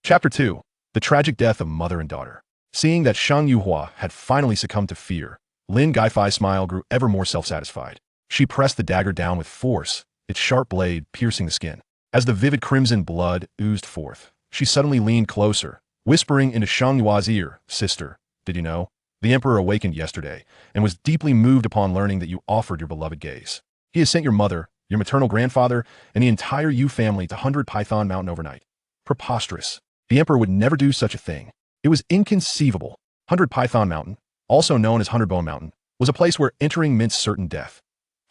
Chapter 2. The Tragic Death of Mother and Daughter. Seeing that Shang Yuhua had finally succumbed to fear, Lin Gaifei's smile grew ever more self-satisfied. She pressed the dagger down with force, its sharp blade piercing the skin. As the vivid crimson blood oozed forth, she suddenly leaned closer, whispering into Shang Yuhua's ear, "Sister, did you know? The Emperor awakened yesterday, and was deeply moved upon learning that you offered your beloved gaze. He has sent your mother, your maternal grandfather, and the entire Yu family to 100 Python Mountain overnight." Preposterous. The Emperor would never do such a thing. It was inconceivable. 100 Python Mountain, also known as 100 Bone Mountain, was a place where entering meant certain death.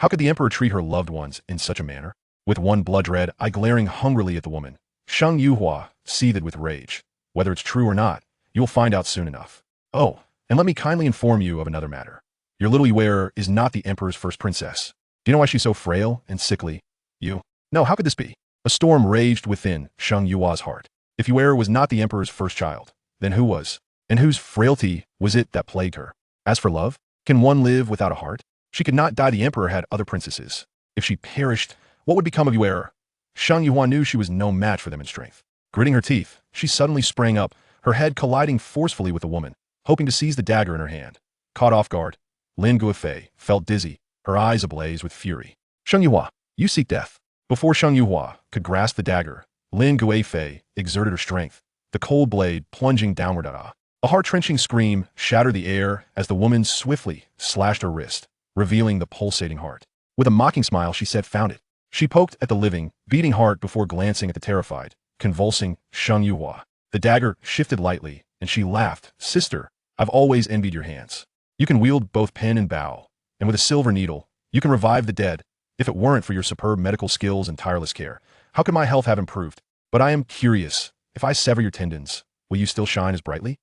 How could the Emperor treat her loved ones in such a manner? With one blood-red eye glaring hungrily at the woman, Shang Yuhua seethed with rage. Whether it's true or not, you will find out soon enough. Oh, and let me kindly inform you of another matter. Your little Yuer is not the Emperor's first princess. Do you know why she's so frail and sickly? You? No, how could this be? A storm raged within Shang Yuhua's heart. If Yuer was not the Emperor's first child, then who was? And whose frailty was it that plagued her? As for love, can one live without a heart? She could not die. The Emperor had other princesses. If she perished, what would become of Yuer? Shang Yuhua knew she was no match for them in strength. Gritting her teeth, she suddenly sprang up, her head colliding forcefully with the woman, hoping to seize the dagger in her hand. Caught off guard, Lin Guifei felt dizzy, her eyes ablaze with fury. "Shang Yuhua, you seek death." Before Shang Yuhua could grasp the dagger, Lin Guifei exerted her strength, the cold blade plunging downward at her. A heart-wrenching scream shattered the air as the woman swiftly slashed her wrist, revealing the pulsating heart. With a mocking smile, she said, "Found it." She poked at the living, beating heart before glancing at the terrified, convulsing Shang Yuhua. The dagger shifted lightly, and she laughed. "Sister, I've always envied your hands. You can wield both pen and bow, and with a silver needle, you can revive the dead. If it weren't for your superb medical skills and tireless care, how could my health have improved? But I am curious, if I sever your tendons, will you still shine as brightly?"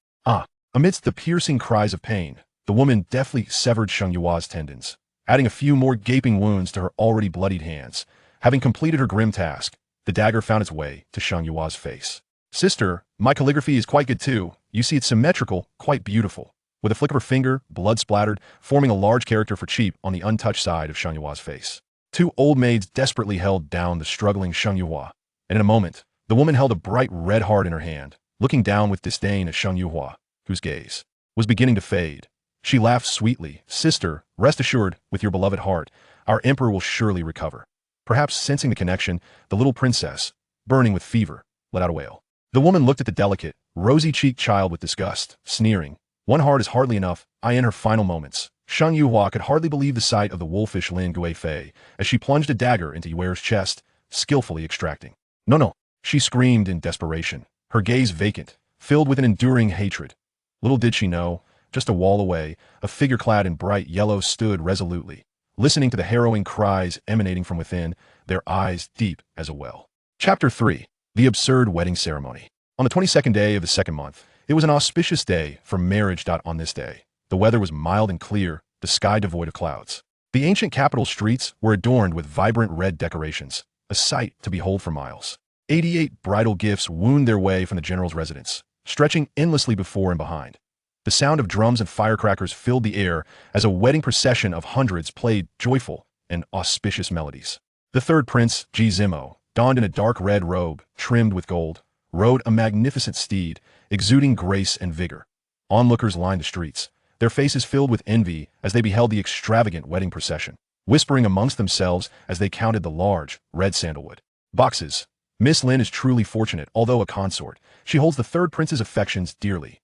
Amidst the piercing cries of pain, the woman deftly severed Shang Yuhua's tendons, adding a few more gaping wounds to her already bloodied hands. Having completed her grim task, the dagger found its way to Shang Yuhua's face. "Sister, my calligraphy is quite good too. You see it's symmetrical, quite beautiful." With a flick of her finger, blood splattered, forming a large character for cheap on the untouched side of Shang Yuhua's face. Two old maids desperately held down the struggling Shang Yuhua, and in a moment, the woman held a bright red heart in her hand, looking down with disdain at Shang Yuhua, whose gaze was beginning to fade. She laughed sweetly. "Sister, rest assured, with your beloved heart, our Emperor will surely recover." Perhaps sensing the connection, the little princess, burning with fever, let out a wail. The woman looked at the delicate, rosy-cheeked child with disgust, sneering. "One heart is hardly enough. I in her final moments." Shang Yuhua could hardly believe the sight of the wolfish Lin Guifei as she plunged a dagger into Yuer's chest, skillfully extracting. "No, no," she screamed in desperation, her gaze vacant, filled with an enduring hatred. Little did she know, just a wall away, a figure clad in bright yellow stood resolutely, listening to the harrowing cries emanating from within, their eyes deep as a well. Chapter 3. The Absurd Wedding Ceremony. On the 22nd day of the second month, it was an auspicious day for marriage. On this day, the weather was mild and clear, the sky devoid of clouds. The ancient capital streets were adorned with vibrant red decorations, a sight to behold for miles. 88 bridal gifts wound their way from the general's residence, stretching endlessly before and behind. The sound of drums and firecrackers filled the air as a wedding procession of hundreds played joyful and auspicious melodies. The third prince, Ji Zimo, donned in a dark red robe trimmed with gold, rode a magnificent steed, exuding grace and vigor. Onlookers lined the streets, their faces filled with envy as they beheld the extravagant wedding procession, whispering amongst themselves as they counted the large, red sandalwood boxes. Miss Lin is truly fortunate. Although a consort, she holds the third prince's affections dearly.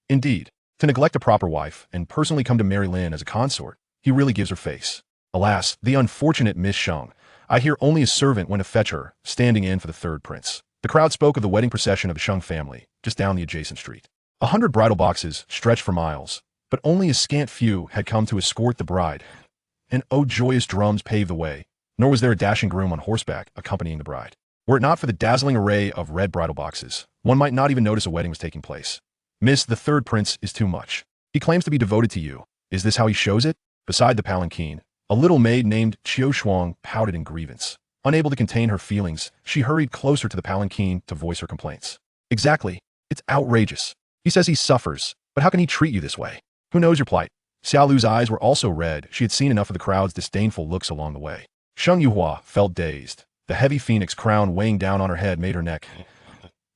Indeed, to neglect a proper wife and personally come to marry Lin as a consort, he really gives her face. Alas, the unfortunate Miss Shang, I hear only a servant went to fetch her, standing in for the third prince. The crowd spoke of the wedding procession of the Shang family, just down the adjacent street. 100 bridal boxes stretched for miles, but only a scant few had come to escort the bride. And oh, joyous drums paved the way, nor was there a dashing groom on horseback accompanying the bride. Were it not for the dazzling array of red bridal boxes, one might not even notice a wedding was taking place. "Miss, the third prince is too much. He claims to be devoted to you. Is this how he shows it?" Beside the palanquin, a little maid named Qiu Shuang pouted in grievance. Unable to contain her feelings, she hurried closer to the palanquin to voice her complaints. "Exactly. It's outrageous. He says he suffers, but how can he treat you this way? Who knows your plight?" Xiao Lu's eyes were also red. She had seen enough of the crowd's disdainful looks along the way. Shang Yuhua felt dazed. The heavy phoenix crown weighing down on her head made her neck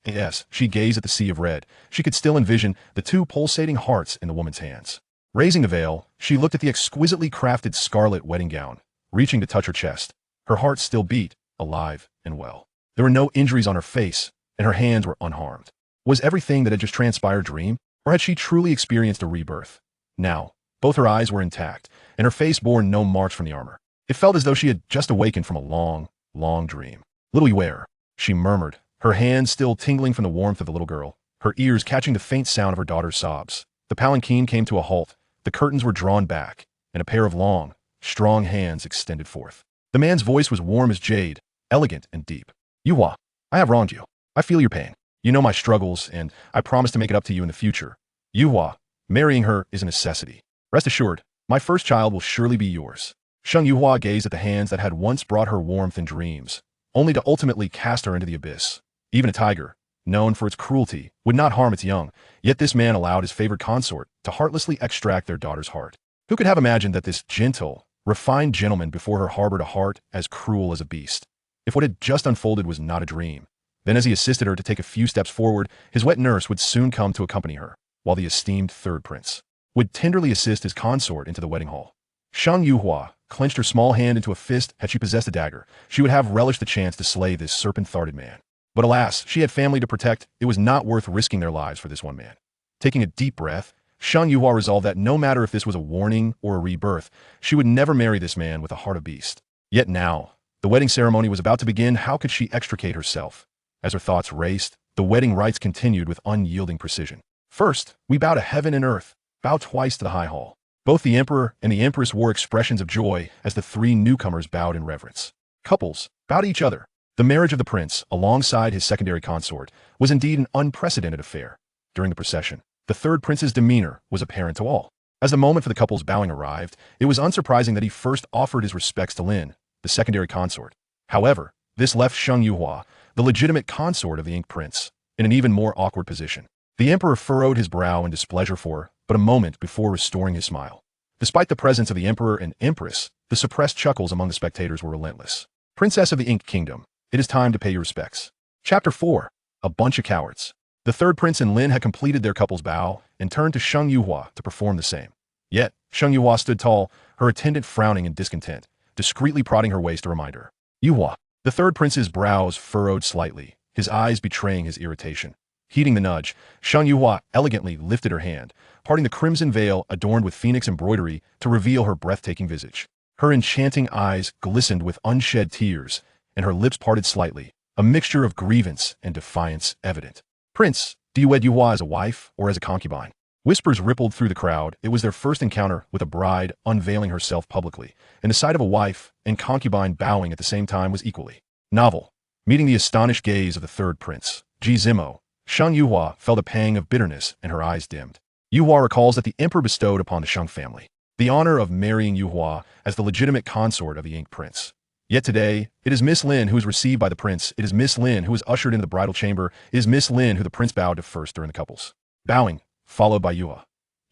Yes, she gazed at the sea of red. She could still envision the two pulsating hearts in the woman's hands. Raising the veil, she looked at the exquisitely crafted scarlet wedding gown, reaching to touch her chest. Her heart still beat, alive and well. There were no injuries on her face, and her hands were unharmed. Was everything that had just transpired a dream, or had she truly experienced a rebirth? Now, both her eyes were intact, and her face bore no marks from the armor. It felt as though she had just awakened from a long, long dream. "Little you wear," she murmured, her hands still tingling from the warmth of the little girl, her ears catching the faint sound of her daughter's sobs. The palanquin came to a halt, the curtains were drawn back, and a pair of long, strong hands extended forth. The man's voice was warm as jade, elegant and deep. "Yuhua, I have wronged you. I feel your pain. You know my struggles, and I promise to make it up to you in the future. Yuhua, marrying her is a necessity. Rest assured, my first child will surely be yours." Sheng Yuhua gazed at the hands that had once brought her warmth and dreams, only to ultimately cast her into the abyss. Even a tiger, known for its cruelty, would not harm its young, yet this man allowed his favored consort to heartlessly extract their daughter's heart. Who could have imagined that this gentle, refined gentleman before her harbored a heart as cruel as a beast? If what had just unfolded was not a dream, then as he assisted her to take a few steps forward, his wet nurse would soon come to accompany her, while the esteemed third prince would tenderly assist his consort into the wedding hall. Shang Yuhua clenched her small hand into a fist. Had she possessed a dagger, she would have relished the chance to slay this serpent-throated man. But alas, she had family to protect. It was not worth risking their lives for this one man. Taking a deep breath, Shang Yuhua resolved that no matter if this was a warning or a rebirth, she would never marry this man with a heart of beast. Yet now, the wedding ceremony was about to begin. How could she extricate herself? As her thoughts raced, the wedding rites continued with unyielding precision. "First, we bow to heaven and earth, bow twice to the high hall." Both the emperor and the empress wore expressions of joy as the three newcomers bowed in reverence. Couples, bow to each other. The marriage of the prince, alongside his secondary consort, was indeed an unprecedented affair. During the procession, the third prince's demeanor was apparent to all. As the moment for the couple's bowing arrived, it was unsurprising that he first offered his respects to Lin, the secondary consort. However, this left Sheng Yuhua, the legitimate consort of the Ink Prince, in an even more awkward position. The emperor furrowed his brow in displeasure for but a moment before restoring his smile. Despite the presence of the emperor and empress, the suppressed chuckles among the spectators were relentless. "Princess of the Ink Kingdom, it is time to pay your respects." Chapter 4. A Bunch of Cowards. The third prince and Lin had completed their couple's bow and turned to Sheng Yuhua to perform the same. Yet, Sheng Yuhua stood tall, her attendant frowning in discontent, discreetly prodding her waist to remind her. "Yuhua." The third prince's brows furrowed slightly, his eyes betraying his irritation. Heeding the nudge, Sheng Yuhua elegantly lifted her hand, parting the crimson veil adorned with phoenix embroidery to reveal her breathtaking visage. Her enchanting eyes glistened with unshed tears, and her lips parted slightly, a mixture of grievance and defiance evident. "Prince, do you wed Yuhua as a wife or as a concubine?" Whispers rippled through the crowd. It was their first encounter with a bride unveiling herself publicly, and the sight of a wife and concubine bowing at the same time was equally novel. Meeting the astonished gaze of the third prince, Ji Zimo, Sheng Yuhua felt a pang of bitterness and her eyes dimmed. Yuhua recalls that the emperor bestowed upon the Sheng family the honor of marrying Yuhua as the legitimate consort of the Ink Prince. Yet today, it is Miss Lin who is received by the prince. It is Miss Lin who is ushered into the bridal chamber. It is Miss Lin who the prince bowed to first during the couple's bowing, followed by Yuhua.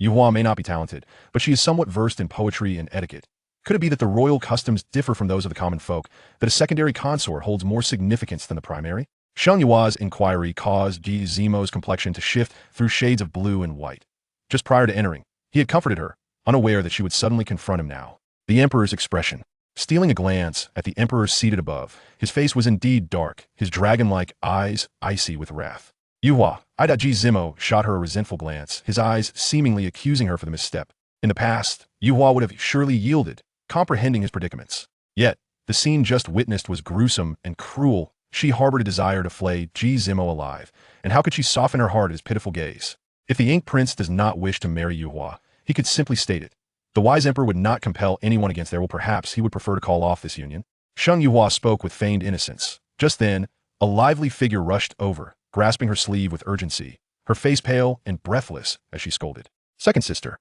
Yuhua may not be talented, but she is somewhat versed in poetry and etiquette. Could it be that the royal customs differ from those of the common folk, that a secondary consort holds more significance than the primary? Sheng Yuhua's inquiry caused Ji Zimo's complexion to shift through shades of blue and white. Just prior to entering, he had comforted her, unaware that she would suddenly confront him now. The emperor's expression. Stealing a glance at the emperor seated above, his face was indeed dark, his dragon-like eyes icy with wrath. "Yuhua." Ji Zimo shot her a resentful glance, his eyes seemingly accusing her for the misstep. In the past, Yuhua would have surely yielded, comprehending his predicaments. Yet, the scene just witnessed was gruesome and cruel. She harbored a desire to flay Ji Zimo alive, and how could she soften her heart at his pitiful gaze? If the Ink Prince does not wish to marry Yuhua, he could simply state it. The wise emperor would not compel anyone against their will. Perhaps he would prefer to call off this union. Sheng Yuhua spoke with feigned innocence. Just then, a lively figure rushed over, grasping her sleeve with urgency, her face pale and breathless as she scolded. "Second sister,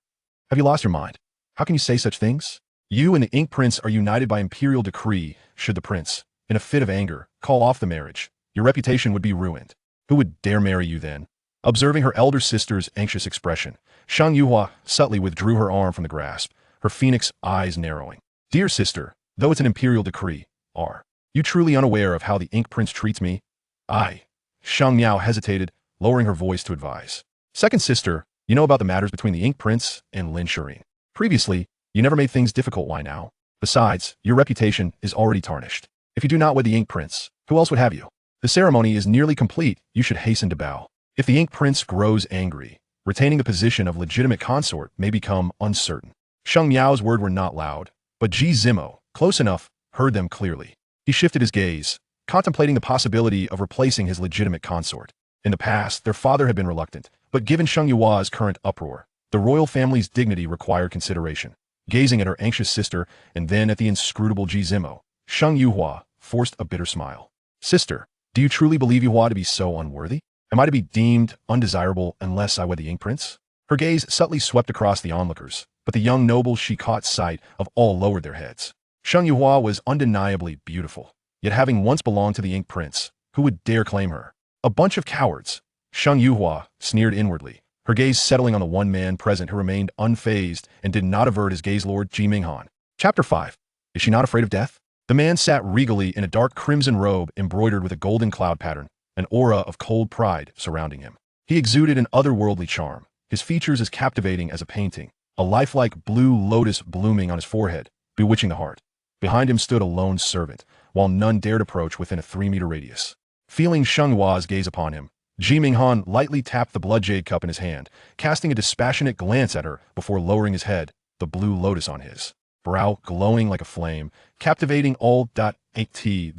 have you lost your mind? How can you say such things? You and the Ink Prince are united by imperial decree. Should the prince, in a fit of anger, call off the marriage, your reputation would be ruined. Who would dare marry you then?" Observing her elder sister's anxious expression, Sheng Yuhua subtly withdrew her arm from the grasp, her phoenix eyes narrowing. "Dear sister, though it's an imperial decree, are you truly unaware of how the Ink Prince treats me? Shang Miao hesitated, lowering her voice to advise. Second sister, you know about the matters between the Ink Prince and Lin Shiring. Previously, you never made things difficult, why now? Besides, your reputation is already tarnished. If you do not wed the Ink Prince, who else would have you? The ceremony is nearly complete, you should hasten to bow. If the Ink Prince grows angry, retaining the position of legitimate consort may become uncertain. Shang Miao's words were not loud, but Ji Zimo, close enough, heard them clearly. He shifted his gaze, contemplating the possibility of replacing his legitimate consort. In the past, their father had been reluctant, but given Shang Yuhua's current uproar, the royal family's dignity required consideration. Gazing at her anxious sister and then at the inscrutable Ji Zimo, Shang Yuhua forced a bitter smile. Sister, do you truly believe Yuhua to be so unworthy? Am I to be deemed undesirable unless I wed the Ink Prince? Her gaze subtly swept across the onlookers, but the young nobles she caught sight of all lowered their heads. Shang Yuhua was undeniably beautiful, yet having once belonged to the Ink Prince, who would dare claim her? A bunch of cowards. Shang Yuhua sneered inwardly, her gaze settling on the one man present who remained unfazed and did not avert his gaze. Lord Ji Minghan. Chapter 5. Is she not afraid of death? The man sat regally in a dark crimson robe embroidered with a golden cloud pattern, an aura of cold pride surrounding him. He exuded an otherworldly charm, his features as captivating as a painting, a lifelike blue lotus blooming on his forehead, bewitching the heart. Behind him stood a lone servant, while none dared approach within a 3-meter radius. Feeling Shang Yuhua's gaze upon him, Ji Minghan lightly tapped the blood jade cup in his hand, casting a dispassionate glance at her before lowering his head, the blue lotus on his brow glowing like a flame, captivating all. The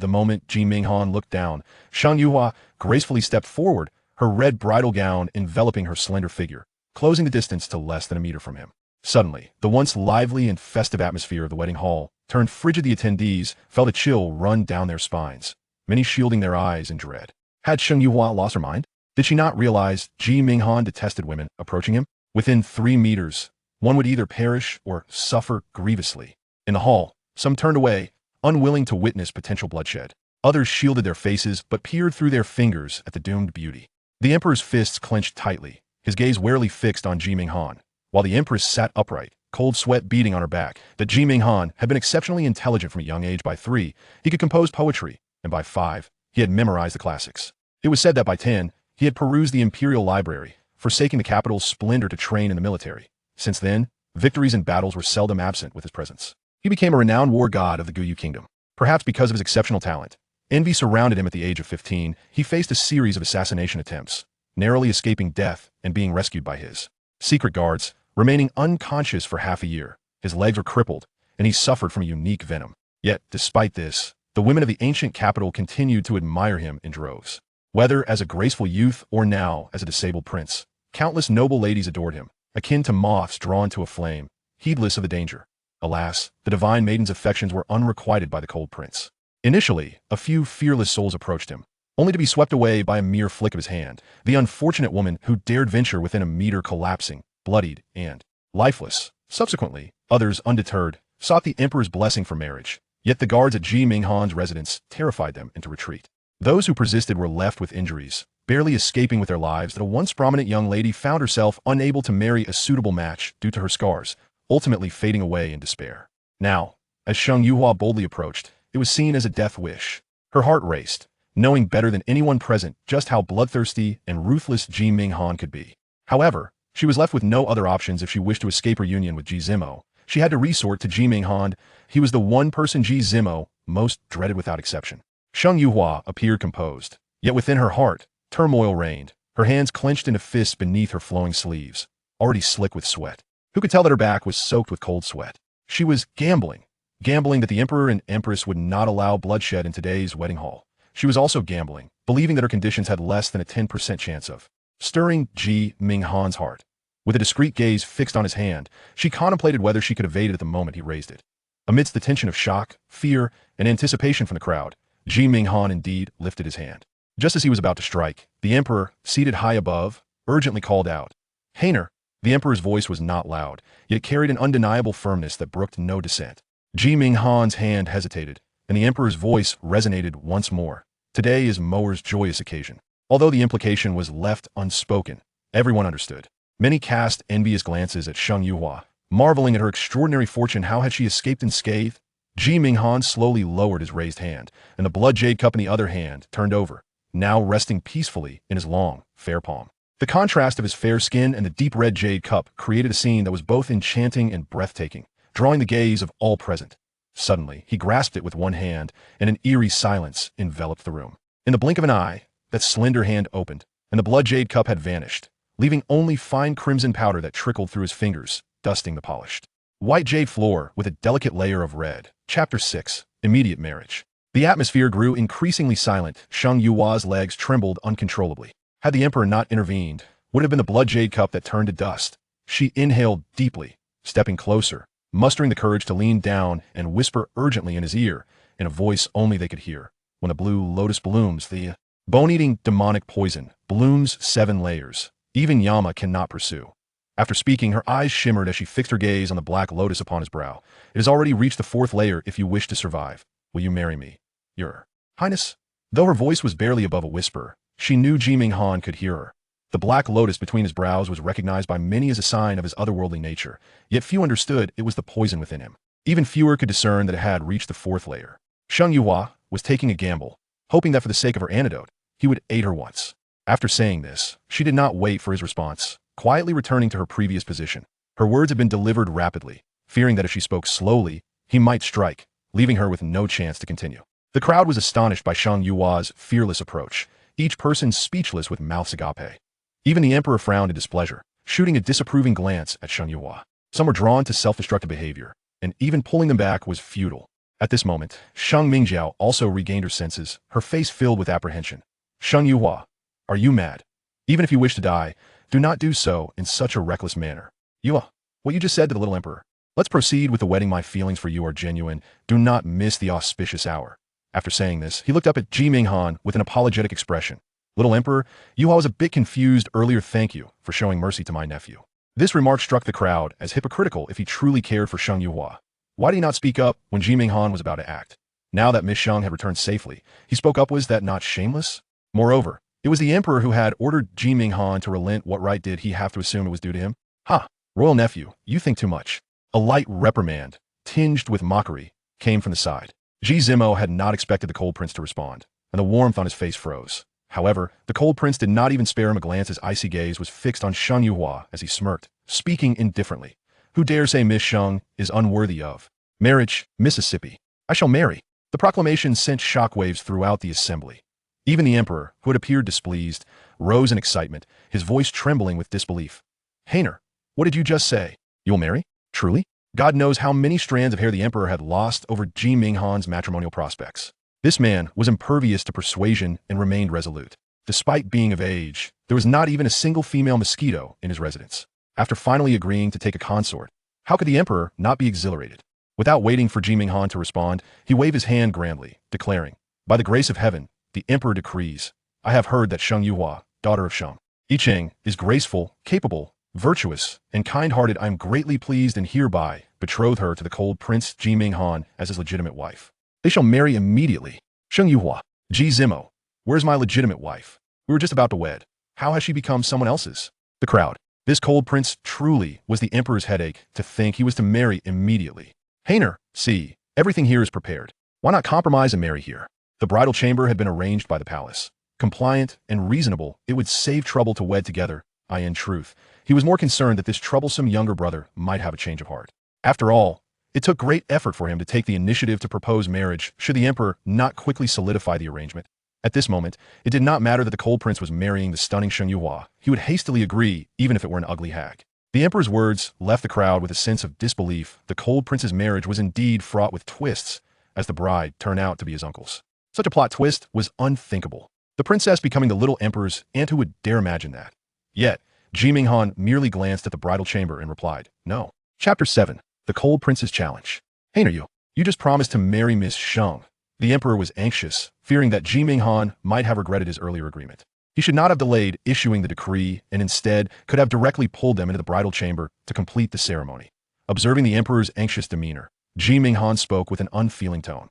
moment Ji Minghan looked down, Shang Yuhua gracefully stepped forward, her red bridal gown enveloping her slender figure, closing the distance to less than a meter from him. Suddenly, the once lively and festive atmosphere of the wedding hall turned frigid. The attendees felt a chill run down their spines, many shielding their eyes in dread. Had Shang Yuhua lost her mind? Did she not realize Ji Minghan detested women approaching him? Within 3 meters, one would either perish or suffer grievously. In the hall, some turned away, unwilling to witness potential bloodshed. Others shielded their faces but peered through their fingers at the doomed beauty. The emperor's fists clenched tightly, his gaze warily fixed on Ji Minghan, while the empress sat upright, cold sweat beading on her back. That Ji Minghan had been exceptionally intelligent from a young age. By 3, he could compose poetry, and by 5, he had memorized the classics. It was said that by 10, he had perused the Imperial library, forsaking the capital's splendor to train in the military. Since then, victories and battles were seldom absent with his presence. He became a renowned war god of the Guyu kingdom. Perhaps because of his exceptional talent, envy surrounded him. At the age of 15, he faced a series of assassination attempts, narrowly escaping death and being rescued by his secret guards, remaining unconscious for half a year. His legs were crippled, and he suffered from a unique venom. Yet, despite this, the women of the ancient capital continued to admire him in droves. Whether as a graceful youth or now as a disabled prince, countless noble ladies adored him, akin to moths drawn to a flame, heedless of the danger. Alas, the divine maiden's affections were unrequited by the cold prince. Initially, a few fearless souls approached him, only to be swept away by a mere flick of his hand. The unfortunate woman who dared venture within a meter collapsing, bloodied, and lifeless. Subsequently, others, undeterred, sought the emperor's blessing for marriage. Yet the guards at Ji Minghan's residence terrified them into retreat. Those who persisted were left with injuries, barely escaping with their lives. That a once prominent young lady found herself unable to marry a suitable match due to her scars, ultimately fading away in despair. Now, as Shang Yuhua boldly approached, it was seen as a death wish. Her heart raced, knowing better than anyone present just how bloodthirsty and ruthless Ji Minghan could be. However, she was left with no other options if she wished to escape her union with Ji Zimo. She had to resort to Ji Minghan. He was the one person Ji Zimo most dreaded without exception. Shang Yuhua appeared composed, yet within her heart, turmoil reigned, her hands clenched into fists beneath her flowing sleeves, already slick with sweat. Who could tell that her back was soaked with cold sweat? She was gambling that the emperor and empress would not allow bloodshed in today's wedding hall. She was also gambling, believing that her conditions had less than a 10% chance of stirring Ji Minghan's heart. With a discreet gaze fixed on his hand, she contemplated whether she could evade it at the moment he raised it. Amidst the tension of shock, fear, and anticipation from the crowd, Ji Minghan indeed lifted his hand. Just as he was about to strike, the emperor, seated high above, urgently called out, "Hainer!" The emperor's voice was not loud, yet carried an undeniable firmness that brooked no dissent. Ji Minghan's hand hesitated, and the emperor's voice resonated once more. Today is Moer's joyous occasion. Although the implication was left unspoken, everyone understood. Many cast envious glances at Shang Yuhua, marveling at her extraordinary fortune. How had she escaped unscathed? Ji Minghan slowly lowered his raised hand, and the blood jade cup in the other hand turned over, now resting peacefully in his long, fair palm. The contrast of his fair skin and the deep red jade cup created a scene that was both enchanting and breathtaking, drawing the gaze of all present. Suddenly, he grasped it with one hand, and an eerie silence enveloped the room. In the blink of an eye, that slender hand opened, and the blood jade cup had vanished, leaving only fine crimson powder that trickled through his fingers, dusting the polished white jade floor with a delicate layer of red. Chapter 6. Immediate Marriage. The atmosphere grew increasingly silent. Shang Yuhua's legs trembled uncontrollably. Had the emperor not intervened, would have been the blood jade cup that turned to dust. She inhaled deeply, stepping closer, mustering the courage to lean down and whisper urgently in his ear, in a voice only they could hear. When the blue lotus blooms, the bone-eating demonic poison blooms 7 layers. Even Yama cannot pursue. After speaking, her eyes shimmered as she fixed her gaze on the black lotus upon his brow. It has already reached the 4th layer. If you wish to survive, will you marry me, Your Highness? Though her voice was barely above a whisper, she knew Ji-Ming Han could hear her. The black lotus between his brows was recognized by many as a sign of his otherworldly nature, yet few understood it was the poison within him. Even fewer could discern that it had reached the 4th layer. Shang Yuhua was taking a gamble, hoping that for the sake of her antidote, he would aid her once. After saying this, she did not wait for his response, quietly returning to her previous position. Her words had been delivered rapidly, fearing that if she spoke slowly, he might strike, leaving her with no chance to continue. The crowd was astonished by Shang Yuhua's fearless approach, each person speechless with mouths agape. Even the emperor frowned in displeasure, shooting a disapproving glance at Shang Yuhua. Some were drawn to self-destructive behavior, and even pulling them back was futile. At this moment, Shang Mingjiao also regained her senses, her face filled with apprehension. Shang Yuhua, are you mad? Even if you wish to die, do not do so in such a reckless manner. Yuhua, what you just said to the little emperor. Let's proceed with the wedding. My feelings for you are genuine. Do not miss the auspicious hour. After saying this, he looked up at Ji-Ming Han with an apologetic expression. Little emperor, Yuhua was a bit confused earlier. Thank you for showing mercy to my nephew. This remark struck the crowd as hypocritical if he truly cared for Shang Yuhua. Why did he not speak up when Ji-Ming Han was about to act? Now that Miss Shang had returned safely, he spoke up. Was that not shameless? Moreover, it was the emperor who had ordered Ji-Ming Han to relent. What right did he have to assume it was due to him? Ha! Royal nephew, you think too much. A light reprimand, tinged with mockery, came from the side. Ji Zimo had not expected the cold prince to respond, and the warmth on his face froze. However, the cold prince did not even spare him a glance. His icy gaze was fixed on Shang Yuhua as he smirked, speaking indifferently. Who dares say Miss Shang is unworthy of marriage, Mississippi? I shall marry. The proclamation sent shockwaves throughout the assembly. Even the emperor, who had appeared displeased, rose in excitement, his voice trembling with disbelief. Hainer, what did you just say? You'll marry? Truly? God knows how many strands of hair the emperor had lost over Ji-Ming Han's matrimonial prospects. This man was impervious to persuasion and remained resolute. Despite being of age, there was not even a single female mosquito in his residence. After finally agreeing to take a consort, how could the emperor not be exhilarated? Without waiting for Ji-Ming Han to respond, he waved his hand grandly, declaring, by the grace of heaven, the emperor decrees, I have heard that Shang Yuhua, daughter of Shang Yicheng, is graceful, capable, virtuous, and kind-hearted. I am greatly pleased and hereby betroth her to the cold prince Ji-Ming Han as his legitimate wife. They shall marry immediately. Shang Yuhua, Ji Zimo, where's my legitimate wife? We were just about to wed. How has she become someone else's? The crowd. This cold prince truly was the emperor's headache to think he was to marry immediately. Hainer, see, everything here is prepared. Why not compromise and marry here? The bridal chamber had been arranged by the palace. Compliant and reasonable, it would save trouble to wed together. In truth, he was more concerned that this troublesome younger brother might have a change of heart. After all, it took great effort for him to take the initiative to propose marriage should the emperor not quickly solidify the arrangement. At this moment, it did not matter that the cold prince was marrying the stunning Shang Yuhua. He would hastily agree, even if it were an ugly hag. The emperor's words left the crowd with a sense of disbelief. The cold prince's marriage was indeed fraught with twists, as the bride turned out to be his uncle's. Such a plot twist was unthinkable. The princess becoming the little emperor's aunt, who would dare imagine that? Yet, Ji-Ming Han merely glanced at the bridal chamber and replied, no. Chapter 7. The Cold Prince's Challenge. Hainer, you just promised to marry Miss Shang. The emperor was anxious, fearing that Ji-Ming Han might have regretted his earlier agreement. He should not have delayed issuing the decree and instead could have directly pulled them into the bridal chamber to complete the ceremony. Observing the emperor's anxious demeanor, Ji-Ming Han spoke with an unfeeling tone.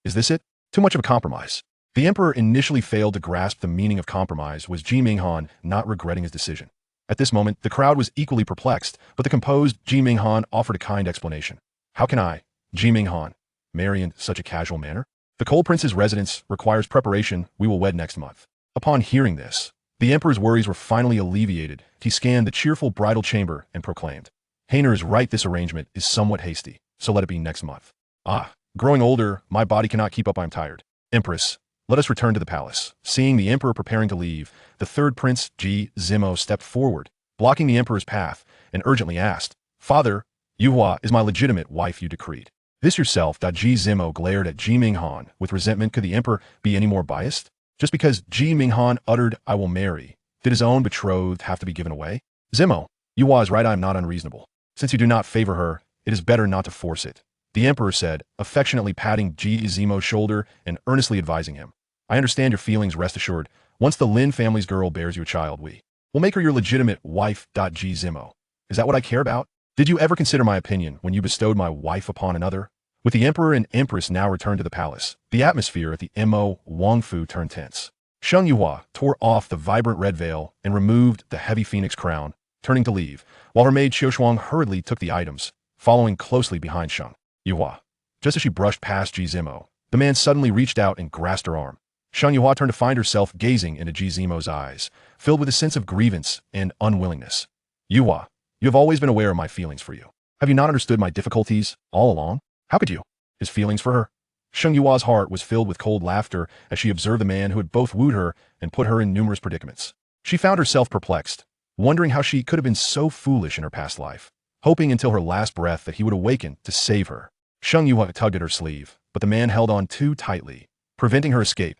Is this it? Too much of a compromise. The emperor initially failed to grasp the meaning of compromise. Was Ji-Ming Han not regretting his decision? At this moment, the crowd was equally perplexed, but the composed Ji-Ming Han offered a kind explanation. How can I, Ji-Ming Han, marry in such a casual manner? The cold prince's residence requires preparation. We will wed next month. Upon hearing this, the emperor's worries were finally alleviated. He scanned the cheerful bridal chamber and proclaimed, Hainer is right, this arrangement is somewhat hasty, so let it be next month. Ah, growing older, my body cannot keep up, I'm tired. Empress, let us return to the palace. Seeing the emperor preparing to leave, the third prince, Ji Zimo, stepped forward, blocking the emperor's path, and urgently asked, Father, Yuhua is my legitimate wife you decreed. This yourself. Ji Zimo glared at Ji Minghan with resentment. Could the emperor be any more biased? Just because Ji Minghan uttered, I will marry, did his own betrothed have to be given away? Zimo, Yuhua is right, I am not unreasonable. Since you do not favor her, it is better not to force it. The emperor said, affectionately patting Ji Zimo's shoulder and earnestly advising him. I understand your feelings, rest assured. Once the Lin family's girl bears you a child, we will make her your legitimate wife. Ji Zimo, is that what I care about? Did you ever consider my opinion when you bestowed my wife upon another? With the emperor and empress now returned to the palace, the atmosphere at the Mo Wangfu turned tense. Sheng Yuhua tore off the vibrant red veil and removed the heavy phoenix crown, turning to leave, while her maid Xiushuang hurriedly took the items, following closely behind Sheng Yuhua. Just as she brushed past Ji Zimo, the man suddenly reached out and grasped her arm. Sheng Yuhua turned to find herself gazing into Ji Zimo's eyes, filled with a sense of grievance and unwillingness. Yuhua, you have always been aware of my feelings for you. Have you not understood my difficulties all along? How could you? His feelings for her? Sheng Yua's heart was filled with cold laughter as she observed the man who had both wooed her and put her in numerous predicaments. She found herself perplexed, wondering how she could have been so foolish in her past life, hoping until her last breath that he would awaken to save her. Sheng Yuhua tugged at her sleeve, but the man held on too tightly, preventing her escape.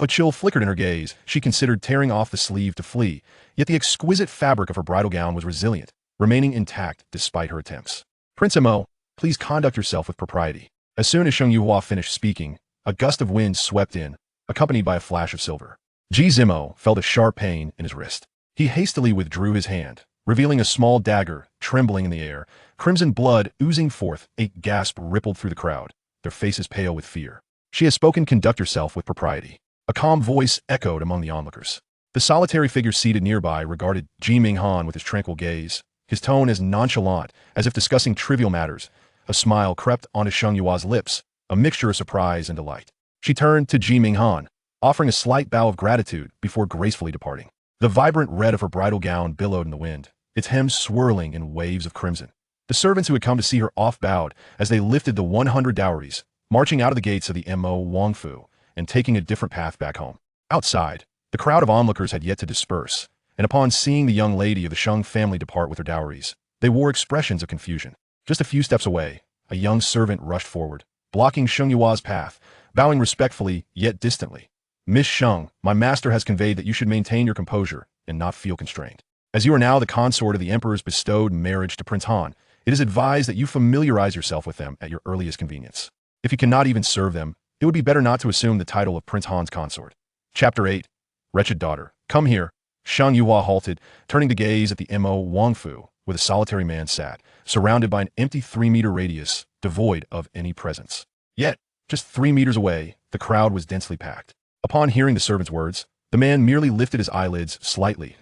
A chill flickered in her gaze. She considered tearing off the sleeve to flee, yet the exquisite fabric of her bridal gown was resilient, remaining intact despite her attempts. Prince Mo, please conduct yourself with propriety. As soon as Sheng Yuhua finished speaking, a gust of wind swept in, accompanied by a flash of silver. Ji Zimo felt a sharp pain in his wrist. He hastily withdrew his hand, revealing a small dagger trembling in the air, crimson blood oozing forth. A gasp rippled through the crowd, their faces pale with fear. She has spoken, conduct yourself with propriety. A calm voice echoed among the onlookers. The solitary figure seated nearby regarded Ji Minghan with his tranquil gaze, his tone as nonchalant as if discussing trivial matters. A smile crept onto Sheng Yua's lips, a mixture of surprise and delight. She turned to Ji Minghan, offering a slight bow of gratitude before gracefully departing. The vibrant red of her bridal gown billowed in the wind, its hem swirling in waves of crimson. The servants who had come to see her off bowed as they lifted the 100 dowries, marching out of the gates of the Mo Wangfu and taking a different path back home. Outside, the crowd of onlookers had yet to disperse, and upon seeing the young lady of the Sheng family depart with her dowries, they wore expressions of confusion. Just a few steps away, a young servant rushed forward, blocking Sheng Yua's path, bowing respectfully yet distantly. Miss Sheng, my master has conveyed that you should maintain your composure and not feel constrained. As you are now the consort of the emperor's bestowed marriage to Prince Han, it is advised that you familiarize yourself with them at your earliest convenience. If you cannot even serve them, it would be better not to assume the title of Prince Han's consort. Chapter 8. Wretched daughter, come here. Sheng Yuhua halted, turning to gaze at the Mo Wangfu, where the solitary man sat, surrounded by an empty 3-meter radius, devoid of any presence. Yet, just 3 meters away, the crowd was densely packed. Upon hearing the servant's words, the man merely lifted his eyelids slightly.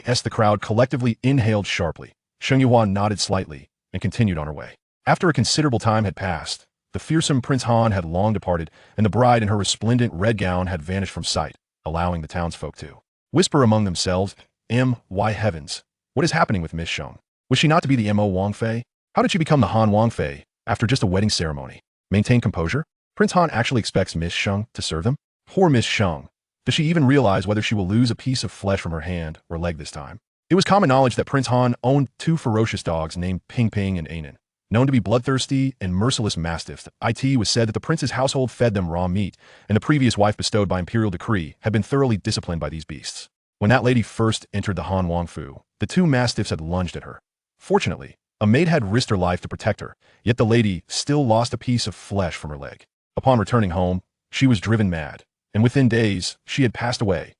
As the crowd collectively inhaled sharply, Sheng Yuhua nodded slightly and continued on her way. After a considerable time had passed, the fearsome Prince Han had long departed, and the bride in her resplendent red gown had vanished from sight, allowing the townsfolk to whisper among themselves, Why heavens, what is happening with Miss Sheng? Was she not to be the Mo Wangfei? How did she become the Han Wangfei after just a wedding ceremony? Maintain composure? Prince Han actually expects Miss Sheng to serve them? Poor Miss Sheng. Does she even realize whether she will lose a piece of flesh from her hand or leg this time? It was common knowledge that Prince Han owned 2 ferocious dogs named Ping Ping and Anan. Known to be bloodthirsty and merciless mastiffs, it was said that the prince's household fed them raw meat, and the previous wife bestowed by imperial decree had been thoroughly disciplined by these beasts. When that lady first entered the Han Wangfu, the 2 mastiffs had lunged at her. Fortunately, a maid had risked her life to protect her, yet the lady still lost a piece of flesh from her leg. Upon returning home, she was driven mad, and within days, she had passed away.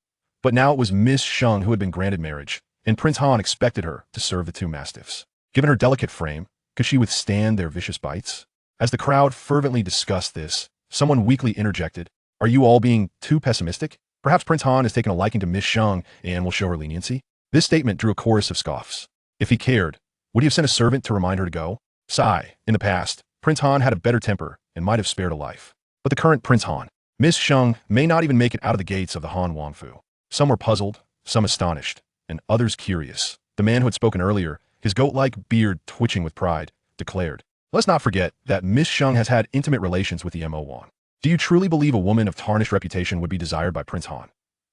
But now it was Miss Sheng who had been granted marriage, and Prince Han expected her to serve the 2 mastiffs. Given her delicate frame, could she withstand their vicious bites? As the crowd fervently discussed this, someone weakly interjected, Are you all being too pessimistic? Perhaps Prince Han has taken a liking to Miss Sheng and will show her leniency? This statement drew a chorus of scoffs. If he cared, would he have sent a servant to remind her to go? Sigh, in the past, Prince Han had a better temper and might have spared a life. But the current Prince Han, Miss Sheng, may not even make it out of the gates of the Han Wangfu. Some were puzzled, some astonished, and others curious. The man who had spoken earlier, his goat-like beard twitching with pride, declared, "Let's not forget that Miss Sheng has had intimate relations with the Mo Wang. Do you truly believe a woman of tarnished reputation would be desired by Prince Han?"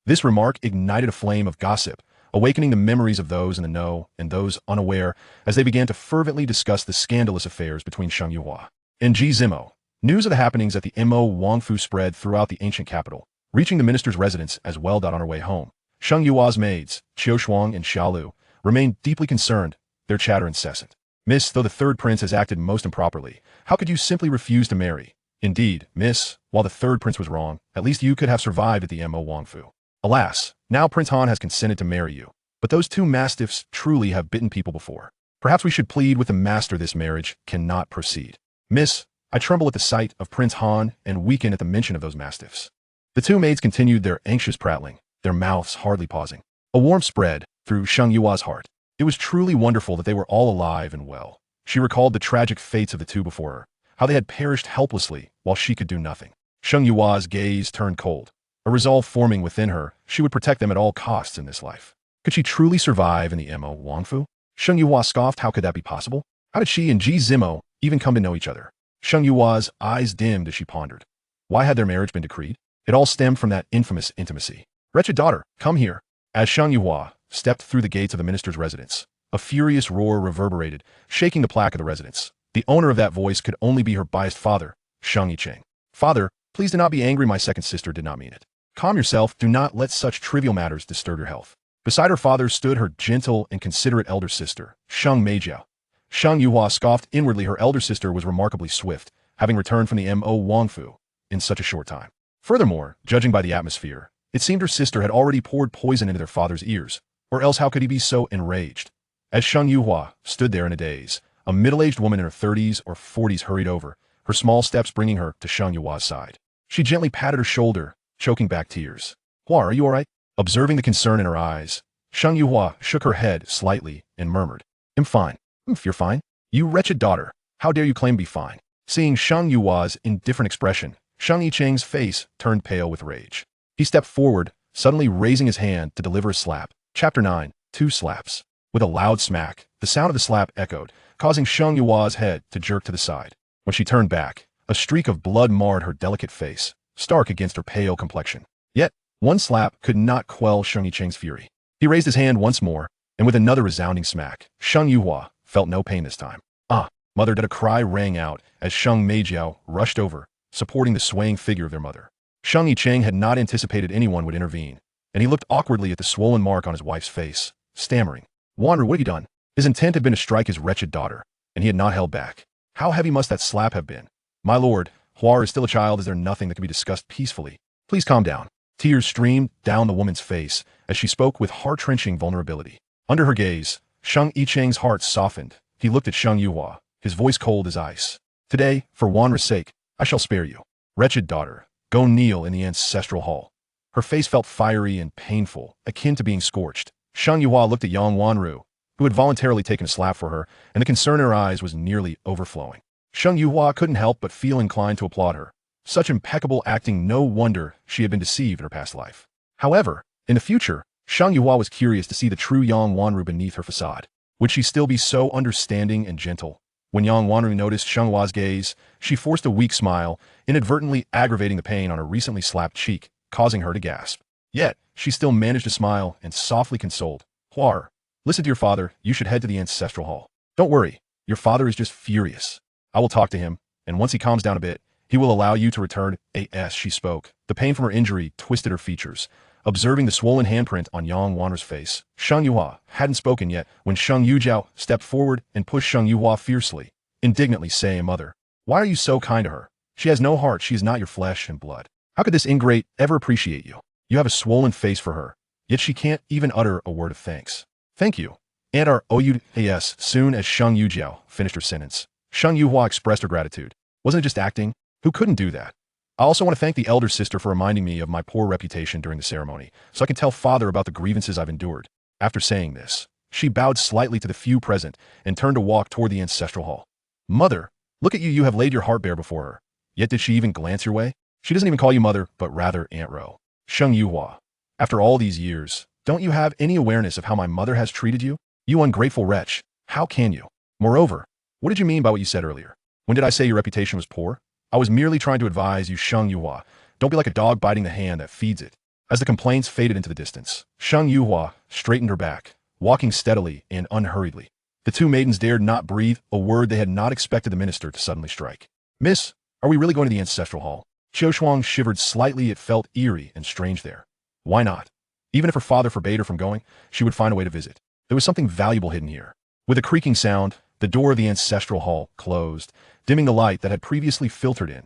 This remark ignited a flame of gossip, awakening the memories of those in the know and those unaware as they began to fervently discuss the scandalous affairs between Sheng Yuhua and Ji Zimo. News of the happenings at the Mo Wangfu spread throughout the ancient capital, reaching the minister's residence as well. On her way home, Sheng Yuhua's maids, Qiu Shuang and Xiaolu, remained deeply concerned, their chatter incessant. "Miss, though the third prince has acted most improperly, how could you simply refuse to marry? Indeed, miss, while the third prince was wrong, at least you could have survived at the Mo Wangfu. Alas, now Prince Han has consented to marry you. But those two mastiffs truly have bitten people before. Perhaps we should plead with the master this marriage cannot proceed. Miss, I tremble at the sight of Prince Han and weaken at the mention of those mastiffs." The two maids continued their anxious prattling, their mouths hardly pausing. A warmth spread through Sheng Yuhua's heart. It was truly wonderful that they were all alive and well. She recalled the tragic fates of the two before her, how they had perished helplessly while she could do nothing. Sheng Yuhua's gaze turned cold, a resolve forming within her. She would protect them at all costs in this life. Could she truly survive in the Mo Wangfu? Sheng Yuhua scoffed. How could that be possible? How did she and Ji Zimo even come to know each other? Sheng Yuhua's eyes dimmed as she pondered. Why had their marriage been decreed? It all stemmed from that infamous intimacy. "Wretched daughter, come here." As Sheng Yuhua stepped through the gates of the minister's residence, a furious roar reverberated, shaking the plaque of the residence. The owner of that voice could only be her biased father, Sheng Yicheng. "Father, please do not be angry. My second sister did not mean it. Calm yourself. Do not let such trivial matters disturb your health." Beside her father stood her gentle and considerate elder sister, Sheng Meijiao. Sheng Yuhua scoffed inwardly. Her elder sister was remarkably swift, having returned from the Mo Wangfu in such a short time. Furthermore, judging by the atmosphere, it seemed her sister had already poured poison into their father's ears, or else how could he be so enraged? As Sheng Yuhua stood there in a daze, a middle-aged woman in her 30s or 40s hurried over, her small steps bringing her to Sheng Yuhua's side. She gently patted her shoulder, choking back tears. "Hua, are you all right?" Observing the concern in her eyes, Sheng Yuhua shook her head slightly and murmured, "I'm fine." "If you're fine? You wretched daughter, how dare you claim to be fine?" Seeing Sheng Yuhua's indifferent expression, Sheng Yicheng's face turned pale with rage. He stepped forward, suddenly raising his hand to deliver a slap. Chapter 9, 2 Slaps. With a loud smack, the sound of the slap echoed, causing Sheng Yuhua's head to jerk to the side. When she turned back, a streak of blood marred her delicate face, stark against her pale complexion. Yet, one slap could not quell Sheng Yicheng's fury. He raised his hand once more, and with another resounding smack, Sheng Yuhua felt no pain this time. "Ah, mother!" A cry rang out as Sheng Meijiao rushed over, supporting the swaying figure of their mother. Sheng Yicheng had not anticipated anyone would intervene, and he looked awkwardly at the swollen mark on his wife's face, stammering, "Wanderer, what have you done?" His intent had been to strike his wretched daughter, and he had not held back. How heavy must that slap have been? "My lord, Hua is still a child. Is there nothing that can be discussed peacefully? Please calm down." Tears streamed down the woman's face as she spoke with heart-wrenching vulnerability. Under her gaze, Sheng Yicheng's heart softened. He looked at Sheng Yuhua, his voice cold as ice. "Today, for Wanra's sake, I shall spare you. Wretched daughter, go kneel in the ancestral hall." Her face felt fiery and painful, akin to being scorched. Sheng Yuhua looked at Yang Wanru, who had voluntarily taken a slap for her, and the concern in her eyes was nearly overflowing. Sheng Yuhua couldn't help but feel inclined to applaud her. Such impeccable acting, no wonder she had been deceived in her past life. However, in the future, Sheng Yuhua was curious to see the true Yang Wanru beneath her facade. Would she still be so understanding and gentle? When Yang Wanru noticed Sheng Yuhua's gaze, she forced a weak smile, inadvertently aggravating the pain on her recently slapped cheek, causing her to gasp. Yet, she still managed to smile and softly consoled. "Hua, listen to your father. You should head to the ancestral hall. Don't worry, your father is just furious. I will talk to him, and once he calms down a bit, he will allow you to return." As she spoke, the pain from her injury twisted her features. Observing the swollen handprint on Yang Wanru's face, Sheng Yuhua hadn't spoken yet when Sheng Yujiao stepped forward and pushed Sheng Yuhua fiercely, indignantly saying, "Mother, why are you so kind to her? She has no heart. She is not your flesh and blood. How could this ingrate ever appreciate you? You have a swollen face for her, yet she can't even utter a word of thanks." "Thank you, and our OUAS." Soon as Sheng Yujiao finished her sentence, Sheng Yuhua expressed her gratitude. Wasn't it just acting? Who couldn't do that? "I also want to thank the elder sister for reminding me of my poor reputation during the ceremony, so I can tell father about the grievances I've endured." After saying this, she bowed slightly to the few present and turned to walk toward the ancestral hall. "Mother, look at you. You have laid your heart bare before her. Yet did she even glance your way? She doesn't even call you mother, but rather Aunt Ro." Sheng Yuhua, After all these years, don't you have any awareness of how my mother has treated you? You ungrateful wretch, how can you? Moreover, what did you mean by what you said earlier? When did I say your reputation was poor? I was merely trying to advise you, Sheng Yuhua. Don't be like a dog biting the hand that feeds it. As the complaints faded into the distance, Sheng Yuhua straightened her back, walking steadily and unhurriedly. The two maidens dared not breathe a word they had not expected the minister to suddenly strike. Miss, are we really going to the ancestral hall? Qiu Shuang shivered slightly. It felt eerie and strange there. Why not? Even if her father forbade her from going, she would find a way to visit. There was something valuable hidden here. With a creaking sound, the door of the ancestral hall closed, dimming the light that had previously filtered in.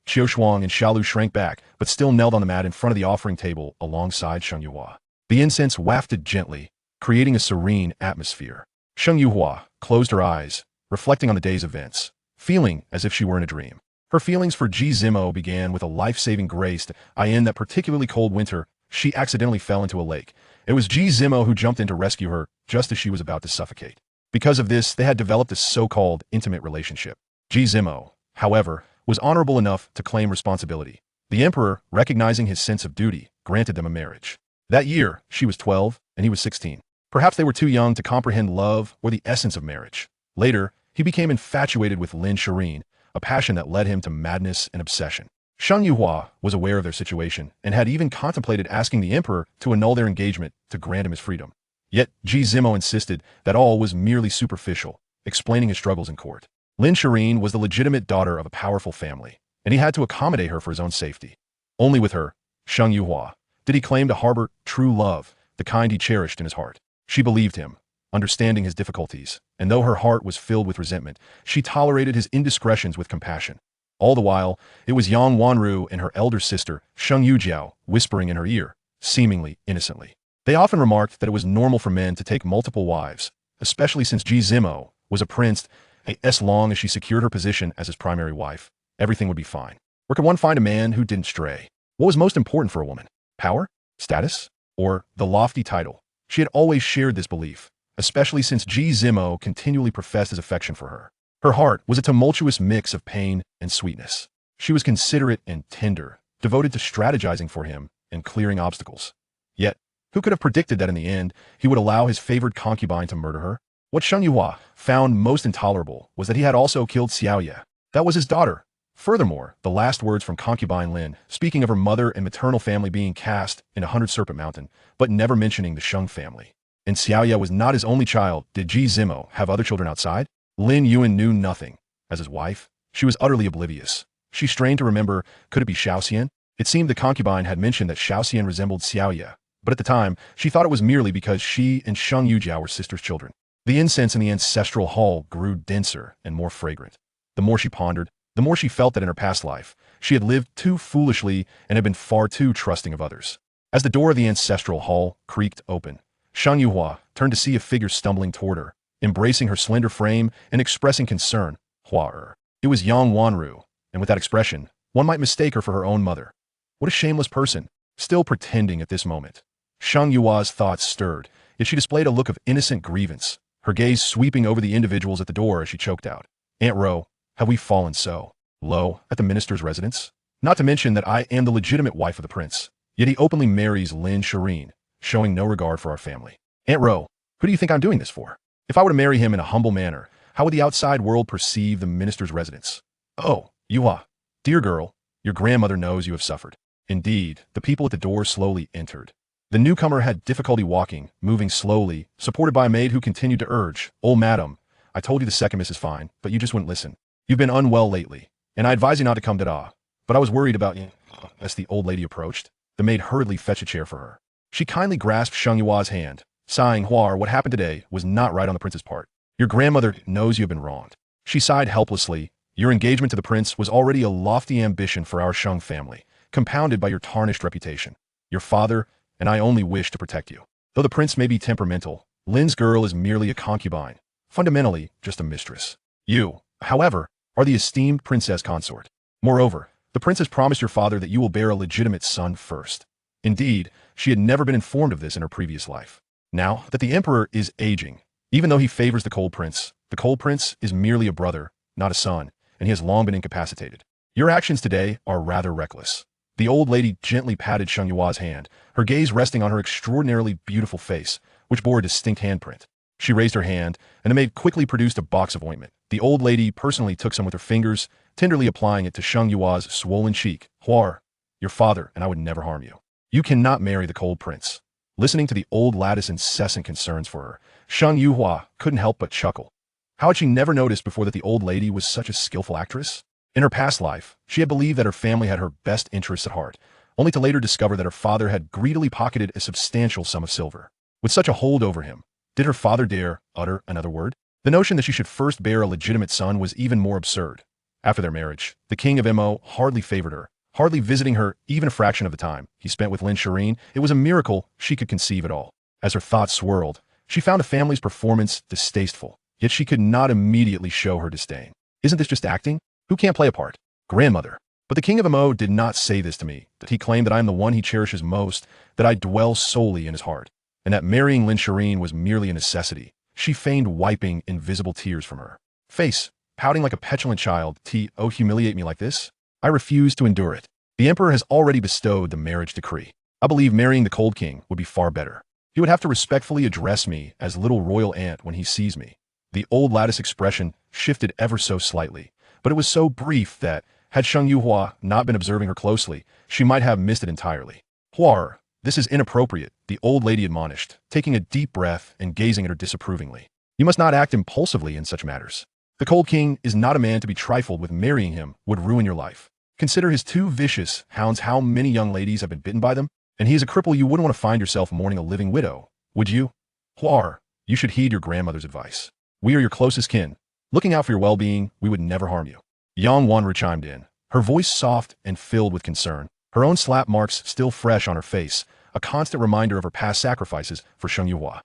Qiu Shuang and Xiaolu shrank back, but still knelt on the mat in front of the offering table alongside Sheng Yuhua. The incense wafted gently, creating a serene atmosphere. Sheng Yuhua closed her eyes, reflecting on the day's events, feeling as if she were in a dream. Her feelings for Ji Zimo began with a life-saving grace. In that particularly cold winter, she accidentally fell into a lake. It was Ji Zimo who jumped in to rescue her just as she was about to suffocate. Because of this, they had developed a so-called intimate relationship. Ji Zimo, however, was honorable enough to claim responsibility. The emperor, recognizing his sense of duty, granted them a marriage. That year, she was 12 and he was 16. Perhaps they were too young to comprehend love or the essence of marriage. Later, he became infatuated with Lin Shireen, a passion that led him to madness and obsession. Sheng Yuhua was aware of their situation and had even contemplated asking the emperor to annul their engagement to grant him his freedom. Yet, Ji Zimo insisted that all was merely superficial, explaining his struggles in court. Lin Shireen was the legitimate daughter of a powerful family, and he had to accommodate her for his own safety. Only with her, Sheng Yuhua, did he claim to harbor true love, the kind he cherished in his heart. She believed him, understanding his difficulties, and though her heart was filled with resentment, she tolerated his indiscretions with compassion. All the while, it was Yang Wanru and her elder sister, Sheng Yujiao, whispering in her ear, seemingly innocently. They often remarked that it was normal for men to take multiple wives, especially since Ji Zimo was a prince. As long as she secured her position as his primary wife, everything would be fine. Where could one find a man who didn't stray? What was most important for a woman? Power? Status? Or the lofty title? She had always shared this belief, especially since Ji Zimo continually professed his affection for her. Her heart was a tumultuous mix of pain and sweetness. She was considerate and tender, devoted to strategizing for him and clearing obstacles. Yet, who could have predicted that in the end, he would allow his favored concubine to murder her? What Sheng Yuhua found most intolerable was that he had also killed Xiaoye. That was his daughter. Furthermore, the last words from concubine Lin, speaking of her mother and maternal family being cast in 100 Serpent Mountain, but never mentioning the Sheng family. And Xiaoye was not his only child. Did Ji Zimo have other children outside? Lin Yuan knew nothing. As his wife, she was utterly oblivious. She strained to remember, could it be Xiaoxian? It seemed the concubine had mentioned that Xiaoxian resembled Xiaoye, but at the time, she thought it was merely because she and Sheng Yujiao were sisters' children. The incense in the ancestral hall grew denser and more fragrant. The more she pondered, the more she felt that in her past life, she had lived too foolishly and had been far too trusting of others. As the door of the ancestral hall creaked open, Sheng Yuhua turned to see a figure stumbling toward her, embracing her slender frame and expressing concern. Hua-er. It was Yang Wanru, and with that expression, one might mistake her for her own mother. What a shameless person, still pretending at this moment. Sheng Yuhua's thoughts stirred, yet she displayed a look of innocent grievance, her gaze sweeping over the individuals at the door as she choked out. Aunt Ro, have we fallen so low at the minister's residence? Not to mention that I am the legitimate wife of the prince, yet he openly marries Lin Shireen, showing no regard for our family. Aunt Ro, who do you think I'm doing this for? If I were to marry him in a humble manner, how would the outside world perceive the minister's residence? Oh, Yuhua, dear girl, your grandmother knows you have suffered. Indeed, the people at the door slowly entered. The newcomer had difficulty walking, moving slowly, supported by a maid who continued to urge, "Oh, madam, I told you the second miss is fine, but you just wouldn't listen. You've been unwell lately, and I advise you not to come to but I was worried about you." As the old lady approached, the maid hurriedly fetched a chair for her. She kindly grasped Sheng Yuhua's hand, sighing, "Huar, what happened today was not right on the prince's part. Your grandmother knows you have been wronged." She sighed helplessly. Your engagement to the prince was already a lofty ambition for our Sheng family, compounded by your tarnished reputation. Your father and I only wish to protect you. Though the prince may be temperamental, Lin's girl is merely a concubine, fundamentally just a mistress. You, however, are the esteemed princess consort. Moreover, the prince has promised your father that you will bear a legitimate son first. Indeed, she had never been informed of this in her previous life. Now that the emperor is aging, even though he favors the cold prince is merely a brother, not a son, and he has long been incapacitated. Your actions today are rather reckless. The old lady gently patted Sheng Yua's hand, her gaze resting on her extraordinarily beautiful face, which bore a distinct handprint. She raised her hand, and the maid quickly produced a box of ointment. The old lady personally took some with her fingers, tenderly applying it to Sheng Yua's swollen cheek. Huar, your father and I would never harm you. You cannot marry the cold prince. Listening to the old lady's incessant concerns for her, Sheng Yuhua couldn't help but chuckle. How had she never noticed before that the old lady was such a skillful actress? In her past life, she had believed that her family had her best interests at heart, only to later discover that her father had greedily pocketed a substantial sum of silver. With such a hold over him, did her father dare utter another word? The notion that she should first bear a legitimate son was even more absurd. After their marriage, the king of Mo hardly favored her, hardly visiting her even a fraction of the time he spent with Lin Shireen. It was a miracle she could conceive at all. As her thoughts swirled, she found the family's performance distasteful, yet she could not immediately show her disdain. Isn't this just acting? Who can't play a part? Grandmother. But the king of Mo did not say this to me, that he claimed that I am the one he cherishes most, that I dwell solely in his heart, and that marrying Lin Shireen was merely a necessity. She feigned wiping invisible tears from her face, pouting like a petulant child. Oh, humiliate me like this? I refuse to endure it. The emperor has already bestowed the marriage decree. I believe marrying the cold king would be far better. He would have to respectfully address me as little royal aunt when he sees me. The old lattice expression shifted ever so slightly, but it was so brief that, had Sheng Yuhua not been observing her closely, she might have missed it entirely. Huar, this is inappropriate, the old lady admonished, taking a deep breath and gazing at her disapprovingly. You must not act impulsively in such matters. The cold king is not a man to be trifled with. Marrying him would ruin your life. Consider his two vicious hounds. How many young ladies have been bitten by them? And he is a cripple. You wouldn't want to find yourself mourning a living widow, would you? Huar, you should heed your grandmother's advice. We are your closest kin. Looking out for your well-being, we would never harm you. Yang Wanru chimed in, her voice soft and filled with concern, her own slap marks still fresh on her face, a constant reminder of her past sacrifices for Sheng Yuhua.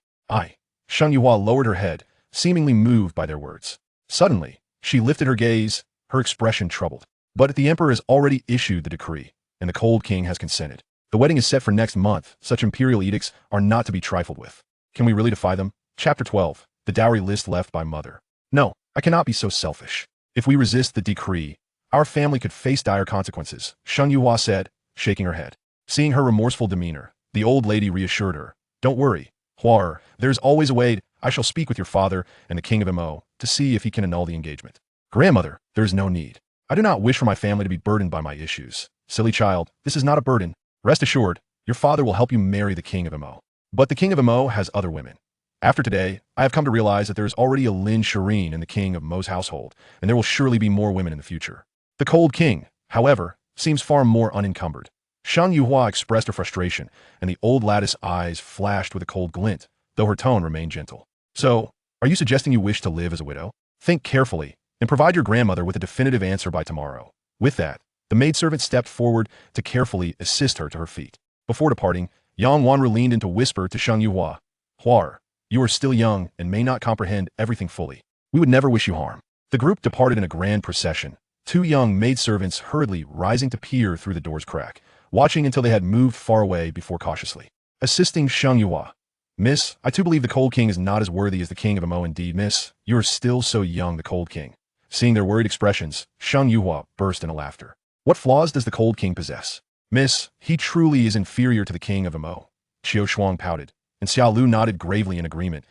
Sheng Yuhua lowered her head, seemingly moved by their words. Suddenly, she lifted her gaze, her expression troubled. But the emperor has already issued the decree, and the cold king has consented. The wedding is set for next month. Such imperial edicts are not to be trifled with. Can we really defy them? Chapter 12. The dowry list left by mother. No, I cannot be so selfish. If we resist the decree, our family could face dire consequences, Sheng Yuhua said, shaking her head. Seeing her remorseful demeanor, the old lady reassured her. Don't worry, Huar, there's always a way. I shall speak with your father and the king of Mo to see if he can annul the engagement. Grandmother, there is no need. I do not wish for my family to be burdened by my issues. Silly child, this is not a burden. Rest assured, your father will help you marry the king of Mo. But the king of Mo has other women. After today, I have come to realize that there is already a Lin Shireen in the king of Mo's household, and there will surely be more women in the future. The cold king, however, seems far more unencumbered. Sheng Yuhua expressed her frustration, and the old lattice eyes flashed with a cold glint, though her tone remained gentle. So, are you suggesting you wish to live as a widow? Think carefully, and provide your grandmother with a definitive answer by tomorrow. With that, the maidservant stepped forward to carefully assist her to her feet. Before departing, Yang Wanru leaned in to whisper to Sheng Yuhua, Huar, you are still young and may not comprehend everything fully. We would never wish you harm. The group departed in a grand procession, two young maidservants hurriedly rising to peer through the door's crack, watching until they had moved far away before cautiously assisting Sheng Yuhua. Miss, I too believe the cold king is not as worthy as the king of Mo. Indeed, miss, you are still so young. The cold king. Seeing their worried expressions, Sheng Yuhua burst into laughter. What flaws does the cold king possess? Miss, he truly is inferior to the king of Mo. Qiu Shuang pouted, and Xiao Lu nodded gravely in agreement.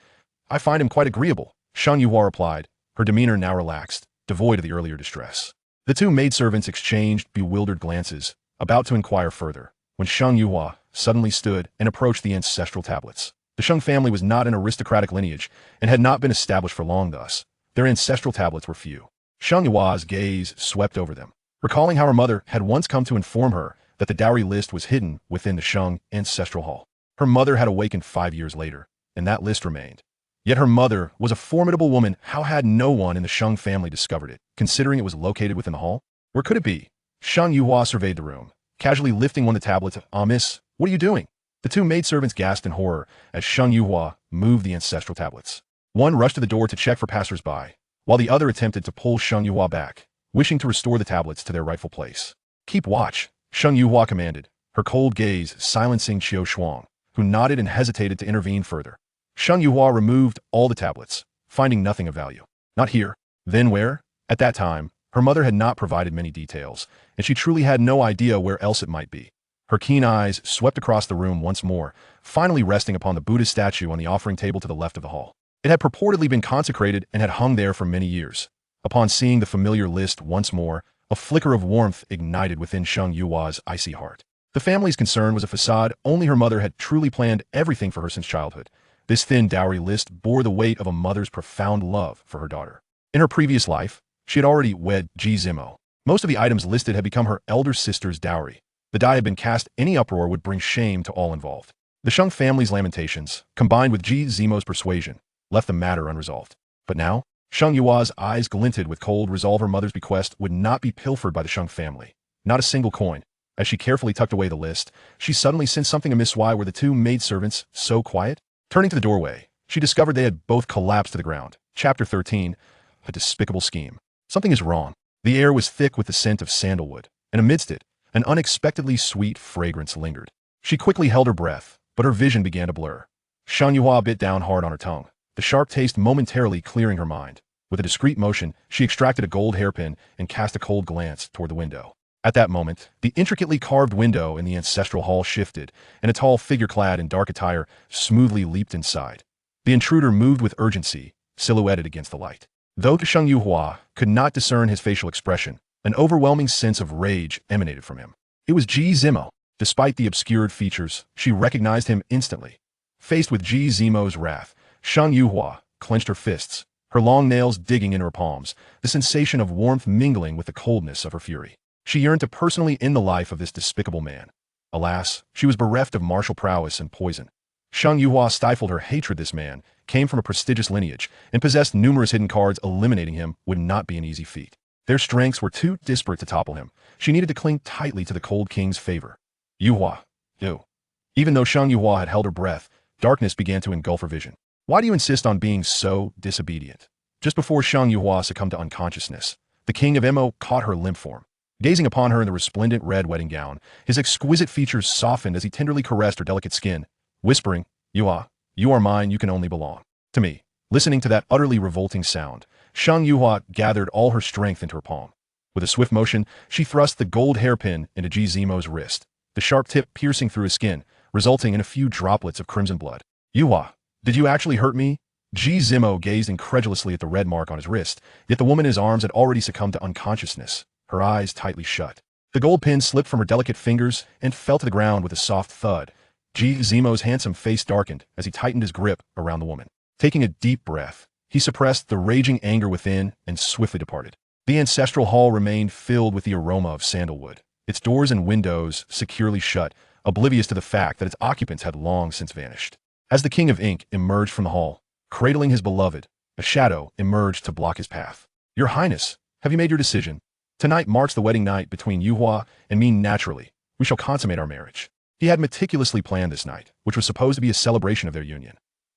I find him quite agreeable, Sheng Yuhua replied, her demeanor now relaxed, devoid of the earlier distress. The two maidservants exchanged bewildered glances, about to inquire further, when Sheng Yuhua suddenly stood and approached the ancestral tablets. The Sheng family was not an aristocratic lineage and had not been established for long. Thus, their ancestral tablets were few. Sheng Yuhua's gaze swept over them, recalling how her mother had once come to inform her that the dowry list was hidden within the Sheng ancestral hall. Her mother had awakened 5 years later, and that list remained. Yet her mother was a formidable woman. How had no one in the Sheng family discovered it, considering it was located within the hall? Where could it be? Sheng Yuhua surveyed the room, casually lifting one of the tablets. Miss, what are you doing? The two maidservants gasped in horror as Sheng Yuhua moved the ancestral tablets. One rushed to the door to check for passers-by, while the other attempted to pull Sheng Yuhua back, wishing to restore the tablets to their rightful place. Keep watch, Sheng Yuhua commanded, her cold gaze silencing Qiu Shuang, who nodded and hesitated to intervene further. Sheng Yuhua removed all the tablets, finding nothing of value. Not here. Then where? At that time, Her mother had not provided many details, and she truly had no idea where else it might be. Her keen eyes swept across the room once more, finally resting upon the Buddha statue on the offering table to the left of the hall. It had purportedly been consecrated and had hung there for many years. Upon seeing the familiar list once more, a flicker of warmth ignited within Sheng Yuhua's icy heart. The family's concern was a facade. Only her mother had truly planned everything for her since childhood. This thin dowry list bore the weight of a mother's profound love for her daughter. In her previous life, she had already wed Ji Zimo. Most of the items listed had become her elder sister's dowry. The die had been cast. Any uproar would bring shame to all involved. The Sheng family's lamentations, combined with Ji Zimo's persuasion, left the matter unresolved. But now, Sheng Yuhua's eyes glinted with cold resolve. Her mother's bequest would not be pilfered by the Sheng family. Not a single coin. As she carefully tucked away the list, she suddenly sensed something amiss. Why were the two maidservants so quiet? Turning to the doorway, she discovered they had both collapsed to the ground. Chapter 13. A despicable scheme. Something is wrong. The air was thick with the scent of sandalwood, and amidst it, an unexpectedly sweet fragrance lingered. She quickly held her breath, but her vision began to blur. Sheng Yuhua bit down hard on her tongue, the sharp taste momentarily clearing her mind. With a discreet motion, she extracted a gold hairpin and cast a cold glance toward the window. At that moment, the intricately carved window in the ancestral hall shifted, and a tall figure clad in dark attire smoothly leaped inside. The intruder moved with urgency, silhouetted against the light. Though Sheng Yuhua could not discern his facial expression, an overwhelming sense of rage emanated from him. It was Ji Zimo. Despite the obscured features, she recognized him instantly. Faced with Ji Zimo's wrath, Sheng Yuhua clenched her fists, her long nails digging into her palms, the sensation of warmth mingling with the coldness of her fury. She yearned to personally end the life of this despicable man. Alas, she was bereft of martial prowess and poison. Sheng Yuhua stifled her hatred. This man came from a prestigious lineage and possessed numerous hidden cards. Eliminating him would not be an easy feat. Their strengths were too disparate to topple him. She needed to cling tightly to the cold king's favor. Yuhua, you. Even though Sheng Yuhua had held her breath, darkness began to engulf her vision. Why do you insist on being so disobedient? Just before Sheng Yuhua succumbed to unconsciousness, the king of Mo caught her limp form. Gazing upon her in the resplendent red wedding gown, his exquisite features softened as he tenderly caressed her delicate skin, whispering, Yuhua, you are mine, you can only belong to me. Listening to that utterly revolting sound, Sheng Yuhua gathered all her strength into her palm. With a swift motion, she thrust the gold hairpin into Ji Zimo's wrist, the sharp tip piercing through his skin, resulting in a few droplets of crimson blood. Yuhua, did you actually hurt me? Ji Zimo gazed incredulously at the red mark on his wrist, yet the woman in his arms had already succumbed to unconsciousness, her eyes tightly shut. The gold pin slipped from her delicate fingers and fell to the ground with a soft thud. Ji Zimo's handsome face darkened as he tightened his grip around the woman. Taking a deep breath, he suppressed the raging anger within and swiftly departed. The ancestral hall remained filled with the aroma of sandalwood, its doors and windows securely shut, oblivious to the fact that its occupants had long since vanished. As the King of Ink emerged from the hall, cradling his beloved, a shadow emerged to block his path. Your Highness, have you made your decision? Tonight marks the wedding night between Yuhua and me. Naturally, we shall consummate our marriage. He had meticulously planned this night, which was supposed to be a celebration of their union.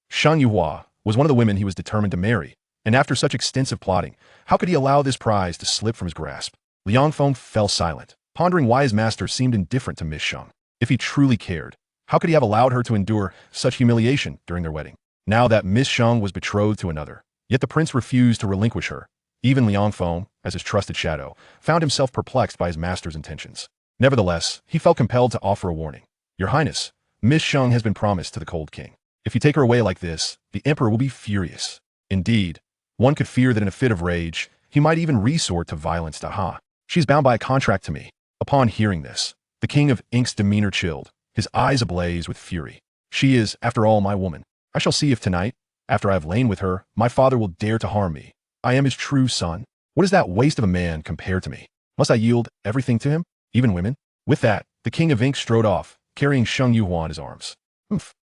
Sheng Yuhua was one of the women he was determined to marry, and after such extensive plotting, how could he allow this prize to slip from his grasp? Liang Feng fell silent, pondering why his master seemed indifferent to Miss Sheng. If he truly cared, how could he have allowed her to endure such humiliation during their wedding? Now that Miss Sheng was betrothed to another, yet the prince refused to relinquish her. Even Liang Feng, as his trusted shadow, found himself perplexed by his master's intentions. Nevertheless, he felt compelled to offer a warning. Your Highness, Miss Sheng has been promised to the Cold King. If you take her away like this, the Emperor will be furious. Indeed, one could fear that in a fit of rage, he might even resort to violence. She is bound by a contract to me. Upon hearing this, the King of Ink's demeanor chilled, his eyes ablaze with fury. She is, after all, my woman. I shall see if tonight, after I have lain with her, my father will dare to harm me. I am his true son. What is that waste of a man compared to me? Must I yield everything to him, even women? With that, the King of Ink strode off, carrying Sheng Yuhua in his arms.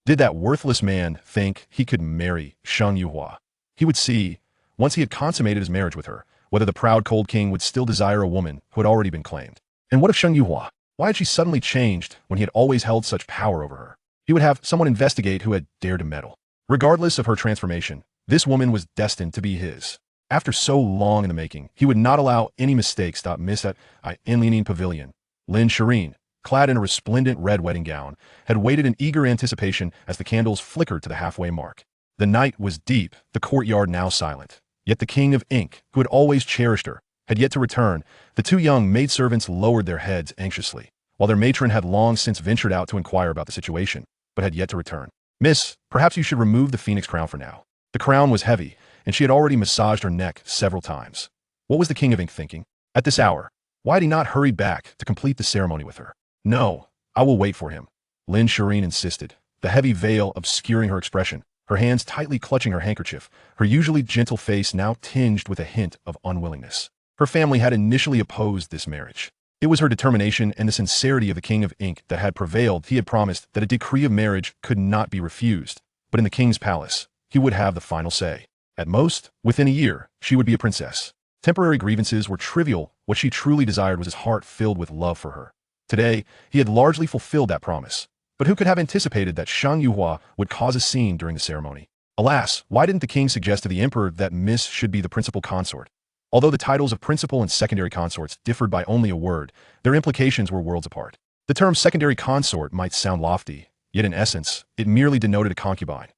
Did that worthless man think he could marry Sheng Yuhua? He would see, once he had consummated his marriage with her, whether the proud Cold King would still desire a woman who had already been claimed. And what of Sheng Yuhua? Why had she suddenly changed when he had always held such power over her? He would have someone investigate who had dared to meddle. Regardless of her transformation, this woman was destined to be his. After so long in the making, he would not allow any mistakes. Miss at Inleaning Pavilion. Lin Shireen, clad in a resplendent red wedding gown, had waited in eager anticipation as the candles flickered to the halfway mark. The night was deep, the courtyard now silent. Yet the King of Ink, who had always cherished her, had yet to return, the two young maidservants lowered their heads anxiously, while their matron had long since ventured out to inquire about the situation, but had yet to return. "Miss, perhaps you should remove the phoenix crown for now." The crown was heavy, and she had already massaged her neck several times. What was the King of Ink thinking? At this hour, why had he not hurried back to complete the ceremony with her? "No, I will wait for him," Lin Shireen insisted, the heavy veil obscuring her expression, her hands tightly clutching her handkerchief, her usually gentle face now tinged with a hint of unwillingness. Her family had initially opposed this marriage. It was her determination and the sincerity of the King of Ink that had prevailed. He had promised that a decree of marriage could not be refused, but in the king's palace, he would have the final say. At most, within a year, she would be a princess. Temporary grievances were trivial. What she truly desired was his heart filled with love for her. Today, he had largely fulfilled that promise. But who could have anticipated that Shang Yuhua would cause a scene during the ceremony? Alas, why didn't the king suggest to the emperor that Miss should be the principal consort? Although the titles of principal and secondary consorts differed by only a word, their implications were worlds apart. The term secondary consort might sound lofty, yet in essence, it merely denoted a concubine.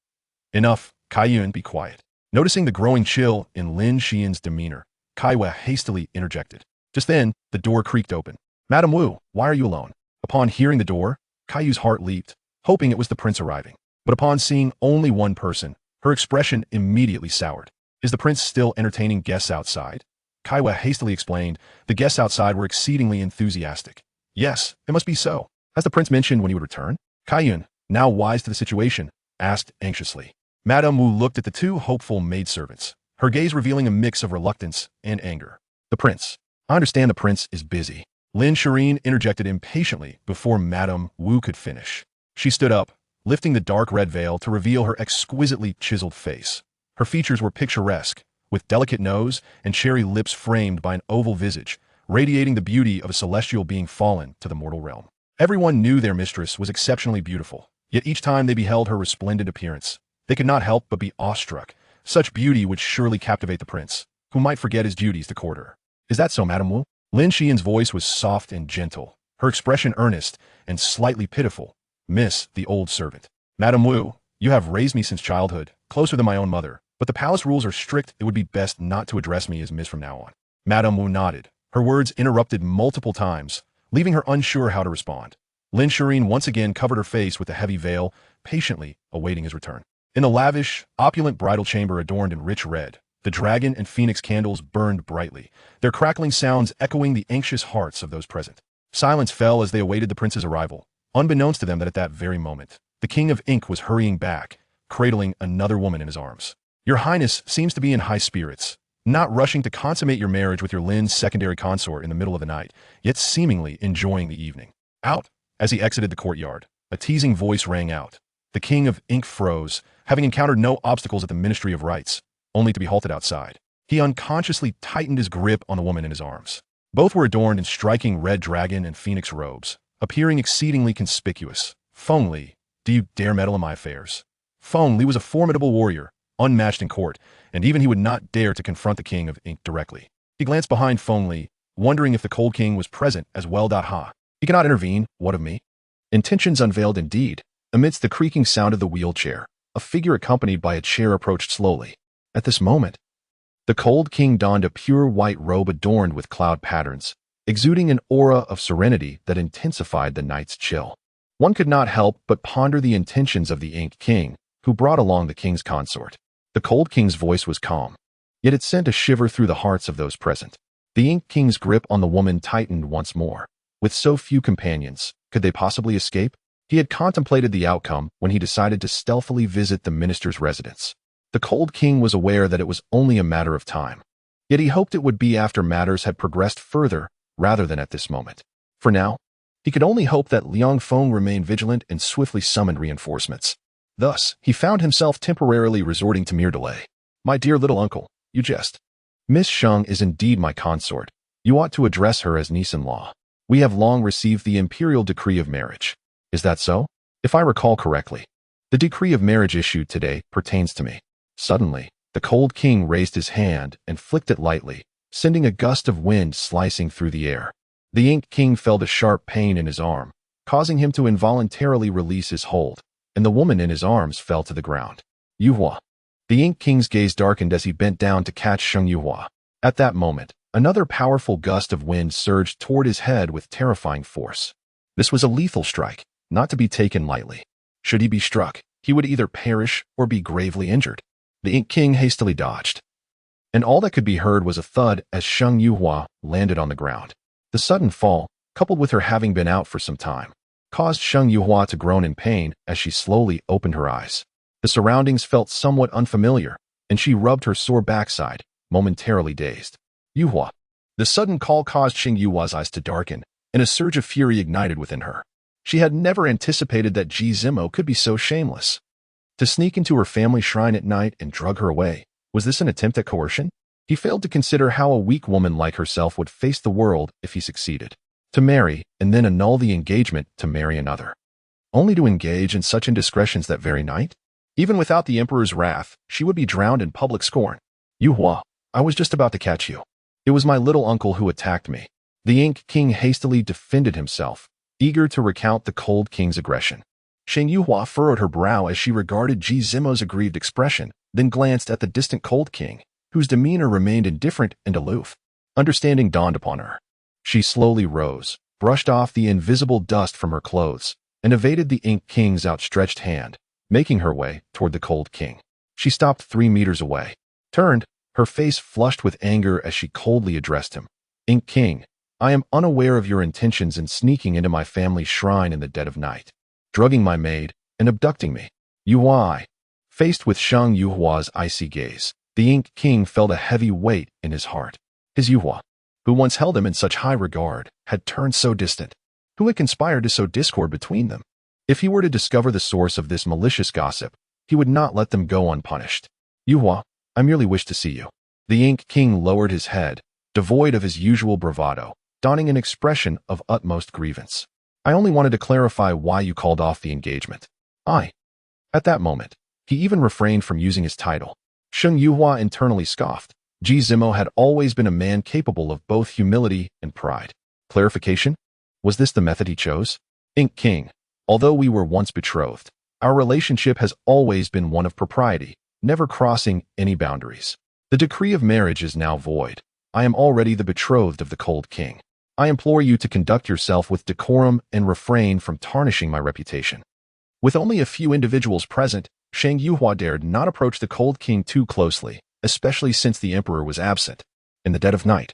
"Enough, Kai Yun, be quiet." Noticing the growing chill in Lin Xian's demeanor, Kai Wei hastily interjected. Just then, the door creaked open. "Madam Wu, why are you alone?" Upon hearing the door, Kai Yu's heart leaped, hoping it was the prince arriving. But upon seeing only one person, her expression immediately soured. "Is the prince still entertaining guests outside?" Kai Wei hastily explained. The guests outside were exceedingly enthusiastic. "Yes, it must be so. Has the prince mentioned when he would return?" Kai Yun, now wise to the situation, asked anxiously. Madame Wu looked at the two hopeful maidservants, her gaze revealing a mix of reluctance and anger. "The prince. I understand the prince is busy." Lin Shireen interjected impatiently before Madame Wu could finish. She stood up, lifting the dark red veil to reveal her exquisitely chiseled face. Her features were picturesque, with delicate nose and cherry lips framed by an oval visage, radiating the beauty of a celestial being fallen to the mortal realm. Everyone knew their mistress was exceptionally beautiful, yet each time they beheld her resplendent appearance, they could not help but be awestruck. Such beauty would surely captivate the prince, who might forget his duties to court her. "Is that so, Madame Wu?" Lin Xian's voice was soft and gentle, her expression earnest and slightly pitiful. "Miss, the old servant. Madame Wu, you have raised me since childhood, closer than my own mother, but the palace rules are strict. It would be best not to address me as Miss from now on." Madame Wu nodded, her words interrupted multiple times, leaving her unsure how to respond. Lin Shireen once again covered her face with a heavy veil, patiently awaiting his return. In the lavish, opulent bridal chamber adorned in rich red, the dragon and phoenix candles burned brightly, their crackling sounds echoing the anxious hearts of those present. Silence fell as they awaited the prince's arrival, unbeknownst to them that at that very moment, the King of Ink was hurrying back, cradling another woman in his arms. "Your Highness seems to be in high spirits, not rushing to consummate your marriage with your Lin's secondary consort in the middle of the night, yet seemingly enjoying the evening." "Out!" As he exited the courtyard, a teasing voice rang out. The King of Ink froze, having encountered no obstacles at the Ministry of Rites, only to be halted outside. He unconsciously tightened his grip on the woman in his arms. Both were adorned in striking red dragon and phoenix robes, appearing exceedingly conspicuous. "Feng Li, do you dare meddle in my affairs?" Feng Li was a formidable warrior, unmatched in court, and even he would not dare to confront the King of Ink directly. He glanced behind Feng Li, wondering if the Cold King was present as well. Ha! "He cannot intervene, what of me?" Intentions unveiled indeed. Amidst the creaking sound of the wheelchair, a figure accompanied by a chair approached slowly. At this moment, the Cold King donned a pure white robe adorned with cloud patterns, exuding an aura of serenity that intensified the night's chill. One could not help but ponder the intentions of the Ink King, who brought along the king's consort. The Cold King's voice was calm, yet it sent a shiver through the hearts of those present. The Ink King's grip on the woman tightened once more. With so few companions, could they possibly escape? He had contemplated the outcome when he decided to stealthily visit the minister's residence. The Cold King was aware that it was only a matter of time, yet he hoped it would be after matters had progressed further rather than at this moment. For now, he could only hope that Liang Feng remained vigilant and swiftly summoned reinforcements. Thus, he found himself temporarily resorting to mere delay. "My dear little uncle, you jest. Miss Sheng is indeed my consort. You ought to address her as niece-in-law. We have long received the imperial decree of marriage. Is that so? If I recall correctly, the decree of marriage issued today pertains to me." Suddenly, the Cold King raised his hand and flicked it lightly, sending a gust of wind slicing through the air. The Ink King felt a sharp pain in his arm, causing him to involuntarily release his hold, and the woman in his arms fell to the ground. "Yuhua." The Ink King's gaze darkened as he bent down to catch Sheng Yuhua. At that moment, Another powerful gust of wind surged toward his head with terrifying force. This was a lethal strike, not to be taken lightly. Should he be struck, he would either perish or be gravely injured. The Ink King hastily dodged, and all that could be heard was a thud as Sheng Yuhua landed on the ground. The sudden fall, coupled with her having been out for some time, caused Sheng Yuhua to groan in pain as she slowly opened her eyes. The surroundings felt somewhat unfamiliar, and she rubbed her sore backside, momentarily dazed. Yuhua. The sudden call caused Sheng Yuhua's eyes to darken, and a surge of fury ignited within her. She had never anticipated that Ji Zimo could be so shameless. To sneak into her family shrine at night and drug her away, was this an attempt at coercion? He failed to consider how a weak woman like herself would face the world if he succeeded. To marry, and then annul the engagement to marry another. Only to engage in such indiscretions that very night? Even without the Emperor's wrath, she would be drowned in public scorn. Yuhua, I was just about to catch you. It was my little uncle who attacked me. The Ink King hastily defended himself, eager to recount the Cold King's aggression. Sheng Yuhua furrowed her brow as she regarded Ji Zimo's aggrieved expression, then glanced at the distant Cold King, whose demeanor remained indifferent and aloof. Understanding dawned upon her. She slowly rose, brushed off the invisible dust from her clothes, and evaded the Ink King's outstretched hand, making her way toward the Cold King. She stopped 3 meters away, turned, her face flushed with anger as she coldly addressed him. Ink King, I am unaware of your intentions in sneaking into my family's shrine in the dead of night, drugging my maid, and abducting me. Yuhua. Faced with Sheng Yuhua's icy gaze, the Ink King felt a heavy weight in his heart. His Yuhua, who once held him in such high regard, had turned so distant. Who had conspired to sow discord between them? If he were to discover the source of this malicious gossip, he would not let them go unpunished. Yuhua, I merely wish to see you. The Ink King lowered his head, devoid of his usual bravado, donning an expression of utmost grievance. I only wanted to clarify why you called off the engagement. At that moment, he even refrained from using his title. Sheng Yuhua internally scoffed. Ji Zimo had always been a man capable of both humility and pride. Clarification? Was this the method he chose? Ink King, although we were once betrothed, our relationship has always been one of propriety, never crossing any boundaries. The decree of marriage is now void. I am already the betrothed of the Cold King. I implore you to conduct yourself with decorum and refrain from tarnishing my reputation. With only a few individuals present, Sheng Yuhua dared not approach the Cold King too closely, especially since the Emperor was absent. In the dead of night,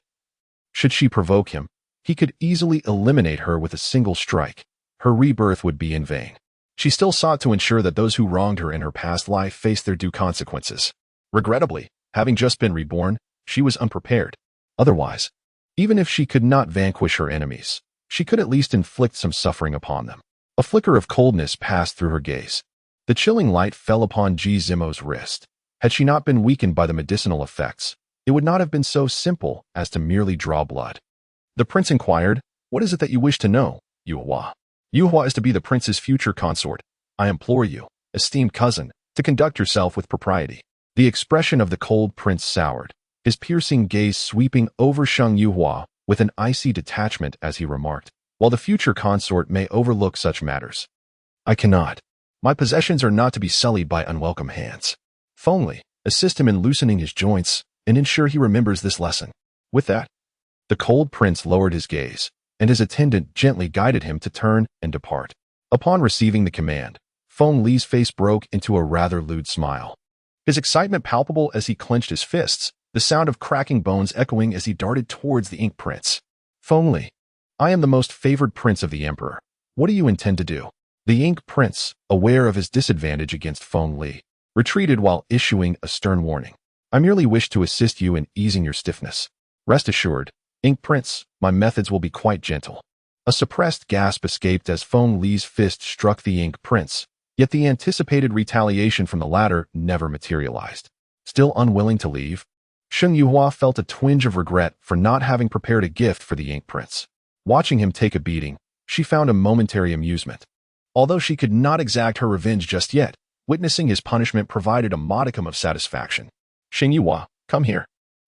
should she provoke him, he could easily eliminate her with a single strike. Her rebirth would be in vain. She still sought to ensure that those who wronged her in her past life faced their due consequences. Regrettably, having just been reborn, she was unprepared. Otherwise, even if she could not vanquish her enemies, she could at least inflict some suffering upon them. A flicker of coldness passed through her gaze. The chilling light fell upon Ji Zimo's wrist. Had she not been weakened by the medicinal effects, it would not have been so simple as to merely draw blood. The prince inquired, What is it that you wish to know, Yuhua? Yuhua is to be the prince's future consort. I implore you, esteemed cousin, to conduct yourself with propriety. The expression of the cold prince soured, his piercing gaze sweeping over Sheng Yuhua with an icy detachment as he remarked, While the future consort may overlook such matters, I cannot. My possessions are not to be sullied by unwelcome hands. Fengli, assist him in loosening his joints and ensure he remembers this lesson. With that, the cold prince lowered his gaze, and his attendant gently guided him to turn and depart. Upon receiving the command, Feng Li's face broke into a rather lewd smile. His excitement palpable as he clenched his fists, the sound of cracking bones echoing as he darted towards the Ink Prince. Feng Li, I am the most favored prince of the Emperor. What do you intend to do? The Ink Prince, aware of his disadvantage against Feng Li, retreated while issuing a stern warning. I merely wish to assist you in easing your stiffness. Rest assured, Ink Prince, my methods will be quite gentle. A suppressed gasp escaped as Feng Li's fist struck the Ink Prince, yet the anticipated retaliation from the latter never materialized. Still unwilling to leave, Sheng Yuhua felt a twinge of regret for not having prepared a gift for the Ink Prince. Watching him take a beating, she found a momentary amusement. Although she could not exact her revenge just yet, witnessing his punishment provided a modicum of satisfaction. Sheng Yuhua, come here.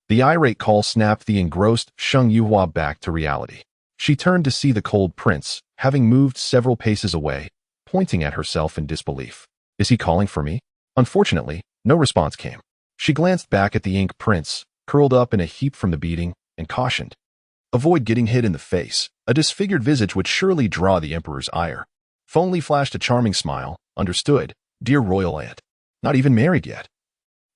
The irate call snapped the engrossed Sheng Yuhua back to reality. She turned to see the cold prince, having moved several paces away, pointing at herself in disbelief. Is he calling for me? Unfortunately, no response came. She glanced back at the Ink Prince, curled up in a heap from the beating, and cautioned. Avoid getting hit in the face. A disfigured visage would surely draw the emperor's ire. Feng Li flashed a charming smile. Understood, dear royal aunt. Not even married yet.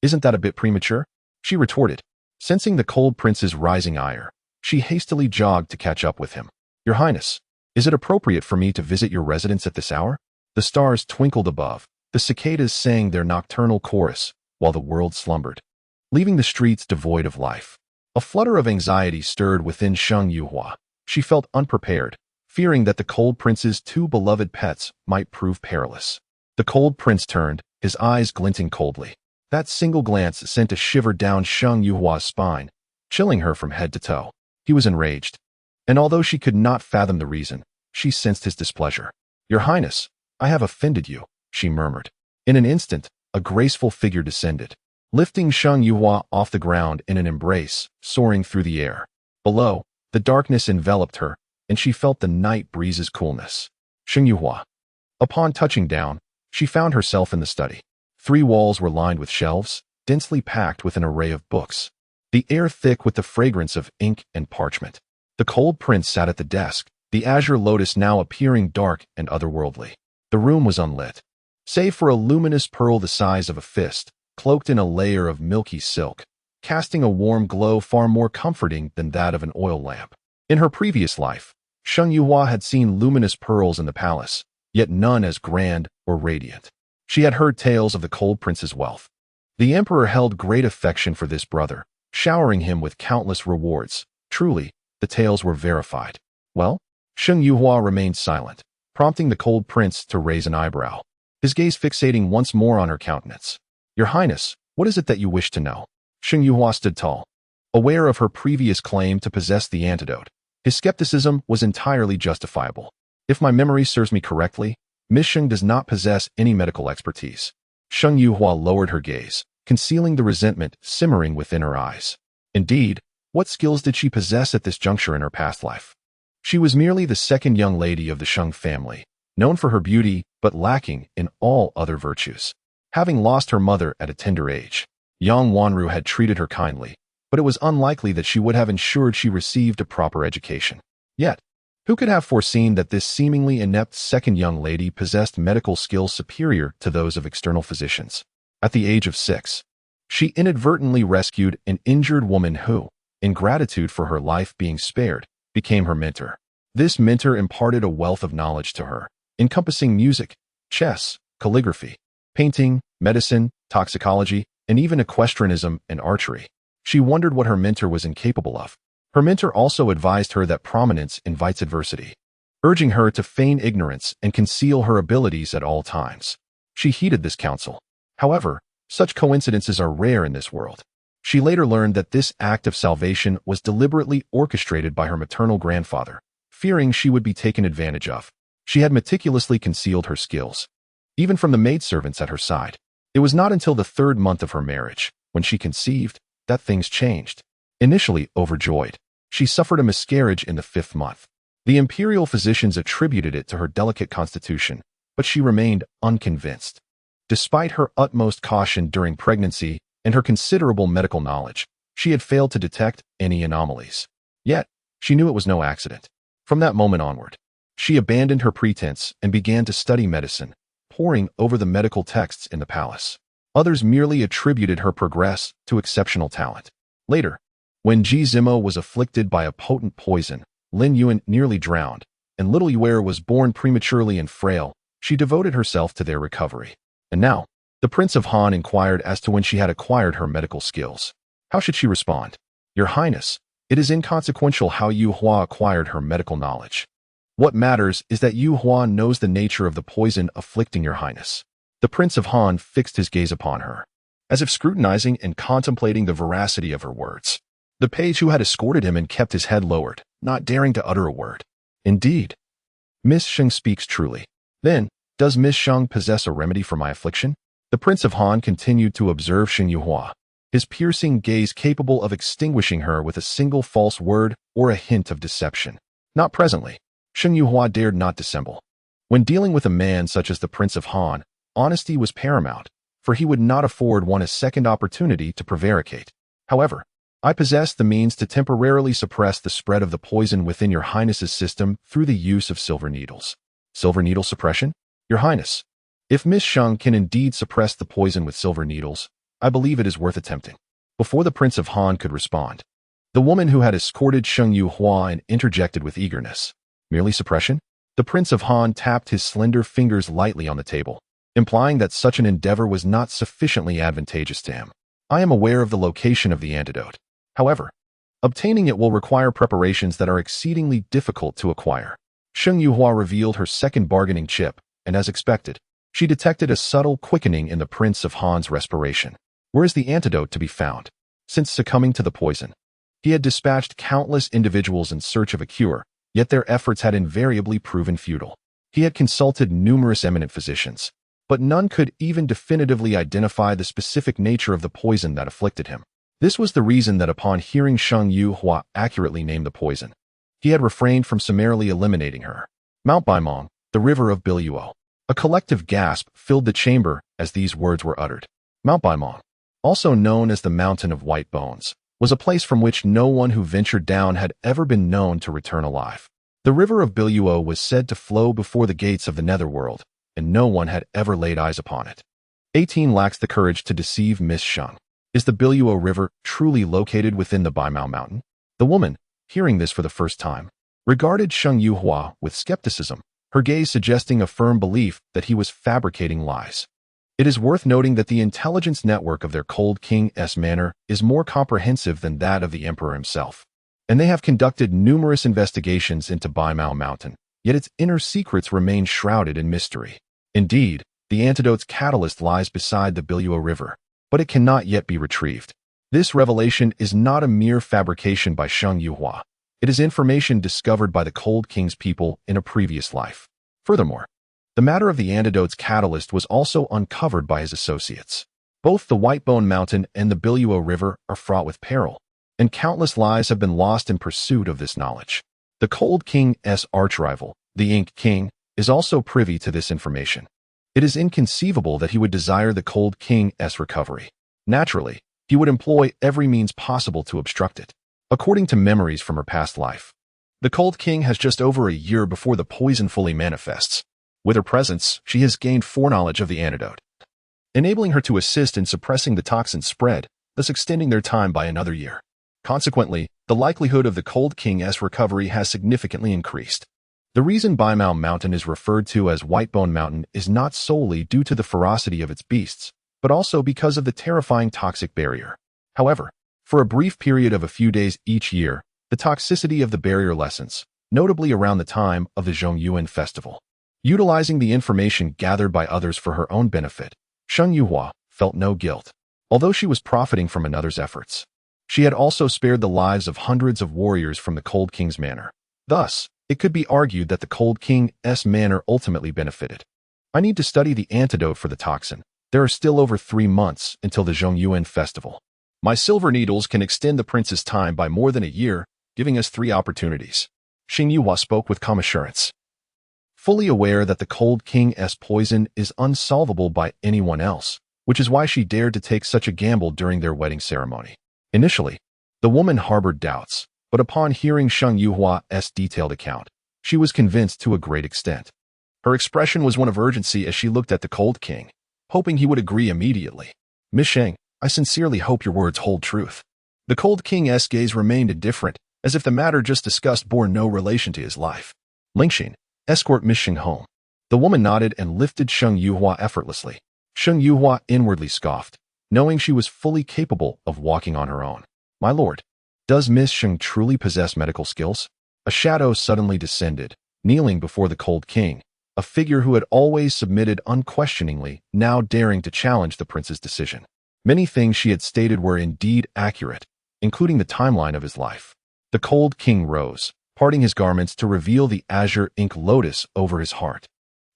Isn't that a bit premature? She retorted. Sensing the cold prince's rising ire, she hastily jogged to catch up with him. Your Highness, is it appropriate for me to visit your residence at this hour? The stars twinkled above. The cicadas sang their nocturnal chorus, while the world slumbered, leaving the streets devoid of life. A flutter of anxiety stirred within Sheng Yuhua. She felt unprepared, fearing that the cold prince's two beloved pets might prove perilous. The cold prince turned, his eyes glinting coldly. That single glance sent a shiver down Sheng Yuhua's spine, chilling her from head to toe. He was enraged, and although she could not fathom the reason, she sensed his displeasure. Your Highness, I have offended you, she murmured. In an instant, a graceful figure descended, lifting Sheng Yuhua off the ground in an embrace, soaring through the air. Below, the darkness enveloped her, and she felt the night breeze's coolness. Sheng Yuhua. Upon touching down, she found herself in the study. 3 walls were lined with shelves, densely packed with an array of books, the air thick with the fragrance of ink and parchment. The cold prince sat at the desk, the azure lotus now appearing dark and otherworldly. The room was unlit, save for a luminous pearl the size of a fist, cloaked in a layer of milky silk, casting a warm glow far more comforting than that of an oil lamp. In her previous life, Sheng Yuhua had seen luminous pearls in the palace, yet none as grand or radiant. She had heard tales of the cold prince's wealth. The emperor held great affection for this brother, showering him with countless rewards. Truly, the tales were verified. Well, Sheng Yuhua remained silent, prompting the cold prince to raise an eyebrow, his gaze fixating once more on her countenance. Your Highness, what is it that you wish to know? Sheng Yuhua stood tall, aware of her previous claim to possess the antidote. His skepticism was entirely justifiable. If my memory serves me correctly, Miss Sheng does not possess any medical expertise. Sheng Yuhua lowered her gaze, concealing the resentment simmering within her eyes. Indeed, what skills did she possess at this juncture in her past life? She was merely the second young lady of the Sheng family, known for her beauty but lacking in all other virtues. Having lost her mother at a tender age, Yang Wanru had treated her kindly, but it was unlikely that she would have ensured she received a proper education. Yet, who could have foreseen that this seemingly inept second young lady possessed medical skills superior to those of external physicians? At the age of 6, she inadvertently rescued an injured woman who, in gratitude for her life being spared, became her mentor. This mentor imparted a wealth of knowledge to her, encompassing music, chess, calligraphy, painting, medicine, toxicology, and even equestrianism and archery. She wondered what her mentor was incapable of. Her mentor also advised her that prominence invites adversity, urging her to feign ignorance and conceal her abilities at all times. She heeded this counsel. However, such coincidences are rare in this world. She later learned that this act of salvation was deliberately orchestrated by her maternal grandfather, fearing she would be taken advantage of. She had meticulously concealed her skills, even from the maidservants at her side. It was not until the 3rd month of her marriage, when she conceived, that things changed. Initially overjoyed, she suffered a miscarriage in the 5th month. The imperial physicians attributed it to her delicate constitution, but she remained unconvinced. Despite her utmost caution during pregnancy and her considerable medical knowledge, she had failed to detect any anomalies. Yet, she knew it was no accident. From that moment onward, she abandoned her pretense and began to study medicine, poring over the medical texts in the palace. Others merely attributed her progress to exceptional talent. Later, when Ji Zimo was afflicted by a potent poison, Lin Yuan nearly drowned, and little Yuer was born prematurely and frail, she devoted herself to their recovery. And now, the Prince of Han inquired as to when she had acquired her medical skills. How should she respond? Your Highness, it is inconsequential how Yu Hua acquired her medical knowledge. What matters is that Yu Hua knows the nature of the poison afflicting your Highness. The Prince of Han fixed his gaze upon her, as if scrutinizing and contemplating the veracity of her words. The page who had escorted him and kept his head lowered, not daring to utter a word. Indeed, Miss Sheng speaks truly. Then, does Miss Sheng possess a remedy for my affliction? The Prince of Han continued to observe Sheng Yuhua, his piercing gaze capable of extinguishing her with a single false word or a hint of deception. Not presently. Sheng Yuhua dared not dissemble. When dealing with a man such as the Prince of Han, honesty was paramount, for he would not afford one a second opportunity to prevaricate. However, I possess the means to temporarily suppress the spread of the poison within your highness's system through the use of silver needles. Silver needle suppression? Your highness. If Miss Sheng can indeed suppress the poison with silver needles, I believe it is worth attempting. Before the Prince of Han could respond, the woman who had escorted Sheng Yuhua and interjected with eagerness. Merely suppression? The Prince of Han tapped his slender fingers lightly on the table, implying that such an endeavor was not sufficiently advantageous to him. I am aware of the location of the antidote. However, obtaining it will require preparations that are exceedingly difficult to acquire. Sheng Yuhua revealed her second bargaining chip, and as expected, she detected a subtle quickening in the Prince of Han's respiration. Where is the antidote to be found? Since succumbing to the poison, he had dispatched countless individuals in search of a cure, yet their efforts had invariably proven futile. He had consulted numerous eminent physicians, but none could even definitively identify the specific nature of the poison that afflicted him. This was the reason that upon hearing Sheng Yuhua accurately name the poison, he had refrained from summarily eliminating her. Mount Baimong, the river of Biluo. A collective gasp filled the chamber as these words were uttered. Mount Baimong, also known as the Mountain of White Bones, was a place from which no one who ventured down had ever been known to return alive. The river of Biluo was said to flow before the gates of the netherworld, and no one had ever laid eyes upon it. 18 lacks the courage to deceive Miss Sheng. Is the Biluo River truly located within the Baimao Mountain? The woman, hearing this for the first time, regarded Sheng Yuhua with skepticism, her gaze suggesting a firm belief that he was fabricating lies. It is worth noting that the intelligence network of their Cold King's manor is more comprehensive than that of the emperor himself, and they have conducted numerous investigations into Baimao Mountain, yet its inner secrets remain shrouded in mystery. Indeed, the antidote's catalyst lies beside the Biluo River, but it cannot yet be retrieved. This revelation is not a mere fabrication by Sheng Yuhua. It is information discovered by the Cold King's people in a previous life. Furthermore, the matter of the antidote's catalyst was also uncovered by his associates. Both the Whitebone Mountain and the Biluo River are fraught with peril, and countless lives have been lost in pursuit of this knowledge. The Cold King's archrival, the Ink King, is also privy to this information. It is inconceivable that he would desire the Cold King's recovery. Naturally, he would employ every means possible to obstruct it. According to memories from her past life, the Cold King has just over a year before the poison fully manifests. With her presence, she has gained foreknowledge of the antidote, enabling her to assist in suppressing the toxin's spread, thus extending their time by another year. Consequently, the likelihood of the Cold King's recovery has significantly increased. The reason Baimao Mountain is referred to as Whitebone Mountain is not solely due to the ferocity of its beasts, but also because of the terrifying toxic barrier. However, for a brief period of a few days each year, the toxicity of the barrier lessens, notably around the time of the Zhongyuan festival. Utilizing the information gathered by others for her own benefit, Sheng Yuhua felt no guilt, although she was profiting from another's efforts. She had also spared the lives of hundreds of warriors from the Cold King's manor. Thus, it could be argued that the Cold King's manor ultimately benefited. I need to study the antidote for the toxin. There are still over 3 months until the Zhongyuan festival. My silver needles can extend the prince's time by more than a year, giving us 3 opportunities. Sheng Yuhua spoke with calm assurance, fully aware that the Cold King's poison is unsolvable by anyone else, which is why she dared to take such a gamble during their wedding ceremony. Initially, the woman harbored doubts, but upon hearing Sheng Yuhua's detailed account, she was convinced to a great extent. Her expression was one of urgency as she looked at the Cold King, hoping he would agree immediately. Miss Sheng, I sincerely hope your words hold truth. The Cold King's gaze remained indifferent, as if the matter just discussed bore no relation to his life. Lingxin, escort Miss Sheng home. The woman nodded and lifted Sheng Yuhua effortlessly. Sheng Yuhua inwardly scoffed, knowing she was fully capable of walking on her own. My lord, does Miss Sheng truly possess medical skills? A shadow suddenly descended, kneeling before the Cold King, a figure who had always submitted unquestioningly, now daring to challenge the prince's decision. Many things she had stated were indeed accurate, including the timeline of his life. The Cold King rose, parting his garments to reveal the azure ink lotus over his heart,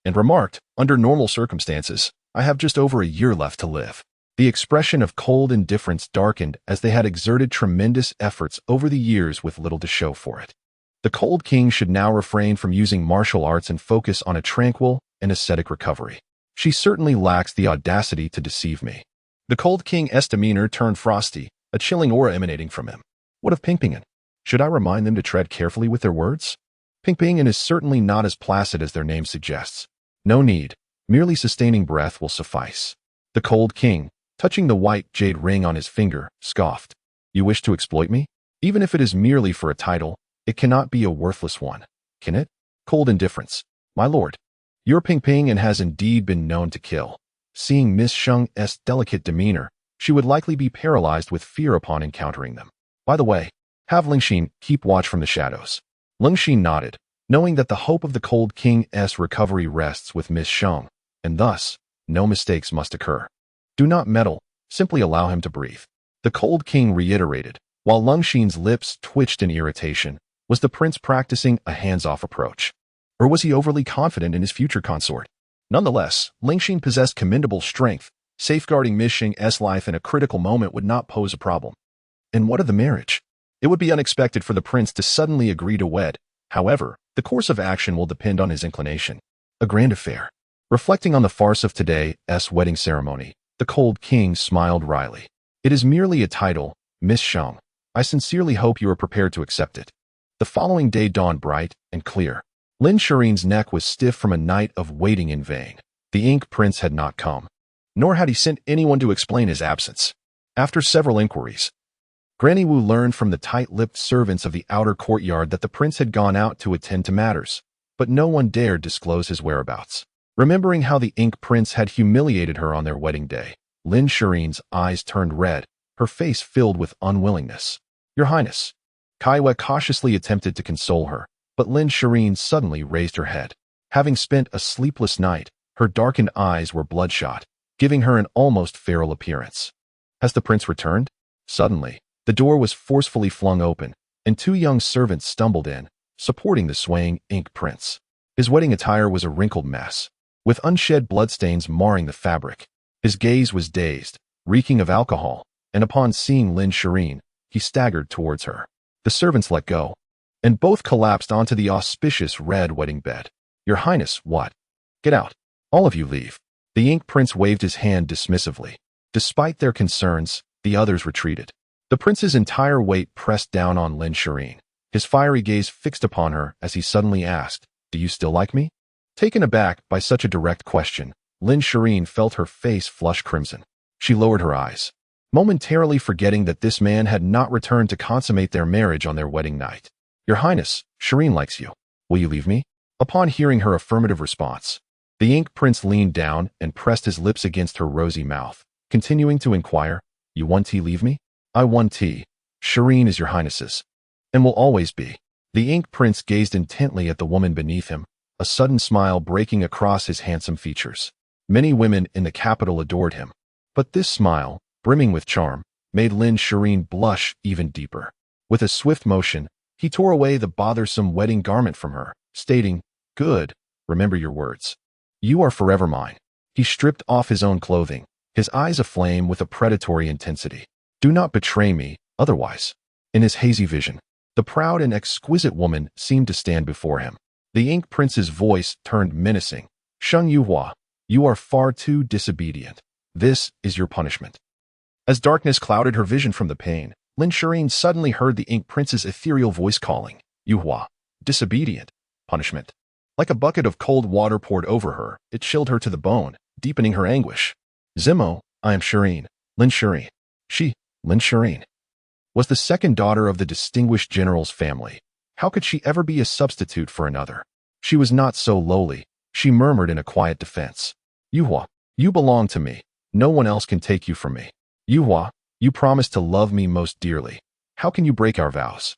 and remarked, under normal circumstances, I have just over a year left to live. The expression of cold indifference darkened as they had exerted tremendous efforts over the years with little to show for it. The Cold King should now refrain from using martial arts and focus on a tranquil and ascetic recovery. She certainly lacks the audacity to deceive me. The Cold King's demeanor turned frosty a chilling aura emanating from him. What of Pingpingen? Should I remind them to tread carefully with their words? Pingpingen is certainly not as placid as their name suggests. No need, merely sustaining breath will suffice. The cold king, touching the white jade ring on his finger, scoffed. You wish to exploit me? Even if it is merely for a title, it cannot be a worthless one, can it? Cold indifference. My lord, your Pingpingen has indeed been known to kill. Seeing Miss Sheng's delicate demeanor, she would likely be paralyzed with fear upon encountering them. By the way, have Lingxin keep watch from the shadows. Lingxin nodded, knowing that the hope of the Cold King's recovery rests with Miss Sheng, and thus, no mistakes must occur. Do not meddle, simply allow him to breathe. The Cold King reiterated, while Lingxin's lips twitched in irritation. Was the prince practicing a hands-off approach? Or was he overly confident in his future consort? Nonetheless, Lingxin possessed commendable strength. Safeguarding Miss Sheng's life in a critical moment would not pose a problem. And what of the marriage? It would be unexpected for the prince to suddenly agree to wed. However, the course of action will depend on his inclination. A grand affair. Reflecting on the farce of today's wedding ceremony, the Cold King smiled wryly. It is merely a title, Miss Sheng. I sincerely hope you are prepared to accept it. The following day dawned bright and clear. Lin Shirin's neck was stiff from a night of waiting in vain. The Ink Prince had not come, nor had he sent anyone to explain his absence. After several inquiries, Granny Wu learned from the tight-lipped servants of the outer courtyard that the prince had gone out to attend to matters, but no one dared disclose his whereabouts. Remembering how the Ink Prince had humiliated her on their wedding day, Lin Shirin's eyes turned red, her face filled with unwillingness. Your Highness. Kaiwa cautiously attempted to console her, but Lin Shirin suddenly raised her head. Having spent a sleepless night, her darkened eyes were bloodshot, giving her an almost feral appearance. Has the prince returned? Suddenly, the door was forcefully flung open, and two young servants stumbled in, supporting the swaying Ink Prince. His wedding attire was a wrinkled mess, with unshed bloodstains marring the fabric. His gaze was dazed, reeking of alcohol, and upon seeing Lin Shirin, he staggered towards her. The servants let go, and both collapsed onto the auspicious red wedding bed. Your Highness, what? Get out. All of you leave. The Ink Prince waved his hand dismissively. Despite their concerns, the others retreated. The prince's entire weight pressed down on Lin Shirin, his fiery gaze fixed upon her as he suddenly asked, Do you still like me? Taken aback by such a direct question, Lin Shirin felt her face flush crimson. She lowered her eyes, momentarily forgetting that this man had not returned to consummate their marriage on their wedding night. Your Highness, Shirin likes you. Will you leave me? Upon hearing her affirmative response, the Ink Prince leaned down and pressed his lips against her rosy mouth, continuing to inquire, You want to leave me? I want tea. Shirin is your Highness's, and will always be. The Ink Prince gazed intently at the woman beneath him, a sudden smile breaking across his handsome features. Many women in the capital adored him, but this smile, brimming with charm, made Lin Shirin blush even deeper. With a swift motion, he tore away the bothersome wedding garment from her, stating, Good, remember your words. You are forever mine. He stripped off his own clothing, his eyes aflame with a predatory intensity. Do not betray me, otherwise. In his hazy vision, the proud and exquisite woman seemed to stand before him. The Ink Prince's voice turned menacing. Sheng Yuhua, you are far too disobedient. This is your punishment. As darkness clouded her vision from the pain, Lin Shirin suddenly heard the Ink Prince's ethereal voice calling, Yuhua, disobedient, punishment. Like a bucket of cold water poured over her, it chilled her to the bone, deepening her anguish. Zimo, I am Shirin, Lin Shirin. She, Lin Shirin, was the second daughter of the distinguished general's family. How could she ever be a substitute for another? She was not so lowly, she murmured in a quiet defense. Yuhua, you belong to me. No one else can take you from me. Yuhua, you promised to love me most dearly. How can you break our vows?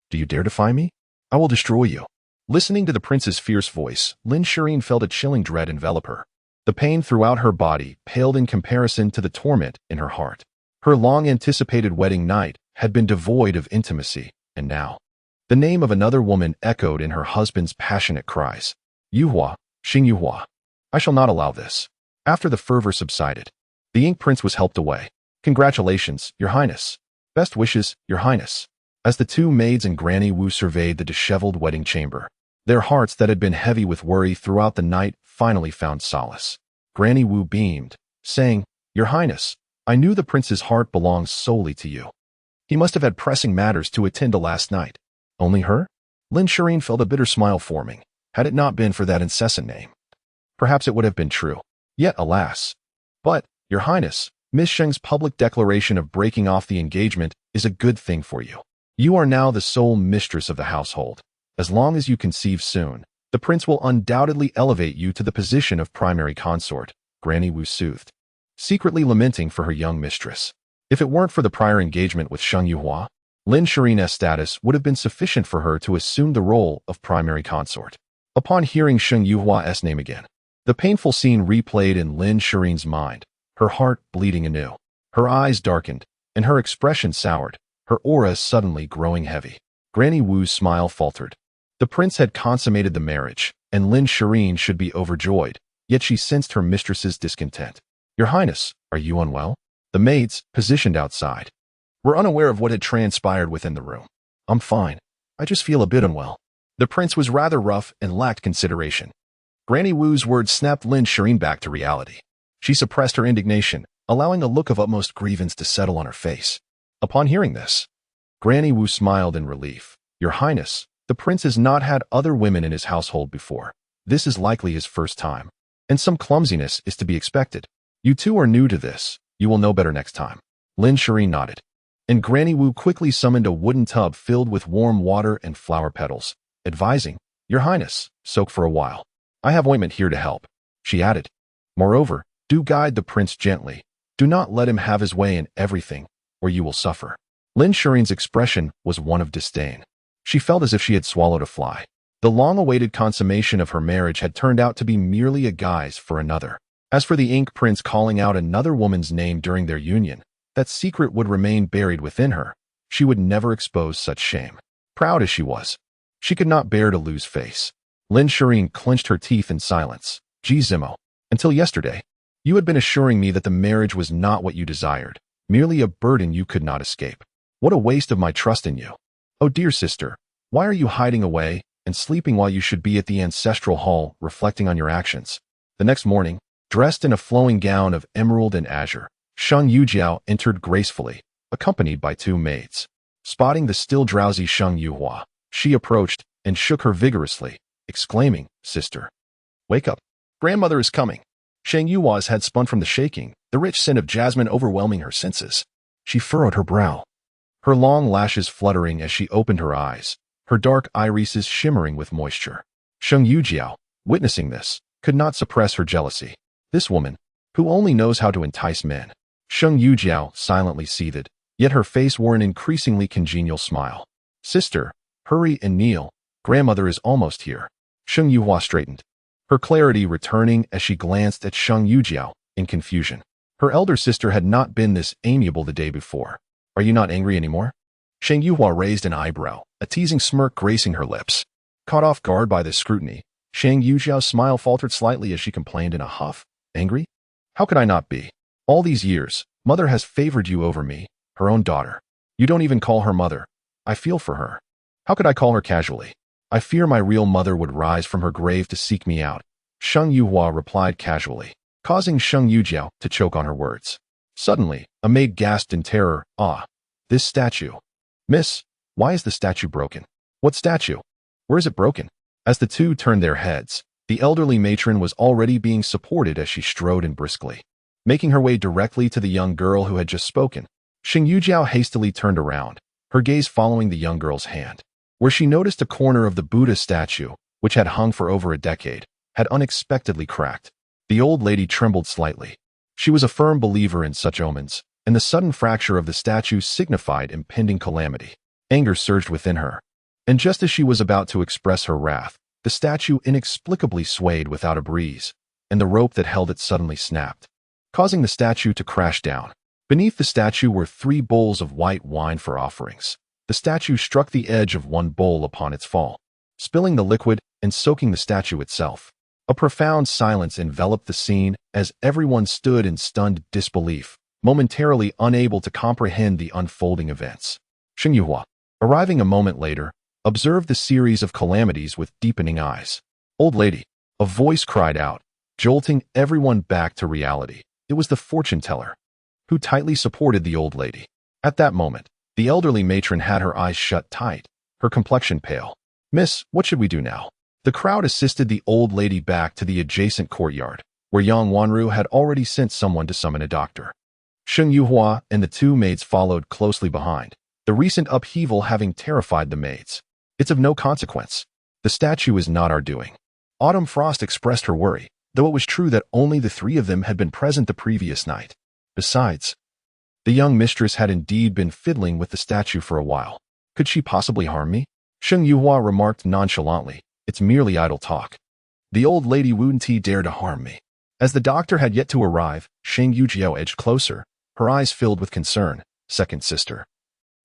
Do you dare defy me? I will destroy you. Listening to the prince's fierce voice, Lin Shirin felt a chilling dread envelop her. The pain throughout her body paled in comparison to the torment in her heart. Her long-anticipated wedding night had been devoid of intimacy, and now, the name of another woman echoed in her husband's passionate cries. Yuhua, Xing Yuhua. I shall not allow this. After the fervor subsided, the Ink Prince was helped away. Congratulations, Your Highness. Best wishes, Your Highness. As the two maids and Granny Wu surveyed the disheveled wedding chamber, their hearts that had been heavy with worry throughout the night finally found solace. Granny Wu beamed, saying, Your Highness, I knew the prince's heart belongs solely to you. He must have had pressing matters to attend to last night. Only her? Lin Shireen felt a bitter smile forming. Had it not been for that incessant name, perhaps it would have been true. Yet, alas. But, Your Highness, Miss Sheng's public declaration of breaking off the engagement is a good thing for you. You are now the sole mistress of the household. As long as you conceive soon, the prince will undoubtedly elevate you to the position of primary consort, Granny Wu soothed, secretly lamenting for her young mistress. If it weren't for the prior engagement with Sheng Yuhua, Lin Shireen's status would have been sufficient for her to assume the role of primary consort. Upon hearing Sheng Yuhua's name again, the painful scene replayed in Lin Shireen's mind, her heart bleeding anew. Her eyes darkened, and her expression soured, her aura suddenly growing heavy. Granny Wu's smile faltered. The prince had consummated the marriage, and Lin Shireen should be overjoyed, yet she sensed her mistress's discontent. Your Highness, are you unwell? The maids, positioned outside, were unaware of what had transpired within the room. I'm fine. I just feel a bit unwell. The prince was rather rough and lacked consideration. Granny Wu's words snapped Lin Shireen back to reality. She suppressed her indignation, allowing a look of utmost grievance to settle on her face. Upon hearing this, Granny Wu smiled in relief. Your Highness, the prince has not had other women in his household before. This is likely his first time, and some clumsiness is to be expected. You two are new to this. You will know better next time. Lin Shireen nodded, and Granny Wu quickly summoned a wooden tub filled with warm water and flower petals, advising, Your Highness, soak for a while. I have ointment here to help, she added. Moreover, do guide the prince gently. Do not let him have his way in everything, or you will suffer. Lin Shireen's expression was one of disdain. She felt as if she had swallowed a fly. The long-awaited consummation of her marriage had turned out to be merely a guise for another. As for the Ink Prince calling out another woman's name during their union, that secret would remain buried within her. She would never expose such shame. Proud as she was, she could not bear to lose face. Lin Shireen clenched her teeth in silence. Ji Zimo, until yesterday, you had been assuring me that the marriage was not what you desired, merely a burden you could not escape. What a waste of my trust in you. Oh dear sister, why are you hiding away and sleeping while you should be at the ancestral hall reflecting on your actions? The next morning, dressed in a flowing gown of emerald and azure, Sheng Yujiao entered gracefully, accompanied by two maids. Spotting the still drowsy Sheng Yuhua, she approached and shook her vigorously, exclaiming, Sister, wake up. Grandmother is coming. Sheng Yuhua's head spun from the shaking, the rich scent of jasmine overwhelming her senses. She furrowed her brow, her long lashes fluttering as she opened her eyes, her dark irises shimmering with moisture. Sheng Yujiao, witnessing this, could not suppress her jealousy. This woman, who only knows how to entice men. Sheng Yujiao silently seethed, yet her face wore an increasingly congenial smile. Sister, hurry and kneel. Grandmother is almost here. Sheng Yuhua straightened, her clarity returning as she glanced at Sheng Yujiao in confusion. Her elder sister had not been this amiable the day before. Are you not angry anymore? Sheng Yuhua raised an eyebrow, a teasing smirk gracing her lips. Caught off guard by this scrutiny, Sheng Yujiao's smile faltered slightly as she complained in a huff. Angry? How could I not be? All these years, Mother has favored you over me, her own daughter. You don't even call her mother. I feel for her. How could I call her casually? I fear my real mother would rise from her grave to seek me out. Sheng Yuhua replied casually, causing Sheng Yujiao to choke on her words. Suddenly, a maid gasped in terror, Ah, this statue. Miss, why is the statue broken? What statue? Where is it broken? As the two turned their heads, the elderly matron was already being supported as she strode in briskly, making her way directly to the young girl who had just spoken. Sheng Yujiao hastily turned around, her gaze following the young girl's hand, where she noticed a corner of the Buddha statue, which had hung for over a decade, had unexpectedly cracked. The old lady trembled slightly. She was a firm believer in such omens, and the sudden fracture of the statue signified impending calamity. Anger surged within her, and just as she was about to express her wrath, the statue inexplicably swayed without a breeze, and the rope that held it suddenly snapped, causing the statue to crash down. Beneath the statue were 3 bowls of white wine for offerings. The statue struck the edge of one bowl upon its fall, spilling the liquid and soaking the statue itself. A profound silence enveloped the scene as everyone stood in stunned disbelief, momentarily unable to comprehend the unfolding events. Sheng Yuhua, arriving a moment later, observed the series of calamities with deepening eyes. Old lady, a voice cried out, jolting everyone back to reality. It was the fortune teller, who tightly supported the old lady. At that moment, The elderly matron had her eyes shut tight, her complexion pale. "Miss, what should we do now?" The crowd assisted the old lady back to the adjacent courtyard, where Yang Wanru had already sent someone to summon a doctor. Sheng Yuhua and the two maids followed closely behind, the recent upheaval having terrified the maids. "It's of no consequence. The statue is not our doing." Autumn Frost expressed her worry, though it was true that only the three of them had been present the previous night. Besides, the young mistress had indeed been fiddling with the statue for a while. "Could she possibly harm me?" Sheng Yuhua remarked nonchalantly. "It's merely idle talk. The old lady wouldn't dare to harm me." As the doctor had yet to arrive, Sheng Yujiao edged closer, her eyes filled with concern. "Second sister,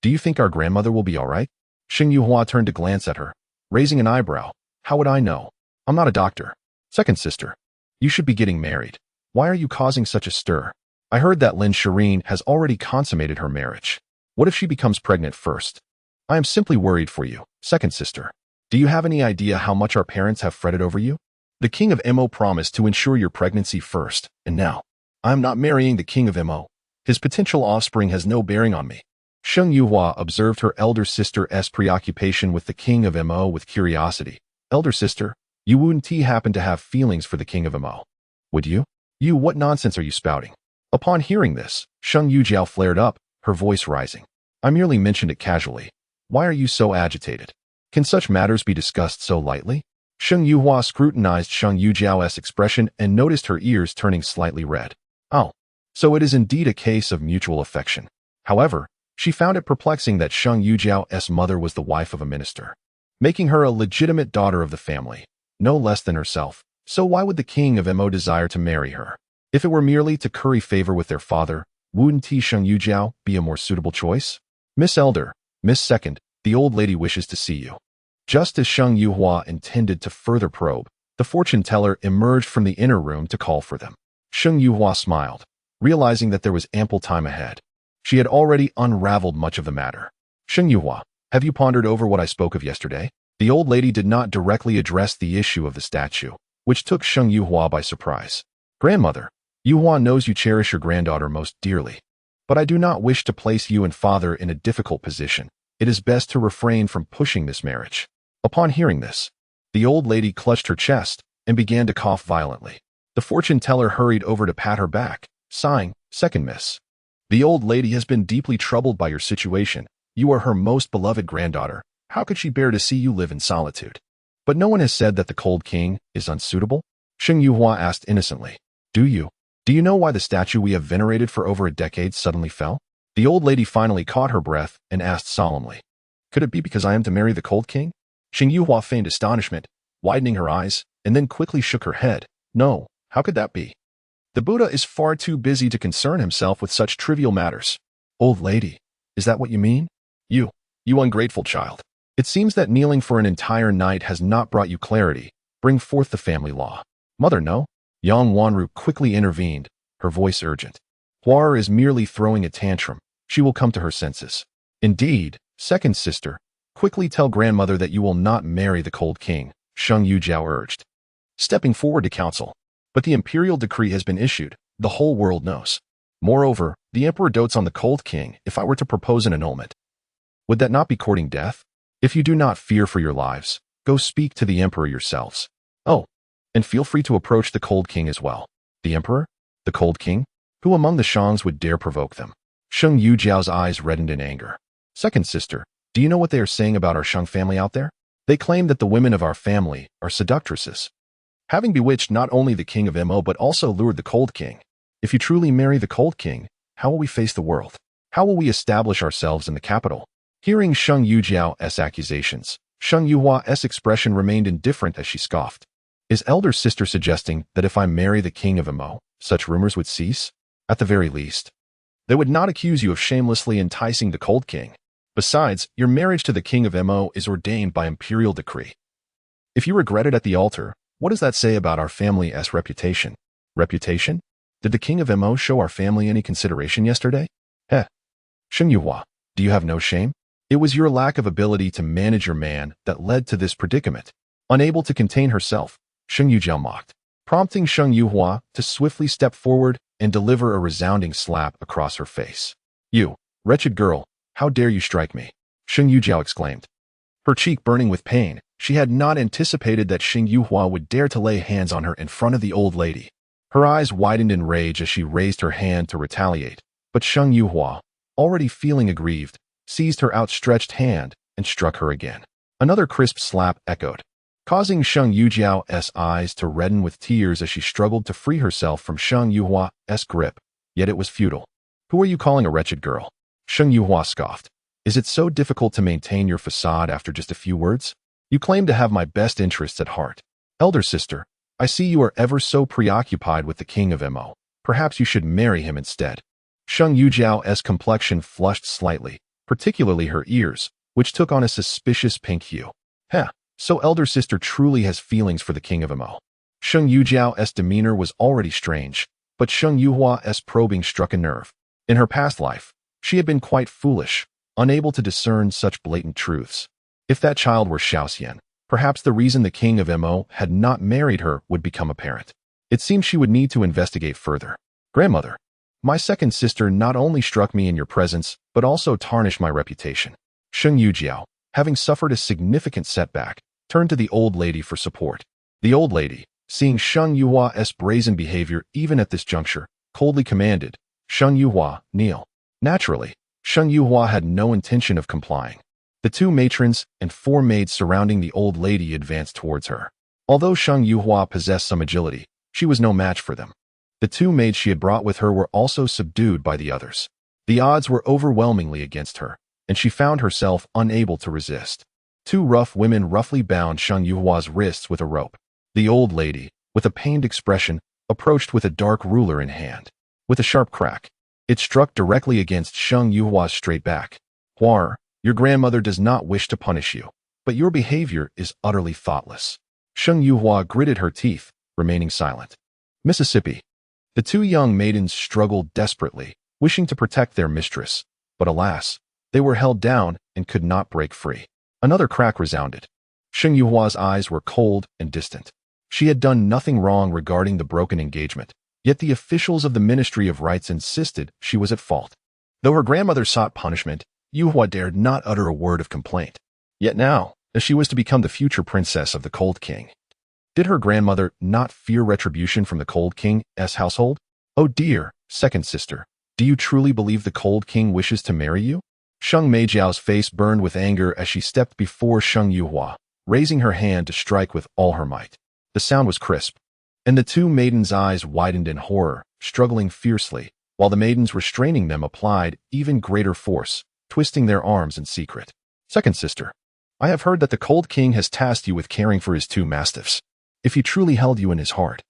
do you think our grandmother will be all right?" Sheng Yuhua turned to glance at her, raising an eyebrow. "How would I know? I'm not a doctor." "Second sister, you should be getting married. Why are you causing such a stir? I heard that Lin Shireen has already consummated her marriage. What if she becomes pregnant first? I am simply worried for you, second sister. Do you have any idea how much our parents have fretted over you? The king of Mo promised to ensure your pregnancy first, and now, I am not marrying the king of Mo. His potential offspring has no bearing on me." Sheng Yuhua observed her elder sister's preoccupation with the king of Mo with curiosity. "Elder sister, you wouldn't happen to have feelings for the king of Mo, would you?" "You, what nonsense are you spouting?" Upon hearing this, Sheng Yujiao flared up, her voice rising. "I merely mentioned it casually. Why are you so agitated? Can such matters be discussed so lightly?" Sheng Yuhua scrutinized Sheng Yujiao's expression and noticed her ears turning slightly red. "Oh, so it is indeed a case of mutual affection." However, she found it perplexing that Sheng Yujiao's mother was the wife of a minister, making her a legitimate daughter of the family, no less than herself. So why would the king of Mo desire to marry her? If it were merely to curry favor with their father, wouldn't Sheng Yujiao be a more suitable choice? "Miss Elder, Miss Second, the old lady wishes to see you." Just as Sheng Yuhua intended to further probe, the fortune teller emerged from the inner room to call for them. Sheng Yuhua smiled, realizing that there was ample time ahead. She had already unraveled much of the matter. "Sheng Yuhua, have you pondered over what I spoke of yesterday?" The old lady did not directly address the issue of the statue, which took Sheng Yuhua by surprise. "Grandmother, Yuhua knows you cherish your granddaughter most dearly, but I do not wish to place you and father in a difficult position. It is best to refrain from pushing this marriage." Upon hearing this, the old lady clutched her chest and began to cough violently. The fortune teller hurried over to pat her back, sighing, "Second miss, the old lady has been deeply troubled by your situation. You are her most beloved granddaughter. How could she bear to see you live in solitude?" "But no one has said that the cold king is unsuitable?" Sheng Yuhua asked innocently. Do you know why the statue we have venerated for over a decade suddenly fell?" The old lady finally caught her breath and asked solemnly, "Could it be because I am to marry the cold king?" Sheng Yuhua feigned astonishment, widening her eyes, and then quickly shook her head. "No, how could that be? The Buddha is far too busy to concern himself with such trivial matters." "Old lady, is that what you mean?" You ungrateful child. It seems that kneeling for an entire night has not brought you clarity. Bring forth the family law." "Mother, no." Yang Wanru quickly intervened, her voice urgent. "Huar is merely throwing a tantrum. She will come to her senses." "Indeed, second sister, quickly tell grandmother that you will not marry the cold king," Sheng Yujiao urged, stepping forward to counsel. "But the imperial decree has been issued. The whole world knows. Moreover, the emperor dotes on the cold king. If I were to propose an annulment, would that not be courting death? If you do not fear for your lives, go speak to the emperor yourselves. Oh, and feel free to approach the cold king as well." "The emperor? The cold king? Who among the Shangs would dare provoke them?" Sheng Yujiao's eyes reddened in anger. "Second sister, do you know what they are saying about our Shang family out there? They claim that the women of our family are seductresses, having bewitched not only the king of Mo but also lured the cold king. If you truly marry the cold king, how will we face the world? How will we establish ourselves in the capital?" Hearing Sheng Yujiao's accusations, Sheng Yuhua's expression remained indifferent as she scoffed. "Is elder sister suggesting that if I marry the king of Mo, such rumors would cease? At the very least, they would not accuse you of shamelessly enticing the cold king. Besides, your marriage to the king of Mo is ordained by imperial decree. If you regret it at the altar, what does that say about our family's reputation?" "Reputation? Did the king of Mo show our family any consideration yesterday?" "Heh. Sheng Yuhua, do you have no shame? It was your lack of ability to manage your man that led to this predicament." Unable to contain herself, Sheng Yujiao mocked, prompting Sheng Yuhua to swiftly step forward and deliver a resounding slap across her face. "You, wretched girl, How dare you strike me? Sheng Yujiao exclaimed. Her cheek burning with pain, she had not anticipated that Sheng Yuhua would dare to lay hands on her in front of the old lady. Her eyes widened in rage as she raised her hand to retaliate, but Sheng Yuhua, already feeling aggrieved, seized her outstretched hand and struck her again. Another crisp slap echoed, causing Sheng Yujiao's eyes to redden with tears as she struggled to free herself from Sheng Yuhua's grip, yet it was futile. Who are you calling a wretched girl? Sheng Yuhua scoffed. Is it so difficult to maintain your facade after just a few words? You claim to have my best interests at heart. Elder sister, I see you are ever so preoccupied with the king of Mo. Perhaps you should marry him instead. Sheng Yujiao's complexion flushed slightly, particularly her ears, which took on a suspicious pink hue. Heh, so elder sister truly has feelings for the king of Mo. Sheng Yujiao's demeanor was already strange, but Sheng Yuhua's probing struck a nerve. In her past life, she had been quite foolish, unable to discern such blatant truths. If that child were Xiaoxian, perhaps the reason the king of Mo had not married her would become apparent. It seemed she would need to investigate further. Grandmother, my second sister not only struck me in your presence, but also tarnished my reputation. Sheng Yujiao, having suffered a significant setback, turned to the old lady for support. The old lady, seeing Sheng Yuhua's brazen behavior even at this juncture, coldly commanded, Sheng Yuhua, kneel. Naturally, Sheng Yuhua had no intention of complying. The two matrons and four maids surrounding the old lady advanced towards her. Although Sheng Yuhua possessed some agility, she was no match for them. The two maids she had brought with her were also subdued by the others. The odds were overwhelmingly against her, and she found herself unable to resist. Two rough women roughly bound Sheng Yuhua's wrists with a rope. The old lady, with a pained expression, approached with a dark ruler in hand. With a sharp crack, it struck directly against Sheng Yuhua's straight back. Huar, your grandmother does not wish to punish you, but your behavior is utterly thoughtless. Sheng Yuhua gritted her teeth, remaining silent. Mississippi. The two young maidens struggled desperately, wishing to protect their mistress, but alas, they were held down and could not break free. Another crack resounded. Sheng Yuhua's eyes were cold and distant. She had done nothing wrong regarding the broken engagement, yet the officials of the Ministry of Rites insisted she was at fault. Though her grandmother sought punishment, Yuhua dared not utter a word of complaint. Yet now, as she was to become the future princess of the Cold King, did her grandmother not fear retribution from the Cold King's household? Oh dear, second sister, do you truly believe the Cold King wishes to marry you? Sheng Meijiao's face burned with anger as she stepped before Sheng Yuhua, raising her hand to strike with all her might. The sound was crisp, and the two maidens' eyes widened in horror, struggling fiercely, while the maidens restraining them applied even greater force, twisting their arms in secret. Second sister, I have heard that the Cold King has tasked you with caring for his two mastiffs. If he truly held you in his heart,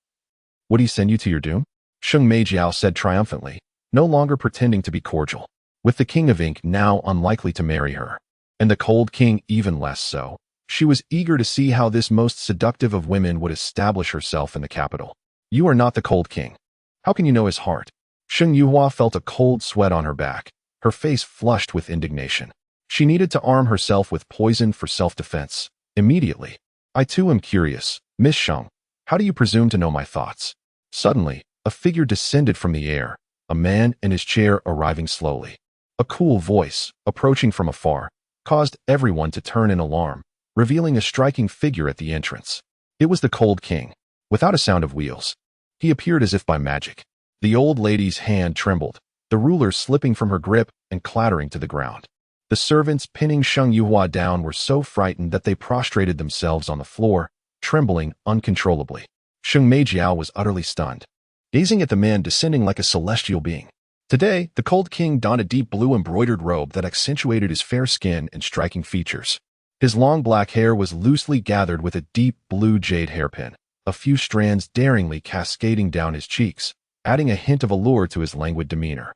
would he send you to your doom? Sheng Meijiao said triumphantly, no longer pretending to be cordial. With the King of Ink now unlikely to marry her, and the Cold King even less so, she was eager to see how this most seductive of women would establish herself in the capital. You are not the Cold King. How can you know his heart? Sheng Yuhua felt a cold sweat on her back, her face flushed with indignation. She needed to arm herself with poison for self-defense, immediately. I too am curious, Miss Sheng, how do you presume to know my thoughts? Suddenly, a figure descended from the air, a man in his chair arriving slowly. A cool voice, approaching from afar, caused everyone to turn in alarm, revealing a striking figure at the entrance. It was the Cold King, without a sound of wheels. He appeared as if by magic. The old lady's hand trembled, the ruler slipping from her grip and clattering to the ground. The servants pinning Sheng Yuhua down were so frightened that they prostrated themselves on the floor, trembling uncontrollably. Sheng Meijiao was utterly stunned, gazing at the man descending like a celestial being. Today, the Cold King donned a deep blue embroidered robe that accentuated his fair skin and striking features. His long black hair was loosely gathered with a deep blue jade hairpin, a few strands daringly cascading down his cheeks, adding a hint of allure to his languid demeanor.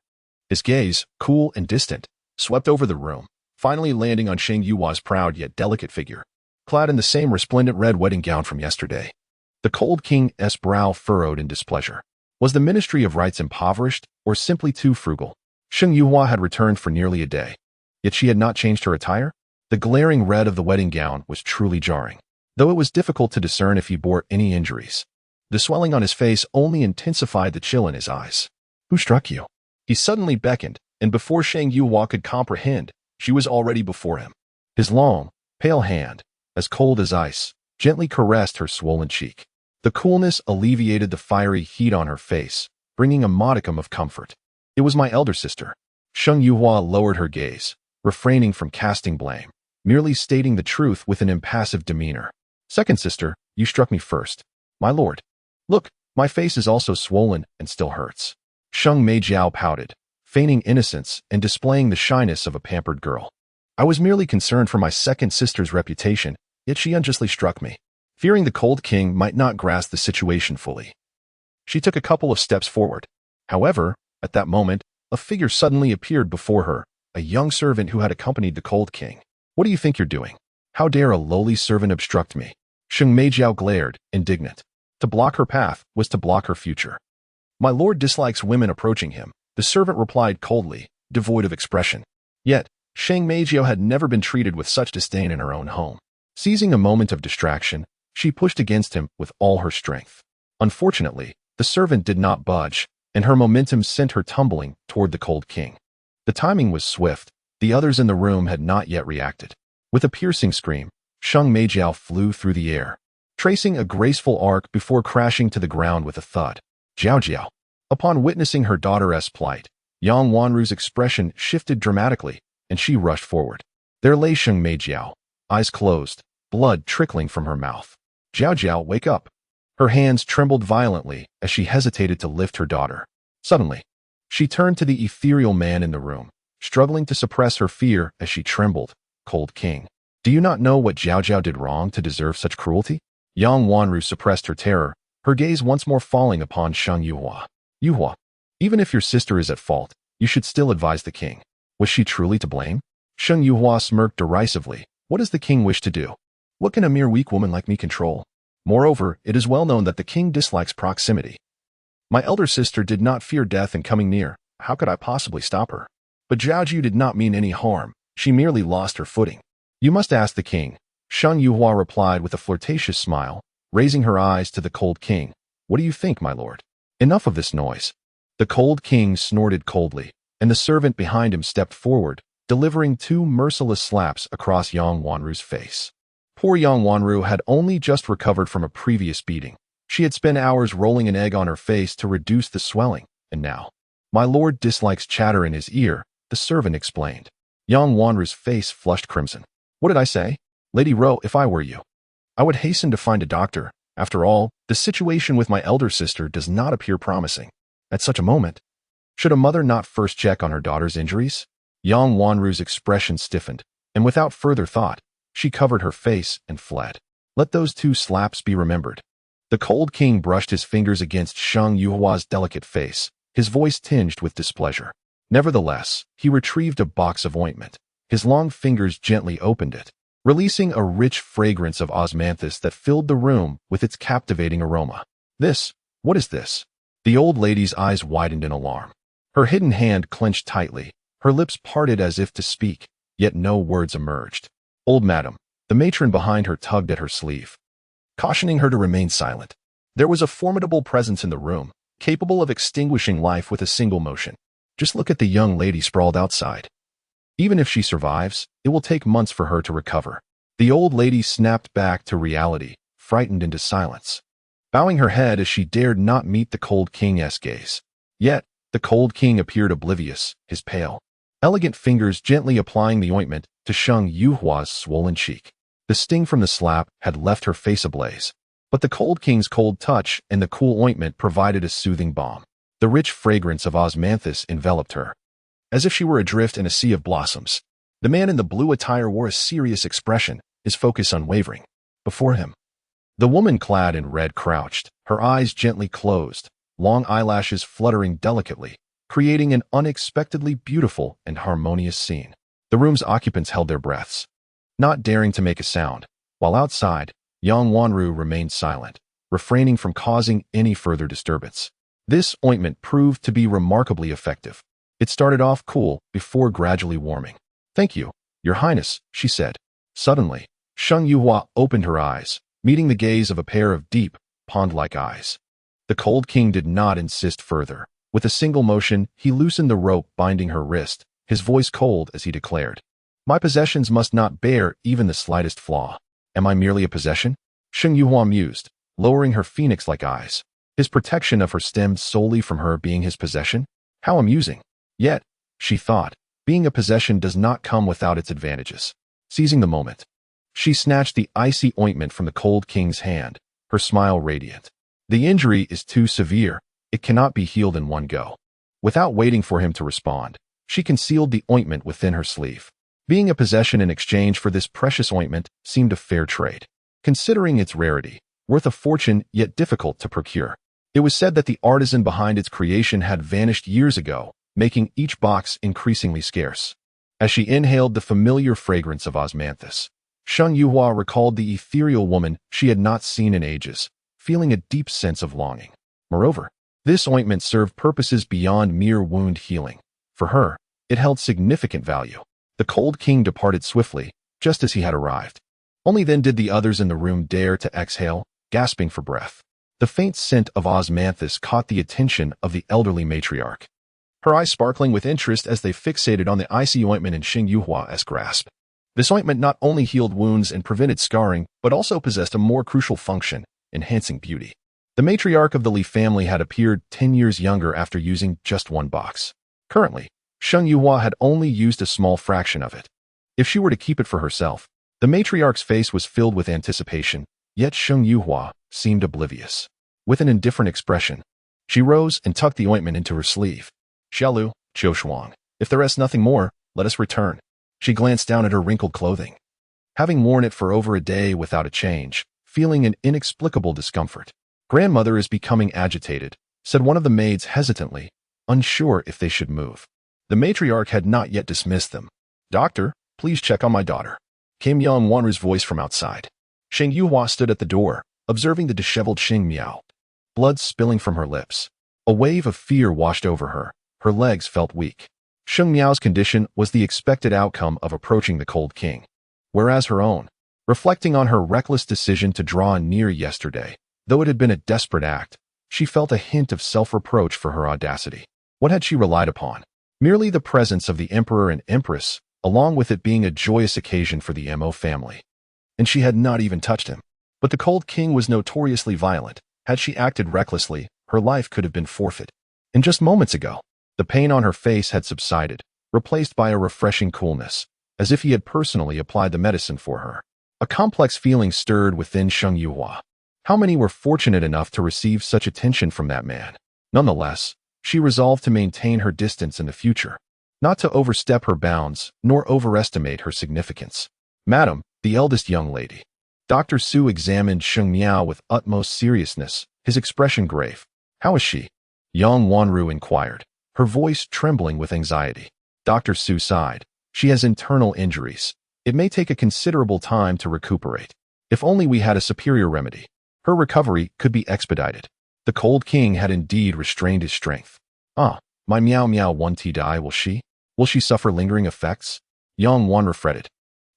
His gaze, cool and distant, swept over the room, finally landing on Sheng Yuhua's proud yet delicate figure, clad in the same resplendent red wedding gown from yesterday. The Cold King's brow furrowed in displeasure. Was the Ministry of Rites impoverished, or simply too frugal? Sheng Yuhua had returned for nearly a day, yet she had not changed her attire? The glaring red of the wedding gown was truly jarring, though it was difficult to discern if he bore any injuries. The swelling on his face only intensified the chill in his eyes. Who struck you? He suddenly beckoned, and before Sheng Yuhua could comprehend, She was already before him. His long, pale hand, as cold as ice, gently caressed her swollen cheek. The coolness alleviated the fiery heat on her face, bringing a modicum of comfort. It was my elder sister. Sheng Yuhua lowered her gaze, refraining from casting blame, merely stating the truth with an impassive demeanor. Second sister, you struck me first. My lord. Look, my face is also swollen and still hurts. Sheng Meijiao pouted, feigning innocence and displaying the shyness of a pampered girl. I was merely concerned for my second sister's reputation, yet she unjustly struck me. Fearing the cold king might not grasp the situation fully, she took a couple of steps forward. However, at that moment, a figure suddenly appeared before her, a young servant who had accompanied the cold king. What do you think you're doing? How dare a lowly servant obstruct me? Sheng Meijiao glared, indignant. To block her path was to block her future. My lord dislikes women approaching him, the servant replied coldly, devoid of expression. Yet, Sheng Meijiao had never been treated with such disdain in her own home. Seizing a moment of distraction, she pushed against him with all her strength. Unfortunately, the servant did not budge, and her momentum sent her tumbling toward the cold king. The timing was swift. The others in the room had not yet reacted. With a piercing scream, Sheng Meijiao flew through the air, tracing a graceful arc before crashing to the ground with a thud. Jiao Jiao. Upon witnessing her daughter's plight, Yang Wanru's expression shifted dramatically, and she rushed forward. There lay Sheng Meijiao, eyes closed, blood trickling from her mouth. Jiao Jiao, wake up. Her hands trembled violently as she hesitated to lift her daughter. Suddenly, she turned to the ethereal man in the room, struggling to suppress her fear as she trembled. Cold king. Do you not know what Jiao Jiao did wrong to deserve such cruelty? Yang Wanru suppressed her terror, her gaze once more falling upon Sheng Yuhua. Yuhua, even if your sister is at fault, you should still advise the king. Was she truly to blame? Sheng Yuhua smirked derisively. What does the king wish to do? What can a mere weak woman like me control? Moreover, it is well known that the king dislikes proximity. My elder sister did not fear death in coming near. How could I possibly stop her? But Jiao Jiao did not mean any harm. She merely lost her footing. You must ask the king. Sheng Yuhua replied with a flirtatious smile, raising her eyes to the cold king. What do you think, my lord? Enough of this noise. The cold king snorted coldly, and the servant behind him stepped forward, delivering 2 merciless slaps across Yang Wanru's face. Poor Yang Wanru had only just recovered from a previous beating. She had spent hours rolling an egg on her face to reduce the swelling, and now, my lord dislikes chatter in his ear, the servant explained. Yang Wanru's face flushed crimson. What did I say? Lady Ro, if I were you, I would hasten to find a doctor. After all, the situation with my elder sister does not appear promising. At such a moment, should a mother not first check on her daughter's injuries? Yang Wanru's expression stiffened, and without further thought, she covered her face and fled. Let those 2 slaps be remembered. The cold king brushed his fingers against Sheng Yuhua's delicate face, his voice tinged with displeasure. Nevertheless, he retrieved a box of ointment. His long fingers gently opened it, releasing a rich fragrance of osmanthus that filled the room with its captivating aroma. What is this? The old lady's eyes widened in alarm. Her hidden hand clenched tightly, her lips parted as if to speak, yet no words emerged. Old madam, the matron behind her tugged at her sleeve, cautioning her to remain silent. There was a formidable presence in the room, capable of extinguishing life with a single motion. Just look at the young lady sprawled outside. Even if she survives, it will take months for her to recover. The old lady snapped back to reality, frightened into silence, bowing her head as she dared not meet the cold king's gaze. Yet, the cold king appeared oblivious, his pale, elegant fingers gently applying the ointment to Sheng Yuhua's swollen cheek. The sting from the slap had left her face ablaze, but the cold king's cold touch and the cool ointment provided a soothing balm. The rich fragrance of osmanthus enveloped her, as if she were adrift in a sea of blossoms. The man in the blue attire wore a serious expression, his focus unwavering. Before him, the woman clad in red crouched, her eyes gently closed, long eyelashes fluttering delicately, creating an unexpectedly beautiful and harmonious scene. The room's occupants held their breaths, not daring to make a sound, while outside, Yang Wanru remained silent, refraining from causing any further disturbance. This ointment proved to be remarkably effective. It started off cool before gradually warming. Thank you, Your Highness, she said. Suddenly, Sheng Yuhua opened her eyes, meeting the gaze of a pair of deep, pond-like eyes. The cold king did not insist further. With a single motion, he loosened the rope binding her wrist, his voice cold as he declared, My possessions must not bear even the slightest flaw. Am I merely a possession? Sheng Yuhua mused, lowering her phoenix-like eyes. His protection of her stemmed solely from her being his possession? How amusing. Yet, she thought, being a possession does not come without its advantages. Seizing the moment, she snatched the icy ointment from the cold king's hand, her smile radiant. The injury is too severe. It cannot be healed in one go. Without waiting for him to respond, she concealed the ointment within her sleeve. Being a possession in exchange for this precious ointment seemed a fair trade. Considering its rarity, worth a fortune yet difficult to procure. It was said that the artisan behind its creation had vanished years ago, making each box increasingly scarce. As she inhaled the familiar fragrance of osmanthus, Sheng Yuhua recalled the ethereal woman she had not seen in ages, feeling a deep sense of longing. Moreover, this ointment served purposes beyond mere wound healing. For her, it held significant value. The cold king departed swiftly, just as he had arrived. Only then did the others in the room dare to exhale, gasping for breath. The faint scent of osmanthus caught the attention of the elderly matriarch, her eyes sparkling with interest as they fixated on the icy ointment in Sheng Yuhua's grasp. This ointment not only healed wounds and prevented scarring, but also possessed a more crucial function, enhancing beauty. The matriarch of the Li family had appeared 10 years younger after using just one box. Currently, Sheng Yuhua had only used a small fraction of it. If she were to keep it for herself, the matriarch's face was filled with anticipation, yet Sheng Yuhua seemed oblivious. With an indifferent expression, she rose and tucked the ointment into her sleeve. Xiaolu, Zhou Shuang, if there is nothing more, let us return. She glanced down at her wrinkled clothing. Having worn it for over a day without a change, feeling an inexplicable discomfort. Grandmother is becoming agitated, said one of the maids hesitantly, unsure if they should move. The matriarch had not yet dismissed them. Doctor, please check on my daughter, came Yang Wanru's voice from outside. Sheng Yuhua stood at the door, observing the disheveled Sheng Miao. Blood spilling from her lips. A wave of fear washed over her. Her legs felt weak. Sheng Miao's condition was the expected outcome of approaching the cold king, whereas her own, reflecting on her reckless decision to draw near yesterday, though it had been a desperate act, she felt a hint of self-reproach for her audacity. What had she relied upon? Merely the presence of the emperor and empress, along with it being a joyous occasion for the Mo family. And she had not even touched him. But the cold king was notoriously violent. Had she acted recklessly, her life could have been forfeit. And just moments ago, the pain on her face had subsided, replaced by a refreshing coolness, as if he had personally applied the medicine for her. A complex feeling stirred within Sheng Yuhua. How many were fortunate enough to receive such attention from that man? Nonetheless, she resolved to maintain her distance in the future, not to overstep her bounds, nor overestimate her significance. Madam, the eldest young lady. Dr. Su examined Sheng Miao with utmost seriousness, his expression grave. How is she? Yang Wanru inquired, her voice trembling with anxiety. Dr. Su sighed. She has internal injuries. It may take a considerable time to recuperate. If only we had a superior remedy, her recovery could be expedited. The cold king had indeed restrained his strength. Ah, my Miao Miao won't die, will she? Will she suffer lingering effects? Yang Wanru fretted.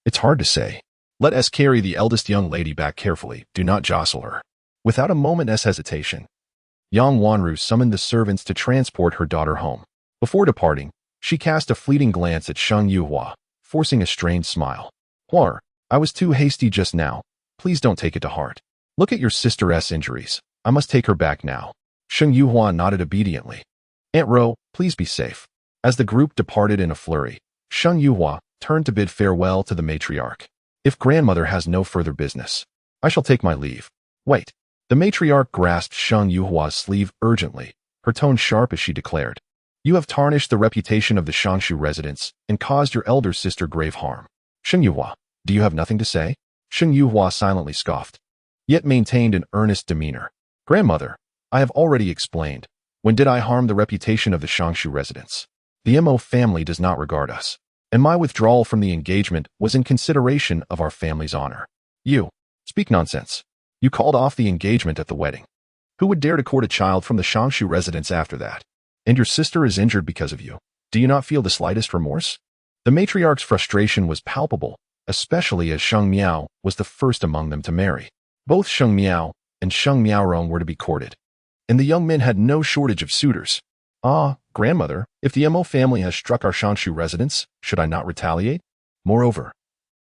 It's hard to say. Let us carry the eldest young lady back carefully. Do not jostle her. Without a moment's hesitation, Yang Wanru summoned the servants to transport her daughter home. Before departing, she cast a fleeting glance at Sheng Yuhua, forcing a strained smile. Huar, I was too hasty just now. Please don't take it to heart. Look at your sister's injuries. I must take her back now. Sheng Yuhua nodded obediently. Aunt Ro, please be safe. As the group departed in a flurry, Sheng Yuhua turned to bid farewell to the matriarch. If grandmother has no further business, I shall take my leave. Wait. The matriarch grasped Sheng Yuhua's sleeve urgently, her tone sharp as she declared. You have tarnished the reputation of the Shangshu residence and caused your elder sister grave harm. Sheng Yuhua, do you have nothing to say? Sheng Yuhua silently scoffed, yet maintained an earnest demeanor. Grandmother, I have already explained. When did I harm the reputation of the Shangshu residence? The Mo family does not regard us, and my withdrawal from the engagement was in consideration of our family's honor. You speak nonsense. You called off the engagement at the wedding. Who would dare to court a child from the Shangshu residence after that? And your sister is injured because of you. Do you not feel the slightest remorse? The matriarch's frustration was palpable, especially as Sheng Miao was the first among them to marry. Both Sheng Miao and Sheng Miaorong were to be courted, and the young men had no shortage of suitors. Ah, grandmother, if the Mo family has struck our Shangshu residence, should I not retaliate? Moreover,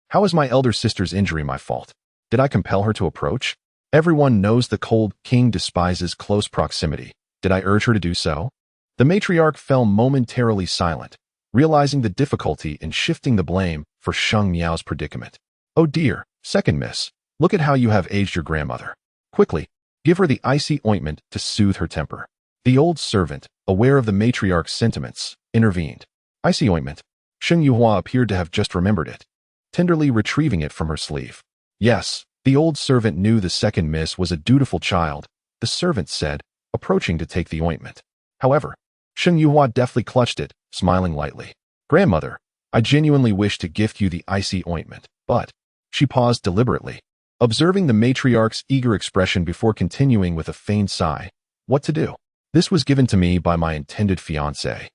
how is my elder sister's injury my fault? Did I compel her to approach? Everyone knows the cold king despises close proximity. Did I urge her to do so? The matriarch fell momentarily silent, realizing the difficulty in shifting the blame for Sheng Miao's predicament. Oh dear, second miss, look at how you have aged your grandmother. Quickly, give her the icy ointment to soothe her temper. The old servant, aware of the matriarch's sentiments, intervened. Icy ointment. Sheng Yuhua appeared to have just remembered it, tenderly retrieving it from her sleeve. Yes, the old servant knew the second miss was a dutiful child, the servant said, approaching to take the ointment. However, Sheng Yuhua deftly clutched it, smiling lightly. Grandmother, I genuinely wish to gift you the icy ointment, but... She paused deliberately, observing the matriarch's eager expression before continuing with a feigned sigh. What to do? This was given to me by my intended fiancé,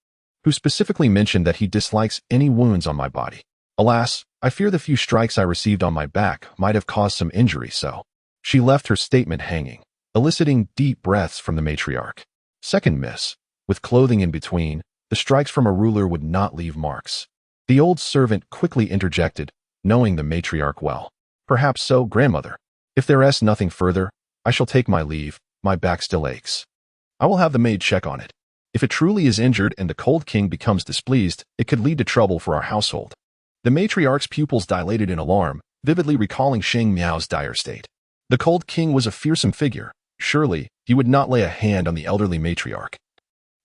who specifically mentioned that he dislikes any wounds on my body. Alas, I fear the few strikes I received on my back might have caused some injury, so... She left her statement hanging, eliciting deep breaths from the matriarch. Second miss, with clothing in between, the strikes from a ruler would not leave marks. The old servant quickly interjected, knowing the matriarch well. Perhaps so, grandmother. If there is nothing further, I shall take my leave, my back still aches. I will have the maid check on it. If it truly is injured and the cold king becomes displeased, it could lead to trouble for our household. The matriarch's pupils dilated in alarm, vividly recalling Sheng Miao's dire state. The cold king was a fearsome figure. Surely, he would not lay a hand on the elderly matriarch.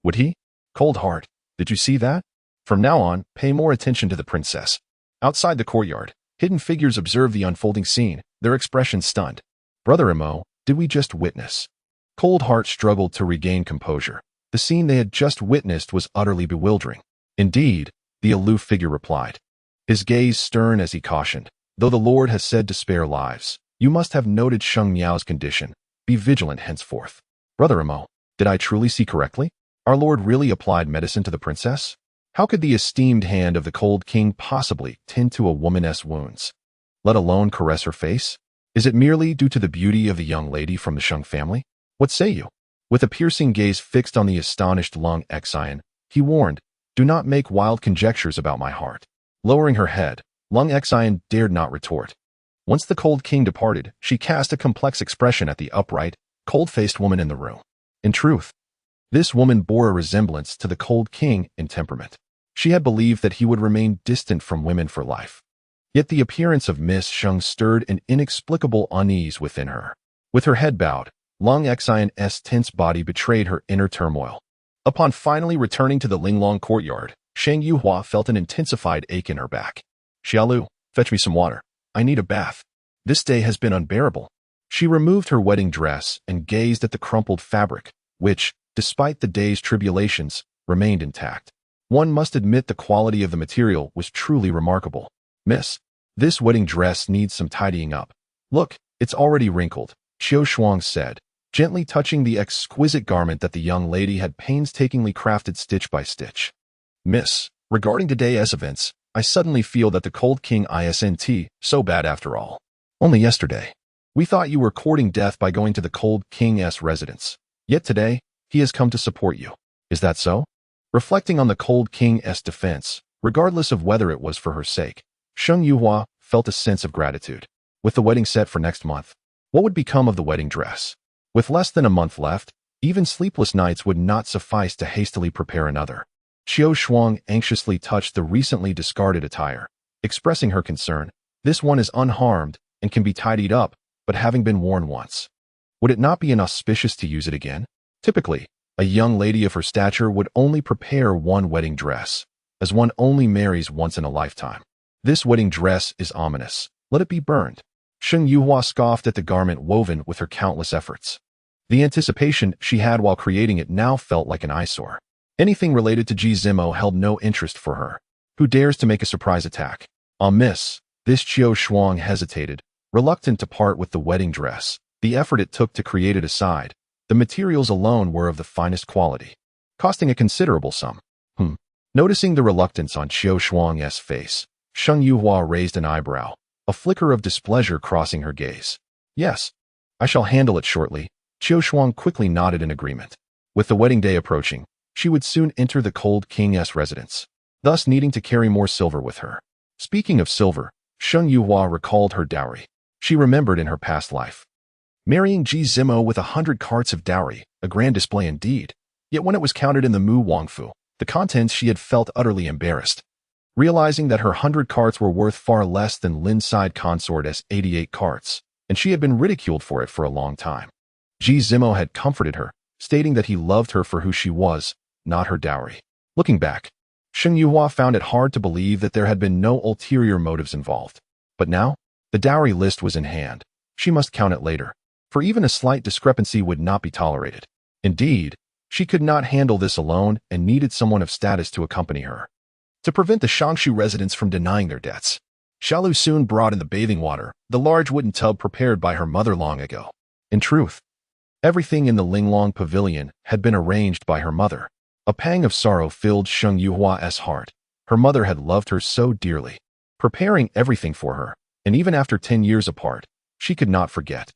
Would he? Cold heart, did you see that? From now on, pay more attention to the princess. Outside the courtyard, hidden figures observed the unfolding scene, their expressions stunned. Brother Imo, did we just witness? Cold Heart struggled to regain composure. The scene they had just witnessed was utterly bewildering. Indeed, the aloof figure replied. His gaze stern as he cautioned, though the Lord has said to spare lives, you must have noted Sheng Miao's condition. Be vigilant henceforth. Brother Imo, did I truly see correctly? Our Lord really applied medicine to the princess? How could the esteemed hand of the cold king possibly tend to a woman's wounds, let alone caress her face? Is it merely due to the beauty of the young lady from the Sheng family? What say you? With a piercing gaze fixed on the astonished Lung Xian, he warned, do not make wild conjectures about my heart. Lowering her head, Lung Xian dared not retort. Once the cold king departed, she cast a complex expression at the upright, cold-faced woman in the room. In truth, this woman bore a resemblance to the cold king in temperament. She had believed that he would remain distant from women for life. Yet the appearance of Miss Sheng stirred an inexplicable unease within her. With her head bowed, Lung Xian's tense body betrayed her inner turmoil. Upon finally returning to the Linglong courtyard, Sheng Yuhua felt an intensified ache in her back. Xiaolu, fetch me some water. I need a bath. This day has been unbearable. She removed her wedding dress and gazed at the crumpled fabric, which, despite the day's tribulations, remained intact. One must admit the quality of the material was truly remarkable. Miss, this wedding dress needs some tidying up. Look, it's already wrinkled, Qiu Shuang said, gently touching the exquisite garment that the young lady had painstakingly crafted stitch by stitch. Miss, regarding today's events, I suddenly feel that the cold king isn't so bad after all. Only yesterday, we thought you were courting death by going to the cold king's residence. Yet today, he has come to support you. Is that so? Reflecting on the cold king's defense, regardless of whether it was for her sake, Sheng Yuhua felt a sense of gratitude. With the wedding set for next month, what would become of the wedding dress? With less than a month left, even sleepless nights would not suffice to hastily prepare another. Qiu Shuang anxiously touched the recently discarded attire, expressing her concern. This one is unharmed and can be tidied up, but having been worn once, would it not be inauspicious to use it again? Typically, a young lady of her stature would only prepare one wedding dress, as one only marries once in a lifetime. This wedding dress is ominous. Let it be burned. Sheng Yuhua scoffed at the garment woven with her countless efforts. The anticipation she had while creating it now felt like an eyesore. Anything related to Ji Zimo held no interest for her. Who dares to make a surprise attack? Miss, this Qiu Shuang hesitated, reluctant to part with the wedding dress. The effort it took to create it aside, the materials alone were of the finest quality, costing a considerable sum. Noticing the reluctance on Qiu Shuang's face, Sheng Yuhua raised an eyebrow, a flicker of displeasure crossing her gaze. Yes, I shall handle it shortly. Qiu Shuang quickly nodded in agreement. With the wedding day approaching, she would soon enter the cold king's residence, thus needing to carry more silver with her. Speaking of silver, Sheng Yuhua recalled her dowry. She remembered in her past life marrying Ji Zimo with 100 carts of dowry, a grand display indeed. Yet when it was counted in the Mu Wangfu, the contents, she had felt utterly embarrassed, realizing that her 100 carts were worth far less than Lin's side consort's 88 carts, and she had been ridiculed for it for a long time. Ji Zimo had comforted her, stating that he loved her for who she was, not her dowry. Looking back, Sheng Yuhua found it hard to believe that there had been no ulterior motives involved. But now, the dowry list was in hand. She must count it later, for even a slight discrepancy would not be tolerated. Indeed, she could not handle this alone and needed someone of status to accompany her. To prevent the Shangshu residents from denying their debts, Xiaolu soon brought in the bathing water, the large wooden tub prepared by her mother long ago. In truth, everything in the Linglong pavilion had been arranged by her mother. A pang of sorrow filled Sheng Yuhua's heart. Her mother had loved her so dearly, preparing everything for her, and even after 10 years apart, she could not forget.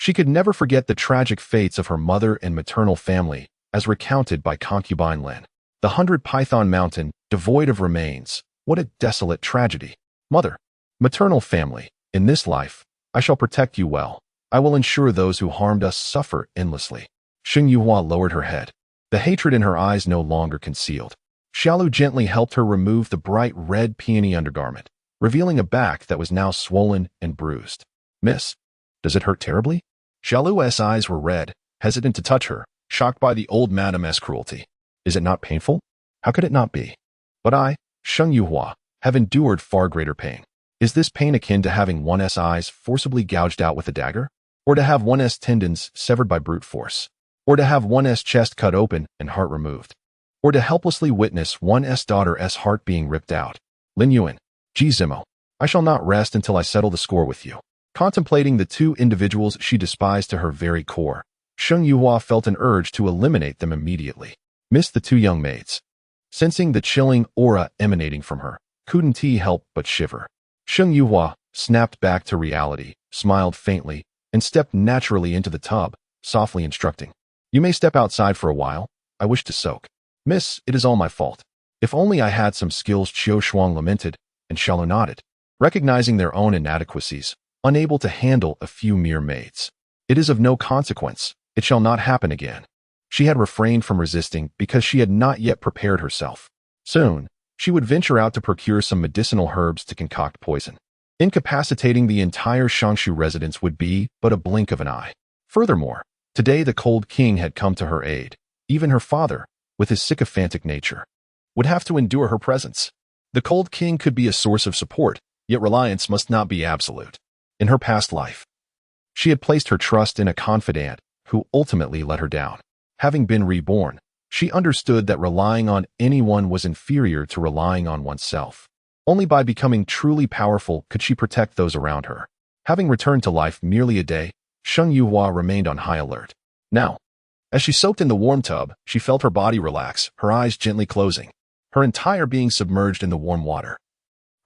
She could never forget the tragic fates of her mother and maternal family, as recounted by concubine Lin. The 100 Python Mountain, devoid of remains, what a desolate tragedy. Mother, maternal family, in this life, I shall protect you well. I will ensure those who harmed us suffer endlessly. Sheng Yuhua lowered her head, the hatred in her eyes no longer concealed. Xiaolu gently helped her remove the bright red peony undergarment, revealing a back that was now swollen and bruised. Miss, does it hurt terribly? Xiaolu's eyes were red, hesitant to touch her, shocked by the old madame's cruelty. Is it not painful? How could it not be? But I, Sheng Yuhua, have endured far greater pain. Is this pain akin to having one's eyes forcibly gouged out with a dagger? Or to have one's tendons severed by brute force? Or to have one's chest cut open and heart removed? Or to helplessly witness one's daughter's heart being ripped out? Lin Yuan, Ji Zimo, I shall not rest until I settle the score with you. Contemplating the two individuals she despised to her very core, Sheng Yuhua felt an urge to eliminate them immediately. Missed the two young maids. Sensing the chilling aura emanating from her, couldn't he help but shiver. Sheng Yuhua snapped back to reality, smiled faintly, and stepped naturally into the tub, softly instructing. You may step outside for a while. I wish to soak. Miss, it is all my fault. If only I had some skills, Qiu Shuang lamented, and Xiaolu nodded, recognizing their own inadequacies, unable to handle a few mere maids. It is of no consequence. It shall not happen again. She had refrained from resisting because she had not yet prepared herself. Soon, she would venture out to procure some medicinal herbs to concoct poison. Incapacitating the entire Shangshu residence would be but a blink of an eye. Furthermore, today the cold king had come to her aid. Even her father, with his sycophantic nature, would have to endure her presence. The cold king could be a source of support, yet reliance must not be absolute. In her past life, she had placed her trust in a confidant who ultimately let her down. Having been reborn, she understood that relying on anyone was inferior to relying on oneself. Only by becoming truly powerful could she protect those around her. Having returned to life merely a day, Sheng Yuhua remained on high alert. Now, as she soaked in the warm tub, she felt her body relax, her eyes gently closing, her entire being submerged in the warm water.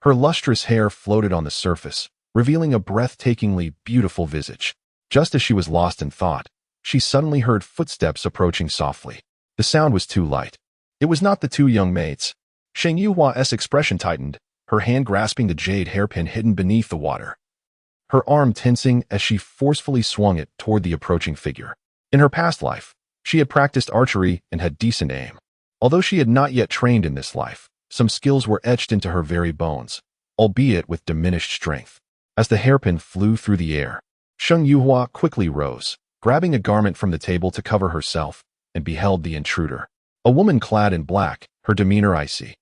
Her lustrous hair floated on the surface, revealing a breathtakingly beautiful visage. Just as she was lost in thought, she suddenly heard footsteps approaching softly. The sound was too light. It was not the two young maids. Sheng Yuhua's expression tightened, her hand grasping the jade hairpin hidden beneath the water, her arm tensing as she forcefully swung it toward the approaching figure. In her past life, she had practiced archery and had decent aim. Although she had not yet trained in this life, some skills were etched into her very bones, albeit with diminished strength. As the hairpin flew through the air, Sheng Yuhua quickly rose, grabbing a garment from the table to cover herself, and beheld the intruder. A woman clad in black, her demeanor icy,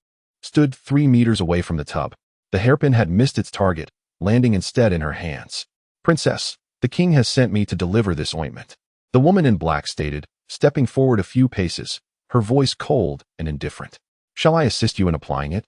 stood 3 meters away from the tub. The hairpin had missed its target, landing instead in her hands. Princess, the king has sent me to deliver this ointment, the woman in black stated, stepping forward a few paces, her voice cold and indifferent. Shall I assist you in applying it?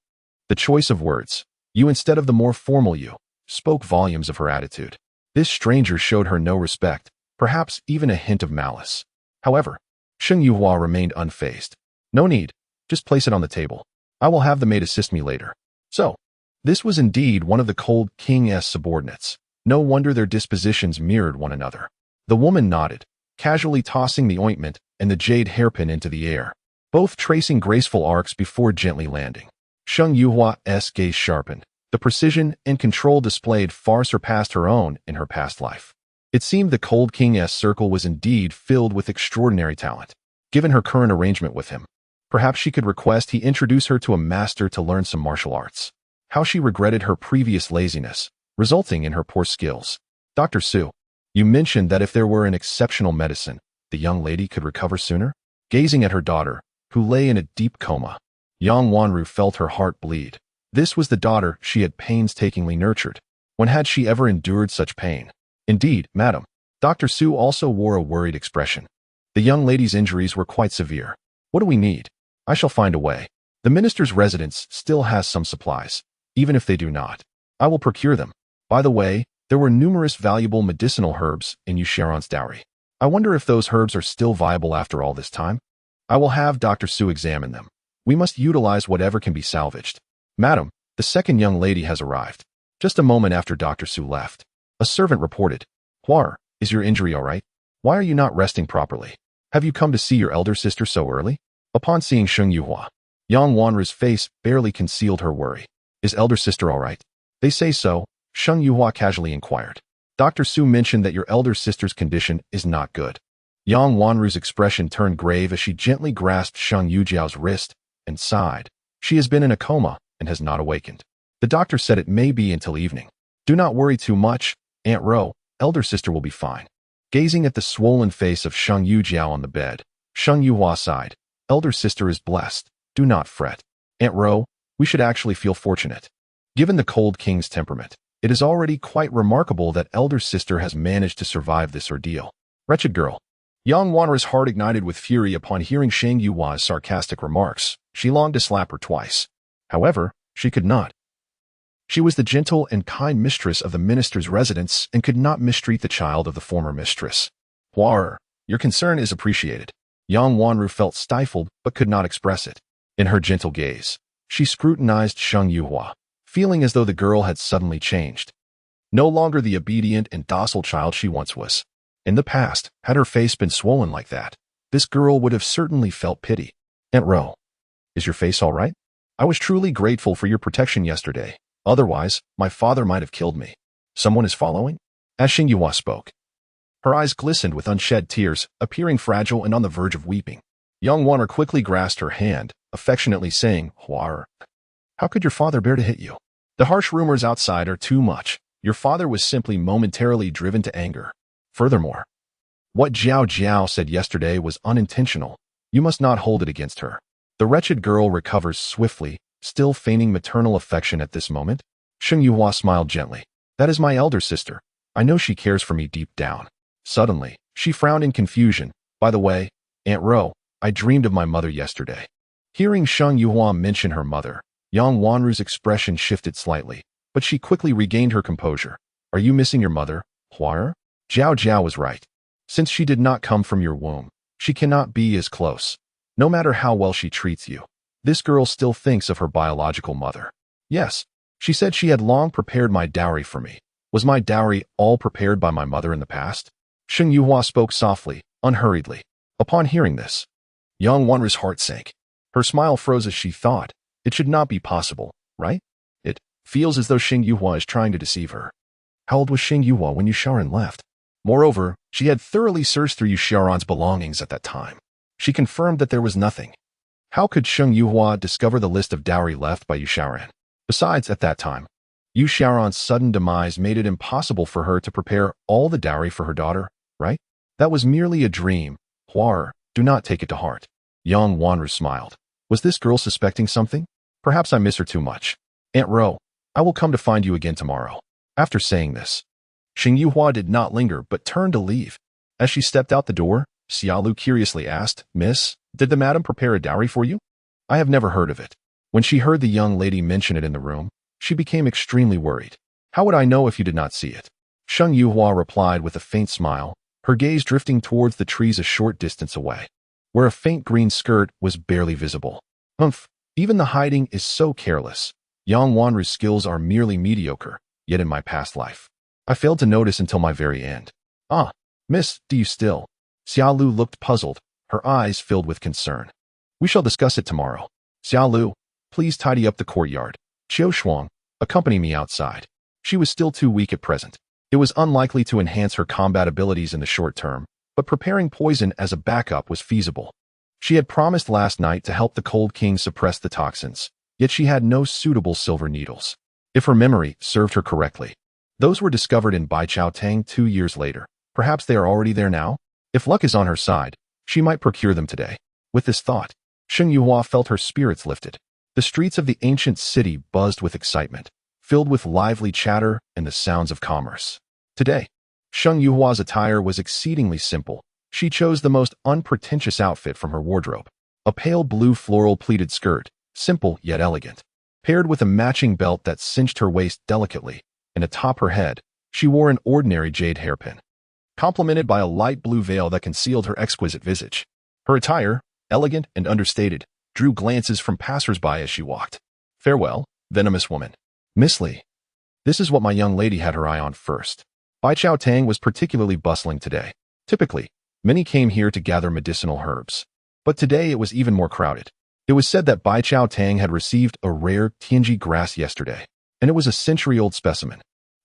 The choice of words, you instead of the more formal you, spoke volumes of her attitude. This stranger showed her no respect, perhaps even a hint of malice. However, Sheng Yuhua remained unfazed. No need, just place it on the table. I will have the maid assist me later. So, this was indeed one of the cold king's subordinates. No wonder their dispositions mirrored one another. The woman nodded, casually tossing the ointment and the jade hairpin into the air, both tracing graceful arcs before gently landing. Sheng Yuhua's gaze sharpened, The precision and control displayed far surpassed her own in her past life. It seemed the Cold King's circle was indeed filled with extraordinary talent. Given her current arrangement with him, perhaps she could request he introduce her to a master to learn some martial arts. How she regretted her previous laziness, resulting in her poor skills. Dr. Su, you mentioned that if there were an exceptional medicine, the young lady could recover sooner? Gazing at her daughter, who lay in a deep coma, Yang Wanru felt her heart bleed. This was the daughter she had painstakingly nurtured. When had she ever endured such pain? Indeed, madam. Dr. Su also wore a worried expression. The young lady's injuries were quite severe. What do we need? I shall find a way. The minister's residence still has some supplies. Even if they do not, I will procure them. By the way, there were numerous valuable medicinal herbs in Yusharon's dowry. I wonder if those herbs are still viable after all this time? I will have Dr. Su examine them. We must utilize whatever can be salvaged. Madam, the second young lady has arrived. Just a moment after Dr. Su left, a servant reported, Huar, is your injury all right? Why are you not resting properly? Have you come to see your elder sister so early? Upon seeing Sheng Yuhua, Yang Wanru's face barely concealed her worry. Is elder sister all right? They say so, Sheng Yuhua casually inquired. Dr. Su mentioned that your elder sister's condition is not good. Yang Wanru's expression turned grave as she gently grasped Sheng Yujiao's wrist and sighed. She has been in a coma and has not awakened. The doctor said it may be until evening. Do not worry too much, Aunt Ro, elder sister will be fine. Gazing at the swollen face of Sheng Yujiao on the bed, Sheng Yuhua sighed. Elder sister is blessed. Do not fret. Aunt Ro, we should actually feel fortunate. Given the Cold King's temperament, it is already quite remarkable that elder sister has managed to survive this ordeal. Wretched girl. Yang Wanru's heart ignited with fury upon hearing Sheng Yuhua's sarcastic remarks. She longed to slap her twice. However, she could not. She was the gentle and kind mistress of the minister's residence and could not mistreat the child of the former mistress. Huar, your concern is appreciated. Yang Wanru felt stifled but could not express it. In her gentle gaze, she scrutinized Sheng Yuhua, feeling as though the girl had suddenly changed. No longer the obedient and docile child she once was. In the past, had her face been swollen like that, this girl would have certainly felt pity. Aunt Ro, is your face all right? I was truly grateful for your protection yesterday. Otherwise, my father might have killed me. Someone is following? As Sheng Yuhua spoke, her eyes glistened with unshed tears, appearing fragile and on the verge of weeping. Young Wanru quickly grasped her hand, affectionately saying, Huar, how could your father bear to hit you? The harsh rumors outside are too much. Your father was simply momentarily driven to anger. Furthermore, what Jiao Jiao said yesterday was unintentional. You must not hold it against her. The wretched girl recovers swiftly, still feigning maternal affection at this moment. Sheng Yuhua smiled gently. That is my elder sister. I know she cares for me deep down. Suddenly, she frowned in confusion. By the way, Aunt Ro, I dreamed of my mother yesterday. Hearing Sheng Yuhua mention her mother, Yang Wanru's expression shifted slightly, but she quickly regained her composure. Are you missing your mother, Huar? Jiao Jiao was right. Since she did not come from your womb, she cannot be as close. No matter how well she treats you, this girl still thinks of her biological mother. Yes, she said she had long prepared my dowry for me. Was my dowry all prepared by my mother in the past? Sheng Yuhua spoke softly, unhurriedly. Upon hearing this, Yang Wanru's heart sank. Her smile froze as she thought, it should not be possible, right? It feels as though Sheng Yuhua is trying to deceive her. How old was Sheng Yuhua when Yusharon left? Moreover, she had thoroughly searched through Yusharon's belongings at that time. She confirmed that there was nothing. How could Sheng Yuhua discover the list of dowry left by Yusharon? Besides, at that time, Yusharon's sudden demise made it impossible for her to prepare all the dowry for her daughter, right? That was merely a dream. Huar, do not take it to heart. Yang Wanru smiled. Was this girl suspecting something? Perhaps I miss her too much. Aunt Ro, I will come to find you again tomorrow. After saying this, Sheng Yuhua did not linger but turned to leave. As she stepped out the door, Xiaolu curiously asked, Miss, did the madam prepare a dowry for you? I have never heard of it. When she heard the young lady mention it in the room, she became extremely worried. How would I know if you did not see it? Sheng Yuhua replied with a faint smile, her gaze drifting towards the trees a short distance away, where a faint green skirt was barely visible. Humph, even the hiding is so careless. Yang Wanru's skills are merely mediocre, yet in my past life, I failed to notice until my very end. Ah, miss, do you still? Xiaolu looked puzzled, her eyes filled with concern. We shall discuss it tomorrow. Xiaolu, please tidy up the courtyard. Qiu Shuang, Accompany me outside. She was still too weak at present. It was unlikely to enhance her combat abilities in the short term, but preparing poison as a backup was feasible. She had promised last night to help the Cold King suppress the toxins, yet she had no suitable silver needles. If her memory served her correctly, those were discovered in Bai Chao Tang 2 years later. Perhaps they are already there now? If luck is on her side, she might procure them today. With this thought, Sheng Yuhua felt her spirits lifted. The streets of the ancient city buzzed with excitement, filled with lively chatter and the sounds of commerce. Today, Sheng Yuhua's attire was exceedingly simple. She chose the most unpretentious outfit from her wardrobe. A pale blue floral pleated skirt, simple yet elegant. Paired with a matching belt that cinched her waist delicately, and atop her head, she wore an ordinary jade hairpin, complemented by a light blue veil that concealed her exquisite visage. Her attire, elegant and understated, drew glances from passers-by as she walked. Farewell, venomous woman. Miss Li. This is what my young lady had her eye on first. Bai Chao Tang was particularly bustling today. Typically, many came here to gather medicinal herbs. But today it was even more crowded. It was said that Bai Chao Tang had received a rare Tianji grass yesterday, and it was a century-old specimen.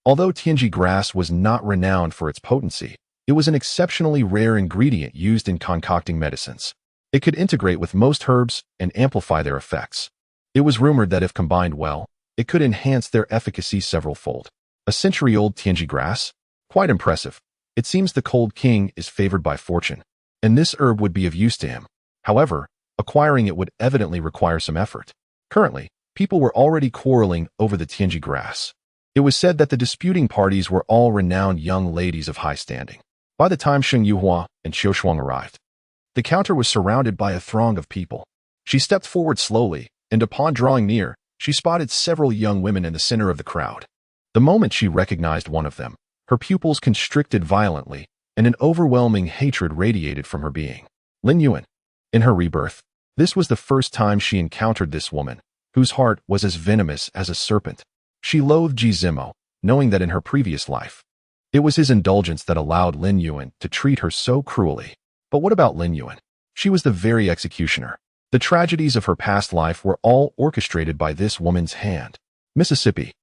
Although Tianji grass was not renowned for its potency, it was an exceptionally rare ingredient used in concocting medicines. It could integrate with most herbs and amplify their effects. It was rumored that if combined well, it could enhance their efficacy several-fold. A century-old Tianji grass? Quite impressive. It seems the Cold King is favored by fortune, and this herb would be of use to him. However, acquiring it would evidently require some effort. Currently, people were already quarreling over the Tianji grass. It was said that the disputing parties were all renowned young ladies of high standing. By the time Sheng Yuhua and Qiu Shuang arrived, the counter was surrounded by a throng of people. She stepped forward slowly, and upon drawing near, she spotted several young women in the center of the crowd. The moment she recognized one of them, her pupils constricted violently, and an overwhelming hatred radiated from her being. Lin Yuan. In her rebirth, this was the first time she encountered this woman, whose heart was as venomous as a serpent. She loathed Ji Zimo, knowing that in her previous life, it was his indulgence that allowed Lin Yuan to treat her so cruelly. But what about Lin Yuan? She was the very executioner. The tragedies of her past life were all orchestrated by this woman's hand. Mississippi.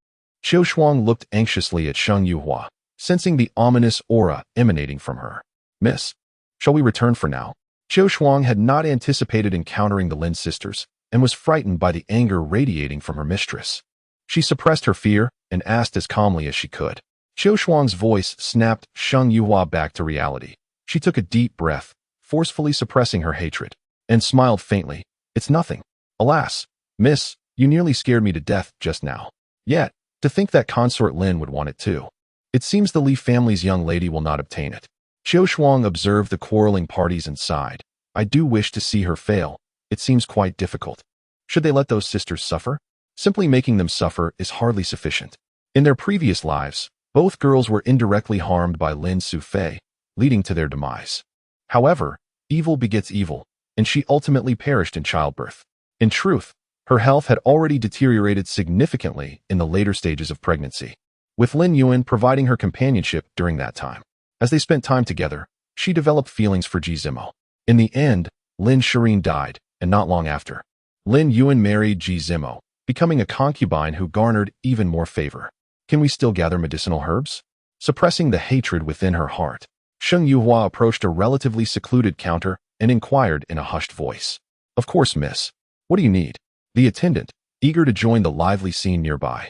Qiu Shuang looked anxiously at Sheng Yuhua, sensing the ominous aura emanating from her. Miss, shall we return for now? Qiu Shuang had not anticipated encountering the Lin sisters and was frightened by the anger radiating from her mistress. She suppressed her fear and asked as calmly as she could. Qiu Shuang's voice snapped Sheng Yuhua back to reality. She took a deep breath, forcefully suppressing her hatred, and smiled faintly. It's nothing. Alas, miss, you nearly scared me to death just now. Yet, to think that Consort Lin would want it too. It seems the Li family's young lady will not obtain it. Qiu Shuang observed the quarreling parties and sighed. I do wish to see her fail. It seems quite difficult. Should they let those sisters suffer? Simply making them suffer is hardly sufficient. In their previous lives, both girls were indirectly harmed by Lin Sufei, leading to their demise. However, evil begets evil, and she ultimately perished in childbirth. In truth, her health had already deteriorated significantly in the later stages of pregnancy, with Lin Yuan providing her companionship during that time. As they spent time together, she developed feelings for Ji Zimo. In the end, Lin Shirin died, and not long after, Lin Yuan married Ji Zimo, becoming a concubine who garnered even more favor. Can we still gather medicinal herbs? Suppressing the hatred within her heart, Sheng Yuhua approached a relatively secluded counter and inquired in a hushed voice. Of course, miss. What do you need? The attendant, eager to join the lively scene nearby,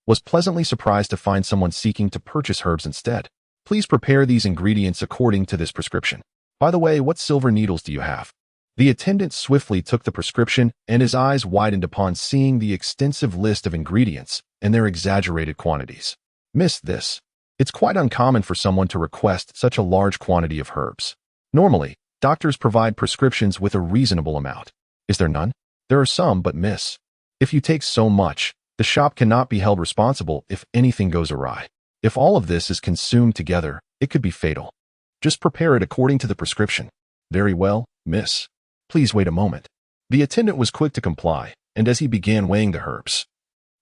was pleasantly surprised to find someone seeking to purchase herbs instead. Please prepare these ingredients according to this prescription. By the way, what silver needles do you have? The attendant swiftly took the prescription, and his eyes widened upon seeing the extensive list of ingredients and their exaggerated quantities. Miss, this. It's quite uncommon for someone to request such a large quantity of herbs. Normally, doctors provide prescriptions with a reasonable amount. Is there none? There are some, but miss, if you take so much, the shop cannot be held responsible if anything goes awry. If all of this is consumed together, it could be fatal. Just prepare it according to the prescription. Very well, miss. Please wait a moment. The attendant was quick to comply, and as he began weighing the herbs,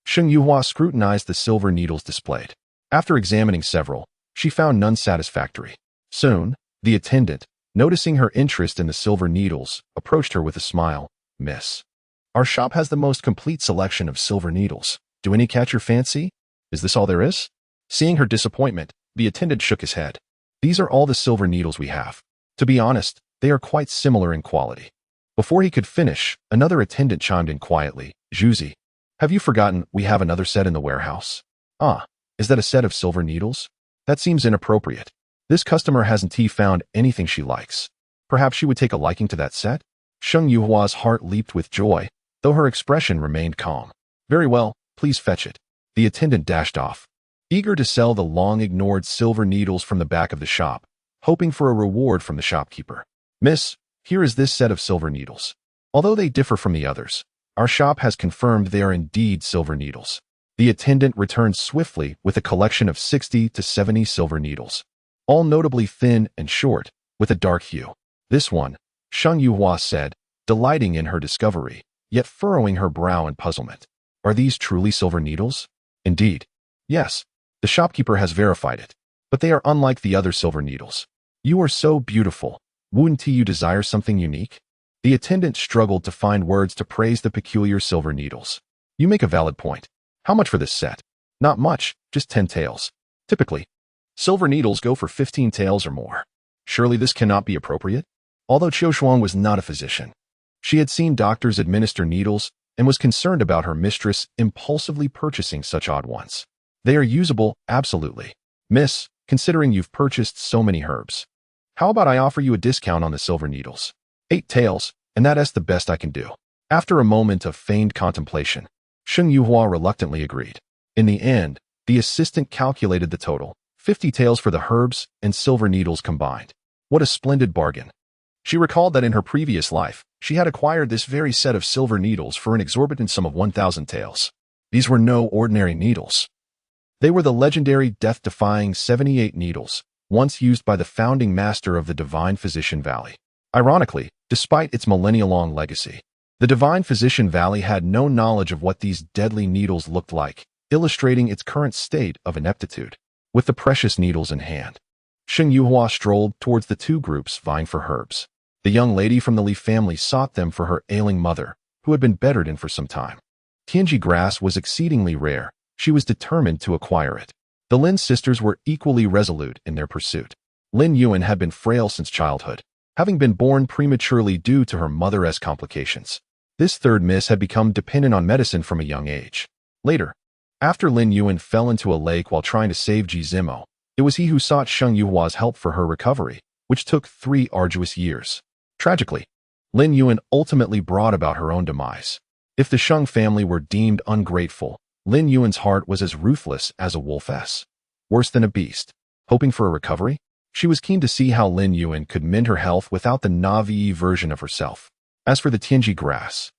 Sheng Yuhua scrutinized the silver needles displayed. After examining several, she found none satisfactory. Soon, the attendant, noticing her interest in the silver needles, approached her with a smile. Miss, our shop has the most complete selection of silver needles. Do any catch your fancy? Is this all there is? Seeing her disappointment, the attendant shook his head. These are all the silver needles we have. To be honest, they are quite similar in quality. Before he could finish, another attendant chimed in quietly. Juzi, have you forgotten we have another set in the warehouse? Ah, is that a set of silver needles? That seems inappropriate. This customer hasn't found anything she likes. Perhaps she would take a liking to that set? Sheng Yuhua's heart leaped with joy, though her expression remained calm. Very well, please fetch it. The attendant dashed off, eager to sell the long-ignored silver needles from the back of the shop, hoping for a reward from the shopkeeper. Miss, here is this set of silver needles. Although they differ from the others, our shop has confirmed they are indeed silver needles. The attendant returned swiftly with a collection of 60 to 70 silver needles, all notably thin and short, with a dark hue. This one, Sheng Yuhua said, delighting in her discovery, yet furrowing her brow in puzzlement. Are these truly silver needles? Indeed. Yes, the shopkeeper has verified it, but they are unlike the other silver needles. You are so beautiful. Wouldn't you desire something unique? The attendant struggled to find words to praise the peculiar silver needles. You make a valid point. How much for this set? Not much, just 10 taels. Typically, silver needles go for 15 taels or more. Surely this cannot be appropriate? Although Qiu Shuang was not a physician, she had seen doctors administer needles and was concerned about her mistress impulsively purchasing such odd ones. They are usable, absolutely. Miss, considering you've purchased so many herbs, how about I offer you a discount on the silver needles? 8 taels, and that's the best I can do. After a moment of feigned contemplation, Sheng Yuhua reluctantly agreed. In the end, the assistant calculated the total, 50 taels for the herbs and silver needles combined. What a splendid bargain. She recalled that in her previous life, she had acquired this very set of silver needles for an exorbitant sum of 1,000 taels. These were no ordinary needles. They were the legendary death-defying 78 needles, once used by the founding master of the Divine Physician Valley. Ironically, despite its millennia-long legacy, the Divine Physician Valley had no knowledge of what these deadly needles looked like, illustrating its current state of ineptitude. With the precious needles in hand, Sheng Yuhua strolled towards the two groups vying for herbs. The young lady from the Li family sought them for her ailing mother, who had been bedridden for some time. Tianji grass was exceedingly rare. She was determined to acquire it. The Lin sisters were equally resolute in their pursuit. Lin Yuan had been frail since childhood, having been born prematurely due to her mother's complications. This third miss had become dependent on medicine from a young age. Later, after Lin Yuan fell into a lake while trying to save Ji Zimo, it was he who sought Sheng Yuhua's help for her recovery, which took 3 arduous years. Tragically, Lin Yuan ultimately brought about her own demise. If the Sheng family were deemed ungrateful, Lin Yuan's heart was as ruthless as a wolfess. Worse than a beast. Hoping for a recovery, she was keen to see how Lin Yuan could mend her health without the naive version of herself. As for the Tianji grass,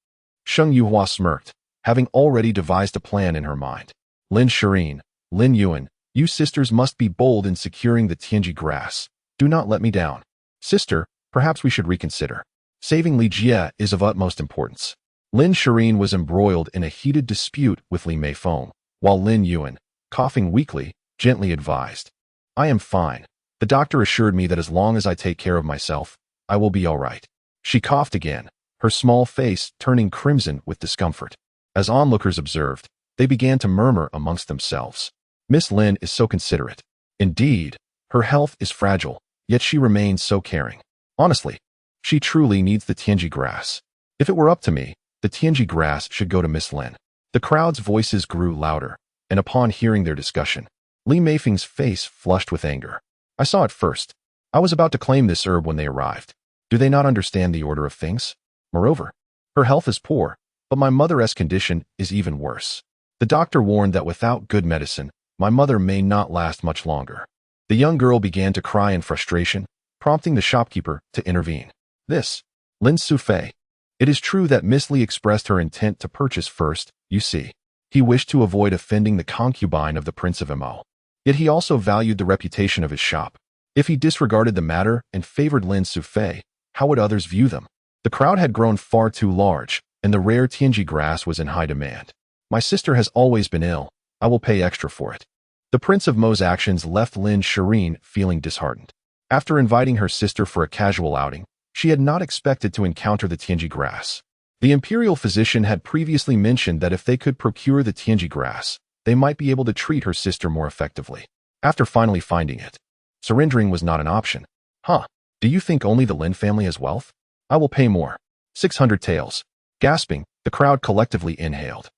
Sheng Yuhua smirked, having already devised a plan in her mind. Lin Shirin, Lin Yuan, you sisters must be bold in securing the Tianji grass. Do not let me down. Sister, perhaps we should reconsider. Saving Li Jie is of utmost importance. Lin Shirin was embroiled in a heated dispute with Li Meifeng, while Lin Yuan, coughing weakly, gently advised. I am fine. The doctor assured me that as long as I take care of myself, I will be all right. She coughed again, her small face turning crimson with discomfort. As onlookers observed, they began to murmur amongst themselves. Miss Lin is so considerate. Indeed, her health is fragile, yet she remains so caring. Honestly, she truly needs the Tianji grass. If it were up to me, the Tianji grass should go to Miss Lin. The crowd's voices grew louder, and upon hearing their discussion, Li Meifeng's face flushed with anger. I saw it first. I was about to claim this herb when they arrived. Do they not understand the order of things? Moreover, her health is poor, but my mother's condition is even worse. The doctor warned that without good medicine, my mother may not last much longer. The young girl began to cry in frustration, prompting the shopkeeper to intervene. This, Lin Sufei. It is true that Miss Li expressed her intent to purchase first, you see. He wished to avoid offending the concubine of the Prince of Mo. Yet he also valued the reputation of his shop. If he disregarded the matter and favored Lin Sufei, how would others view them? The crowd had grown far too large, and the rare Tianji grass was in high demand. My sister has always been ill. I will pay extra for it. The Prince of Mo's actions left Lin Shirin feeling disheartened. After inviting her sister for a casual outing, she had not expected to encounter the Tianji grass. The Imperial physician had previously mentioned that if they could procure the Tianji grass, they might be able to treat her sister more effectively. After finally finding it, surrendering was not an option. Huh? Do you think only the Lin family has wealth? I will pay more. 600 taels. Gasping, the crowd collectively inhaled.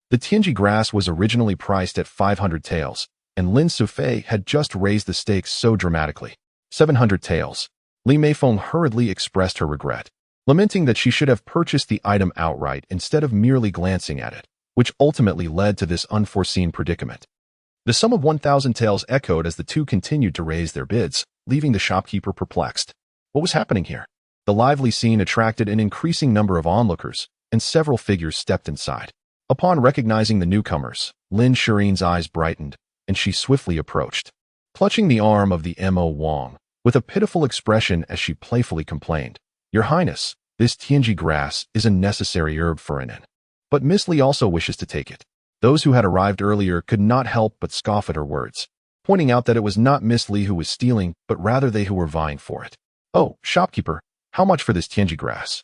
The Tianji grass was originally priced at 500 taels, and Lin Sufei had just raised the stakes so dramatically. 700 taels. Li Meifeng hurriedly expressed her regret, lamenting that she should have purchased the item outright instead of merely glancing at it, which ultimately led to this unforeseen predicament. The sum of 1,000 taels echoed as the two continued to raise their bids, leaving the shopkeeper perplexed. What was happening here? The lively scene attracted an increasing number of onlookers, and several figures stepped inside. Upon recognizing the newcomers, Lin Shirin's eyes brightened, and she swiftly approached, clutching the arm of the Mo Wang, with a pitiful expression as she playfully complained, "Your Highness, this Tianji grass is a necessary herb for an inn. But Miss Li also wishes to take it." Those who had arrived earlier could not help but scoff at her words, pointing out that it was not Miss Li who was stealing, but rather they who were vying for it. "Oh, shopkeeper, how much for this Tianji grass?"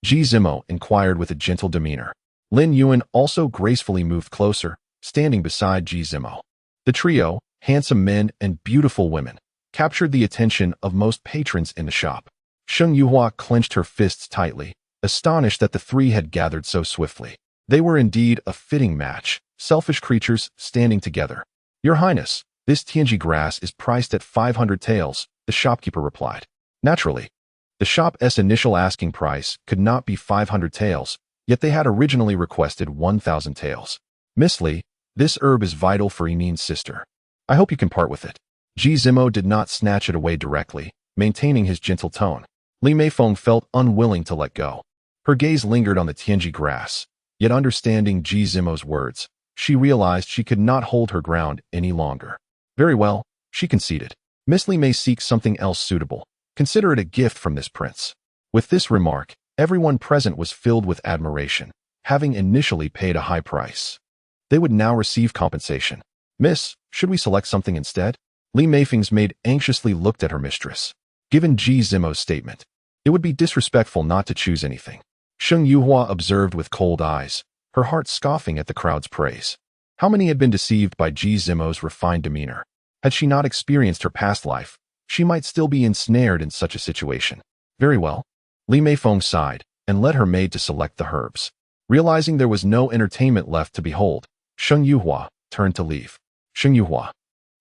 Ji Zimo inquired with a gentle demeanor. Lin Yuan also gracefully moved closer, standing beside Ji Zimo. The trio, handsome men and beautiful women, captured the attention of most patrons in the shop. Sheng Yuhua clenched her fists tightly, astonished that the three had gathered so swiftly. They were indeed a fitting match, selfish creatures standing together. "Your Highness, this Tianji grass is priced at 500 taels, the shopkeeper replied. Naturally, the shop's initial asking price could not be 500 taels, yet they had originally requested 1,000 taels. "Miss Li, this herb is vital for Yinin's sister. I hope you can part with it." Ji Zimo did not snatch it away directly, maintaining his gentle tone. Li Meifeng felt unwilling to let go. Her gaze lingered on the Tianji grass, yet understanding Ji Zimo's words, she realized she could not hold her ground any longer. "Very well," she conceded. "Miss Li may seek something else suitable. Consider it a gift from this prince." With this remark, everyone present was filled with admiration, having initially paid a high price. They would now receive compensation. "Miss, should we select something instead?" Li Meifeng's maid anxiously looked at her mistress. Given Ji Zimo's statement, it would be disrespectful not to choose anything. Sheng Yuhua observed with cold eyes, her heart scoffing at the crowd's praise. How many had been deceived by Ji Zimo's refined demeanor? Had she not experienced her past life, she might still be ensnared in such a situation. "Very well." Li Meifeng sighed and led her maid to select the herbs. Realizing there was no entertainment left to behold, Sheng Yuhua turned to leave. "Sheng Yuhua."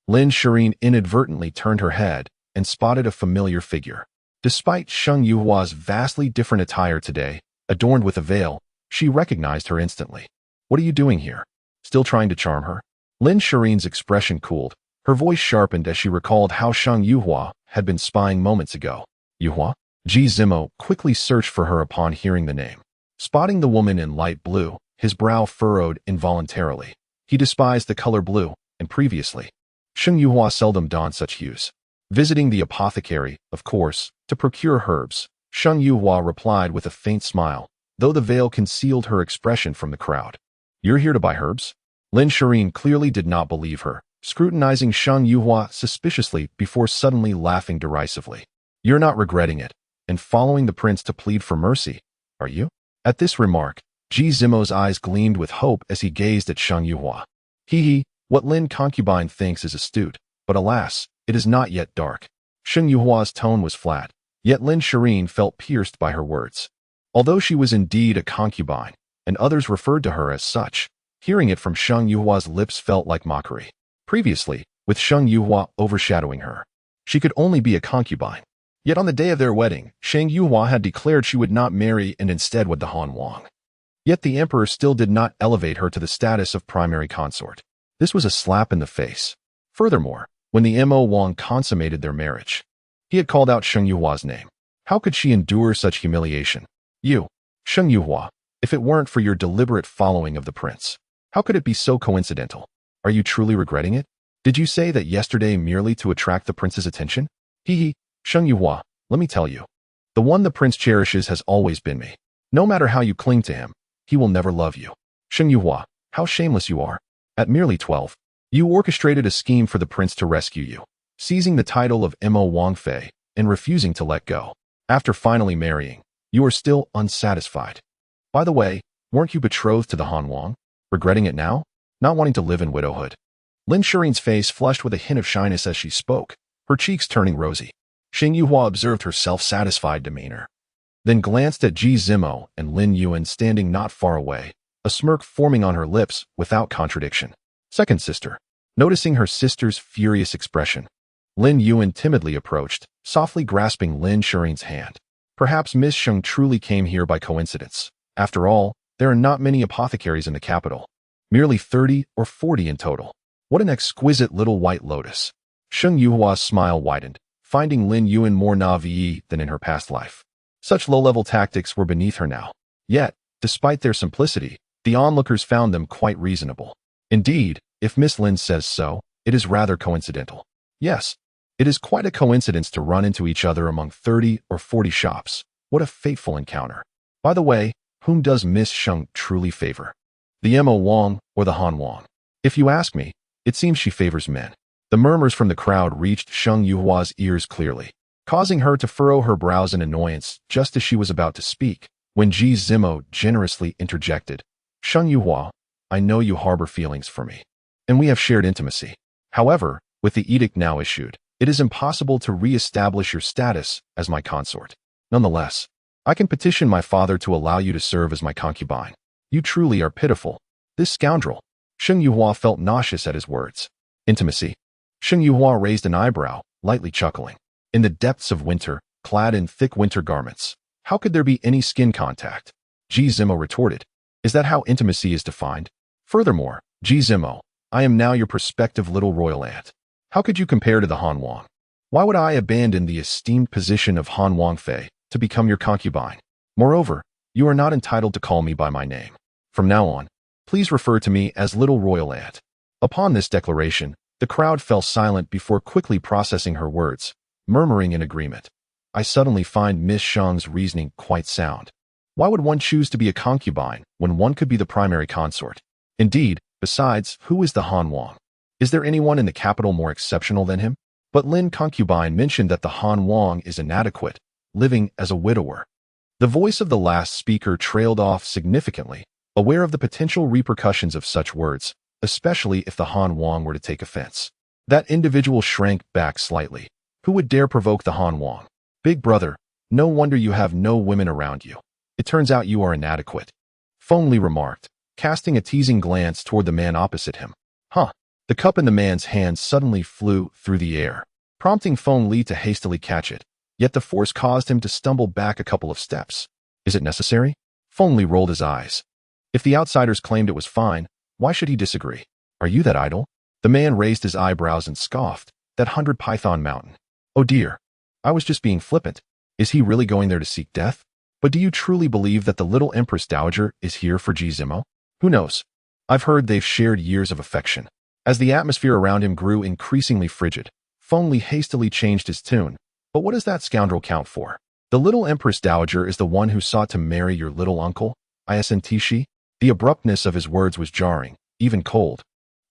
Lin Shirin inadvertently turned her head and spotted a familiar figure. Despite Sheng Yuhua's vastly different attire today, adorned with a veil, she recognized her instantly. "What are you doing here? Still trying to charm her?" Lin Shirin's expression cooled. Her voice sharpened as she recalled how Sheng Yuhua had been spying moments ago. "Yuhua?" Ji Zimo quickly searched for her upon hearing the name. Spotting the woman in light blue, his brow furrowed involuntarily. He despised the color blue, and previously, Sheng Yuhua seldom donned such hues. Visiting the apothecary, of course, to procure herbs, Sheng Yuhua replied with a faint smile, though the veil concealed her expression from the crowd. "You're here to buy herbs?" Lin Shirin clearly did not believe her, scrutinizing Sheng Yuhua suspiciously before suddenly laughing derisively. "You're not regretting it, and following the prince to plead for mercy, are you?" At this remark, Ji Zimo's eyes gleamed with hope as he gazed at Sheng Yuhua. "Hee, what Lin concubine thinks is astute, but alas, it is not yet dark." Sheng Yuhua's tone was flat, yet Lin Shirin felt pierced by her words. Although she was indeed a concubine, and others referred to her as such, hearing it from Sheng Yuhua's lips felt like mockery. Previously, with Sheng Yuhua overshadowing her, she could only be a concubine. Yet on the day of their wedding, Sheng Yuhua had declared she would not marry and instead would the Han Wang. Yet the emperor still did not elevate her to the status of primary consort. This was a slap in the face. Furthermore, when the Mo Wang consummated their marriage, he had called out Sheng Yuhua's name. How could she endure such humiliation? "You, Sheng Yuhua, if it weren't for your deliberate following of the prince, how could it be so coincidental? Are you truly regretting it? Did you say that yesterday merely to attract the prince's attention?" "Hee, Sheng Yuhua, let me tell you. The one the prince cherishes has always been me. No matter how you cling to him, he will never love you." "Sheng Yuhua, how shameless you are. At merely 12, you orchestrated a scheme for the prince to rescue you, seizing the title of Mo Wangfei and refusing to let go. After finally marrying, you are still unsatisfied. By the way, weren't you betrothed to the Han Wang? Regretting it now? Not wanting to live in widowhood? Lin Shirin's face flushed with a hint of shyness as she spoke, her cheeks turning rosy. Shang Yuhua observed her self-satisfied demeanor, then glanced at Ji Zimo and Lin Yuan standing not far away, a smirk forming on her lips without contradiction. Second sister. Noticing her sister's furious expression, Lin Yuan timidly approached, softly grasping Lin Shirin's hand. Perhaps Miss Sheng truly came here by coincidence. After all, there are not many apothecaries in the capital. Merely 30 or 40 in total. What an exquisite little white lotus. Sheng Yuhua's smile widened, finding Lin Yuan more naive than in her past life. Such low-level tactics were beneath her now. Yet, despite their simplicity, the onlookers found them quite reasonable. Indeed, if Miss Lin says so, it is rather coincidental. Yes, it is quite a coincidence to run into each other among 30 or 40 shops. What a fateful encounter. By the way, whom does Miss Sheng truly favor? The Mo Wang or the Han Wang? If you ask me, it seems she favors men. The murmurs from the crowd reached Sheng Yuhua's ears clearly, causing her to furrow her brows in annoyance just as she was about to speak, when Ji Zimo generously interjected. Sheng Yuhua, I know you harbor feelings for me, and we have shared intimacy. However, with the edict now issued, it is impossible to re-establish your status as my consort. Nonetheless, I can petition my father to allow you to serve as my concubine. You truly are pitiful. This scoundrel. Sheng Yuhua felt nauseous at his words. Intimacy. Sheng Yuhua raised an eyebrow, lightly chuckling. In the depths of winter, clad in thick winter garments, how could there be any skin contact? Ji Zimo retorted. Is that how intimacy is defined? Furthermore, Ji Zimo, I am now your prospective little royal aunt. How could you compare to the Han Wang? Why would I abandon the esteemed position of Han Wang Fei to become your concubine? Moreover, you are not entitled to call me by my name. From now on, please refer to me as Little Royal Aunt. Upon this declaration, the crowd fell silent before quickly processing her words, murmuring in agreement. I suddenly find Miss Sheng's reasoning quite sound. Why would one choose to be a concubine when one could be the primary consort? Indeed, besides, who is the Han Wang? Is there anyone in the capital more exceptional than him? But Lin Concubine mentioned that the Han Wang is inadequate, living as a widower. The voice of the last speaker trailed off significantly, aware of the potential repercussions of such words, especially if the Han Wang were to take offense. That individual shrank back slightly. Who would dare provoke the Han Wang? Big brother, no wonder you have no women around you. It turns out you are inadequate. Feng Li remarked, casting a teasing glance toward the man opposite him. Huh. The cup in the man's hand suddenly flew through the air, prompting Feng Li to hastily catch it, yet the force caused him to stumble back a couple of steps. Is it necessary? Feng Li rolled his eyes. If the outsiders claimed it was fine, why should he disagree? Are you that idle? The man raised his eyebrows and scoffed. That 100 Python Mountain. Oh dear. I was just being flippant. Is he really going there to seek death? But do you truly believe that the little Empress Dowager is here for Ji Zimo? Who knows? I've heard they've shared years of affection. As the atmosphere around him grew increasingly frigid, Feng Li hastily changed his tune. But what does that scoundrel count for? The little Empress Dowager is the one who sought to marry your little uncle, isn't she? The abruptness of his words was jarring, even cold.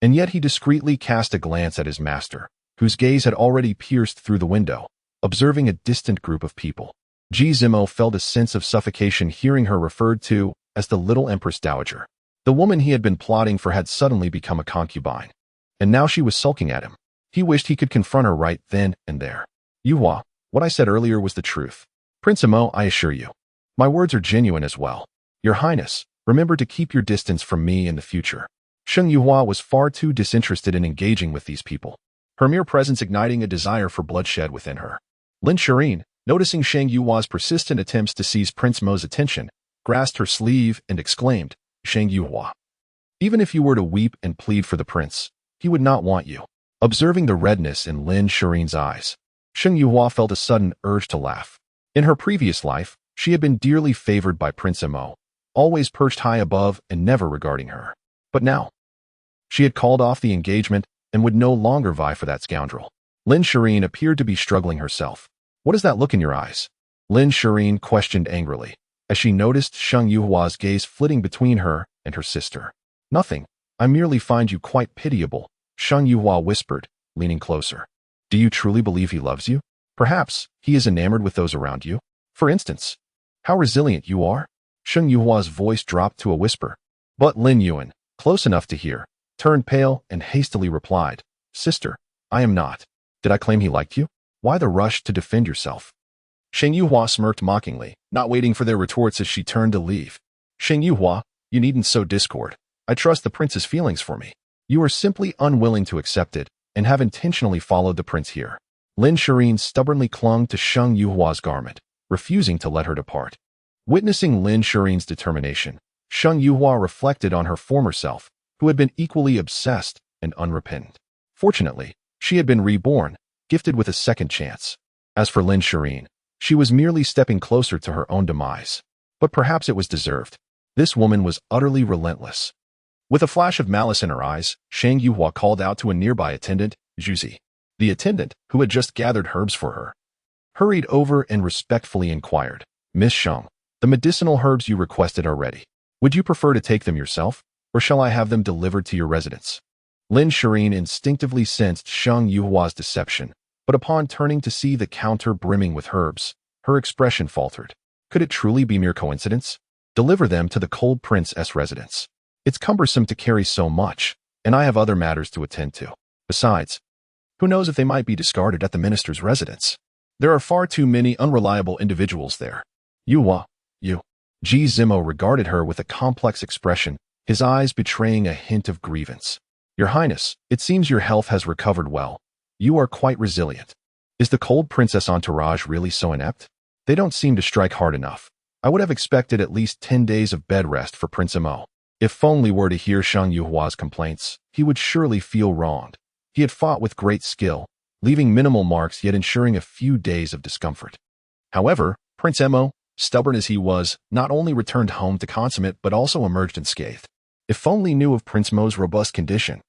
And yet he discreetly cast a glance at his master, whose gaze had already pierced through the window, observing a distant group of people. Ji Zimo felt a sense of suffocation hearing her referred to as the little Empress Dowager. The woman he had been plotting for had suddenly become a concubine. And now she was sulking at him. He wished he could confront her right then and there. Yuhua, what I said earlier was the truth. Prince Mo, I assure you. My words are genuine as well. Your Highness, remember to keep your distance from me in the future. Sheng Yuhua was far too disinterested in engaging with these people, her mere presence igniting a desire for bloodshed within her. Lin Shirin, noticing Sheng Yuhua's persistent attempts to seize Prince Mo's attention, grasped her sleeve and exclaimed, Sheng Yuhua. Even if you were to weep and plead for the prince, he would not want you. Observing the redness in Lin Shirin's eyes, Sheng Yuhua felt a sudden urge to laugh. In her previous life, she had been dearly favored by Prince Mo, always perched high above and never regarding her. But now, she had called off the engagement and would no longer vie for that scoundrel. Lin Shirin appeared to be struggling herself. What is that look in your eyes? Lin Shirin questioned angrily, as she noticed Sheng Yuhua's gaze flitting between her and her sister. Nothing. I merely find you quite pitiable, Sheng Yuhua whispered, leaning closer. Do you truly believe he loves you? Perhaps he is enamored with those around you. For instance, how resilient you are. Sheng Yuhua's voice dropped to a whisper. But Lin Yuan, close enough to hear, turned pale and hastily replied, Sister, I am not. Did I claim he liked you? Why the rush to defend yourself? Sheng Yuhua smirked mockingly, not waiting for their retorts as she turned to leave. Sheng Yuhua, you needn't sow discord. I trust the prince's feelings for me. You are simply unwilling to accept it and have intentionally followed the prince here. Lin Shirin stubbornly clung to Sheng Yuhua's garment, refusing to let her depart. Witnessing Lin Shirin's determination, Sheng Yuhua reflected on her former self, who had been equally obsessed and unrepentant. Fortunately, she had been reborn, gifted with a second chance. As for Lin Shirin, she was merely stepping closer to her own demise. But perhaps it was deserved. This woman was utterly relentless. With a flash of malice in her eyes, Sheng Yuhua called out to a nearby attendant, Zhuzi. The attendant, who had just gathered herbs for her, hurried over and respectfully inquired, Miss Sheng, the medicinal herbs you requested are ready. Would you prefer to take them yourself, or shall I have them delivered to your residence? Lin Shirin instinctively sensed Sheng Yuhua's deception, but upon turning to see the counter brimming with herbs, her expression faltered. Could it truly be mere coincidence? Deliver them to the cold prince's residence. It's cumbersome to carry so much, and I have other matters to attend to. Besides, who knows if they might be discarded at the minister's residence? There are far too many unreliable individuals there. Yuhua, you. Ji Zimo regarded her with a complex expression, his eyes betraying a hint of grievance. Your Highness, it seems your health has recovered well. You are quite resilient. Is the cold princess entourage really so inept? They don't seem to strike hard enough. I would have expected at least 10 days of bed rest for Prince Imo. If Feng Li were to hear Sheng Yuhua's complaints, he would surely feel wronged. He had fought with great skill, leaving minimal marks yet ensuring a few days of discomfort. However, Prince Imo, stubborn as he was, not only returned home to consummate but also emerged unscathed. If Feng Li knew of Prince Mo's robust condition,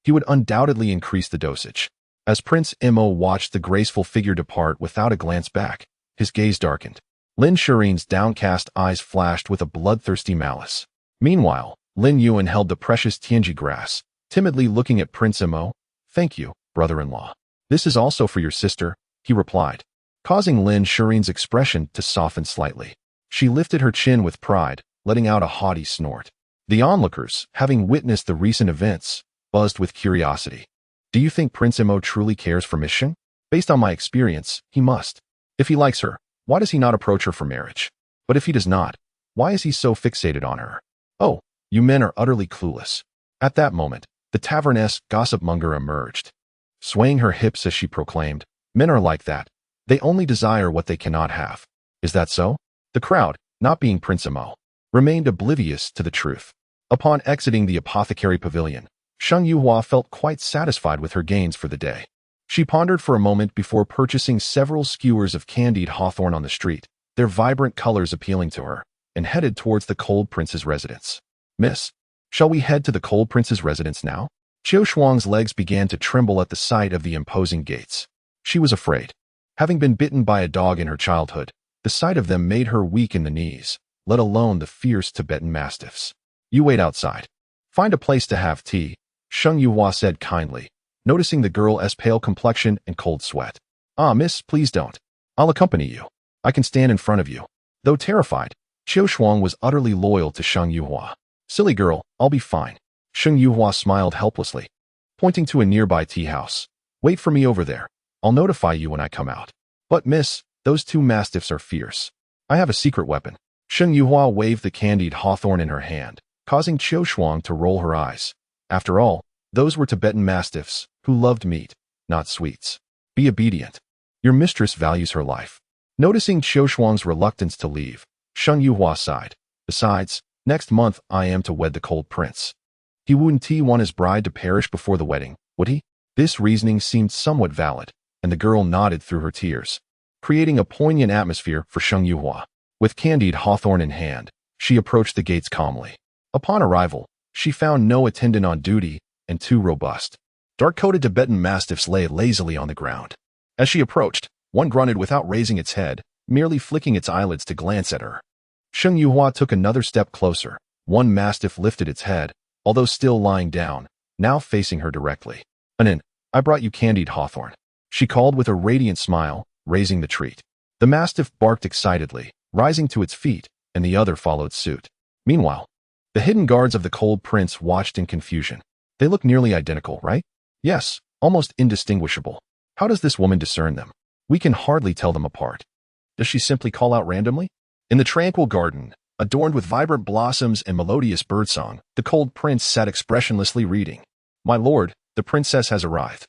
he would undoubtedly increase the dosage. As Prince Imo watched the graceful figure depart without a glance back, his gaze darkened. Lin Shirin's downcast eyes flashed with a bloodthirsty malice. Meanwhile, Lin Yuan held the precious Tianji grass, timidly looking at Prince Imo. Thank you, brother-in-law. This is also for your sister, he replied, causing Lin Shirin's expression to soften slightly. She lifted her chin with pride, letting out a haughty snort. The onlookers, having witnessed the recent events, buzzed with curiosity. Do you think Prince Imo truly cares for Miss Sheng? Based on my experience, he must. If he likes her, why does he not approach her for marriage? But if he does not, why is he so fixated on her? Oh, you men are utterly clueless. At that moment, the taverness gossip-monger emerged. Swaying her hips as she proclaimed, men are like that. They only desire what they cannot have. Is that so? The crowd, not being Prince Imo, remained oblivious to the truth. Upon exiting the apothecary pavilion, Sheng Yuhua felt quite satisfied with her gains for the day. She pondered for a moment before purchasing several skewers of candied hawthorn on the street, their vibrant colors appealing to her, and headed towards the cold prince's residence. Miss, shall we head to the cold prince's residence now? Qiu Shuang's legs began to tremble at the sight of the imposing gates. She was afraid. Having been bitten by a dog in her childhood, the sight of them made her weak in the knees, let alone the fierce Tibetan mastiffs. You wait outside. Find a place to have tea, Sheng Yuhua said kindly, noticing the girl's pale complexion and cold sweat. Ah, miss, please don't. I'll accompany you. I can stand in front of you. Though terrified, Qiu Shuang was utterly loyal to Sheng Yuhua. Silly girl, I'll be fine. Sheng Yuhua smiled helplessly, pointing to a nearby tea house. Wait for me over there. I'll notify you when I come out. But miss, those two mastiffs are fierce. I have a secret weapon. Sheng Yuhua waved the candied hawthorn in her hand, causing Qiu Shuang to roll her eyes. After all, those were Tibetan mastiffs, who loved meat, not sweets. Be obedient. Your mistress values her life. Noticing Qiu Shuang's reluctance to leave, Sheng Yuhua sighed. Besides, next month I am to wed the cold prince. He wouldn't want his bride to perish before the wedding, would he? This reasoning seemed somewhat valid, and the girl nodded through her tears, creating a poignant atmosphere for Sheng Yuhua. With candied hawthorn in hand, she approached the gates calmly. Upon arrival, she found no attendant on duty and two robust, dark-coated Tibetan mastiffs lay lazily on the ground. As she approached, one grunted without raising its head, merely flicking its eyelids to glance at her. Sheng Yuhua took another step closer. One mastiff lifted its head, although still lying down, now facing her directly. Anin, I brought you candied hawthorn, she called with a radiant smile, raising the treat. The mastiff barked excitedly, rising to its feet, and the other followed suit. Meanwhile, the hidden guards of the Cold Prince watched in confusion. They look nearly identical, right? Yes, almost indistinguishable. How does this woman discern them? We can hardly tell them apart. Does she simply call out randomly? In the tranquil garden, adorned with vibrant blossoms and melodious birdsong, the Cold Prince sat expressionlessly reading. "My lord, the princess has arrived."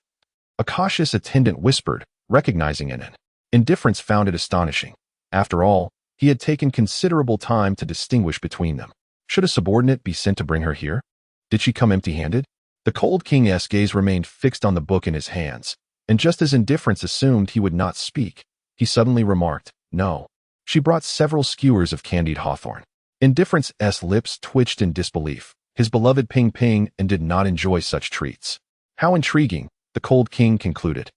A cautious attendant whispered, recognizing it. Indifference found it astonishing. After all, he had taken considerable time to distinguish between them. Should a subordinate be sent to bring her here? Did she come empty-handed? The Cold King's gaze remained fixed on the book in his hands, and just as Indifference assumed he would not speak, he suddenly remarked, "No." She brought several skewers of candied hawthorn. Indifference's lips twitched in disbelief. His beloved Ping Ping and did not enjoy such treats. How intriguing, the Cold King concluded.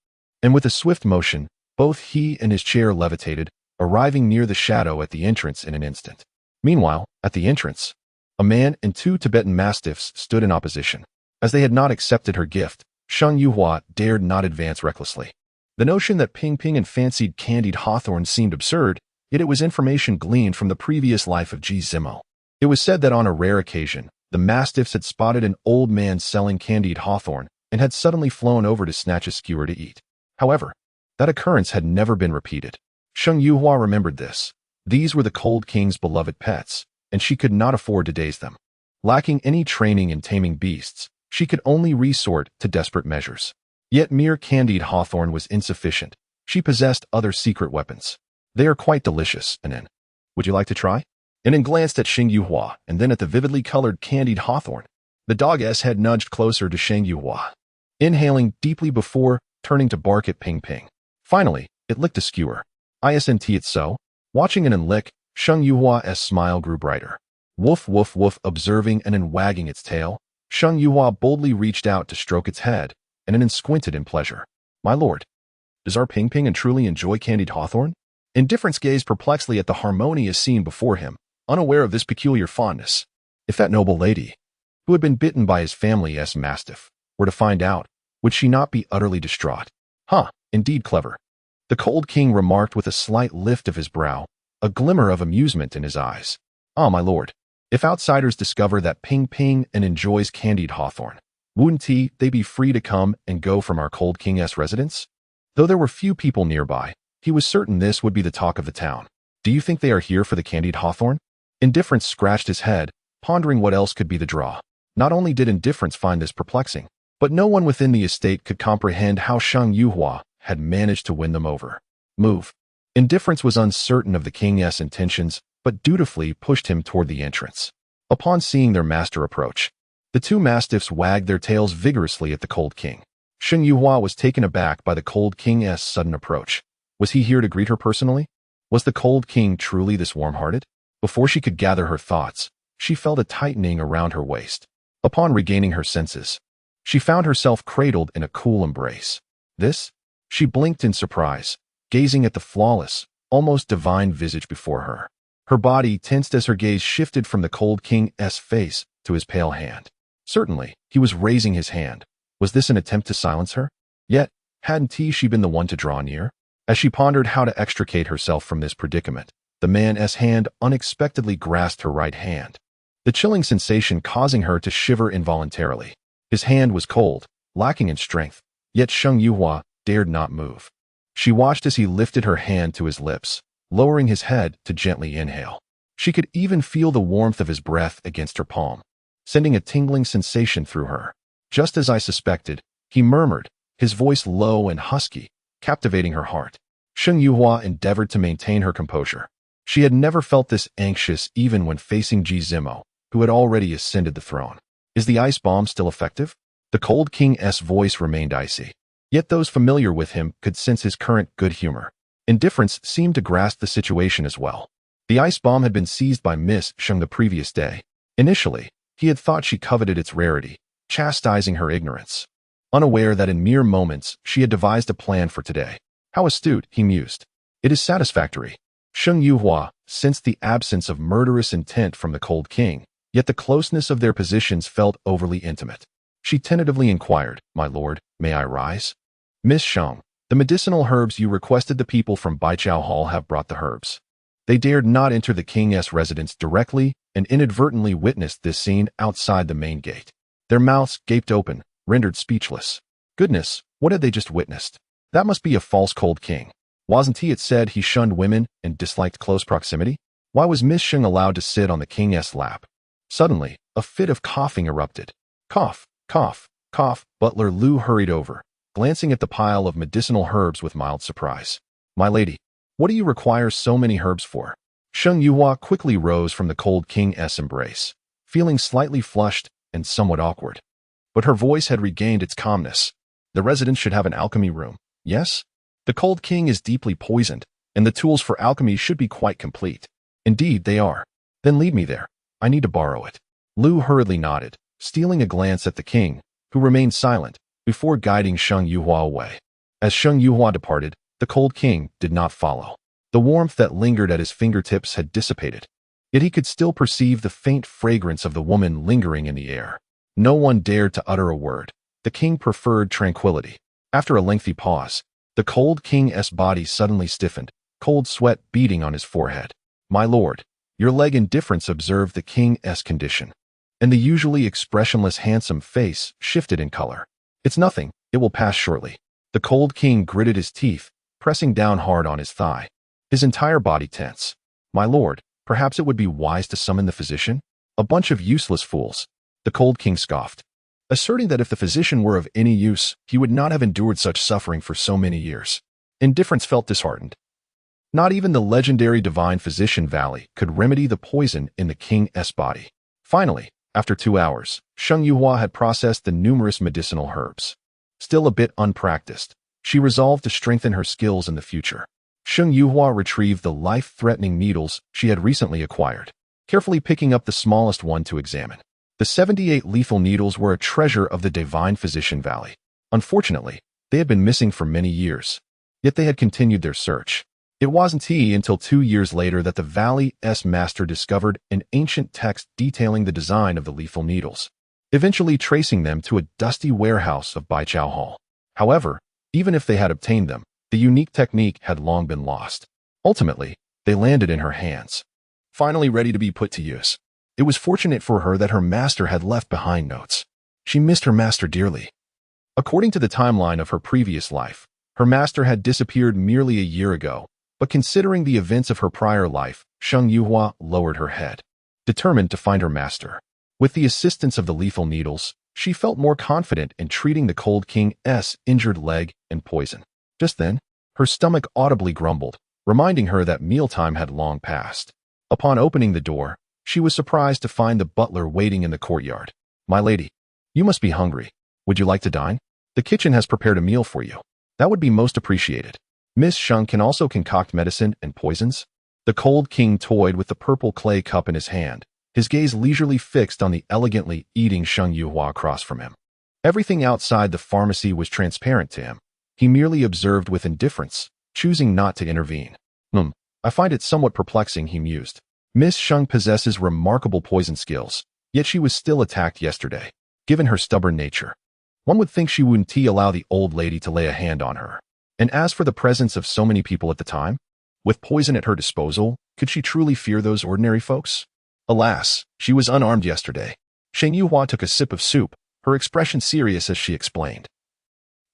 And with a swift motion, both he and his chair levitated, arriving near the shadow at the entrance in an instant. Meanwhile, at the entrance, a man and 2 Tibetan mastiffs stood in opposition. As they had not accepted her gift, Shang Yuhua dared not advance recklessly. The notion that Ping Ping and fancied candied hawthorn seemed absurd, yet it was information gleaned from the previous life of Ji Zimo. It was said that on a rare occasion, the mastiffs had spotted an old man selling candied hawthorn and had suddenly flown over to snatch a skewer to eat. However, that occurrence had never been repeated. Shang Yuhua remembered this. These were the Cold King's beloved pets, and she could not afford to daze them. Lacking any training in taming beasts, she could only resort to desperate measures. Yet mere candied hawthorn was insufficient. She possessed other secret weapons. "They are quite delicious, Anin. Would you like to try?" Anin glanced at Shang Yuhua and then at the vividly colored candied hawthorn. The dog's head nudged closer to Shang Yuhua, inhaling deeply before turning to bark at Ping Ping. Finally, it licked a skewer. "Isn't it so?" Watching Anin lick, Shang Yuhua's smile grew brighter. "Woof woof woof," observing Anin wagging its tail, Shang Yuhua boldly reached out to stroke its head, and Anin squinted in pleasure. "My lord, does our Ping Ping and truly enjoy candied hawthorn?" Indifference gazed perplexedly at the harmonious scene before him, unaware of this peculiar fondness. If that noble lady, who had been bitten by his family's mastiff, were to find out, would she not be utterly distraught? "Huh, indeed clever," the Cold King remarked with a slight lift of his brow, a glimmer of amusement in his eyes. "Ah, my lord, if outsiders discover that Ping Ping and enjoys candied hawthorn, wouldn't they be free to come and go from our Cold King's residence?" Though there were few people nearby, he was certain this would be the talk of the town. "Do you think they are here for the candied hawthorn?" Indifference scratched his head, pondering what else could be the draw. Not only did Indifference find this perplexing, but no one within the estate could comprehend how Shang Yuhua had managed to win them over. "Move." Indifference was uncertain of the king's intentions, but dutifully pushed him toward the entrance. Upon seeing their master approach, the 2 mastiffs wagged their tails vigorously at the Cold King. Shang Yuhua was taken aback by the Cold King's sudden approach. Was he here to greet her personally? Was the Cold King truly this warm-hearted? Before she could gather her thoughts, she felt a tightening around her waist. Upon regaining her senses, she found herself cradled in a cool embrace. This? She blinked in surprise, gazing at the flawless, almost divine visage before her. Her body tensed as her gaze shifted from the Cold King's face to his pale hand. Certainly, he was raising his hand. Was this an attempt to silence her? Yet, hadn't she been the one to draw near? As she pondered how to extricate herself from this predicament, the man's hand unexpectedly grasped her right hand, the chilling sensation causing her to shiver involuntarily. His hand was cold, lacking in strength, yet Shang Yuhua dared not move. She watched as he lifted her hand to his lips, lowering his head to gently inhale. She could even feel the warmth of his breath against her palm, sending a tingling sensation through her. "Just as I suspected," he murmured, his voice low and husky, captivating her heart. Shang Yuhua endeavored to maintain her composure. She had never felt this anxious even when facing Ji Zimo, who had already ascended the throne. "Is the ice bomb still effective?" The Cold King's voice remained icy. Yet those familiar with him could sense his current good humor. Indifference seemed to grasp the situation as well. The ice bomb had been seized by Miss Shang the previous day. Initially, he had thought she coveted its rarity, chastising her ignorance, unaware that in mere moments she had devised a plan for today. How astute, he mused. It is satisfactory. Shang Yuhua sensed the absence of murderous intent from the Cold King, yet the closeness of their positions felt overly intimate. She tentatively inquired, "My lord, may I rise?" "Miss Shang, the medicinal herbs you requested, the people from Baijiao Hall have brought the herbs." They dared not enter the king's residence directly and inadvertently witnessed this scene outside the main gate. Their mouths gaped open, rendered speechless. Goodness, what had they just witnessed? That must be a false cold king. Wasn't he? It said he shunned women and disliked close proximity? Why was Miss Sheng allowed to sit on the king's lap? Suddenly, a fit of coughing erupted. Cough, cough, cough. Butler Lu hurried over, glancing at the pile of medicinal herbs with mild surprise. My lady, what do you require so many herbs for? Sheng Yuhua quickly rose from the cold king's embrace, feeling slightly flushed and somewhat awkward. But her voice had regained its calmness. The residence should have an alchemy room, yes? The cold king is deeply poisoned, and the tools for alchemy should be quite complete. Indeed, they are. Then lead me there. I need to borrow it. Lu hurriedly nodded, stealing a glance at the king, who remained silent, before guiding Sheng Yuhua away. As Sheng Yuhua departed, the cold king did not follow. The warmth that lingered at his fingertips had dissipated, yet he could still perceive the faint fragrance of the woman lingering in the air. No one dared to utter a word. The king preferred tranquility. After a lengthy pause, the cold king's body suddenly stiffened, cold sweat beading on his forehead. My lord, your leg indifference observed the king's condition, and the usually expressionless handsome face shifted in color. It's nothing, it will pass shortly. The cold king gritted his teeth, pressing down hard on his thigh, his entire body tense. My lord, perhaps it would be wise to summon the physician? A bunch of useless fools. The cold king scoffed, asserting that if the physician were of any use, he would not have endured such suffering for so many years. Indifference felt disheartened. Not even the legendary divine physician Valley could remedy the poison in the king's body. Finally, after 2 hours, Sheng Yuhua had processed the numerous medicinal herbs. Still a bit unpracticed, she resolved to strengthen her skills in the future. Sheng Yuhua retrieved the life-threatening needles she had recently acquired, carefully picking up the smallest one to examine. The 78 lethal needles were a treasure of the divine physician Valley. Unfortunately, they had been missing for many years, yet they had continued their search. It wasn't until 2 years later that the Valley's master discovered an ancient text detailing the design of the lethal needles, eventually tracing them to a dusty warehouse of Baichao Hall. However, even if they had obtained them, the unique technique had long been lost. Ultimately, they landed in her hands, finally ready to be put to use. It was fortunate for her that her master had left behind notes. She missed her master dearly. According to the timeline of her previous life, her master had disappeared merely a year ago, but considering the events of her prior life, Sheng Yuhua lowered her head, determined to find her master. With the assistance of the lethal needles, she felt more confident in treating the cold king's injured leg and poison. Just then, her stomach audibly grumbled, reminding her that mealtime had long passed. Upon opening the door, she was surprised to find the butler waiting in the courtyard. My lady, you must be hungry. Would you like to dine? The kitchen has prepared a meal for you. That would be most appreciated. Miss Sheng can also concoct medicine and poisons. The cold king toyed with the purple clay cup in his hand, his gaze leisurely fixed on the elegantly eating Sheng Yuhua across from him. Everything outside the pharmacy was transparent to him. He merely observed with indifference, choosing not to intervene. I find it somewhat perplexing, he mused. Miss Sheng possesses remarkable poison skills, yet she was still attacked yesterday. Given her stubborn nature, one would think she wouldn't allow the old lady to lay a hand on her. And as for the presence of so many people at the time, with poison at her disposal, could she truly fear those ordinary folks? Alas, she was unarmed yesterday. Sheng Yuhua took a sip of soup, her expression serious as she explained.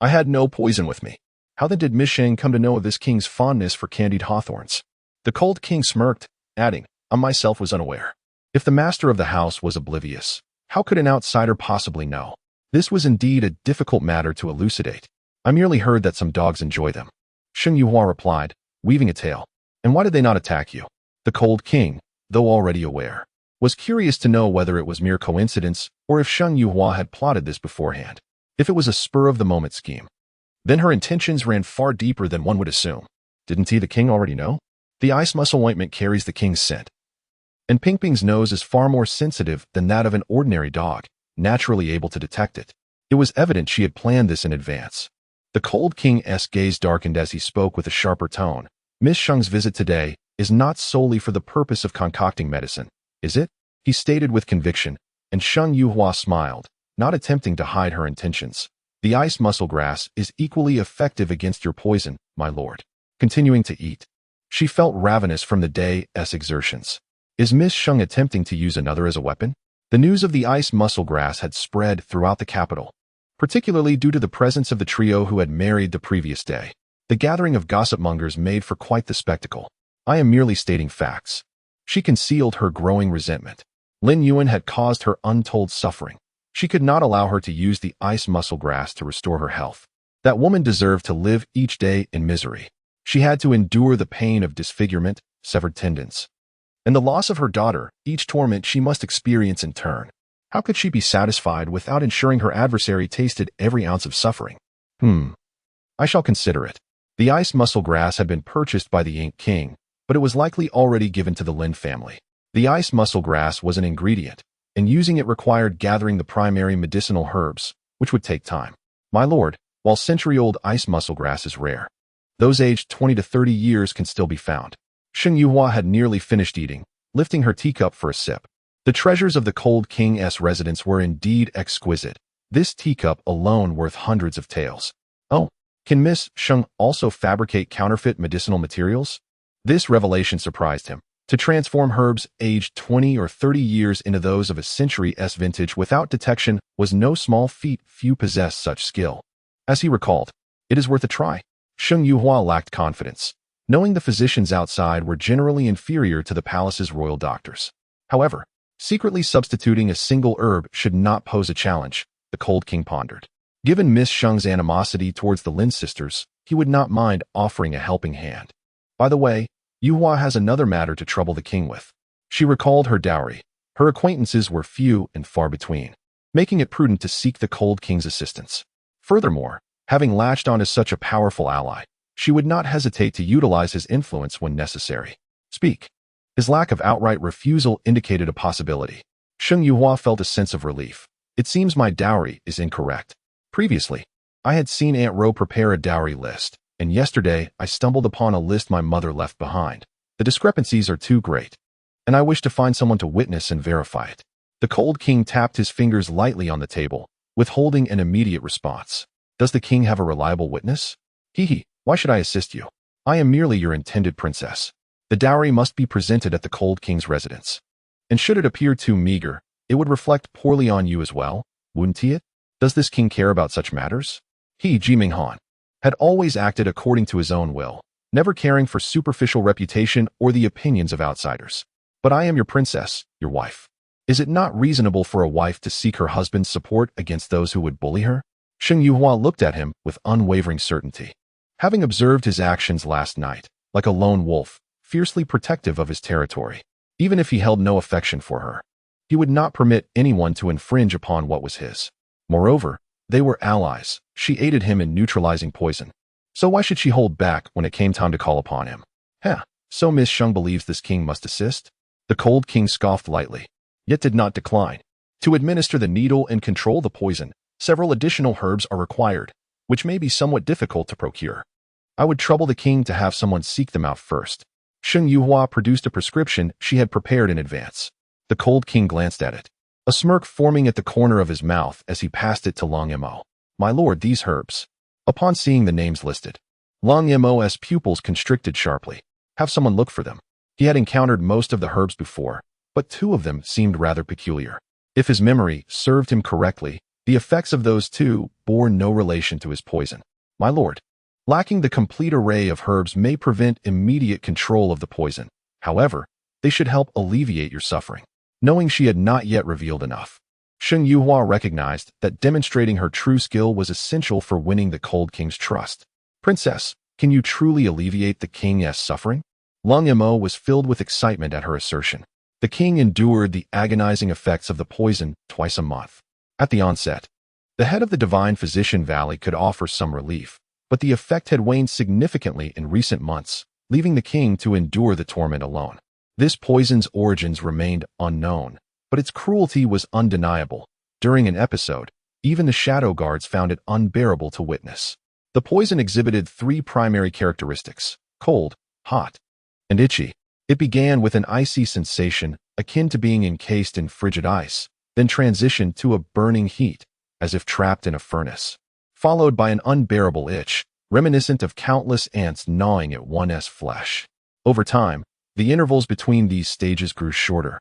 I had no poison with me. How then did Miss Sheng come to know of this king's fondness for candied hawthorns? The cold king smirked, adding, I myself was unaware. If the master of the house was oblivious, how could an outsider possibly know? This was indeed a difficult matter to elucidate. I merely heard that some dogs enjoy them. Sheng Yuhua replied, weaving a tale. And why did they not attack you? The cold king, though already aware, was curious to know whether it was mere coincidence or if Sheng Yuhua had plotted this beforehand. If it was a spur-of-the-moment scheme, then her intentions ran far deeper than one would assume. Didn't the king already know? The ice muscle ointment carries the king's scent, and Ping Ping's nose is far more sensitive than that of an ordinary dog, naturally able to detect it. It was evident she had planned this in advance. The cold king's gaze darkened as he spoke with a sharper tone. Miss Sheng's visit today is not solely for the purpose of concocting medicine, is it? He stated with conviction, and Sheng Yuhua smiled, not attempting to hide her intentions. The ice muscle grass is equally effective against your poison, my lord. Continuing to eat, She felt ravenous from the day's exertions. Is Miss Sheng attempting to use another as a weapon? The news of the ice mussel grass had spread throughout the capital, particularly due to the presence of the trio who had married the previous day. The gathering of gossip-mongers made for quite the spectacle. I am merely stating facts. She concealed her growing resentment. Lin Yuan had caused her untold suffering. She could not allow her to use the ice mussel grass to restore her health. That woman deserved to live each day in misery. She had to endure the pain of disfigurement, severed tendons, and the loss of her daughter, each torment she must experience in turn. How could she be satisfied without ensuring her adversary tasted every ounce of suffering? I shall consider it. The ice mussel grass had been purchased by the Ink King, but it was likely already given to the Lin family. The ice mussel grass was an ingredient, and using it required gathering the primary medicinal herbs, which would take time. My lord, while century-old ice mussel grass is rare, those aged 20 to 30 years can still be found. Sheng Yuhua had nearly finished eating, lifting her teacup for a sip. The treasures of the Cold King's residence were indeed exquisite, this teacup alone worth hundreds of taels. Oh, can Miss Sheng also fabricate counterfeit medicinal materials? This revelation surprised him. To transform herbs aged 20 or 30 years into those of a century's vintage without detection was no small feat. Few possessed such skill. As he recalled, it is worth a try. Sheng Yuhua lacked confidence, knowing the physicians outside were generally inferior to the palace's royal doctors. However, secretly substituting a single herb should not pose a challenge, the Cold King pondered. Given Miss Sheng's animosity towards the Lin sisters, he would not mind offering a helping hand. By the way, Yuhua has another matter to trouble the king with. She recalled her dowry. Her acquaintances were few and far between, making it prudent to seek the Cold King's assistance. Furthermore, having latched onto such a powerful ally, she would not hesitate to utilize his influence when necessary. Speak. His lack of outright refusal indicated a possibility. Sheng Yuhua felt a sense of relief. It seems my dowry is incorrect. Previously, I had seen Aunt Ro prepare a dowry list, and yesterday I stumbled upon a list my mother left behind. The discrepancies are too great, and I wish to find someone to witness and verify it. The Cold King tapped his fingers lightly on the table, withholding an immediate response. Does the king have a reliable witness? Why should I assist you? I am merely your intended princess. The dowry must be presented at the Cold King's residence. And should it appear too meager, it would reflect poorly on you as well, wouldn't it? Does this king care about such matters? Jiming Han had always acted according to his own will, never caring for superficial reputation or the opinions of outsiders. But I am your princess, your wife. Is it not reasonable for a wife to seek her husband's support against those who would bully her? Sheng Yuhua looked at him with unwavering certainty. Having observed his actions last night, like a lone wolf, fiercely protective of his territory, even if he held no affection for her, he would not permit anyone to infringe upon what was his. Moreover, they were allies. She aided him in neutralizing poison. So why should she hold back when it came time to call upon him? So Miss Sheng believes this king must assist? The Cold King scoffed lightly, yet did not decline. To administer the needle and control the poison, several additional herbs are required, which may be somewhat difficult to procure. I would trouble the king to have someone seek them out first. Sheng Yuhua produced a prescription she had prepared in advance. The Cold King glanced at it, a smirk forming at the corner of his mouth as he passed it to Long Mo. My lord, these herbs. Upon seeing the names listed, Long Mo's pupils constricted sharply. Have someone look for them. He had encountered most of the herbs before, but two of them seemed rather peculiar. If his memory served him correctly, the effects of those two bore no relation to his poison. My lord, lacking the complete array of herbs may prevent immediate control of the poison. However, they should help alleviate your suffering. Knowing she had not yet revealed enough, Sheng Yuhua recognized that demonstrating her true skill was essential for winning the Cold King's trust. Princess, can you truly alleviate the king's suffering? Long Mo was filled with excitement at her assertion. The king endured the agonizing effects of the poison twice a month. At the onset, the head of the Divine Physician Valley could offer some relief, but the effect had waned significantly in recent months, leaving the king to endure the torment alone. This poison's origins remained unknown, but its cruelty was undeniable. During an episode, even the Shadow Guards found it unbearable to witness. The poison exhibited three primary characteristics: cold, hot, and itchy. It began with an icy sensation akin to being encased in frigid ice, then transitioned to a burning heat, as if trapped in a furnace, followed by an unbearable itch, reminiscent of countless ants gnawing at one's flesh. Over time, the intervals between these stages grew shorter,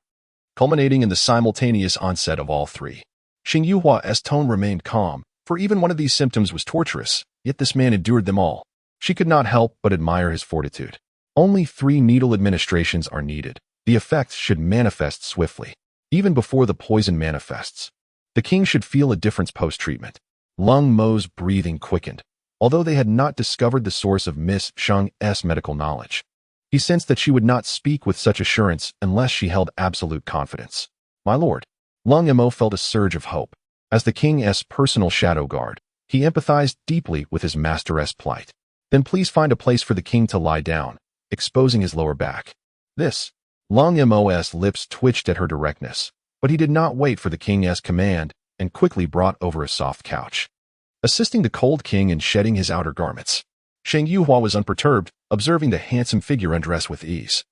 culminating in the simultaneous onset of all three. Xing Yuhua's tone remained calm, for even one of these symptoms was torturous, yet this man endured them all. She could not help but admire his fortitude. Only 3 needle administrations are needed. The effects should manifest swiftly, even before the poison manifests. The king should feel a difference post-treatment. Lung Mo's breathing quickened, although they had not discovered the source of Miss Shang's medical knowledge. He sensed that she would not speak with such assurance unless she held absolute confidence. My lord. Lung Mo felt a surge of hope. As the king's personal shadow guard, he empathized deeply with his master's plight. Then please find a place for the king to lie down, exposing his lower back. This. Lung Mo's lips twitched at her directness, but he did not wait for the king's command and quickly brought over a soft couch, assisting the cold king in shedding his outer garments. Xing Yuhua was unperturbed, observing the handsome figure undress with ease.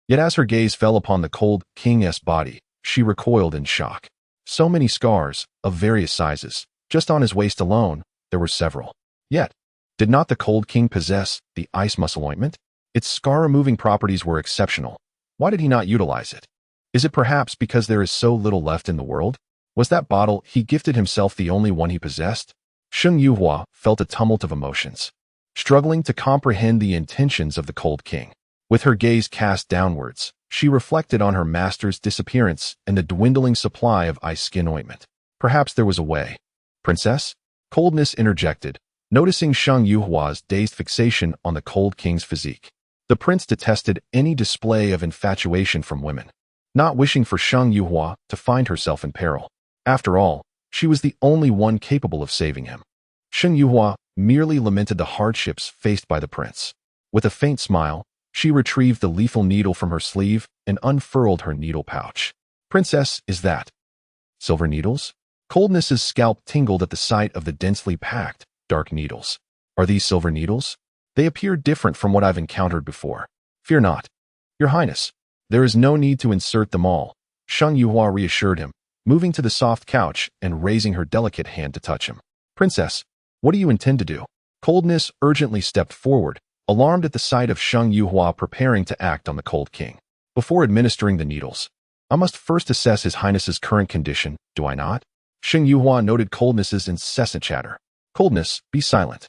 Yet as her gaze fell upon the cold king's body, she recoiled in shock. So many scars, of various sizes. Just on his waist alone, there were several. Yet, did not the cold king possess the ice muscle ointment? Its scar-removing properties were exceptional. Why did he not utilize it? Is it perhaps because there is so little left in the world? Was that bottle he gifted himself the only one he possessed? Xing Yuhua felt a tumult of emotions, struggling to comprehend the intentions of the cold king. With her gaze cast downwards, she reflected on her master's disappearance and the dwindling supply of ice skin ointment. Perhaps there was a way. Princess? Coldness interjected, noticing Xing Yuhua's dazed fixation on the cold king's physique. The prince detested any display of infatuation from women, not wishing for Xing Yuhua to find herself in peril. After all, she was the only one capable of saving him. Xing Yuhua merely lamented the hardships faced by the prince. With a faint smile, she retrieved the lethal needle from her sleeve and unfurled her needle pouch. Princess, is that silver needles? Coldness's scalp tingled at the sight of the densely packed, dark needles. Are these silver needles? They appear different from what I've encountered before. Fear not. Your Highness, there is no need to insert them all, Xing Yuhua reassured him, moving to the soft couch and raising her delicate hand to touch him. Princess, what do you intend to do? Coldness urgently stepped forward, alarmed at the sight of Xing Yuhua preparing to act on the cold king. Before administering the needles, I must first assess His Highness's current condition, do I not? Xing Yuhua noted Coldness's incessant chatter. Coldness, be silent.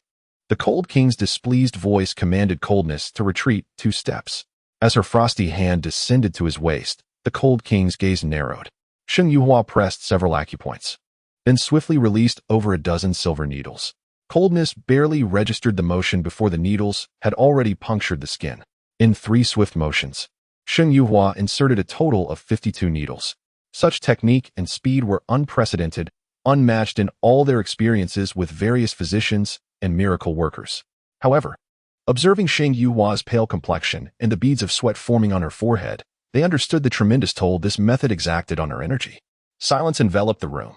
The cold king's displeased voice commanded Coldness to retreat 2 steps. As her frosty hand descended to his waist, the cold king's gaze narrowed. Xing Yuhua pressed several acupoints, then swiftly released over a dozen silver needles. Coldness barely registered the motion before the needles had already punctured the skin. In 3 swift motions, Xing Yuhua inserted a total of 52 needles. Such technique and speed were unprecedented, unmatched in all their experiences with various physicians and miracle workers. However, observing Xing Yuhua's pale complexion and the beads of sweat forming on her forehead, they understood the tremendous toll this method exacted on her energy. Silence enveloped the room,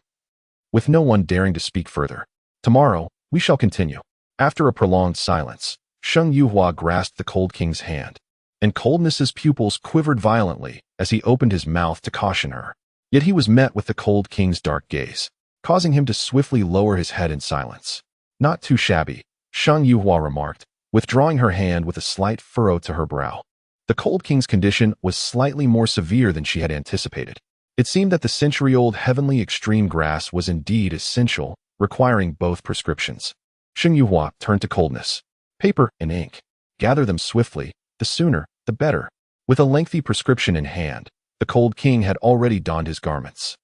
with no one daring to speak further. Tomorrow, we shall continue. After a prolonged silence, Xing Yuhua grasped the cold king's hand, and Coldness's pupils quivered violently as he opened his mouth to caution her. Yet he was met with the cold king's dark gaze, causing him to swiftly lower his head in silence. Not too shabby, Xing Yuhua remarked, withdrawing her hand with a slight furrow to her brow. The cold king's condition was slightly more severe than she had anticipated. It seemed that the century-old heavenly extreme grass was indeed essential, requiring both prescriptions. Xing Yuhua turned to Coldness. Paper and ink. Gather them swiftly, the sooner, the better. With a lengthy prescription in hand, the cold king had already donned his garments.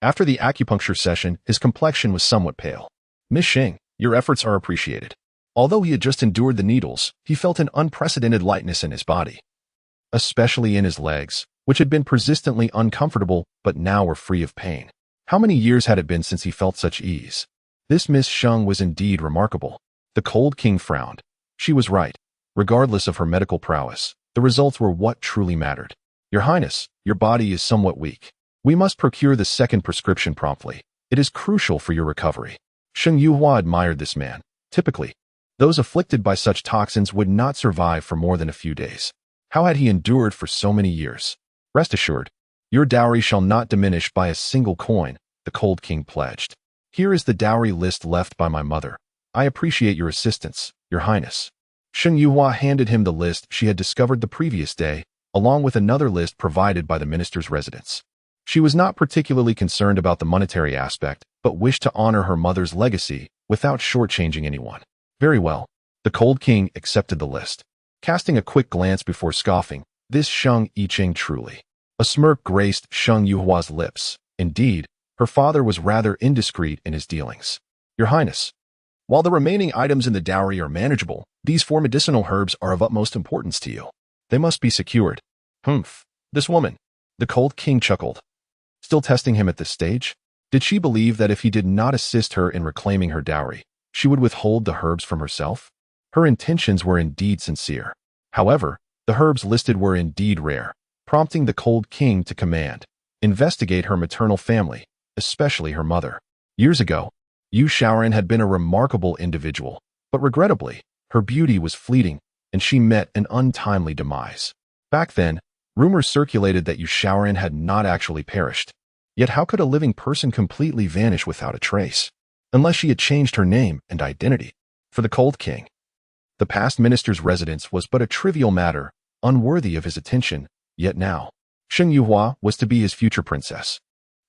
After the acupuncture session, his complexion was somewhat pale. Miss Xing, your efforts are appreciated. Although he had just endured the needles, he felt an unprecedented lightness in his body, especially in his legs, which had been persistently uncomfortable but now were free of pain. How many years had it been since he felt such ease? This Miss Xing was indeed remarkable. The cold king frowned. She was right. Regardless of her medical prowess, the results were what truly mattered. Your Highness, your body is somewhat weak. We must procure the second prescription promptly. It is crucial for your recovery. Xing Yuhua admired this man. Typically, those afflicted by such toxins would not survive for more than a few days. How had he endured for so many years? Rest assured, your dowry shall not diminish by a single coin, the cold king pledged. Here is the dowry list left by my mother. I appreciate your assistance, your Highness. Sheng Yuhua handed him the list she had discovered the previous day, along with another list provided by the minister's residence. She was not particularly concerned about the monetary aspect, but wished to honor her mother's legacy without shortchanging anyone. Very well. The Cold King accepted the list. Casting a quick glance before scoffing, this Sheng Yicheng truly. A smirk graced Sheng Yuhua's lips. Indeed, her father was rather indiscreet in his dealings. Your Highness, while the remaining items in the dowry are manageable, these 4 medicinal herbs are of utmost importance to you. They must be secured. Humph. This woman. The Cold King chuckled. Still testing him at this stage? Did she believe that if he did not assist her in reclaiming her dowry, she would withhold the herbs from herself? Her intentions were indeed sincere. However, the herbs listed were indeed rare, prompting the Cold King to command, investigate her maternal family, especially her mother. Years ago, Yu Shaoran had been a remarkable individual, but regrettably, her beauty was fleeting, and she met an untimely demise. Back then, rumors circulated that Yu Shaoran had not actually perished. Yet how could a living person completely vanish without a trace? Unless she had changed her name and identity. For the Cold King, the past minister's residence was but a trivial matter, unworthy of his attention, yet now, Sheng Yuhua was to be his future princess,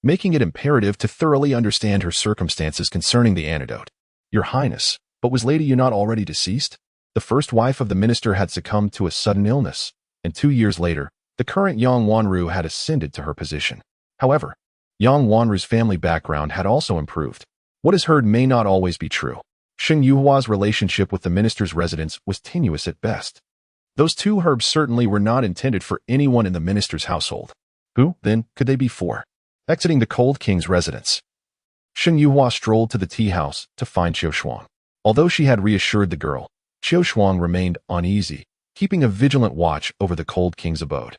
making it imperative to thoroughly understand her circumstances concerning the antidote. Your Highness, but was Lady Yu not already deceased? The first wife of the minister had succumbed to a sudden illness, and 2 years later, the current Yang Wanru had ascended to her position. However, Yang Wanru's family background had also improved. What is heard may not always be true. Sheng Yuhua's relationship with the minister's residence was tenuous at best. Those 2 herbs certainly were not intended for anyone in the minister's household. Who, then, could they be for? Exiting the Cold King's residence, Sheng Yuhua strolled to the tea house to find Qiu Shuang. Although she had reassured the girl, Qiu Shuang remained uneasy, keeping a vigilant watch over the Cold King's abode.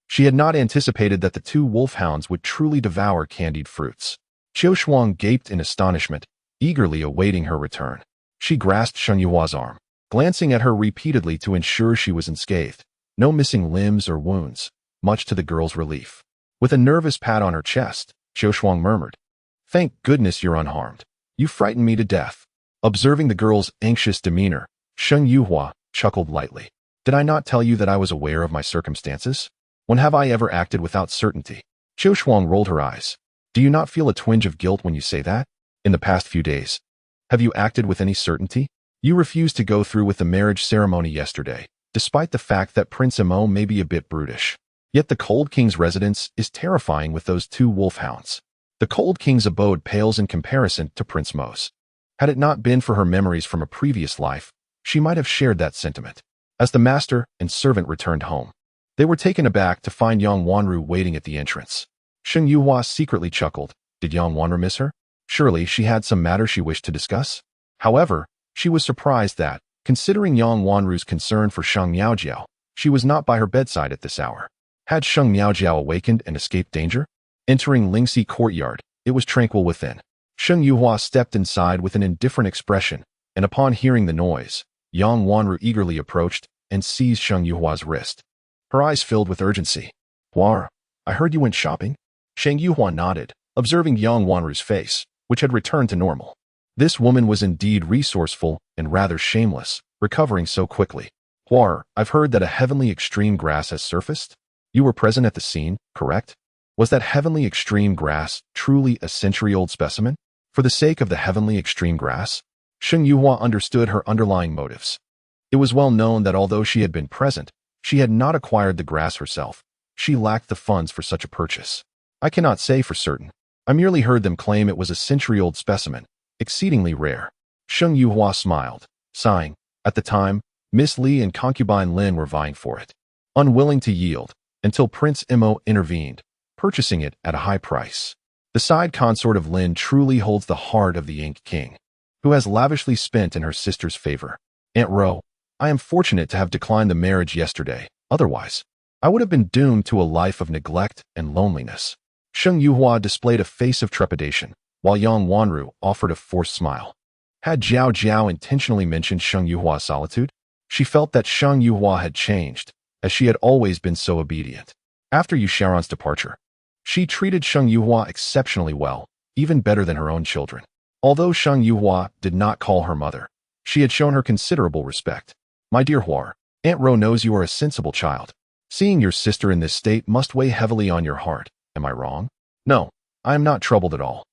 She had not anticipated that the 2 wolfhounds would truly devour candied fruits. Qiu Shuang gaped in astonishment, eagerly awaiting her return. She grasped Sheng Yuhua's arm, glancing at her repeatedly to ensure she was unscathed. No missing limbs or wounds, much to the girl's relief. With a nervous pat on her chest, Qiu Shuang murmured, "Thank goodness you're unharmed. You frightened me to death." Observing the girl's anxious demeanor, Sheng Yuhua chuckled lightly. "Did I not tell you that I was aware of my circumstances? When have I ever acted without certainty?" Qiu Shuang rolled her eyes. "Do you not feel a twinge of guilt when you say that? In the past few days, have you acted with any certainty? You refused to go through with the marriage ceremony yesterday, despite the fact that Prince Mo may be a bit brutish. Yet the Cold King's residence is terrifying with those 2 wolfhounds. The Cold King's abode pales in comparison to Prince Mo's. Had it not been for her memories from a previous life, she might have shared that sentiment." As the master and servant returned home, they were taken aback to find Yang Wanru waiting at the entrance. Sheng Yuhua secretly chuckled. Did Yang Wanru miss her? Surely she had some matter she wished to discuss? However, she was surprised that, considering Yang Wanru's concern for Sheng Miaojiao, she was not by her bedside at this hour. Had Sheng Miaojiao awakened and escaped danger? Entering Lingxi courtyard, it was tranquil within. Sheng Yuhua stepped inside with an indifferent expression, and upon hearing the noise, Yang Wanru eagerly approached and seized Sheng Yuhua's wrist. Her eyes filled with urgency. "Hua, I heard you went shopping?" Sheng Yuhua nodded, observing Yang Wanru's face, which had returned to normal. This woman was indeed resourceful and rather shameless, recovering so quickly. "Hua, I've heard that a heavenly extreme grass has surfaced. You were present at the scene, correct? Was that heavenly extreme grass truly a century-old specimen? For the sake of the heavenly extreme grass?" Sheng Yuhua understood her underlying motives. It was well known that although she had been present, she had not acquired the grass herself. She lacked the funds for such a purchase. "I cannot say for certain. I merely heard them claim it was a century-old specimen, exceedingly rare." Sheng Yuhua smiled, sighing. At the time, Miss Li and concubine Lin were vying for it, unwilling to yield, until Prince Mo intervened, purchasing it at a high price. The side consort of Lin truly holds the heart of the Ink King, who has lavishly spent in her sister's favor. "Aunt Ro, I am fortunate to have declined the marriage yesterday. Otherwise, I would have been doomed to a life of neglect and loneliness." Sheng Yuhua displayed a face of trepidation, while Yang Wanru offered a forced smile. Had Zhao Jiao intentionally mentioned Sheng Yuhua's solitude? She felt that Sheng Yuhua had changed, as she had always been so obedient. After Yu Shaoran's departure, she treated Sheng Yuhua exceptionally well, even better than her own children. Although Sheng Yuhua did not call her mother, she had shown her considerable respect. My dear Huar, Aunt Ro knows you are a sensible child. Seeing your sister in this state must weigh heavily on your heart. Am I wrong? No, I am not troubled at all.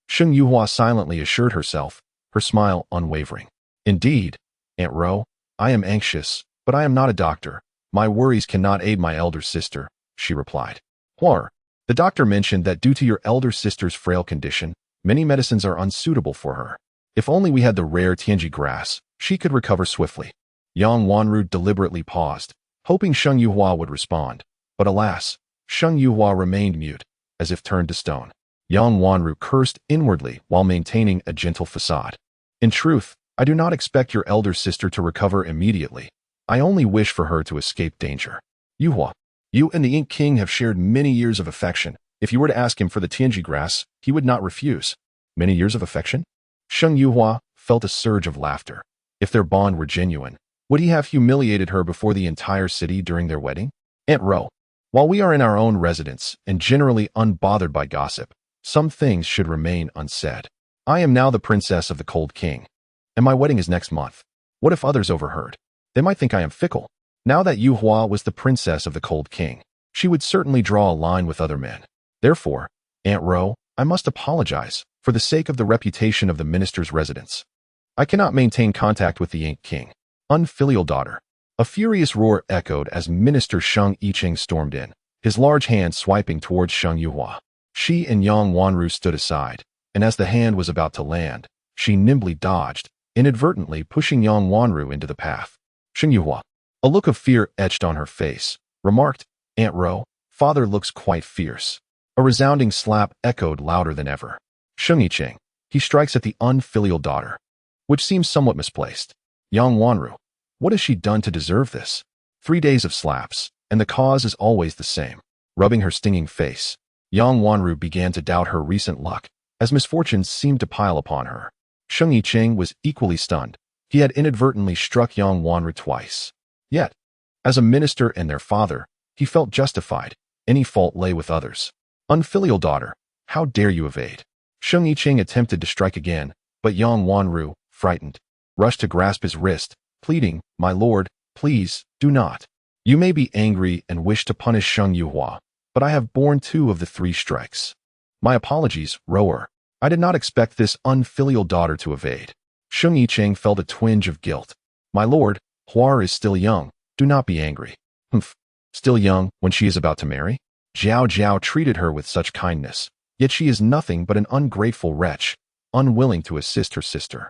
Sheng Yuhua silently assured herself, her smile unwavering. Indeed, Aunt Ro, I am anxious, but I am not a doctor. My worries cannot aid my elder sister, she replied. Huar, the doctor mentioned that due to your elder sister's frail condition, many medicines are unsuitable for her. If only we had the rare Tianji grass, she could recover swiftly. Yang Wanru deliberately paused, hoping Sheng Yuhua would respond. But alas, Sheng Yuhua remained mute, as if turned to stone. Yang Wanru cursed inwardly while maintaining a gentle facade. In truth, I do not expect your elder sister to recover immediately. I only wish for her to escape danger. Yuhua, you and the Ink King have shared many years of affection. If you were to ask him for the Tianji grass, he would not refuse. Many years of affection? Sheng Yuhua felt a surge of laughter. If their bond were genuine, would he have humiliated her before the entire city during their wedding? Aunt Ro, while we are in our own residence and generally unbothered by gossip, some things should remain unsaid. I am now the princess of the Cold King, and my wedding is next month. What if others overheard? They might think I am fickle. Now that Yuhua was the princess of the Cold King, she would certainly draw a line with other men. Therefore, Aunt Ro, I must apologize for the sake of the reputation of the minister's residence. I cannot maintain contact with the Ink King. Unfilial daughter. A furious roar echoed as Minister Sheng Yicheng stormed in, his large hand swiping towards Sheng Yuhua. She and Yang Wanru stood aside, and as the hand was about to land, she nimbly dodged, inadvertently pushing Yang Wanru into the path. Sheng Yuhua, a look of fear etched on her face, remarked, Aunt Ro, father looks quite fierce. A resounding slap echoed louder than ever. Sheng Yicheng, he strikes at the unfilial daughter, which seems somewhat misplaced. Yang Wanru, what has she done to deserve this? 3 days of slaps, and the cause is always the same. Rubbing her stinging face, Yang Wanru began to doubt her recent luck, as misfortunes seemed to pile upon her. Sheng Yicheng was equally stunned. He had inadvertently struck Yang Wanru twice. Yet, as a minister and their father, he felt justified. Any fault lay with others. Unfilial daughter, how dare you evade? Sheng Yicheng attempted to strike again, but Yang Wanru, frightened, rushed to grasp his wrist, pleading, My lord, please, do not. You may be angry and wish to punish Sheng Yuhua, but I have borne 2 of the 3 strikes. My apologies, rower. I did not expect this unfilial daughter to evade. Sheng Yicheng felt a twinge of guilt. My lord, Huar is still young. Do not be angry. Humph. Still young when she is about to marry? Zhao Zhao treated her with such kindness, yet she is nothing but an ungrateful wretch, unwilling to assist her sister.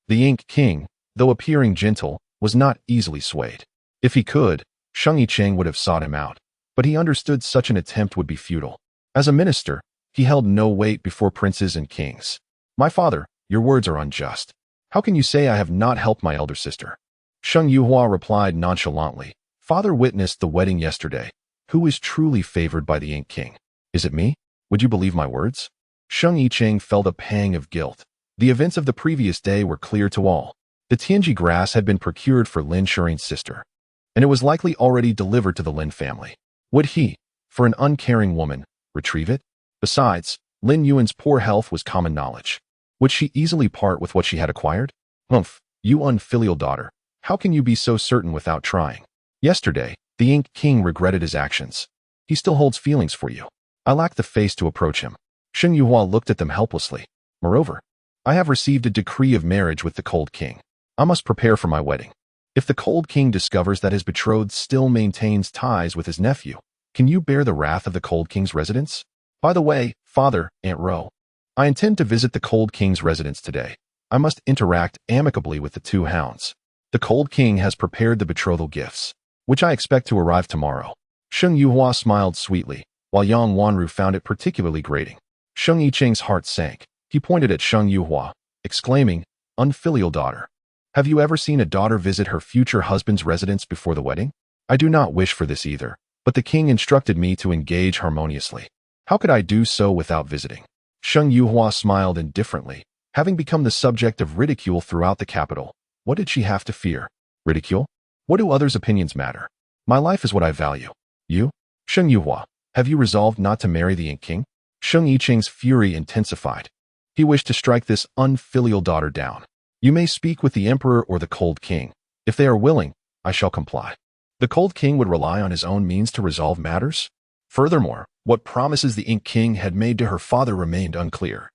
The Ink King, though appearing gentle, was not easily swayed. If he could, Sheng Yicheng would have sought him out, but he understood such an attempt would be futile. As a minister, he held no weight before princes and kings. My father, your words are unjust. How can you say I have not helped my elder sister? Sheng Yuhua replied nonchalantly, Father witnessed the wedding yesterday. Who is truly favored by the Ink King? Is it me? Would you believe my words? Sheng Yicheng felt a pang of guilt. The events of the previous day were clear to all. The Tianji grass had been procured for Lin Shuren's sister, and it was likely already delivered to the Lin family. Would he, for an uncaring woman, retrieve it? Besides, Lin Yuan's poor health was common knowledge. Would she easily part with what she had acquired? Humph, you unfilial daughter. How can you be so certain without trying? Yesterday, the Ink King regretted his actions. He still holds feelings for you. I lack the face to approach him. Sheng Yuhua looked at them helplessly. Moreover, I have received a decree of marriage with the Cold King. I must prepare for my wedding. If the Cold King discovers that his betrothed still maintains ties with his nephew, can you bear the wrath of the Cold King's residence? By the way, Father, Aunt Ro, I intend to visit the Cold King's residence today. I must interact amicably with the 2 hounds. The Cold King has prepared the betrothal gifts, which I expect to arrive tomorrow. Sheng Yuhua smiled sweetly, while Yang Wanru found it particularly grating. Sheng Yicheng's heart sank. He pointed at Sheng Yuhua, exclaiming, Unfilial daughter. Have you ever seen a daughter visit her future husband's residence before the wedding? I do not wish for this either, but the king instructed me to engage harmoniously. How could I do so without visiting? Sheng Yuhua smiled indifferently, having become the subject of ridicule throughout the capital. What did she have to fear? Ridicule? What do others' opinions matter? My life is what I value. You? Sheng Yuhua, have you resolved not to marry the Ink King? Sheng Yicheng's fury intensified. He wished to strike this unfilial daughter down. You may speak with the emperor or the Cold King. If they are willing, I shall comply. The Cold King would rely on his own means to resolve matters? Furthermore, what promises the Ink King had made to her father remained unclear.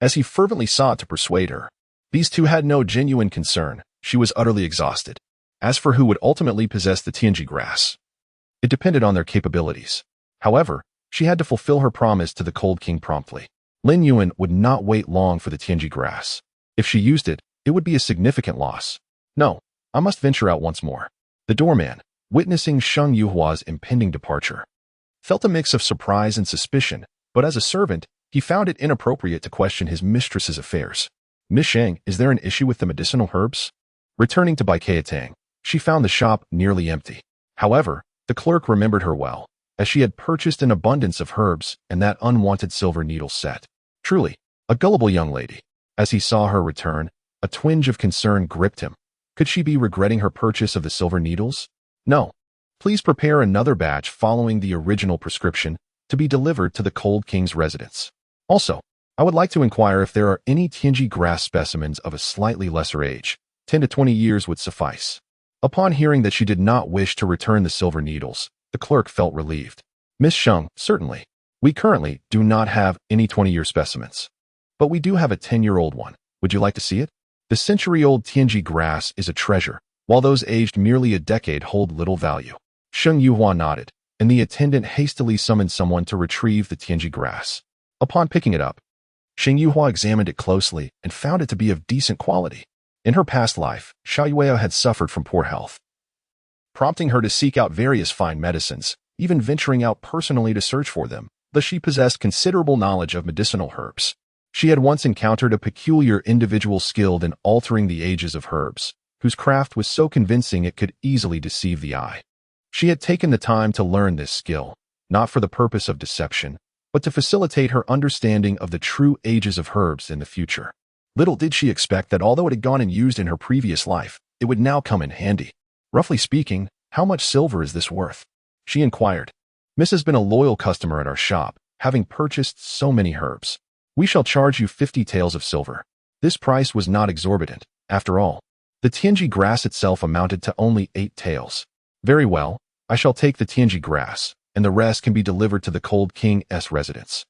As he fervently sought to persuade her, these two had no genuine concern. She was utterly exhausted. As for who would ultimately possess the Tianji grass, it depended on their capabilities. However, she had to fulfill her promise to the Cold King promptly. Lin Yuan would not wait long for the Tianji grass. If she used it, it would be a significant loss. No, I must venture out once more. The doorman, witnessing Sheng Yuhua's impending departure, felt a mix of surprise and suspicion, but as a servant, he found it inappropriate to question his mistress's affairs. Miss Shang, is there an issue with the medicinal herbs? Returning to Baikeatang, she found the shop nearly empty. However, the clerk remembered her well, as she had purchased an abundance of herbs and that unwanted silver needle set. Truly, a gullible young lady. As he saw her return, a twinge of concern gripped him. Could she be regretting her purchase of the silver needles? No. Please prepare another batch following the original prescription to be delivered to the Cold King's residence. Also, I would like to inquire if there are any Tianji grass specimens of a slightly lesser age. 10 to 20 years would suffice. Upon hearing that she did not wish to return the silver needles, the clerk felt relieved. Miss Sheng, certainly. We currently do not have any 20-year specimens. But we do have a 10-year-old one. Would you like to see it? The century-old Tianji grass is a treasure, while those aged merely a decade hold little value. Sheng Yuhua nodded, and the attendant hastily summoned someone to retrieve the Tianji grass. Upon picking it up, Sheng Yuhua examined it closely and found it to be of decent quality. In her past life, Xiaoyue had suffered from poor health, prompting her to seek out various fine medicines, even venturing out personally to search for them, thus she possessed considerable knowledge of medicinal herbs. She had once encountered a peculiar individual skilled in altering the ages of herbs, whose craft was so convincing it could easily deceive the eye. She had taken the time to learn this skill, not for the purpose of deception, but to facilitate her understanding of the true ages of herbs in the future. Little did she expect that although it had gone unused in her previous life, it would now come in handy. Roughly speaking, how much silver is this worth? She inquired. Miss has been a loyal customer at our shop, having purchased so many herbs. We shall charge you 50 taels of silver. This price was not exorbitant. After all, the Tianji grass itself amounted to only 8 taels. Very well, I shall take the Tianji grass, and the rest can be delivered to the Cold King's residence.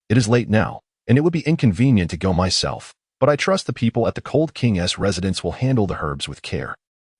It is late now, and it would be inconvenient to go myself, but I trust the people at the Cold King's residence will handle the herbs with care.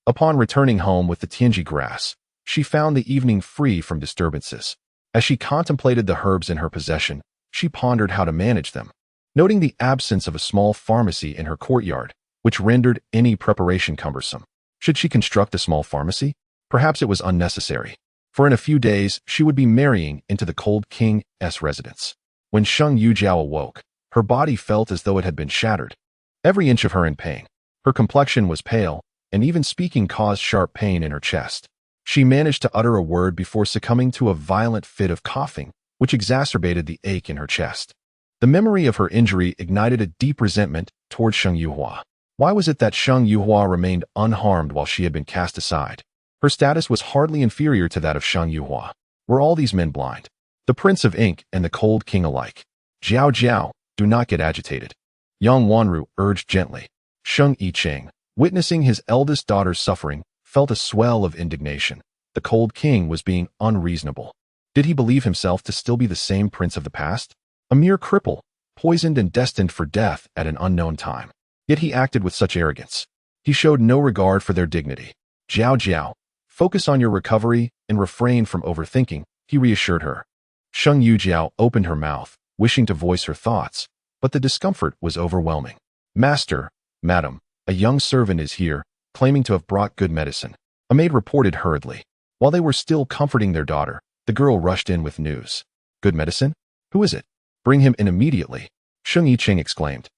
Upon returning home with the Tianji grass, she found the evening free from disturbances. As she contemplated the herbs in her possession, she pondered how to manage them. Noting the absence of a small pharmacy in her courtyard, which rendered any preparation cumbersome. Should she construct a small pharmacy? Perhaps it was unnecessary, for in a few days she would be marrying into the Cold King's residence. When Sheng Yujiao awoke, her body felt as though it had been shattered, every inch of her in pain. Her complexion was pale, and even speaking caused sharp pain in her chest. She managed to utter a word before succumbing to a violent fit of coughing, which exacerbated the ache in her chest. The memory of her injury ignited a deep resentment toward Sheng Yuhua. Why was it that Sheng Yuhua remained unharmed while she had been cast aside? Her status was hardly inferior to that of Sheng Yuhua. Were all these men blind? The Prince of Ink and the Cold King alike. Jiao Jiao, do not get agitated. Yang Wanru urged gently. Sheng Yicheng, witnessing his eldest daughter's suffering, felt a swell of indignation. The Cold King was being unreasonable. Did he believe himself to still be the same prince of the past? A mere cripple, poisoned and destined for death at an unknown time. Yet he acted with such arrogance. He showed no regard for their dignity. Jiao Jiao, focus on your recovery and refrain from overthinking, he reassured her. Sheng Yujiao opened her mouth, wishing to voice her thoughts, but the discomfort was overwhelming. Master, madam, a young servant is here, claiming to have brought good medicine. A maid reported hurriedly. While they were still comforting their daughter, the girl rushed in with news. Good medicine? Who is it? Bring him in immediately, Sheng Yicheng exclaimed,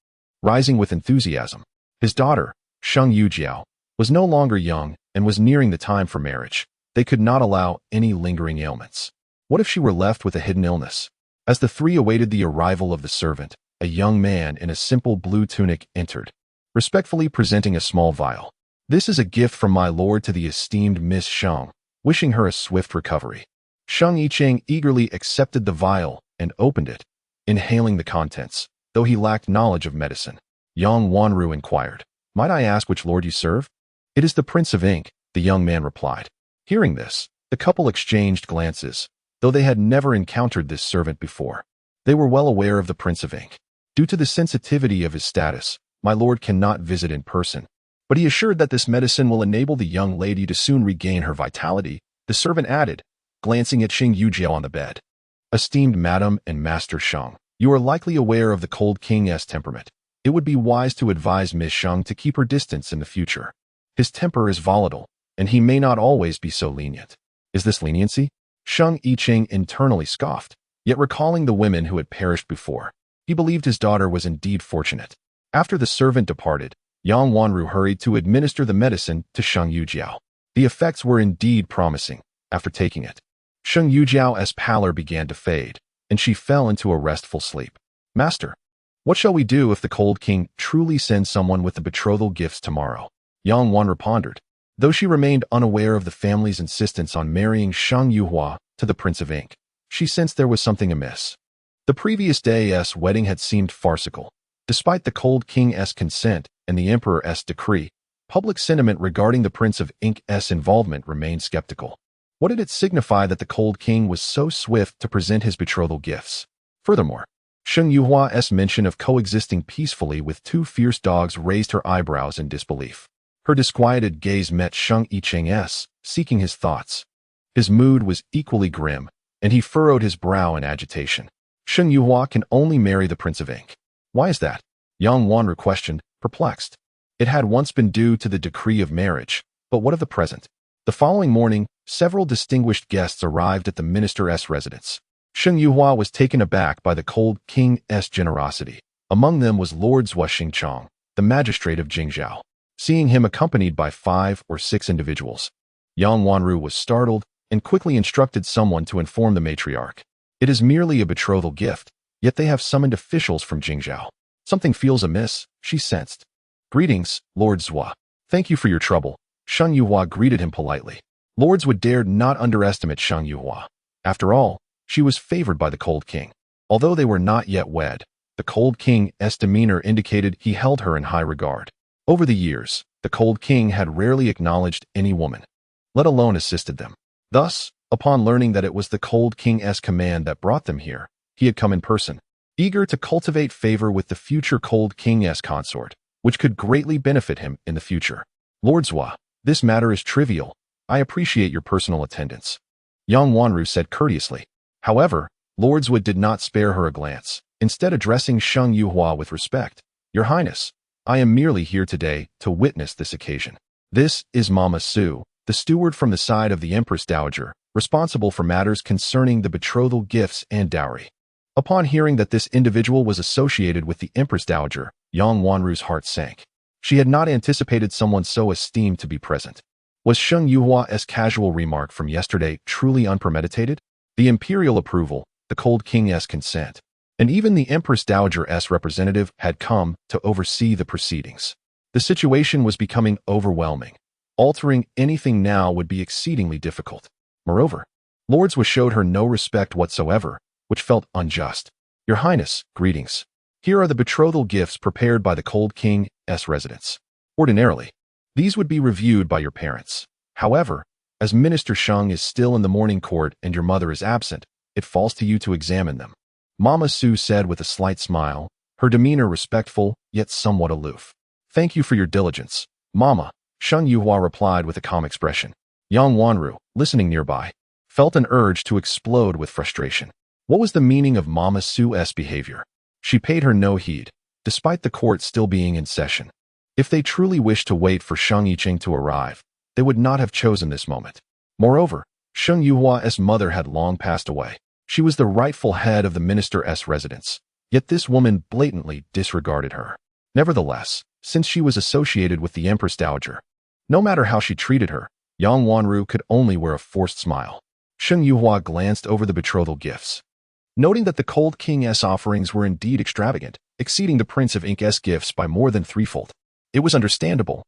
rising with enthusiasm. His daughter, Sheng Yujiao, was no longer young and was nearing the time for marriage. They could not allow any lingering ailments. What if she were left with a hidden illness? As the three awaited the arrival of the servant, a young man in a simple blue tunic entered, respectfully presenting a small vial. This is a gift from my lord to the esteemed Miss Sheng, wishing her a swift recovery. Sheng Yicheng eagerly accepted the vial and opened it, inhaling the contents, though he lacked knowledge of medicine. Yang Wanru inquired, might I ask which lord you serve? It is the Prince of Ink, the young man replied. Hearing this, the couple exchanged glances, though they had never encountered this servant before. They were well aware of the Prince of Ink. Due to the sensitivity of his status, my lord cannot visit in person. But he assured that this medicine will enable the young lady to soon regain her vitality, the servant added, glancing at Xing Yujiao on the bed. Esteemed Madam and Master Shang, you are likely aware of the Cold King's temperament. It would be wise to advise Miss Shang to keep her distance in the future. His temper is volatile, and he may not always be so lenient. Is this leniency? Shang Yiqing internally scoffed, yet recalling the women who had perished before, he believed his daughter was indeed fortunate. After the servant departed, Yang Wanru hurried to administer the medicine to Sheng Yujiao. The effects were indeed promising. After taking it, Sheng Yujiao's pallor began to fade, and she fell into a restful sleep. Master, what shall we do if the Cold King truly sends someone with the betrothal gifts tomorrow? Yang Wanru pondered. Though she remained unaware of the family's insistence on marrying Shang Yuhua to the Prince of Ink, she sensed there was something amiss. The previous day's wedding had seemed farcical. Despite the Cold King's consent and the Emperor's decree, public sentiment regarding the Prince of Ink's involvement remained skeptical. What did it signify that the Cold King was so swift to present his betrothal gifts? Furthermore, Sheng Yuhua's mention of coexisting peacefully with two fierce dogs raised her eyebrows in disbelief. Her disquieted gaze met Sheng Yiqing's, seeking his thoughts. His mood was equally grim, and he furrowed his brow in agitation. Sheng Yuhua can only marry the Prince of Ink. Why is that? Yang Wanru questioned, perplexed. It had once been due to the decree of marriage, but what of the present? The following morning, several distinguished guests arrived at the minister's residence. Sheng Yuhua was taken aback by the Cold King's generosity. Among them was Lord Zhua Xingchong, the magistrate of Jingzhou. Seeing him accompanied by 5 or 6 individuals, Yang Wanru was startled and quickly instructed someone to inform the matriarch. It is merely a betrothal gift, yet they have summoned officials from Jingzhou. Something feels amiss, she sensed. Greetings, Lord Zhua. Thank you for your trouble. Sheng Yuhua greeted him politely. Lords would dare not underestimate Sheng Yuhua. After all, she was favored by the Cold King. Although they were not yet wed, the Cold King's demeanor indicated he held her in high regard. Over the years, the Cold King had rarely acknowledged any woman, let alone assisted them. Thus, upon learning that it was the Cold King's command that brought them here, he had come in person, eager to cultivate favor with the future Cold King's consort, which could greatly benefit him in the future. Lord Zhua, this matter is trivial. I appreciate your personal attendance, Yang Wanru said courteously. However, Lord Zhua did not spare her a glance, instead addressing Sheng Yuhua with respect. Your Highness, I am merely here today to witness this occasion. This is Mama Su, the steward from the side of the Empress Dowager, responsible for matters concerning the betrothal gifts and dowry. Upon hearing that this individual was associated with the Empress Dowager, Yang Wanru's heart sank. She had not anticipated someone so esteemed to be present. Was Sheng Yuhua's casual remark from yesterday truly unpremeditated? The Imperial approval, the Cold King's consent, and even the Empress Dowager's representative had come to oversee the proceedings. The situation was becoming overwhelming. Altering anything now would be exceedingly difficult. Moreover, Lord Zhua showed her no respect whatsoever, which felt unjust. Your Highness, greetings. Here are the betrothal gifts prepared by the Cold King's residence. Ordinarily, these would be reviewed by your parents. However, as Minister Sheng is still in the morning court and your mother is absent, it falls to you to examine them. Mama Su said with a slight smile, her demeanor respectful, yet somewhat aloof. Thank you for your diligence, Mama, Sheng Yuhua replied with a calm expression. Yang Wanru, listening nearby, felt an urge to explode with frustration. What was the meaning of Mama Su's behavior? She paid her no heed, despite the court still being in session. If they truly wished to wait for Sheng Yiqing to arrive, they would not have chosen this moment. Moreover, Sheng Yuhua's mother had long passed away. She was the rightful head of the minister's residence, yet this woman blatantly disregarded her. Nevertheless, since she was associated with the Empress Dowager, no matter how she treated her, Yang Wanru could only wear a forced smile. Sheng Yuhua glanced over the betrothal gifts. Noting that the Cold King's offerings were indeed extravagant, exceeding the Prince of Ink's gifts by more than threefold, it was understandable,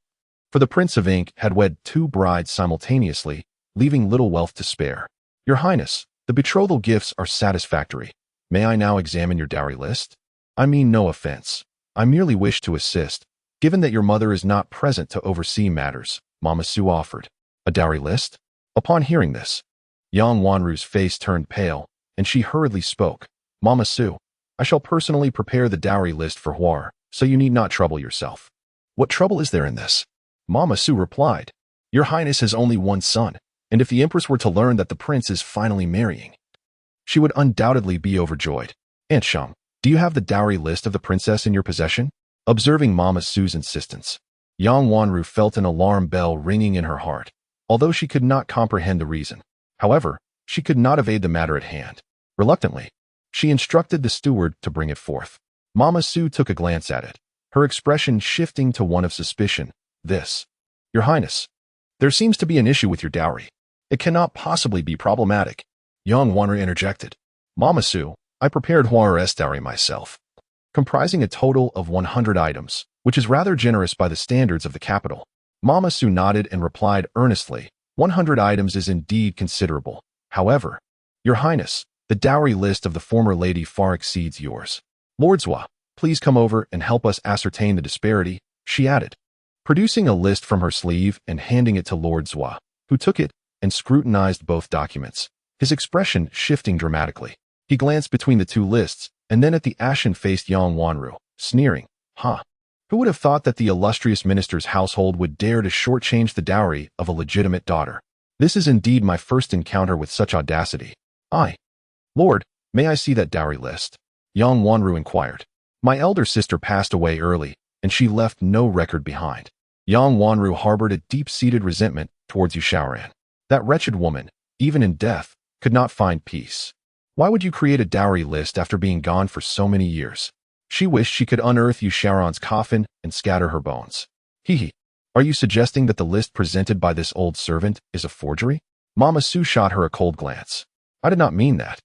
for the Prince of Ink had wed 2 brides simultaneously, leaving little wealth to spare. Your Highness, the betrothal gifts are satisfactory. May I now examine your dowry list? I mean no offense. I merely wish to assist, given that your mother is not present to oversee matters, Mama Su offered. A dowry list? Upon hearing this, Yang Wanru's face turned pale, and she hurriedly spoke. Mama Su, I shall personally prepare the dowry list for Huar, so you need not trouble yourself. What trouble is there in this? Mama Su replied. Your Highness has only one son, and if the Empress were to learn that the prince is finally marrying, she would undoubtedly be overjoyed. Aunt Shang, do you have the dowry list of the princess in your possession? Observing Mama Su's insistence, Yang Wanru felt an alarm bell ringing in her heart, although she could not comprehend the reason. However, she could not evade the matter at hand. Reluctantly, she instructed the steward to bring it forth. Mama Su took a glance at it, her expression shifting to one of suspicion. This, Your Highness, there seems to be an issue with your dowry. It cannot possibly be problematic. Yang Wanru interjected. Mama Su, I prepared Huar's dowry myself, comprising a total of 100 items, which is rather generous by the standards of the capital. Mama Su nodded and replied earnestly, 100 items is indeed considerable. However, Your Highness, the dowry list of the former lady far exceeds yours. Lord Zhua, please come over and help us ascertain the disparity, she added, producing a list from her sleeve and handing it to Lord Zhua, who took it and scrutinized both documents, his expression shifting dramatically. He glanced between the two lists and then at the ashen-faced Yang Wanru, sneering, Who would have thought that the illustrious minister's household would dare to shortchange the dowry of a legitimate daughter? This is indeed my first encounter with such audacity. Lord, may I see that dowry list? Yang Wanru inquired. My elder sister passed away early, and she left no record behind. Yang Wanru harbored a deep-seated resentment towards Yu Shaoran. That wretched woman, even in death, could not find peace. Why would you create a dowry list after being gone for so many years? She wished she could unearth Yu Shaoran's coffin and scatter her bones. Are you suggesting that the list presented by this old servant is a forgery? Mama Su shot her a cold glance. I did not mean that.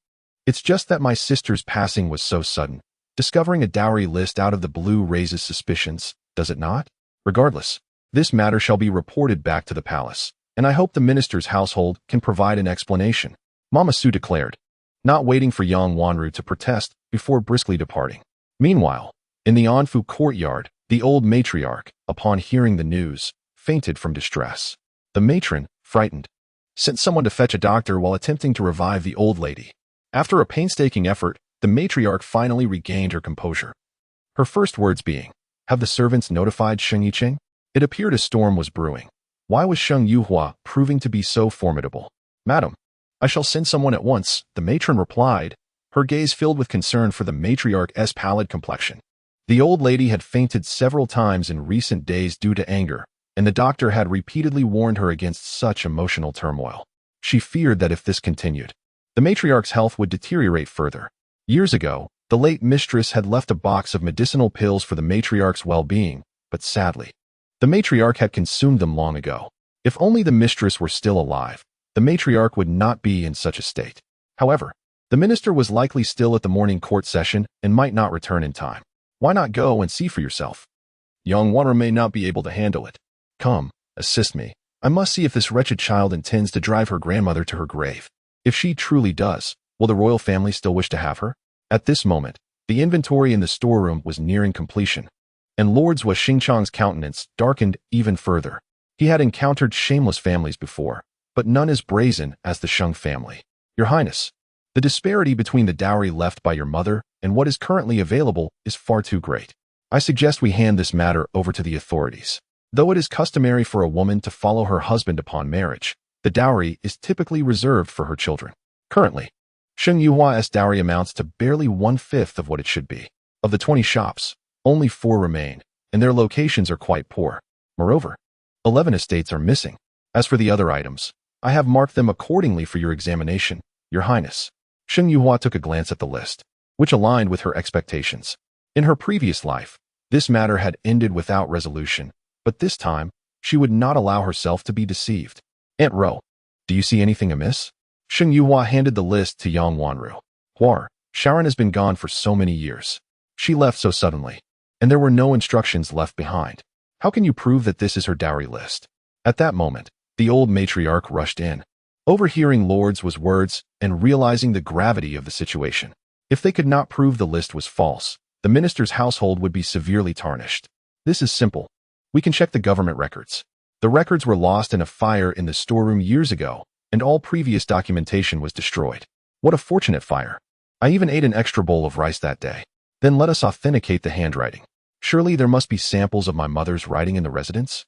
It's just that my sister's passing was so sudden. Discovering a dowry list out of the blue raises suspicions, does it not? Regardless, this matter shall be reported back to the palace, and I hope the minister's household can provide an explanation, Mama Su declared, not waiting for Yang Wanru to protest before briskly departing. Meanwhile, in the Anfu courtyard, the old matriarch, upon hearing the news, fainted from distress. The matron, frightened, sent someone to fetch a doctor while attempting to revive the old lady. After a painstaking effort, the matriarch finally regained her composure. Her first words being, have the servants notified Sheng Yiqing? It appeared a storm was brewing. Why was Sheng Yuhua proving to be so formidable? Madam, I shall send someone at once, the matron replied, her gaze filled with concern for the matriarch's pallid complexion. The old lady had fainted several times in recent days due to anger, and the doctor had repeatedly warned her against such emotional turmoil. She feared that if this continued, the matriarch's health would deteriorate further. Years ago, the late mistress had left a box of medicinal pills for the matriarch's well-being, but sadly, the matriarch had consumed them long ago. If only the mistress were still alive, the matriarch would not be in such a state. However, the minister was likely still at the morning court session and might not return in time. Why not go and see for yourself? Yang Wanru may not be able to handle it. Come, assist me. I must see if this wretched child intends to drive her grandmother to her grave. If she truly does, will the royal family still wish to have her? At this moment, the inventory in the storeroom was nearing completion, and Lord Zhua Xingchang's countenance darkened even further. He had encountered shameless families before, but none as brazen as the Sheng family. Your Highness, the disparity between the dowry left by your mother and what is currently available is far too great. I suggest we hand this matter over to the authorities. Though it is customary for a woman to follow her husband upon marriage, the dowry is typically reserved for her children. Currently, Sheng Yuhua's dowry amounts to barely 1/5 of what it should be. Of the 20 shops, only 4 remain, and their locations are quite poor. Moreover, 11 estates are missing. As for the other items, I have marked them accordingly for your examination, Your Highness. Sheng Yuhua took a glance at the list, which aligned with her expectations. In her previous life, this matter had ended without resolution, but this time, she would not allow herself to be deceived. Aunt Ro, do you see anything amiss? Sheng Yuhua handed the list to Yang Wanru. Huar, Sharon has been gone for so many years. She left so suddenly, and there were no instructions left behind. How can you prove that this is her dowry list? At that moment, the old matriarch rushed in, overhearing Lord Zhua's words and realizing the gravity of the situation. If they could not prove the list was false, the minister's household would be severely tarnished. This is simple. We can check the government records. The records were lost in a fire in the storeroom years ago, and all previous documentation was destroyed. What a fortunate fire. I even ate an extra bowl of rice that day. Then let us authenticate the handwriting. Surely there must be samples of my mother's writing in the residence?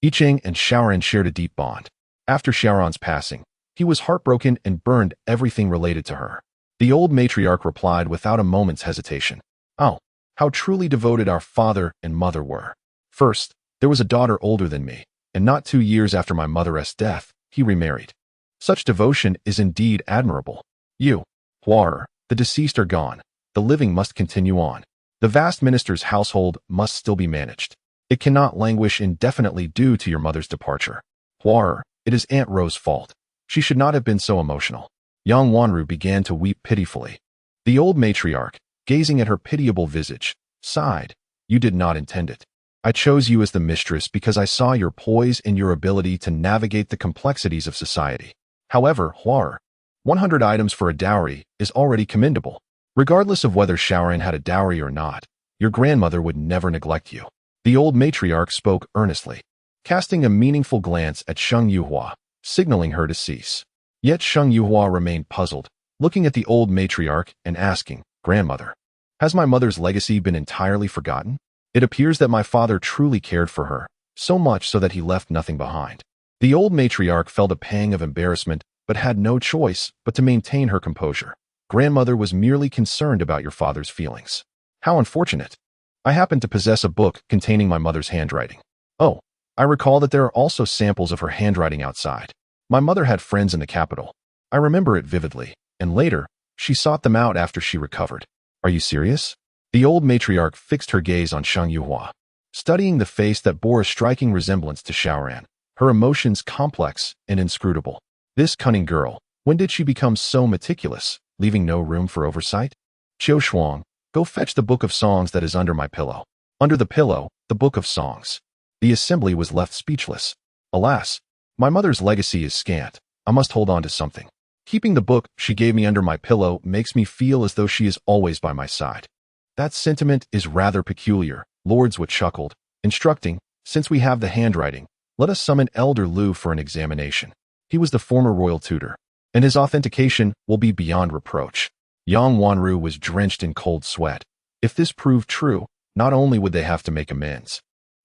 I Ching and Xiaoran shared a deep bond. After Xiaoran's passing, he was heartbroken and burned everything related to her. The old matriarch replied without a moment's hesitation. Oh, how truly devoted our father and mother were. First, there was a daughter older than me, and not 2 years after my mother's death, he remarried. Such devotion is indeed admirable. You, Huar, the deceased are gone. The living must continue on. The vast minister's household must still be managed. It cannot languish indefinitely due to your mother's departure. Huar, it is Aunt Rose's fault. She should not have been so emotional. Yang Wanru began to weep pitifully. The old matriarch, gazing at her pitiable visage, sighed. You did not intend it. I chose you as the mistress because I saw your poise and your ability to navigate the complexities of society. However, Huar, 100 items for a dowry is already commendable. Regardless of whether Xiaoran had a dowry or not, your grandmother would never neglect you. The old matriarch spoke earnestly, casting a meaningful glance at Sheng Yuhua, signaling her to cease. Yet Sheng Yuhua remained puzzled, looking at the old matriarch and asking, Grandmother, has my mother's legacy been entirely forgotten? It appears that my father truly cared for her, so much so that he left nothing behind. The old matriarch felt a pang of embarrassment, but had no choice but to maintain her composure. Grandmother was merely concerned about your father's feelings. How unfortunate. I happen to possess a book containing my mother's handwriting. Oh, I recall that there are also samples of her handwriting outside. My mother had friends in the capital. I remember it vividly, and later, she sought them out after she recovered. Are you serious? The old matriarch fixed her gaze on Sheng Yuhua, studying the face that bore a striking resemblance to Xiaoran, her emotions complex and inscrutable. This cunning girl, when did she become so meticulous, leaving no room for oversight? Qiu Shuang, go fetch the book of songs that is under my pillow. Under the pillow, the book of songs. The assembly was left speechless. Alas, my mother's legacy is scant. I must hold on to something. Keeping the book she gave me under my pillow makes me feel as though she is always by my side. That sentiment is rather peculiar, Lord Zhua chuckled, instructing, since we have the handwriting, let us summon Elder Lu for an examination. He was the former royal tutor, and his authentication will be beyond reproach. Yang Wanru was drenched in cold sweat. If this proved true, not only would they have to make amends,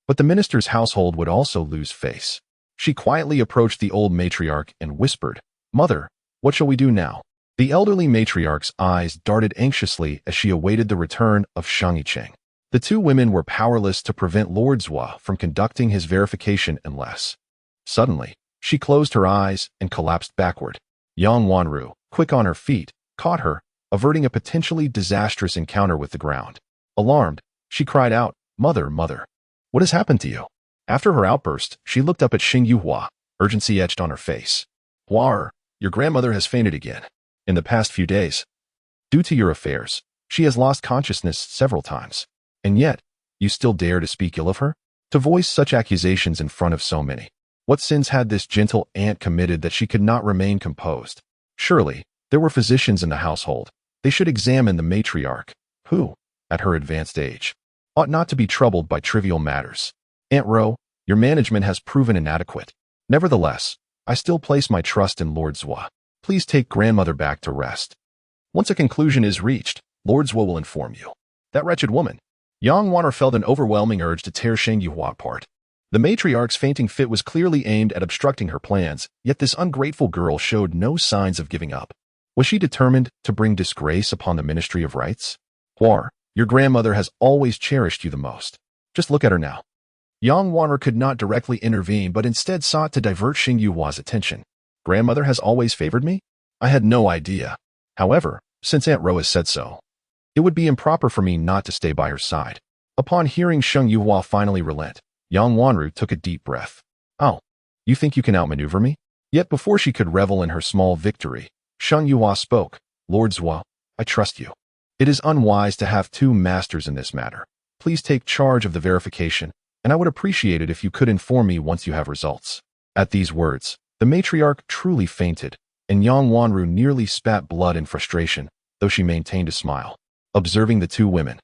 but the minister's household would also lose face. She quietly approached the old matriarch and whispered, Mother, what shall we do now? The elderly matriarch's eyes darted anxiously as she awaited the return of Shang Yicheng. The two women were powerless to prevent Lord Zhua from conducting his verification unless. Suddenly, she closed her eyes and collapsed backward. Yang Wanru, quick on her feet, caught her, averting a potentially disastrous encounter with the ground. Alarmed, she cried out, Mother, Mother, what has happened to you? After her outburst, she looked up at Sheng Yuhua, urgency etched on her face. Huar, your grandmother has fainted again. In the past few days, due to your affairs, she has lost consciousness several times. And yet, you still dare to speak ill of her? To voice such accusations in front of so many. What sins had this gentle aunt committed that she could not remain composed? Surely, there were physicians in the household. They should examine the matriarch, who, at her advanced age, ought not to be troubled by trivial matters. Aunt Ro, your management has proven inadequate. Nevertheless, I still place my trust in Lord Zhua. Please take grandmother back to rest. Once a conclusion is reached, Lord Zhua will inform you. That wretched woman. Yang Wanru felt an overwhelming urge to tear Sheng Yuhua apart. The matriarch's fainting fit was clearly aimed at obstructing her plans, yet this ungrateful girl showed no signs of giving up. Was she determined to bring disgrace upon the Ministry of Rights? Huar, your grandmother has always cherished you the most. Just look at her now. Yang Wanru could not directly intervene but instead sought to divert Sheng Yuhua's attention. Grandmother has always favored me? I had no idea. However, since Aunt Ro has said so, it would be improper for me not to stay by her side. Upon hearing Sheng Yuhua finally relent, Yang Wanru took a deep breath. Oh, you think you can outmaneuver me? Yet before she could revel in her small victory, Sheng Yuhua spoke. Lord Zhua, I trust you. It is unwise to have two masters in this matter. Please take charge of the verification, and I would appreciate it if you could inform me once you have results. At these words, the matriarch truly fainted, and Yang Wanru nearly spat blood in frustration, though she maintained a smile. Observing the two women,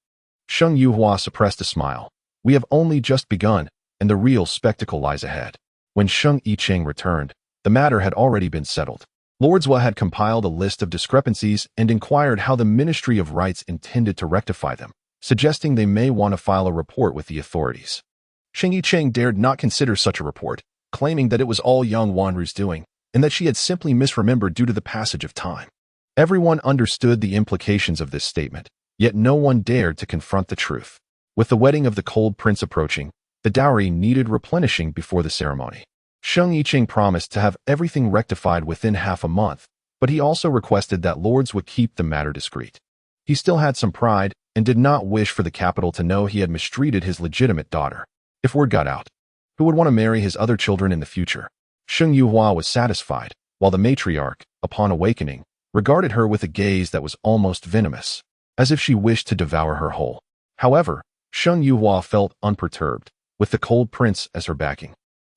Sheng Yuhua suppressed a smile. We have only just begun, and the real spectacle lies ahead. When Sheng Yicheng returned, the matter had already been settled. Lord Zhua had compiled a list of discrepancies and inquired how the Ministry of Rights intended to rectify them, suggesting they may want to file a report with the authorities. Sheng Yicheng dared not consider such a report, claiming that it was all young Wanru's doing, and that she had simply misremembered due to the passage of time. Everyone understood the implications of this statement, yet no one dared to confront the truth. With the wedding of the Cold Prince approaching, the dowry needed replenishing before the ceremony. Sheng Yicheng promised to have everything rectified within half a month, but he also requested that lords would keep the matter discreet. He still had some pride and did not wish for the capital to know he had mistreated his legitimate daughter. If word got out, who would want to marry his other children in the future? Sheng Yuhua was satisfied, while the matriarch, upon awakening, regarded her with a gaze that was almost venomous, as if she wished to devour her whole. However, Sheng Yuhua felt unperturbed, with the Cold Prince as her backing.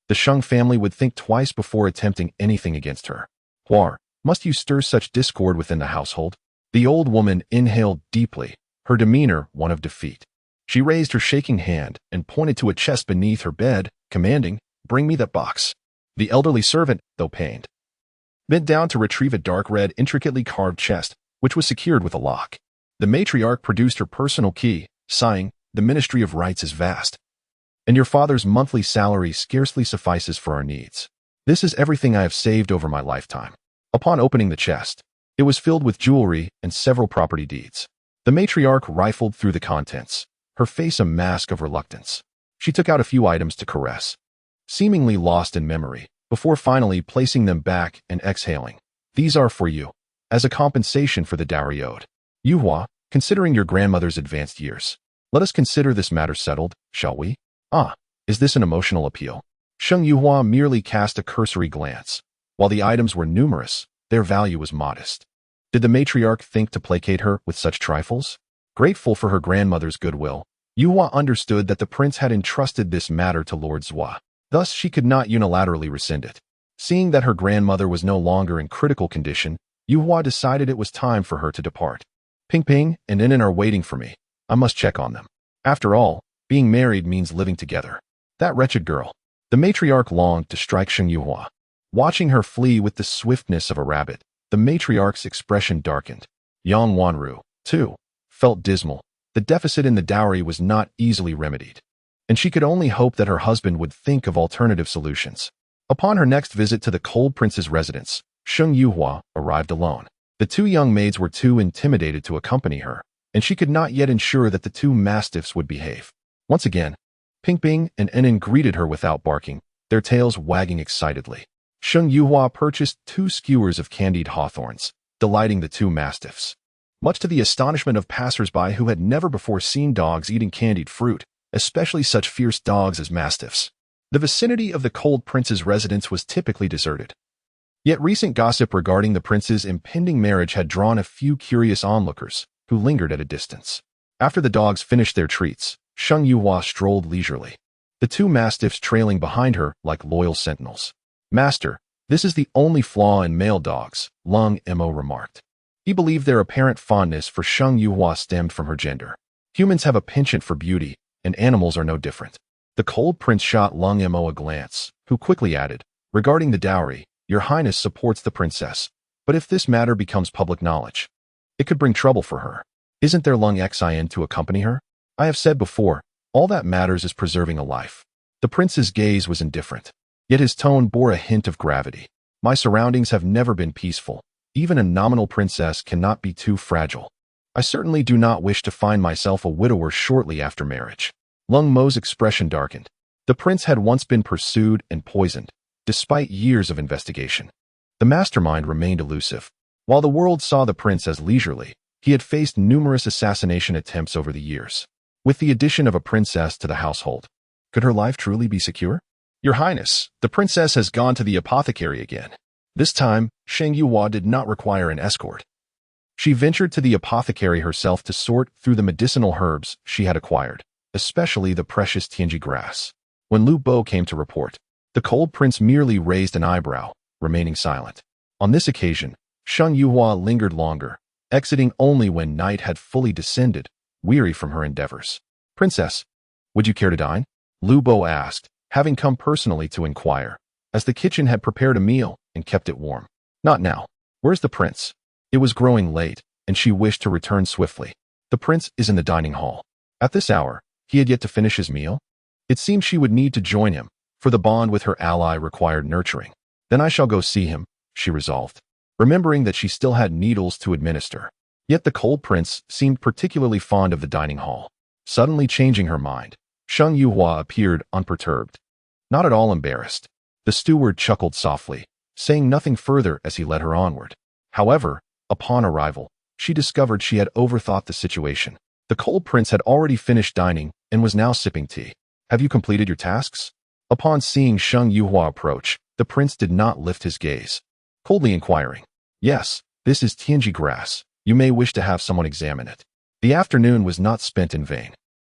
The Sheng family would think twice before attempting anything against her. Huar, must you stir such discord within the household? The old woman inhaled deeply, her demeanor one of defeat. She raised her shaking hand and pointed to a chest beneath her bed, commanding, "Bring me that box." The elderly servant, though pained, bent down to retrieve a dark red, intricately carved chest, which was secured with a lock. The matriarch produced her personal key, sighing, "The Ministry of Rights is vast, and your father's monthly salary scarcely suffices for our needs. This is everything I have saved over my lifetime." Upon opening the chest, it was filled with jewelry and several property deeds. The matriarch rifled through the contents, her face a mask of reluctance. She took out a few items to caress, seemingly lost in memory, before finally placing them back and exhaling. "These are for you, as a compensation for the dowry owed. Yuhua, considering your grandmother's advanced years, let us consider this matter settled, shall we?" "Ah, is this an emotional appeal?" Sheng Yuhua merely cast a cursory glance. While the items were numerous, their value was modest. Did the matriarch think to placate her with such trifles? Grateful for her grandmother's goodwill, Yuhua understood that the prince had entrusted this matter to Lord Zhua. Thus, she could not unilaterally rescind it. Seeing that her grandmother was no longer in critical condition, Yuhua decided it was time for her to depart. "Ping Ping and Inen are waiting for me. I must check on them. After all, being married means living together." That wretched girl. The matriarch longed to strike Sheng Yuhua. Watching her flee with the swiftness of a rabbit, the matriarch's expression darkened. Yang Wanru, too, felt dismal. The deficit in the dowry was not easily remedied, and she could only hope that her husband would think of alternative solutions. Upon her next visit to the Cold Prince's residence, Sheng Yuhua arrived alone. The two young maids were too intimidated to accompany her, and she could not yet ensure that the two mastiffs would behave. Once again, Ping Ping and Enen greeted her without barking, their tails wagging excitedly. Sheng Yuhua purchased 2 skewers of candied hawthorns, delighting the two mastiffs. Much to the astonishment of passers-by who had never before seen dogs eating candied fruit, especially such fierce dogs as mastiffs. The vicinity of the Cold Prince's residence was typically deserted. Yet recent gossip regarding the prince's impending marriage had drawn a few curious onlookers, who lingered at a distance. After the dogs finished their treats, Sheng Yuhua strolled leisurely, the two mastiffs trailing behind her like loyal sentinels. "Master, this is the only flaw in male dogs," Lung Mo remarked. He believed their apparent fondness for Sheng Yuhua stemmed from her gender. Humans have a penchant for beauty, and animals are no different. The Cold Prince shot Lung Mo a glance, who quickly added, "Regarding the dowry, your highness supports the princess, but if this matter becomes public knowledge, it could bring trouble for her. Isn't there Lung Xin to accompany her? I have said before, all that matters is preserving a life." The prince's gaze was indifferent, yet his tone bore a hint of gravity. "My surroundings have never been peaceful. Even a nominal princess cannot be too fragile. I certainly do not wish to find myself a widower shortly after marriage." Lung Mo's expression darkened. The prince had once been pursued and poisoned, despite years of investigation. The mastermind remained elusive. While the world saw the prince as leisurely, he had faced numerous assassination attempts over the years. With the addition of a princess to the household, could her life truly be secure? "Your Highness, the princess has gone to the apothecary again." This time, Sheng Yuhua did not require an escort. She ventured to the apothecary herself to sort through the medicinal herbs she had acquired, especially the precious Tianji grass. When Lu Bo came to report, the Cold Prince merely raised an eyebrow, remaining silent. On this occasion, Sheng Yuhua lingered longer, exiting only when night had fully descended, weary from her endeavors. "Princess, would you care to dine?" Lu Bo asked, having come personally to inquire, as the kitchen had prepared a meal and kept it warm. Not now. Where's the prince? It was growing late, and she wished to return swiftly. The prince is in the dining hall. At this hour, he had yet to finish his meal. It seemed she would need to join him, for the bond with her ally required nurturing. Then I shall go see him, she resolved, remembering that she still had needles to administer. Yet the cold prince seemed particularly fond of the dining hall. Suddenly changing her mind, Sheng Yuhua appeared unperturbed, not at all embarrassed. The steward chuckled softly, saying nothing further as he led her onward. However, upon arrival, she discovered she had overthought the situation. The cold prince had already finished dining and was now sipping tea. Have you completed your tasks? Upon seeing Sheng Yuhua approach, the prince did not lift his gaze, coldly inquiring. Yes, this is Tianji grass. You may wish to have someone examine it. The afternoon was not spent in vain.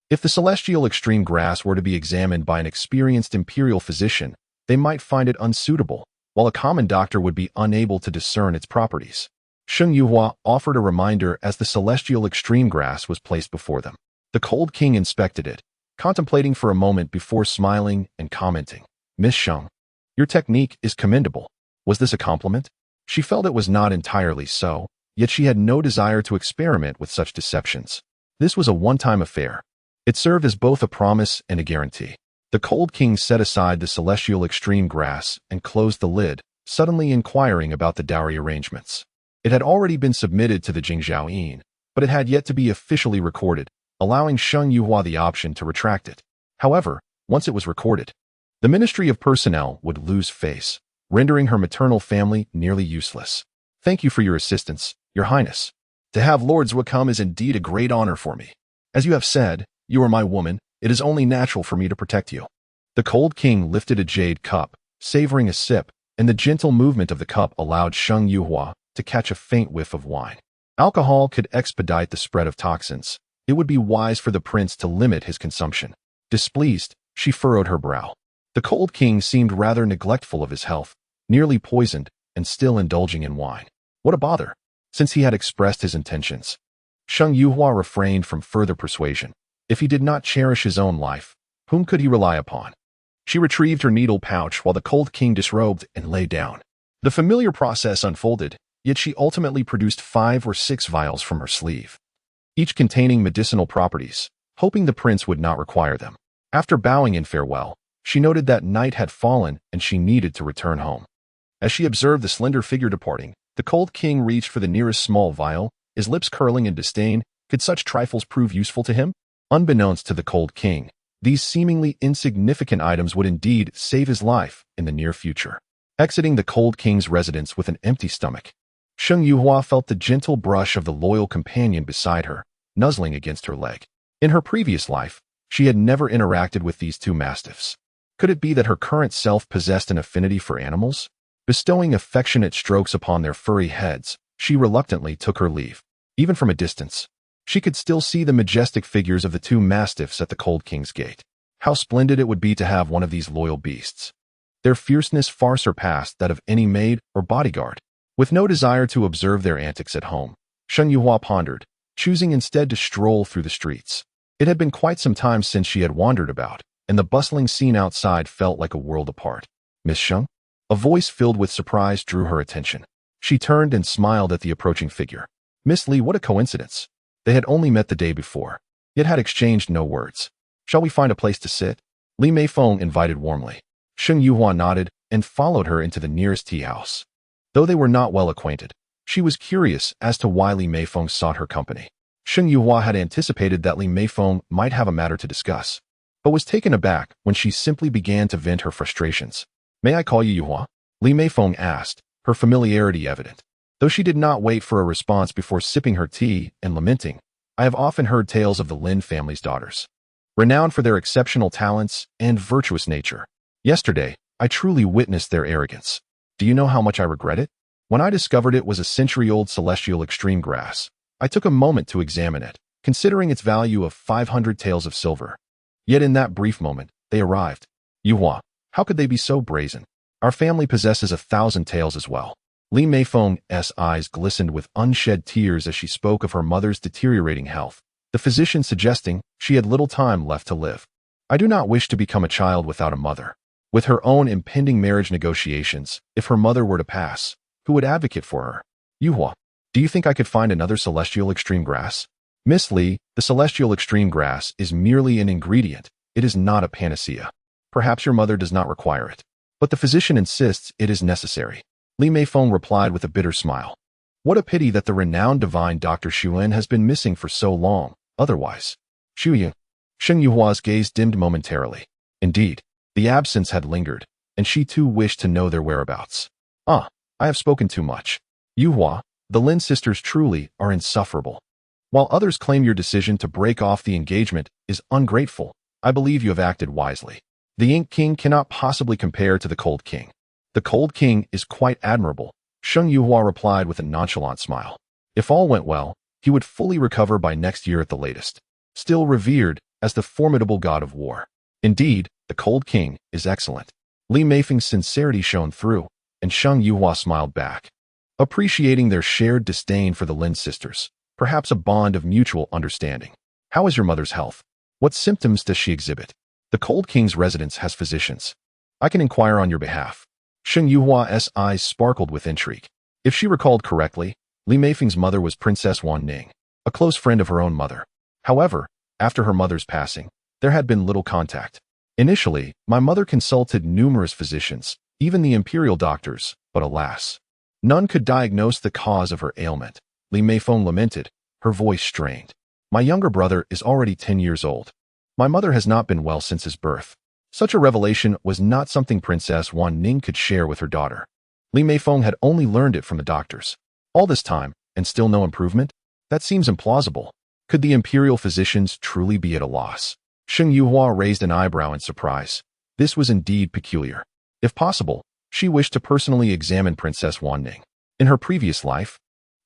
If the celestial extreme grass were to be examined by an experienced imperial physician, they might find it unsuitable, while a common doctor would be unable to discern its properties. Sheng Yuhua offered a reminder as the celestial extreme grass was placed before them. The cold king inspected it, contemplating for a moment before smiling and commenting. Miss Sheng, your technique is commendable. Was this a compliment? She felt it was not entirely so, yet she had no desire to experiment with such deceptions. This was a one-time affair. It served as both a promise and a guarantee. The cold king set aside the celestial extreme grass and closed the lid, suddenly inquiring about the dowry arrangements. It had already been submitted to the Jingzhou Yin, but it had yet to be officially recorded, allowing Sheng Yuhua the option to retract it. However, once it was recorded, the Ministry of Personnel would lose face, rendering her maternal family nearly useless. Thank you for your assistance, Your Highness. To have Lord Zhuo come is indeed a great honor for me. As you have said, you are my woman. It is only natural for me to protect you. The cold king lifted a jade cup, savoring a sip, and the gentle movement of the cup allowed Sheng Yuhua to catch a faint whiff of wine. Alcohol could expedite the spread of toxins. It would be wise for the prince to limit his consumption. Displeased, she furrowed her brow. The cold king seemed rather neglectful of his health, nearly poisoned, and still indulging in wine. What a bother, since he had expressed his intentions. Sheng Yuhua refrained from further persuasion. If he did not cherish his own life, whom could he rely upon? She retrieved her needle pouch while the cold king disrobed and lay down. The familiar process unfolded, yet she ultimately produced 5 or 6 vials from her sleeve, each containing medicinal properties, hoping the prince would not require them. After bowing in farewell, she noted that night had fallen and she needed to return home. As she observed the slender figure departing, the cold king reached for the nearest small vial, his lips curling in disdain. Could such trifles prove useful to him? Unbeknownst to the cold king, these seemingly insignificant items would indeed save his life in the near future. Exiting the cold king's residence with an empty stomach, Sheng Yuhua felt the gentle brush of the loyal companion beside her, nuzzling against her leg. In her previous life, she had never interacted with these 2 mastiffs. Could it be that her current self possessed an affinity for animals? Bestowing affectionate strokes upon their furry heads, she reluctantly took her leave. Even from a distance, she could still see the majestic figures of the 2 mastiffs at the cold king's gate. How splendid it would be to have one of these loyal beasts. Their fierceness far surpassed that of any maid or bodyguard. With no desire to observe their antics at home, Sheng Yuhua pondered, choosing instead to stroll through the streets. It had been quite some time since she had wandered about, and the bustling scene outside felt like a world apart. Miss Sheng? A voice filled with surprise drew her attention. She turned and smiled at the approaching figure. Miss Li, what a coincidence. They had only met the day before, yet had exchanged no words. Shall we find a place to sit? Li Meifeng invited warmly. Sheng Yuhua nodded and followed her into the nearest tea house. Though they were not well acquainted, she was curious as to why Li Meifeng sought her company. Sheng Yuhua had anticipated that Li Meifeng might have a matter to discuss, but was taken aback when she simply began to vent her frustrations. May I call you Yuhua? Li Meifeng asked, her familiarity evident. Though she did not wait for a response before sipping her tea and lamenting, I have often heard tales of the Lin family's daughters, renowned for their exceptional talents and virtuous nature. Yesterday, I truly witnessed their arrogance. Do you know how much I regret it? When I discovered it was a century-old celestial extreme grass, I took a moment to examine it, considering its value of 500 taels of silver. Yet in that brief moment, they arrived. Yuhua, how could they be so brazen? Our family possesses 1,000 taels as well. Li Meifeng's eyes glistened with unshed tears as she spoke of her mother's deteriorating health, the physician suggesting she had little time left to live. I do not wish to become a child without a mother. With her own impending marriage negotiations, if her mother were to pass, who would advocate for her? Yuhua, do you think I could find another celestial extreme grass? Miss Li, the celestial extreme grass is merely an ingredient. It is not a panacea. Perhaps your mother does not require it, but the physician insists it is necessary. Li Meifeng replied with a bitter smile. What a pity that the renowned divine Dr. Xuan has been missing for so long, otherwise. Sheng Yuhua's gaze dimmed momentarily. Indeed, the absence had lingered, and she too wished to know their whereabouts. I have spoken too much. Yuhua, the Lin sisters truly are insufferable. While others claim your decision to break off the engagement is ungrateful, I believe you have acted wisely. The Ink King cannot possibly compare to the Cold King. The Cold King is quite admirable, Sheng Yuhua replied with a nonchalant smile. If all went well, he would fully recover by next year at the latest. Still revered as the formidable god of war. Indeed, the Cold King is excellent. Li Meifeng's sincerity shone through, and Sheng Yuhua smiled back, appreciating their shared disdain for the Lin sisters, perhaps a bond of mutual understanding. How is your mother's health? What symptoms does she exhibit? The Cold King's residence has physicians. I can inquire on your behalf. Sheng Yuhua's eyes sparkled with intrigue. If she recalled correctly, Li Meifeng's mother was Princess Wan Ning, a close friend of her own mother. However, after her mother's passing, there had been little contact. Initially, my mother consulted numerous physicians, even the Imperial doctors, but alas, none could diagnose the cause of her ailment. Li Meifeng lamented, her voice strained. My younger brother is already 10 years old. My mother has not been well since his birth. Such a revelation was not something Princess Wan Ning could share with her daughter. Li Meifeng had only learned it from the doctors. All this time, and still no improvement? That seems implausible. Could the Imperial physicians truly be at a loss? Sheng Yuhua raised an eyebrow in surprise. This was indeed peculiar. If possible, she wished to personally examine Princess Wan Ning. In her previous life,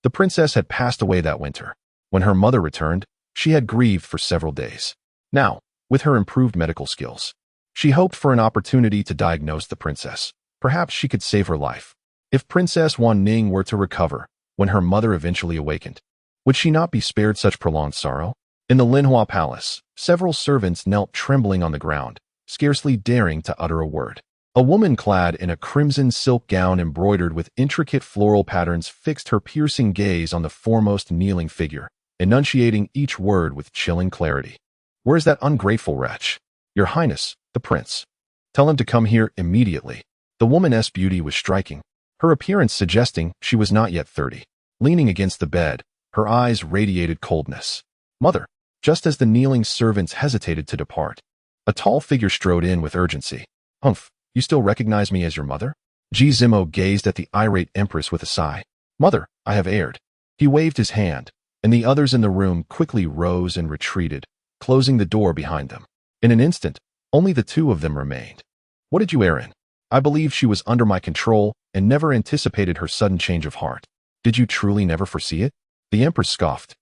the princess had passed away that winter. When her mother returned, she had grieved for several days. Now, with her improved medical skills, she hoped for an opportunity to diagnose the princess. Perhaps she could save her life. If Princess Wan Ning were to recover, when her mother eventually awakened, would she not be spared such prolonged sorrow? In the Linhua Palace, several servants knelt trembling on the ground, scarcely daring to utter a word. A woman clad in a crimson silk gown embroidered with intricate floral patterns fixed her piercing gaze on the foremost kneeling figure, enunciating each word with chilling clarity. Where is that ungrateful wretch? Your Highness, the prince. Tell him to come here immediately. The woman's beauty was striking, her appearance suggesting she was not yet 30. Leaning against the bed, her eyes radiated coldness. Mother, just as the kneeling servants hesitated to depart, a tall figure strode in with urgency. Humph, you still recognize me as your mother? Ji Zimo gazed at the irate empress with a sigh. Mother, I have erred. He waved his hand, and the others in the room quickly rose and retreated, closing the door behind them. In an instant, only the two of them remained. What did you err in? I believe she was under my control and never anticipated her sudden change of heart. Did you truly never foresee it? The empress scoffed,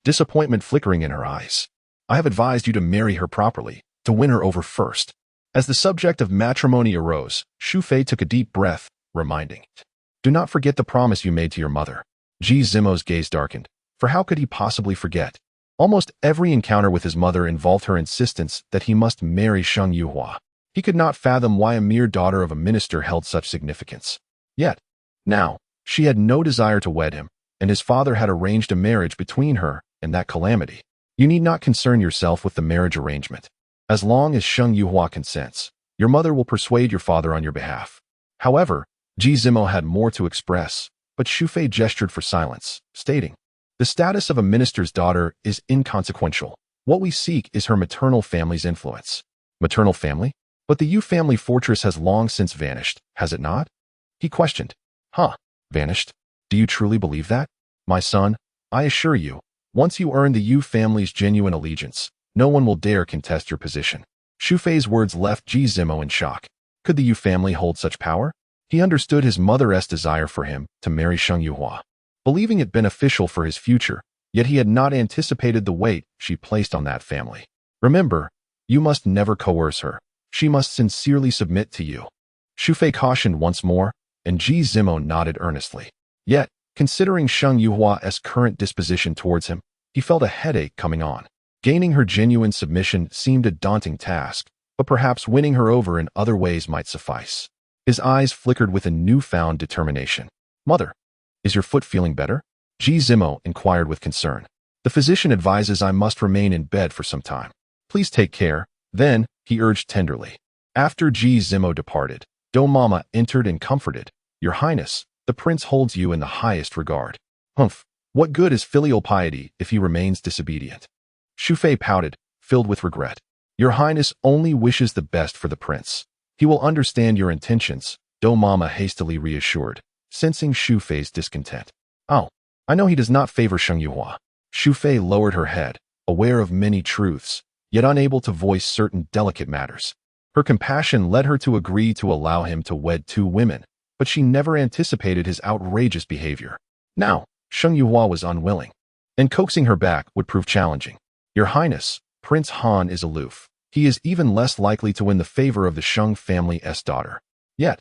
disappointment flickering in her eyes. I have advised you to marry her properly, to win her over first. As the subject of matrimony arose, Shu Fei took a deep breath, reminding it. Do not forget the promise you made to your mother. Ji Zimo's gaze darkened, for how could he possibly forget? Almost every encounter with his mother involved her insistence that he must marry Sheng Yuhua. He could not fathom why a mere daughter of a minister held such significance. Yet, now, she had no desire to wed him, and his father had arranged a marriage between her and that calamity. You need not concern yourself with the marriage arrangement. As long as Sheng Yuhua consents, your mother will persuade your father on your behalf. However, Ji Zimo had more to express, but Shu Fei gestured for silence, stating, the status of a minister's daughter is inconsequential. What we seek is her maternal family's influence. Maternal family? But the Yu family fortress has long since vanished, has it not? He questioned. Vanished? Do you truly believe that? My son, I assure you, once you earn the Yu family's genuine allegiance, no one will dare contest your position. Shu Fei's words left Ji Zimo in shock. Could the Yu family hold such power? He understood his mother's desire for him to marry Sheng Yuhua, believing it beneficial for his future, yet he had not anticipated the weight she placed on that family. Remember, you must never coerce her. She must sincerely submit to you. Shu Fei cautioned once more, and Ji Zimo nodded earnestly. Yet, considering Sheng Yuhua's current disposition towards him, he felt a headache coming on. Gaining her genuine submission seemed a daunting task, but perhaps winning her over in other ways might suffice. His eyes flickered with a newfound determination. Mother, is your foot feeling better? Ji Zimo inquired with concern. The physician advises I must remain in bed for some time. Please take care. Then, he urged tenderly. After Ji Zimo departed, Do Mama entered and comforted. Your Highness, the prince holds you in the highest regard. Humph, what good is filial piety if he remains disobedient? Shu Fei pouted, filled with regret. Your Highness only wishes the best for the prince. He will understand your intentions, Do Mama hastily reassured, sensing Shu Fei's discontent. Oh, I know he does not favor Sheng Yuhua. Shu Fei lowered her head, aware of many truths, yet unable to voice certain delicate matters. Her compassion led her to agree to allow him to wed 2 women, but she never anticipated his outrageous behavior. Now, Sheng Yuhua was unwilling, and coaxing her back would prove challenging. Your Highness, Prince Han is aloof. He is even less likely to win the favor of the Sheng family's daughter. Yet,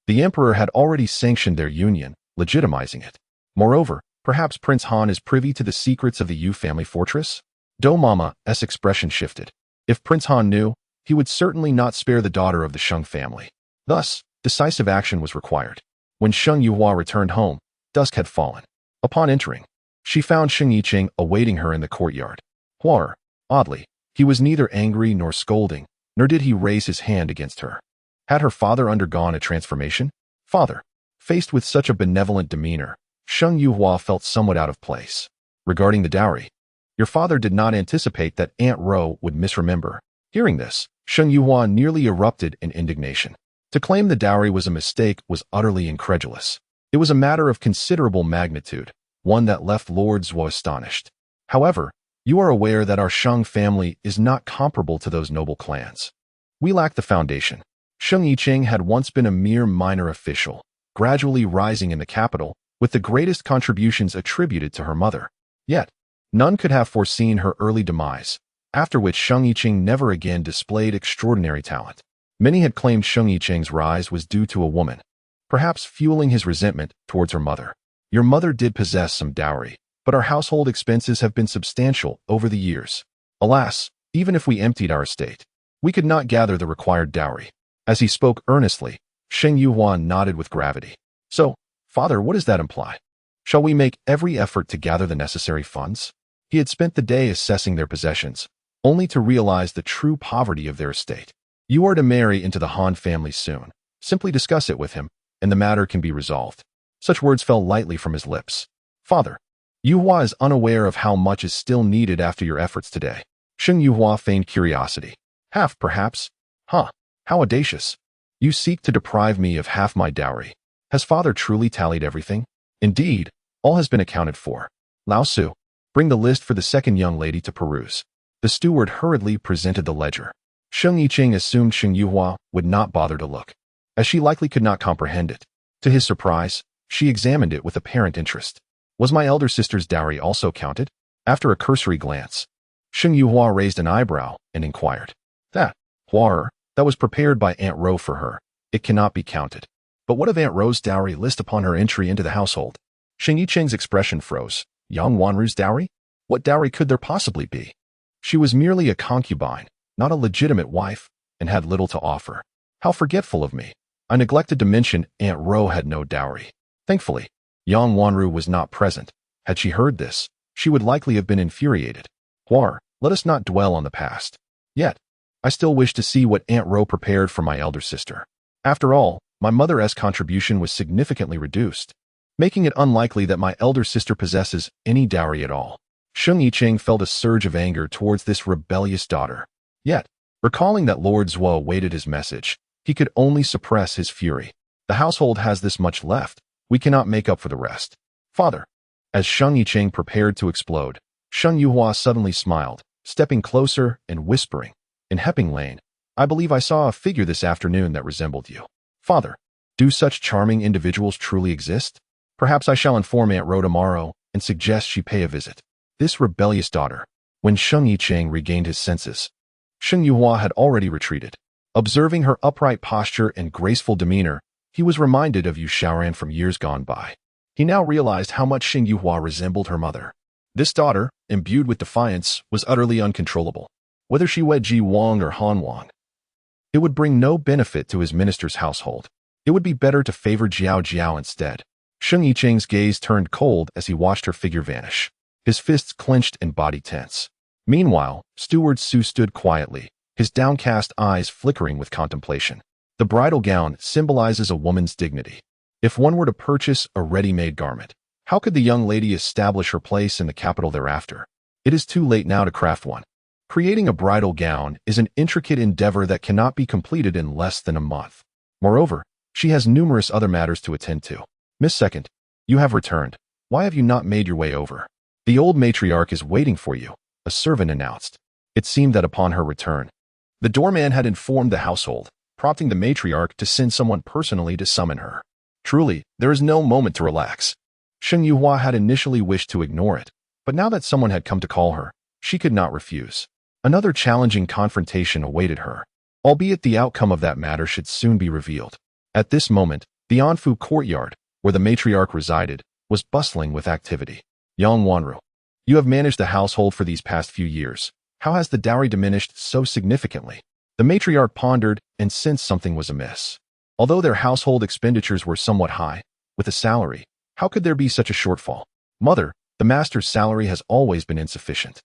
the Emperor had already sanctioned their union, legitimizing it. Moreover, perhaps Prince Han is privy to the secrets of the Yu family fortress? Do Mama's expression shifted. If Prince Han knew, he would certainly not spare the daughter of the Sheng family. Thus, decisive action was required. When Sheng Yuhua returned home, dusk had fallen. Upon entering, she found Sheng Yiqing awaiting her in the courtyard. Horror, oddly, he was neither angry nor scolding, nor did he raise his hand against her. Had her father undergone a transformation? Father, faced with such a benevolent demeanor, Sheng Yuhua felt somewhat out of place. Regarding the dowry, your father did not anticipate that Aunt Ro would misremember. Hearing this, Sheng Yuhua nearly erupted in indignation. To claim the dowry was a mistake was utterly incredulous. It was a matter of considerable magnitude, one that left Lord Zhuo astonished. However, you are aware that our Sheng family is not comparable to those noble clans. We lack the foundation. Sheng Yiqing had once been a mere minor official, gradually rising in the capital, with the greatest contributions attributed to her mother. Yet, none could have foreseen her early demise, after which Sheng Yiqing never again displayed extraordinary talent. Many had claimed Sheng Yiqing's rise was due to a woman, perhaps fueling his resentment towards her mother. Your mother did possess some dowry, but our household expenses have been substantial over the years. Alas, even if we emptied our estate, we could not gather the required dowry. As he spoke earnestly, Sheng Yuhua nodded with gravity. So, Father, what does that imply? Shall we make every effort to gather the necessary funds? He had spent the day assessing their possessions, only to realize the true poverty of their estate. You are to marry into the Han family soon. Simply discuss it with him, and the matter can be resolved. Such words fell lightly from his lips. Father, Yuhua is unaware of how much is still needed after your efforts today. Sheng Yuhua feigned curiosity. Half, perhaps? Huh, how audacious. You seek to deprive me of half my dowry. Has father truly tallied everything? Indeed, all has been accounted for. Lao Su, bring the list for the second young lady to peruse. The steward hurriedly presented the ledger. Sheng Yiqing assumed Sheng Yuhua would not bother to look, as she likely could not comprehend it. To his surprise, she examined it with apparent interest. Was my elder sister's dowry also counted? After a cursory glance, Sheng Yuhua raised an eyebrow and inquired. That was prepared by Aunt Ro for her. It cannot be counted. But what of Aunt Ro's dowry list upon her entry into the household? Sheng Yiqing's expression froze. Yang Wanru's dowry? What dowry could there possibly be? She was merely a concubine, not a legitimate wife, and had little to offer. How forgetful of me. I neglected to mention Aunt Ro had no dowry. Thankfully, Yang Wanru was not present. Had she heard this, she would likely have been infuriated. Let us not dwell on the past. Yet, I still wish to see what Aunt Ro prepared for my elder sister. After all, my mother's contribution was significantly reduced, making it unlikely that my elder sister possesses any dowry at all. Sheng Yiqing felt a surge of anger towards this rebellious daughter. Yet, recalling that Lord Zhuo awaited his message, he could only suppress his fury. The household has this much left. We cannot make up for the rest. Father. As Sheng Yiqing prepared to explode, Sheng Yuhua suddenly smiled, stepping closer and whispering, In Hepping Lane, I believe I saw a figure this afternoon that resembled you. Father, do such charming individuals truly exist? Perhaps I shall inform Aunt Ro tomorrow and suggest she pay a visit. This rebellious daughter. When Sheng Yiqing regained his senses, Sheng Yuhua had already retreated. Observing her upright posture and graceful demeanor, he was reminded of Yu Shaoran from years gone by. He now realized how much Sheng Yuhua resembled her mother. This daughter, imbued with defiance, was utterly uncontrollable. Whether she wed Ji Wang or Han Wang, It would bring no benefit to his minister's household. It would be better to favor Jiao Jiao instead. Sheng Yicheng's gaze turned cold as he watched her figure vanish. His fists clenched and body tense. Meanwhile, Steward Su stood quietly, his downcast eyes flickering with contemplation. The bridal gown symbolizes a woman's dignity. If one were to purchase a ready-made garment, how could the young lady establish her place in the capital thereafter? It is too late now to craft one. Creating a bridal gown is an intricate endeavor that cannot be completed in less than a month. Moreover, she has numerous other matters to attend to. Miss Second, you have returned. Why have you not made your way over? The old matriarch is waiting for you, a servant announced. It seemed that upon her return, the doorman had informed the household, prompting the matriarch to send someone personally to summon her. Truly, there is no moment to relax. Sheng Yuhua had initially wished to ignore it, but now that someone had come to call her, she could not refuse. Another challenging confrontation awaited her, albeit the outcome of that matter should soon be revealed. At this moment, the Anfu courtyard, where the matriarch resided, was bustling with activity. Yang Wanru, you have managed the household for these past few years. How has the dowry diminished so significantly? The matriarch pondered and sensed something was amiss. Although their household expenditures were somewhat high, with a salary, how could there be such a shortfall? Mother, the master's salary has always been insufficient.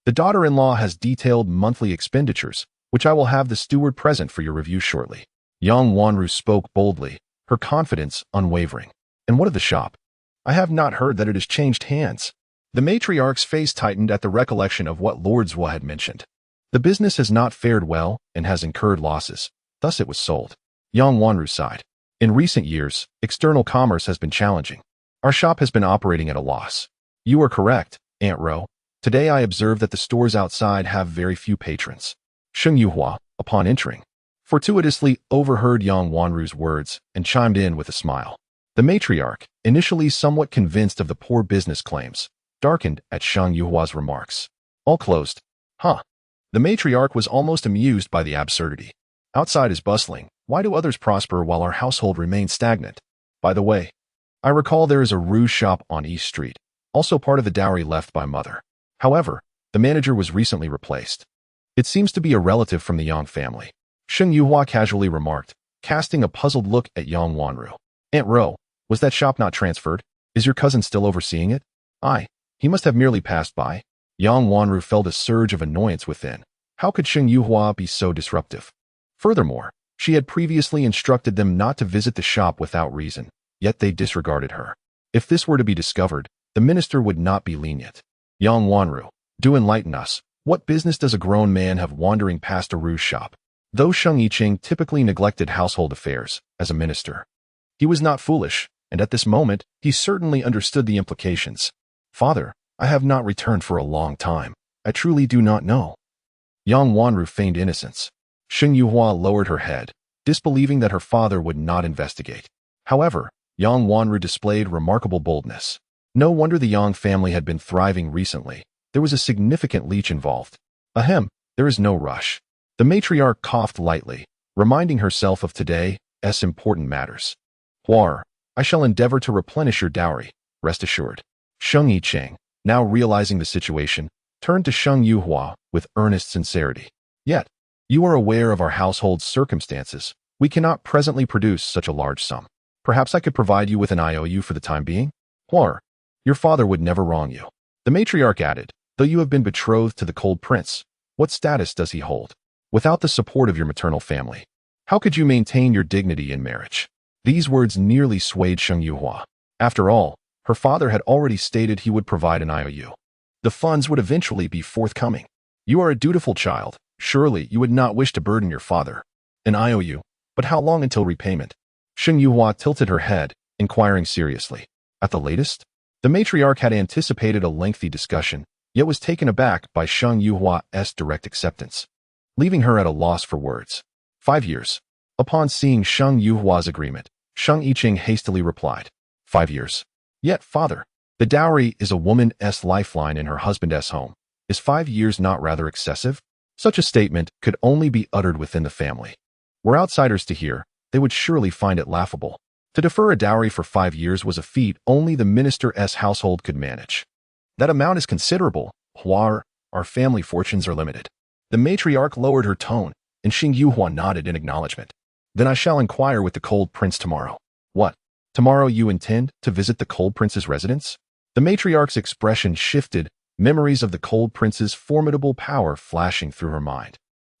The daughter-in-law has detailed monthly expenditures, which I will have the steward present for your review shortly. Yang Wanru spoke boldly, her confidence unwavering. And what of the shop? I have not heard that it has changed hands. The matriarch's face tightened at the recollection of what Lord Zhua had mentioned. The business has not fared well and has incurred losses, thus it was sold. Yang Wanru sighed. In recent years, external commerce has been challenging. Our shop has been operating at a loss. You are correct, Aunt Ro. Today I observed that the stores outside have very few patrons. Sheng Yuhua, upon entering, fortuitously overheard Yang Wanru's words and chimed in with a smile. The matriarch, initially somewhat convinced of the poor business claims, darkened at Sheng Yuhua's remarks. All closed. Huh. The matriarch was almost amused by the absurdity. Outside is bustling. Why do others prosper while our household remains stagnant? By the way, I recall there is a rouge shop on East Street, also part of the dowry left by mother. However, the manager was recently replaced. It seems to be a relative from the Yang family. Sheng Yuhua casually remarked, casting a puzzled look at Yang Wanru. Aunt Ro, was that shop not transferred? Is your cousin still overseeing it? He must have merely passed by. Yang Wanru felt a surge of annoyance within. How could Sheng Yuhua be so disruptive? Furthermore, she had previously instructed them not to visit the shop without reason, yet they disregarded her. If this were to be discovered, the minister would not be lenient. Yang Wanru, do enlighten us. What business does a grown man have wandering past a rouge shop? Though Sheng Yicheng typically neglected household affairs, as a minister, he was not foolish, and at this moment, he certainly understood the implications. Father, I have not returned for a long time. I truly do not know. Yang Wanru feigned innocence. Sheng Yuhua lowered her head, disbelieving that her father would not investigate. However, Yang Wanru displayed remarkable boldness. No wonder the Yang family had been thriving recently. There was a significant leech involved. Ahem, there is no rush. The matriarch coughed lightly, reminding herself of today's important matters. Huar, I shall endeavor to replenish your dowry, rest assured. Sheng Yicheng, now realizing the situation, turned to Sheng Yuhua with earnest sincerity. Yet, you are aware of our household's circumstances. We cannot presently produce such a large sum. Perhaps I could provide you with an IOU for the time being? Huar, your father would never wrong you. The matriarch added, though you have been betrothed to the cold prince, what status does he hold? Without the support of your maternal family, how could you maintain your dignity in marriage? These words nearly swayed Sheng Yuhua. After all, her father had already stated he would provide an IOU. The funds would eventually be forthcoming. You are a dutiful child. Surely you would not wish to burden your father. An IOU, but how long until repayment? Sheng Yuhua tilted her head, inquiring seriously. At the latest? The matriarch had anticipated a lengthy discussion, yet was taken aback by Sheng Yuhua's direct acceptance, leaving her at a loss for words. 5 years. Upon seeing Sheng Yuhua's agreement, Sheng Yicheng hastily replied. 5 years. Yet, father, the dowry is a woman's lifeline in her husband's home. Is 5 years not rather excessive? Such a statement could only be uttered within the family. Were outsiders to hear, they would surely find it laughable. To defer a dowry for 5 years was a feat only the minister's household could manage. That amount is considerable. Huar, our family fortunes are limited. The matriarch lowered her tone, and Xing Yuhua nodded in acknowledgement. Then I shall inquire with the Cold Prince tomorrow. What? Tomorrow you intend to visit the Cold Prince's residence? The matriarch's expression shifted, memories of the Cold Prince's formidable power flashing through her mind.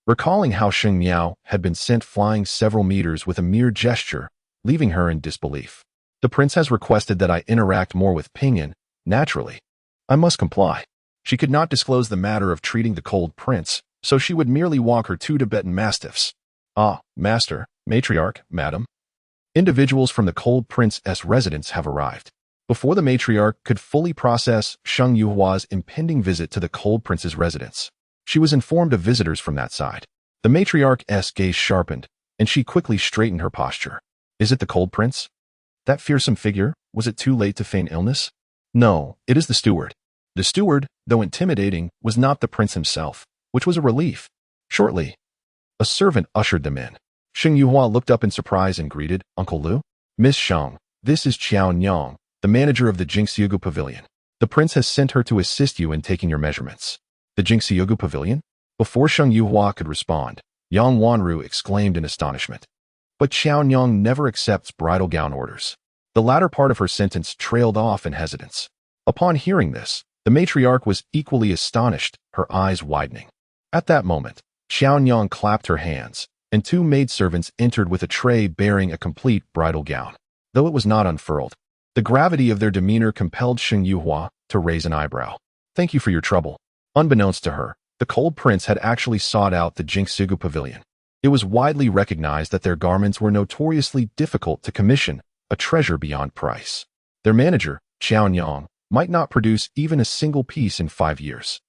Recalling how Sheng Miao had been sent flying several meters with a mere gesture, leaving her in disbelief. The prince has requested that I interact more with Pinyin. Naturally, I must comply. She could not disclose the matter of treating the Cold Prince, so she would merely walk her 2 Tibetan mastiffs. Ah, master, matriarch, madam. Individuals from the Cold Prince's residence have arrived. Before the matriarch could fully process Sheng Yuhua's impending visit to the Cold Prince's residence, she was informed of visitors from that side. The matriarch's gaze sharpened, and she quickly straightened her posture. Is it the Cold Prince? That fearsome figure? Was it too late to feign illness? No, it is the steward. The steward, though intimidating, was not the prince himself, which was a relief. Shortly, a servant ushered them in. Sheng Yuhua looked up in surprise and greeted, Uncle Lu? Miss Sheng, this is Qiao Nyang, the manager of the Jingxiugu Pavilion. The prince has sent her to assist you in taking your measurements. The Jingxiugu Pavilion? Before Sheng Yuhua could respond, Yang Wanru exclaimed in astonishment. But Qiao Nyang never accepts bridal gown orders. The latter part of her sentence trailed off in hesitance. Upon hearing this, the matriarch was equally astonished, her eyes widening. At that moment, Qiao Nyang clapped her hands, and 2 maidservants entered with a tray bearing a complete bridal gown. Though it was not unfurled, the gravity of their demeanor compelled Sheng Yuhua to raise an eyebrow. Thank you for your trouble. Unbeknownst to her, the Cold Prince had actually sought out the Jingxiugu Pavilion. It was widely recognized that their garments were notoriously difficult to commission, a treasure beyond price. Their manager, Qiao Nyang, might not produce even a single piece in 5 years.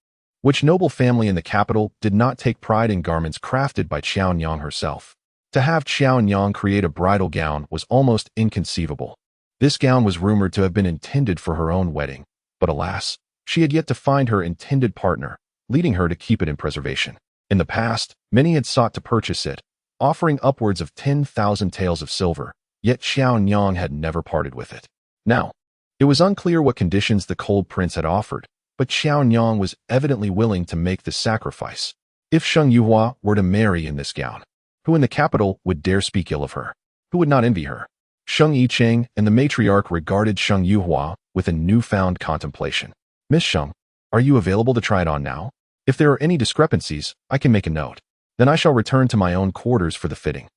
Which noble family in the capital did not take pride in garments crafted by Qiao Nyang herself? To have Qiao Nyang create a bridal gown was almost inconceivable. This gown was rumored to have been intended for her own wedding, but alas, she had yet to find her intended partner, leading her to keep it in preservation. In the past, many had sought to purchase it, offering upwards of 10,000 taels of silver, yet Qiao Nyang had never parted with it. Now, it was unclear what conditions the Cold Prince had offered, but Qiao Nyang was evidently willing to make the sacrifice. If Sheng Yuhua were to marry in this gown, who in the capital would dare speak ill of her? Who would not envy her? Sheng Yicheng and the matriarch regarded Sheng Yuhua with a newfound contemplation. Miss Sheng, are you available to try it on now? If there are any discrepancies, I can make a note. Then I shall return to my own quarters for the fitting.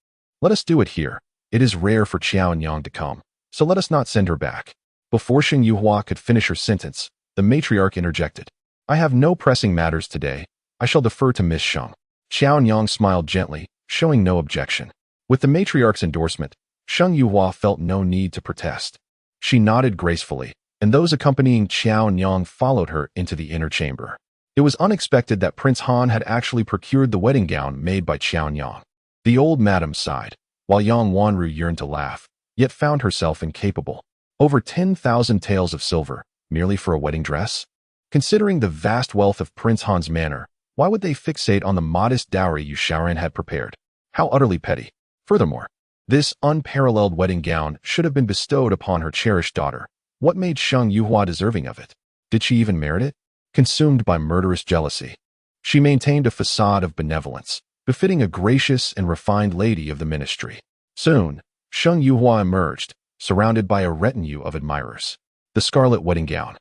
Let us do it here. It is rare for Qiao Nyang to come, so let us not send her back. Before Sheng Yuhua could finish her sentence, the matriarch interjected. I have no pressing matters today. I shall defer to Miss Sheng. Qiao Nyang smiled gently, showing no objection. With the matriarch's endorsement, Sheng Yuhua felt no need to protest. She nodded gracefully, and those accompanying Qiao Nyang followed her into the inner chamber. It was unexpected that Prince Han had actually procured the wedding gown made by Qiao Nyang. The old madam sighed, while Yang Wanru yearned to laugh, yet found herself incapable. Over 10,000 taels of silver, merely for a wedding dress? Considering the vast wealth of Prince Han's manor, why would they fixate on the modest dowry Yu Shaoran had prepared? How utterly petty. Furthermore, this unparalleled wedding gown should have been bestowed upon her cherished daughter. What made Sheng Yuhua deserving of it? Did she even merit it? Consumed by murderous jealousy, she maintained a facade of benevolence, befitting a gracious and refined lady of the ministry. Soon, Sheng Yuhua emerged, surrounded by a retinue of admirers. The scarlet wedding gown,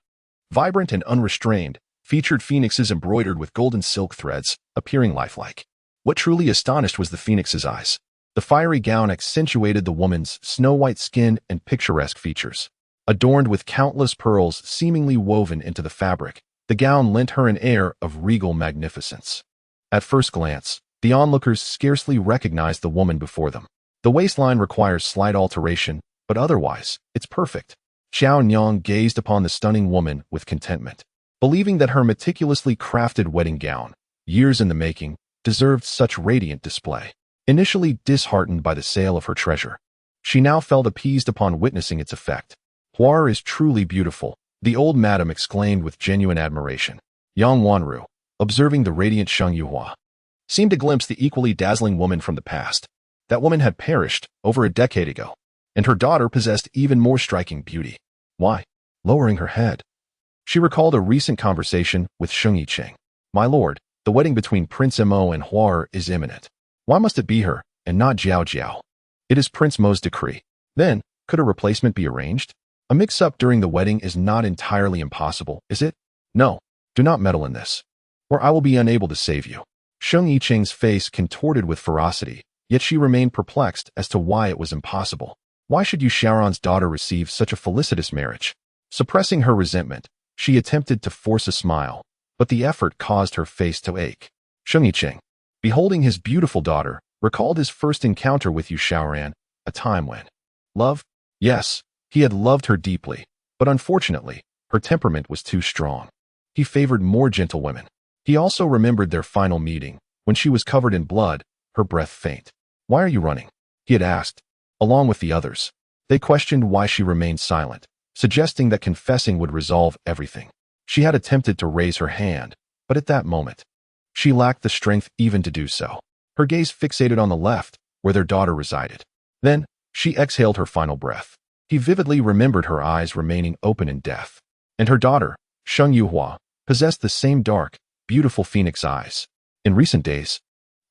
vibrant and unrestrained, featured phoenixes embroidered with golden silk threads, appearing lifelike. What truly astonished was the phoenix's eyes. The fiery gown accentuated the woman's snow-white skin and picturesque features. Adorned with countless pearls seemingly woven into the fabric, the gown lent her an air of regal magnificence. At first glance, the onlookers scarcely recognized the woman before them. The waistline requires slight alteration, but otherwise, it's perfect. Qiao Nyang gazed upon the stunning woman with contentment, believing that her meticulously crafted wedding gown, years in the making, deserved such radiant display. Initially disheartened by the sale of her treasure, she now felt appeased upon witnessing its effect. Huar is truly beautiful, the old madam exclaimed with genuine admiration. Yang Wanru, observing the radiant Sheng Yuhua, seemed to glimpse the equally dazzling woman from the past. That woman had perished over a decade ago, and her daughter possessed even more striking beauty. Why? Lowering her head, she recalled a recent conversation with Sheng Yicheng. My lord, the wedding between Prince Mo and Huar is imminent. Why must it be her, and not Jiao Jiao? It is Prince Mo's decree. Then, could a replacement be arranged? A mix-up during the wedding is not entirely impossible, is it? No, do not meddle in this, or I will be unable to save you. Sheng Yicheng's face contorted with ferocity, yet she remained perplexed as to why it was impossible. Why should Yu Xiaoran's daughter receive such a felicitous marriage? Suppressing her resentment, she attempted to force a smile, but the effort caused her face to ache. Sheng Yicheng, beholding his beautiful daughter, recalled his first encounter with Yu Xiaoran, a time when love? Yes, he had loved her deeply, but unfortunately, her temperament was too strong. He favored more gentle women. He also remembered their final meeting, when she was covered in blood, her breath faint. Why are you running? He had asked, along with the others. They questioned why she remained silent, suggesting that confessing would resolve everything. She had attempted to raise her hand, but at that moment, she lacked the strength even to do so. Her gaze fixated on the left, where their daughter resided. Then, she exhaled her final breath. He vividly remembered her eyes remaining open in death. And her daughter, Sheng Yuhua, possessed the same dark, beautiful phoenix eyes. In recent days,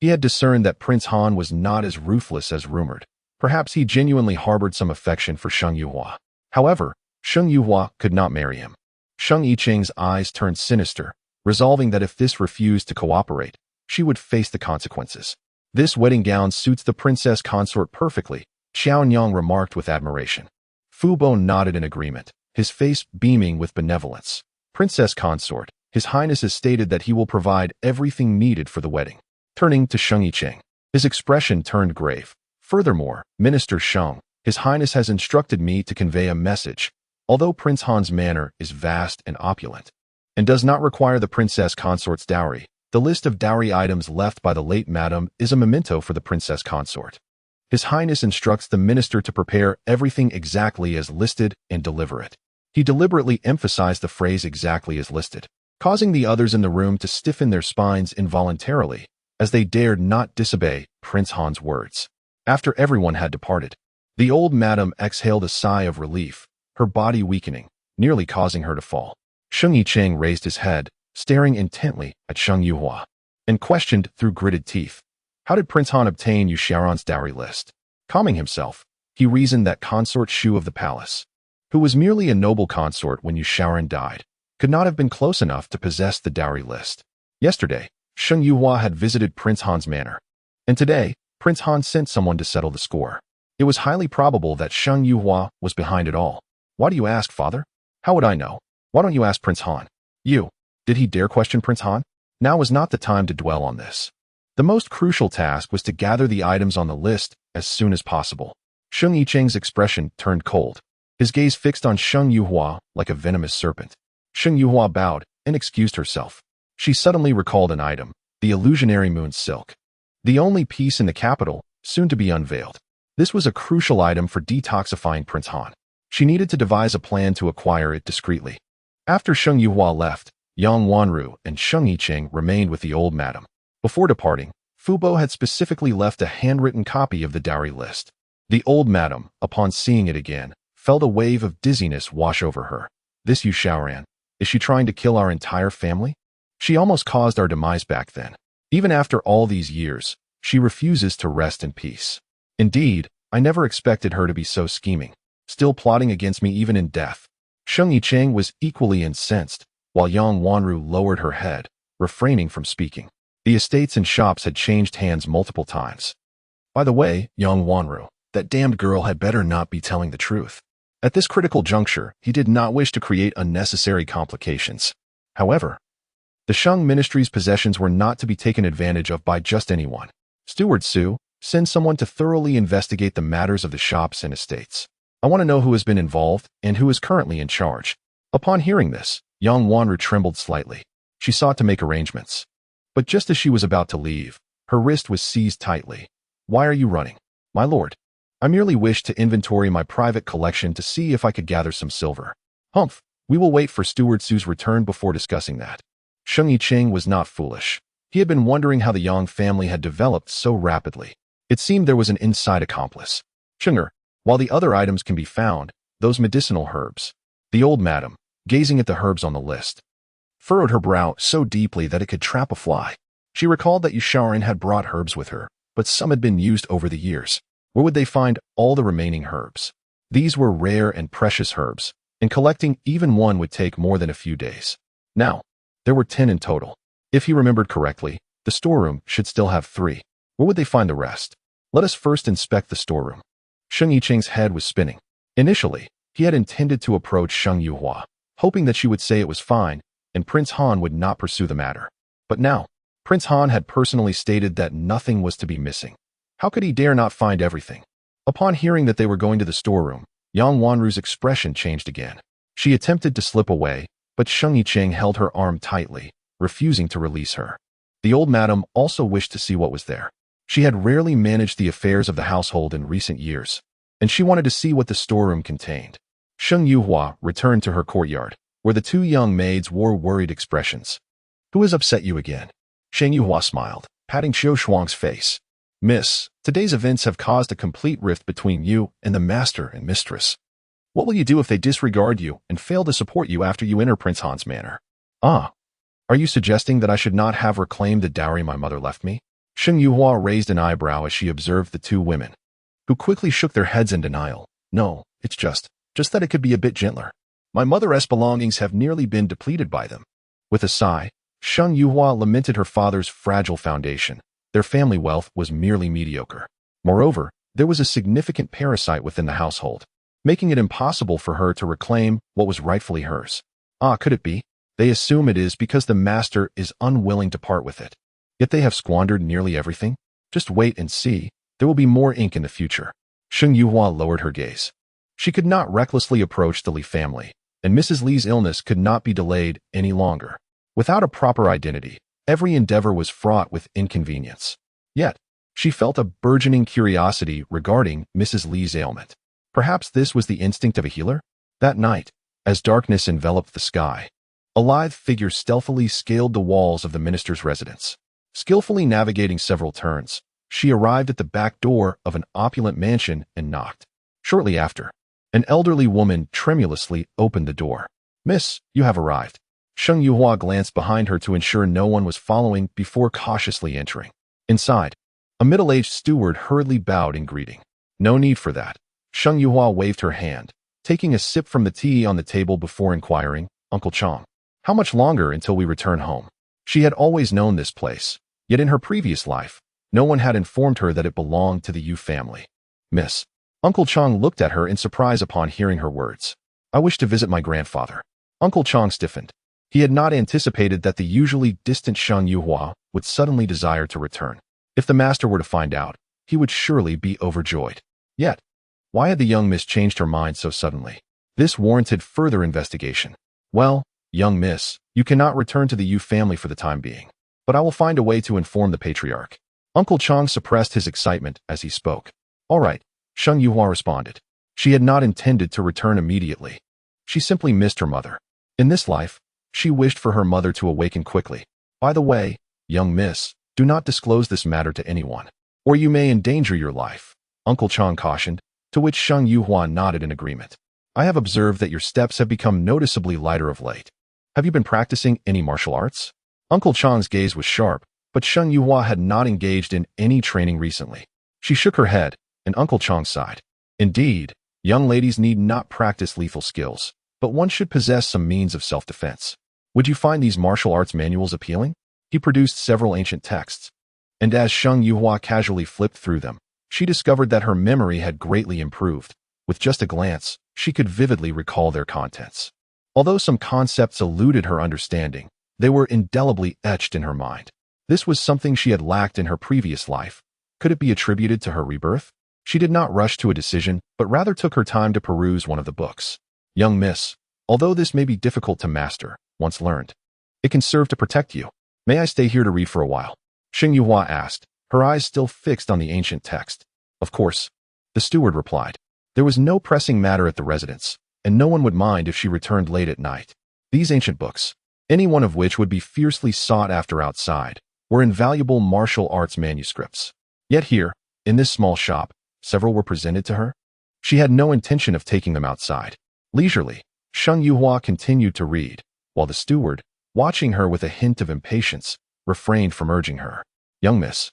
he had discerned that Prince Han was not as ruthless as rumored. Perhaps he genuinely harbored some affection for Sheng Yuhua. However, Sheng Yuhua could not marry him. Sheng Yicheng's eyes turned sinister, resolving that if this refused to cooperate, she would face the consequences. This wedding gown suits the princess consort perfectly, Xiao Nyang remarked with admiration. Fu Bo nodded in agreement, his face beaming with benevolence. Princess consort, His Highness has stated that he will provide everything needed for the wedding. Turning to Sheng Yicheng, his expression turned grave. Furthermore, Minister Sheng, His Highness has instructed me to convey a message. Although Prince Han's manor is vast and opulent, and does not require the princess consort's dowry, the list of dowry items left by the late madam is a memento for the princess consort. His Highness instructs the minister to prepare everything exactly as listed and deliver it. He deliberately emphasized the phrase exactly as listed, causing the others in the room to stiffen their spines involuntarily, as they dared not disobey Prince Han's words. After everyone had departed, the old madam exhaled a sigh of relief, her body weakening, nearly causing her to fall. Sheng Yicheng raised his head, staring intently at Sheng Yuhua, and questioned through gritted teeth. How did Prince Han obtain Yu Xiaoran's dowry list? Calming himself, he reasoned that consort Shu of the palace, who was merely a noble consort when Yu Xiaoran died, could not have been close enough to possess the dowry list. Yesterday, Sheng Yuhua had visited Prince Han's manor, and today, Prince Han sent someone to settle the score. It was highly probable that Sheng Yuhua was behind it all. Why do you ask, father? How would I know? Why don't you ask Prince Han? Did he dare question Prince Han? Now was not the time to dwell on this. The most crucial task was to gather the items on the list as soon as possible. Sheng Yicheng's expression turned cold, his gaze fixed on Sheng Yuhua like a venomous serpent. Sheng Yuhua bowed and excused herself. She suddenly recalled an item, the illusionary moon silk. The only piece in the capital, soon to be unveiled. This was a crucial item for detoxifying Prince Han. She needed to devise a plan to acquire it discreetly. After Sheng Yuhua left, Yang Wanru and Sheng Yicheng remained with the old madam. Before departing, Fu Bo had specifically left a handwritten copy of the dowry list. The old madam, upon seeing it again, felt a wave of dizziness wash over her. This Yu Xiaoran, is she trying to kill our entire family? She almost caused our demise back then. Even after all these years, she refuses to rest in peace. Indeed, I never expected her to be so scheming, still plotting against me even in death. Sheng Yicheng was equally incensed, while Yang Wanru lowered her head, refraining from speaking. The estates and shops had changed hands multiple times. By the way, Yang Wanru, that damned girl had better not be telling the truth. At this critical juncture, he did not wish to create unnecessary complications. However, the Sheng Ministry's possessions were not to be taken advantage of by just anyone. Steward Su, send someone to thoroughly investigate the matters of the shops and estates. I want to know who has been involved and who is currently in charge. Upon hearing this, Yang Wanru trembled slightly. She sought to make arrangements. But just as she was about to leave, her wrist was seized tightly. Why are you running? My lord, I merely wished to inventory my private collection to see if I could gather some silver. Humph, we will wait for Steward Su's return before discussing that. Sheng Yicheng was not foolish. He had been wondering how the Yang family had developed so rapidly. It seemed there was an inside accomplice. Chenger, while the other items can be found, those medicinal herbs. The old madam, gazing at the herbs on the list, furrowed her brow so deeply that it could trap a fly. She recalled that Yu Xiaoran had brought herbs with her, but some had been used over the years. Where would they find all the remaining herbs? These were rare and precious herbs, and collecting even one would take more than a few days. Now, there were 10 in total. If he remembered correctly, the storeroom should still have 3. Where would they find the rest? Let us first inspect the storeroom. Sheng Yicheng's head was spinning. Initially, he had intended to approach Sheng Yuhua, hoping that she would say it was fine, and Prince Han would not pursue the matter. But now, Prince Han had personally stated that nothing was to be missing. How could he dare not find everything? Upon hearing that they were going to the storeroom, Yang Wanru's expression changed again. She attempted to slip away, but Sheng Yicheng held her arm tightly, refusing to release her. The old madam also wished to see what was there. She had rarely managed the affairs of the household in recent years, and she wanted to see what the storeroom contained. Sheng Yuhua returned to her courtyard, where the 2 young maids wore worried expressions. Who has upset you again? Sheng Yuhua smiled, patting Xiao Shuang's face. Miss, today's events have caused a complete rift between you and the master and mistress. What will you do if they disregard you and fail to support you after you enter Prince Han's manor? Ah, are you suggesting that I should not have reclaimed the dowry my mother left me? Sheng Yuhua raised an eyebrow as she observed the 2 women, who quickly shook their heads in denial. No, it's just that it could be a bit gentler. My mother's belongings have nearly been depleted by them. With a sigh, Sheng Yuhua lamented her father's fragile foundation. Their family wealth was merely mediocre. Moreover, there was a significant parasite within the household, making it impossible for her to reclaim what was rightfully hers. Ah, could it be? They assume it is because the master is unwilling to part with it. Yet they have squandered nearly everything. Just wait and see. There will be more ink in the future. Sheng Yuhua lowered her gaze. She could not recklessly approach the Li family, and Mrs. Li's illness could not be delayed any longer. Without a proper identity, every endeavor was fraught with inconvenience. Yet, she felt a burgeoning curiosity regarding Mrs. Li's ailment. Perhaps this was the instinct of a healer? That night, as darkness enveloped the sky, a lithe figure stealthily scaled the walls of the minister's residence. Skillfully navigating several turns, she arrived at the back door of an opulent mansion and knocked. Shortly after, an elderly woman tremulously opened the door. Miss, you have arrived. Sheng Yuhua glanced behind her to ensure no one was following before cautiously entering. Inside, a middle-aged steward hurriedly bowed in greeting. No need for that. Sheng Yuhua waved her hand, taking a sip from the tea on the table before inquiring, Uncle Chang, how much longer until we return home? She had always known this place, yet in her previous life, no one had informed her that it belonged to the Yu family. Miss, Uncle Chang looked at her in surprise upon hearing her words. I wish to visit my grandfather. Uncle Chang stiffened. He had not anticipated that the usually distant Sheng Yuhua would suddenly desire to return. If the master were to find out, he would surely be overjoyed. Yet, why had the young miss changed her mind so suddenly? This warranted further investigation. Well, young miss, you cannot return to the Yu family for the time being, but I will find a way to inform the patriarch. Uncle Chang suppressed his excitement as he spoke. All right, Sheng Yuhua responded. She had not intended to return immediately. She simply missed her mother. In this life, she wished for her mother to awaken quickly. By the way, young miss, do not disclose this matter to anyone, or you may endanger your life, Uncle Chang cautioned, to which Sheng Yuhua nodded in agreement. I have observed that your steps have become noticeably lighter of late. Have you been practicing any martial arts? Uncle Chang's gaze was sharp, but Sheng Yuhua had not engaged in any training recently. She shook her head, and Uncle Chang sighed. Indeed, young ladies need not practice lethal skills, but one should possess some means of self-defense. Would you find these martial arts manuals appealing? He produced several ancient texts, and as Sheng Yuhua casually flipped through them, she discovered that her memory had greatly improved. With just a glance, she could vividly recall their contents. Although some concepts eluded her understanding, they were indelibly etched in her mind. This was something she had lacked in her previous life. Could it be attributed to her rebirth? She did not rush to a decision, but rather took her time to peruse one of the books. Young miss, although this may be difficult to master, once learned, it can serve to protect you. May I stay here to read for a while? Sheng Yuhua asked, her eyes still fixed on the ancient text. Of course, the steward replied. There was no pressing matter at the residence, and no one would mind if she returned late at night. These ancient books, any one of which would be fiercely sought after outside, were invaluable martial arts manuscripts. Yet here, in this small shop, several were presented to her. She had no intention of taking them outside. Leisurely, Sheng Yuhua continued to read, while the steward, watching her with a hint of impatience, refrained from urging her. Young miss,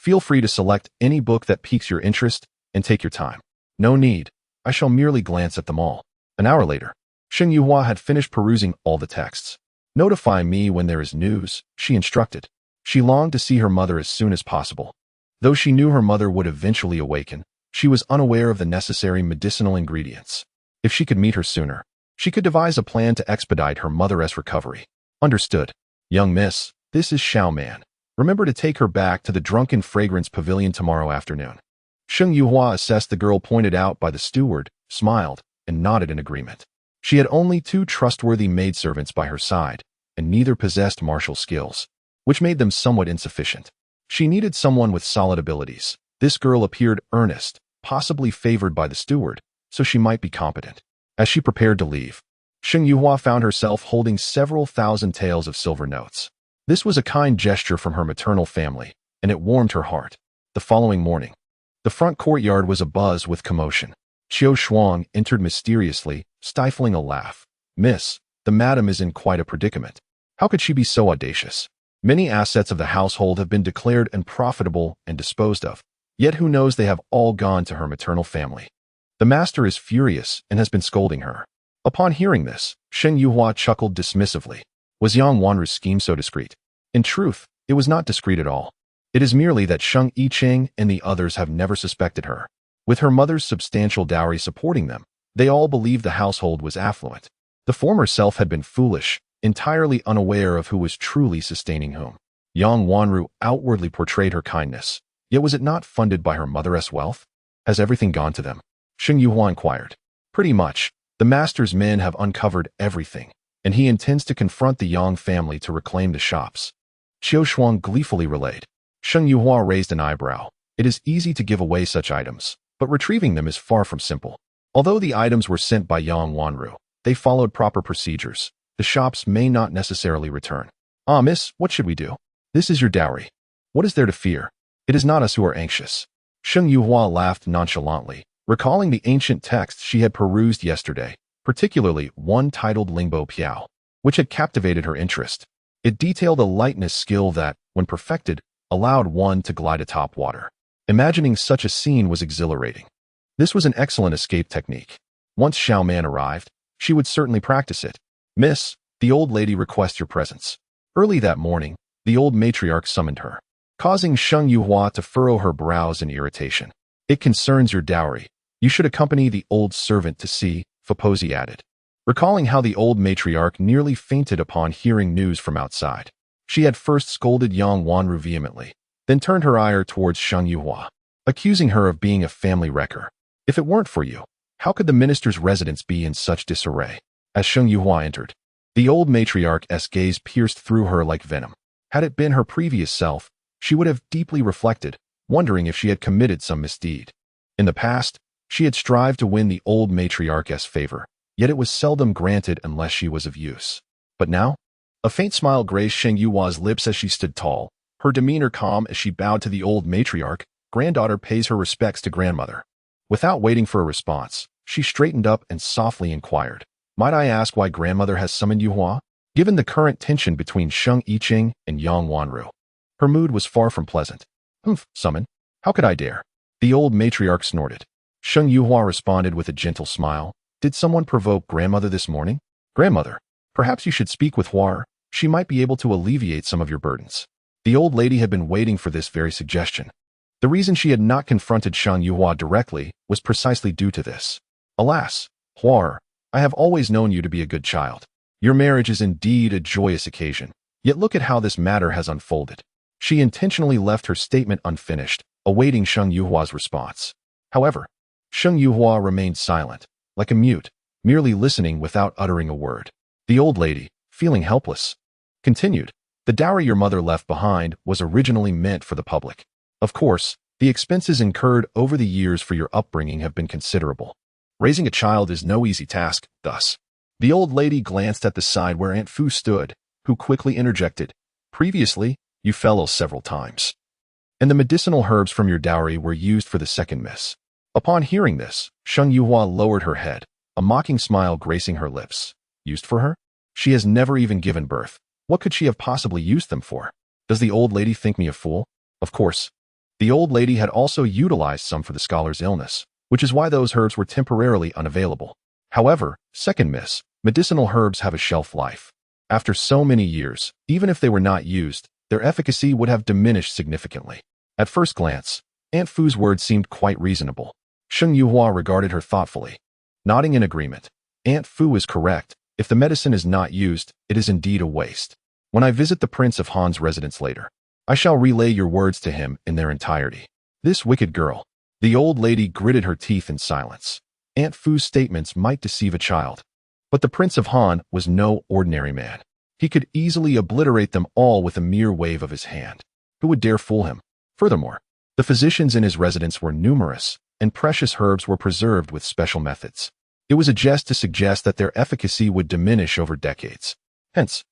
Feel free to select any book that piques your interest and take your time. No need. I shall merely glance at them all. An hour later, Sheng Yuhua had finished perusing all the texts. Notify me when there is news, she instructed. She longed to see her mother as soon as possible. Though she knew her mother would eventually awaken, she was unaware of the necessary medicinal ingredients. If she could meet her sooner, she could devise a plan to expedite her mother's recovery. Understood. Young miss, this is Xiao Man. Remember to take her back to the Drunken Fragrance Pavilion tomorrow afternoon. Sheng Yuhua assessed the girl pointed out by the steward, smiled, and nodded in agreement. She had only 2 trustworthy maidservants by her side, and neither possessed martial skills, which made them somewhat insufficient. She needed someone with solid abilities. This girl appeared earnest, possibly favored by the steward, so she might be competent. As she prepared to leave, Sheng Yuhua found herself holding several thousand taels of silver notes. This was a kind gesture from her maternal family, and it warmed her heart. The following morning, the front courtyard was abuzz with commotion. Qiu Shuang entered mysteriously, stifling a laugh. Miss, the madam is in quite a predicament. How could she be so audacious? Many assets of the household have been declared unprofitable and disposed of, yet who knows they have all gone to her maternal family. The master is furious and has been scolding her. Upon hearing this, Sheng Yuhua chuckled dismissively. Was Yang Wanru's scheme so discreet? In truth, it was not discreet at all. It is merely that Sheng Yiqing and the others have never suspected her. With her mother's substantial dowry supporting them, they all believed the household was affluent. The former self had been foolish, entirely unaware of who was truly sustaining whom. Yang Wanru outwardly portrayed her kindness, yet was it not funded by her mother's wealth? Has everything gone to them? Sheng Yuhua inquired. Pretty much. The master's men have uncovered everything, and he intends to confront the Yang family to reclaim the shops. Qiu Shuang gleefully relayed. Sheng Yuhua raised an eyebrow. It is easy to give away such items, but retrieving them is far from simple. Although the items were sent by Yang Wanru, they followed proper procedures. The shops may not necessarily return. Ah, miss, what should we do? This is your dowry. What is there to fear? It is not us who are anxious. Sheng Yuhua laughed nonchalantly, recalling the ancient texts she had perused yesterday, particularly one titled Lingbo Piao, which had captivated her interest. It detailed a lightness skill that, when perfected, allowed one to glide atop water. Imagining such a scene was exhilarating. This was an excellent escape technique. Once Xiao Man arrived, she would certainly practice it. Miss, the old lady requests your presence. Early that morning, the old matriarch summoned her, causing Sheng Yuhua to furrow her brows in irritation. It concerns your dowry. You should accompany the old servant to see, Foposi added. Recalling how the old matriarch nearly fainted upon hearing news from outside, she had first scolded Yang Wanru vehemently, then turned her ire towards Sheng Yuhua, accusing her of being a family wrecker. If it weren't for you, how could the minister's residence be in such disarray? As Sheng Yuhua entered, the old matriarch's gaze pierced through her like venom. Had it been her previous self, she would have deeply reflected, wondering if she had committed some misdeed. In the past, she had strived to win the old matriarch's favor, yet it was seldom granted unless she was of use. But now? A faint smile graced Sheng Yuhua's lips as she stood tall, her demeanor calm as she bowed to the old matriarch. Granddaughter pays her respects to grandmother. Without waiting for a response, she straightened up and softly inquired, might I ask why grandmother has summoned Yuhua? Given the current tension between Sheng Yiqing and Yang Wanru, her mood was far from pleasant. Summon? How could I dare? The old matriarch snorted. Sheng Yuhua responded with a gentle smile. Did someone provoke grandmother this morning? Grandmother, perhaps you should speak with Huar. She might be able to alleviate some of your burdens. The old lady had been waiting for this very suggestion. The reason she had not confronted Sheng Yuhua directly was precisely due to this. Alas, Huar, I have always known you to be a good child. Your marriage is indeed a joyous occasion. Yet look at how this matter has unfolded. She intentionally left her statement unfinished, awaiting Sheng Yuhua's response. However, Sheng Yuhua remained silent, like a mute, merely listening without uttering a word. The old lady, feeling helpless, continued, the dowry your mother left behind was originally meant for the public. Of course, the expenses incurred over the years for your upbringing have been considerable. Raising a child is no easy task, thus. The old lady glanced at the side where Aunt Fu stood, who quickly interjected, previously, you fell ill several times, and the medicinal herbs from your dowry were used for the second miss. Upon hearing this, Sheng Yuhua lowered her head, a mocking smile gracing her lips. Used for her? She has never even given birth. What could she have possibly used them for? Does the old lady think me a fool? Of course. The old lady had also utilized some for the scholar's illness, which is why those herbs were temporarily unavailable. However, second miss, medicinal herbs have a shelf life. After so many years, even if they were not used, their efficacy would have diminished significantly. At first glance, Aunt Fu's words seemed quite reasonable. Sheng Yuhua regarded her thoughtfully. Nodding in agreement, Aunt Fu is correct. If the medicine is not used, it is indeed a waste. When I visit the Prince of Han's residence later, I shall relay your words to him in their entirety. This wicked girl. The old lady gritted her teeth in silence. Aunt Fu's statements might deceive a child. But the Prince of Han was no ordinary man. He could easily obliterate them all with a mere wave of his hand. Who would dare fool him? Furthermore, the physicians in his residence were numerous, and precious herbs were preserved with special methods. It was a jest to suggest that their efficacy would diminish over decades. Hence,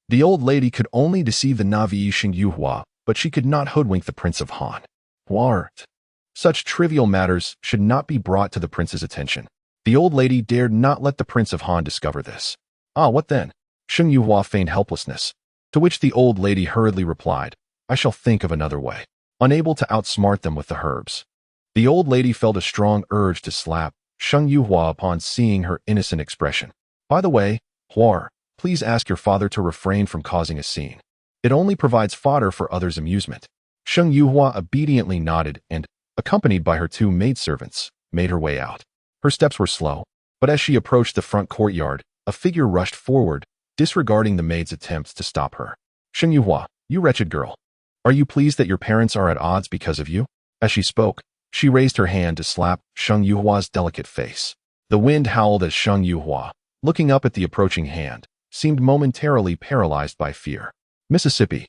the old lady could only deceive the Navi Sheng Yuhua, but she could not hoodwink the Prince of Han. What? Such trivial matters should not be brought to the prince's attention. The old lady dared not let the Prince of Han discover this. Ah, what then? Sheng Yuhua feigned helplessness, to which the old lady hurriedly replied, I shall think of another way. Unable to outsmart them with the herbs. The old lady felt a strong urge to slap Sheng Yuhua upon seeing her innocent expression. By the way, Huar, please ask your father to refrain from causing a scene. It only provides fodder for others' amusement. Sheng Yuhua obediently nodded and, accompanied by her two maidservants, made her way out. Her steps were slow, but as she approached the front courtyard, a figure rushed forward, disregarding the maid's attempts to stop her. Sheng Yuhua, you wretched girl. Are you pleased that your parents are at odds because of you? As she spoke, she raised her hand to slap Sheng Yuhua's delicate face. The wind howled as Sheng Yuhua, looking up at the approaching hand, seemed momentarily paralyzed by fear. Mississippi.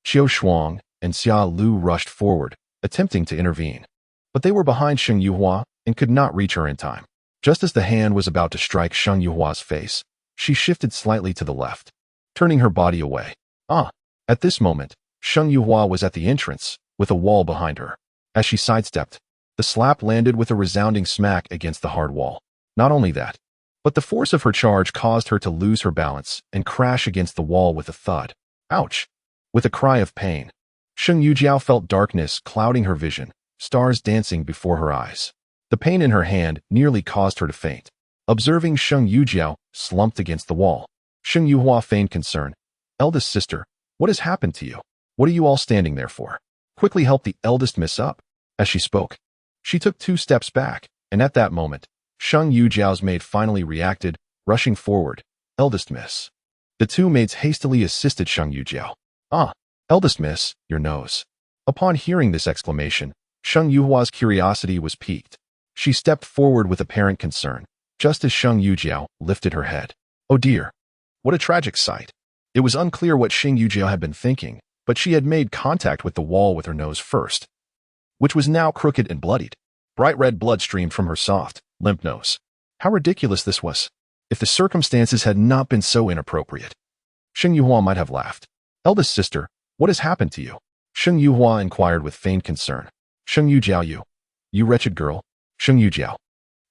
Qiu Shuang and Xia Lu rushed forward, attempting to intervene. But they were behind Sheng Yuhua and could not reach her in time. Just as the hand was about to strike Sheng Yuhua's face, she shifted slightly to the left, turning her body away. At this moment, Sheng Yuhua was at the entrance, with a wall behind her. As she sidestepped, the slap landed with a resounding smack against the hard wall. Not only that, but the force of her charge caused her to lose her balance and crash against the wall with a thud. Ouch! With a cry of pain, Sheng Yujiao felt darkness clouding her vision, stars dancing before her eyes. The pain in her hand nearly caused her to faint. Observing Sheng Yujiao slumped against the wall, Sheng Yuhua feigned concern. Eldest sister, what has happened to you? What are you all standing there for? Quickly help the eldest miss up. As she spoke, she took 2 steps back, and at that moment, Sheng Yujiao's maid finally reacted, rushing forward. Eldest miss. The 2 maids hastily assisted Sheng Yujiao. Eldest miss, your nose. Upon hearing this exclamation, Sheng Yuhua's curiosity was piqued. She stepped forward with apparent concern, just as Sheng Yujiao lifted her head. Oh dear. What a tragic sight. It was unclear what Sheng Yujiao had been thinking, but she had made contact with the wall with her nose first, which was now crooked and bloodied. Bright red blood streamed from her soft, limp nose. How ridiculous this was. If the circumstances had not been so inappropriate, Sheng Yuhua might have laughed. Eldest sister, what has happened to you? Sheng Yuhua inquired with feigned concern. Sheng Yujiao, you wretched girl. Sheng Yujiao,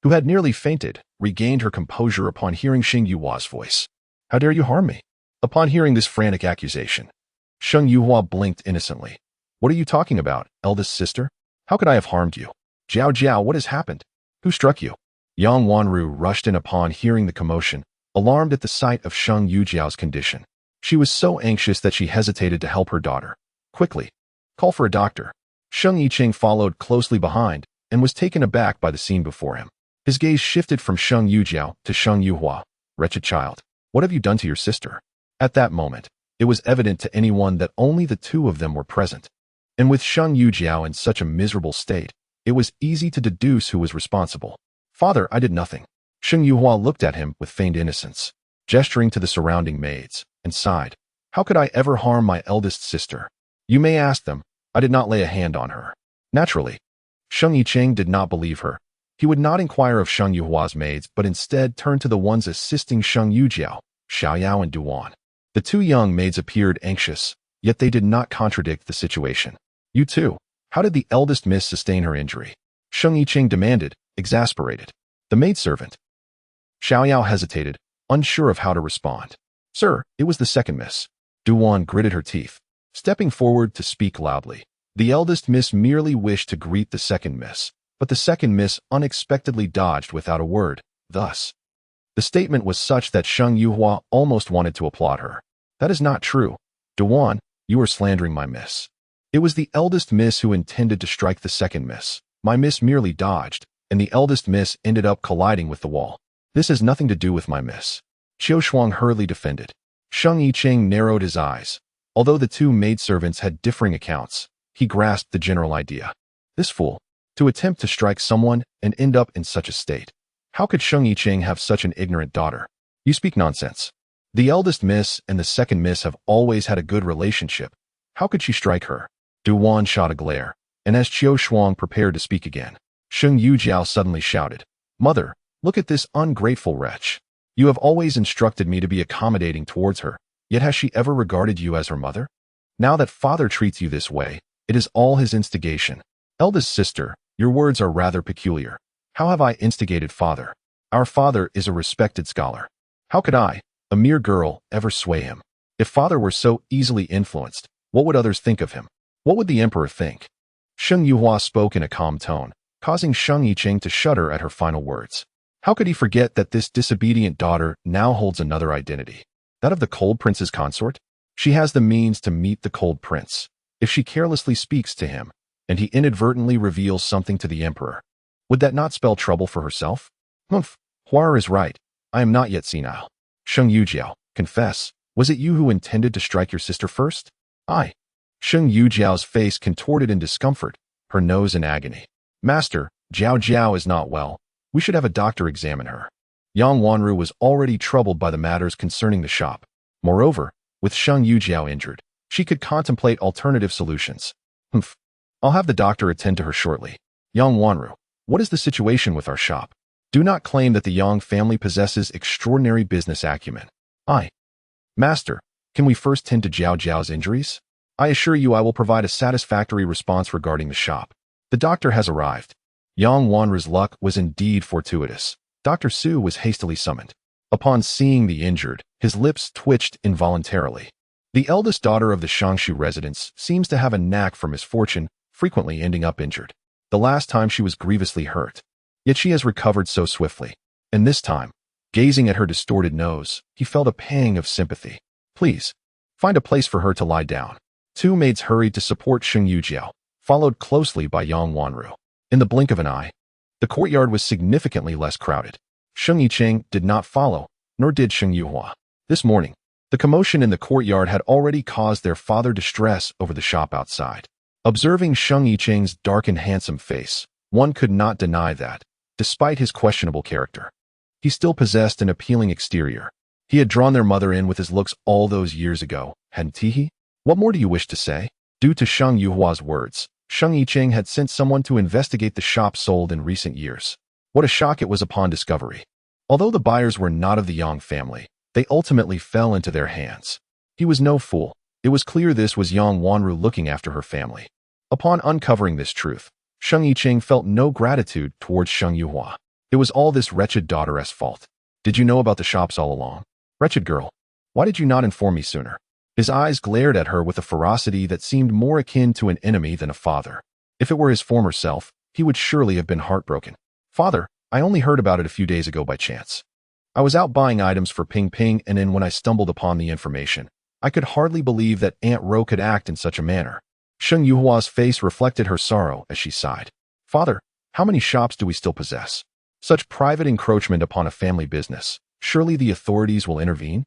who had nearly fainted, regained her composure upon hearing Sheng Yuhua's voice. How dare you harm me? Upon hearing this frantic accusation, Sheng Yuhua blinked innocently. What are you talking about, eldest sister? How could I have harmed you? Jiao Jiao, what has happened? Who struck you? Yang Wanru rushed in upon hearing the commotion, alarmed at the sight of Sheng Yujiao's condition. She was so anxious that she hesitated to help her daughter. Quickly, call for a doctor. Sheng Yiqing followed closely behind and was taken aback by the scene before him. His gaze shifted from Sheng Yujiao to Sheng Yuhua. Wretched child, what have you done to your sister? At that moment, it was evident to anyone that only the 2 of them were present. And with Sheng Yujiao in such a miserable state, it was easy to deduce who was responsible. Father, I did nothing. Sheng Yuhua looked at him with feigned innocence, gesturing to the surrounding maids, and sighed. How could I ever harm my eldest sister? You may ask them. I did not lay a hand on her. Naturally, Sheng Yiqing did not believe her. He would not inquire of Sheng Yuhua's maids, but instead turned to the ones assisting Sheng Yujiao, Xiaoyao and Duan. The 2 young maids appeared anxious, yet they did not contradict the situation. You too. How did the eldest miss sustain her injury? Sheng Yiqing demanded, exasperated. The maidservant. Xiaoyao hesitated, unsure of how to respond. Sir, it was the second miss. Duan gritted her teeth, stepping forward to speak loudly. The eldest miss merely wished to greet the second miss, but the second miss unexpectedly dodged without a word. Thus, the statement was such that Sheng Yuhua almost wanted to applaud her. That is not true. Duan, you are slandering my miss. It was the eldest miss who intended to strike the second miss. My miss merely dodged, and the eldest miss ended up colliding with the wall. This has nothing to do with my miss. Qiu Shuang hurriedly defended. Sheng Yicheng narrowed his eyes. Although the two maidservants had differing accounts, he grasped the general idea. This fool, to attempt to strike someone and end up in such a state. How could Sheng Yicheng have such an ignorant daughter? You speak nonsense. The eldest miss and the second miss have always had a good relationship. How could she strike her? Du Wan shot a glare, and as Qiu Shuang prepared to speak again, Sheng Yujiao suddenly shouted, Mother, look at this ungrateful wretch. You have always instructed me to be accommodating towards her, yet has she ever regarded you as her mother? Now that father treats you this way, it is all his instigation. Eldest sister, your words are rather peculiar. How have I instigated father? Our father is a respected scholar. How could I, a mere girl, ever sway him? If father were so easily influenced, what would others think of him? What would the emperor think? Sheng Yuhua spoke in a calm tone, causing Sheng Yicheng to shudder at her final words. How could he forget that this disobedient daughter now holds another identity? That of the Cold Prince's consort? She has the means to meet the Cold Prince. If she carelessly speaks to him, and he inadvertently reveals something to the emperor, would that not spell trouble for herself? Humph, Huar is right. I am not yet senile. Sheng Yujiao, confess, was it you who intended to strike your sister first? I. Sheng Yujiao's face contorted in discomfort, her nose in agony. Master, Jiao Jiao is not well. We should have a doctor examine her. Yang Wanru was already troubled by the matters concerning the shop. Moreover, with Sheng Yujiao injured, she could contemplate alternative solutions. Humph. I'll have the doctor attend to her shortly. Yang Wanru, what is the situation with our shop? Do not claim that the Yang family possesses extraordinary business acumen. Master, can we first tend to Jiao Jiao's injuries? I assure you I will provide a satisfactory response regarding the shop. The doctor has arrived. Yang Wanru's luck was indeed fortuitous. Dr. Su was hastily summoned. Upon seeing the injured, his lips twitched involuntarily. The eldest daughter of the Shangshu residents seems to have a knack for misfortune, frequently ending up injured. The last time she was grievously hurt. Yet she has recovered so swiftly. And this time, gazing at her distorted nose, he felt a pang of sympathy. Please, find a place for her to lie down. Two maids hurried to support Sheng Yujiao, followed closely by Yang Wanru. In the blink of an eye, the courtyard was significantly less crowded. Sheng Yicheng did not follow, nor did Sheng Yuhua. This morning, the commotion in the courtyard had already caused their father distress over the shop outside. Observing Sheng Yicheng's dark and handsome face, one could not deny that, despite his questionable character, he still possessed an appealing exterior. He had drawn their mother in with his looks all those years ago, hadn't he? What more do you wish to say? Due to Sheng Yuhua's words, Sheng Yicheng had sent someone to investigate the shop sold in recent years. What a shock it was upon discovery. Although the buyers were not of the Yang family, they ultimately fell into their hands. He was no fool. It was clear this was Yang Wanru looking after her family. Upon uncovering this truth, Sheng Yicheng felt no gratitude towards Sheng Yuhua. It was all this wretched daughter's fault. Did you know about the shops all along? Wretched girl, why did you not inform me sooner? His eyes glared at her with a ferocity that seemed more akin to an enemy than a father. If it were his former self, he would surely have been heartbroken. Father, I only heard about it a few days ago by chance. I was out buying items for Ping Ping, and then when I stumbled upon the information, I could hardly believe that Aunt Ro could act in such a manner. Sheng Yuhua's face reflected her sorrow as she sighed. Father, how many shops do we still possess? Such private encroachment upon a family business. Surely the authorities will intervene?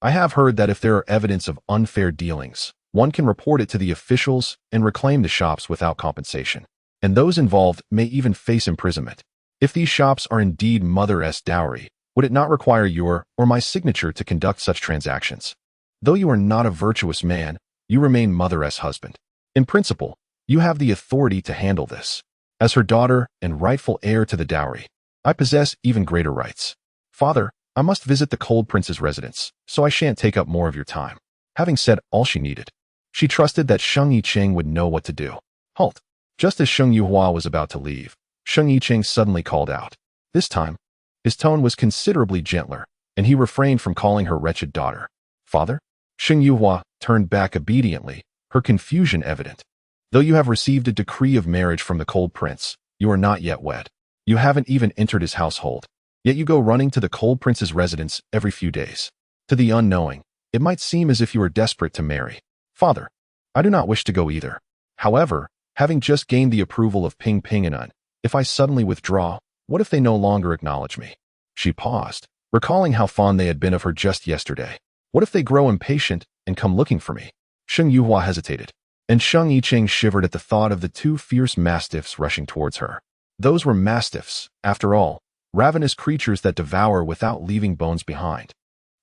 I have heard that if there are evidence of unfair dealings, one can report it to the officials and reclaim the shops without compensation. And those involved may even face imprisonment. If these shops are indeed Mother-S dowry, would it not require your or my signature to conduct such transactions? Though you are not a virtuous man, you remain Mother-S husband. In principle, you have the authority to handle this. As her daughter and rightful heir to the dowry, I possess even greater rights. Father, I must visit the Cold Prince's residence, so I shan't take up more of your time. Having said all she needed, she trusted that Sheng Yicheng would know what to do. Halt! Just as Sheng Yuhua was about to leave, Sheng Yicheng suddenly called out. This time, his tone was considerably gentler, and he refrained from calling her wretched daughter. Father? Sheng Yuhua turned back obediently, her confusion evident. Though you have received a decree of marriage from the Cold Prince, you are not yet wed. You haven't even entered his household. Yet you go running to the Cold Prince's residence every few days. To the unknowing, it might seem as if you are desperate to marry. Father, I do not wish to go either. However, having just gained the approval of Ping Ping and Un, if I suddenly withdraw, what if they no longer acknowledge me? She paused, recalling how fond they had been of her just yesterday. What if they grow impatient and come looking for me? Sheng Yuhua hesitated, and Sheng Yicheng shivered at the thought of the two fierce mastiffs rushing towards her. Those were mastiffs, after all, ravenous creatures that devour without leaving bones behind,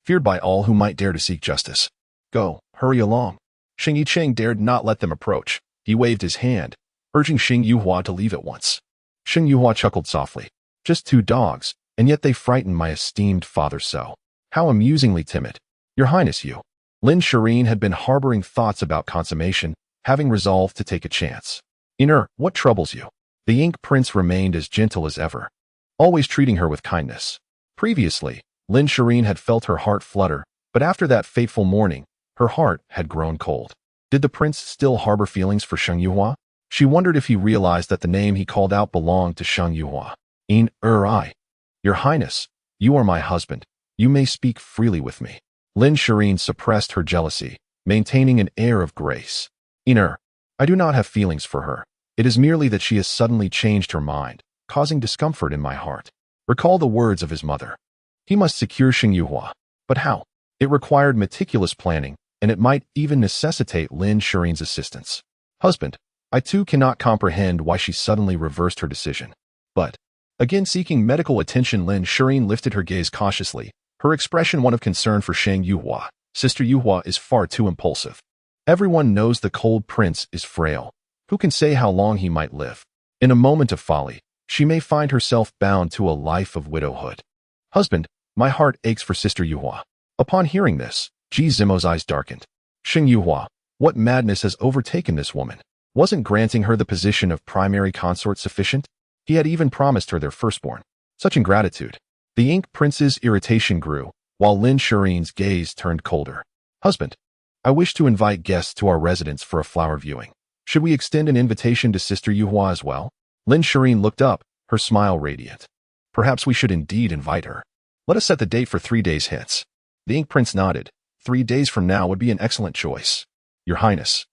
feared by all who might dare to seek justice. Go, hurry along. Sheng Yicheng dared not let them approach. He waved his hand, urging Sheng Yuhua to leave at once. Sheng Yuhua chuckled softly. Just two dogs, and yet they frightened my esteemed father so. How amusingly timid. Your Highness, you. Lin Shireen had been harboring thoughts about consummation, having resolved to take a chance. What troubles you? The Ink Prince remained as gentle as ever, always treating her with kindness. Previously, Lin Shireen had felt her heart flutter, but after that fateful morning, her heart had grown cold. Did the prince still harbor feelings for Sheng Yuhua? She wondered if he realized that the name he called out belonged to Sheng Yuhua. Your Highness, you are my husband. You may speak freely with me. Lin Shireen suppressed her jealousy, maintaining an air of grace. I do not have feelings for her. It is merely that she has suddenly changed her mind, causing discomfort in my heart. Recall the words of his mother. He must secure Sheng Yuhua. But how? It required meticulous planning, and it might even necessitate Lin Shireen's assistance. Husband, I too cannot comprehend why she suddenly reversed her decision. But, again seeking medical attention, Lin Shireen lifted her gaze cautiously, her expression one of concern for Sheng Yuhua. Sister Yuhua is far too impulsive. Everyone knows the Cold Prince is frail. Who can say how long he might live? In a moment of folly, she may find herself bound to a life of widowhood. Husband, my heart aches for Sister Yuhua. Upon hearing this, Ji Zimo's eyes darkened. Sheng Yuhua, what madness has overtaken this woman? Wasn't granting her the position of primary consort sufficient? He had even promised her their firstborn. Such ingratitude. The Ink Prince's irritation grew, while Lin Shireen's gaze turned colder. Husband, I wish to invite guests to our residence for a flower viewing. Should we extend an invitation to Sister Yuhua as well? Lin Shireen looked up, her smile radiant. Perhaps we should indeed invite her. Let us set the date for 3 days hence. The Ink Prince nodded. 3 days from now would be an excellent choice. Your Highness,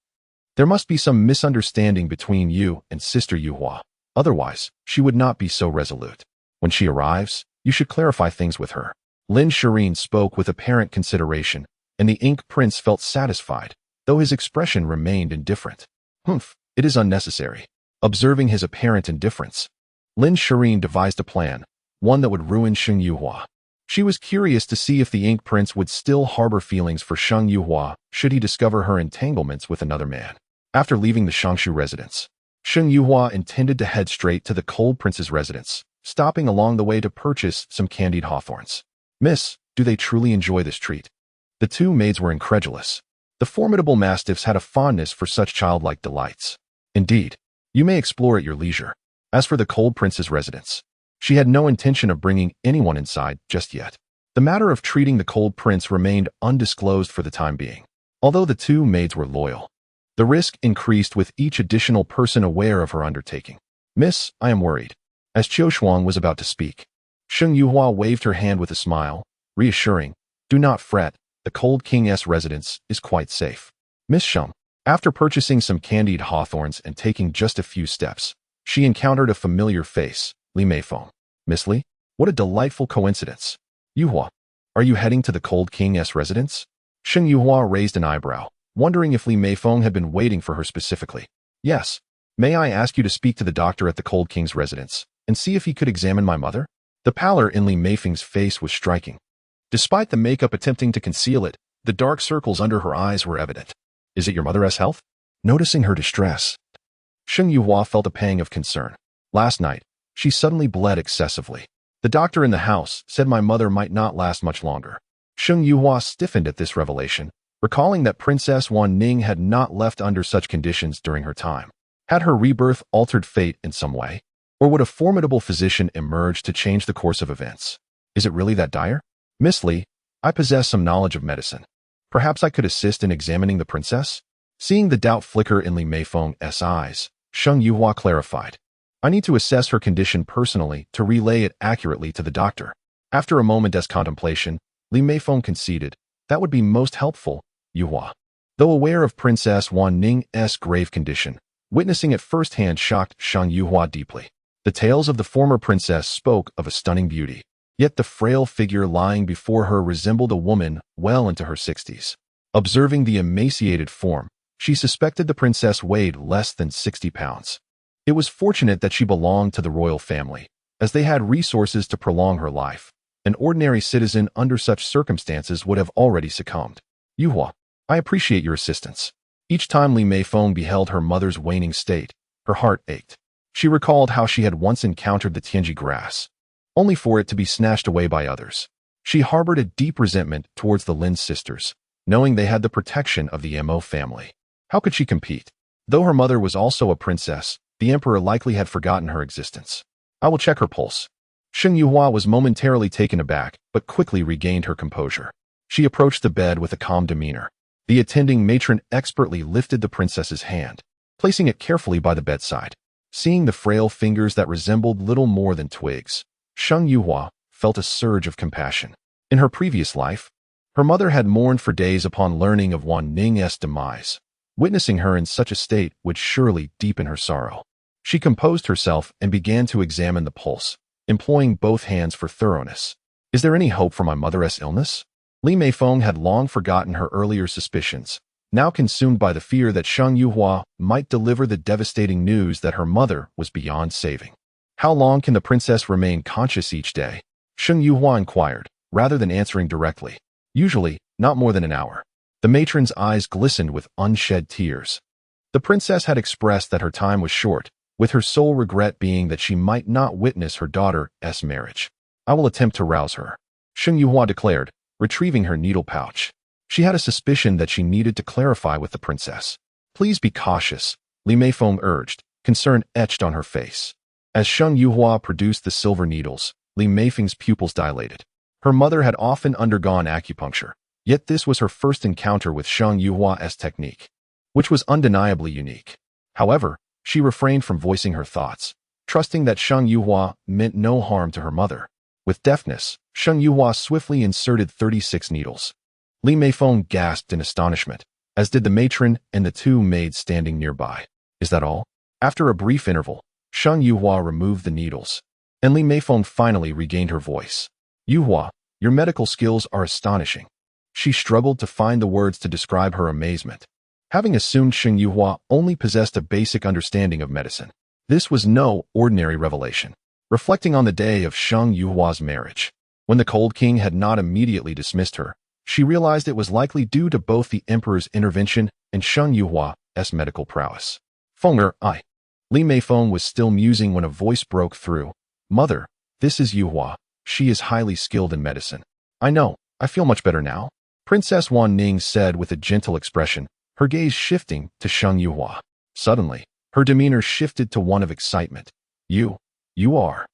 there must be some misunderstanding between you and Sister Yuhua. Otherwise, she would not be so resolute. When she arrives, you should clarify things with her. Lin Shireen spoke with apparent consideration, and the Ink Prince felt satisfied, though his expression remained indifferent. It is unnecessary. Observing his apparent indifference, Lin Shireen devised a plan, one that would ruin Sheng Yuhua. She was curious to see if the Ink Prince would still harbor feelings for Sheng Yuhua should he discover her entanglements with another man. After leaving the Shangshu residence, Sheng Yuhua intended to head straight to the Cold Prince's residence, stopping along the way to purchase some candied hawthorns. Miss, do they truly enjoy this treat? The two maids were incredulous. The formidable mastiffs had a fondness for such childlike delights. Indeed, you may explore at your leisure. As for the Cold Prince's residence, she had no intention of bringing anyone inside just yet. The matter of treating the Cold Prince remained undisclosed for the time being, although the two maids were loyal. The risk increased with each additional person aware of her undertaking. Miss, I am worried. As Qiu Shuang was about to speak, Sheng Yuhua waved her hand with a smile, reassuring, do not fret, the Cold King's residence is quite safe. Miss Sheng, after purchasing some candied hawthorns and taking just a few steps, she encountered a familiar face, Li Meifeng. Miss Li, what a delightful coincidence. Yuhua, are you heading to the Cold King's residence? Sheng Yuhua raised an eyebrow, wondering if Li Meifeng had been waiting for her specifically. Yes. May I ask you to speak to the doctor at the Cold King's residence and see if he could examine my mother? The pallor in Li Meifeng's face was striking. Despite the makeup attempting to conceal it, the dark circles under her eyes were evident. Is it your mother's health? Noticing her distress, Sheng Yuhua felt a pang of concern. Last night, she suddenly bled excessively. The doctor in the house said my mother might not last much longer. Sheng Yuhua stiffened at this revelation, recalling that Princess Wan Ning had not left under such conditions during her time. Had her rebirth altered fate in some way? Or would a formidable physician emerge to change the course of events? Is it really that dire? Miss Li, I possess some knowledge of medicine. Perhaps I could assist in examining the princess? Seeing the doubt flicker in Li Meifeng's eyes, Sheng Yuhua clarified. I need to assess her condition personally to relay it accurately to the doctor. After a moment's contemplation, Li Meifeng conceded, that would be most helpful, Yuhua. Though aware of Princess Wan Ning's grave condition, witnessing it firsthand shocked Sheng Yuhua deeply. The tales of the former princess spoke of a stunning beauty, yet the frail figure lying before her resembled a woman well into her 60s. Observing the emaciated form, she suspected the princess weighed less than 60 pounds. It was fortunate that she belonged to the royal family, as they had resources to prolong her life. An ordinary citizen under such circumstances would have already succumbed. Yuhua, I appreciate your assistance. Each time Li Meifeng beheld her mother's waning state, her heart ached. She recalled how she had once encountered the Tianji grass, only for it to be snatched away by others. She harbored a deep resentment towards the Lin sisters, knowing they had the protection of the Mo family. How could she compete? Though her mother was also a princess, the emperor likely had forgotten her existence. I will check her pulse. Sheng Yuhua was momentarily taken aback, but quickly regained her composure. She approached the bed with a calm demeanor. The attending matron expertly lifted the princess's hand, placing it carefully by the bedside. Seeing the frail fingers that resembled little more than twigs, Sheng Yuhua felt a surge of compassion. In her previous life, her mother had mourned for days upon learning of Wan Ning's demise. Witnessing her in such a state would surely deepen her sorrow. She composed herself and began to examine the pulse, employing both hands for thoroughness. Is there any hope for my mother's illness? Li Meifeng had long forgotten her earlier suspicions, now consumed by the fear that Sheng Yuhua might deliver the devastating news that her mother was beyond saving. How long can the princess remain conscious each day? Sheng Yuhua inquired, rather than answering directly. Usually, not more than an hour. The matron's eyes glistened with unshed tears. The princess had expressed that her time was short, with her sole regret being that she might not witness her daughter's marriage. I will attempt to rouse her, Sheng Yuhua declared, retrieving her needle pouch. She had a suspicion that she needed to clarify with the princess. Please be cautious, Li Meifeng urged, concern etched on her face. As Sheng Yuhua produced the silver needles, Li Meifeng's pupils dilated. Her mother had often undergone acupuncture, yet this was her first encounter with Sheng Yuhua's technique, which was undeniably unique. However, she refrained from voicing her thoughts, trusting that Sheng Yuhua meant no harm to her mother. With deftness, Sheng Yuhua swiftly inserted 36 needles. Li Meifeng gasped in astonishment, as did the matron and the two maids standing nearby. Is that all? After a brief interval, Sheng Yuhua removed the needles, and Li Meifeng finally regained her voice. Yuhua, your medical skills are astonishing. She struggled to find the words to describe her amazement. Having assumed Sheng Yuhua only possessed a basic understanding of medicine, this was no ordinary revelation. Reflecting on the day of Sheng Yuhua's marriage, when the Cold King had not immediately dismissed her, she realized it was likely due to both the emperor's intervention and Sheng Yuhua's medical prowess. Fenger, Li Meifeng was still musing when a voice broke through. Mother, this is Yuhua. She is highly skilled in medicine. I know, I feel much better now. Princess Wan Ning said with a gentle expression, her gaze shifting to Sheng Yuhua. Suddenly, her demeanor shifted to one of excitement. You are.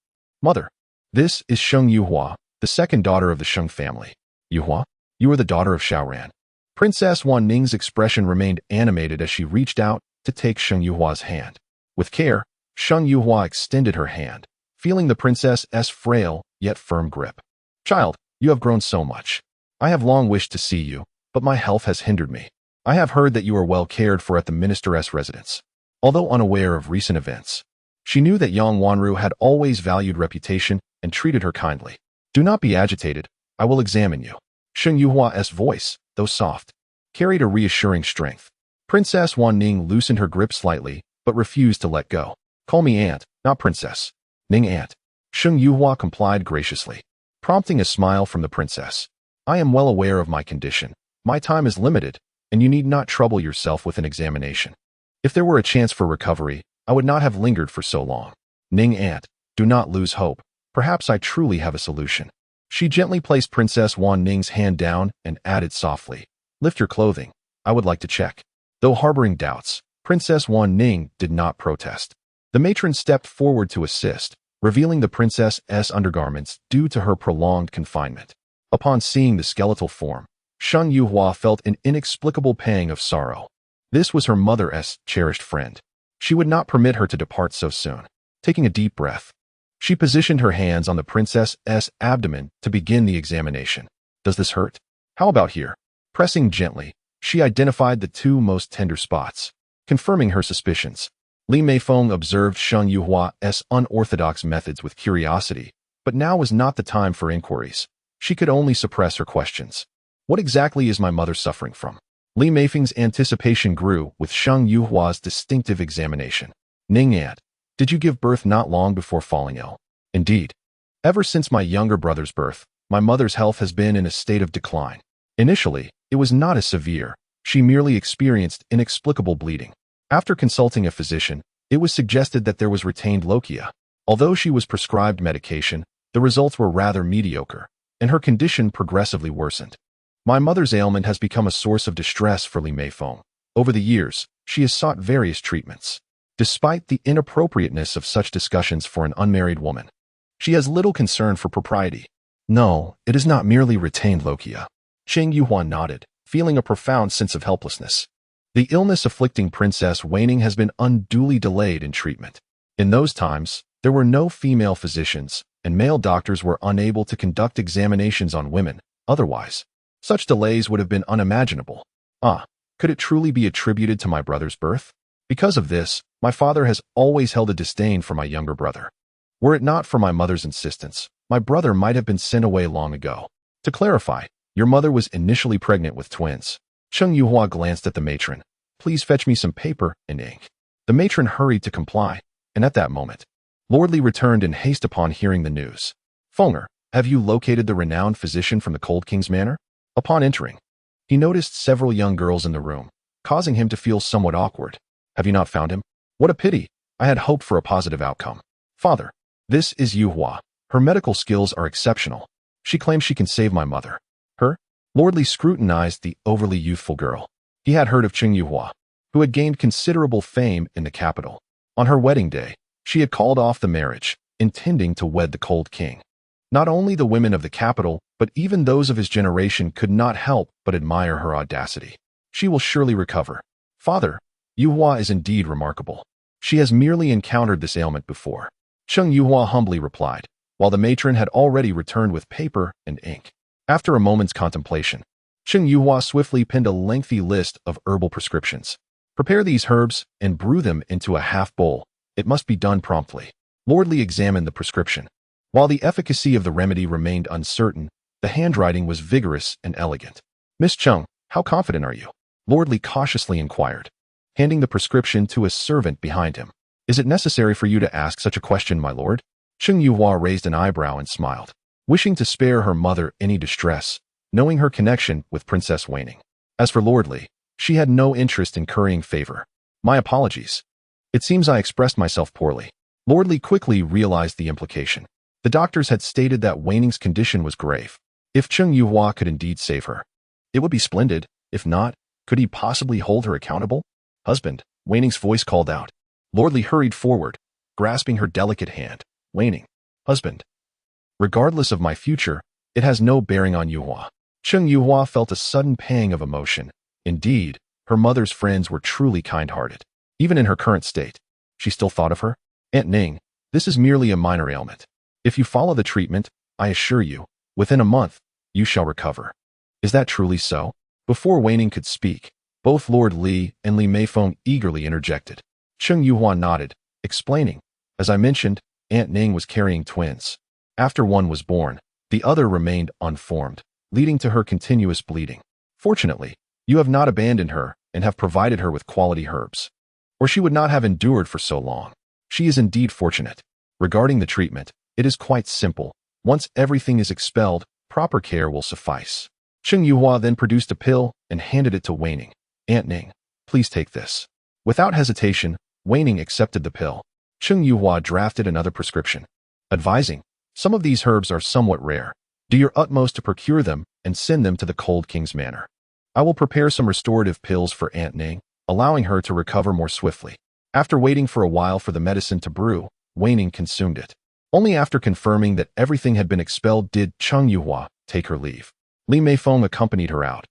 Mother, this is Sheng Yuhua, the second daughter of the Sheng family. Yuhua, you are the daughter of Xiaoran. Princess Wan Ning's expression remained animated as she reached out to take Sheng Yuhua's hand. With care, Sheng Yuhua extended her hand, feeling the princess's frail yet firm grip. Child, you have grown so much. I have long wished to see you, but my health has hindered me. I have heard that you are well cared for at the minister's residence. Although unaware of recent events, she knew that Yang Wanru had always valued reputation and treated her kindly. Do not be agitated, I will examine you. Sheng Yuhua's voice, though soft, carried a reassuring strength. Princess Wan Ning loosened her grip slightly, but refused to let go. Call me aunt, not princess. Ning aunt. Sheng Yuhua complied graciously, prompting a smile from the princess. I am well aware of my condition. My time is limited, and you need not trouble yourself with an examination. If there were a chance for recovery, I would not have lingered for so long. Ning aunt, do not lose hope. Perhaps I truly have a solution. She gently placed Princess Wan Ning's hand down and added softly, lift your clothing. I would like to check. Though harboring doubts, Princess Wan Ning did not protest. The matron stepped forward to assist, revealing the princess's undergarments due to her prolonged confinement. Upon seeing the skeletal form, Sheng Yuhua felt an inexplicable pang of sorrow. This was her mother's cherished friend. She would not permit her to depart so soon. Taking a deep breath, she positioned her hands on the princess's abdomen to begin the examination. Does this hurt? How about here? Pressing gently, she identified the two most tender spots, confirming her suspicions. Li Meifeng observed Sheng Yuhua's unorthodox methods with curiosity, but now was not the time for inquiries. She could only suppress her questions. What exactly is my mother suffering from? Li Meifeng's anticipation grew with Sheng Yuhua's distinctive examination. Ning Aunt, did you give birth not long before falling ill? Indeed. Ever since my younger brother's birth, my mother's health has been in a state of decline. Initially, it was not as severe. She merely experienced inexplicable bleeding. After consulting a physician, it was suggested that there was retained lochia. Although she was prescribed medication, the results were rather mediocre, and her condition progressively worsened. My mother's ailment has become a source of distress for Li Meifeng. Over the years, she has sought various treatments. Despite the inappropriateness of such discussions for an unmarried woman, she has little concern for propriety. No, it is not merely retained lochia. Sheng Yuhua nodded, feeling a profound sense of helplessness. The illness afflicting Princess Weining has been unduly delayed in treatment. In those times, there were no female physicians, and male doctors were unable to conduct examinations on women. Otherwise, such delays would have been unimaginable. Could it truly be attributed to my brother's birth? Because of this, my father has always held a disdain for my younger brother. Were it not for my mother's insistence, my brother might have been sent away long ago. To clarify, your mother was initially pregnant with twins. Sheng Yuhua glanced at the matron. Please fetch me some paper and ink. The matron hurried to comply, and at that moment, Lord Li returned in haste upon hearing the news. Fenger, have you located the renowned physician from the Cold King's Manor? Upon entering, he noticed several young girls in the room, causing him to feel somewhat awkward. Have you not found him? What a pity. I had hoped for a positive outcome. Father, this is Yuhua. Her medical skills are exceptional. She claims she can save my mother. Her? Lord Li scrutinized the overly youthful girl. He had heard of Sheng Yuhua, who had gained considerable fame in the capital. On her wedding day, she had called off the marriage, intending to wed the Cold King. Not only the women of the capital, but even those of his generation could not help but admire her audacity. She will surely recover. Father, Yuhua is indeed remarkable. She has merely encountered this ailment before. Sheng Yuhua humbly replied, while the matron had already returned with paper and ink. After a moment's contemplation, Sheng Yuhua swiftly penned a lengthy list of herbal prescriptions. Prepare these herbs and brew them into a half bowl. It must be done promptly. Lord Li examined the prescription. While the efficacy of the remedy remained uncertain, the handwriting was vigorous and elegant. Miss Chung, how confident are you? Lord Li cautiously inquired, handing the prescription to a servant behind him. Is it necessary for you to ask such a question, my lord? Sheng Yuhua raised an eyebrow and smiled, wishing to spare her mother any distress, knowing her connection with Princess Weining. As for Lord Li, she had no interest in currying favor. My apologies. It seems I expressed myself poorly. Lord Li quickly realized the implication. The doctors had stated that Weining's condition was grave. If Sheng Yuhua could indeed save her, it would be splendid. If not, could he possibly hold her accountable? Husband, Weining's voice called out. Lord Li hurried forward, grasping her delicate hand. Weining, husband. Regardless of my future, it has no bearing on Yuhua. Sheng Yuhua felt a sudden pang of emotion. Indeed, her mother's friends were truly kind-hearted. Even in her current state, she still thought of her. Aunt Ning, this is merely a minor ailment. If you follow the treatment, I assure you, within a month, you shall recover. Is that truly so? Before Weining could speak, both Lord Li and Li Meifeng eagerly interjected. Sheng Yuhua nodded, explaining, as I mentioned, Aunt Ning was carrying twins. After one was born, the other remained unformed, leading to her continuous bleeding. Fortunately, you have not abandoned her and have provided her with quality herbs, or she would not have endured for so long. She is indeed fortunate. Regarding the treatment, it is quite simple. Once everything is expelled, proper care will suffice. Sheng Yuhua then produced a pill and handed it to Weining. Aunt Ning, please take this. Without hesitation, Weining accepted the pill. Sheng Yuhua drafted another prescription, advising, some of these herbs are somewhat rare. Do your utmost to procure them and send them to the Cold King's Manor. I will prepare some restorative pills for Aunt Ning, allowing her to recover more swiftly. After waiting for a while for the medicine to brew, Weining consumed it. Only after confirming that everything had been expelled did Sheng Yuhua take her leave. Li Meifeng accompanied her out.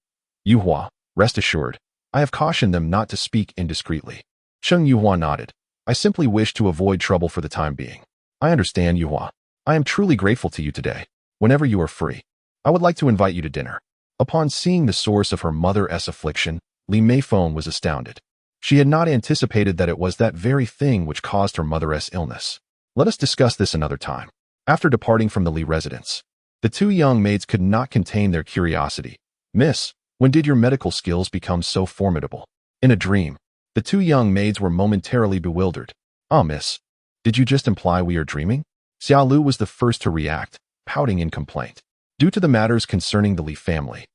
Yuhua, rest assured, I have cautioned them not to speak indiscreetly. Cheng Yuhua nodded. I simply wish to avoid trouble for the time being. I understand, Yuhua. I am truly grateful to you today. Whenever you are free, I would like to invite you to dinner. Upon seeing the source of her mother's affliction, Li Meifeng was astounded. She had not anticipated that it was that very thing which caused her mother's illness. Let us discuss this another time. After departing from the Li residence, the two young maids could not contain their curiosity. Miss, when did your medical skills become so formidable? In a dream, the two young maids were momentarily bewildered. Ah, miss, did you just imply we are dreaming? Xia Lu was the first to react, pouting in complaint. Due to the matters concerning the Li family,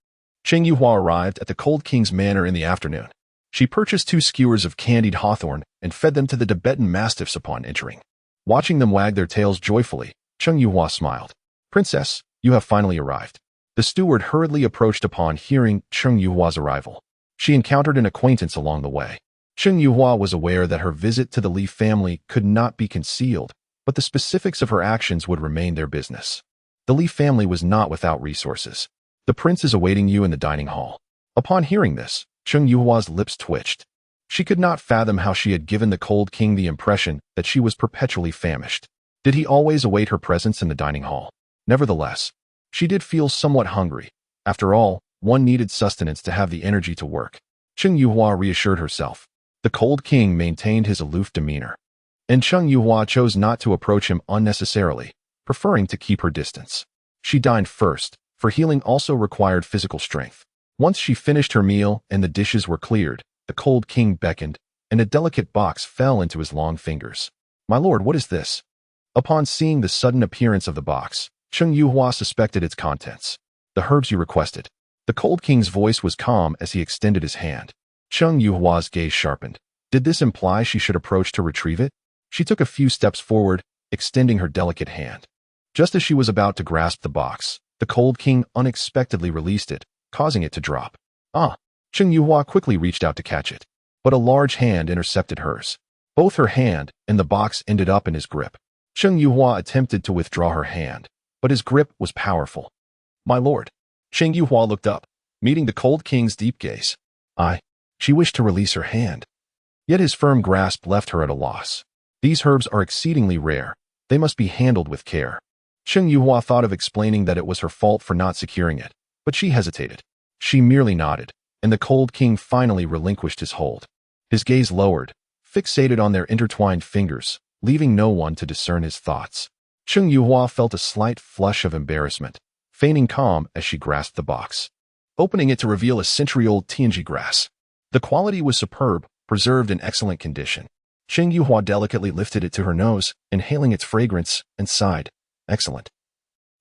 Cheng Yuhua arrived at the Cold King's manor in the afternoon. She purchased 2 skewers of candied hawthorn and fed them to the Tibetan mastiffs upon entering. Watching them wag their tails joyfully, Cheng Yuhua smiled. Princess, you have finally arrived. The steward hurriedly approached upon hearing Cheng Yuhua's arrival. She encountered an acquaintance along the way. Cheng Yuhua was aware that her visit to the Li family could not be concealed, but the specifics of her actions would remain their business. The Li family was not without resources. The prince is awaiting you in the dining hall. Upon hearing this, Cheng Yuhua's lips twitched. She could not fathom how she had given the Cold King the impression that she was perpetually famished. Did he always await her presence in the dining hall? Nevertheless, she did feel somewhat hungry. After all, one needed sustenance to have the energy to work. Cheng Yuhua reassured herself. The Cold King maintained his aloof demeanor, and Cheng Yuhua chose not to approach him unnecessarily, preferring to keep her distance. She dined first, for healing also required physical strength. Once she finished her meal and the dishes were cleared, the Cold King beckoned, and a delicate box fell into his long fingers. My lord, what is this? Upon seeing the sudden appearance of the box, Cheng Yuhua suspected its contents. The herbs you requested. The Cold King's voice was calm as he extended his hand. Cheng Yuhua's gaze sharpened. Did this imply she should approach to retrieve it? She took a few steps forward, extending her delicate hand. Just as she was about to grasp the box, the Cold King unexpectedly released it, causing it to drop. Ah! Cheng Yuhua quickly reached out to catch it, but a large hand intercepted hers. Both her hand and the box ended up in his grip. Cheng Yuhua attempted to withdraw her hand, but his grip was powerful. My lord. Cheng Yuhua looked up, meeting the Cold King's deep gaze. She wished to release her hand. Yet his firm grasp left her at a loss. These herbs are exceedingly rare. They must be handled with care. Cheng Yuhua thought of explaining that it was her fault for not securing it, but she hesitated. She merely nodded, and the Cold King finally relinquished his hold. His gaze lowered, fixated on their intertwined fingers, leaving no one to discern his thoughts. Cheng Yuhua felt a slight flush of embarrassment, feigning calm as she grasped the box, opening it to reveal a century-old Tianji grass. The quality was superb, preserved in excellent condition. Cheng Yuhua delicately lifted it to her nose, inhaling its fragrance, and sighed. Excellent.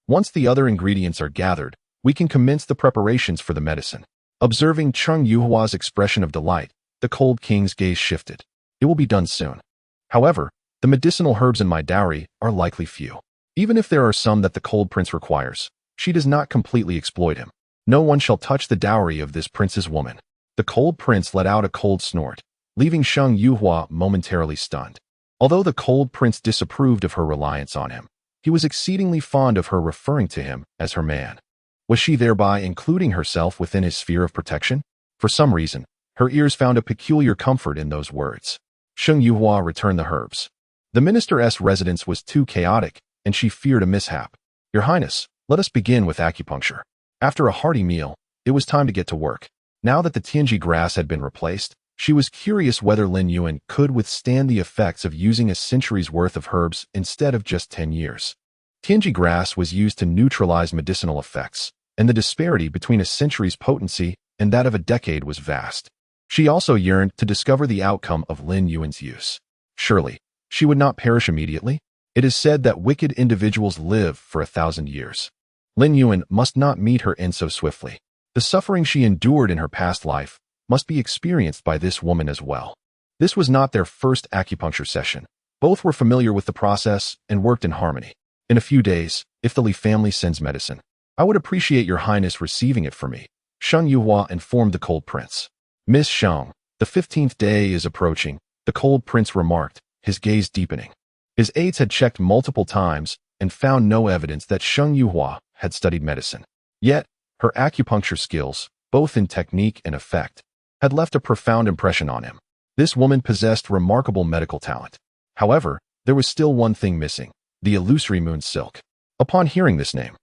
Once the other ingredients are gathered, we can commence the preparations for the medicine. Observing Cheng Yuhua's expression of delight, the Cold King's gaze shifted. It will be done soon. However, the medicinal herbs in my dowry are likely few. Even if there are some that the Cold Prince requires, she does not completely exploit him. No one shall touch the dowry of this prince's woman. The Cold Prince let out a cold snort, leaving Cheng Yuhua momentarily stunned. Although the Cold Prince disapproved of her reliance on him, he was exceedingly fond of her referring to him as her man. Was she thereby including herself within his sphere of protection? For some reason, her ears found a peculiar comfort in those words. Cheng Yuhua returned the herbs. The minister's residence was too chaotic, and she feared a mishap. Your Highness, let us begin with acupuncture. After a hearty meal, it was time to get to work. Now that the Tianji grass had been replaced, she was curious whether Lin Yuan could withstand the effects of using a century's worth of herbs instead of just 10 years. Tianji grass was used to neutralize medicinal effects, and the disparity between a century's potency and that of a decade was vast. She also yearned to discover the outcome of Lin Yuan's use. Surely, she would not perish immediately? It is said that wicked individuals live for 1,000 years. Lin Yuan must not meet her end so swiftly. The suffering she endured in her past life must be experienced by this woman as well. This was not their first acupuncture session. Both were familiar with the process and worked in harmony. In a few days, if the Li family sends medicine, I would appreciate your Highness receiving it for me. Cheng Yuhua informed the Cold Prince. Miss Shang, the 15th day is approaching, the Cold Prince remarked, his gaze deepening. His aides had checked multiple times and found no evidence that Cheng Yuhua had studied medicine. Yet, her acupuncture skills, both in technique and effect, had left a profound impression on him. This woman possessed remarkable medical talent. However, there was still one thing missing: the illusory moon silk. Upon hearing this name,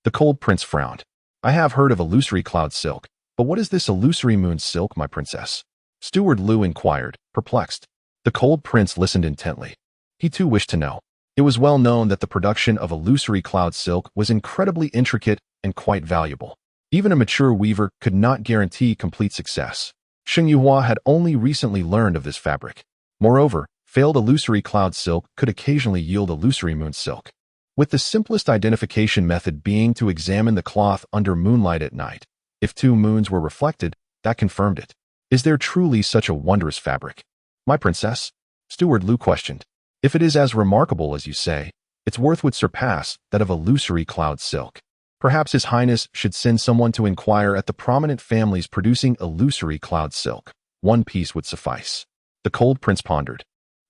the cold prince frowned. I have heard of illusory cloud silk, but what is this illusory moon silk, my princess? Steward Lu inquired, perplexed. The cold prince listened intently. He too wished to know. It was well known that the production of illusory cloud silk was incredibly intricate and quite valuable. Even a mature weaver could not guarantee complete success. Sheng Yuhua had only recently learned of this fabric. Moreover, failed illusory cloud silk could occasionally yield illusory moon silk, with the simplest identification method being to examine the cloth under moonlight at night. If 2 moons were reflected, that confirmed it. Is there truly such a wondrous fabric, my princess? Steward Lu questioned. If it is as remarkable as you say, its worth would surpass that of illusory cloud silk. Perhaps His Highness should send someone to inquire at the prominent families producing illusory cloud silk. 1 piece would suffice. The cold prince pondered,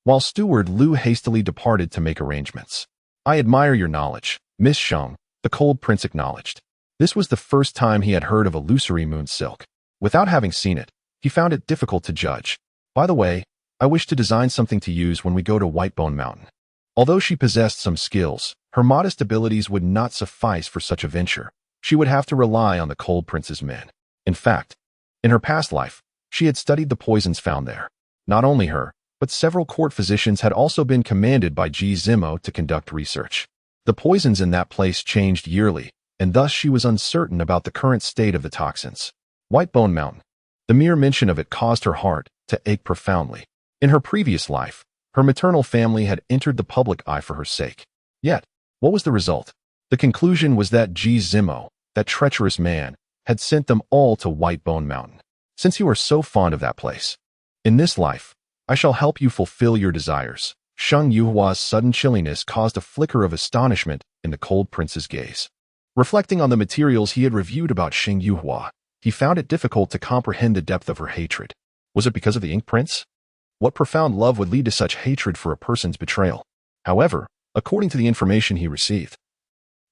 while Steward Lu hastily departed to make arrangements. I admire your knowledge, Miss Sheng, the cold prince acknowledged. This was the first time he had heard of illusory moon silk. Without having seen it, he found it difficult to judge. By the way, I wish to design something to use when we go to Whitebone Mountain. Although she possessed some skills, her modest abilities would not suffice for such a venture. She would have to rely on the cold prince's men. In fact, in her past life, she had studied the poisons found there. Not only her, but several court physicians had also been commanded by Ji Zimo to conduct research. The poisons in that place changed yearly, and thus she was uncertain about the current state of the toxins. Whitebone Mountain. The mere mention of it caused her heart to ache profoundly. In her previous life, her maternal family had entered the public eye for her sake. Yet, what was the result? The conclusion was that Ji Zimo, that treacherous man, had sent them all to Whitebone Mountain. Since you are so fond of that place, in this life, I shall help you fulfill your desires. Sheng Yuhua's sudden chilliness caused a flicker of astonishment in the cold prince's gaze. Reflecting on the materials he had reviewed about Sheng Yuhua, he found it difficult to comprehend the depth of her hatred. Was it because of the Ink Prince? What profound love would lead to such hatred for a person's betrayal? However, according to the information he received,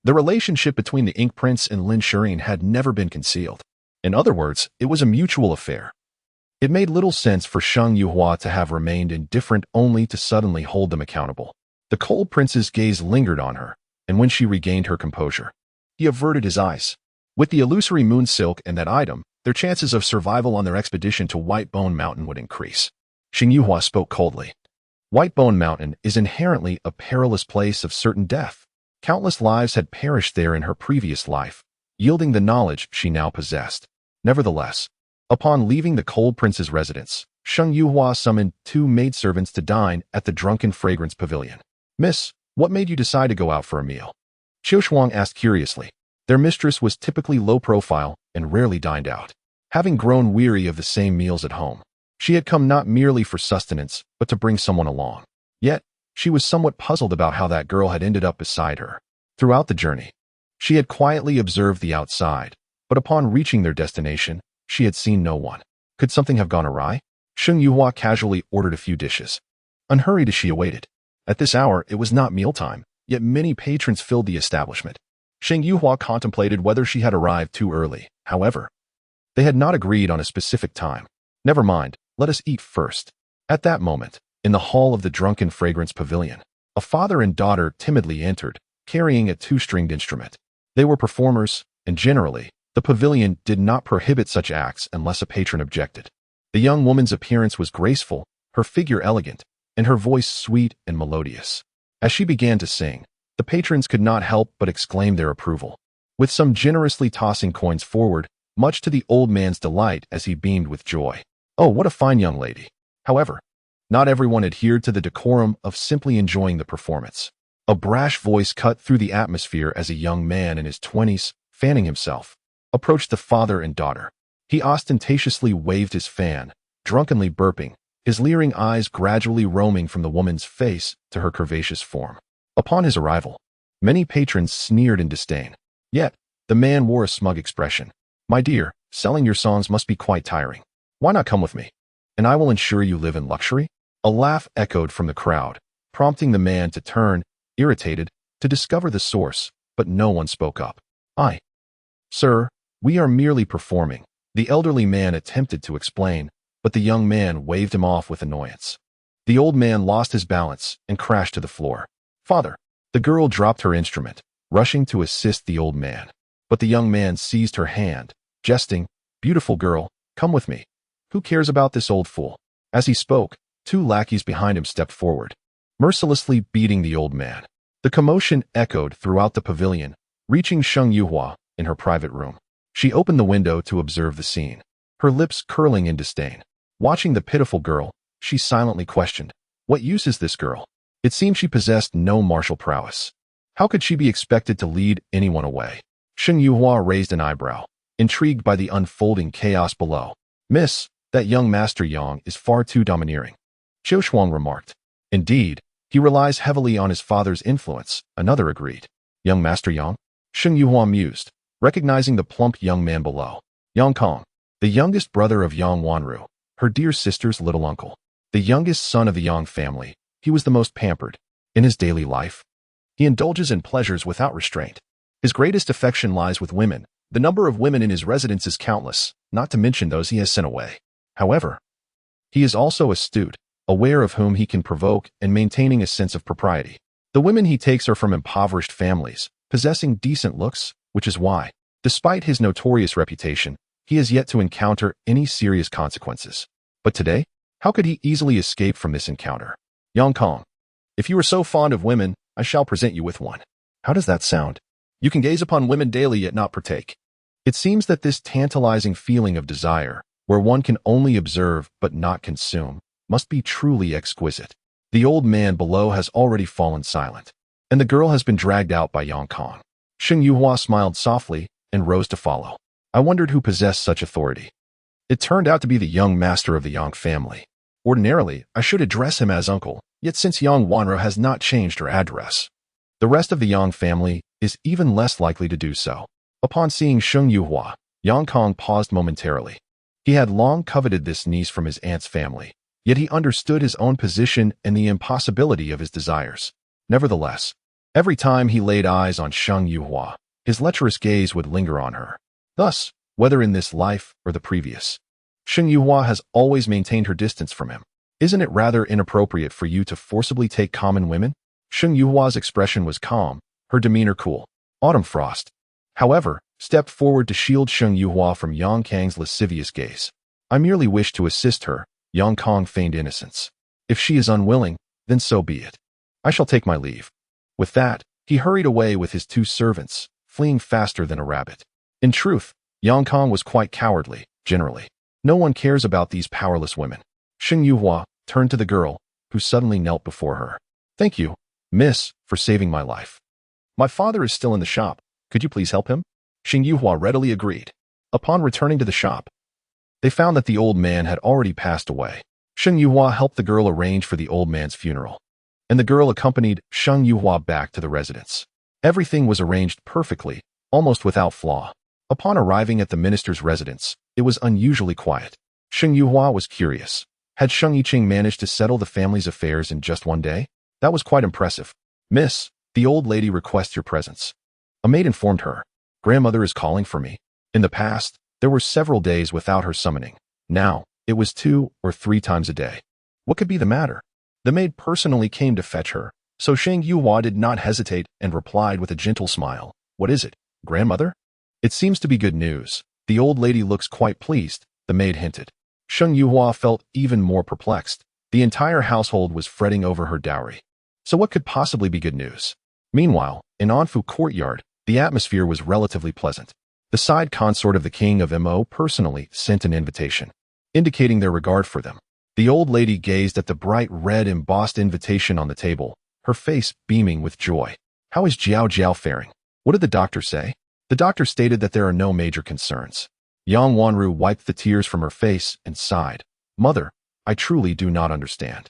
the relationship between the Ink Prince and Lin Shirin had never been concealed. In other words, it was a mutual affair. It made little sense for Sheng Yuhua to have remained indifferent only to suddenly hold them accountable. The cold prince's gaze lingered on her, and when she regained her composure, he averted his eyes. With the illusory moon silk and that item, their chances of survival on their expedition to Whitebone Mountain would increase. Sheng Yuhua spoke coldly. Whitebone Mountain is inherently a perilous place of certain death. Countless lives had perished there in her previous life, yielding the knowledge she now possessed. Nevertheless, upon leaving the cold prince's residence, Sheng Yuhua summoned 2 maidservants to dine at the Drunken Fragrance Pavilion. Miss, what made you decide to go out for a meal? Qiu Shuang asked curiously. Their mistress was typically low profile and rarely dined out. Having grown weary of the same meals at home, she had come not merely for sustenance, but to bring someone along. Yet, she was somewhat puzzled about how that girl had ended up beside her. Throughout the journey, she had quietly observed the outside, but upon reaching their destination, she had seen no one. Could something have gone awry? Sheng Yuhua casually ordered a few dishes. Unhurried as she awaited. At this hour, it was not mealtime, yet many patrons filled the establishment. Sheng Yuhua contemplated whether she had arrived too early. However, they had not agreed on a specific time. Never mind, let us eat first. At that moment, in the hall of the Drunken Fragrance Pavilion, a father and daughter timidly entered, carrying a 2-stringed instrument. They were performers, and generally, the pavilion did not prohibit such acts unless a patron objected. The young woman's appearance was graceful, her figure elegant, and her voice sweet and melodious. As she began to sing, the patrons could not help but exclaim their approval, with some generously tossing coins forward, much to the old man's delight as he beamed with joy. Oh, what a fine young lady. However, not everyone adhered to the decorum of simply enjoying the performance. A brash voice cut through the atmosphere as a young man in his 20s, fanning himself, approached the father and daughter. He ostentatiously waved his fan, drunkenly burping, his leering eyes gradually roaming from the woman's face to her curvaceous form. Upon his arrival, many patrons sneered in disdain. Yet, the man wore a smug expression. My dear, selling your songs must be quite tiring. Why not come with me? And I will ensure you live in luxury? A laugh echoed from the crowd, prompting the man to turn, irritated, to discover the source, but no one spoke up. Sir, we are merely performing. The elderly man attempted to explain, but the young man waved him off with annoyance. The old man lost his balance and crashed to the floor. Father! The girl dropped her instrument, rushing to assist the old man. But the young man seized her hand, jesting, "Beautiful girl, come with me. Who cares about this old fool?" As he spoke, two lackeys behind him stepped forward, mercilessly beating the old man. The commotion echoed throughout the pavilion, reaching Sheng Yuhua in her private room. She opened the window to observe the scene, her lips curling in disdain. Watching the pitiful girl, she silently questioned, what use is this girl? It seemed she possessed no martial prowess. How could she be expected to lead anyone away? Sheng Yuhua raised an eyebrow, intrigued by the unfolding chaos below. Miss, that young Master Yang is far too domineering, Zhou Shuang remarked. Indeed, he relies heavily on his father's influence, another agreed. Young Master Yang? Sheng Yuhua mused, recognizing the plump young man below. Yang Kong, the youngest brother of Yang Wanru, her dear sister's little uncle. The youngest son of the Yang family, he was the most pampered. In his daily life, he indulges in pleasures without restraint. His greatest affection lies with women. The number of women in his residence is countless, not to mention those he has sent away. However, he is also astute, aware of whom he can provoke and maintaining a sense of propriety. The women he takes are from impoverished families, possessing decent looks, which is why, despite his notorious reputation, he has yet to encounter any serious consequences. But today, how could he easily escape from this encounter? Yang Kong, if you are so fond of women, I shall present you with one. How does that sound? You can gaze upon women daily yet not partake. It seems that this tantalizing feeling of desire, where one can only observe but not consume, must be truly exquisite. The old man below has already fallen silent, and the girl has been dragged out by Yang Kong. Sheng Yuhua smiled softly and rose to follow. I wondered who possessed such authority. It turned out to be the young master of the Yang family. Ordinarily, I should address him as uncle, yet since Yang Wanru has not changed her address, the rest of the Yang family is even less likely to do so. Upon seeing Sheng Yuhua, Yang Kong paused momentarily. He had long coveted this niece from his aunt's family, yet he understood his own position and the impossibility of his desires. Nevertheless, every time he laid eyes on Sheng Yuhua, his lecherous gaze would linger on her. Thus, whether in this life or the previous, Sheng Yuhua has always maintained her distance from him. Isn't it rather inappropriate for you to forcibly take common women? Sheng Yuhua's expression was calm, her demeanor cool. Autumn Frost, however, stepped forward to shield Sheng Yuhua from Yang Kang's lascivious gaze. I merely wish to assist her, Yang Kong feigned innocence. If she is unwilling, then so be it. I shall take my leave. With that, he hurried away with his two servants, fleeing faster than a rabbit. In truth, Yang Kong was quite cowardly, generally. No one cares about these powerless women. Sheng Yuhua turned to the girl, who suddenly knelt before her. Thank you, miss, for saving my life. My father is still in the shop. Could you please help him? Sheng Yuhua readily agreed. Upon returning to the shop, they found that the old man had already passed away. Sheng Yuhua helped the girl arrange for the old man's funeral, and the girl accompanied Sheng Yuhua back to the residence. Everything was arranged perfectly, almost without flaw. Upon arriving at the minister's residence, it was unusually quiet. Sheng Yuhua was curious. Had Sheng Yiqing managed to settle the family's affairs in just one day? That was quite impressive. Miss, the old lady requests your presence. A maid informed her. Grandmother is calling for me. In the past, there were several days without her summoning. Now, it was 2 or 3 times a day. What could be the matter? The maid personally came to fetch her, so Sheng Yuhua did not hesitate and replied with a gentle smile. What is it, grandmother? It seems to be good news. The old lady looks quite pleased, the maid hinted. Sheng Yuhua felt even more perplexed. The entire household was fretting over her dowry. So what could possibly be good news? Meanwhile, in Anfu courtyard, the atmosphere was relatively pleasant. The side consort of the king of Mo personally sent an invitation, indicating their regard for them. The old lady gazed at the bright red embossed invitation on the table, her face beaming with joy. How is Jiao Jiao faring? What did the doctor say? The doctor stated that there are no major concerns. Yang Wanru wiped the tears from her face and sighed. Mother, I truly do not understand.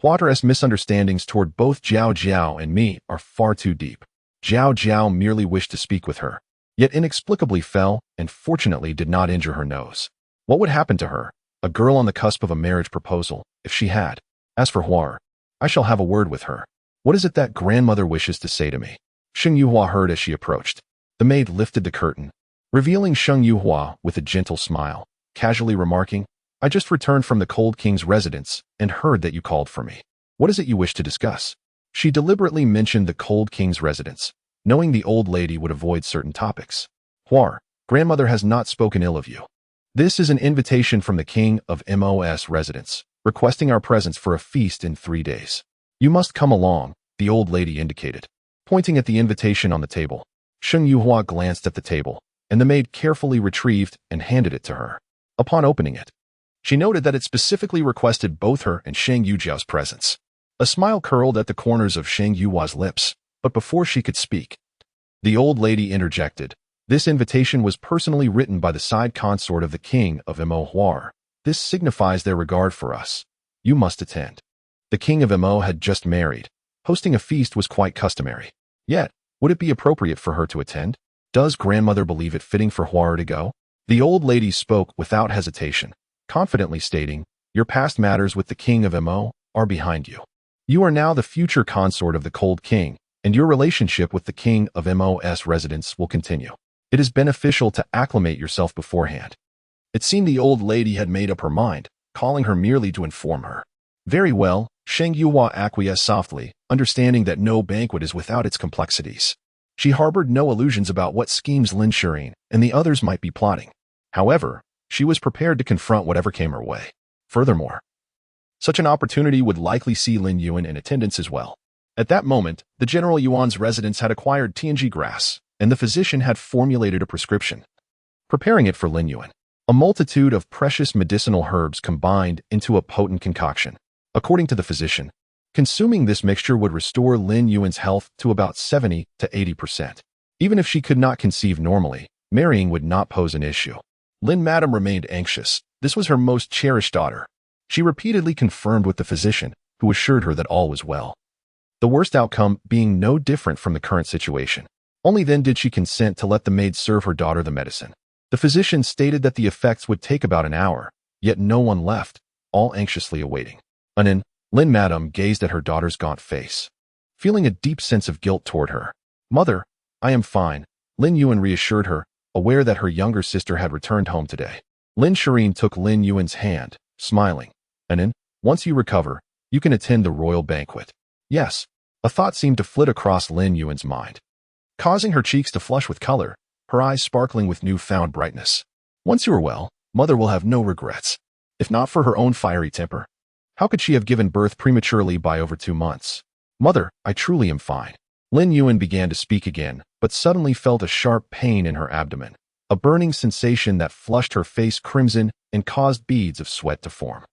Huatra's misunderstandings toward both Jiao Jiao and me are far too deep. Jiao Jiao merely wished to speak with her, yet inexplicably fell and fortunately did not injure her nose. What would happen to her, a girl on the cusp of a marriage proposal, if she had? As for Huar, I shall have a word with her. What is it that grandmother wishes to say to me? Sheng Yuhua heard as she approached. The maid lifted the curtain, revealing Sheng Yuhua with a gentle smile, casually remarking, I just returned from the Cold King's residence and heard that you called for me. What is it you wish to discuss? She deliberately mentioned the Cold King's residence, knowing the old lady would avoid certain topics. Huar, grandmother has not spoken ill of you. This is an invitation from the King of Mos residence, requesting our presence for a feast in 3 days. You must come along, the old lady indicated. Pointing at the invitation on the table, Sheng Yuhua glanced at the table, and the maid carefully retrieved and handed it to her. Upon opening it, she noted that it specifically requested both her and Sheng Yujiao's presence. A smile curled at the corners of Sheng Yuhua's lips, but before she could speak, the old lady interjected. This invitation was personally written by the side consort of the King of Mo Huar. This signifies their regard for us. You must attend. The King of Mo had just married. Hosting a feast was quite customary. Yet, would it be appropriate for her to attend? Does grandmother believe it fitting for Huar to go? The old lady spoke without hesitation, confidently stating, your past matters with the King of Mo are behind you. You are now the future consort of the Cold King, and your relationship with the King of Mos residence will continue. It is beneficial to acclimate yourself beforehand. It seemed the old lady had made up her mind, calling her merely to inform her. Very well, Sheng Yuhua acquiesced softly, understanding that no banquet is without its complexities. She harbored no illusions about what schemes Lin Shirin and the others might be plotting. However, she was prepared to confront whatever came her way. Furthermore, such an opportunity would likely see Lin Yuan in attendance as well. At that moment, the General Yuan's residence had acquired TNG grass, and the physician had formulated a prescription, preparing it for Lin Yuan. A multitude of precious medicinal herbs combined into a potent concoction. According to the physician, consuming this mixture would restore Lin Yuan's health to about 70 to 80%. Even if she could not conceive normally, marrying would not pose an issue. Lin Madam remained anxious. This was her most cherished daughter. She repeatedly confirmed with the physician, who assured her that all was well. The worst outcome being no different from the current situation. Only then did she consent to let the maid serve her daughter the medicine. The physician stated that the effects would take about an hour, yet no one left, all anxiously awaiting. Anin, Lin Madam gazed at her daughter's gaunt face, feeling a deep sense of guilt toward her. Mother, I am fine, Lin Yuan reassured her, aware that her younger sister had returned home today. Lin Shirin took Lin Yuan's hand, smiling. Anin, once you recover, you can attend the royal banquet. Yes, a thought seemed to flit across Lin Yuan's mind, causing her cheeks to flush with color, her eyes sparkling with newfound brightness. Once you are well, mother will have no regrets. If not for her own fiery temper, how could she have given birth prematurely by over 2 months? Mother, I truly am fine. Lin Yuan began to speak again, but suddenly felt a sharp pain in her abdomen, a burning sensation that flushed her face crimson and caused beads of sweat to form.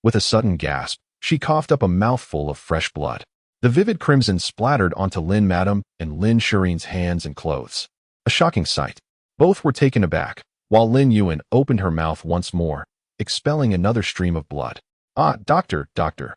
With a sudden gasp, she coughed up a mouthful of fresh blood. The vivid crimson splattered onto Lin Madam and Lin Shirin's hands and clothes. A shocking sight. Both were taken aback, while Lin Yuan opened her mouth once more, expelling another stream of blood. Doctor, doctor.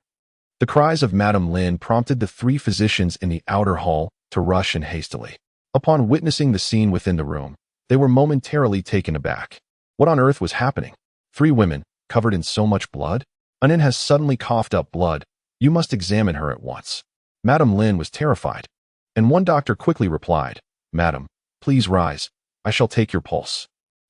The cries of Madame Lin prompted the 3 physicians in the outer hall to rush in hastily. Upon witnessing the scene within the room, they were momentarily taken aback. What on earth was happening? 3 women, covered in so much blood? Anin has suddenly coughed up blood. You must examine her at once. Madame Lin was terrified, and one doctor quickly replied, Madam, please rise. I shall take your pulse.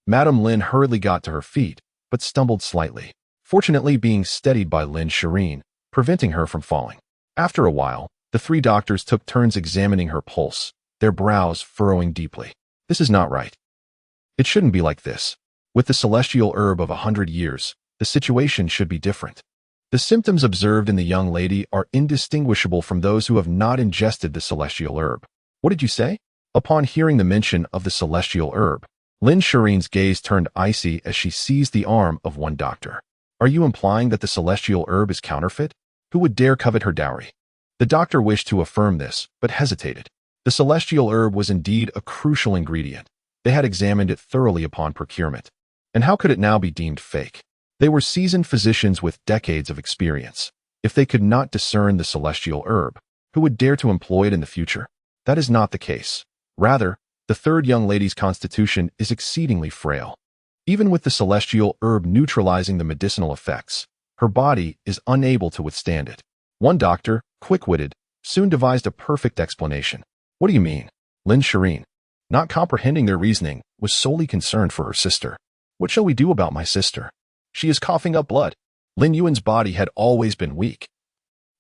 Madame Lin hurriedly got to her feet, but stumbled slightly, fortunately being steadied by Lin Shirin, preventing her from falling. After a while, the 3 doctors took turns examining her pulse, their brows furrowing deeply. This is not right. It shouldn't be like this. With the celestial herb of 100 years, the situation should be different. The symptoms observed in the young lady are indistinguishable from those who have not ingested the celestial herb. What did you say? Upon hearing the mention of the celestial herb, Lin Shirin's gaze turned icy as she seized the arm of one doctor. Are you implying that the celestial herb is counterfeit? Who would dare covet her dowry? The doctor wished to affirm this, but hesitated. The celestial herb was indeed a crucial ingredient. They had examined it thoroughly upon procurement. And how could it now be deemed fake? They were seasoned physicians with decades of experience. If they could not discern the celestial herb, who would dare to employ it in the future? That is not the case. Rather, the 3rd young lady's constitution is exceedingly frail. Even with the celestial herb neutralizing the medicinal effects, her body is unable to withstand it. One doctor, quick-witted, soon devised a perfect explanation. What do you mean? Lin Shirin, not comprehending their reasoning, was solely concerned for her sister. What shall we do about my sister? She is coughing up blood. Lin Yuan's body had always been weak,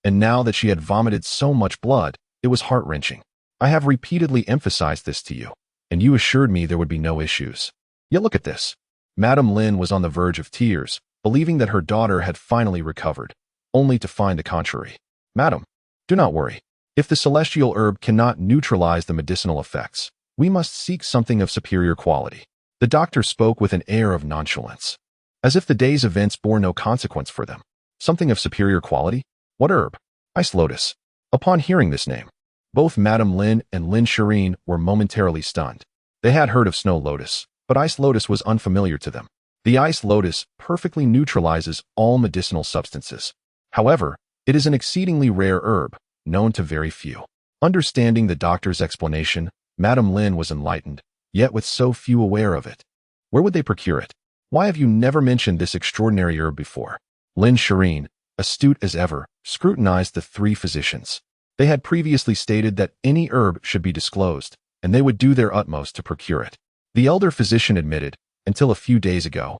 and now that she had vomited so much blood, it was heart-wrenching. I have repeatedly emphasized this to you, and you assured me there would be no issues. Yet look at this. Madame Lin was on the verge of tears, believing that her daughter had finally recovered, only to find the contrary. Madam, do not worry. If the celestial herb cannot neutralize the medicinal effects, we must seek something of superior quality. The doctor spoke with an air of nonchalance, as if the day's events bore no consequence for them. Something of superior quality? What herb? Ice lotus. Upon hearing this name, both Madame Lin and Lin Shireen were momentarily stunned. They had heard of snow lotus, but ice lotus was unfamiliar to them. The ice lotus perfectly neutralizes all medicinal substances. However, it is an exceedingly rare herb, known to very few. Understanding the doctor's explanation, Madame Lin was enlightened, yet with so few aware of it. Where would they procure it? Why have you never mentioned this extraordinary herb before? Lin Shireen, astute as ever, scrutinized the three physicians. They had previously stated that any herb should be disclosed, and they would do their utmost to procure it. The elder physician admitted, until a few days ago,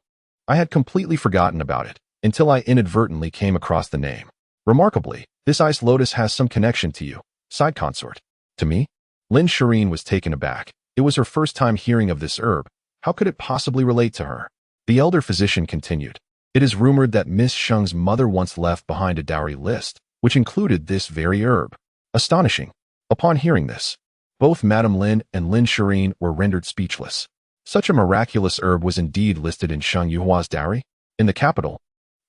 I had completely forgotten about it, until I inadvertently came across the name. Remarkably, this ice lotus has some connection to you, side consort. To me? Lin Shireen was taken aback. It was her first time hearing of this herb. How could it possibly relate to her? The elder physician continued. It is rumored that Miss Sheng's mother once left behind a dowry list, which included this very herb. Astonishing. Upon hearing this, both Madame Lin and Lin Shireen were rendered speechless. Such a miraculous herb was indeed listed in Sheng Yuhua's dowry, in the capital,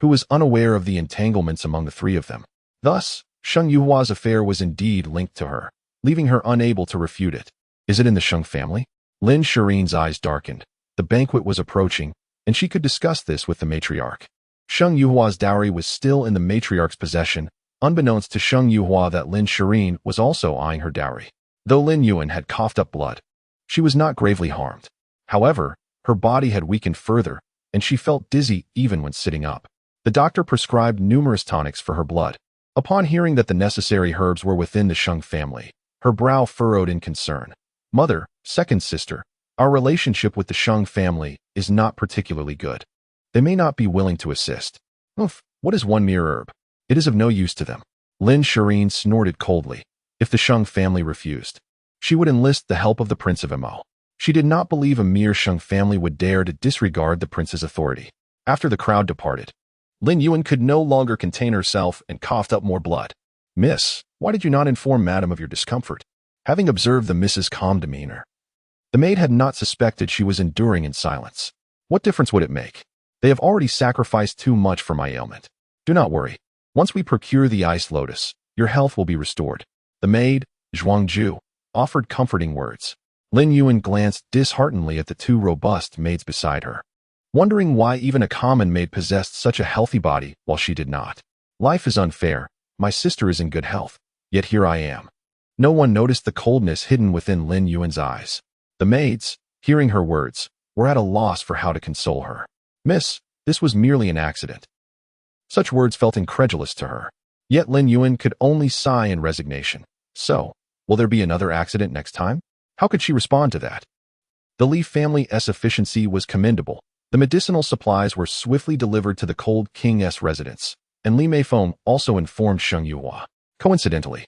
who was unaware of the entanglements among the three of them. Thus, Sheng Yuhua's affair was indeed linked to her, leaving her unable to refute it. Is it in the Sheng family? Lin Shireen's eyes darkened. The banquet was approaching, and she could discuss this with the matriarch. Sheng Yuhua's dowry was still in the matriarch's possession, unbeknownst to Sheng Yuhua that Lin Shireen was also eyeing her dowry. Though Lin Yuan had coughed up blood, she was not gravely harmed. However, her body had weakened further, and she felt dizzy even when sitting up. The doctor prescribed numerous tonics for her blood. Upon hearing that the necessary herbs were within the Sheng family, her brow furrowed in concern. Mother, second sister, our relationship with the Sheng family is not particularly good. They may not be willing to assist. Oof, what is one mere herb? It is of no use to them. Lin Shireen snorted coldly. If the Sheng family refused, she would enlist the help of the Prince of Mo. She did not believe a mere Sheng family would dare to disregard the prince's authority. After the crowd departed, Lin Yuan could no longer contain herself and coughed up more blood. Miss, why did you not inform Madam of your discomfort? Having observed the Miss's calm demeanor, the maid had not suspected she was enduring in silence. What difference would it make? They have already sacrificed too much for my ailment. Do not worry. Once we procure the ice lotus, your health will be restored. The maid, Zhuangju, offered comforting words. Lin Yuan glanced disheartenedly at the two robust maids beside her, wondering why even a common maid possessed such a healthy body while she did not. Life is unfair. My sister is in good health, yet here I am. No one noticed the coldness hidden within Lin Yuan's eyes. The maids, hearing her words, were at a loss for how to console her. Miss, this was merely an accident. Such words felt incredulous to her. Yet Lin Yuan could only sigh in resignation. So, will there be another accident next time? How could she respond to that? The Li family's efficiency was commendable. The medicinal supplies were swiftly delivered to the Cold King's residence, and Li Meifeng also informed Sheng Yuhua. Coincidentally,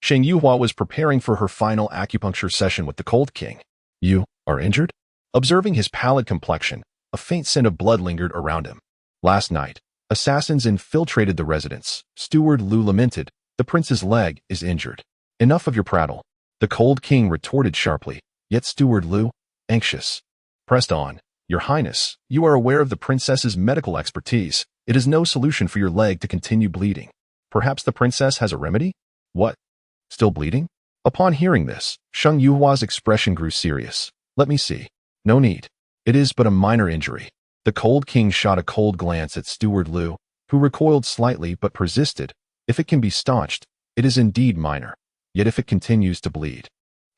Sheng Yuhua was preparing for her final acupuncture session with the Cold King. You are injured? Observing his pallid complexion, a faint scent of blood lingered around him. Last night, assassins infiltrated the residence. Steward Lu lamented, the prince's leg is injured. Enough of your prattle. The Cold King retorted sharply, yet Steward Lu, anxious, pressed on. Your Highness, you are aware of the princess's medical expertise. It is no solution for your leg to continue bleeding. Perhaps the princess has a remedy? What? Still bleeding? Upon hearing this, Sheng Yuhua's expression grew serious. Let me see. No need. It is but a minor injury. The Cold King shot a cold glance at Steward Lu, who recoiled slightly but persisted. If it can be staunched, it is indeed minor. Yet if it continues to bleed,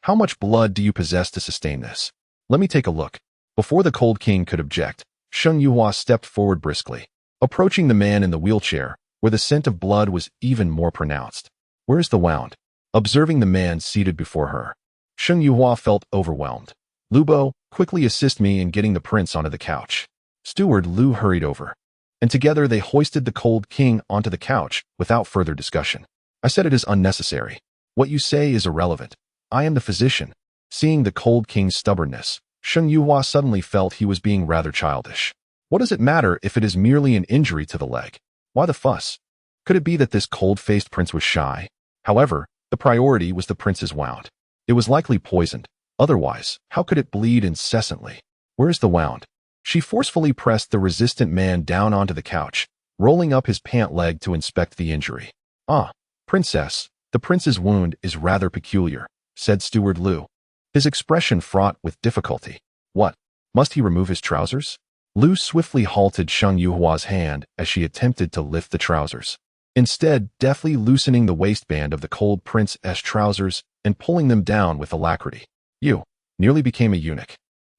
how much blood do you possess to sustain this? Let me take a look. Before the Cold King could object, Sheng Yuhua stepped forward briskly, approaching the man in the wheelchair, where the scent of blood was even more pronounced. Where's the wound? Observing the man seated before her, Sheng Yuhua felt overwhelmed. Lubo, quickly assist me in getting the prince onto the couch. Steward Lu hurried over, and together they hoisted the cold king onto the couch without further discussion. I said it is unnecessary. What you say is irrelevant. I am the physician. Seeing the cold king's stubbornness, Sheng Yuhua suddenly felt he was being rather childish. What does it matter if it is merely an injury to the leg? Why the fuss? Could it be that this cold-faced prince was shy? However, the priority was the prince's wound. It was likely poisoned. Otherwise, how could it bleed incessantly? Where's the wound? She forcefully pressed the resistant man down onto the couch, rolling up his pant leg to inspect the injury. Ah, princess, the prince's wound is rather peculiar, said Steward Lu, his expression fraught with difficulty. What? Must he remove his trousers? Lu swiftly halted Sheng Yuhua's hand as she attempted to lift the trousers, instead deftly loosening the waistband of the cold prince's trousers and pulling them down with alacrity. You nearly became a eunuch.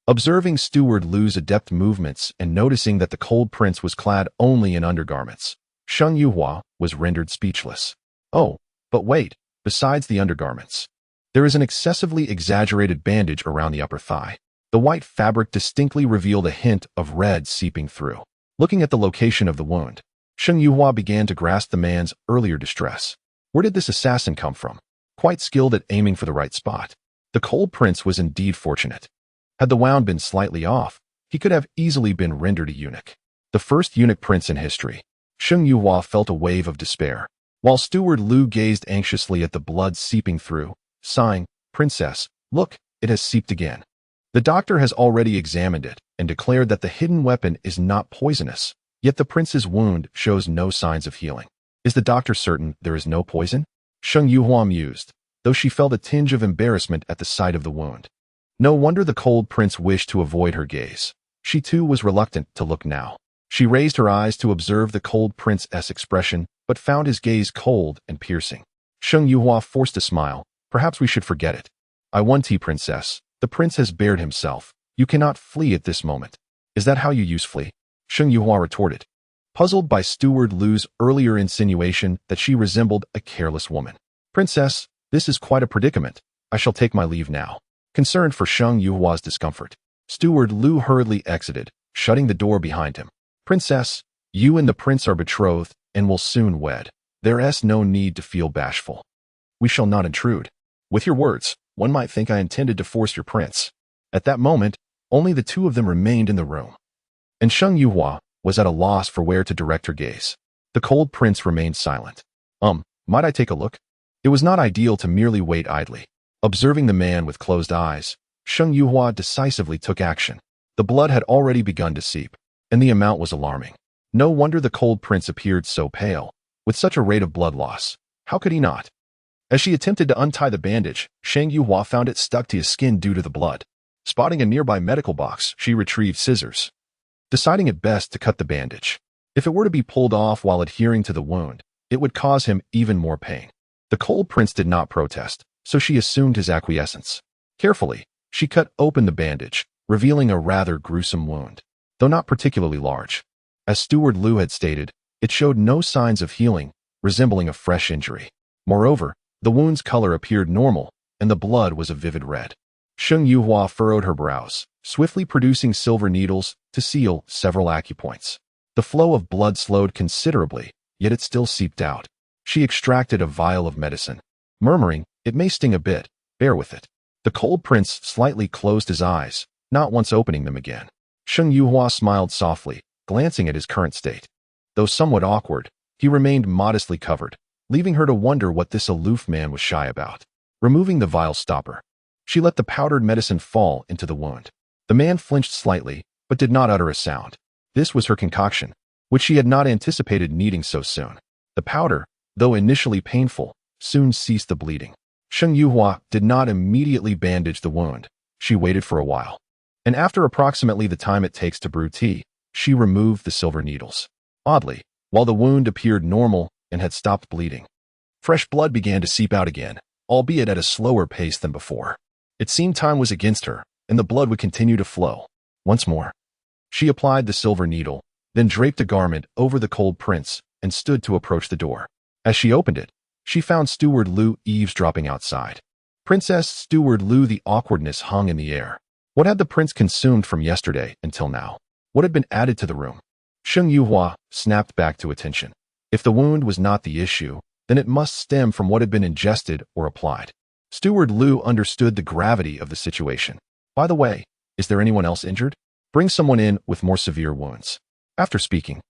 Observing Steward Lu's adept movements and noticing that the cold prince was clad only in undergarments, Sheng Yuhua was rendered speechless. Oh, but wait, besides the undergarments, there is an excessively exaggerated bandage around the upper thigh. The white fabric distinctly revealed a hint of red seeping through. Looking at the location of the wound, Sheng Yuhua began to grasp the man's earlier distress. Where did this assassin come from? Quite skilled at aiming for the right spot. The cold prince was indeed fortunate. Had the wound been slightly off, he could have easily been rendered a eunuch. The first eunuch prince in history. Sheng Yuhua felt a wave of despair, while Steward Lu gazed anxiously at the blood seeping through, sighing, Princess, look, it has seeped again. The doctor has already examined it and declared that the hidden weapon is not poisonous, yet the prince's wound shows no signs of healing. Is the doctor certain there is no poison? Sheng Yuhua mused, though she felt a tinge of embarrassment at the sight of the wound. No wonder the cold prince wished to avoid her gaze. She too was reluctant to look now. She raised her eyes to observe the cold prince's expression, but found his gaze cold and piercing. Sheng Yuhua forced a smile. Perhaps we should forget it. I want tea, princess. The prince has bared himself. You cannot flee at this moment. Is that how you use flee? Sheng Yuhua retorted, puzzled by Steward Lu's earlier insinuation that she resembled a careless woman. Princess, this is quite a predicament. I shall take my leave now. Concerned for Sheng Yuhua's discomfort, Steward Lu hurriedly exited, shutting the door behind him. Princess, you and the prince are betrothed and will soon wed. There is no need to feel bashful. We shall not intrude. With your words, one might think I intended to force your prince. At that moment, only the two of them remained in the room, and Sheng Yuhua was at a loss for where to direct her gaze. The cold prince remained silent. Might I take a look? It was not ideal to merely wait idly. Observing the man with closed eyes, Sheng Yuhua decisively took action. The blood had already begun to seep, and the amount was alarming. No wonder the cold prince appeared so pale. With such a rate of blood loss, how could he not? As she attempted to untie the bandage, Sheng Yuhua found it stuck to his skin due to the blood. Spotting a nearby medical box, she retrieved scissors, deciding it best to cut the bandage. If it were to be pulled off while adhering to the wound, it would cause him even more pain. The cold prince did not protest, so she assumed his acquiescence. Carefully, she cut open the bandage, revealing a rather gruesome wound, though not particularly large. As Steward Lu had stated, it showed no signs of healing, resembling a fresh injury. Moreover, the wound's color appeared normal, and the blood was a vivid red. Sheng Yuhua furrowed her brows, swiftly producing silver needles to seal several acupoints. The flow of blood slowed considerably, yet it still seeped out. She extracted a vial of medicine, murmuring, "It may sting a bit, bear with it." The cold prince slightly closed his eyes, not once opening them again. Sheng Yuhua smiled softly, glancing at his current state. Though somewhat awkward, he remained modestly covered, leaving her to wonder what this aloof man was shy about. Removing the vial stopper, she let the powdered medicine fall into the wound. The man flinched slightly, but did not utter a sound. This was her concoction, which she had not anticipated needing so soon. The powder, though initially painful, soon ceased the bleeding. Sheng Yuhua did not immediately bandage the wound. She waited for a while, and after approximately the time it takes to brew tea, she removed the silver needles. Oddly, while the wound appeared normal and had stopped bleeding, fresh blood began to seep out again, albeit at a slower pace than before. It seemed time was against her, and the blood would continue to flow. Once more, she applied the silver needle, then draped a garment over the cold prince and stood to approach the door. As she opened it, she found Steward Lu eavesdropping outside. Princess Steward Lu, the awkwardness hung in the air. What had the prince consumed from yesterday until now? What had been added to the room? Sheng Yuhua snapped back to attention. If the wound was not the issue, then it must stem from what had been ingested or applied. Steward Liu understood the gravity of the situation. By the way, is there anyone else injured? Bring someone in with more severe wounds. After speaking,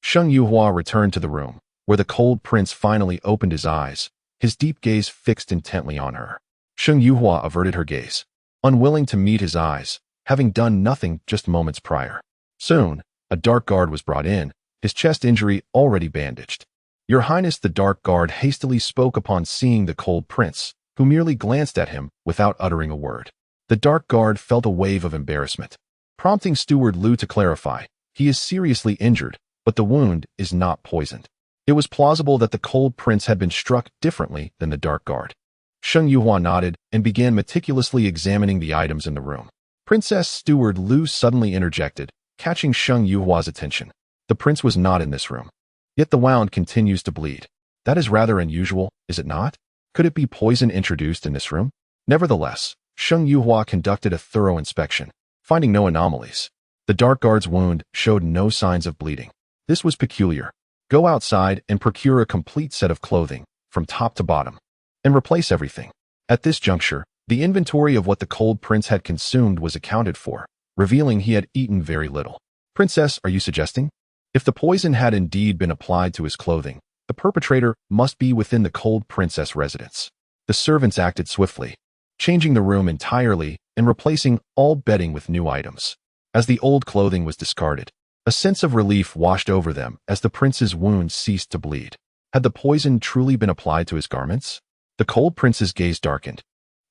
Sheng Yuhua returned to the room, where the cold prince finally opened his eyes, his deep gaze fixed intently on her. Sheng Yuhua averted her gaze, unwilling to meet his eyes, having done nothing just moments prior. Soon, a dark guard was brought in, his chest injury already bandaged. Your Highness, the dark guard hastily spoke upon seeing the cold prince, who merely glanced at him without uttering a word. The dark guard felt a wave of embarrassment, prompting Steward Liu to clarify, he is seriously injured, but the wound is not poisoned. It was plausible that the cold prince had been struck differently than the dark guard. Sheng Yuhua nodded and began meticulously examining the items in the room. Princess Steward Liu suddenly interjected, catching Sheng Yuhua's attention. The prince was not in this room. Yet the wound continues to bleed. That is rather unusual, is it not? Could it be poison introduced in this room? Nevertheless, Sheng Yuhua conducted a thorough inspection, finding no anomalies. The dark guard's wound showed no signs of bleeding. This was peculiar. Go outside and procure a complete set of clothing, from top to bottom, and replace everything. At this juncture, the inventory of what the cold prince had consumed was accounted for, revealing he had eaten very little. Princess, are you suggesting? If the poison had indeed been applied to his clothing, the perpetrator must be within the cold princess residence. The servants acted swiftly, changing the room entirely and replacing all bedding with new items. As the old clothing was discarded, a sense of relief washed over them as the prince's wound ceased to bleed. Had the poison truly been applied to his garments? The cold prince's gaze darkened,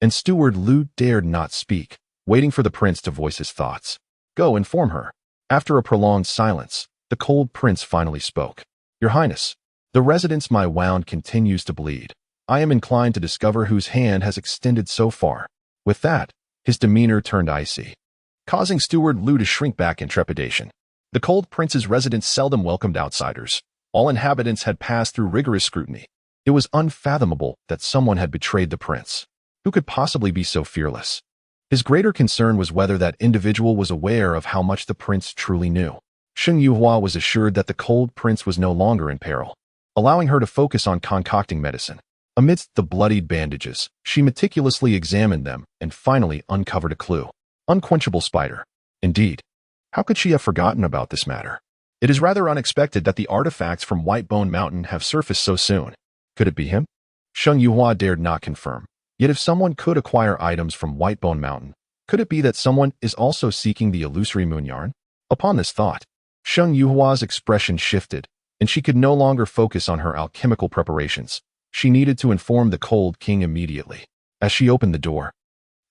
and Steward Liu dared not speak, waiting for the prince to voice his thoughts. Go inform her. After a prolonged silence, the cold prince finally spoke. Your Highness, the residence my wound continues to bleed. I am inclined to discover whose hand has extended so far. With that, his demeanor turned icy, causing Steward Liu to shrink back in trepidation. The cold prince's residence seldom welcomed outsiders. All inhabitants had passed through rigorous scrutiny. It was unfathomable that someone had betrayed the prince. Who could possibly be so fearless? His greater concern was whether that individual was aware of how much the prince truly knew. Sheng Yuhua was assured that the cold prince was no longer in peril, allowing her to focus on concocting medicine. Amidst the bloodied bandages, she meticulously examined them and finally uncovered a clue. Unquenchable spider. Indeed. How could she have forgotten about this matter? It is rather unexpected that the artifacts from Whitebone Mountain have surfaced so soon. Could it be him? Sheng Yuhua dared not confirm. Yet if someone could acquire items from Whitebone Mountain, could it be that someone is also seeking the illusory moon yarn? Upon this thought, Sheng Yuhua's expression shifted, and she could no longer focus on her alchemical preparations. She needed to inform the cold king immediately. As she opened the door,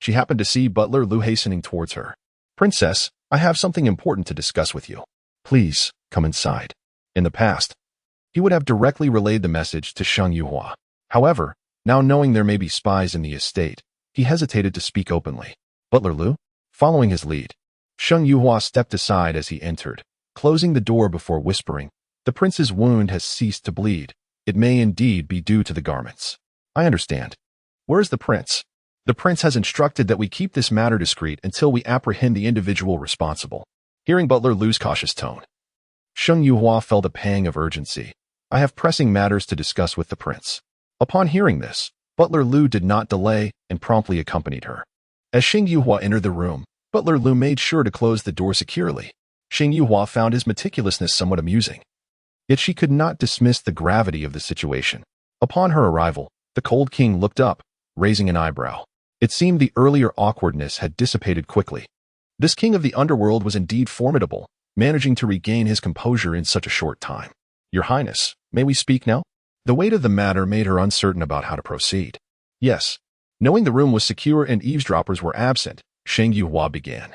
she happened to see Butler Liu hastening towards her. Princess, I have something important to discuss with you. Please, come inside. In the past, he would have directly relayed the message to Sheng Yuhua. However, now knowing there may be spies in the estate, he hesitated to speak openly. Butler Liu? Following his lead, Sheng Yuhua stepped aside as he entered, closing the door before whispering, the prince's wound has ceased to bleed. It may indeed be due to the garments. I understand. Where is the prince? The prince has instructed that we keep this matter discreet until we apprehend the individual responsible. Hearing Butler Liu's cautious tone, Sheng Yuhua felt a pang of urgency. I have pressing matters to discuss with the prince. Upon hearing this, Butler Liu did not delay and promptly accompanied her. As Sheng Yuhua entered the room, Butler Liu made sure to close the door securely. Sheng Yuhua found his meticulousness somewhat amusing. Yet she could not dismiss the gravity of the situation. Upon her arrival, the cold king looked up, raising an eyebrow. It seemed the earlier awkwardness had dissipated quickly. This king of the underworld was indeed formidable, managing to regain his composure in such a short time. Your Highness, may we speak now? The weight of the matter made her uncertain about how to proceed. Yes. Knowing the room was secure and eavesdroppers were absent, Sheng Yuhua began.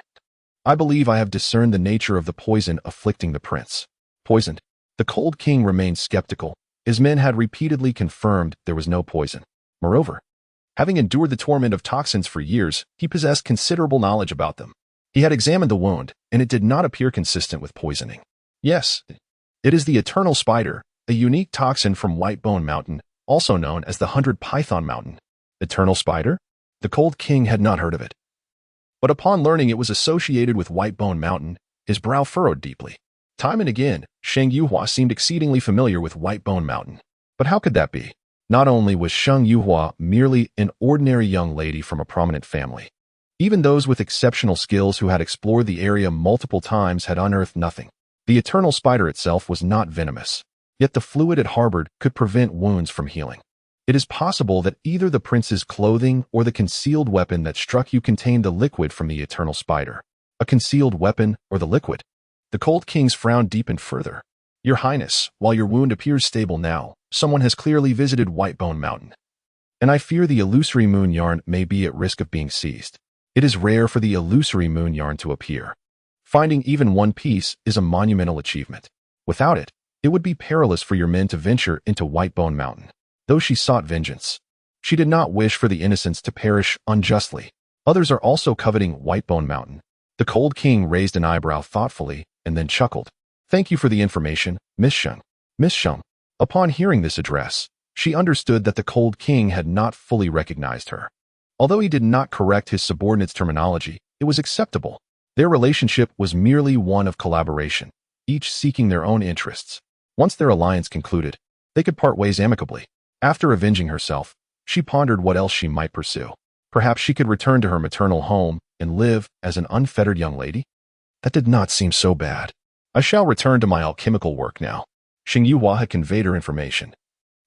I believe I have discerned the nature of the poison afflicting the prince. Poisoned? The cold king remained skeptical. His men had repeatedly confirmed there was no poison. Moreover, having endured the torment of toxins for years, he possessed considerable knowledge about them. He had examined the wound, and it did not appear consistent with poisoning. Yes, it is the eternal spider, a unique toxin from Whitebone Mountain, also known as the 100 Python Mountain. Eternal spider? The cold king had not heard of it. But upon learning it was associated with White Bone Mountain, his brow furrowed deeply. Time and again, Sheng Yuhua seemed exceedingly familiar with White Bone Mountain. But how could that be? Not only was Sheng Yuhua merely an ordinary young lady from a prominent family. Even those with exceptional skills who had explored the area multiple times had unearthed nothing. The eternal spider itself was not venomous, yet the fluid it harbored could prevent wounds from healing. It is possible that either the prince's clothing or the concealed weapon that struck you contained the liquid from the eternal spider. A concealed weapon or the liquid? The Cold King's frown deepened further. Your Highness, while your wound appears stable now, someone has clearly visited White Bone Mountain. And I fear the illusory moon yarn may be at risk of being seized. It is rare for the illusory moon yarn to appear. Finding even one piece is a monumental achievement. Without it, it would be perilous for your men to venture into White Bone Mountain. Though she sought vengeance, she did not wish for the innocents to perish unjustly. Others are also coveting White Bone Mountain. The Cold King raised an eyebrow thoughtfully and then chuckled. Thank you for the information, Miss Sheng. Miss Sheng. Upon hearing this address, she understood that the Cold King had not fully recognized her. Although he did not correct his subordinate's terminology, it was acceptable. Their relationship was merely one of collaboration, each seeking their own interests. Once their alliance concluded, they could part ways amicably. After avenging herself, she pondered what else she might pursue. Perhaps she could return to her maternal home and live as an unfettered young lady? That did not seem so bad. I shall return to my alchemical work now. Sheng Yuhua had conveyed her information.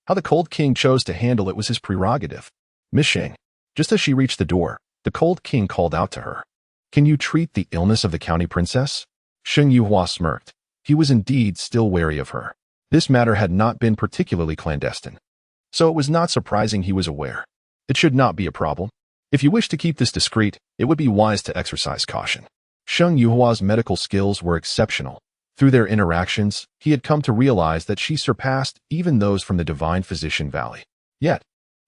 How the Cold King chose to handle it was his prerogative. Miss Sheng. Just as she reached the door, the Cold King called out to her. Can you treat the illness of the county princess? Sheng Yuhua smirked. He was indeed still wary of her. This matter had not been particularly clandestine. So it was not surprising he was aware. It should not be a problem. If you wish to keep this discreet, it would be wise to exercise caution. Sheng Yuhua's medical skills were exceptional. Through their interactions, he had come to realize that she surpassed even those from the Divine Physician Valley. Yet,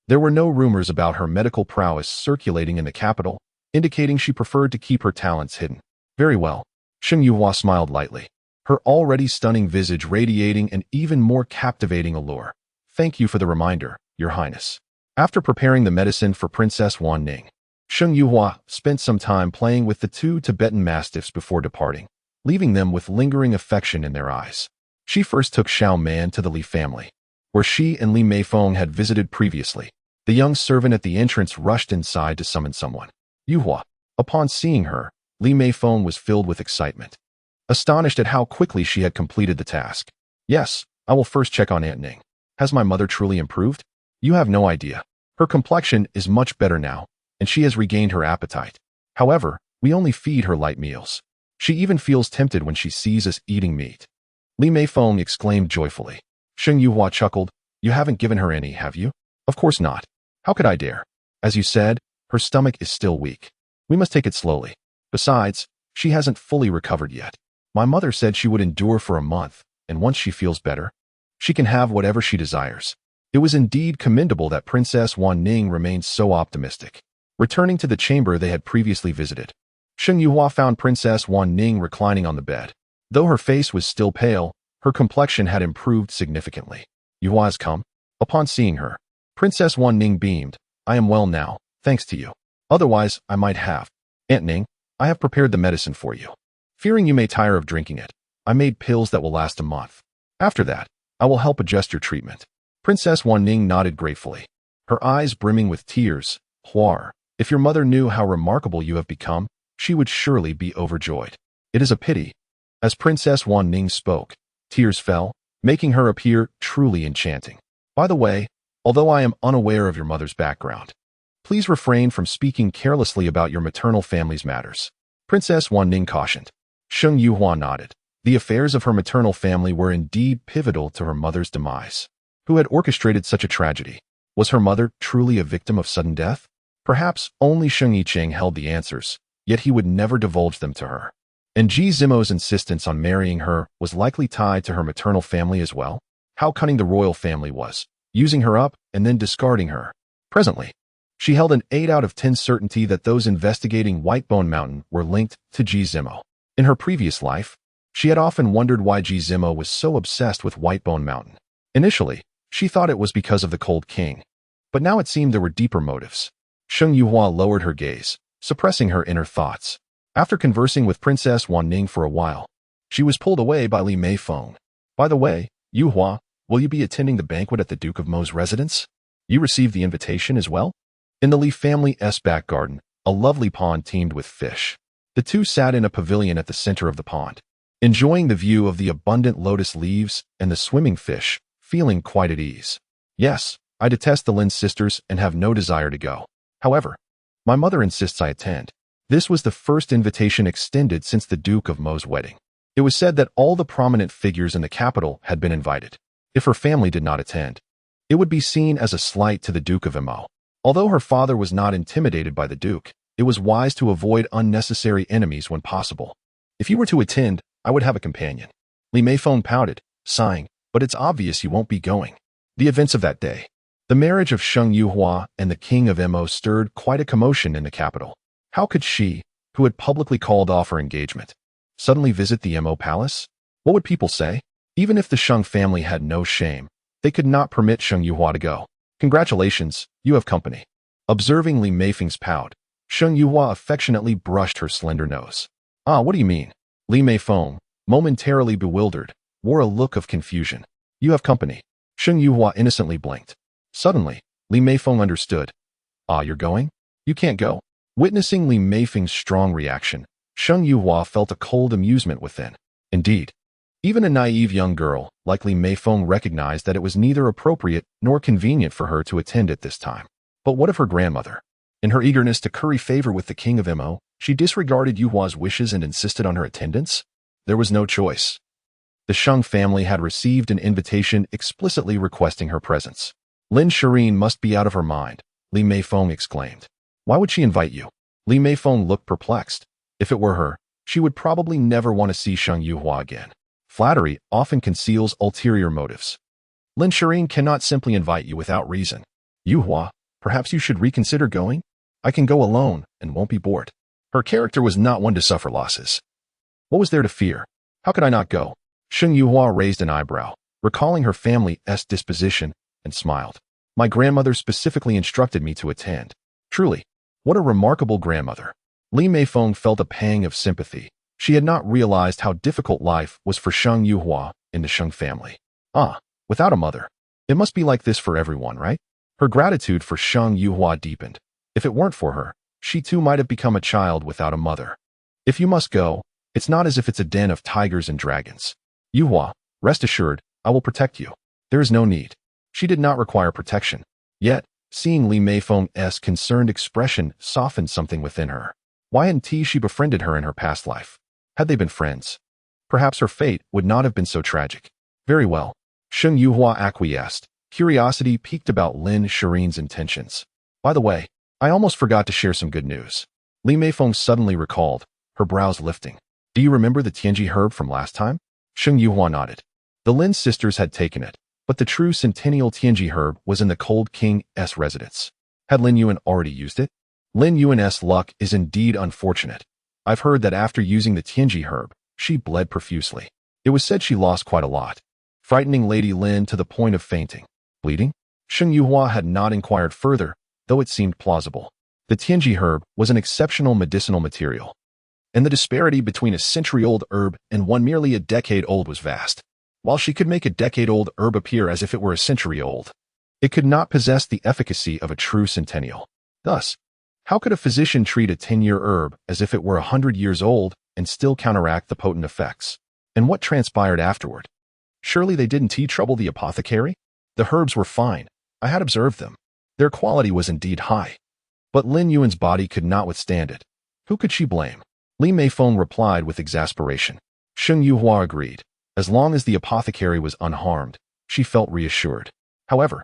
there were no rumors about her medical prowess circulating in the capital, indicating she preferred to keep her talents hidden. Very well. Sheng Yuhua smiled lightly, her already stunning visage radiating an even more captivating allure. Thank you for the reminder, Your Highness. After preparing the medicine for Princess Wan Ning, Sheng Yuhua spent some time playing with the two Tibetan mastiffs before departing, leaving them with lingering affection in their eyes. She first took Xiao Man to the Li family, where she and Li Meifeng had visited previously. The young servant at the entrance rushed inside to summon someone. Yuhua. Upon seeing her, Li Meifeng was filled with excitement, astonished at how quickly she had completed the task. Yes, I will first check on Aunt Ning. Has my mother truly improved? You have no idea. Her complexion is much better now, and she has regained her appetite. However, we only feed her light meals. She even feels tempted when she sees us eating meat. Li Meifeng exclaimed joyfully. Sheng Yuhua chuckled. You haven't given her any, have you? Of course not. How could I dare? As you said, her stomach is still weak. We must take it slowly. Besides, she hasn't fully recovered yet. My mother said she would endure for a month, and once she feels better, she can have whatever she desires. It was indeed commendable that Princess Wan Ning remained so optimistic. Returning to the chamber they had previously visited, Sheng Yuhua found Princess Wan Ning reclining on the bed. Though her face was still pale, her complexion had improved significantly. Yuhua has come. Upon seeing her, Princess Wan Ning beamed. I am well now, thanks to you. Otherwise, I might have. Aunt Ning, I have prepared the medicine for you. Fearing you may tire of drinking it, I made pills that will last a month. After that, I will help adjust your treatment. Princess Wan Ning nodded gratefully, her eyes brimming with tears. Huar, if your mother knew how remarkable you have become, she would surely be overjoyed. It is a pity. As Princess Wan Ning spoke, tears fell, making her appear truly enchanting. By the way, although I am unaware of your mother's background, please refrain from speaking carelessly about your maternal family's matters. Princess Wan Ning cautioned. Sheng Yuhua nodded. The affairs of her maternal family were indeed pivotal to her mother's demise. Who had orchestrated such a tragedy? Was her mother truly a victim of sudden death? Perhaps only Sheng Yicheng held the answers, yet he would never divulge them to her. And Ji Zimo's insistence on marrying her was likely tied to her maternal family as well. How cunning the royal family was, using her up and then discarding her. Presently, she held an 8 out of 10 certainty that those investigating White Bone Mountain were linked to Ji Zimo. In her previous life, she had often wondered why Ji Zimo was so obsessed with White Bone Mountain. Initially, she thought it was because of the Cold King, but now it seemed there were deeper motives. Sheng Yuhua lowered her gaze. suppressing her inner thoughts. After conversing with Princess Wan Ning for a while, she was pulled away by Li Meifeng. By the way, Yu Hua, will you be attending the banquet at the Duke of Mo's residence? You received the invitation as well? In the Li family's back garden, a lovely pond teemed with fish. The two sat in a pavilion at the center of the pond, enjoying the view of the abundant lotus leaves and the swimming fish, feeling quite at ease. Yes, I detest the Lin sisters and have no desire to go. However, my mother insists I attend. This was the first invitation extended since the Duke of Mo's wedding. It was said that all the prominent figures in the capital had been invited. If her family did not attend, it would be seen as a slight to the Duke of Mo. Although her father was not intimidated by the Duke, it was wise to avoid unnecessary enemies when possible. If you were to attend, I would have a companion. Li Meifeng pouted, sighing, but it's obvious you won't be going. The events of that day. The marriage of Sheng Yuhua and the King of Mo stirred quite a commotion in the capital. How could she, who had publicly called off her engagement, suddenly visit the Mo palace? What would people say? Even if the Sheng family had no shame, they could not permit Sheng Yuhua to go. Congratulations, you have company. Observing Li Meifeng's pout, Sheng Yuhua affectionately brushed her slender nose. Ah, what do you mean? Li Meifeng, momentarily bewildered, wore a look of confusion. You have company. Sheng Yuhua innocently blinked. Suddenly, Li Meifeng understood. Ah, you're going? You can't go. Witnessing Li Meifeng's strong reaction, Sheng Yuhua felt a cold amusement within. Indeed, even a naive young girl like Li Meifeng recognized that it was neither appropriate nor convenient for her to attend at this time. But what of her grandmother? In her eagerness to curry favor with the King of Mo, she disregarded Yuhua's wishes and insisted on her attendance? There was no choice. The Sheng family had received an invitation explicitly requesting her presence. Lin Shireen must be out of her mind, Li Meifeng exclaimed. Why would she invite you? Li Meifeng looked perplexed. If it were her, she would probably never want to see Sheng Yuhua again. Flattery often conceals ulterior motives. Lin Shireen cannot simply invite you without reason. Yuhua, perhaps you should reconsider going? I can go alone and won't be bored. Her character was not one to suffer losses. What was there to fear? How could I not go? Sheng Yuhua raised an eyebrow, recalling her family's disposition, and smiled. My grandmother specifically instructed me to attend. Truly, what a remarkable grandmother. Li Meifeng felt a pang of sympathy. She had not realized how difficult life was for Sheng Yuhua in the Sheng family. Ah, without a mother. It must be like this for everyone, right? Her gratitude for Sheng Yuhua deepened. If it weren't for her, she too might have become a child without a mother. If you must go, it's not as if it's a den of tigers and dragons. Yuhua, rest assured, I will protect you. There is no need. She did not require protection. Yet, seeing Li Meifeng's concerned expression softened something within her. Why hadn't she befriended her in her past life? Had they been friends? Perhaps her fate would not have been so tragic. Very well. Sheng Yuhua acquiesced. Curiosity piqued about Lin Shireen's intentions. By the way, I almost forgot to share some good news. Li Meifeng suddenly recalled, her brows lifting. Do you remember the Tianji herb from last time? Sheng Yuhua nodded. The Lin sisters had taken it, but the true centennial Tianji herb was in the Cold King's residence. Had Lin Yuan already used it? Lin Yuan's luck is indeed unfortunate. I've heard that after using the Tianji herb, she bled profusely. It was said she lost quite a lot, frightening Lady Lin to the point of fainting. Bleeding? Sheng Yuhua had not inquired further, though it seemed plausible. The Tianji herb was an exceptional medicinal material, and the disparity between a century-old herb and one merely a decade old was vast. While she could make a decade-old herb appear as if it were a century old, it could not possess the efficacy of a true centennial. Thus, how could a physician treat a 10-year herb as if it were 100 years old and still counteract the potent effects? And what transpired afterward? Surely they didn't trouble the apothecary? The herbs were fine. I had observed them. Their quality was indeed high. But Lin Yuan's body could not withstand it. Who could she blame? Li Meifeng replied with exasperation. Sheng Yuhua agreed. As long as the apothecary was unharmed, she felt reassured. However,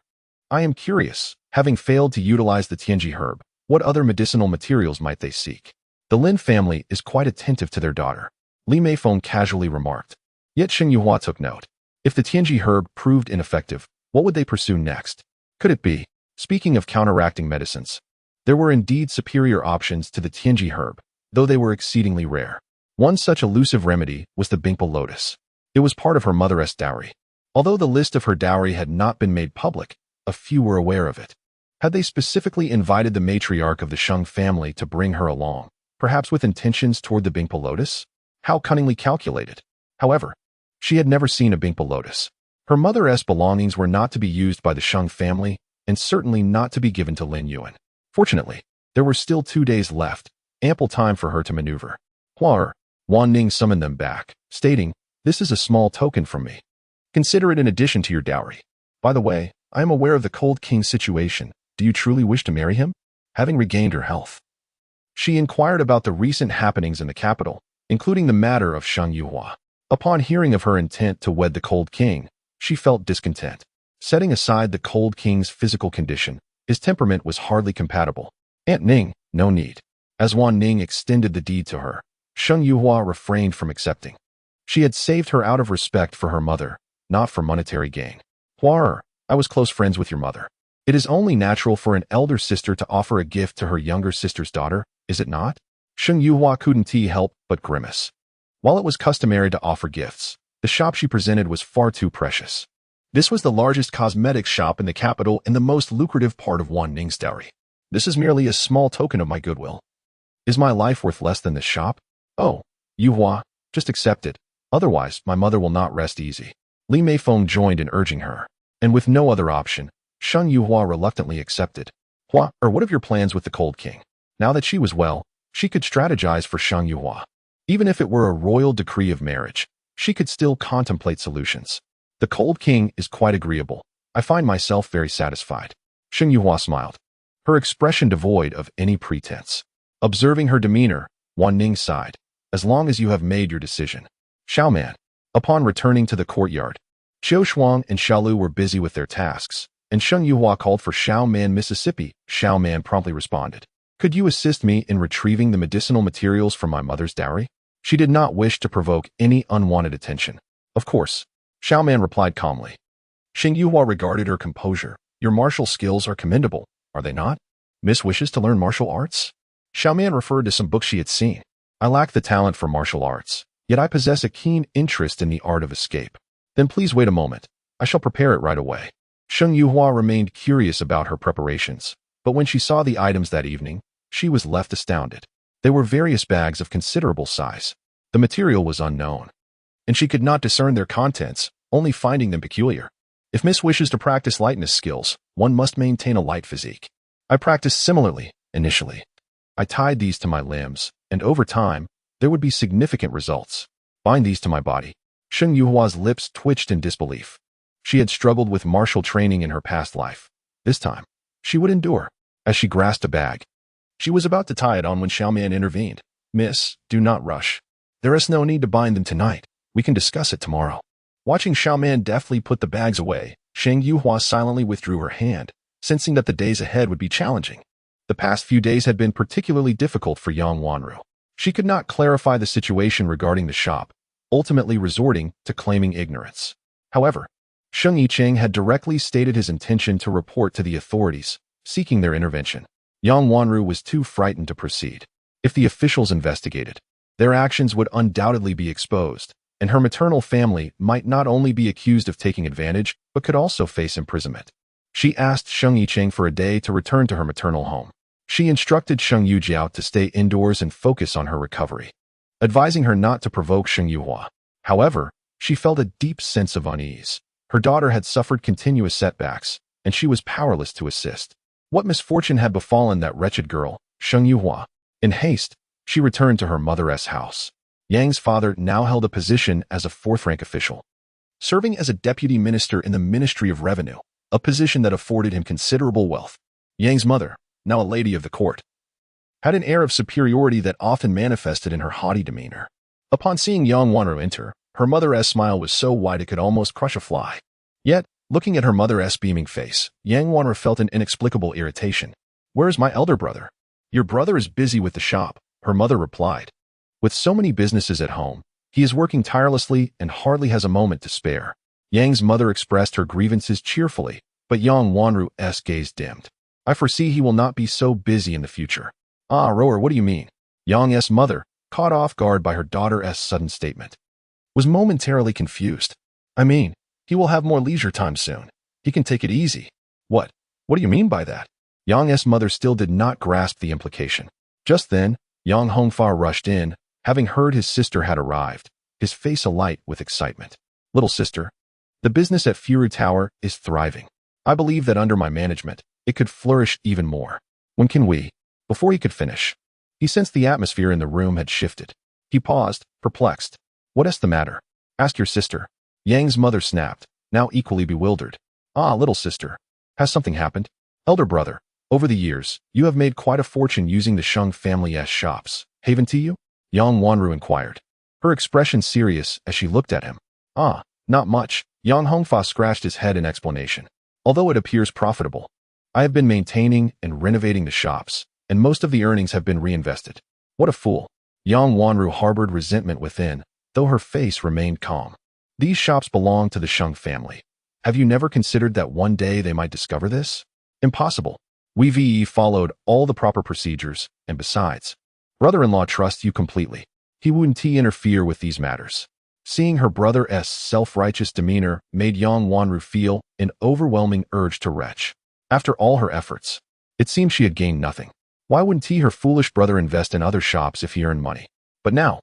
I am curious, having failed to utilize the Tianji herb, what other medicinal materials might they seek? The Lin family is quite attentive to their daughter, Li Meifeng casually remarked. Yet Sheng Yuhua took note. If the Tianji herb proved ineffective, what would they pursue next? Could it be? Speaking of counteracting medicines, there were indeed superior options to the Tianji herb, though they were exceedingly rare. One such elusive remedy was the Bingpal lotus. It was part of her mother's dowry. Although the list of her dowry had not been made public, a few were aware of it. Had they specifically invited the matriarch of the Shang family to bring her along, perhaps with intentions toward the Bingpa lotus? How cunningly calculated. However, she had never seen a Bingpa lotus. Her mother's belongings were not to be used by the Shang family, and certainly not to be given to Lin Yuan. Fortunately, there were still 2 days left, ample time for her to maneuver. Wan Ning summoned them back, stating, "This is a small token from me. Consider it in addition to your dowry. By the way, I am aware of the Cold King's situation. Do you truly wish to marry him?" Having regained her health, she inquired about the recent happenings in the capital, including the matter of Shang Yuhua. Upon hearing of her intent to wed the Cold King, she felt discontent. Setting aside the Cold King's physical condition, his temperament was hardly compatible. "Aunt Ning, no need." As Wan Ning extended the deed to her, Shang Yuhua refrained from accepting. She had saved her out of respect for her mother, not for monetary gain. "I was close friends with your mother. It is only natural for an elder sister to offer a gift to her younger sister's daughter, is it not?" Shang Yuhua couldn't help but grimace. While it was customary to offer gifts, the shop she presented was far too precious. This was the largest cosmetics shop in the capital and the most lucrative part of Wan Ning's dowry. "This is merely a small token of my goodwill. Is my life worth less than this shop? Oh, Yuhua, just accept it. Otherwise, my mother will not rest easy." Li Meifeng joined in urging her, and with no other option, Shang Yuhua reluctantly accepted. What of your plans with the Cold King? Now that she was well, she could strategize for Shang Yuhua. Even if it were a royal decree of marriage, she could still contemplate solutions. "The Cold King is quite agreeable. I find myself very satisfied." Shang Yuhua smiled, her expression devoid of any pretense. Observing her demeanor, Wan Ning sighed. "As long as you have made your decision." Xiaoman. Upon returning to the courtyard, Xiao Shuang and Xiaolu were busy with their tasks, and Shang Yuhua called for Xiaoman, Mississippi. Xiaoman promptly responded, "Could you assist me in retrieving the medicinal materials from my mother's dowry?" She did not wish to provoke any unwanted attention. "Of course," Xiaoman replied calmly. Shang Yuhua regarded her composure. "Your martial skills are commendable, are they not? Miss wishes to learn martial arts?" Xiaoman referred to some books she had seen. "I lack the talent for martial arts, yet I possess a keen interest in the art of escape." "Then please wait a moment. I shall prepare it right away." Shang Yuhua remained curious about her preparations, but when she saw the items that evening, she was left astounded. They were various bags of considerable size. The material was unknown, and she could not discern their contents, only finding them peculiar. If Miss wishes to practice lightness skills, one must maintain a light physique. I practiced similarly, initially. I tied these to my limbs, and over time, there would be significant results. Bind these to my body. Shang Yuhua's lips twitched in disbelief. She had struggled with martial training in her past life. This time, she would endure. As she grasped a bag, she was about to tie it on when Xiaoman intervened. "Miss, do not rush. There is no need to bind them tonight. We can discuss it tomorrow." Watching Xiaoman deftly put the bags away, Shang Yuhua silently withdrew her hand, sensing that the days ahead would be challenging. The past few days had been particularly difficult for Yang Wanru. She could not clarify the situation regarding the shop, ultimately resorting to claiming ignorance. However, Sheng Yicheng had directly stated his intention to report to the authorities, seeking their intervention. Yang Wanru was too frightened to proceed. If the officials investigated, their actions would undoubtedly be exposed, and her maternal family might not only be accused of taking advantage, but could also face imprisonment. She asked Sheng Yicheng for a day to return to her maternal home. She instructed Sheng Yujiao to stay indoors and focus on her recovery, advising her not to provoke Sheng Yuhua. However, she felt a deep sense of unease. Her daughter had suffered continuous setbacks, and she was powerless to assist. What misfortune had befallen that wretched girl, Sheng Yuhua? In haste, she returned to her mother's house. Yang's father now held a position as a fourth-rank official, serving as a deputy minister in the Ministry of Revenue, a position that afforded him considerable wealth. Yang's mother, now a lady of the court, had an air of superiority that often manifested in her haughty demeanor. Upon seeing Yang Wanru enter, her mother's smile was so wide it could almost crush a fly. Yet, looking at her mother's beaming face, Yang Wanru felt an inexplicable irritation. "Where is my elder brother?" "Your brother is busy with the shop," her mother replied. "With so many businesses at home, he is working tirelessly and hardly has a moment to spare." Yang's mother expressed her grievances cheerfully, but Yang Wanru's gaze dimmed. "I foresee he will not be so busy in the future." "Ah, Rower, what do you mean?" Yang's mother, caught off guard by her daughter's sudden statement, was momentarily confused. "I mean, he will have more leisure time soon. He can take it easy." What do you mean by that?" Yang's mother still did not grasp the implication. Just then, Yang Hongfa rushed in, having heard his sister had arrived, his face alight with excitement. Little sister, the business at Furu Tower is thriving. I believe that under my management, it could flourish even more. When can we? Before he could finish, he sensed the atmosphere in the room had shifted. He paused, perplexed. What is the matter? Ask your sister. Yang's mother snapped, now equally bewildered. Ah, little sister. Has something happened? Elder brother, over the years, you have made quite a fortune using the Sheng family's shops. Haven to you? Yang Wanru inquired, her expression serious as she looked at him. Ah, not much. Yang Hongfa scratched his head in explanation. Although it appears profitable, I have been maintaining and renovating the shops, and most of the earnings have been reinvested. What a fool. Yang Wanru harbored resentment within, though her face remained calm. These shops belong to the Sheng family. Have you never considered that one day they might discover this? Impossible. We followed all the proper procedures, and besides, brother-in-law trusts you completely. He wouldn't interfere with these matters. Seeing her brother's self-righteous demeanor made Yang Wanru feel an overwhelming urge to retch. After all her efforts, it seemed she had gained nothing. Why wouldn't her foolish brother invest in other shops if he earned money? But now,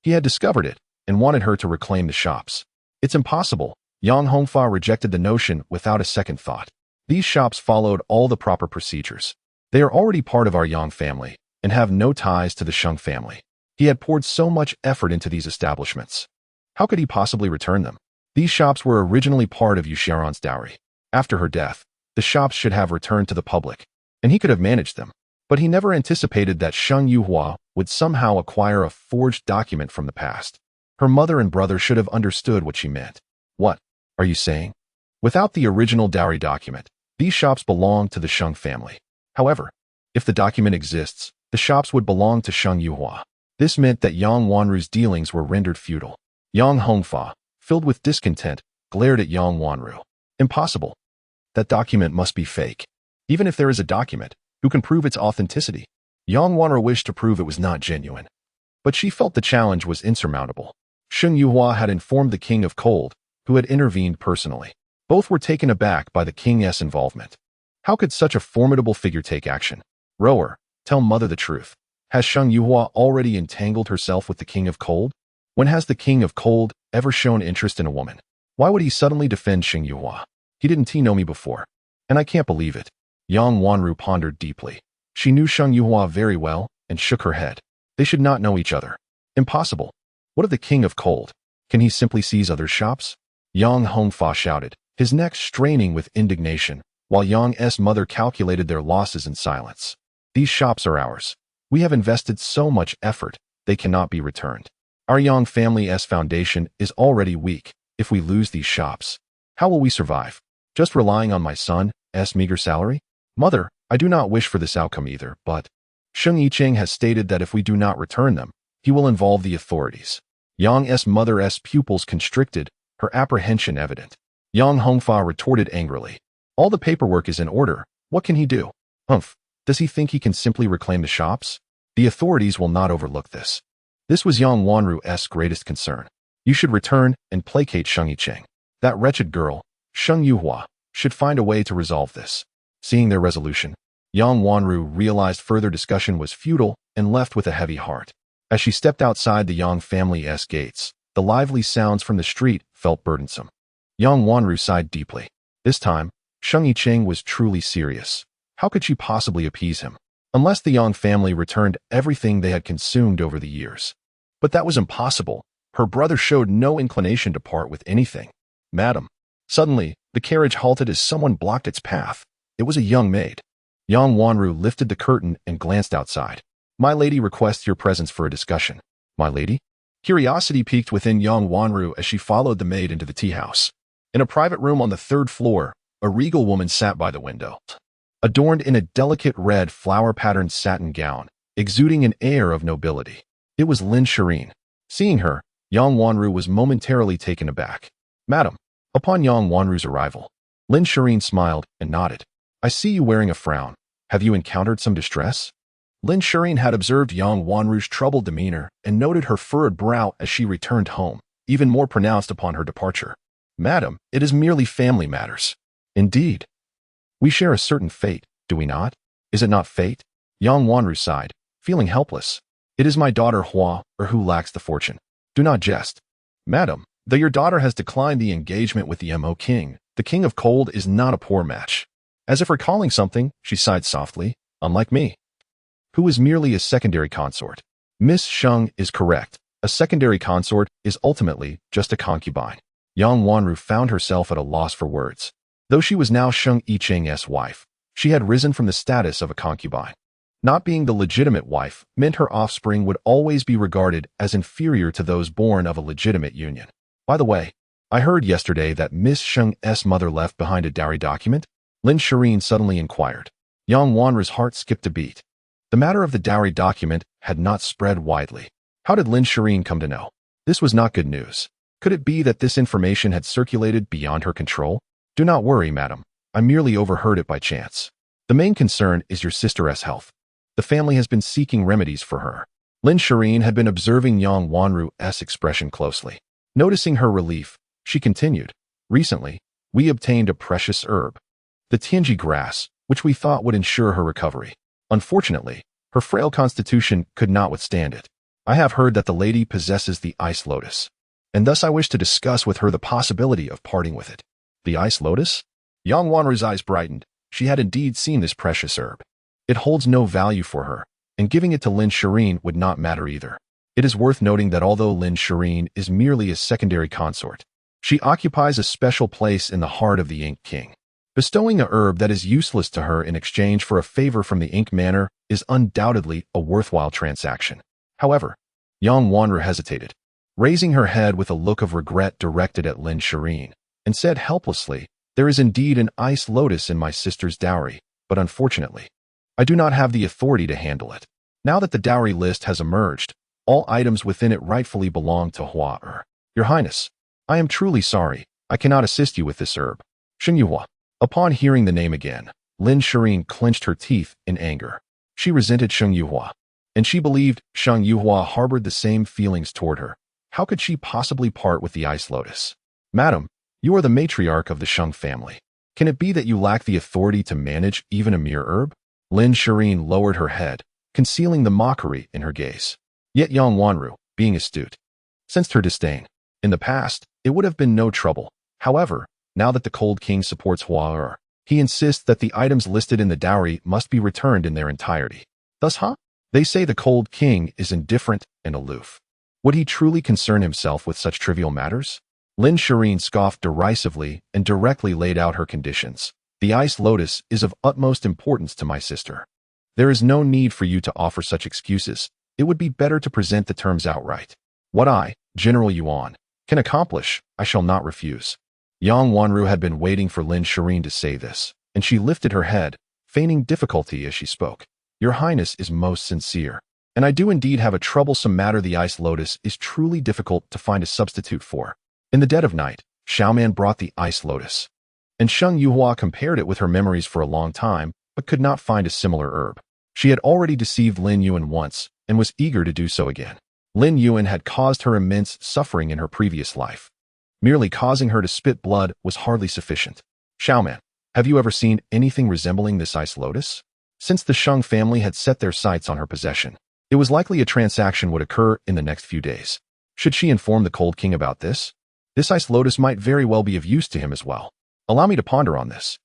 he had discovered it and wanted her to reclaim the shops. It's impossible. Yang Hongfa rejected the notion without a second thought. These shops followed all the proper procedures. They are already part of our Yang family and have no ties to the Sheng family. He had poured so much effort into these establishments. How could he possibly return them? These shops were originally part of Yu Xiaoran's dowry. After her death, the shops should have returned to the public, and he could have managed them. But he never anticipated that Sheng Yuhua would somehow acquire a forged document from the past. Her mother and brother should have understood what she meant. What are you saying? Without the original dowry document, these shops belong to the Sheng family. However, if the document exists, the shops would belong to Sheng Yuhua. This meant that Yang Wanru's dealings were rendered futile. Yang Hongfa, filled with discontent, glared at Yang Wanru. Impossible. That document must be fake. Even if there is a document, who can prove its authenticity? Yang Wanru wished to prove it was not genuine. But she felt the challenge was insurmountable. Sheng Yuhua had informed the King of Cold, who had intervened personally. Both were taken aback by the king's involvement. How could such a formidable figure take action? Rower, tell mother the truth. Has Sheng Yuhua already entangled herself with the King of Cold? When has the King of Cold ever shown interest in a woman? Why would he suddenly defend Sheng Yuhua? He didn't know me before. And I can't believe it. Yang Wanru pondered deeply. She knew Sheng Yuhua very well and shook her head. They should not know each other. Impossible. What of the King of Cold? Can he simply seize other shops? Yang Hongfa shouted, his neck straining with indignation, while Yang's mother calculated their losses in silence. These shops are ours. We have invested so much effort, they cannot be returned. Our Yang family's foundation is already weak. If we lose these shops, how will we survive? Just relying on my son's meager salary? Mother, I do not wish for this outcome either, but Sheng Yicheng has stated that if we do not return them, he will involve the authorities. Yang's mother's pupils constricted, her apprehension evident. Yang Hongfa retorted angrily. All the paperwork is in order. What can he do? Humph. Does he think he can simply reclaim the shops? The authorities will not overlook this. This was Yang Wanru's greatest concern. You should return and placate Sheng Yicheng. That wretched girl, Sheng Yuhua, should find a way to resolve this. Seeing their resolution, Yang Wanru realized further discussion was futile and left with a heavy heart. As she stepped outside the Yang family's gates, the lively sounds from the street felt burdensome. Yang Wanru sighed deeply. This time, Sheng Yicheng was truly serious. How could she possibly appease him? Unless the Yang family returned everything they had consumed over the years. But that was impossible. Her brother showed no inclination to part with anything. Madam. Suddenly, the carriage halted as someone blocked its path. It was a young maid. Yang Wanru lifted the curtain and glanced outside. My lady requests your presence for a discussion. My lady? Curiosity piqued within Yang Wanru as she followed the maid into the tea house. In a private room on the third floor, a regal woman sat by the window, adorned in a delicate red flower-patterned satin gown, exuding an air of nobility. It was Lin Shireen. Seeing her, Yang Wanru was momentarily taken aback. Madam, upon Yang Wanru's arrival, Lin Shireen smiled and nodded. I see you wearing a frown. Have you encountered some distress? Lin Shireen had observed Yang Wanru's troubled demeanor and noted her furrowed brow as she returned home, even more pronounced upon her departure. Madam, it is merely family matters. Indeed. We share a certain fate, do we not? Is it not fate? Yang Wanru sighed, feeling helpless. It is my daughter Hua, or who lacks the fortune. Do not jest. Madam, though your daughter has declined the engagement with the Mo King, the King of Cold is not a poor match. As if recalling something, she sighed softly, unlike me, who is merely a secondary consort. Miss Sheng is correct. A secondary consort is ultimately just a concubine. Yang Wanru found herself at a loss for words. Though she was now Sheng Yicheng's wife, she had risen from the status of a concubine. Not being the legitimate wife meant her offspring would always be regarded as inferior to those born of a legitimate union. By the way, I heard yesterday that Miss Sheng's mother left behind a dowry document. Lin Shireen suddenly inquired. Yang Wanru's heart skipped a beat. The matter of the dowry document had not spread widely. How did Lin Shireen come to know? This was not good news. Could it be that this information had circulated beyond her control? Do not worry, madam. I merely overheard it by chance. The main concern is your sister's health. The family has been seeking remedies for her. Lin Shireen had been observing Yang Wanru's expression closely. Noticing her relief, she continued. Recently, we obtained a precious herb, the Tianji grass, which we thought would ensure her recovery. Unfortunately, her frail constitution could not withstand it. I have heard that the lady possesses the ice lotus, and thus I wish to discuss with her the possibility of parting with it. The ice lotus? Yang Wanru's eyes brightened. She had indeed seen this precious herb. It holds no value for her, and giving it to Lin Shireen would not matter either. It is worth noting that although Lin Shireen is merely a secondary consort, she occupies a special place in the heart of the Ink King. Bestowing a herb that is useless to her in exchange for a favor from the Ink Manor is undoubtedly a worthwhile transaction. However, Yang Wanru hesitated, raising her head with a look of regret directed at Lin Shireen, and said helplessly, "There is indeed an ice lotus in my sister's dowry, but unfortunately, I do not have the authority to handle it. Now that the dowry list has emerged, all items within it rightfully belong to Hua. Your Highness, I am truly sorry. I cannot assist you with this herb." Sheng Yuhua. Upon hearing the name again, Lin Shireen clenched her teeth in anger. She resented Sheng Yuhua, and she believed Sheng Yuhua harbored the same feelings toward her. How could she possibly part with the ice lotus? Madam, you are the matriarch of the Sheng family. Can it be that you lack the authority to manage even a mere herb? Lin Shireen lowered her head, concealing the mockery in her gaze. Yet Yang Wanru, being astute, sensed her disdain. In the past, it would have been no trouble. However, now that the Cold King supports Hua, he insists that the items listed in the dowry must be returned in their entirety. Thus, they say the Cold King is indifferent and aloof. Would he truly concern himself with such trivial matters? Lin Shireen scoffed derisively and directly laid out her conditions. The ice lotus is of utmost importance to my sister. There is no need for you to offer such excuses. It would be better to present the terms outright. What I, General Yuan, can accomplish, I shall not refuse. Yang Wanru had been waiting for Lin Shireen to say this, and she lifted her head, feigning difficulty as she spoke. Your Highness is most sincere, and I do indeed have a troublesome matter the ice lotus is truly difficult to find a substitute for. In the dead of night, Xiaoman brought the ice lotus, and Sheng Yuhua compared it with her memories for a long time, but could not find a similar herb. She had already deceived Lin Yuan once, and was eager to do so again. Lin Yuan had caused her immense suffering in her previous life. Merely causing her to spit blood was hardly sufficient. Xiaoman, have you ever seen anything resembling this ice lotus? Since the Sheng family had set their sights on her possession, it was likely a transaction would occur in the next few days. Should she inform the Cold King about this? This ice lotus might very well be of use to him as well. Allow me to ponder on this.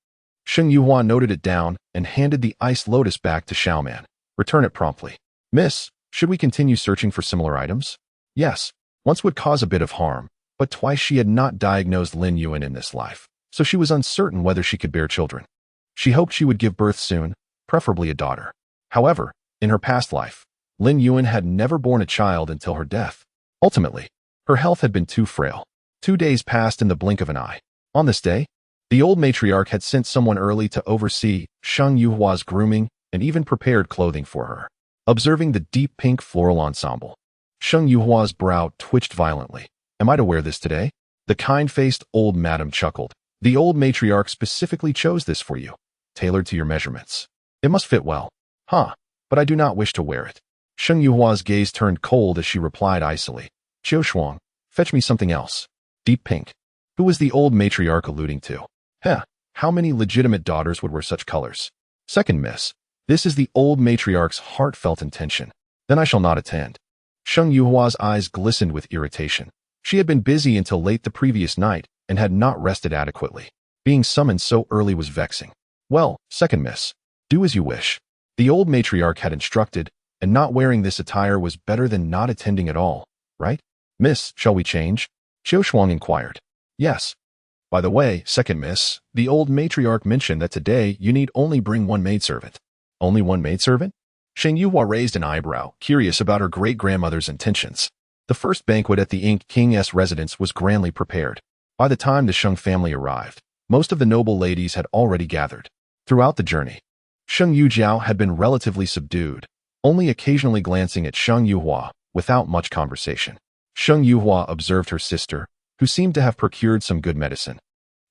Sheng Yuhua noted it down and handed the ice lotus back to Xiaoman. Return it promptly. Miss, should we continue searching for similar items? Yes, once would cause a bit of harm, but twice she had not diagnosed Lin Yuan in this life, so she was uncertain whether she could bear children. She hoped she would give birth soon, preferably a daughter. However, in her past life, Lin Yuan had never borne a child until her death. Ultimately, her health had been too frail. 2 days passed in the blink of an eye. On this day, the old matriarch had sent someone early to oversee Sheng Yuhua's grooming and even prepared clothing for her. Observing the deep pink floral ensemble, Sheng Yuhua's brow twitched violently. Am I to wear this today? The kind-faced old madam chuckled. The old matriarch specifically chose this for you, tailored to your measurements. It must fit well. But I do not wish to wear it. Sheng Yuhua's gaze turned cold as she replied icily. Qiu Shuang, fetch me something else. Deep pink. Who was the old matriarch alluding to? How many legitimate daughters would wear such colors? Second miss, This is the old matriarch's heartfelt intention. Then I shall not attend. Sheng Yuhua's eyes glistened with irritation. She had been busy until late the previous night and had not rested adequately. Being summoned so early was vexing. Well, second miss, do as you wish. The old matriarch had instructed, and not wearing this attire was better than not attending at all, right? Miss, shall we change? Qiu Shuang inquired. Yes. By the way, second miss, the old matriarch mentioned that today you need only bring one maidservant. Only one maidservant? Sheng Yuhua raised an eyebrow, curious about her great-grandmother's intentions. The first banquet at the Ink King's residence was grandly prepared. By the time the Sheng family arrived, most of the noble ladies had already gathered. Throughout the journey, Sheng Yujiao had been relatively subdued, only occasionally glancing at Sheng Yuhua without much conversation. Sheng Yuhua observed her sister, who seemed to have procured some good medicine,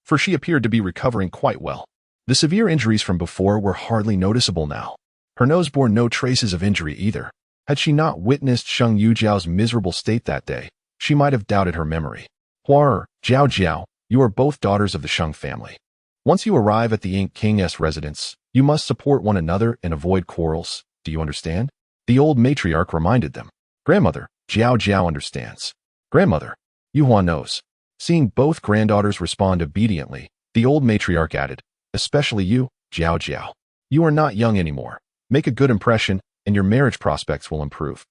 for she appeared to be recovering quite well. The severe injuries from before were hardly noticeable now. Her nose bore no traces of injury either. Had she not witnessed Sheng Yujiao's miserable state that day, she might have doubted her memory. Huar, Jiao Jiao, you are both daughters of the Sheng family. Once you arrive at the Ink King's residence, you must support one another and avoid quarrels. Do you understand? The old matriarch reminded them. Grandmother, Jiao Jiao understands. Grandmother, Yuhua knows. Seeing both granddaughters respond obediently, the old matriarch added, especially you, Jiao Jiao. You are not young anymore. Make a good impression, and your marriage prospects will improve.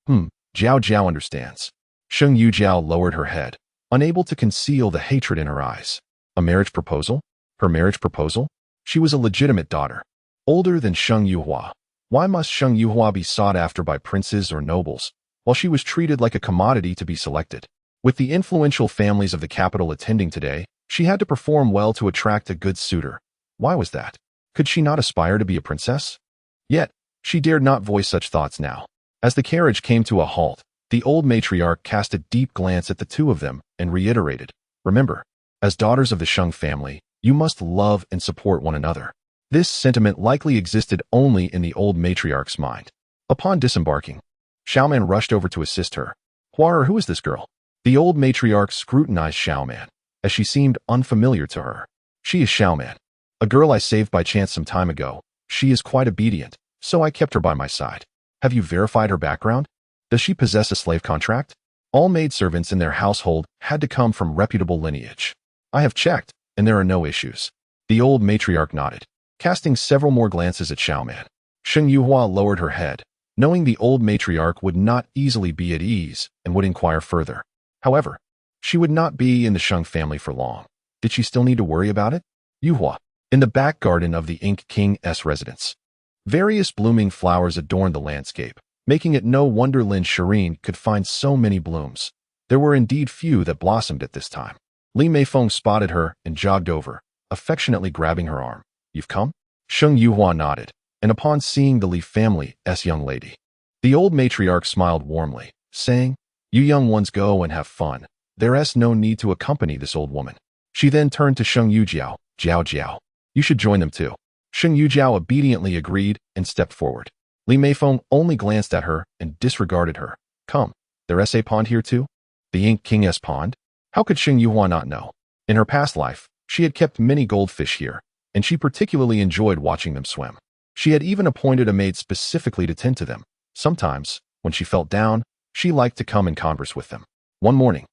Jiao Jiao understands. Sheng Yujiao lowered her head, unable to conceal the hatred in her eyes. A marriage proposal? Her marriage proposal? She was a legitimate daughter. Older than Sheng Yuhua. Why must Sheng Yuhua be sought after by princes or nobles, while she was treated like a commodity to be selected? With the influential families of the capital attending today, she had to perform well to attract a good suitor. Why was that? Could she not aspire to be a princess? Yet, she dared not voice such thoughts now. As the carriage came to a halt, the old matriarch cast a deep glance at the two of them and reiterated, remember, as daughters of the Sheng family, you must love and support one another. This sentiment likely existed only in the old matriarch's mind. Upon disembarking, Xiaoman rushed over to assist her. Huar, who is this girl? The old matriarch scrutinized Xiaoman, as she seemed unfamiliar to her. She is Xiaoman, a girl I saved by chance some time ago. She is quite obedient, so I kept her by my side. Have you verified her background? Does she possess a slave contract? All maidservants in their household had to come from reputable lineage. I have checked, and there are no issues. The old matriarch nodded, casting several more glances at Xiaoman. Sheng Yuhua lowered her head, knowing the old matriarch would not easily be at ease and would inquire further. However, she would not be in the Sheng family for long. Did she still need to worry about it? Yuhua. In the back garden of the Ink King's residence, various blooming flowers adorned the landscape, making it no wonder Lin Shirin could find so many blooms. There were indeed few that blossomed at this time. Li Meifeng spotted her and jogged over, affectionately grabbing her arm. You've come? Sheng Yuhua nodded, and upon seeing the Li family's young lady, the old matriarch smiled warmly, saying, you young ones go and have fun. There's no need to accompany this old woman. She then turned to Sheng Yujiao, Jiao Jiao. You should join them too. Sheng Yujiao obediently agreed and stepped forward. Li Meifeng only glanced at her and disregarded her. Come, there's a pond here too? The Ink King's pond? How could Sheng Yuhua not know? In her past life, she had kept many goldfish here, and she particularly enjoyed watching them swim. She had even appointed a maid specifically to tend to them. Sometimes, when she felt down, she liked to come and converse with them. One morning,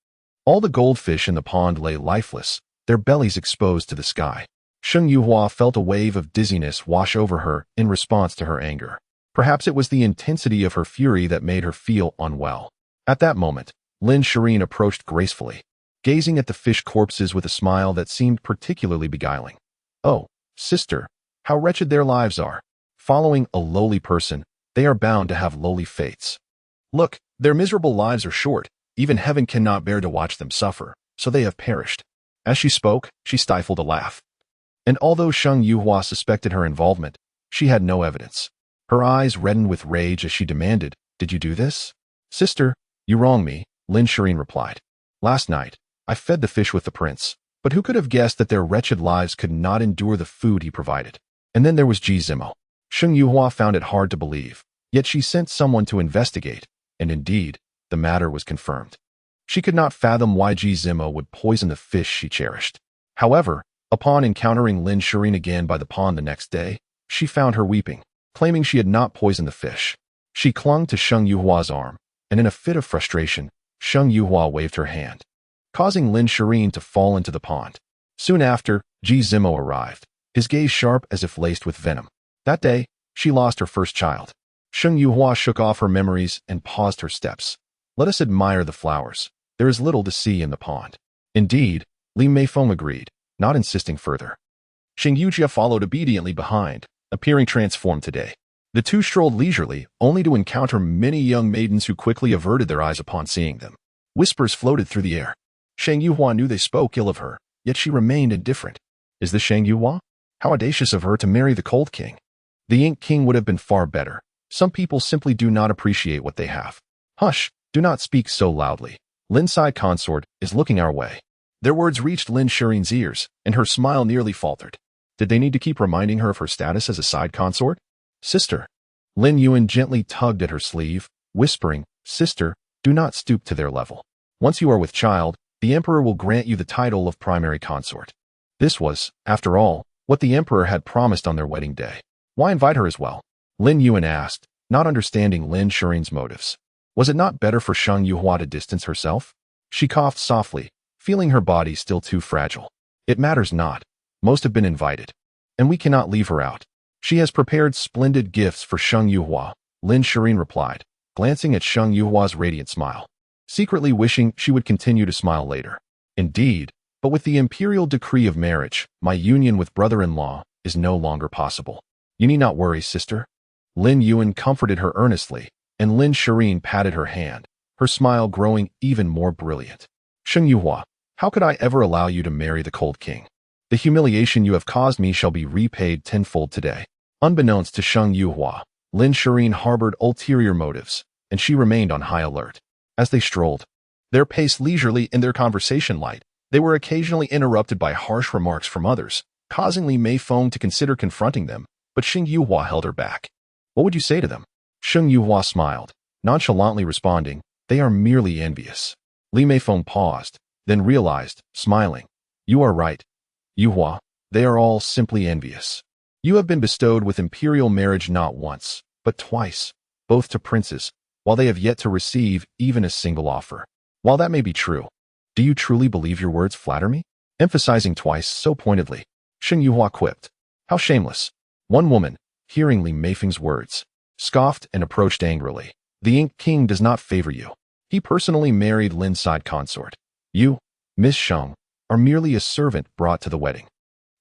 all the goldfish in the pond lay lifeless, their bellies exposed to the sky. Sheng Yuhua felt a wave of dizziness wash over her in response to her anger. Perhaps it was the intensity of her fury that made her feel unwell. At that moment, Lin Shirin approached gracefully, gazing at the fish corpses with a smile that seemed particularly beguiling. Oh, sister, how wretched their lives are. Following a lowly person, they are bound to have lowly fates. Look, their miserable lives are short. Even heaven cannot bear to watch them suffer, so they have perished. As she spoke, she stifled a laugh. And although Sheng Yuhua suspected her involvement, she had no evidence. Her eyes reddened with rage as she demanded, did you do this? Sister, you wrong me, Lin Shirin replied. Last night, I fed the fish with the prince, but who could have guessed that their wretched lives could not endure the food he provided? And then there was Ji Zimo. Sheng Yuhua found it hard to believe, yet she sent someone to investigate, and indeed, the matter was confirmed. She could not fathom why Ji Zimo would poison the fish she cherished. However, upon encountering Lin Shirin again by the pond the next day, she found her weeping. claiming she had not poisoned the fish. She clung to Sheng Yuhua's arm, and in a fit of frustration, Sheng Yuhua waved her hand, causing Lin Shirin to fall into the pond. Soon after, Ji Zimo arrived, his gaze sharp as if laced with venom. That day, she lost her first child. Sheng Yuhua shook off her memories and paused her steps. Let us admire the flowers. There is little to see in the pond. Indeed, Li Meifeng agreed, not insisting further. Sheng Yujia followed obediently behind, appearing transformed today. The two strolled leisurely, only to encounter many young maidens who quickly averted their eyes upon seeing them. Whispers floated through the air. Sheng Yuhua knew they spoke ill of her, yet she remained indifferent. Is this Sheng Yuhua? How audacious of her to marry the Cold King. The Ink King would have been far better. Some people simply do not appreciate what they have. Hush, do not speak so loudly. Lin's side consort is looking our way. Their words reached Lin Shirin's ears, and her smile nearly faltered. Did they need to keep reminding her of her status as a side consort? Sister. Lin Yuan gently tugged at her sleeve, whispering, Sister, do not stoop to their level. Once you are with child, the Emperor will grant you the title of primary consort. This was, after all, what the Emperor had promised on their wedding day. Why invite her as well? Lin Yuan asked, not understanding Lin Shirin's motives. Was it not better for Sheng Yuhua to distance herself? She coughed softly, feeling her body still too fragile. It matters not. Most have been invited. And we cannot leave her out. She has prepared splendid gifts for Sheng Yuhua, Lin Shirin replied, glancing at Sheng Yuhua's radiant smile, secretly wishing she would continue to smile later. Indeed, but with the imperial decree of marriage, my union with brother-in-law is no longer possible. You need not worry, sister. Lin Yuan comforted her earnestly, and Lin Shirin patted her hand, her smile growing even more brilliant. Sheng Yuhua, how could I ever allow you to marry the Cold King? The humiliation you have caused me shall be repaid tenfold today. Unbeknownst to Sheng Yuhua, Lin Shirin harbored ulterior motives, and she remained on high alert. As they strolled, their pace leisurely and their conversation light, they were occasionally interrupted by harsh remarks from others, causing Li Meifeng to consider confronting them, but Sheng Yuhua held her back. What would you say to them? Sheng Yuhua smiled, nonchalantly responding, they are merely envious. Li Meifeng paused, then realized, smiling, you are right. Yuhua, they are all simply envious. You have been bestowed with imperial marriage not once, but twice, both to princes, while they have yet to receive even a single offer. While that may be true, do you truly believe your words flatter me? Emphasizing twice so pointedly, Sheng Yuhua quipped, how shameless. One woman, hearing Li Meifeng's words, scoffed and approached angrily. The Ink King does not favor you. He personally married Lin's side consort. You, Miss Sheng, are merely a servant brought to the wedding.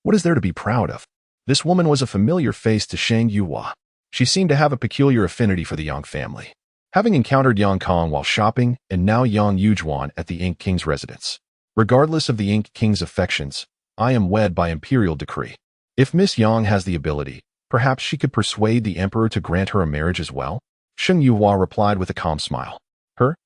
What is there to be proud of? This woman was a familiar face to Sheng Yuhua. She seemed to have a peculiar affinity for the Yang family, having encountered Yang Kong while shopping and now Yang Yujuan at the Ink King's residence. Regardless of the Ink King's affections, I am wed by imperial decree. If Miss Yang has the ability, perhaps she could persuade the Emperor to grant her a marriage as well? Sheng Yuhua replied with a calm smile. Her?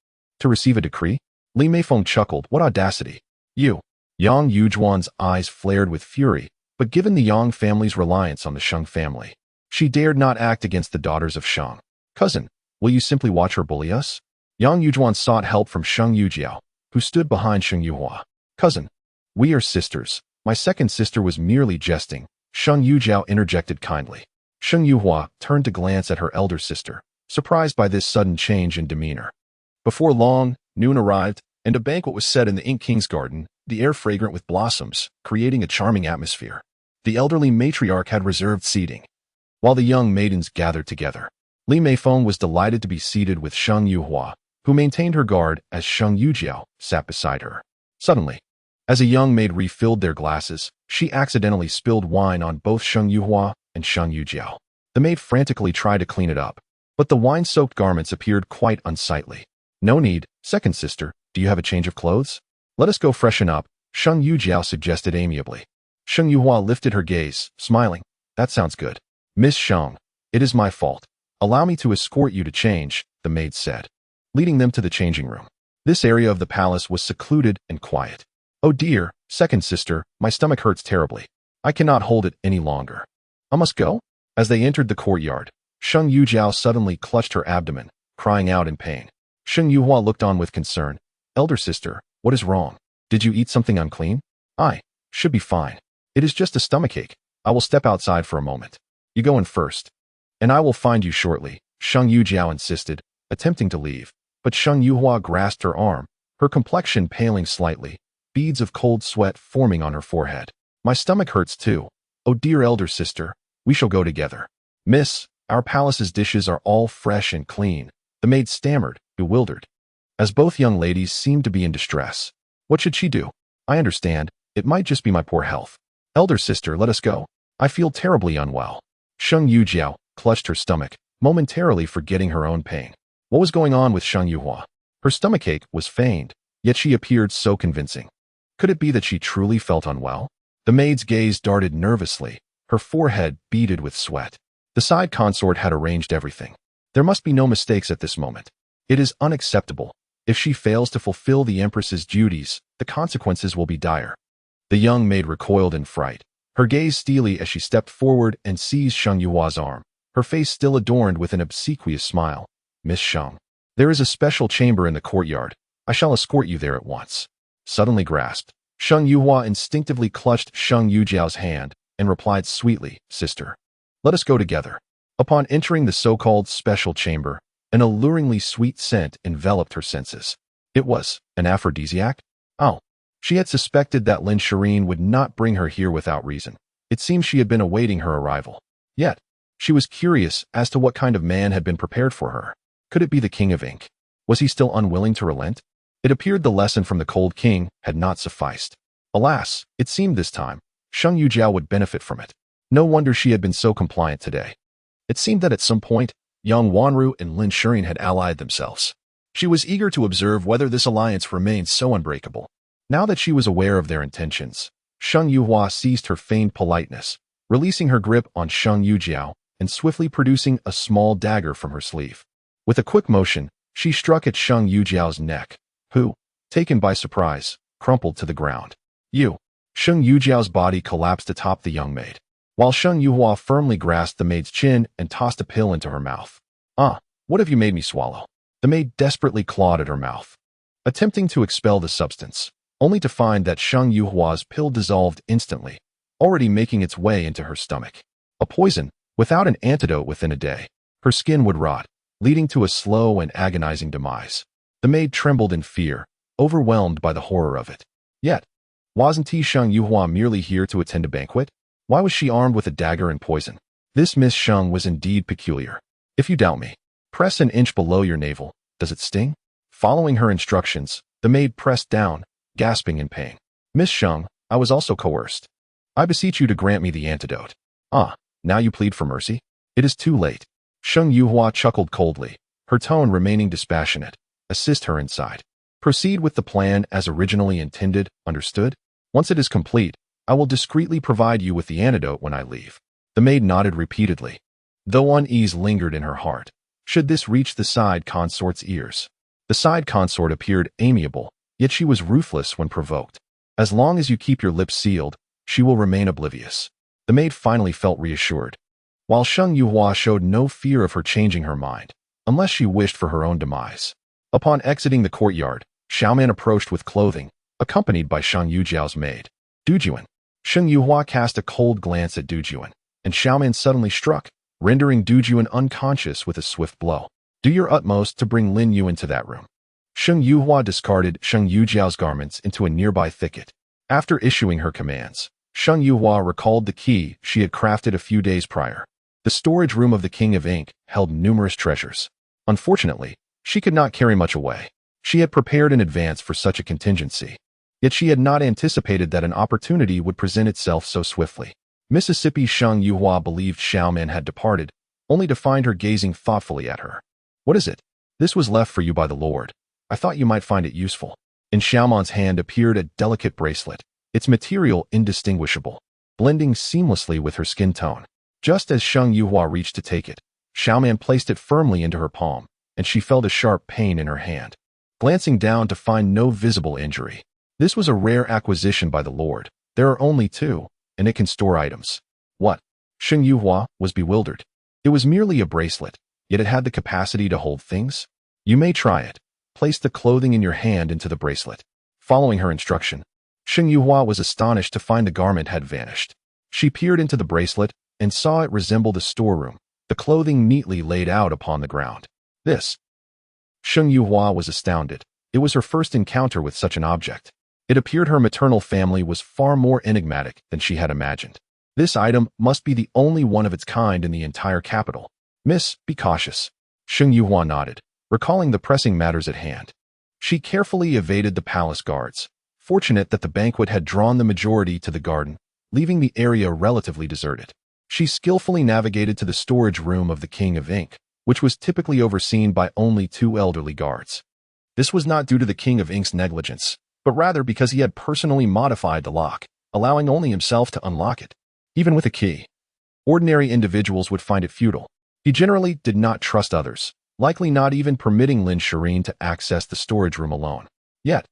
To receive a decree? Li Meifeng chuckled, what audacity. You. Yang Yujuan's eyes flared with fury, but given the Yang family's reliance on the Sheng family, she dared not act against the daughters of Sheng. Cousin, will you simply watch her bully us? Yang Yujuan sought help from Sheng Yujiao, who stood behind Sheng Yuhua. Cousin, we are sisters. My second sister was merely jesting. Sheng Yujiao interjected kindly. Sheng Yuhua turned to glance at her elder sister, surprised by this sudden change in demeanor. Before long, noon arrived, and a banquet was set in the Ink King's garden, the air fragrant with blossoms, creating a charming atmosphere. The elderly matriarch had reserved seating, while the young maidens gathered together. Li Meifeng was delighted to be seated with Sheng Yuhua, who maintained her guard as Sheng Yujiao sat beside her. Suddenly, as a young maid refilled their glasses, she accidentally spilled wine on both Sheng Yuhua and Sheng Yujiao. The maid frantically tried to clean it up, but the wine-soaked garments appeared quite unsightly. No need, second sister, do you have a change of clothes? Let us go freshen up, Sheng Yujiao suggested amiably. Sheng Yuhua lifted her gaze, smiling. That sounds good. Miss Sheng, it is my fault. Allow me to escort you to change, the maid said, leading them to the changing room. This area of the palace was secluded and quiet. Oh dear, second sister, my stomach hurts terribly. I cannot hold it any longer. I must go? As they entered the courtyard, Sheng Yujiao suddenly clutched her abdomen, crying out in pain. Sheng Yuhua looked on with concern. Elder sister, what is wrong? Did you eat something unclean? I should be fine. It is just a stomachache. I will step outside for a moment. You go in first. And I will find you shortly, Sheng Yujiao insisted, attempting to leave. But Sheng Yuhua grasped her arm, her complexion paling slightly, beads of cold sweat forming on her forehead. My stomach hurts too. Oh dear elder sister, we shall go together. Miss, our palace's dishes are all fresh and clean, the maid stammered, bewildered. As both young ladies seemed to be in distress. What should she do? I understand, it might just be my poor health. Elder sister, let us go. I feel terribly unwell. Sheng Yujiao clutched her stomach, momentarily forgetting her own pain. What was going on with Sheng Yuhua? Her stomachache was feigned, yet she appeared so convincing. Could it be that she truly felt unwell? The maid's gaze darted nervously, her forehead beaded with sweat. The side consort had arranged everything. There must be no mistakes at this moment. It is unacceptable. If she fails to fulfill the Empress's duties, the consequences will be dire. The young maid recoiled in fright, her gaze steely as she stepped forward and seized Sheng Yuhua's arm, her face still adorned with an obsequious smile. Miss Sheng, there is a special chamber in the courtyard. I shall escort you there at once. Suddenly grasped, Sheng Yuhua instinctively clutched Sheng Yujiao's hand and replied sweetly, Sister, let us go together. Upon entering the so-called special chamber, an alluringly sweet scent enveloped her senses. It was an aphrodisiac? Oh, she had suspected that Lin Shireen would not bring her here without reason. It seemed she had been awaiting her arrival. Yet, she was curious as to what kind of man had been prepared for her. Could it be the King of Ink? Was he still unwilling to relent? It appeared the lesson from the Cold King had not sufficed. Alas, it seemed this time, Sheng Yujiao would benefit from it. No wonder she had been so compliant today. It seemed that at some point, young Wanru and Lin Shireen had allied themselves. She was eager to observe whether this alliance remained so unbreakable. Now that she was aware of their intentions, Sheng Yuhua seized her feigned politeness, releasing her grip on Sheng Yujiao and swiftly producing a small dagger from her sleeve. With a quick motion, she struck at Sheng Yujiao's neck, who, taken by surprise, crumpled to the ground. Sheng Yujiao's body collapsed atop the young maid, while Sheng Yuhua firmly grasped the maid's chin and tossed a pill into her mouth. What have you made me swallow? The maid desperately clawed at her mouth, attempting to expel the substance, only to find that Sheng Yuhua's pill dissolved instantly, already making its way into her stomach. A poison, without an antidote within a day. Her skin would rot, leading to a slow and agonizing demise. The maid trembled in fear, overwhelmed by the horror of it. Yet, wasn't Sheng Yuhua merely here to attend a banquet? Why was she armed with a dagger and poison? This Miss Sheng was indeed peculiar. If you doubt me, press an inch below your navel. Does it sting? Following her instructions, the maid pressed down, gasping in pain. Miss Sheng, I was also coerced. I beseech you to grant me the antidote. Now you plead for mercy? It is too late. Sheng Yuhua chuckled coldly, her tone remaining dispassionate. Assist her inside. Proceed with the plan as originally intended, understood? Once it is complete, I will discreetly provide you with the antidote when I leave. The maid nodded repeatedly, though unease lingered in her heart. Should this reach the side consort's ears? The side consort appeared amiable, yet she was ruthless when provoked. As long as you keep your lips sealed, she will remain oblivious. The maid finally felt reassured, while Sheng Yuhua showed no fear of her changing her mind, unless she wished for her own demise. Upon exiting the courtyard, Xiaoman approached with clothing, accompanied by Sheng Yujiao's maid. Dujuan. Sheng Yuhua cast a cold glance at Dujuan, and Xiaoman suddenly struck, rendering Dujuan unconscious with a swift blow. Do your utmost to bring Lin Yu into that room. Sheng Yuhua discarded Sheng Yujiao's garments into a nearby thicket. After issuing her commands, Sheng Yuhua recalled the key she had crafted a few days prior. The storage room of the King of Ink held numerous treasures. Unfortunately, she could not carry much away. She had prepared in advance for such a contingency. Yet she had not anticipated that an opportunity would present itself so swiftly. Mississippi's Sheng Yuhua believed Xiaoman had departed, only to find her gazing thoughtfully at her. What is it? This was left for you by the Lord. I thought you might find it useful. In Xiaoman's hand appeared a delicate bracelet, its material indistinguishable, blending seamlessly with her skin tone. Just as Sheng Yuhua reached to take it, Xiaoman placed it firmly into her palm, and she felt a sharp pain in her hand. Glancing down to find no visible injury. This was a rare acquisition by the Lord. There are only two, and it can store items. What? Sheng Yuhua was bewildered. It was merely a bracelet, yet it had the capacity to hold things. You may try it. Place the clothing in your hand into the bracelet. Following her instruction, Sheng Yuhua was astonished to find the garment had vanished. She peered into the bracelet and saw it resembled a storeroom, the clothing neatly laid out upon the ground. This. Sheng Yuhua was astounded. It was her first encounter with such an object. It appeared her maternal family was far more enigmatic than she had imagined. This item must be the only one of its kind in the entire capital. Miss, be cautious. Sheng Yuhua nodded, recalling the pressing matters at hand. She carefully evaded the palace guards, fortunate that the banquet had drawn the majority to the garden, leaving the area relatively deserted. She skillfully navigated to the storage room of the King of Ink, which was typically overseen by only 2 elderly guards. This was not due to the King of Ink's negligence, but rather because he had personally modified the lock, allowing only himself to unlock it. Even with a key, ordinary individuals would find it futile. He generally did not trust others, likely not even permitting Lin Shireen to access the storage room alone. Yet,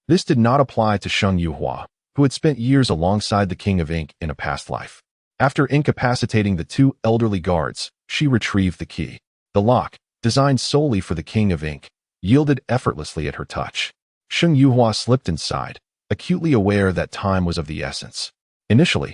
this did not apply to Sheng Yuhua, who had spent years alongside the King of Ink in a past life. After incapacitating the 2 elderly guards, she retrieved the key. The lock, designed solely for the King of Ink, yielded effortlessly at her touch. Sheng Yuhua slipped inside, acutely aware that time was of the essence. Initially,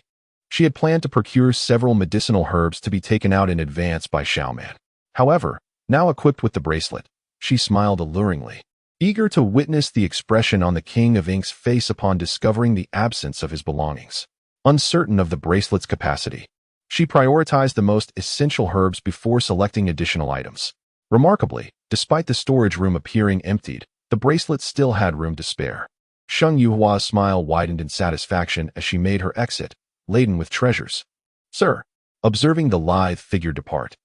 she had planned to procure several medicinal herbs to be taken out in advance by Xiaoman. However, now equipped with the bracelet, she smiled alluringly, eager to witness the expression on the King of Ink's face upon discovering the absence of his belongings. Uncertain of the bracelet's capacity, she prioritized the most essential herbs before selecting additional items. Remarkably, despite the storage room appearing emptied, the bracelet still had room to spare. Sheng Yuhua's smile widened in satisfaction as she made her exit, laden with treasures. Sir, observing the lithe figure depart,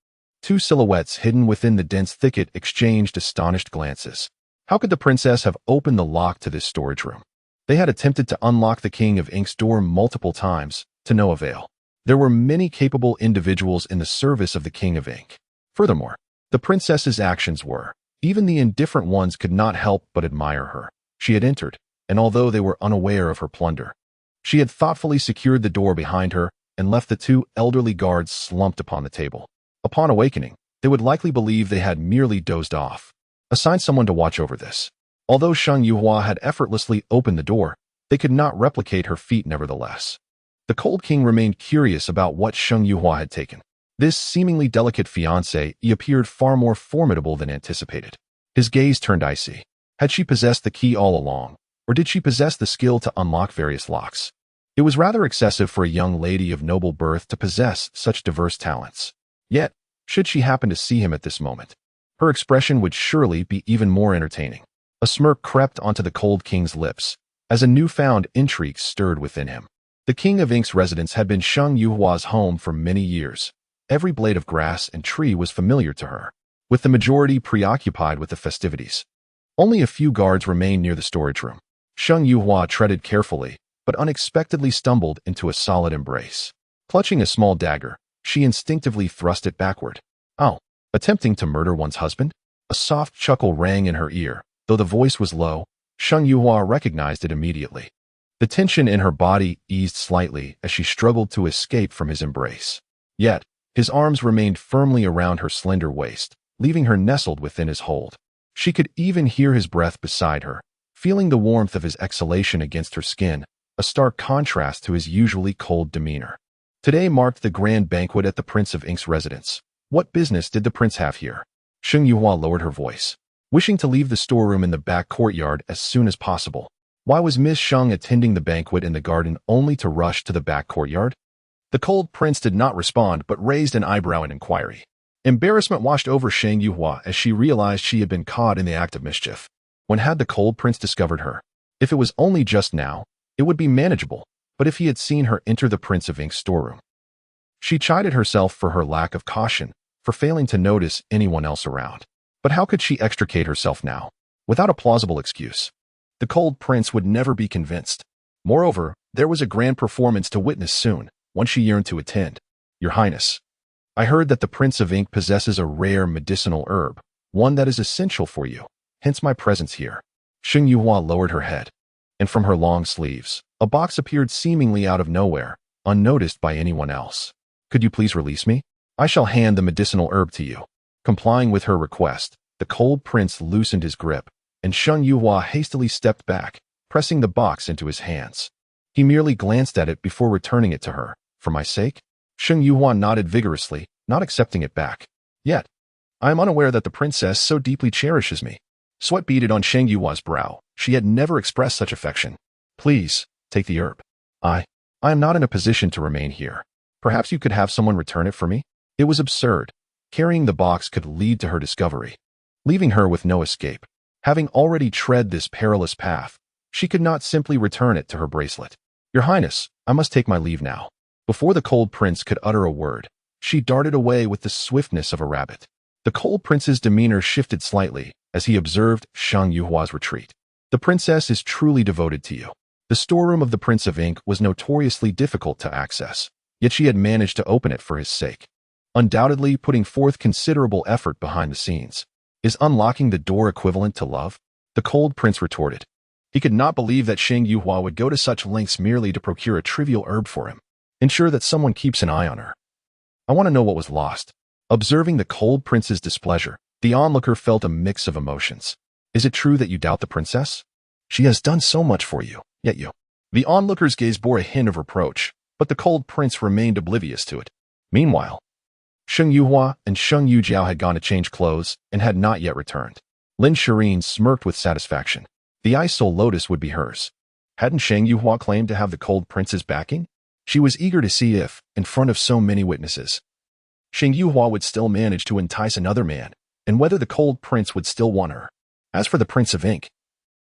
2 silhouettes hidden within the dense thicket exchanged astonished glances. How could the princess have opened the lock to this storage room? They had attempted to unlock the King of Ink's door multiple times, to no avail. There were many capable individuals in the service of the King of Ink. Furthermore, the princess's actions were, even the indifferent ones could not help but admire her. She had entered, and although they were unaware of her plunder, she had thoughtfully secured the door behind her and left the 2 elderly guards slumped upon the table. Upon awakening, they would likely believe they had merely dozed off. Assign someone to watch over this. Although Sheng Yuhua had effortlessly opened the door, they could not replicate her feat nevertheless. The Cold King remained curious about what Sheng Yuhua had taken. This seemingly delicate fiancé appeared far more formidable than anticipated. His gaze turned icy. Had she possessed the key all along, or did she possess the skill to unlock various locks? It was rather excessive for a young lady of noble birth to possess such diverse talents. Yet, should she happen to see him at this moment, her expression would surely be even more entertaining. A smirk crept onto the Cold King's lips, as a newfound intrigue stirred within him. The King of Ink's residence had been Sheng Yuhua's home for many years. Every blade of grass and tree was familiar to her, with the majority preoccupied with the festivities. Only a few guards remained near the storage room. Sheng Yuhua treaded carefully, but unexpectedly stumbled into a solid embrace. Clutching a small dagger, she instinctively thrust it backward. Oh, attempting to murder one's husband? A soft chuckle rang in her ear. Though the voice was low, Sheng Yuhua recognized it immediately. The tension in her body eased slightly as she struggled to escape from his embrace. Yet, his arms remained firmly around her slender waist, leaving her nestled within his hold. She could even hear his breath beside her, feeling the warmth of his exhalation against her skin, a stark contrast to his usually cold demeanor. Today marked the grand banquet at the Prince of Ink's residence. What business did the prince have here? Sheng Yuhua lowered her voice, wishing to leave the storeroom in the back courtyard as soon as possible. Why was Miss Sheng attending the banquet in the garden only to rush to the back courtyard? The cold prince did not respond but raised an eyebrow in inquiry. Embarrassment washed over Sheng Yuhua as she realized she had been caught in the act of mischief. When had the cold prince discovered her? If it was only just now, it would be manageable, but if he had seen her enter the Prince of Ink's storeroom? She chided herself for her lack of caution, for failing to notice anyone else around. But how could she extricate herself now? Without a plausible excuse. The cold prince would never be convinced. Moreover, there was a grand performance to witness soon, one she yearned to attend. Your Highness, I heard that the Prince of Ink possesses a rare medicinal herb, one that is essential for you, hence my presence here. Sheng Yuhua lowered her head, and from her long sleeves, a box appeared seemingly out of nowhere, unnoticed by anyone else. Could you please release me? I shall hand the medicinal herb to you. Complying with her request, the cold prince loosened his grip, and Sheng Yuhua hastily stepped back, pressing the box into his hands. He merely glanced at it before returning it to her. For my sake? Sheng Yuhua nodded vigorously, not accepting it back. Yet, I am unaware that the princess so deeply cherishes me. Sweat beaded on Sheng Yuhua's brow. She had never expressed such affection. Please, take the herb. I am not in a position to remain here. Perhaps you could have someone return it for me? It was absurd. Carrying the box could lead to her discovery, leaving her with no escape. Having already tread this perilous path, she could not simply return it to her bracelet. Your Highness, I must take my leave now. Before the cold prince could utter a word, she darted away with the swiftness of a rabbit. The cold prince's demeanor shifted slightly as he observed Shang Yuhua's retreat. The princess is truly devoted to you. The storeroom of the Prince of Ink was notoriously difficult to access, yet she had managed to open it for his sake. Undoubtedly putting forth considerable effort behind the scenes. Is unlocking the door equivalent to love? The cold prince retorted. He could not believe that Shang Yuhua would go to such lengths merely to procure a trivial herb for him. Ensure that someone keeps an eye on her. I want to know what was lost. Observing the cold prince's displeasure, the onlooker felt a mix of emotions. Is it true that you doubt the princess? She has done so much for you, yet you. The onlooker's gaze bore a hint of reproach, but the cold prince remained oblivious to it. Meanwhile, Sheng Yuhua and Sheng Yujiao had gone to change clothes and had not yet returned. Lin Shirin smirked with satisfaction. The ice soul lotus would be hers. Hadn't Sheng Yuhua claimed to have the cold prince's backing? She was eager to see if, in front of so many witnesses, Sheng Yuhua would still manage to entice another man, and whether the cold prince would still want her. As for the Prince of Ink,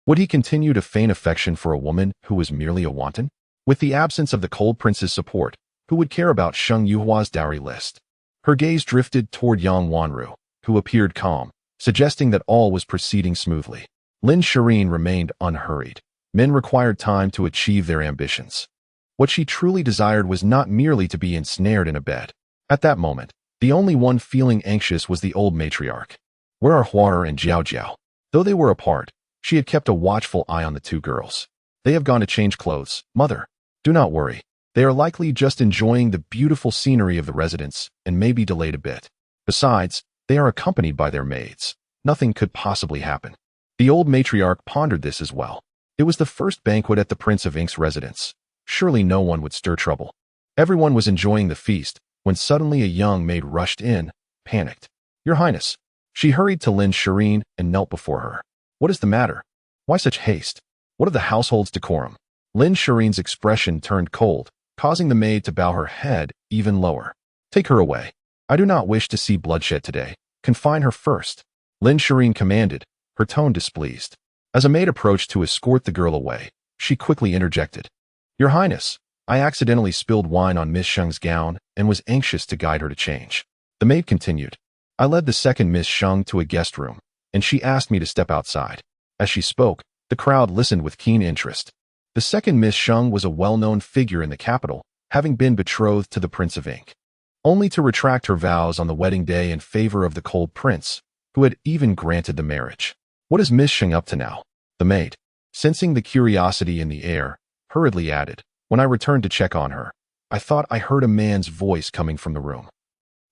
would he continue to feign affection for a woman who was merely a wanton? With the absence of the cold prince's support, who would care about Sheng Yuhua's dowry list? Her gaze drifted toward Yang Wanru, who appeared calm, suggesting that all was proceeding smoothly. Lin Shirin remained unhurried. Men required time to achieve their ambitions. What she truly desired was not merely to be ensnared in a bed. At that moment, the only one feeling anxious was the old matriarch. Where are Huar and Jiao Jiao? Though they were apart, she had kept a watchful eye on the two girls. They have gone to change clothes, mother. Do not worry. They are likely just enjoying the beautiful scenery of the residence and may be delayed a bit. Besides, they are accompanied by their maids. Nothing could possibly happen. The old matriarch pondered this as well. It was the first banquet at the Prince of Ink's residence. Surely no one would stir trouble. Everyone was enjoying the feast when suddenly a young maid rushed in, panicked. Your Highness. She hurried to Lin Shirin and knelt before her. What is the matter? Why such haste? What of the household's decorum? Lin Shirin's expression turned cold, causing the maid to bow her head even lower. Take her away. I do not wish to see bloodshed today. Confine her first. Lin Shirin commanded, her tone displeased. As a maid approached to escort the girl away, she quickly interjected. Your Highness, I accidentally spilled wine on Miss Sheng's gown and was anxious to guide her to change. The maid continued. I led the second Miss Sheng to a guest room, and she asked me to step outside. As she spoke, the crowd listened with keen interest. The second Miss Sheng was a well-known figure in the capital, having been betrothed to the Prince of Ink, only to retract her vows on the wedding day in favor of the cold prince, who had even granted the marriage. What is Miss Sheng up to now? The maid, sensing the curiosity in the air, hurriedly added, when I returned to check on her, I thought I heard a man's voice coming from the room.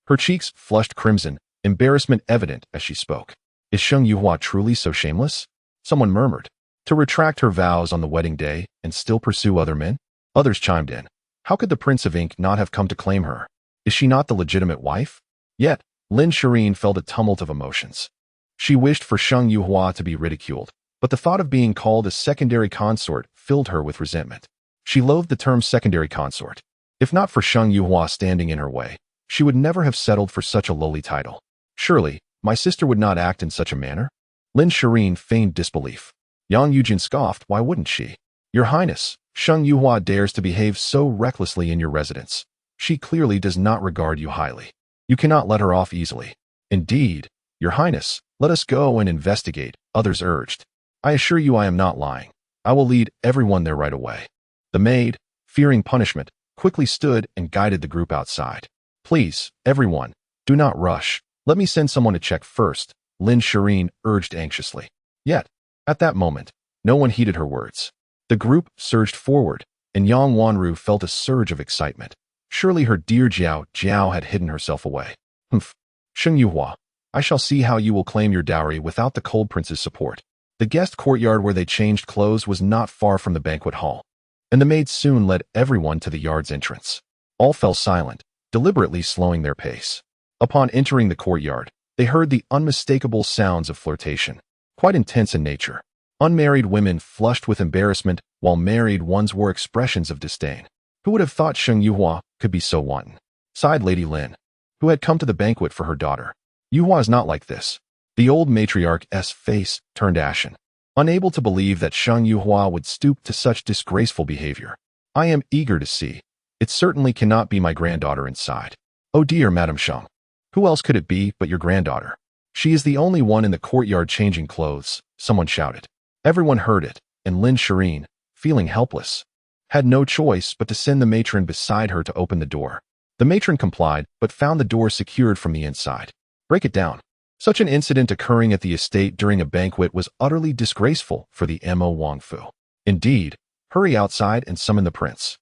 Her cheeks flushed crimson, embarrassment evident as she spoke. Is Sheng Yuhua truly so shameless? Someone murmured. To retract her vows on the wedding day and still pursue other men? Others chimed in. How could the Prince of Ink not have come to claim her? Is she not the legitimate wife? Yet, Lin Shirin felt a tumult of emotions. She wished for Sheng Yuhua to be ridiculed, but the thought of being called a secondary consort filled her with resentment. She loathed the term secondary consort. If not for Sheng Yuhua standing in her way, she would never have settled for such a lowly title. Surely, my sister would not act in such a manner? Lin Shirin feigned disbelief. Yang Yujin scoffed, why wouldn't she? Your Highness, Sheng Yuhua dares to behave so recklessly in your residence. She clearly does not regard you highly. You cannot let her off easily. Indeed, Your Highness, let us go and investigate, others urged. I assure you I am not lying. I will lead everyone there right away. The maid, fearing punishment, quickly stood and guided the group outside. Please, everyone, do not rush. Let me send someone to check first, Lin Shirin urged anxiously. Yet, at that moment, no one heeded her words. The group surged forward, and Yang Wanru felt a surge of excitement. Surely her dear Jiao Jiao had hidden herself away. Humph. Sheng Yuhua, I shall see how you will claim your dowry without the cold prince's support. The guest courtyard where they changed clothes was not far from the banquet hall, and the maid soon led everyone to the yard's entrance. All fell silent, deliberately slowing their pace. Upon entering the courtyard, they heard the unmistakable sounds of flirtation, quite intense in nature. Unmarried women flushed with embarrassment, while married ones wore expressions of disdain. Who would have thought Sheng Yuhua could be so wanton? Sighed Lady Lin, who had come to the banquet for her daughter. Yuhua is not like this. The old matriarch's face turned ashen, unable to believe that Sheng Yuhua would stoop to such disgraceful behavior. I am eager to see. It certainly cannot be my granddaughter inside. Oh dear, Madam Sheng. Who else could it be but your granddaughter? She is the only one in the courtyard changing clothes, someone shouted. Everyone heard it, and Lin Shireen, feeling helpless, had no choice but to send the matron beside her to open the door. The matron complied, but found the door secured from the inside. Break it down. Such an incident occurring at the estate during a banquet was utterly disgraceful for the Mo Wangfu. Indeed, hurry outside and summon the prince.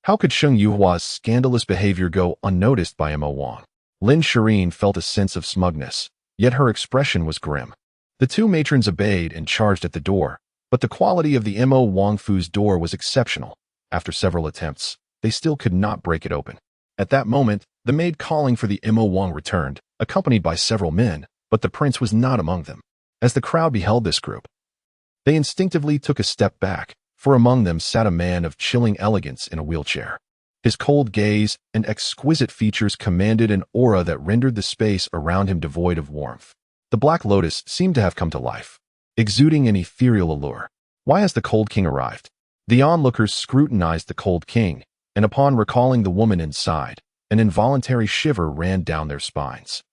How could Sheng Yuhua's scandalous behavior go unnoticed by Mo Wang? Lin Shireen felt a sense of smugness, yet her expression was grim. The two matrons obeyed and charged at the door, but the quality of the Mo Wangfu's door was exceptional. After several attempts, they still could not break it open. At that moment, the maid calling for the Mo Wang returned, accompanied by several men, but the prince was not among them. As the crowd beheld this group, they instinctively took a step back, for among them sat a man of chilling elegance in a wheelchair. His cold gaze and exquisite features commanded an aura that rendered the space around him devoid of warmth. The Black Lotus seemed to have come to life, exuding an ethereal allure. Why has the Cold King arrived? The onlookers scrutinized the Cold King, and upon recalling the woman inside, an involuntary shiver ran down their spines.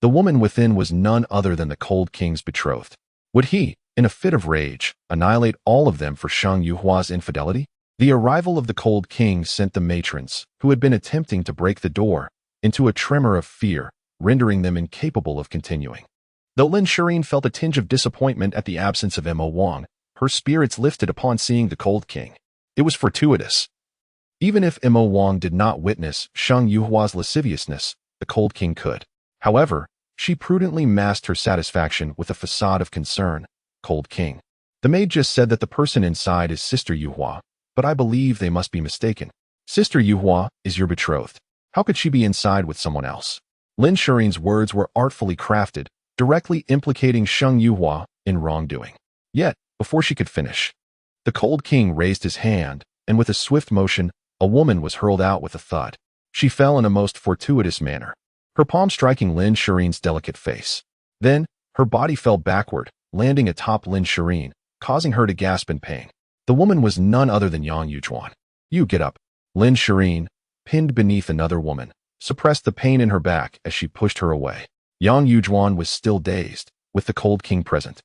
The woman within was none other than the Cold King's betrothed. Would he, in a fit of rage, annihilate all of them for Sheng Yuhua's infidelity? The arrival of the Cold King sent the matrons, who had been attempting to break the door, into a tremor of fear, rendering them incapable of continuing. Though Lin Shireen felt a tinge of disappointment at the absence of Mo Wang, her spirits lifted upon seeing the Cold King. It was fortuitous. Even if Mo Wang did not witness Sheng Yuhua's lasciviousness, the Cold King could. However, she prudently masked her satisfaction with a facade of concern. Cold King. The maid just said that the person inside is Sister Yuhua, but I believe they must be mistaken. Sister Yuhua is your betrothed. How could she be inside with someone else? Lin Shireen's words were artfully crafted, directly implicating Sheng Yuhua in wrongdoing. Yet, before she could finish, the Cold King raised his hand, and with a swift motion, a woman was hurled out with a thud. She fell in a most fortuitous manner, her palm striking Lin Shireen's delicate face. Then, her body fell backward, landing atop Lin Shireen, causing her to gasp in pain. The woman was none other than Yang Yujuan. You get up. Lin Shireen, pinned beneath another woman, suppressed the pain in her back as she pushed her away. Yang Yujuan was still dazed, with the Cold King present.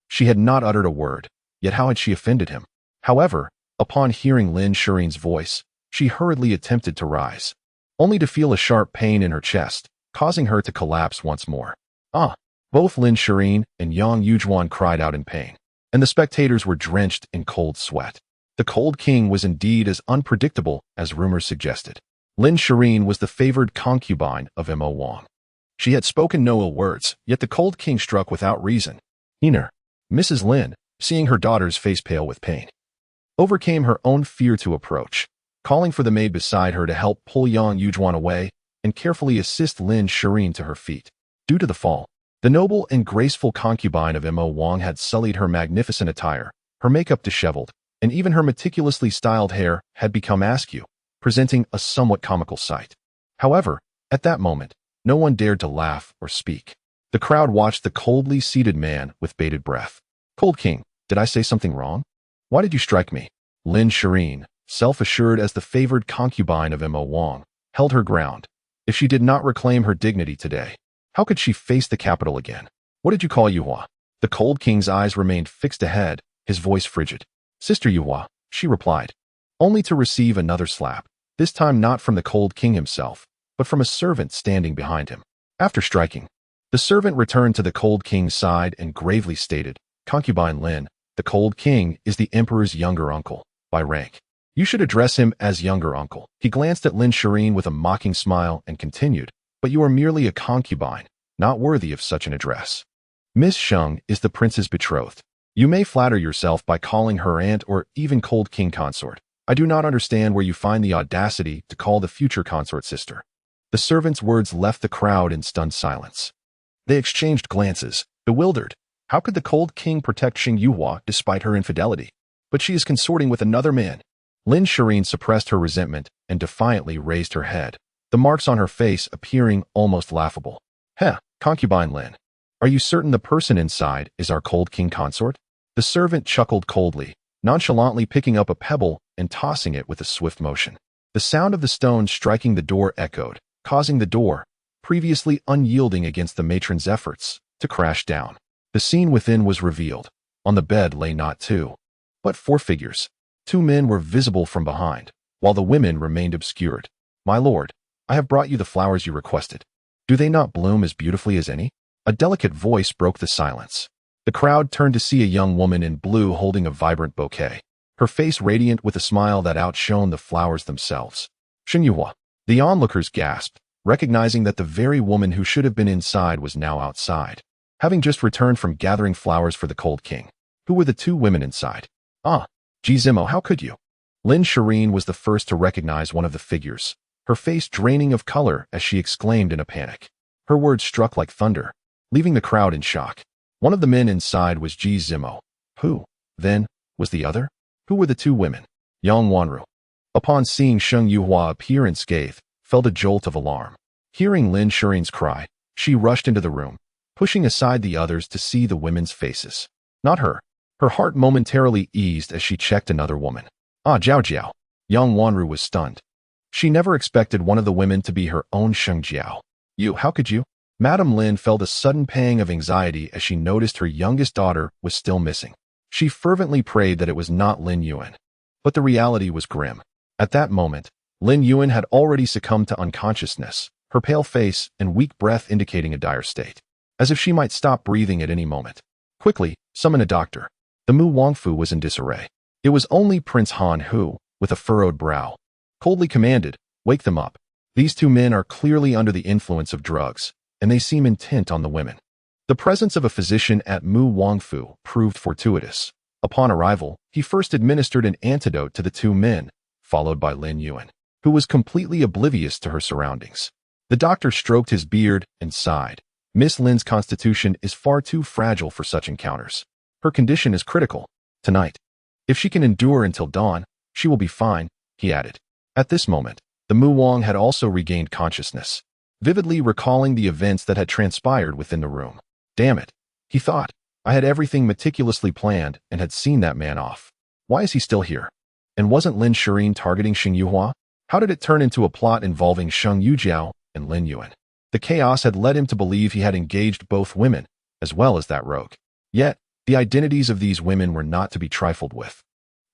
She had not uttered a word, yet how had she offended him? However, upon hearing Lin Shireen's voice, she hurriedly attempted to rise, only to feel a sharp pain in her chest, causing her to collapse once more. Both Lin Shireen and Yang Yujuan cried out in pain, and the spectators were drenched in cold sweat. The Cold King was indeed as unpredictable as rumors suggested. Lin Shireen was the favored concubine of Mo Wang. She had spoken no ill words, yet the Cold King struck without reason. Mrs. Lin, seeing her daughter's face pale with pain, overcame her own fear to approach, calling for the maid beside her to help pull Yang Yujuan away and carefully assist Lin Shireen to her feet. Due to the fall, the noble and graceful concubine of Mo Wang had sullied her magnificent attire, her makeup disheveled, and even her meticulously styled hair had become askew, presenting a somewhat comical sight. However, at that moment, no one dared to laugh or speak. The crowd watched the coldly seated man with bated breath. Cold King, did I say something wrong? Why did you strike me? Lin Shireen, self-assured as the favored concubine of Mo Wang, held her ground. If she did not reclaim her dignity today, how could she face the capital again? What did you call Yuhua? The Cold King's eyes remained fixed ahead, his voice frigid. Sister Yuhua, she replied, only to receive another slap, this time not from the Cold King himself, but from a servant standing behind him. After striking, the servant returned to the Cold King's side and gravely stated, Concubine Lin, the Cold King is the Emperor's younger uncle, by rank. You should address him as younger uncle. He glanced at Lin Shireen with a mocking smile and continued, but you are merely a concubine, not worthy of such an address. Miss Sheng is the prince's betrothed. You may flatter yourself by calling her aunt or even Cold King consort. I do not understand where you find the audacity to call the future consort sister. The servant's words left the crowd in stunned silence. They exchanged glances, bewildered. How could the cold king protect Xing Yuhua despite her infidelity? But she is consorting with another man. Lin Shireen suppressed her resentment and defiantly raised her head, the marks on her face appearing almost laughable. Heh, concubine Lin. Are you certain the person inside is our cold king consort? The servant chuckled coldly, nonchalantly picking up a pebble and tossing it with a swift motion. The sound of the stone striking the door echoed, causing the door, previously unyielding against the matron's efforts, to crash down. The scene within was revealed. On the bed lay not two, but four figures. Two men were visible from behind, while the women remained obscured. My lord, I have brought you the flowers you requested. Do they not bloom as beautifully as any? A delicate voice broke the silence. The crowd turned to see a young woman in blue holding a vibrant bouquet, her face radiant with a smile that outshone the flowers themselves. Xing Yuhua. The onlookers gasped, recognizing that the very woman who should have been inside was now outside, having just returned from gathering flowers for the cold king. Who were the two women inside? Ah, Zimo, how could you? Lin Shireen was the first to recognize one of the figures, her face draining of color as she exclaimed in a panic. Her words struck like thunder, leaving the crowd in shock. One of the men inside was Zimo. Who, then, was the other? Who were the two women? Yang Wanru. Upon seeing Xing Yuhua appear unscathed, felt a jolt of alarm. Hearing Lin Shireen's cry, she rushed into the room, pushing aside the others to see the women's faces. Not her. Her heart momentarily eased as she checked another woman. Ah, Jiao Jiao. Yang Wanru was stunned. She never expected one of the women to be her own Sheng Jiao. You, how could you? Madame Lin felt a sudden pang of anxiety as she noticed her youngest daughter was still missing. She fervently prayed that it was not Lin Yuan. But the reality was grim. At that moment, Lin Yuan had already succumbed to unconsciousness, her pale face and weak breath indicating a dire state, as if she might stop breathing at any moment. Quickly, summon a doctor. The Mu Wangfu was in disarray. It was only Prince Han who, with a furrowed brow, coldly commanded, "Wake them up. These two men are clearly under the influence of drugs, and they seem intent on the women." The presence of a physician at Mu Wangfu proved fortuitous. Upon arrival, he first administered an antidote to the two men, followed by Lin Yuan, who was completely oblivious to her surroundings. The doctor stroked his beard and sighed. Miss Lin's constitution is far too fragile for such encounters. Her condition is critical. Tonight, if she can endure until dawn, she will be fine, he added. At this moment, the Mu Wang had also regained consciousness, vividly recalling the events that had transpired within the room. Damn it, he thought. I had everything meticulously planned and had seen that man off. Why is he still here? And wasn't Lin Shireen targeting Xing Yuhua? How did it turn into a plot involving Sheng Yujiao and Lin Yuan? The chaos had led him to believe he had engaged both women, as well as that rogue. Yet, the identities of these women were not to be trifled with.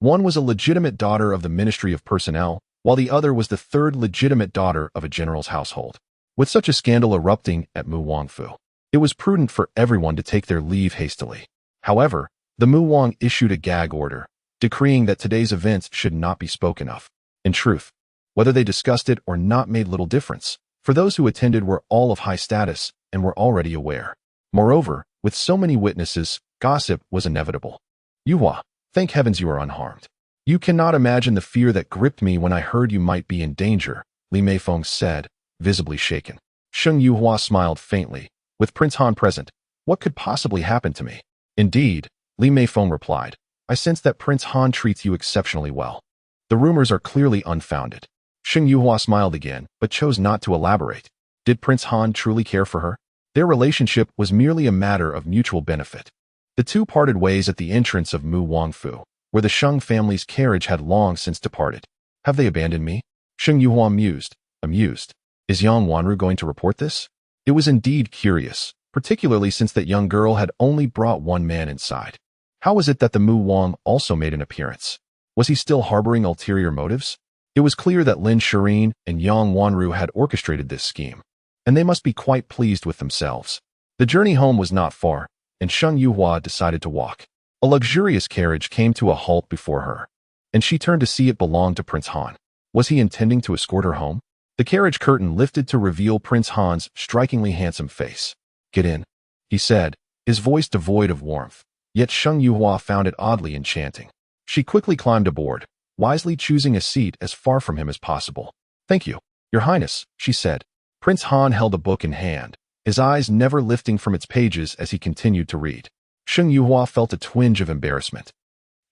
One was a legitimate daughter of the Ministry of Personnel, while the other was the third legitimate daughter of a general's household. With such a scandal erupting at Mu Wangfu, it was prudent for everyone to take their leave hastily. However, the Mu Wang issued a gag order, decreeing that today's events should not be spoken of. In truth, whether they discussed it or not made little difference, for those who attended were all of high status and were already aware. Moreover, with so many witnesses, gossip was inevitable. Yuhua, thank heavens you are unharmed. You cannot imagine the fear that gripped me when I heard you might be in danger, Li Meifeng said, visibly shaken. Sheng Yuhua smiled faintly. With Prince Han present, what could possibly happen to me? Indeed, Li Meifeng replied, I sense that Prince Han treats you exceptionally well. The rumors are clearly unfounded. Sheng Yuhua smiled again, but chose not to elaborate. Did Prince Han truly care for her? Their relationship was merely a matter of mutual benefit. The two parted ways at the entrance of Mu Wangfu, where the Sheng family's carriage had long since departed. Have they abandoned me? Sheng Yuhua mused, amused. Is Yang Wanru going to report this? It was indeed curious, particularly since that young girl had only brought one man inside. How was it that the Mu Wang also made an appearance? Was he still harboring ulterior motives? It was clear that Lin Shireen and Yang Wanru had orchestrated this scheme, and they must be quite pleased with themselves. The journey home was not far, and Sheng Yuhua decided to walk. A luxurious carriage came to a halt before her, and she turned to see it belonged to Prince Han. Was he intending to escort her home? The carriage curtain lifted to reveal Prince Han's strikingly handsome face. Get in, he said, his voice devoid of warmth, yet Sheng Yuhua found it oddly enchanting. She quickly climbed aboard, wisely choosing a seat as far from him as possible. Thank you, Your Highness, she said, Prince Han held a book in hand, his eyes never lifting from its pages as he continued to read. Sheng Yuhua felt a twinge of embarrassment.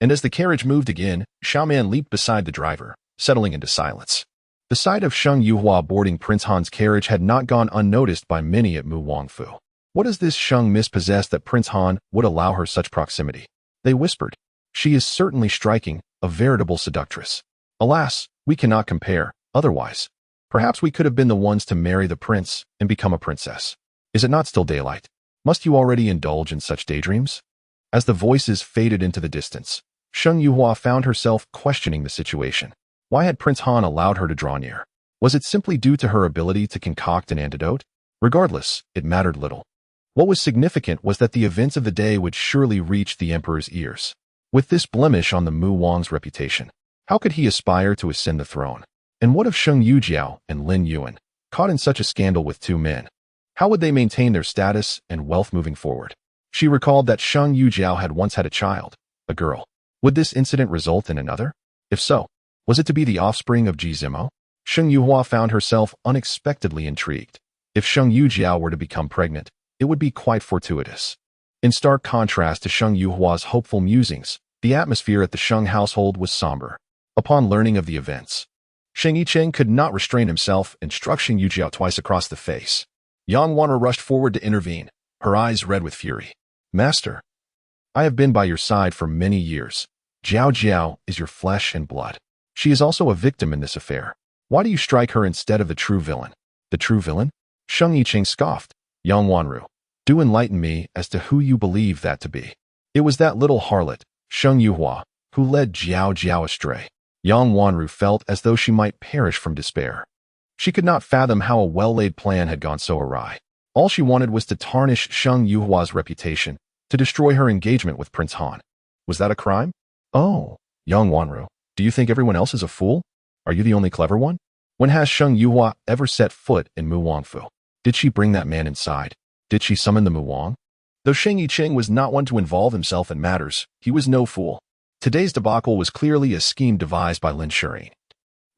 And as the carriage moved again, Xiaoman leaped beside the driver, settling into silence. The sight of Sheng Yuhua boarding Prince Han's carriage had not gone unnoticed by many at Mu Wangfu. What is this Sheng miss possess that Prince Han would allow her such proximity? They whispered. She is certainly striking, a veritable seductress. Alas, we cannot compare, otherwise. Perhaps we could have been the ones to marry the prince and become a princess. Is it not still daylight? Must you already indulge in such daydreams? As the voices faded into the distance, Sheng Yuhua found herself questioning the situation. Why had Prince Han allowed her to draw near? Was it simply due to her ability to concoct an antidote? Regardless, it mattered little. What was significant was that the events of the day would surely reach the emperor's ears. With this blemish on the Mu Wang's reputation, how could he aspire to ascend the throne? And what of Sheng Yujiao and Lin Yuan, caught in such a scandal with two men? How would they maintain their status and wealth moving forward? She recalled that Sheng Yujiao had once had a child, a girl. Would this incident result in another? If so, was it to be the offspring of Ji Zimo? Sheng Yuhua found herself unexpectedly intrigued. If Sheng Yujiao were to become pregnant, it would be quite fortuitous. In stark contrast to Sheng Yuhua's hopeful musings, the atmosphere at the Sheng household was somber. Upon learning of the events, Sheng Yicheng could not restrain himself and struck Sheng Yujiao twice across the face. Yang Wanru rushed forward to intervene, her eyes red with fury. Master, I have been by your side for many years. Jiao Jiao is your flesh and blood. She is also a victim in this affair. Why do you strike her instead of the true villain? The true villain? Sheng Yicheng scoffed. Yang Wanru, do enlighten me as to who you believe that to be. It was that little harlot, Sheng Yuhua, who led Jiao Jiao astray. Yang Wanru felt as though she might perish from despair. She could not fathom how a well-laid plan had gone so awry. All she wanted was to tarnish Sheng Yuhua's reputation, to destroy her engagement with Prince Han. Was that a crime? Oh, Yang Wanru, do you think everyone else is a fool? Are you the only clever one? When has Sheng Yuhua ever set foot in Mu Wangfu? Did she bring that man inside? Did she summon the Mu Wang? Though Sheng Yicheng was not one to involve himself in matters, he was no fool. Today's debacle was clearly a scheme devised by Lin Shirin,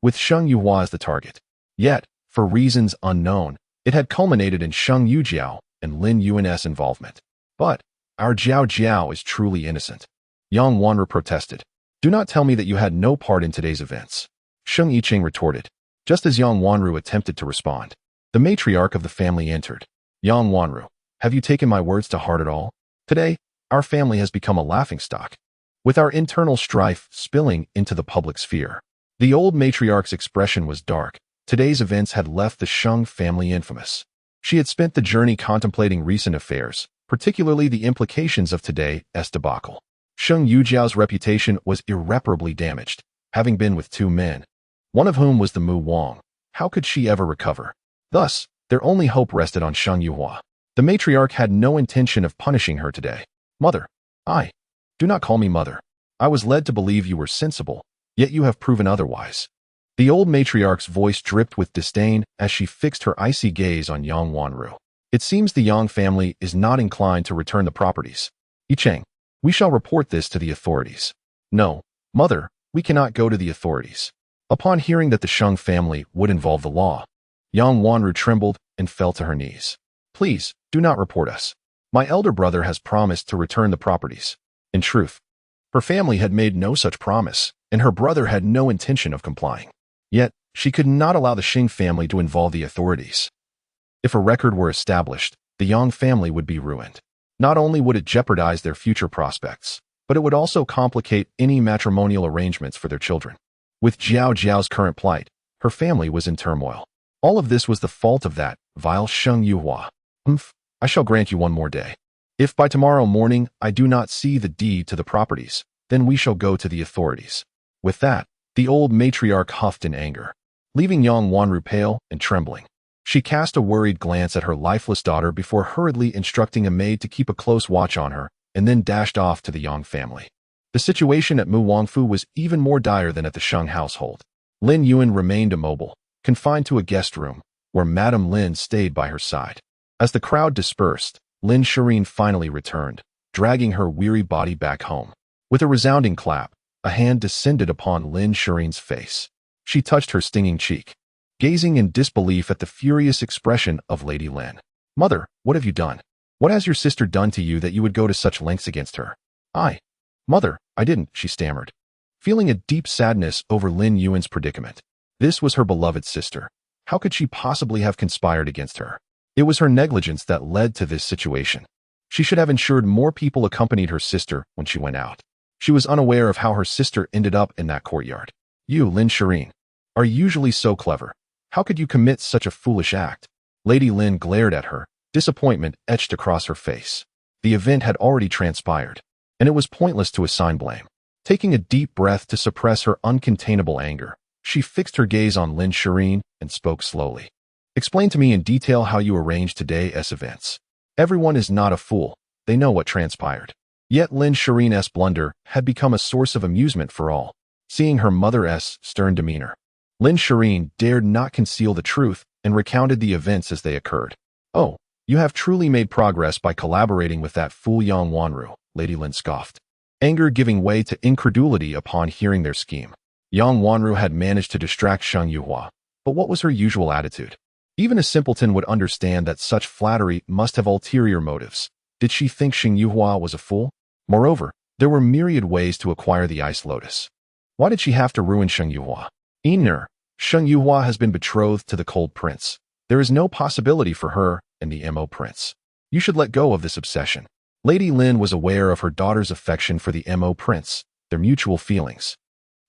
with Sheng Yuhua as the target. Yet, for reasons unknown, it had culminated in Sheng Yujiao and Lin Yuan's involvement. But our Jiao Jiao is truly innocent. Yang Wanru protested. Do not tell me that you had no part in today's events. Sheng Yicheng retorted. Just as Yang Wanru attempted to respond, the matriarch of the family entered. Yang Wanru, have you taken my words to heart at all? Today, our family has become a laughingstock, with our internal strife spilling into the public sphere. The old matriarch's expression was dark. Today's events had left the Sheng family infamous. She had spent the journey contemplating recent affairs, particularly the implications of today's debacle. Sheng Yujiao's reputation was irreparably damaged, having been with two men, one of whom was the Mu Wang. How could she ever recover? Thus, their only hope rested on Sheng Yuhua. The matriarch had no intention of punishing her today. Mother, do not call me mother. I was led to believe you were sensible, yet you have proven otherwise. The old matriarch's voice dripped with disdain as she fixed her icy gaze on Yang Wanru. It seems the Yang family is not inclined to return the properties. Yicheng, we shall report this to the authorities. No, mother, we cannot go to the authorities. Upon hearing that the Sheng family would involve the law, Yang Wanru trembled and fell to her knees. Please, do not report us. My elder brother has promised to return the properties. In truth, her family had made no such promise, and her brother had no intention of complying. Yet, she could not allow the Sheng family to involve the authorities. If a record were established, the Yang family would be ruined. Not only would it jeopardize their future prospects, but it would also complicate any matrimonial arrangements for their children. With Jiao Jiao's current plight, her family was in turmoil. All of this was the fault of that vile Sheng Yuhua. I shall grant you one more day. If by tomorrow morning I do not see the deed to the properties, then we shall go to the authorities. With that, the old matriarch huffed in anger, leaving Yang Wanru pale and trembling. She cast a worried glance at her lifeless daughter before hurriedly instructing a maid to keep a close watch on her, and then dashed off to the Yang family. The situation at Mu Wangfu was even more dire than at the Sheng household. Lin Yuan remained immobile, confined to a guest room, where Madame Lin stayed by her side. As the crowd dispersed, Lin Shirin finally returned, dragging her weary body back home. With a resounding clap, a hand descended upon Lin Shirin's face. She touched her stinging cheek. gazing in disbelief at the furious expression of Lady Lin. Mother, what have you done? What has your sister done to you that you would go to such lengths against her? Mother, I didn't, she stammered, feeling a deep sadness over Lin Yuan's predicament. This was her beloved sister. How could she possibly have conspired against her? It was her negligence that led to this situation. She should have ensured more people accompanied her sister when she went out. She was unaware of how her sister ended up in that courtyard. You, Lin Shireen, are usually so clever. How could you commit such a foolish act? Lady Lin glared at her, disappointment etched across her face. The event had already transpired, and it was pointless to assign blame. Taking a deep breath to suppress her uncontainable anger, she fixed her gaze on Lin Shireen and spoke slowly. Explain to me in detail how you arranged today's events. Everyone is not a fool. They know what transpired. Yet Lin Shireen's blunder had become a source of amusement for all. Seeing her mother's stern demeanor, Lin Shireen dared not conceal the truth and recounted the events as they occurred. Oh, you have truly made progress by collaborating with that fool Yang Wanru, Lady Lin scoffed, anger giving way to incredulity upon hearing their scheme. Yang Wanru had managed to distract Sheng Yuhua, but what was her usual attitude? Even a simpleton would understand that such flattery must have ulterior motives. Did she think Sheng Yuhua was a fool? Moreover, there were myriad ways to acquire the ice lotus. Why did she have to ruin Sheng Yuhua? Enner, Sheng Yuhua has been betrothed to the Cold Prince. There is no possibility for her and the Mo Prince. You should let go of this obsession. Lady Lin was aware of her daughter's affection for the Mo Prince, their mutual feelings.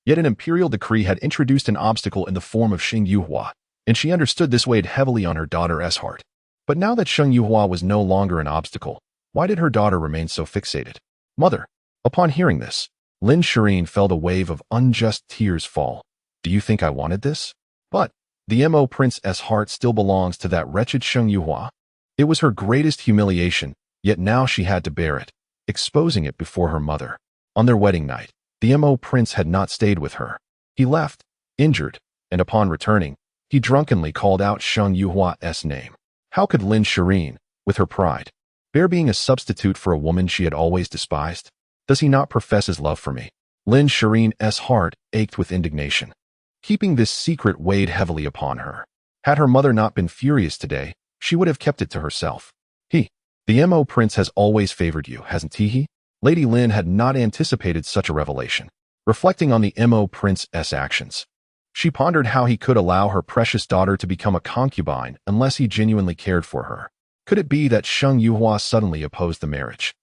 Yet an imperial decree had introduced an obstacle in the form of Sheng Yuhua, and she understood this weighed heavily on her daughter's heart. But now that Sheng Yuhua was no longer an obstacle, why did her daughter remain so fixated? Mother, upon hearing this, Lin Shireen felt a wave of unjust tears fall. Do you think I wanted this? But the Mo Prince's heart still belongs to that wretched Sheng Yuhua. It was her greatest humiliation, yet now she had to bear it, exposing it before her mother. On their wedding night, the Mo Prince had not stayed with her. He left, injured, and upon returning, he drunkenly called out Sheng Yuhua's name. How could Lin Shireen, with her pride, bear being a substitute for a woman she had always despised? Does he not profess his love for me? Lin Shireen's heart ached with indignation. Keeping this secret weighed heavily upon her. Had her mother not been furious today, she would have kept it to herself. The Mo Prince has always favored you, hasn't he? Lady Lin had not anticipated such a revelation. Reflecting on the Mo Prince's actions, she pondered how he could allow her precious daughter to become a concubine unless he genuinely cared for her. Could it be that Sheng Yuhua suddenly opposed the marriage,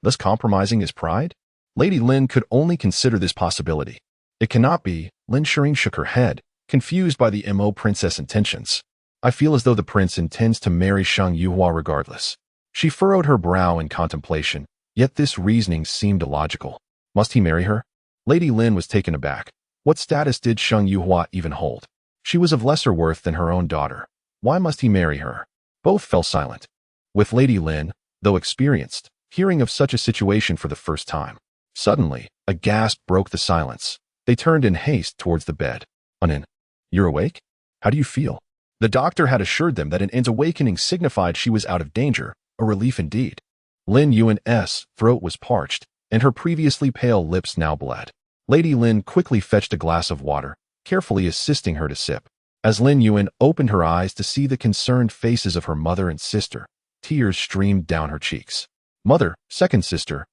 thus compromising his pride? Lady Lin could only consider this possibility. It cannot be. Lin Shireen shook her head, confused by the Mo Prince's intentions. I feel as though the prince intends to marry Sheng Yuhua regardless. She furrowed her brow in contemplation, yet this reasoning seemed illogical. Must he marry her? Lady Lin was taken aback. What status did Sheng Yuhua even hold? She was of lesser worth than her own daughter. Why must he marry her? Both fell silent, with Lady Lin, though experienced, hearing of such a situation for the first time. Suddenly, a gasp broke the silence. They turned in haste towards the bed. Anin, you're awake? How do you feel? The doctor had assured them that an aunt's awakening signified she was out of danger, a relief indeed. Lin Yuan's throat was parched, and her previously pale lips now bled. Lady Lin quickly fetched a glass of water, carefully assisting her to sip. As Lin Yuan opened her eyes to see the concerned faces of her mother and sister, tears streamed down her cheeks. Mother, second sister,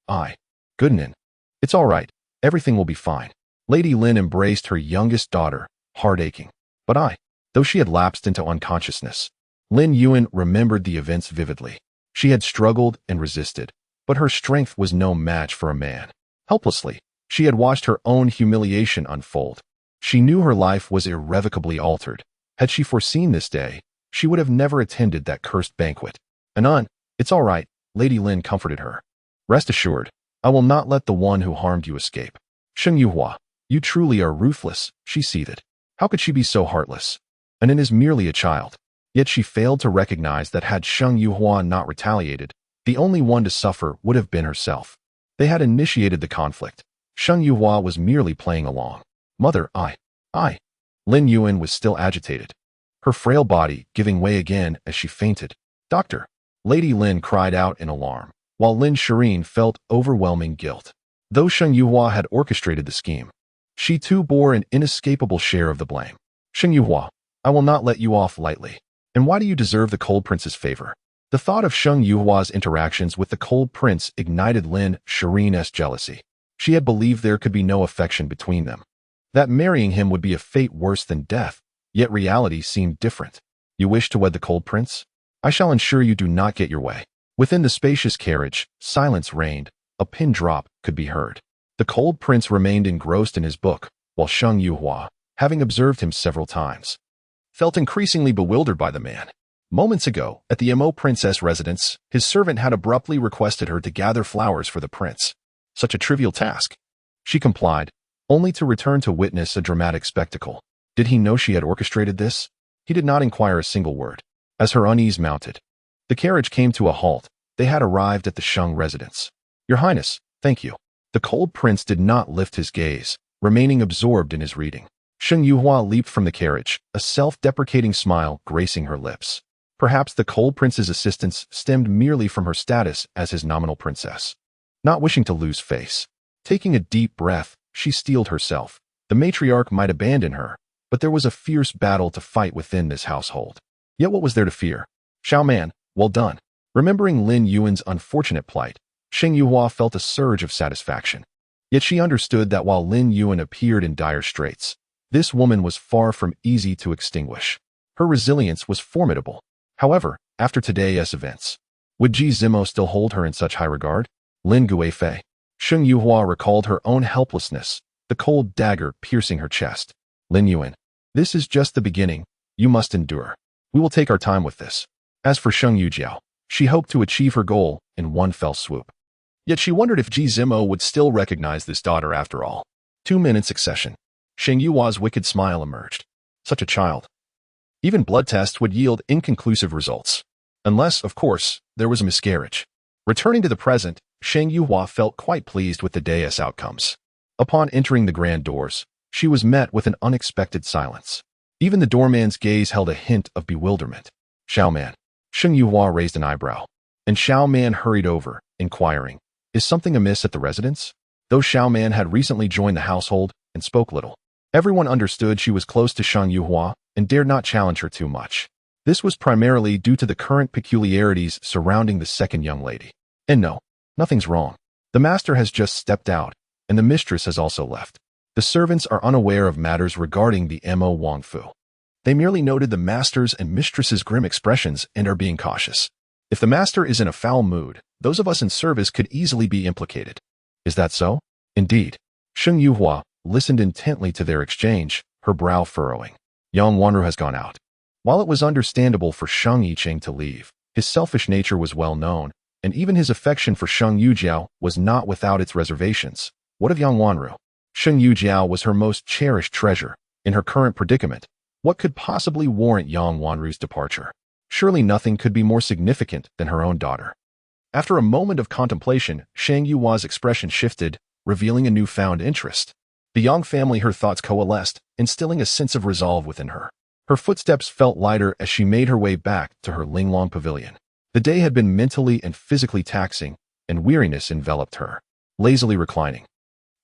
Goodnin. It's all right. Everything will be fine. Lady Lin embraced her youngest daughter, heart aching. But though she had lapsed into unconsciousness, Lin Yuan remembered the events vividly. She had struggled and resisted, but her strength was no match for a man. Helplessly, she had watched her own humiliation unfold. She knew her life was irrevocably altered. Had she foreseen this day, she would have never attended that cursed banquet. Anan, it's all right, Lady Lin comforted her. Rest assured, I will not let the one who harmed you escape. Sheng Yuhua, you truly are ruthless, she seethed. How could she be so heartless? Anan is merely a child. Yet she failed to recognize that had Sheng Yuhua not retaliated, the only one to suffer would have been herself. They had initiated the conflict. Sheng Yuhua was merely playing along. Mother, Lin Yuan was still agitated, her frail body giving way again as she fainted. Doctor, Lady Lin cried out in alarm, while Lin Shireen felt overwhelming guilt. Though Sheng Yuhua had orchestrated the scheme, she too bore an inescapable share of the blame. Sheng Yuhua, I will not let you off lightly. And why do you deserve the Cold Prince's favor? The thought of Sheng Yuhua's interactions with the Cold Prince ignited Lin Shireen's jealousy. She had believed there could be no affection between them, that marrying him would be a fate worse than death, yet reality seemed different. You wish to wed the Cold Prince? I shall ensure you do not get your way. Within the spacious carriage, silence reigned. A pin drop could be heard. The Cold Prince remained engrossed in his book, while Sheng Yuhua, having observed him several times, felt increasingly bewildered by the man. Moments ago, at the Mo Princess residence, his servant had abruptly requested her to gather flowers for the prince. Such a trivial task. She complied, only to return to witness a dramatic spectacle. Did he know she had orchestrated this? He did not inquire a single word. As her unease mounted, the carriage came to a halt. They had arrived at the Sheng residence. Your Highness, thank you. The Cold Prince did not lift his gaze, remaining absorbed in his reading. Sheng Yuhua leaped from the carriage, a self-deprecating smile gracing her lips. Perhaps the Cold Prince's assistance stemmed merely from her status as his nominal princess. Not wishing to lose face, taking a deep breath, she steeled herself. The matriarch might abandon her, but there was a fierce battle to fight within this household. Yet what was there to fear? Xiao Man, well done. Remembering Lin Yuan's unfortunate plight, Sheng Yuhua felt a surge of satisfaction. Yet she understood that while Lin Yuan appeared in dire straits, this woman was far from easy to extinguish. Her resilience was formidable. However, after today's events, would Ji Zimo still hold her in such high regard? Lin Guifei. Sheng Yuhua recalled her own helplessness, the cold dagger piercing her chest. Lin Yuan, this is just the beginning. You must endure. We will take our time with this. As for Sheng Yujiao, she hoped to achieve her goal in one fell swoop. Yet she wondered if Ji Zimo would still recognize this daughter after all. 2 men in succession. Sheng Yuhua's wicked smile emerged. Such a child. Even blood tests would yield inconclusive results. Unless, of course, there was a miscarriage. Returning to the present, Sheng Yuhua felt quite pleased with the day's outcomes. Upon entering the grand doors, she was met with an unexpected silence. Even the doorman's gaze held a hint of bewilderment. Xiao Man. Sheng Yuhua raised an eyebrow, and Xiao Man hurried over, inquiring, is something amiss at the residence? Though Xiao Man had recently joined the household and spoke little, everyone understood she was close to Sheng Yuhua and dared not challenge her too much. This was primarily due to the current peculiarities surrounding the second young lady. And no, nothing's wrong. The master has just stepped out, and the mistress has also left. The servants are unaware of matters regarding the Mo Wangfu. They merely noted the master's and mistress's grim expressions and are being cautious. If the master is in a foul mood, those of us in service could easily be implicated. Is that so? Indeed. Sheng Yuhua listened intently to their exchange, her brow furrowing. Yang Wanru has gone out. While it was understandable for Sheng Yiqing to leave, his selfish nature was well known, and even his affection for Sheng Yujiao was not without its reservations. What of Yang Wanru? Sheng Yujiao was her most cherished treasure. In her current predicament, what could possibly warrant Yang Wanru's departure? Surely nothing could be more significant than her own daughter. After a moment of contemplation, Sheng Yuhua's expression shifted, revealing a newfound interest. The Yang family, her thoughts coalesced, instilling a sense of resolve within her. Her footsteps felt lighter as she made her way back to her Linglong pavilion. The day had been mentally and physically taxing, and weariness enveloped her. Lazily reclining,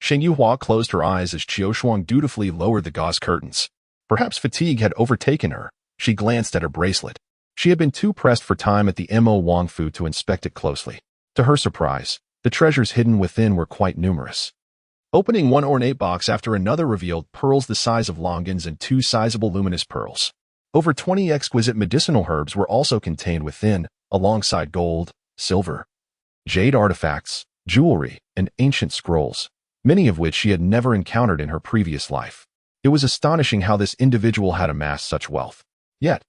Sheng Yuhua closed her eyes as Qiu Shuang dutifully lowered the gauze curtains. Perhaps fatigue had overtaken her. She glanced at her bracelet. She had been too pressed for time at the Mo Wangfu to inspect it closely. To her surprise, the treasures hidden within were quite numerous. Opening one ornate box after another revealed pearls the size of longans and 2 sizable luminous pearls. Over 20 exquisite medicinal herbs were also contained within, alongside gold, silver, jade artifacts, jewelry, and ancient scrolls, many of which she had never encountered in her previous life. It was astonishing how this individual had amassed such wealth. Yet,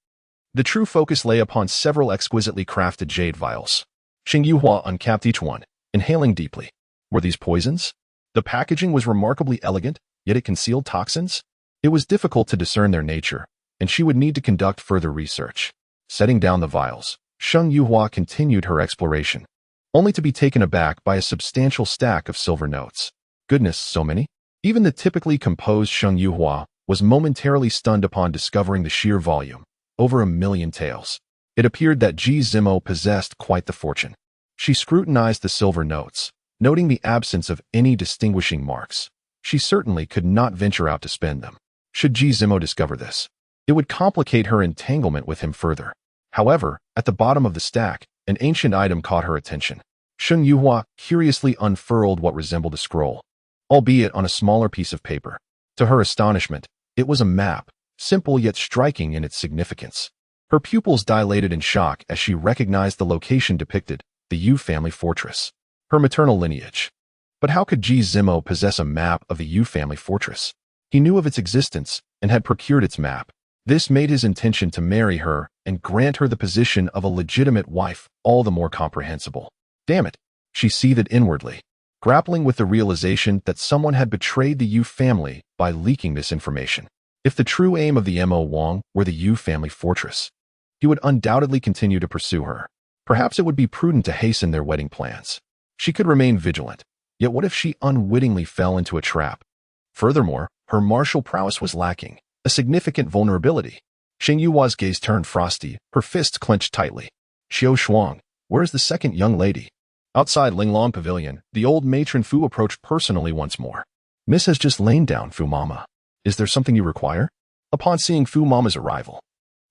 the true focus lay upon several exquisitely crafted jade vials. Sheng Yuhua uncapped each one, inhaling deeply. Were these poisons? The packaging was remarkably elegant, yet it concealed toxins. It was difficult to discern their nature, and she would need to conduct further research. Setting down the vials, Sheng Yuhua continued her exploration, only to be taken aback by a substantial stack of silver notes. Goodness, so many? Even the typically composed Sheng Yuhua was momentarily stunned upon discovering the sheer volume. Over 1 million taels. It appeared that Ji Zimo possessed quite the fortune. She scrutinized the silver notes, noting the absence of any distinguishing marks. She certainly could not venture out to spend them. Should Ji Zimo discover this, It would complicate her entanglement with him further. However, at the bottom of the stack, an ancient item caught her attention. Sheng Yuhua curiously unfurled what resembled a scroll, albeit on a smaller piece of paper. To her astonishment, it was a map, simple yet striking in its significance. Her pupils dilated in shock as she recognized the location depicted, the Yu family fortress, her maternal lineage. But how could Ji Zimo possess a map of the Yu family fortress? He knew of its existence and had procured its map. This made his intention to marry her and grant her the position of a legitimate wife all the more comprehensible. Damn it, she seethed inwardly, grappling with the realization that someone had betrayed the Yu family by leaking this information. If the true aim of the Mo Wang were the Yu family fortress, he would undoubtedly continue to pursue her. Perhaps it would be prudent to hasten their wedding plans. She could remain vigilant, yet what if she unwittingly fell into a trap? Furthermore, her martial prowess was lacking, a significant vulnerability. Sheng Yuhua's gaze turned frosty, her fists clenched tightly. Xiao Shuang, where is the second young lady? Outside Linglong Pavilion, the old matron Fu approached personally once more. Miss has just lain down, Fu Mama. Is there something you require? Upon seeing Fu Mama's arrival,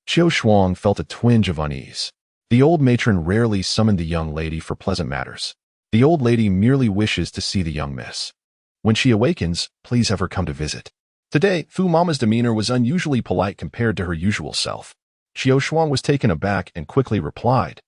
Xiao Shuang felt a twinge of unease. The old matron rarely summoned the young lady for pleasant matters. The old lady merely wishes to see the young miss. When she awakens, please have her come to visit. Today, Fu Mama's demeanor was unusually polite compared to her usual self. Xiao Shuang was taken aback and quickly replied,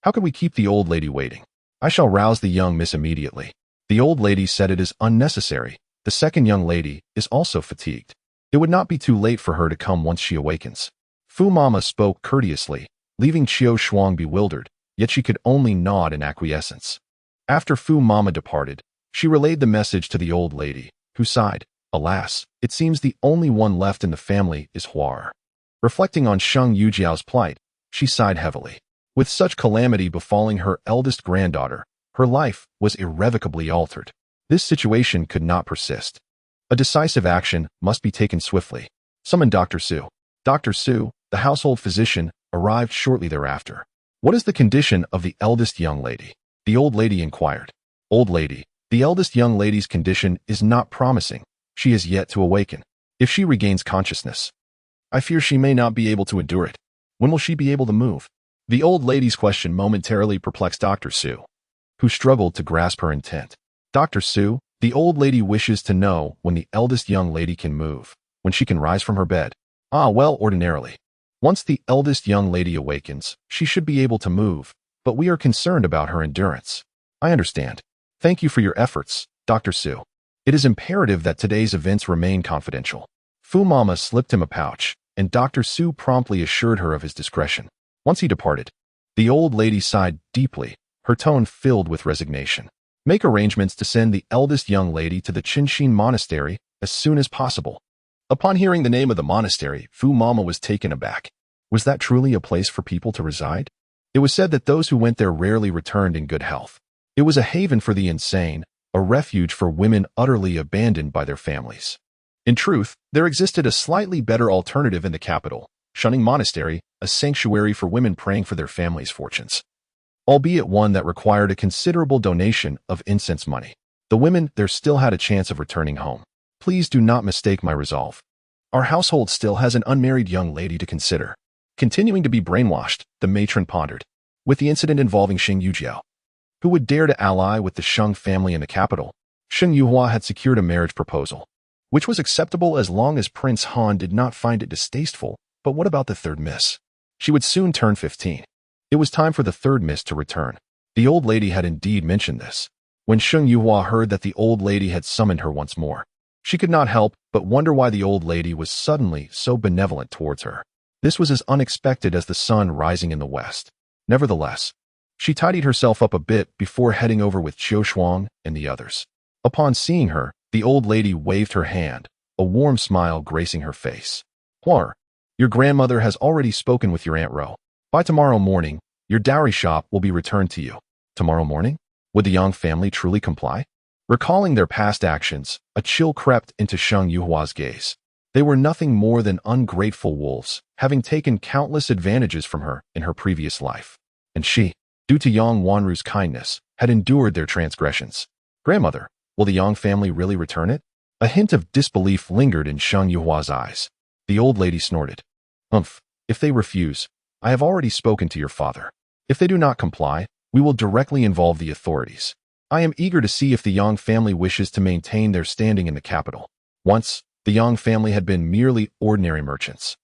"How could we keep the old lady waiting? I shall rouse the young miss immediately." The old lady said it is unnecessary. The second young lady is also fatigued. It would not be too late for her to come once she awakens. Fu Mama spoke courteously, leaving Xiao Shuang bewildered, yet she could only nod in acquiescence. After Fu Mama departed, she relayed the message to the old lady, who sighed. Alas, it seems the only one left in the family is Huar. Reflecting on Sheng Yujiao's plight, she sighed heavily. With such calamity befalling her eldest granddaughter, her life was irrevocably altered. This situation could not persist. A decisive action must be taken swiftly. Summon Dr. Su. Dr. Su, the household physician, arrived shortly thereafter. What is the condition of the eldest young lady? The old lady inquired. Old lady, the eldest young lady's condition is not promising. She is yet to awaken. If she regains consciousness, I fear she may not be able to endure it. When will she be able to move? The old lady's question momentarily perplexed Dr. Su, who struggled to grasp her intent. Dr. Su, the old lady wishes to know when the eldest young lady can move, when she can rise from her bed. Ah, well, ordinarily. Once the eldest young lady awakens, she should be able to move, but we are concerned about her endurance. I understand. Thank you for your efforts, Dr. Su. It is imperative that today's events remain confidential. Fu Mama slipped him a pouch, and Dr. Su promptly assured her of his discretion. Once he departed, the old lady sighed deeply, her tone filled with resignation. Make arrangements to send the eldest young lady to the Qinshin Monastery as soon as possible. Upon hearing the name of the monastery, Fu Mama was taken aback. Was that truly a place for people to reside? It was said that those who went there rarely returned in good health. It was a haven for the insane, a refuge for women utterly abandoned by their families. In truth, there existed a slightly better alternative in the capital, Shunning Monastery, a sanctuary for women praying for their families' fortunes. Albeit one that required a considerable donation of incense money. The women there still had a chance of returning home. Please do not mistake my resolve. Our household still has an unmarried young lady to consider. Continuing to be brainwashed, the matron pondered. With the incident involving Sheng Yujiao, who would dare to ally with the Sheng family in the capital? Sheng Yuhua had secured a marriage proposal, which was acceptable as long as Prince Han did not find it distasteful. But what about the third miss? She would soon turn 15. It was time for the third miss to return. The old lady had indeed mentioned this. When Sheng Yuhua heard that the old lady had summoned her once more, she could not help but wonder why the old lady was suddenly so benevolent towards her. This was as unexpected as the sun rising in the west. Nevertheless, she tidied herself up a bit before heading over with Xiao Shuang and the others. Upon seeing her, the old lady waved her hand, a warm smile gracing her face. Huar, your grandmother has already spoken with your Aunt Ro. By tomorrow morning, your dowry shop will be returned to you. Tomorrow morning? Would the Yang family truly comply? Recalling their past actions, a chill crept into Sheng Yuhua's gaze. They were nothing more than ungrateful wolves, having taken countless advantages from her in her previous life. And she, due to Yang Wanru's kindness, had endured their transgressions. Grandmother, will the Yang family really return it? A hint of disbelief lingered in Sheng Yuhua's eyes. The old lady snorted. Umph, if they refuse, I have already spoken to your father. If they do not comply, we will directly involve the authorities. I am eager to see if the Yang family wishes to maintain their standing in the capital. Once, the Yang family had been merely ordinary merchants.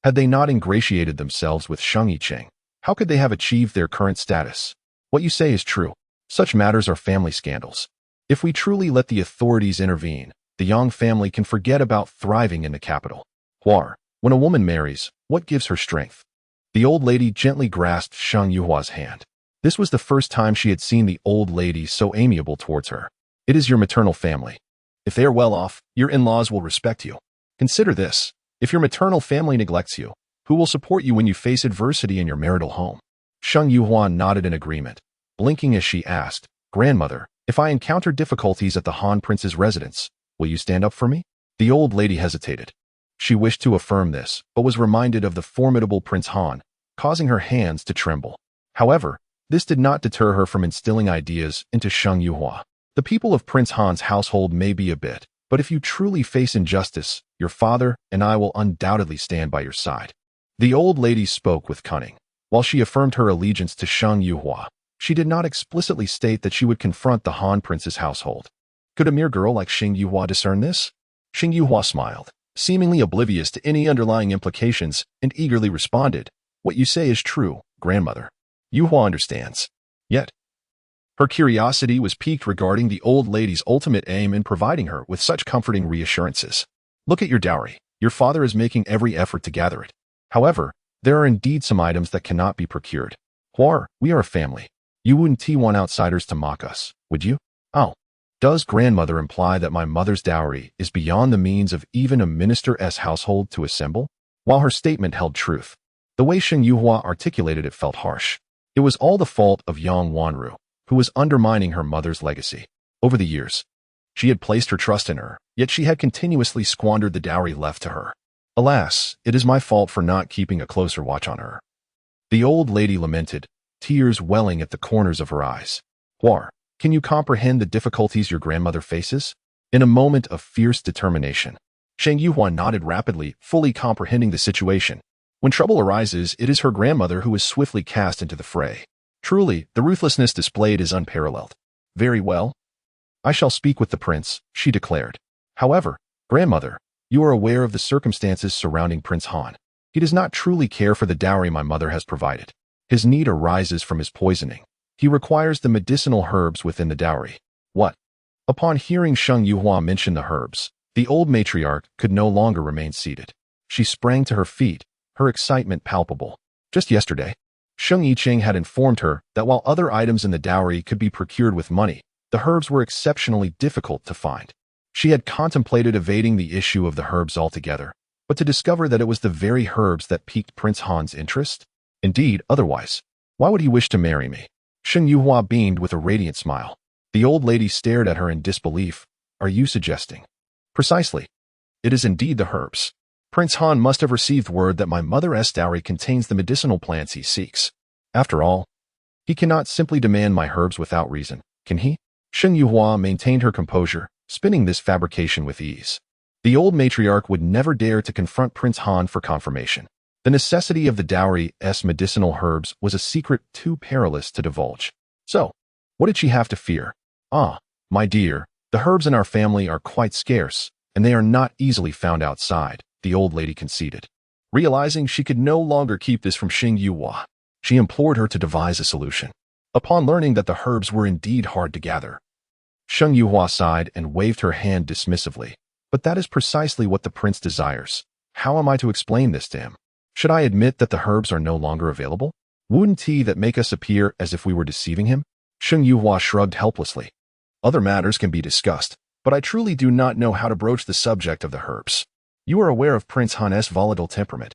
Had they not ingratiated themselves with Shang Yicheng, how could they have achieved their current status? What you say is true. Such matters are family scandals. If we truly let the authorities intervene, the Yang family can forget about thriving in the capital. Huar, when a woman marries, what gives her strength? The old lady gently grasped Shang Yuhua's hand. This was the first time she had seen the old lady so amiable towards her. It is your maternal family. If they are well off, your in-laws will respect you. Consider this. If your maternal family neglects you, who will support you when you face adversity in your marital home? Shang Yuhua nodded in agreement, blinking as she asked, Grandmother, if I encounter difficulties at the Han Prince's residence, will you stand up for me? The old lady hesitated. She wished to affirm this, but was reminded of the formidable Prince Han, causing her hands to tremble. However, this did not deter her from instilling ideas into Shang Yuhua. The people of Prince Han's household may be a bit, but if you truly face injustice, your father and I will undoubtedly stand by your side. The old lady spoke with cunning. While she affirmed her allegiance to Shang Yuhua, she did not explicitly state that she would confront the Han Prince's household. Could a mere girl like Shang Yuhua discern this? Shang Yuhua smiled, seemingly oblivious to any underlying implications, and eagerly responded, What you say is true, grandmother. Yuhua understands. Yet, her curiosity was piqued regarding the old lady's ultimate aim in providing her with such comforting reassurances. Look at your dowry. Your father is making every effort to gather it. However, there are indeed some items that cannot be procured. Huar, we are a family. You wouldn't want outsiders to mock us, would you? Oh. Does grandmother imply that my mother's dowry is beyond the means of even a minister's household to assemble? While her statement held truth, the way Shang Yuhua articulated it felt harsh. It was all the fault of Yang Wanru, who was undermining her mother's legacy. Over the years, she had placed her trust in her, yet she had continuously squandered the dowry left to her. Alas, it is my fault for not keeping a closer watch on her. The old lady lamented, tears welling at the corners of her eyes. Huar, can you comprehend the difficulties your grandmother faces? In a moment of fierce determination, Shang Yuhua nodded rapidly, fully comprehending the situation. When trouble arises, it is her grandmother who is swiftly cast into the fray. Truly, the ruthlessness displayed is unparalleled. Very well. I shall speak with the prince, she declared. However, grandmother, you are aware of the circumstances surrounding Prince Han. He does not truly care for the dowry my mother has provided. His need arises from his poisoning. He requires the medicinal herbs within the dowry. What? Upon hearing Shang Yuhua mention the herbs, the old matriarch could no longer remain seated. She sprang to her feet, her excitement palpable. Just yesterday, Shang Yicheng had informed her that while other items in the dowry could be procured with money, the herbs were exceptionally difficult to find. She had contemplated evading the issue of the herbs altogether, but to discover that it was the very herbs that piqued Prince Han's interest? Indeed, otherwise, why would he wish to marry me? Shang Yuhua beamed with a radiant smile. The old lady stared at her in disbelief. Are you suggesting? Precisely. It is indeed the herbs. Prince Han must have received word that my mother's dowry contains the medicinal plants he seeks. After all, he cannot simply demand my herbs without reason, can he? Shang Yuhua maintained her composure, spinning this fabrication with ease. The old matriarch would never dare to confront Prince Han for confirmation. The necessity of the dowry's medicinal herbs was a secret too perilous to divulge. So, what did she have to fear? Ah, my dear, the herbs in our family are quite scarce, and they are not easily found outside, the old lady conceded. Realizing she could no longer keep this from Shang Yuhua, she implored her to devise a solution. Upon learning that the herbs were indeed hard to gather, Shang Yuhua sighed and waved her hand dismissively. But that is precisely what the prince desires. How am I to explain this to him? Should I admit that the herbs are no longer available? Wouldn't he that make us appear as if we were deceiving him? Shang Yuhua shrugged helplessly. Other matters can be discussed, but I truly do not know how to broach the subject of the herbs. You are aware of Prince Han's volatile temperament.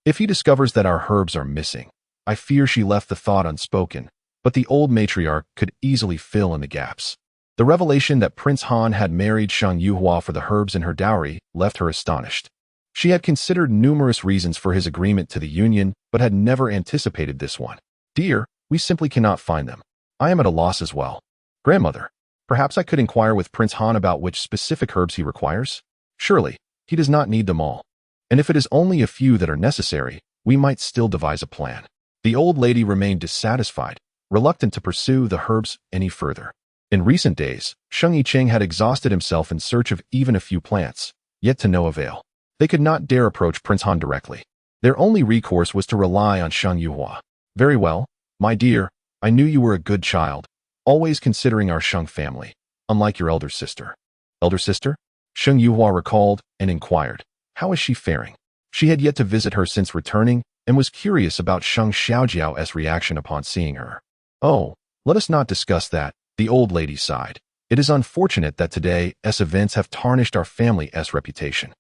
If he discovers that our herbs are missing, I fear she left the thought unspoken, but the old matriarch could easily fill in the gaps. The revelation that Prince Han had married Shang Yuhua for the herbs in her dowry left her astonished. She had considered numerous reasons for his agreement to the union, but had never anticipated this one. Dear, we simply cannot find them. I am at a loss as well. Grandmother, perhaps I could inquire with Prince Han about which specific herbs he requires? Surely, he does not need them all. And if it is only a few that are necessary, we might still devise a plan. The old lady remained dissatisfied, reluctant to pursue the herbs any further. In recent days, Sheng Yiqing had exhausted himself in search of even a few plants, yet to no avail. They could not dare approach Prince Han directly. Their only recourse was to rely on Sheng Yuhua. Very well, my dear, I knew you were a good child, always considering our Sheng family, unlike your elder sister. Elder sister? Sheng Yuhua recalled and inquired, how is she faring? She had yet to visit her since returning and was curious about Sheng Xiaojiao's reaction upon seeing her. Oh, let us not discuss that, the old lady sighed. It is unfortunate that today's events have tarnished our family's reputation.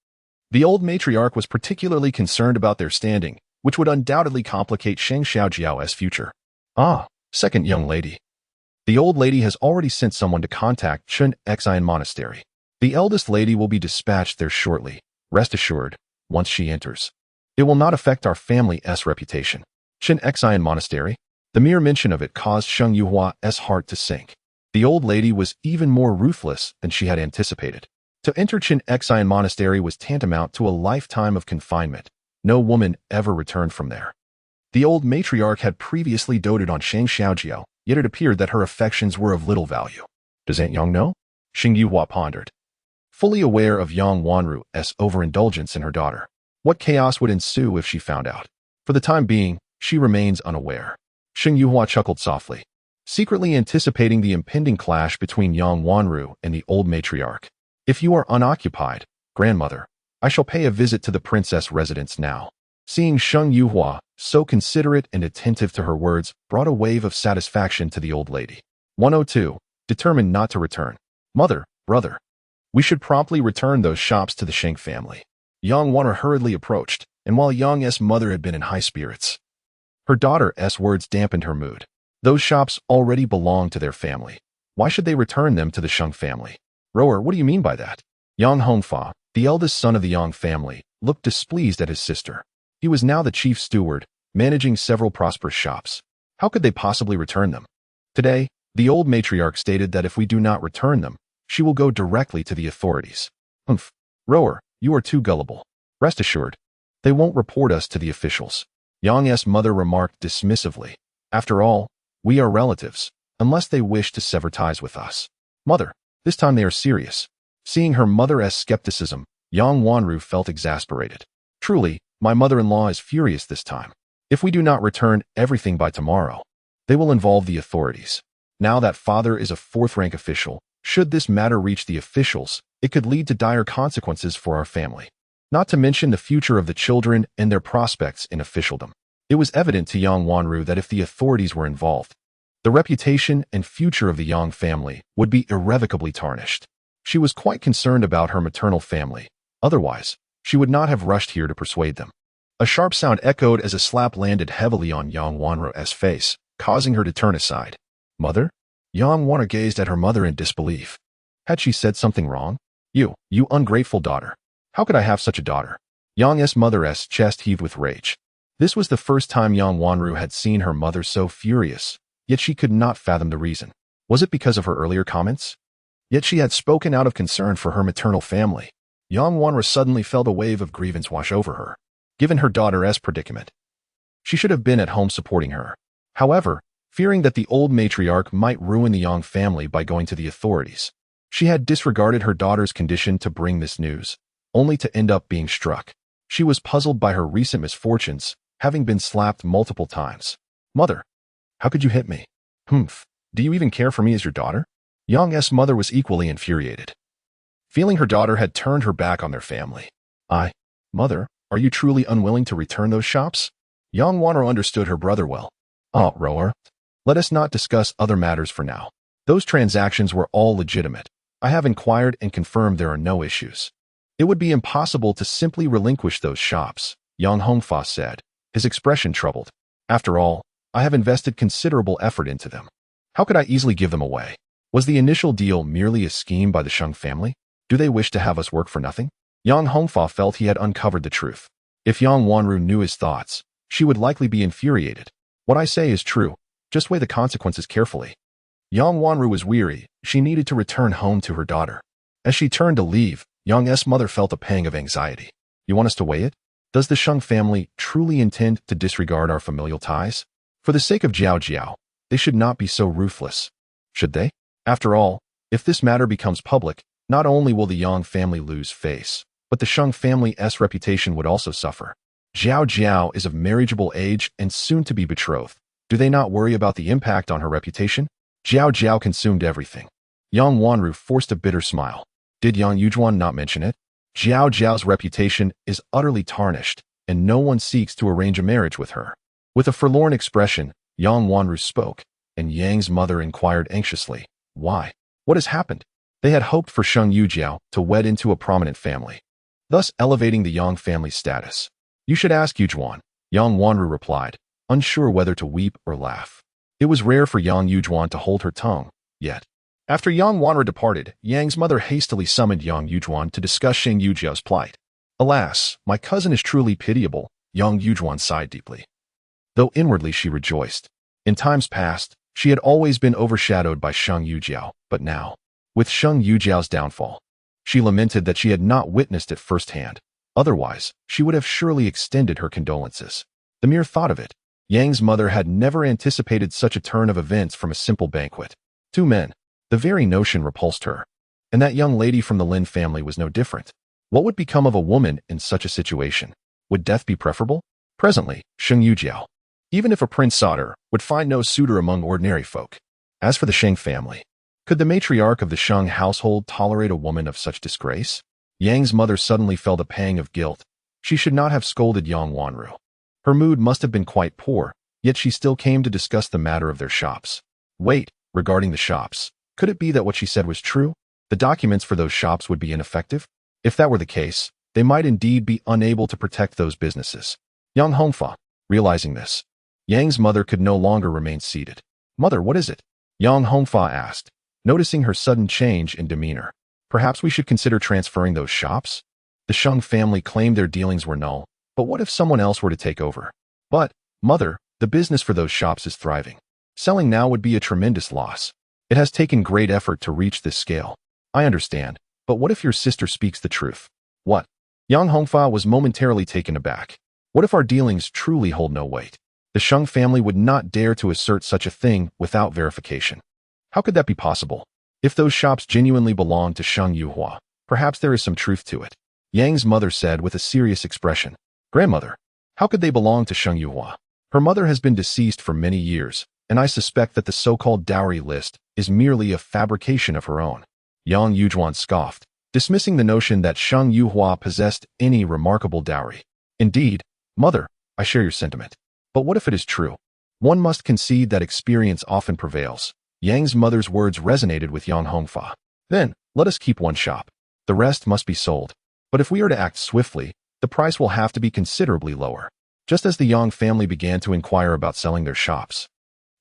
The old matriarch was particularly concerned about their standing, which would undoubtedly complicate Sheng Xiaojiao's future. Ah, second young lady. The old lady has already sent someone to contact Chen Xian Monastery. The eldest lady will be dispatched there shortly. Rest assured, once she enters, it will not affect our family's reputation. Chen Xian Monastery? The mere mention of it caused Sheng Yuhua's heart to sink. The old lady was even more ruthless than she had anticipated. To enter Chen Xian Monastery was tantamount to a lifetime of confinement. No woman ever returned from there. The old matriarch had previously doted on Sheng Xiaojiao, yet it appeared that her affections were of little value. Does Aunt Yang know? Sheng Yuhua pondered. Fully aware of Yang Wanru's overindulgence in her daughter, what chaos would ensue if she found out? For the time being, she remains unaware. Sheng Yuhua chuckled softly, secretly anticipating the impending clash between Yang Wanru and the old matriarch. If you are unoccupied, grandmother, I shall pay a visit to the princess residence now. Seeing Sheng Yuhua, so considerate and attentive to her words, brought a wave of satisfaction to the old lady. 102. Determined not to return. Mother, brother. We should promptly return those shops to the Sheng family. Yang Wanru hurriedly approached, and while Yang's mother had been in high spirits, her daughter's words dampened her mood. Those shops already belonged to their family. Why should they return them to the Sheng family? Rower, what do you mean by that? Yang Hongfa, the eldest son of the Yang family, looked displeased at his sister. He was now the chief steward, managing several prosperous shops. How could they possibly return them? Today, the old matriarch stated that if we do not return them, she will go directly to the authorities. Humph. Rower, you are too gullible. Rest assured, they won't report us to the officials. Yang's mother remarked dismissively. After all, we are relatives, unless they wish to sever ties with us. Mother, this time they are serious. Seeing her mother's skepticism, Yang Wanru felt exasperated. Truly, my mother-in-law is furious this time. If we do not return everything by tomorrow, they will involve the authorities. Now that father is a fourth-rank official, should this matter reach the officials, it could lead to dire consequences for our family. Not to mention the future of the children and their prospects in officialdom. It was evident to Yang Wanru that if the authorities were involved, the reputation and future of the Yang family would be irrevocably tarnished. She was quite concerned about her maternal family. Otherwise, she would not have rushed here to persuade them. A sharp sound echoed as a slap landed heavily on Yang Wanru's face, causing her to turn aside. Mother? Yang Wanru gazed at her mother in disbelief. Had she said something wrong? You ungrateful daughter. How could I have such a daughter? Yang's mother's chest heaved with rage. This was the first time Yang Wanru had seen her mother so furious, yet she could not fathom the reason. Was it because of her earlier comments? Yet she had spoken out of concern for her maternal family. Yang Wanru suddenly felt a wave of grievance wash over her. Given her daughter's predicament, she should have been at home supporting her. However, fearing that the old matriarch might ruin the Yang family by going to the authorities, she had disregarded her daughter's condition to bring this news, only to end up being struck. She was puzzled by her recent misfortunes, having been slapped multiple times. Mother, how could you hit me? Humph, do you even care for me as your daughter? Yang's mother was equally infuriated, feeling her daughter had turned her back on their family. Mother, are you truly unwilling to return those shops? Yang Wanru understood her brother well. Oh, Rower, let us not discuss other matters for now. Those transactions were all legitimate. I have inquired and confirmed there are no issues. It would be impossible to simply relinquish those shops, Yang Hongfa said, his expression troubled. After all, I have invested considerable effort into them. How could I easily give them away? Was the initial deal merely a scheme by the Sheng family? Do they wish to have us work for nothing? Yang Hongfa felt he had uncovered the truth. If Yang Wanru knew his thoughts, she would likely be infuriated. What I say is true. Just weigh the consequences carefully. Yang Wanru was weary. She needed to return home to her daughter. As she turned to leave, Yang's mother felt a pang of anxiety. You want us to weigh it? Does the Shang family truly intend to disregard our familial ties? For the sake of Jiao Jiao, they should not be so ruthless. Should they? After all, if this matter becomes public, not only will the Yang family lose face, but the Shang family's reputation would also suffer. Jiao Jiao is of marriageable age and soon to be betrothed. Do they not worry about the impact on her reputation? Jiao Jiao consumed everything. Yang Wanru forced a bitter smile. Did Yang Yujuan not mention it? Jiao Jiao's reputation is utterly tarnished, and no one seeks to arrange a marriage with her. With a forlorn expression, Yang Wanru spoke, and Yang's mother inquired anxiously, why? What has happened? They had hoped for Sheng Yujiao to wed into a prominent family, thus elevating the Yang family's status. You should ask Yujuan, Yang Wanru replied, unsure whether to weep or laugh. It was rare for Yang Yujuan to hold her tongue, yet. After Yang Wanru departed, Yang's mother hastily summoned Yang Yujuan to discuss Sheng Yujiao's plight. Alas, my cousin is truly pitiable, Yang Yujuan sighed deeply. Though inwardly she rejoiced. In times past, she had always been overshadowed by Sheng Yujiao, but now, with Sheng Yujiao's downfall, she lamented that she had not witnessed it firsthand. Otherwise, she would have surely extended her condolences. The mere thought of it, Yang's mother had never anticipated such a turn of events from a simple banquet. Two men. The very notion repulsed her. And that young lady from the Lin family was no different. What would become of a woman in such a situation? Would death be preferable? Presently, Sheng Yujiao, even if a prince sought her, would find no suitor among ordinary folk. As for the Sheng family, could the matriarch of the Sheng household tolerate a woman of such disgrace? Yang's mother suddenly felt a pang of guilt. She should not have scolded Yang Wanru. Her mood must have been quite poor, yet she still came to discuss the matter of their shops. Wait, regarding the shops, could it be that what she said was true? The documents for those shops would be ineffective? If that were the case, they might indeed be unable to protect those businesses. Yang Hongfa, realizing this, Yang's mother could no longer remain seated. Mother, what is it? Yang Hongfa asked, noticing her sudden change in demeanor. Perhaps we should consider transferring those shops? The Sheng family claimed their dealings were null, but what if someone else were to take over? But, mother, the business for those shops is thriving. Selling now would be a tremendous loss. It has taken great effort to reach this scale. I understand, but what if your sister speaks the truth? What? Yang Hongfa was momentarily taken aback. What if our dealings truly hold no weight? The Sheng family would not dare to assert such a thing without verification. How could that be possible? If those shops genuinely belong to Sheng Yuhua, perhaps there is some truth to it. Yang's mother said with a serious expression. Grandmother, how could they belong to Sheng Yuhua? Her mother has been deceased for many years, and I suspect that the so-called dowry list is merely a fabrication of her own. Yang Yujuan scoffed, dismissing the notion that Sheng Yuhua possessed any remarkable dowry. Indeed, mother, I share your sentiment. But what if it is true? One must concede that experience often prevails. Yang's mother's words resonated with Yang Hongfa. Then, let us keep one shop. The rest must be sold. But if we are to act swiftly, the price will have to be considerably lower. Just as the Yang family began to inquire about selling their shops,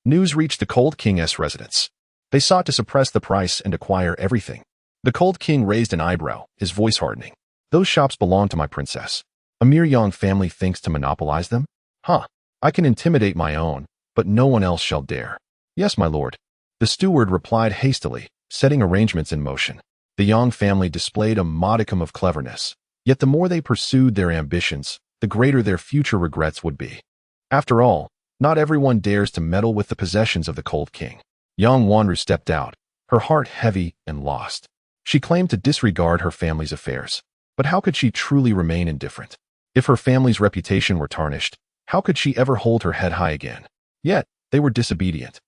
news reached the Cold King's residence. They sought to suppress the price and acquire everything. The Cold King raised an eyebrow, his voice hardening. Those shops belong to my princess. A mere Yang family thinks to monopolize them? Huh. I can intimidate my own, but no one else shall dare. Yes, my lord. The steward replied hastily, setting arrangements in motion. The Yang family displayed a modicum of cleverness, yet the more they pursued their ambitions, the greater their future regrets would be. After all, not everyone dares to meddle with the possessions of the Cold King. Yang Wanru stepped out, her heart heavy and lost. She claimed to disregard her family's affairs. But how could she truly remain indifferent? If her family's reputation were tarnished, how could she ever hold her head high again? Yet, they were disobedient,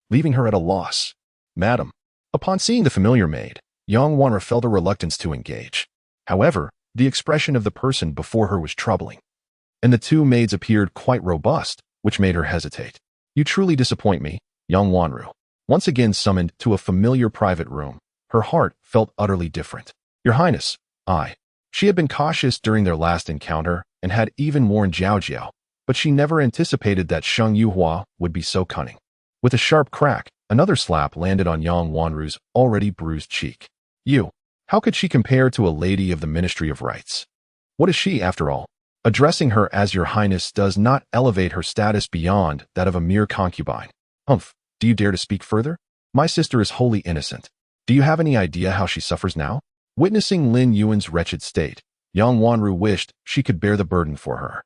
leaving her at a loss. Madam. Upon seeing the familiar maid, Yang Wanru felt a reluctance to engage. However, the expression of the person before her was troubling, and the two maids appeared quite robust, which made her hesitate. You truly disappoint me, Yang Wanru. Once again summoned to a familiar private room, her heart felt utterly different. Your Highness, She had been cautious during their last encounter and had even warned Jiao Jiao, but she never anticipated that Sheng Yuhua would be so cunning. With a sharp crack, another slap landed on Yang Wanru's already bruised cheek. How could she compare to a lady of the Ministry of Rights? What is she, after all? Addressing her as Your Highness does not elevate her status beyond that of a mere concubine. Humph, do you dare to speak further? My sister is wholly innocent. Do you have any idea how she suffers now? Witnessing Lin Yuan's wretched state, Young Wanru wished she could bear the burden for her.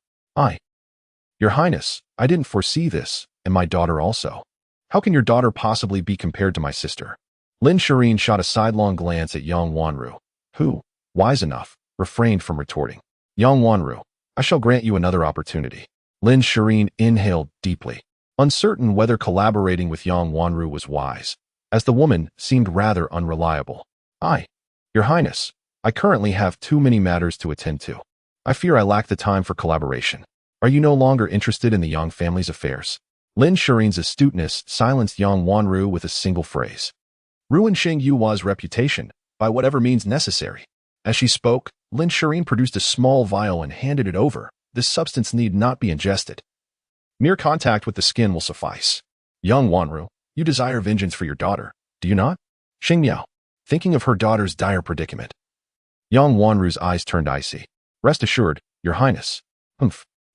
Your Highness, I didn't foresee this, and my daughter also. How can your daughter possibly be compared to my sister? Lin Shireen shot a sidelong glance at Young Wanru, who, wise enough, refrained from retorting. Young Wanru, I shall grant you another opportunity. Lin Shireen inhaled deeply, uncertain whether collaborating with Young Wanru was wise, as the woman seemed rather unreliable. Your Highness, I currently have too many matters to attend to. I fear I lack the time for collaboration. Are you no longer interested in the Yang family's affairs? Lin Shireen's astuteness silenced Yang Wanru with a single phrase. Ruin Sheng Yuhua's reputation, by whatever means necessary. As she spoke, Lin Shireen produced a small vial and handed it over. This substance need not be ingested. Mere contact with the skin will suffice. Young Wanru, you desire vengeance for your daughter, do you not? Xing Miao, thinking of her daughter's dire predicament. Young Wanru's eyes turned icy. Rest assured, Your Highness.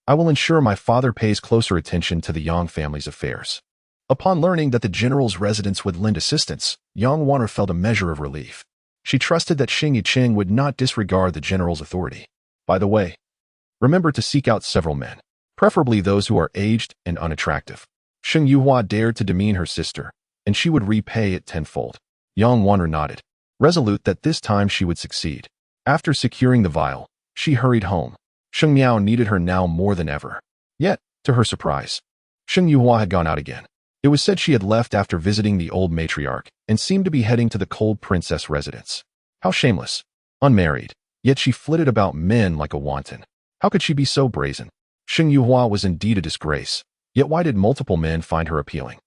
I will ensure my father pays closer attention to the Yang family's affairs. Upon learning that the general's residence would lend assistance, Young Wanru felt a measure of relief. She trusted that Xing Yiqing would not disregard the general's authority. By the way, remember to seek out several men, preferably those who are aged and unattractive. Sheng Yuhua dared to demean her sister, and she would repay it tenfold. Young Wanru nodded, resolute that this time she would succeed. After securing the vial, she hurried home. Sheng Miao needed her now more than ever. Yet, to her surprise, Sheng Yuhua had gone out again. It was said she had left after visiting the old matriarch and seemed to be heading to the cold princess residence. How shameless. Unmarried, yet she flitted about men like a wanton. How could she be so brazen? Sheng Yuhua was indeed a disgrace, yet why did multiple men find her appealing?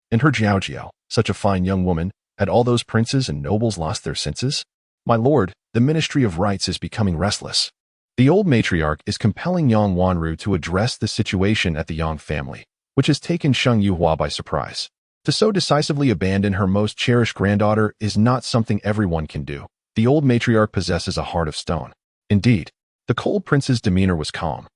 And her Jiao, such a fine young woman, had all those princes and nobles lost their senses? My lord, the Ministry of Rights is becoming restless. The old matriarch is compelling Yang Wanru to address the situation at the Yang family, which has taken Sheng Yuhua by surprise. To so decisively abandon her most cherished granddaughter is not something everyone can do. The old matriarch possesses a heart of stone. Indeed, the cold prince's demeanor was calm,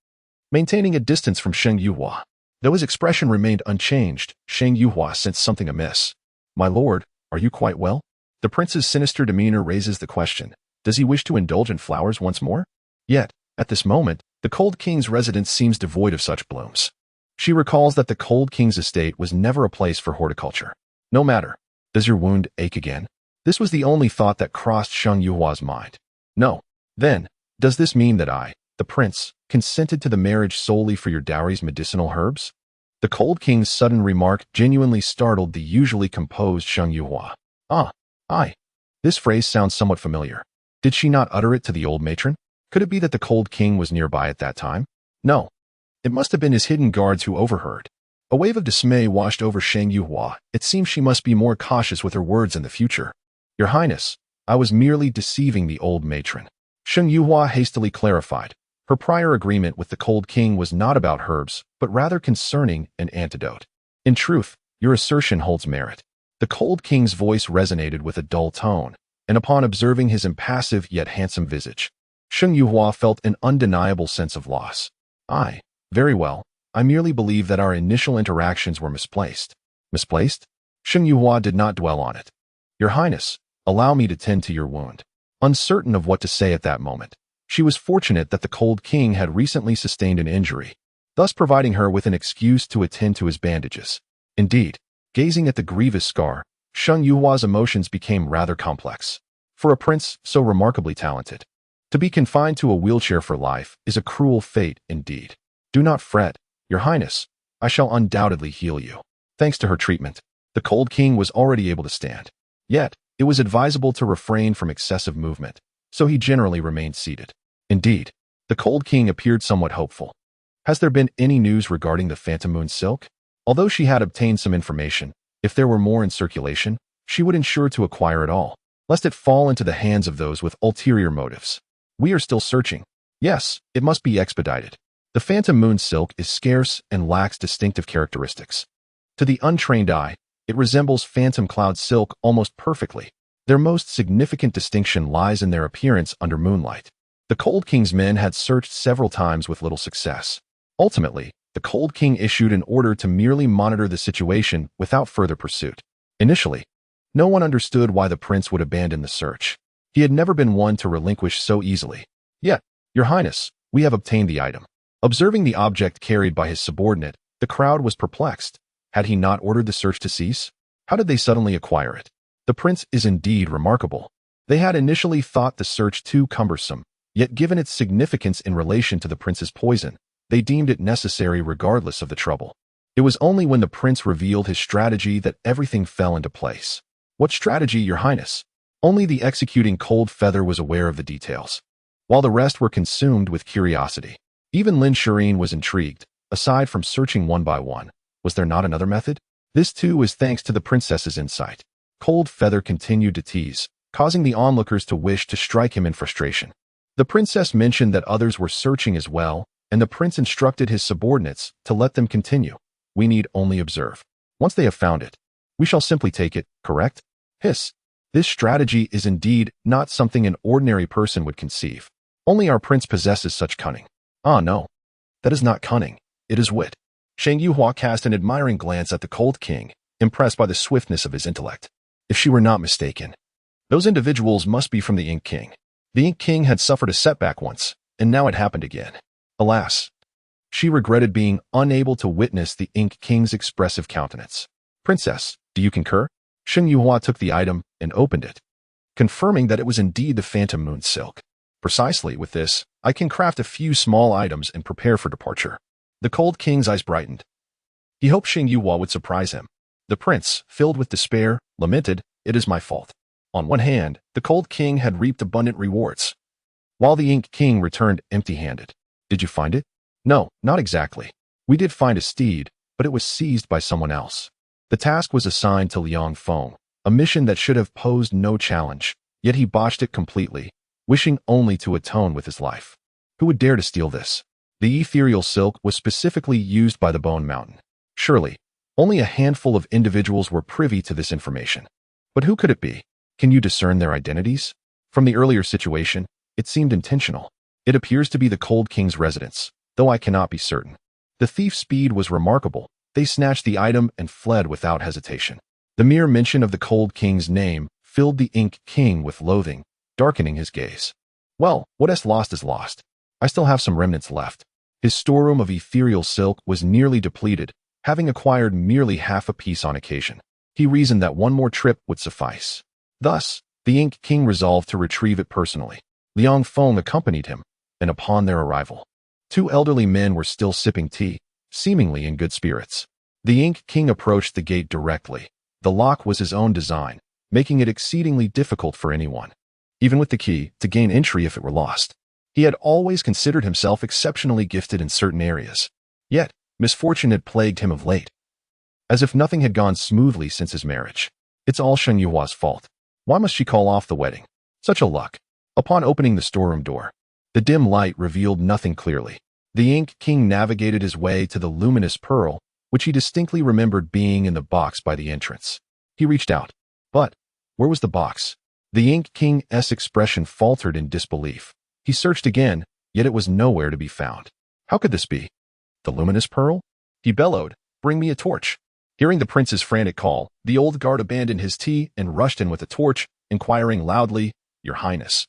maintaining a distance from Sheng Yuhua. Though his expression remained unchanged, Sheng Yuhua sensed something amiss. My lord, are you quite well? The prince's sinister demeanor raises the question, does he wish to indulge in flowers once more? Yet, at this moment, the cold king's residence seems devoid of such blooms. She recalls that the cold king's estate was never a place for horticulture. No matter. Does your wound ache again? This was the only thought that crossed Sheng Yuhua's mind. No. Then, does this mean that I, the prince, consented to the marriage solely for your dowry's medicinal herbs? The cold king's sudden remark genuinely startled the usually composed Sheng Yuhua. This phrase sounds somewhat familiar. Did she not utter it to the old matron? Could it be that the cold king was nearby at that time? No. It must have been his hidden guards who overheard. A wave of dismay washed over Sheng Yuhua. It seems she must be more cautious with her words in the future. Your Highness, I was merely deceiving the old matron. Sheng Yuhua hastily clarified. Her prior agreement with the cold king was not about herbs, but rather concerning an antidote. In truth, your assertion holds merit. The cold king's voice resonated with a dull tone, and upon observing his impassive yet handsome visage, Sheng Yuhua felt an undeniable sense of loss. Very well. I merely believe that our initial interactions were misplaced. Misplaced? Sheng Yuhua did not dwell on it. Your Highness, allow me to tend to your wound. Uncertain of what to say at that moment, she was fortunate that the cold king had recently sustained an injury, thus providing her with an excuse to attend to his bandages. Indeed, gazing at the grievous scar, Sheng Yuhua's emotions became rather complex. For a prince so remarkably talented, to be confined to a wheelchair for life is a cruel fate indeed. Do not fret, Your Highness. I shall undoubtedly heal you. Thanks to her treatment, the cold king was already able to stand. Yet, it was advisable to refrain from excessive movement, so he generally remained seated. Indeed, the cold king appeared somewhat hopeful. Has there been any news regarding the Phantom Moon silk? Although she had obtained some information, if there were more in circulation, she would ensure to acquire it all, lest it fall into the hands of those with ulterior motives. We are still searching. Yes, it must be expedited. The Phantom Moon silk is scarce and lacks distinctive characteristics. To the untrained eye, it resembles Phantom Cloud silk almost perfectly. Their most significant distinction lies in their appearance under moonlight. The Cold King's men had searched several times with little success. Ultimately, the Cold King issued an order to merely monitor the situation without further pursuit. Initially, no one understood why the prince would abandon the search. He had never been one to relinquish so easily. Yet, Your Highness, we have obtained the item. Observing the object carried by his subordinate, the crowd was perplexed. Had he not ordered the search to cease? How did they suddenly acquire it? The prince is indeed remarkable. They had initially thought the search too cumbersome, yet given its significance in relation to the prince's poison, they deemed it necessary regardless of the trouble. It was only when the prince revealed his strategy that everything fell into place. What strategy, Your Highness? Only the executing Cold Feather was aware of the details, while the rest were consumed with curiosity. Even Lin Shireen was intrigued. Aside from searching one by one, was there not another method? This too was thanks to the princess's insight. Cold Feather continued to tease, causing the onlookers to wish to strike him in frustration. The princess mentioned that others were searching as well, and the prince instructed his subordinates to let them continue. We need only observe. Once they have found it, we shall simply take it, correct? Hiss. This strategy is indeed not something an ordinary person would conceive. Only our prince possesses such cunning. Ah, no. That is not cunning. It is wit. Shang Yuhua cast an admiring glance at the Cold King, impressed by the swiftness of his intellect. If she were not mistaken, those individuals must be from the Ink King. The Ink King had suffered a setback once, and now it happened again. Alas, she regretted being unable to witness the Ink King's expressive countenance. Princess, do you concur? Shang Yuhua took the item and opened it, confirming that it was indeed the Phantom Moon silk. Precisely, with this, I can craft a few small items and prepare for departure. The Cold King's eyes brightened. He hoped Shang Yuhua would surprise him. The prince, filled with despair, lamented, "It is my fault." On one hand, the Cold King had reaped abundant rewards, while the Ink King returned empty-handed. Did you find it? No, not exactly. We did find a steed, but it was seized by someone else. The task was assigned to Liang Feng, a mission that should have posed no challenge, yet he botched it completely, wishing only to atone with his life. Who would dare to steal this? The ethereal silk was specifically used by the Bone Mountain. Surely, only a handful of individuals were privy to this information. But who could it be? Can you discern their identities? From the earlier situation, it seemed intentional. It appears to be the Cold King's residence, though I cannot be certain. The thief's speed was remarkable. They snatched the item and fled without hesitation. The mere mention of the Cold King's name filled the Ink King with loathing, darkening his gaze. Well, what is lost is lost. I still have some remnants left. His storeroom of ethereal silk was nearly depleted, having acquired merely half a piece on occasion. He reasoned that one more trip would suffice. Thus, the Ink King resolved to retrieve it personally. Liang Feng accompanied him, and upon their arrival, two elderly men were still sipping tea, seemingly in good spirits. The Ink King approached the gate directly. The lock was his own design, making it exceedingly difficult for anyone, even with the key, to gain entry if it were lost. He had always considered himself exceptionally gifted in certain areas. Yet, misfortune had plagued him of late, as if nothing had gone smoothly since his marriage. It's all Shang Yuhua's fault. Why must she call off the wedding? Such a luck. Upon opening the storeroom door, the dim light revealed nothing clearly. The Ink King navigated his way to the luminous pearl, which he distinctly remembered being in the box by the entrance. He reached out. But, where was the box? The Ink King's expression faltered in disbelief. He searched again, yet it was nowhere to be found. How could this be? The luminous pearl? He bellowed, "Bring me a torch." Hearing the prince's frantic call, the old guard abandoned his tea and rushed in with a torch, inquiring loudly, "Your Highness,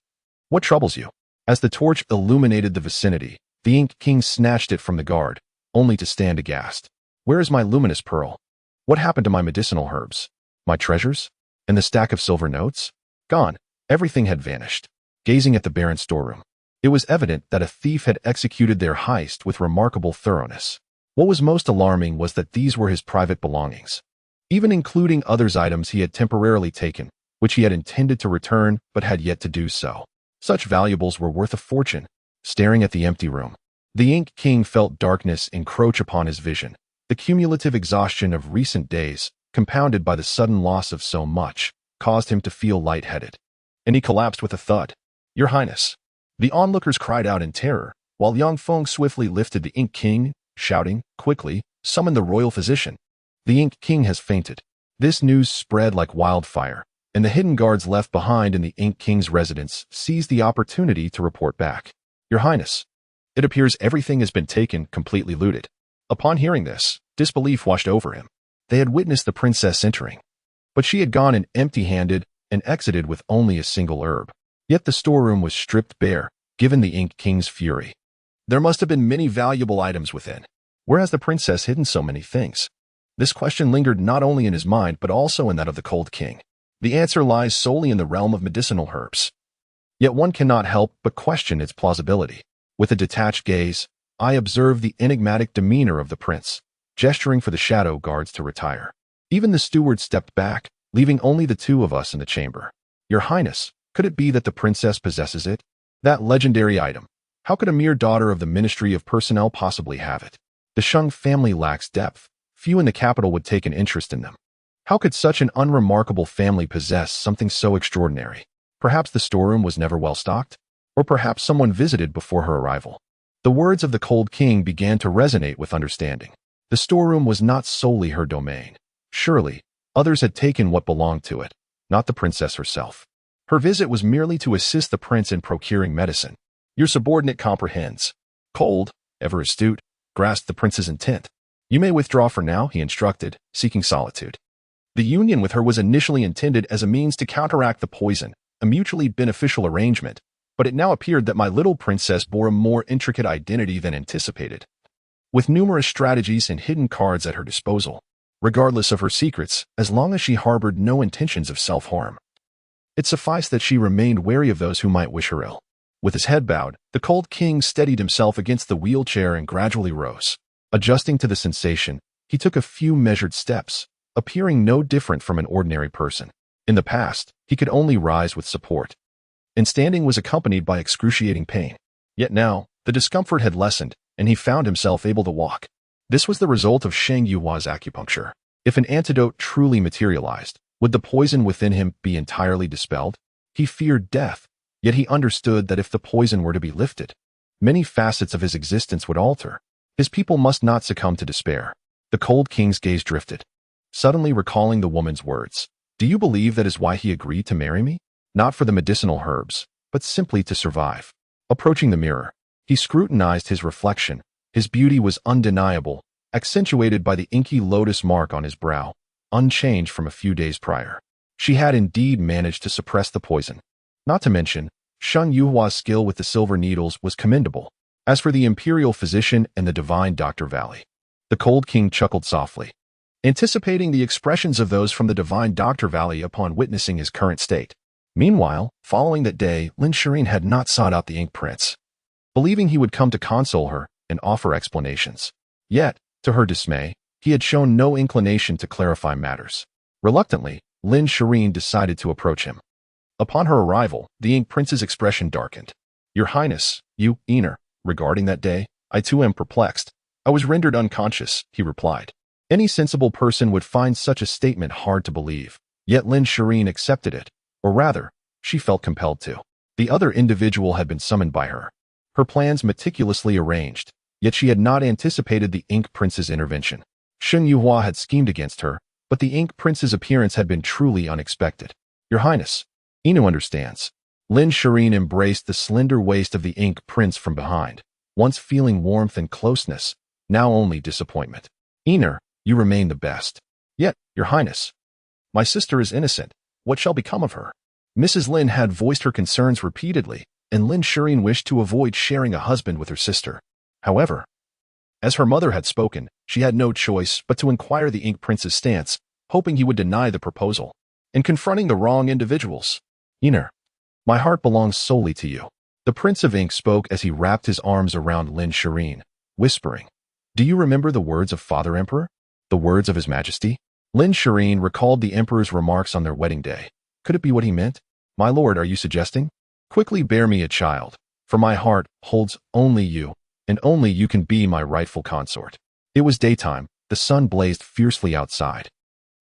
what troubles you?" As the torch illuminated the vicinity, the Ink King snatched it from the guard, only to stand aghast. Where is my luminous pearl? What happened to my medicinal herbs? My treasures? And the stack of silver notes? Gone. Everything had vanished. Gazing at the barren storeroom, it was evident that a thief had executed their heist with remarkable thoroughness. What was most alarming was that these were his private belongings, even including others' items he had temporarily taken, which he had intended to return but had yet to do so. Such valuables were worth a fortune. Staring at the empty room, the Ink King felt darkness encroach upon his vision. The cumulative exhaustion of recent days, compounded by the sudden loss of so much, caused him to feel lightheaded, and he collapsed with a thud. "Your Highness." The onlookers cried out in terror, while Liang Feng swiftly lifted the Ink King, shouting, "Quickly, summon the royal physician. The Ink King has fainted." This news spread like wildfire, and the hidden guards left behind in the Ink King's residence seized the opportunity to report back. "Your Highness, it appears everything has been taken, completely looted." Upon hearing this, disbelief washed over him. They had witnessed the princess entering, but she had gone in empty-handed and exited with only a single herb. Yet the storeroom was stripped bare, given the Ink King's fury. There must have been many valuable items within. Where has the princess hidden so many things? This question lingered not only in his mind but also in that of the Cold King. The answer lies solely in the realm of medicinal herbs. Yet one cannot help but question its plausibility. With a detached gaze, I observed the enigmatic demeanor of the prince, gesturing for the shadow guards to retire. Even the steward stepped back, leaving only the two of us in the chamber. Your Highness, could it be that the princess possesses it? That legendary item. How could a mere daughter of the Ministry of Personnel possibly have it? The Shung family lacks depth. Few in the capital would take an interest in them. How could such an unremarkable family possess something so extraordinary? Perhaps the storeroom was never well stocked? Or perhaps someone visited before her arrival? The words of the Cold King began to resonate with understanding. The storeroom was not solely her domain. Surely, others had taken what belonged to it, not the princess herself. Her visit was merely to assist the prince in procuring medicine. Your subordinate comprehends. Cold, ever astute, grasped the prince's intent. You may withdraw for now, he instructed, seeking solitude. The union with her was initially intended as a means to counteract the poison, a mutually beneficial arrangement, but it now appeared that my little princess bore a more intricate identity than anticipated. With numerous strategies and hidden cards at her disposal, regardless of her secrets, as long as she harbored no intentions of self-harm. It sufficed that she remained wary of those who might wish her ill. With his head bowed, the Cold King steadied himself against the wheelchair and gradually rose. Adjusting to the sensation, he took a few measured steps, appearing no different from an ordinary person. In the past, he could only rise with support, and standing was accompanied by excruciating pain. Yet now, the discomfort had lessened, and he found himself able to walk. This was the result of Shang Yuhua's acupuncture. If an antidote truly materialized, would the poison within him be entirely dispelled? He feared death, yet he understood that if the poison were to be lifted, many facets of his existence would alter. His people must not succumb to despair. The Cold King's gaze drifted, suddenly recalling the woman's words. Do you believe that is why he agreed to marry me? Not for the medicinal herbs, but simply to survive. Approaching the mirror, he scrutinized his reflection. His beauty was undeniable, accentuated by the inky lotus mark on his brow, unchanged from a few days prior. She had indeed managed to suppress the poison. Not to mention, Shang Yuhua's skill with the silver needles was commendable. As for the Imperial physician and the divine Dr. Valley, the Cold King chuckled softly, anticipating the expressions of those from the divine Dr. Valley upon witnessing his current state. Meanwhile, following that day, Lin Shireen had not sought out the Ink Prince, believing he would come to console her and offer explanations. Yet, to her dismay, he had shown no inclination to clarify matters. Reluctantly, Lin Shireen decided to approach him. Upon her arrival, the Ink Prince's expression darkened. Your Highness, you, Einar, regarding that day, I too am perplexed. I was rendered unconscious, he replied. Any sensible person would find such a statement hard to believe. Yet Lin Shireen accepted it, or rather, she felt compelled to. The other individual had been summoned by her, her plans meticulously arranged, yet she had not anticipated the Ink Prince's intervention. Shang Yuhua had schemed against her, but the Ink Prince's appearance had been truly unexpected. Your Highness, Inu understands. Lin Shireen embraced the slender waist of the Ink Prince from behind, once feeling warmth and closeness, now only disappointment. Einar, you remain the best. Yet, Your Highness, my sister is innocent. What shall become of her? Mrs. Lin had voiced her concerns repeatedly, and Lin Shireen wished to avoid sharing a husband with her sister. However, as her mother had spoken, she had no choice but to inquire the Ink Prince's stance, hoping he would deny the proposal. In confronting the wrong individuals, Einar, my heart belongs solely to you. The Prince of Ink spoke as he wrapped his arms around Lin Shireen, whispering, Do you remember the words of Father Emperor? The words of His Majesty? Lin Shireen recalled the Emperor's remarks on their wedding day. Could it be what he meant? My lord, are you suggesting? Quickly bear me a child, for my heart holds only you, and only you can be my rightful consort. It was daytime, the sun blazed fiercely outside.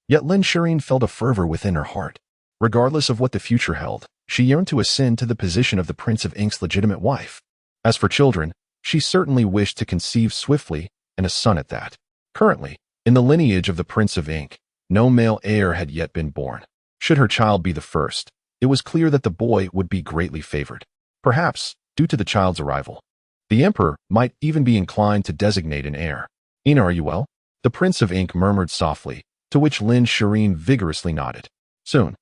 Yet Lin Shireen felt a fervor within her heart. Regardless of what the future held, she yearned to ascend to the position of the Prince of Ink's legitimate wife. As for children, she certainly wished to conceive swiftly, and a son at that. Currently, in the lineage of the Prince of Ink, no male heir had yet been born. Should her child be the first, it was clear that the boy would be greatly favored. Perhaps, due to the child's arrival, the Emperor might even be inclined to designate an heir. Einar, are you well? The Prince of Ink murmured softly, to which Lin Shireen vigorously nodded. Soon,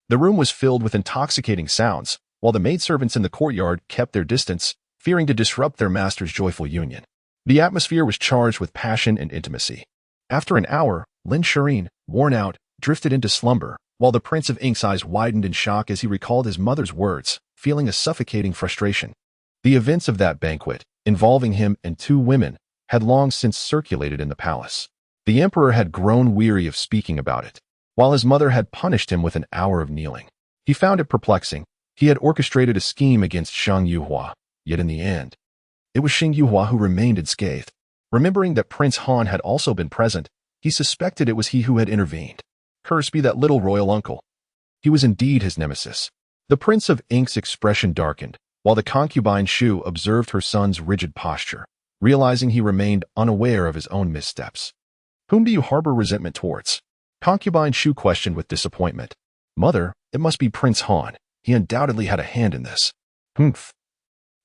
the room was filled with intoxicating sounds, while the maidservants in the courtyard kept their distance, fearing to disrupt their master's joyful union. The atmosphere was charged with passion and intimacy. After an hour, Lin Shireen, worn out, drifted into slumber, while the Prince of Ink's eyes widened in shock as he recalled his mother's words, feeling a suffocating frustration. The events of that banquet, involving him and two women, had long since circulated in the palace. The emperor had grown weary of speaking about it, while his mother had punished him with an hour of kneeling. He found it perplexing. He had orchestrated a scheme against Shang Yuhua, yet in the end, it was Shang Yuhua who remained unscathed. Remembering that Prince Han had also been present, he suspected it was he who had intervened. Cursed be that little royal uncle. He was indeed his nemesis. The Prince of Ink's expression darkened, while the concubine Shu observed her son's rigid posture, realizing he remained unaware of his own missteps. Whom do you harbor resentment towards? Concubine Shu questioned with disappointment. Mother, it must be Prince Han. He undoubtedly had a hand in this. Humph.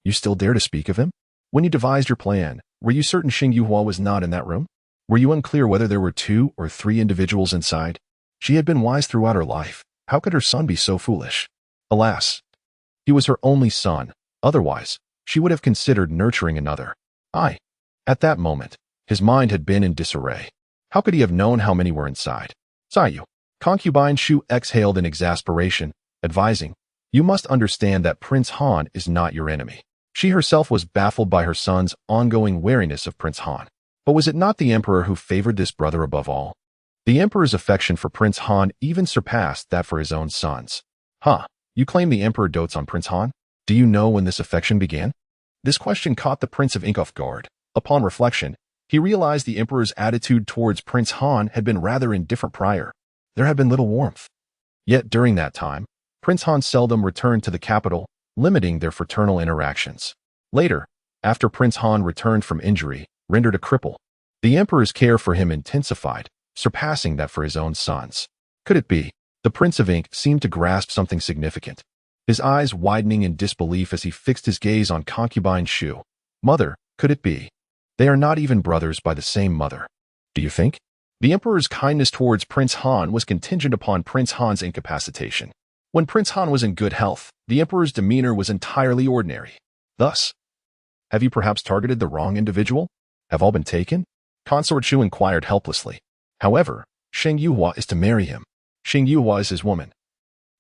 You still dare to speak of him? When you devised your plan, were you certain Shang Yuhua was not in that room? Were you unclear whether there were 2 or 3 individuals inside? She had been wise throughout her life. How could her son be so foolish? Alas, he was her only son. Otherwise, she would have considered nurturing another. At that moment, his mind had been in disarray. How could he have known how many were inside? Sayu. Concubine Shu exhaled in exasperation, advising, you must understand that Prince Han is not your enemy. She herself was baffled by her son's ongoing wariness of Prince Han. But was it not the emperor who favored this brother above all? The emperor's affection for Prince Han even surpassed that for his own sons. You claim the emperor dotes on Prince Han? Do you know when this affection began? This question caught the Prince of Ink off guard. Upon reflection, he realized the emperor's attitude towards Prince Han had been rather indifferent prior. There had been little warmth. Yet during that time, Prince Han seldom returned to the capital, limiting their fraternal interactions. Later, after Prince Han returned from injury, rendered a cripple, the emperor's care for him intensified, surpassing that for his own sons. Could it be? The Prince of Ink seemed to grasp something significant, his eyes widening in disbelief as he fixed his gaze on concubine Shu. Mother, could it be? They are not even brothers by the same mother. Do you think? The emperor's kindness towards Prince Han was contingent upon Prince Han's incapacitation. When Prince Han was in good health, the emperor's demeanor was entirely ordinary. Thus, have you perhaps targeted the wrong individual? Have all been taken? Consort Shu inquired helplessly. However, Shang Yuhua is to marry him. Shang Yuhua is his woman.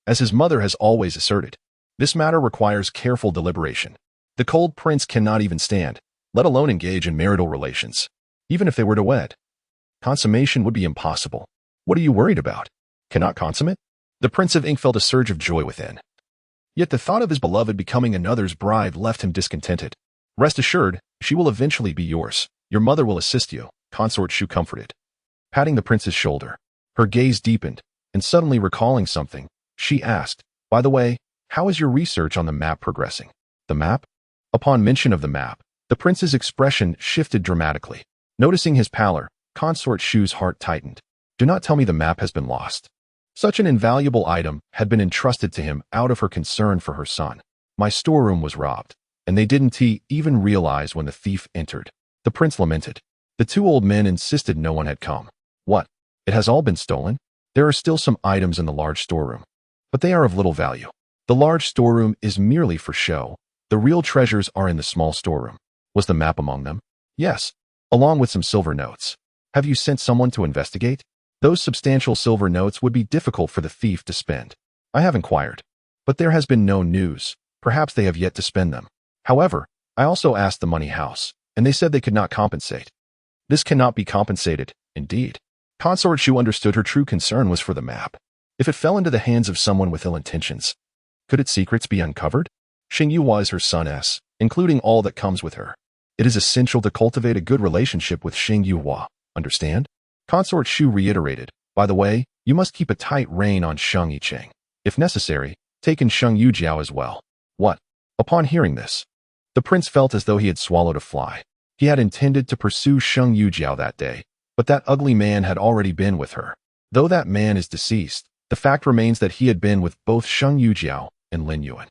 As his mother has always asserted, this matter requires careful deliberation. The cold prince cannot even stand, let alone engage in marital relations. Even if they were to wed, consummation would be impossible. What are you worried about? Cannot consummate? The Prince of Ink felt a surge of joy within. Yet the thought of his beloved becoming another's bride left him discontented. Rest assured, she will eventually be yours. Your mother will assist you, Consort Shu comforted. Patting the prince's shoulder, her gaze deepened, and suddenly recalling something, she asked, by the way, how is your research on the map progressing? The map? Upon mention of the map, the prince's expression shifted dramatically. Noticing his pallor, Consort Shu's heart tightened. Do not tell me the map has been lost. Such an invaluable item had been entrusted to him out of her concern for her son. My storeroom was robbed, and they didn't even realize when the thief entered. The prince lamented. The 2 old men insisted no one had come. What? It has all been stolen? There are still some items in the large storeroom, but they are of little value. The large storeroom is merely for show. The real treasures are in the small storeroom. Was the map among them? Yes, along with some silver notes. Have you sent someone to investigate? Those substantial silver notes would be difficult for the thief to spend. I have inquired, but there has been no news. Perhaps they have yet to spend them. However, I also asked the money house, and they said they could not compensate. This cannot be compensated, indeed. Consort Shu understood her true concern was for the map. If it fell into the hands of someone with ill intentions, could its secrets be uncovered? Shang Yuhua is her son, including all that comes with her. It is essential to cultivate a good relationship with Shang Yuhua, understand? Consort Shu reiterated, by the way, you must keep a tight rein on Shang Yicheng. If necessary, take in Shang Yujiao as well. What? Upon hearing this, the prince felt as though he had swallowed a fly. He had intended to pursue Shang Yujiao that day, but that ugly man had already been with her. Though that man is deceased, the fact remains that he had been with both Shang Yujiao and Lin Yuan.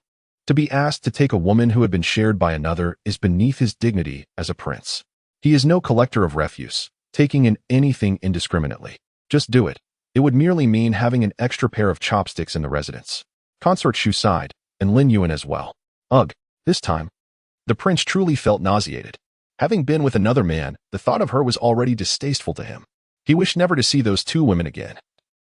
To be asked to take a woman who had been shared by another is beneath his dignity as a prince. He is no collector of refuse, taking in anything indiscriminately. Just do it. It would merely mean having an extra pair of chopsticks in the residence. Consort Shu sighed. and Lin Yuan as well. Ugh, this time, the prince truly felt nauseated. Having been with another man, the thought of her was already distasteful to him. He wished never to see those two women again.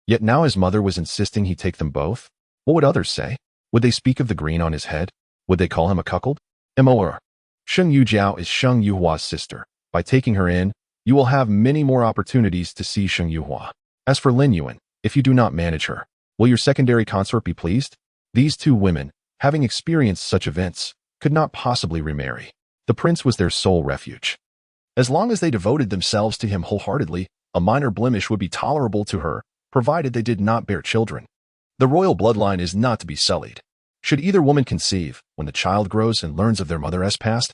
Yet now his mother was insisting he take them both. What would others say? Would they speak of the green on his head? Would they call him a cuckold? Mor. Sheng Yujiao is Sheng Yuhua's sister. By taking her in, you will have many more opportunities to see Sheng Yuhua. As for Lin Yuan, if you do not manage her, will your secondary consort be pleased? These two women, having experienced such events, could not possibly remarry. The prince was their sole refuge. As long as they devoted themselves to him wholeheartedly, a minor blemish would be tolerable to her, provided they did not bear children. The royal bloodline is not to be sullied. Should either woman conceive, when the child grows and learns of their mother's past,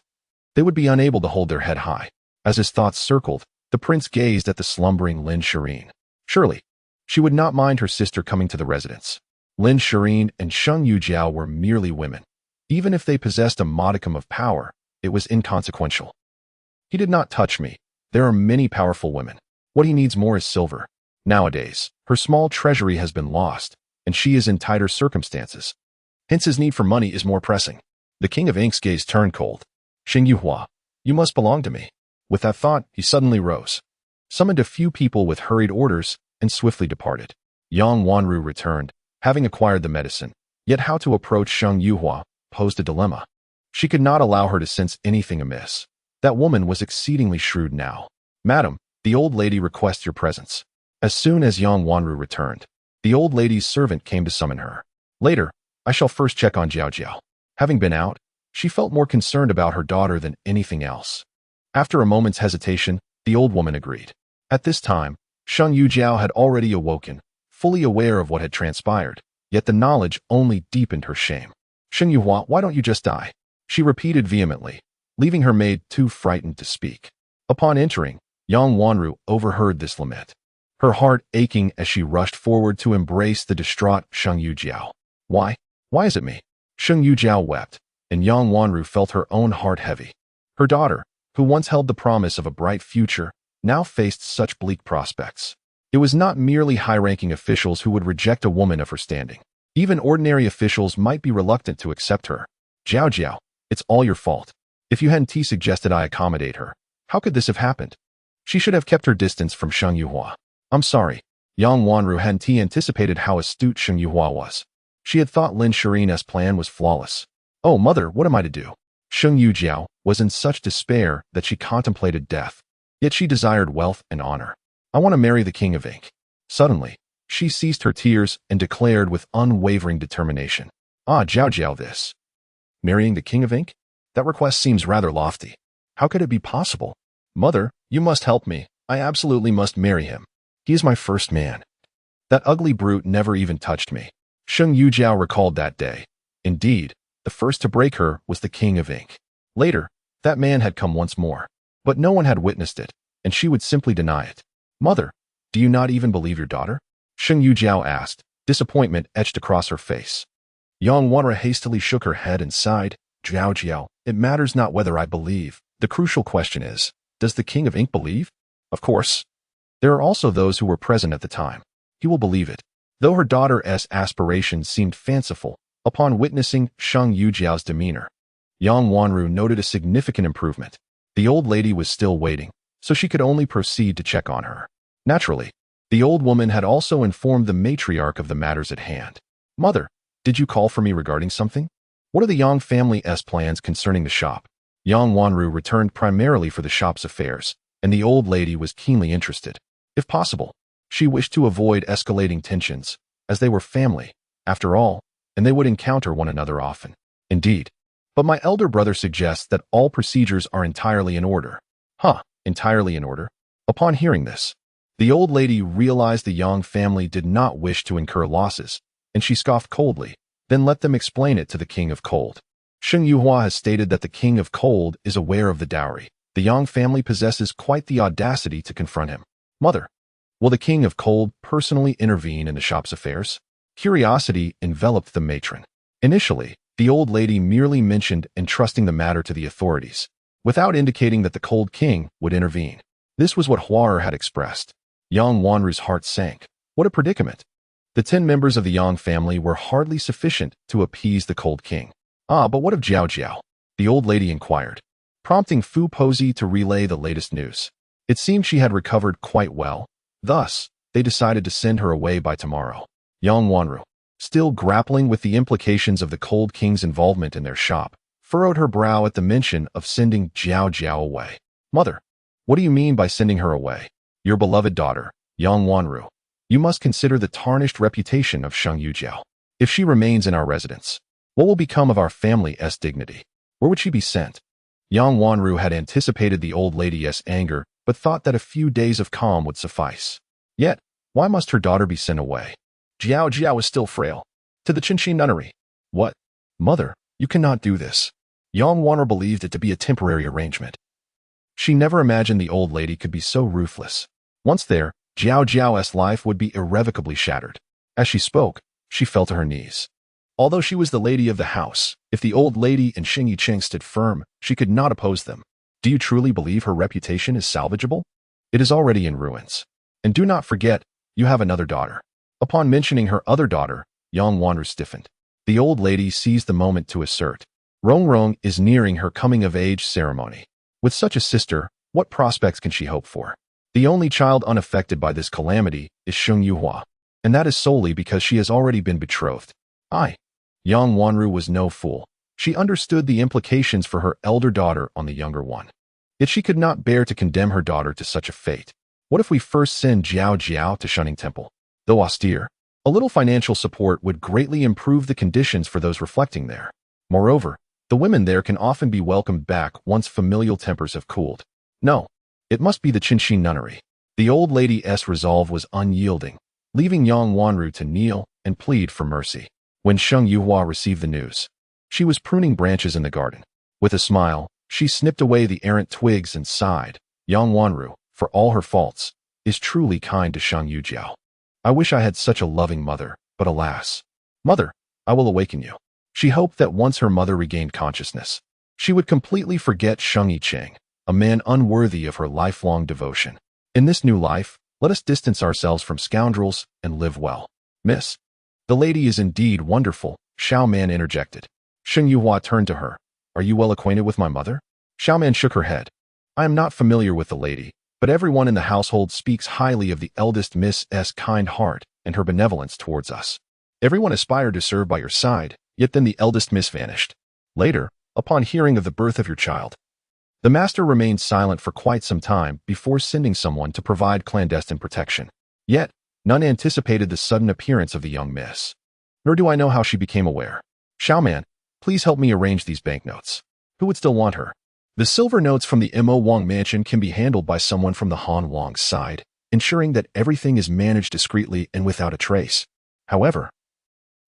they would be unable to hold their head high. As his thoughts circled, the prince gazed at the slumbering Lin Shireen. Surely, she would not mind her sister coming to the residence. Lin Shireen and Sheng Yujiao were merely women. Even if they possessed a modicum of power, it was inconsequential. He did not touch me. There are many powerful women. What he needs more is silver. Nowadays, her small treasury has been lost, and she is in tighter circumstances. Hence his need for money is more pressing. The king of Ink's gaze turned cold. Sheng Yuhua, you must belong to me. With that thought, he suddenly rose, summoned a few people with hurried orders, and swiftly departed. Yang Wanru returned, having acquired the medicine. Yet how to approach Sheng Yuhua posed a dilemma. She could not allow her to sense anything amiss. That woman was exceedingly shrewd now. Madam, the old lady requests your presence. As soon as Yang Wanru returned, the old lady's servant came to summon her. Later, I shall first check on Jiao Jiao. Having been out, she felt more concerned about her daughter than anything else. After a moment's hesitation, the old woman agreed. At this time, Sheng Yujiao had already awoken, fully aware of what had transpired, yet the knowledge only deepened her shame. Sheng Yuhua, why don't you just die? She repeated vehemently, leaving her maid too frightened to speak. Upon entering, Yang Wanru overheard this lament, her heart aching as she rushed forward to embrace the distraught Sheng Yujiao. Why? Why is it me? Sheng Yujiao wept, and Yang Wanru felt her own heart heavy. Her daughter, who once held the promise of a bright future, now faced such bleak prospects. It was not merely high-ranking officials who would reject a woman of her standing. Even ordinary officials might be reluctant to accept her. Jiao Jiao, it's all your fault. If you hadn't suggested I accommodate her, how could this have happened? She should have kept her distance from Sheng Yuhua. I'm sorry. Yang Wanru hadn't anticipated how astute Sheng Yuhua was. She had thought Lin Shireen's plan was flawless. Oh, mother, what am I to do? Sheng Yujiao was in such despair that she contemplated death. Yet she desired wealth and honor. I want to marry the king of Ink. Suddenly, she ceased her tears and declared with unwavering determination. Ah, Jiao Jiao, this. Marrying the king of Ink? That request seems rather lofty. How could it be possible? Mother, you must help me. I absolutely must marry him. He is my first man. That ugly brute never even touched me. Sheng Yujiao recalled that day. Indeed, the first to break her was the king of Ink. Later, that man had come once more, but no one had witnessed it, and she would simply deny it. Mother, do you not even believe your daughter? Sheng Yujiao asked, disappointment etched across her face. Yang Wanru hastily shook her head and sighed. Jiao Jiao, it matters not whether I believe. The crucial question is, does the king of Ink believe? Of course. There are also those who were present at the time. He will believe it. Though her daughter's aspirations seemed fanciful, upon witnessing Sheng Yujiao's demeanor, Yang Wanru noted a significant improvement. The old lady was still waiting, so she could only proceed to check on her. Naturally, the old woman had also informed the matriarch of the matters at hand. Mother, did you call for me regarding something? What are the Yang family's plans concerning the shop? Yang Wanru returned primarily for the shop's affairs, and the old lady was keenly interested. If possible, she wished to avoid escalating tensions, as they were family, after all, and they would encounter one another often. Indeed. But my elder brother suggests that all procedures are entirely in order. Huh, entirely in order? Upon hearing this, the old lady realized the Yang family did not wish to incur losses, and she scoffed coldly, then let them explain it to the King of Cold. Sheng Yuhua has stated that the King of Cold is aware of the dowry. The Yang family possesses quite the audacity to confront him. Mother, will the King of Cold personally intervene in the shop's affairs? Curiosity enveloped the matron. Initially, the old lady merely mentioned entrusting the matter to the authorities, without indicating that the Cold King would intervene. This was what Huar had expressed. Yang Wanru's heart sank. What a predicament! The 10 members of the Yang family were hardly sufficient to appease the cold king. Ah, but what of Jiao Jiao? The old lady inquired, prompting Fu Pozi to relay the latest news. It seemed she had recovered quite well. Thus, they decided to send her away by tomorrow. Yang Wanru, still grappling with the implications of the cold king's involvement in their shop, furrowed her brow at the mention of sending Jiao Jiao away. Mother, what do you mean by sending her away? Your beloved daughter, Yang Wanru. You must consider the tarnished reputation of Sheng Yujiao. If she remains in our residence, what will become of our family's dignity? Where would she be sent? Yang Wanru had anticipated the old lady's anger, but thought that a few days of calm would suffice. Yet, why must her daughter be sent away? Jiao Jiao is still frail. To the Qinxi nunnery. What? Mother, you cannot do this. Yang Wanru believed it to be a temporary arrangement. She never imagined the old lady could be so ruthless. Once there, Jiao Jiao's life would be irrevocably shattered. As she spoke, she fell to her knees. Although she was the lady of the house, if the old lady and Xing Yicheng stood firm, she could not oppose them. Do you truly believe her reputation is salvageable? It is already in ruins. And do not forget, you have another daughter. Upon mentioning her other daughter, Yang Wanru stiffened. The old lady seized the moment to assert. Rong Rong is nearing her coming-of-age ceremony. With such a sister, what prospects can she hope for? The only child unaffected by this calamity is Sheng Yuhua, and that is solely because she has already been betrothed. Yang Wanru was no fool. She understood the implications for her elder daughter on the younger one. Yet she could not bear to condemn her daughter to such a fate. What if we first send Jiao Jiao to Shunning Temple? Though austere, a little financial support would greatly improve the conditions for those reflecting there. Moreover, the women there can often be welcomed back once familial tempers have cooled. No, it must be the Qinxi nunnery. The old lady's resolve was unyielding, leaving Yang Wanru to kneel and plead for mercy. When Sheng Yuhua received the news, she was pruning branches in the garden. With a smile, she snipped away the errant twigs and sighed. Yang Wanru, for all her faults, is truly kind to Sheng Yujiao. I wish I had such a loving mother, but alas. Mother, I will awaken you. She hoped that once her mother regained consciousness, she would completely forget Sheng Yicheng, a man unworthy of her lifelong devotion. In this new life, let us distance ourselves from scoundrels and live well. Miss, the lady is indeed wonderful, Xiao Man interjected. Sheng Yuhua turned to her. Are you well acquainted with my mother? Xiao Man shook her head. I am not familiar with the lady, but everyone in the household speaks highly of the eldest Miss' kind heart and her benevolence towards us. Everyone aspired to serve by your side, yet then the eldest Miss vanished. Later, upon hearing of the birth of your child, the master remained silent for quite some time before sending someone to provide clandestine protection. Yet, none anticipated the sudden appearance of the young miss. Nor do I know how she became aware. Xiao Man, please help me arrange these banknotes. Who would still want her? The silver notes from the Mo Wang mansion can be handled by someone from the Han Wang's side, ensuring that everything is managed discreetly and without a trace. However,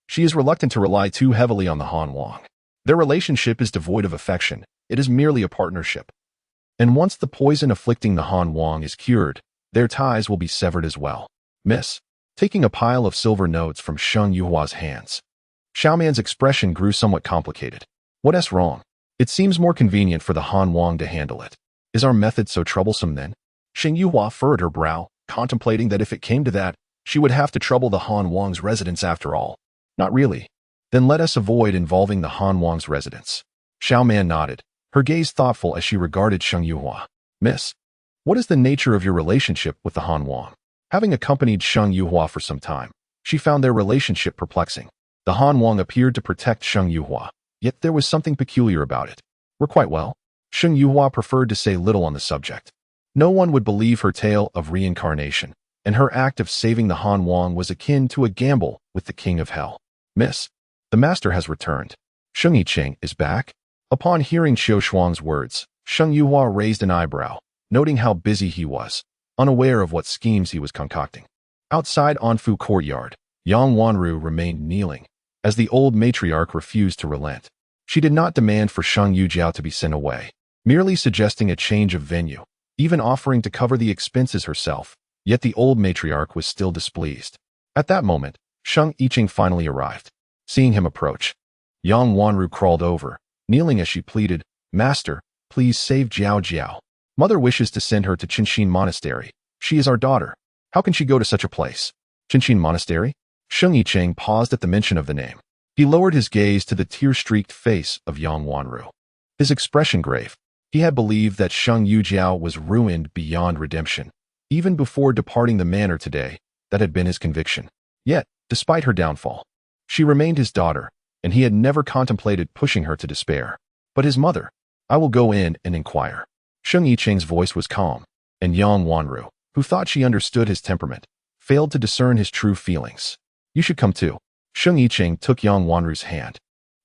she is reluctant to rely too heavily on the Han Wang. Their relationship is devoid of affection. It is merely a partnership. And once the poison afflicting the Han Wang is cured, their ties will be severed as well. Miss, taking a pile of silver notes from Sheng Yuhua's hands. Xiao Man's expression grew somewhat complicated. What's wrong? It seems more convenient for the Han Wang to handle it. Is our method so troublesome then? Sheng Yuhua furrowed her brow, contemplating that if it came to that, she would have to trouble the Han Wang's residence after all. Not really. Then let us avoid involving the Han Wang's residence. Xiao Man nodded, her gaze thoughtful as she regarded Sheng Yuhua. Miss, what is the nature of your relationship with the Han Wang? Having accompanied Sheng Yuhua for some time, she found their relationship perplexing. The Han Wang appeared to protect Sheng Yuhua, yet there was something peculiar about it. We're quite well. Sheng Yuhua preferred to say little on the subject. No one would believe her tale of reincarnation, and her act of saving the Han Wang was akin to a gamble with the king of hell. Miss, the master has returned. Sheng Yicheng is back? Upon hearing Xiu Shuang's words, Sheng Yuhua raised an eyebrow, noting how busy he was, unaware of what schemes he was concocting. Outside Anfu courtyard, Yang Wanru remained kneeling, as the old matriarch refused to relent. She did not demand for Sheng Yujiao to be sent away, merely suggesting a change of venue, even offering to cover the expenses herself, yet the old matriarch was still displeased. At that moment, Sheng Yicheng finally arrived. Seeing him approach, Yang Wanru crawled over, kneeling as she pleaded, Master, please save Jiao Jiao. Mother wishes to send her to Qinshin Monastery. She is our daughter. How can she go to such a place? Qinshin Monastery? Sheng Yicheng paused at the mention of the name. He lowered his gaze to the tear-streaked face of Yang Wanru. His expression grave. He had believed that Sheng Yujiao was ruined beyond redemption. Even before departing the manor today, that had been his conviction. Yet, despite her downfall, she remained his daughter, and he had never contemplated pushing her to despair. But his mother, I will go in and inquire. Sheng Yicheng's voice was calm, and Yang Wanru, who thought she understood his temperament, failed to discern his true feelings. You should come too. Sheng Yicheng took Yang Wanru's hand,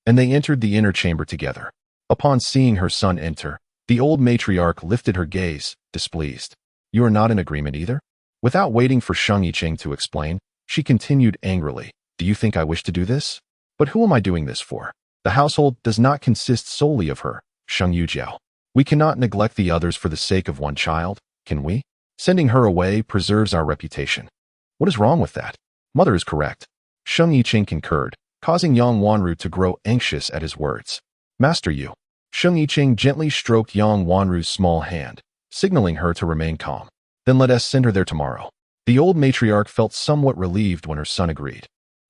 and they entered the inner chamber together. Upon seeing her son enter, the old matriarch lifted her gaze, displeased. You are not in agreement either? Without waiting for Sheng Yicheng to explain, she continued angrily. Do you think I wish to do this? But who am I doing this for? The household does not consist solely of her, Sheng Yujiao. We cannot neglect the others for the sake of one child, can we? Sending her away preserves our reputation. What is wrong with that? Mother is correct. Sheng Yicheng concurred, causing Yang Wanru to grow anxious at his words. Master Yu. Sheng Yicheng gently stroked Yang Wanru's small hand, signaling her to remain calm. Then let us send her there tomorrow. The old matriarch felt somewhat relieved when her son agreed.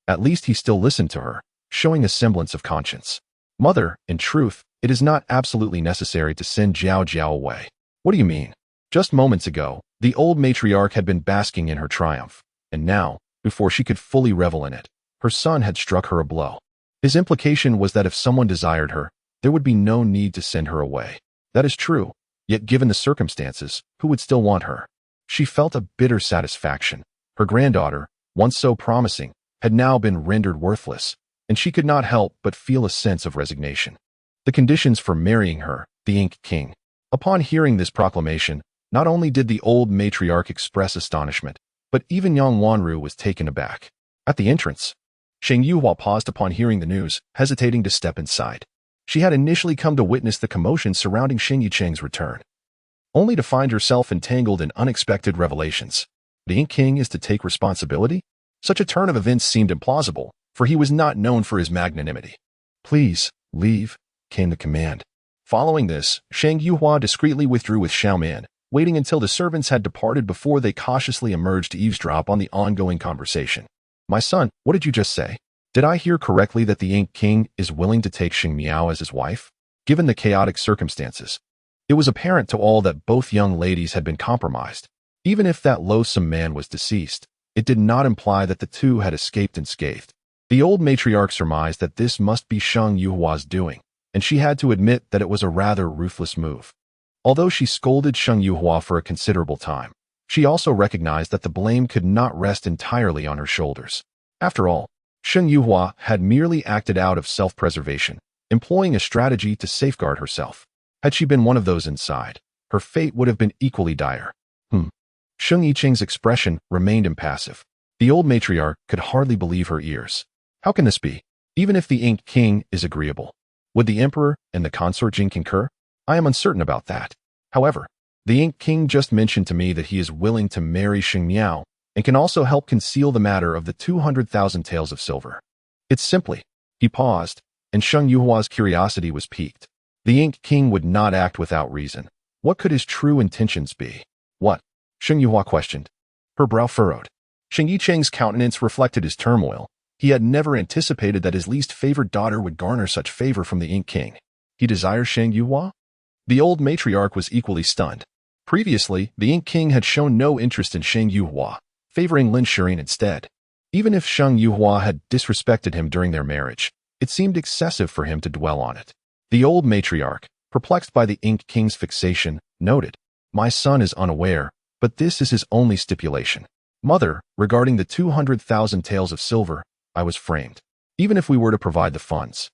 At least he still listened to her, showing a semblance of conscience. Mother, in truth, it is not absolutely necessary to send Jiao Jiao away. What do you mean? Just moments ago, the old matriarch had been basking in her triumph, and now, before she could fully revel in it, her son had struck her a blow. His implication was that if someone desired her, there would be no need to send her away. That is true, yet given the circumstances, who would still want her? She felt a bitter satisfaction. Her granddaughter, once so promising, had now been rendered worthless, and she could not help but feel a sense of resignation. The conditions for marrying her, the Ink King. Upon hearing this proclamation, not only did the old matriarch express astonishment, but even Yang Wanru was taken aback. At the entrance, Sheng Yuhua paused upon hearing the news, hesitating to step inside. She had initially come to witness the commotion surrounding Sheng Yicheng's return, only to find herself entangled in unexpected revelations. The Ink King is to take responsibility? Such a turn of events seemed implausible, for he was not known for his magnanimity. Please, leave, came the command. Following this, Sheng Yuhua discreetly withdrew with Xiaoman, waiting until the servants had departed before they cautiously emerged to eavesdrop on the ongoing conversation. My son, what did you just say? Did I hear correctly that the Ink King is willing to take Xing Miao as his wife? Given the chaotic circumstances, it was apparent to all that both young ladies had been compromised. Even if that loathsome man was deceased, it did not imply that the two had escaped unscathed. The old matriarch surmised that this must be Sheng Yuhua's doing, and she had to admit that it was a rather ruthless move. Although she scolded Sheng Yuhua for a considerable time, she also recognized that the blame could not rest entirely on her shoulders. After all, Sheng Yuhua had merely acted out of self-preservation, employing a strategy to safeguard herself. Had she been one of those inside, her fate would have been equally dire. Sheng Yicheng's expression remained impassive. The old matriarch could hardly believe her ears. How can this be? Even if the Ink King is agreeable, would the Emperor and the consort Jing concur? I am uncertain about that. However, the Ink King just mentioned to me that he is willing to marry Xing Miao and can also help conceal the matter of the 200,000 taels of silver. It's simply, he paused, and Sheng Yuhua's curiosity was piqued. The Ink King would not act without reason. What could his true intentions be? What? Sheng Yuhua questioned. Her brow furrowed. Sheng Yicheng's countenance reflected his turmoil. He had never anticipated that his least favored daughter would garner such favor from the Ink King. He desires Sheng Yuhua? The old matriarch was equally stunned. Previously, the Ink King had shown no interest in Sheng Yuhua, favoring Lin Shirin instead. Even if Sheng Yuhua had disrespected him during their marriage, it seemed excessive for him to dwell on it. The old matriarch, perplexed by the Ink King's fixation, noted, My son is unaware, but this is his only stipulation. Mother, regarding the 200,000 taels of silver, I was framed. Even if we were to provide the funds,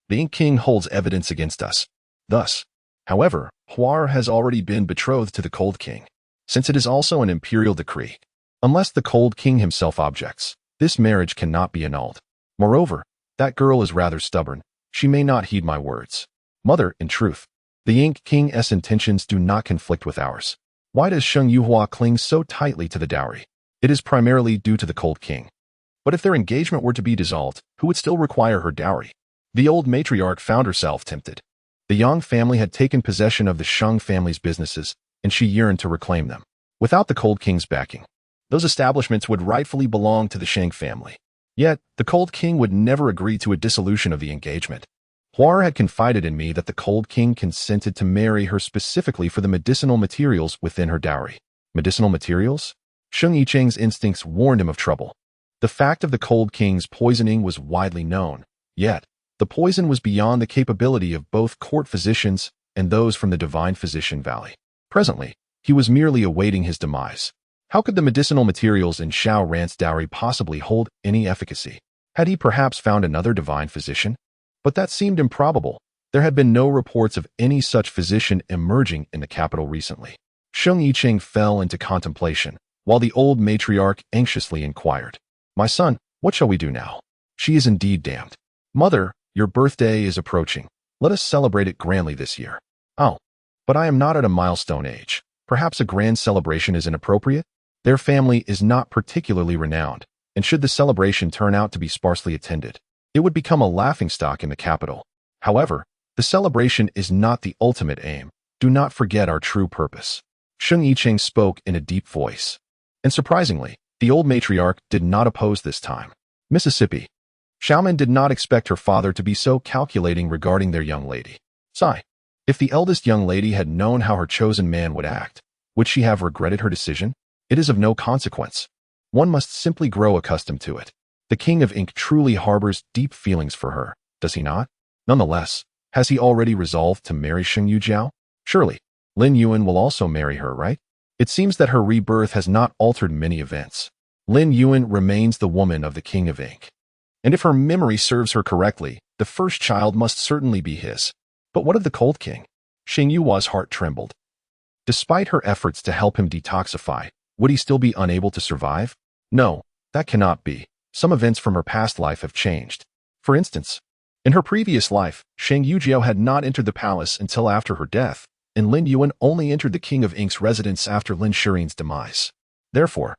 the Ink King holds evidence against us. Thus, however, Huar has already been betrothed to the Cold King, since it is also an imperial decree. Unless the Cold King himself objects, this marriage cannot be annulled. Moreover, that girl is rather stubborn. She may not heed my words. Mother, in truth, the Ink King's intentions do not conflict with ours. Why does Sheng Yuhua cling so tightly to the dowry? It is primarily due to the Cold King. But if their engagement were to be dissolved, who would still require her dowry? The old matriarch found herself tempted. The Yang family had taken possession of the Sheng family's businesses, and she yearned to reclaim them. Without the Cold King's backing, those establishments would rightfully belong to the Sheng family. Yet, the Cold King would never agree to a dissolution of the engagement. Huar had confided in me that the Cold King consented to marry her specifically for the medicinal materials within her dowry. Medicinal materials? Sheng Yicheng's instincts warned him of trouble. The fact of the Cold King's poisoning was widely known, yet the poison was beyond the capability of both court physicians and those from the Divine Physician Valley. Presently, he was merely awaiting his demise. How could the medicinal materials in Xiao Ran's dowry possibly hold any efficacy? Had he perhaps found another divine physician? But that seemed improbable. There had been no reports of any such physician emerging in the capital recently. Sheng Yicheng fell into contemplation, while the old matriarch anxiously inquired, "My son, what shall we do now? She is indeed damned. Mother, your birthday is approaching. Let us celebrate it grandly this year." "Oh, but I am not at a milestone age. Perhaps a grand celebration is inappropriate?" Their family is not particularly renowned, and should the celebration turn out to be sparsely attended, it would become a laughingstock in the capital. However, the celebration is not the ultimate aim. Do not forget our true purpose. Sheng Yicheng spoke in a deep voice. And surprisingly, the old matriarch did not oppose this time. Mississippi. Xiaoman did not expect her father to be so calculating regarding their young lady. Sigh. If the eldest young lady had known how her chosen man would act, would she have regretted her decision? It is of no consequence. One must simply grow accustomed to it. The King of Ink truly harbors deep feelings for her, does he not? Nonetheless, has he already resolved to marry Sheng Yujiao? Surely, Lin Yuan will also marry her, right? It seems that her rebirth has not altered many events. Lin Yuan remains the woman of the King of Ink. And if her memory serves her correctly, the first child must certainly be his. But what of the Cold King? Sheng Yuhua's heart trembled. Despite her efforts to help him detoxify, would he still be unable to survive? No, that cannot be. Some events from her past life have changed. For instance, in her previous life, Sheng Yujiao had not entered the palace until after her death, and Lin Yuan only entered the King of Ink's residence after Lin Shirin's demise. Therefore,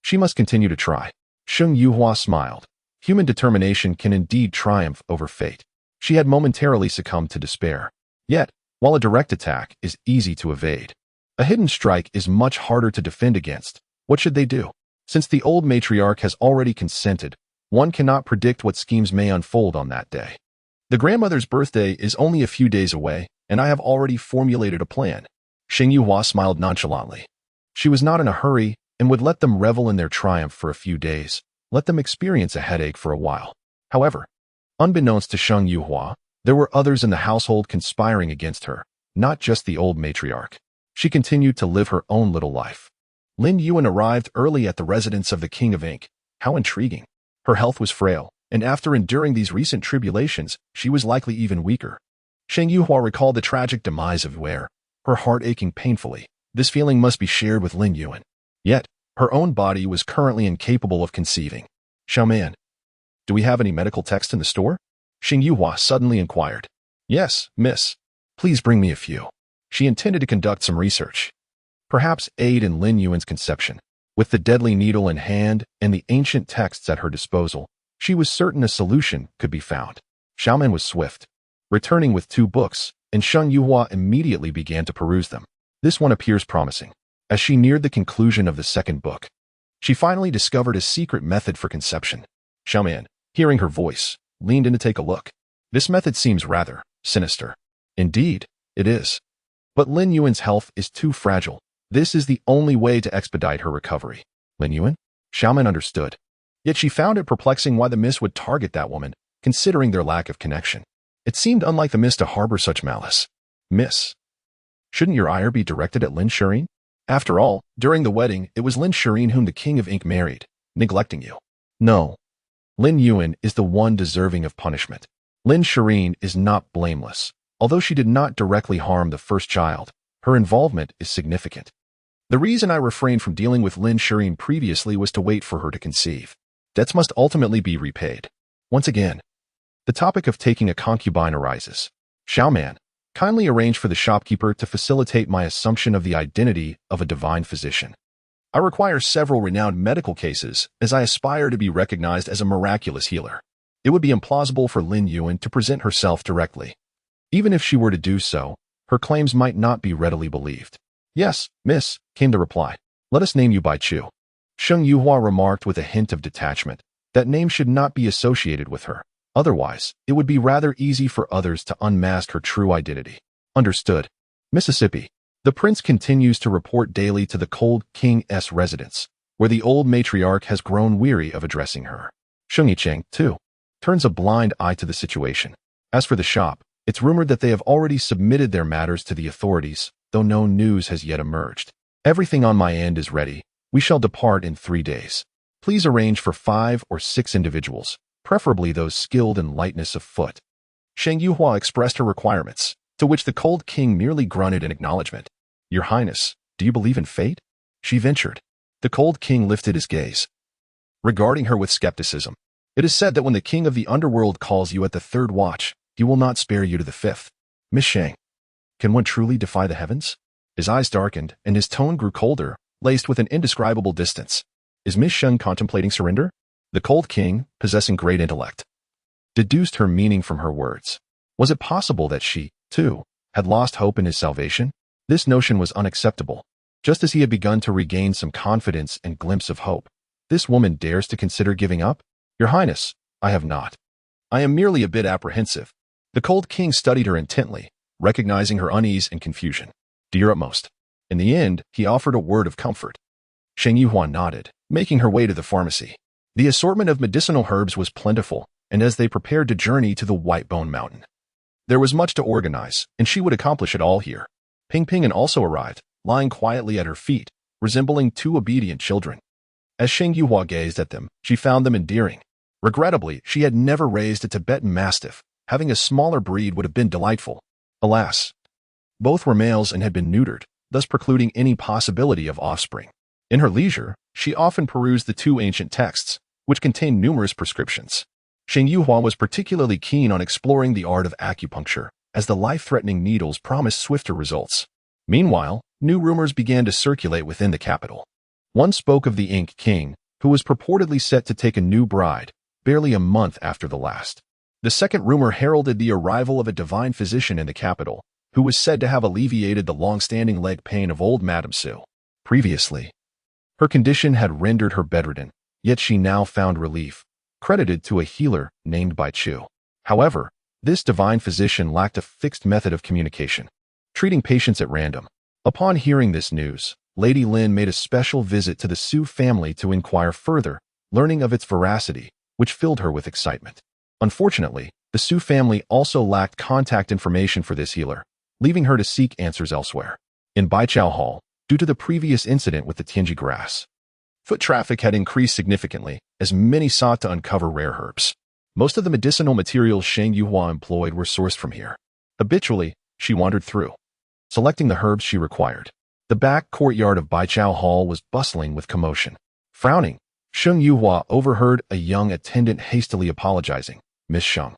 she must continue to try. Sheng Yuhua smiled. Human determination can indeed triumph over fate. She had momentarily succumbed to despair. Yet, while a direct attack is easy to evade, a hidden strike is much harder to defend against. What should they do? Since the old matriarch has already consented, one cannot predict what schemes may unfold on that day. The grandmother's birthday is only a few days away, and I have already formulated a plan. Sheng Yuhua smiled nonchalantly. She was not in a hurry and would let them revel in their triumph for a few days, let them experience a headache for a while. However, unbeknownst to Sheng Yuhua, there were others in the household conspiring against her, not just the old matriarch. She continued to live her own little life. Lin Yuan arrived early at the residence of the King of Ink. How intriguing. Her health was frail, and after enduring these recent tribulations, she was likely even weaker. Sheng Yuhua recalled the tragic demise of Wei, her heart aching painfully. This feeling must be shared with Lin Yuan. Yet, her own body was currently incapable of conceiving. Xiaoman, do we have any medical text in the store? Sheng Yuhua suddenly inquired. Yes, miss. Please bring me a few. She intended to conduct some research. Perhaps aid in Lin Yuan's conception. With the deadly needle in hand and the ancient texts at her disposal, she was certain a solution could be found. Xiaoman was swift, returning with 2 books, and Sheng Yuhua immediately began to peruse them. This one appears promising. As she neared the conclusion of the second book, she finally discovered a secret method for conception. Xiaoman, hearing her voice, leaned in to take a look. This method seems rather sinister. Indeed, it is. But Lin Yuan's health is too fragile. This is the only way to expedite her recovery. Lin Yuan? Xiaoman understood. Yet she found it perplexing why the miss would target that woman, considering their lack of connection. It seemed unlike the miss to harbor such malice. Miss, shouldn't your ire be directed at Lin Shirin? After all, during the wedding, it was Lin Shirin whom the King of Ink married, neglecting you. No. Lin Yuan is the one deserving of punishment. Lin Shirin is not blameless. Although she did not directly harm the first child, her involvement is significant. The reason I refrained from dealing with Lin Shirin previously was to wait for her to conceive. Debts must ultimately be repaid. Once again, the topic of taking a concubine arises. Xiaoman, kindly arrange for the shopkeeper to facilitate my assumption of the identity of a divine physician. I require several renowned medical cases as I aspire to be recognized as a miraculous healer. It would be implausible for Lin Yuan to present herself directly. Even if she were to do so, her claims might not be readily believed. Yes, miss, came the reply. Let us name you by Chu. Sheng Yuhua remarked with a hint of detachment. That name should not be associated with her. Otherwise, it would be rather easy for others to unmask her true identity. Understood. Mississippi. The prince continues to report daily to the Cold King's residence, where the old matriarch has grown weary of addressing her. Sheng Yicheng, too, turns a blind eye to the situation. As for the shop, it's rumored that they have already submitted their matters to the authorities, though no news has yet emerged. Everything on my end is ready. We shall depart in 3 days. Please arrange for 5 or 6 individuals, preferably those skilled in lightness of foot. Sheng Yuhua expressed her requirements, to which the Cold King merely grunted in acknowledgement. Your Highness, do you believe in fate? She ventured. The Cold King lifted his gaze, regarding her with skepticism. It is said that when the King of the Underworld calls you at the 3rd watch, he will not spare you to the 5th. Miss Sheng, can one truly defy the heavens? His eyes darkened, and his tone grew colder, laced with an indescribable distance. Is Miss Sheng contemplating surrender? The Cold King, possessing great intellect, deduced her meaning from her words. Was it possible that she, too, had lost hope in his salvation? This notion was unacceptable. Just as he had begun to regain some confidence and glimpse of hope, this woman dares to consider giving up? Your Highness, I have not. I am merely a bit apprehensive. The Cold King studied her intently, recognizing her unease and confusion. Do your utmost. In the end, he offered a word of comfort. Sheng Yuhua nodded, making her way to the pharmacy. The assortment of medicinal herbs was plentiful, and as they prepared to journey to the White Bone Mountain, there was much to organize, and she would accomplish it all here. Ping Ping also arrived, lying quietly at her feet, resembling 2 obedient children. As Sheng Yuhua gazed at them, she found them endearing. Regrettably, she had never raised a Tibetan Mastiff. Having a smaller breed would have been delightful. Alas, both were males and had been neutered, thus precluding any possibility of offspring. In her leisure, she often perused the 2 ancient texts, which contained numerous prescriptions. Sheng Yuhua was particularly keen on exploring the art of acupuncture, as the life-threatening needles promised swifter results. Meanwhile, new rumors began to circulate within the capital. One spoke of the Ink King, who was purportedly set to take a new bride, barely a month after the last. The second rumor heralded the arrival of a divine physician in the capital, who was said to have alleviated the long-standing leg pain of old Madame Su. Previously, her condition had rendered her bedridden, yet she now found relief, credited to a healer named Bai Chu. However, this divine physician lacked a fixed method of communication, treating patients at random. Upon hearing this news, Lady Lin made a special visit to the Su family to inquire further, learning of its veracity, which filled her with excitement. Unfortunately, the Su family also lacked contact information for this healer, leaving her to seek answers elsewhere. In Baichao Hall, due to the previous incident with the Tianji grass, foot traffic had increased significantly, as many sought to uncover rare herbs. Most of the medicinal materials Sheng Yuhua employed were sourced from here. Habitually, she wandered through, selecting the herbs she required. The back courtyard of Baichao Hall was bustling with commotion. Frowning, Sheng Yuhua overheard a young attendant hastily apologizing. Miss Sheng,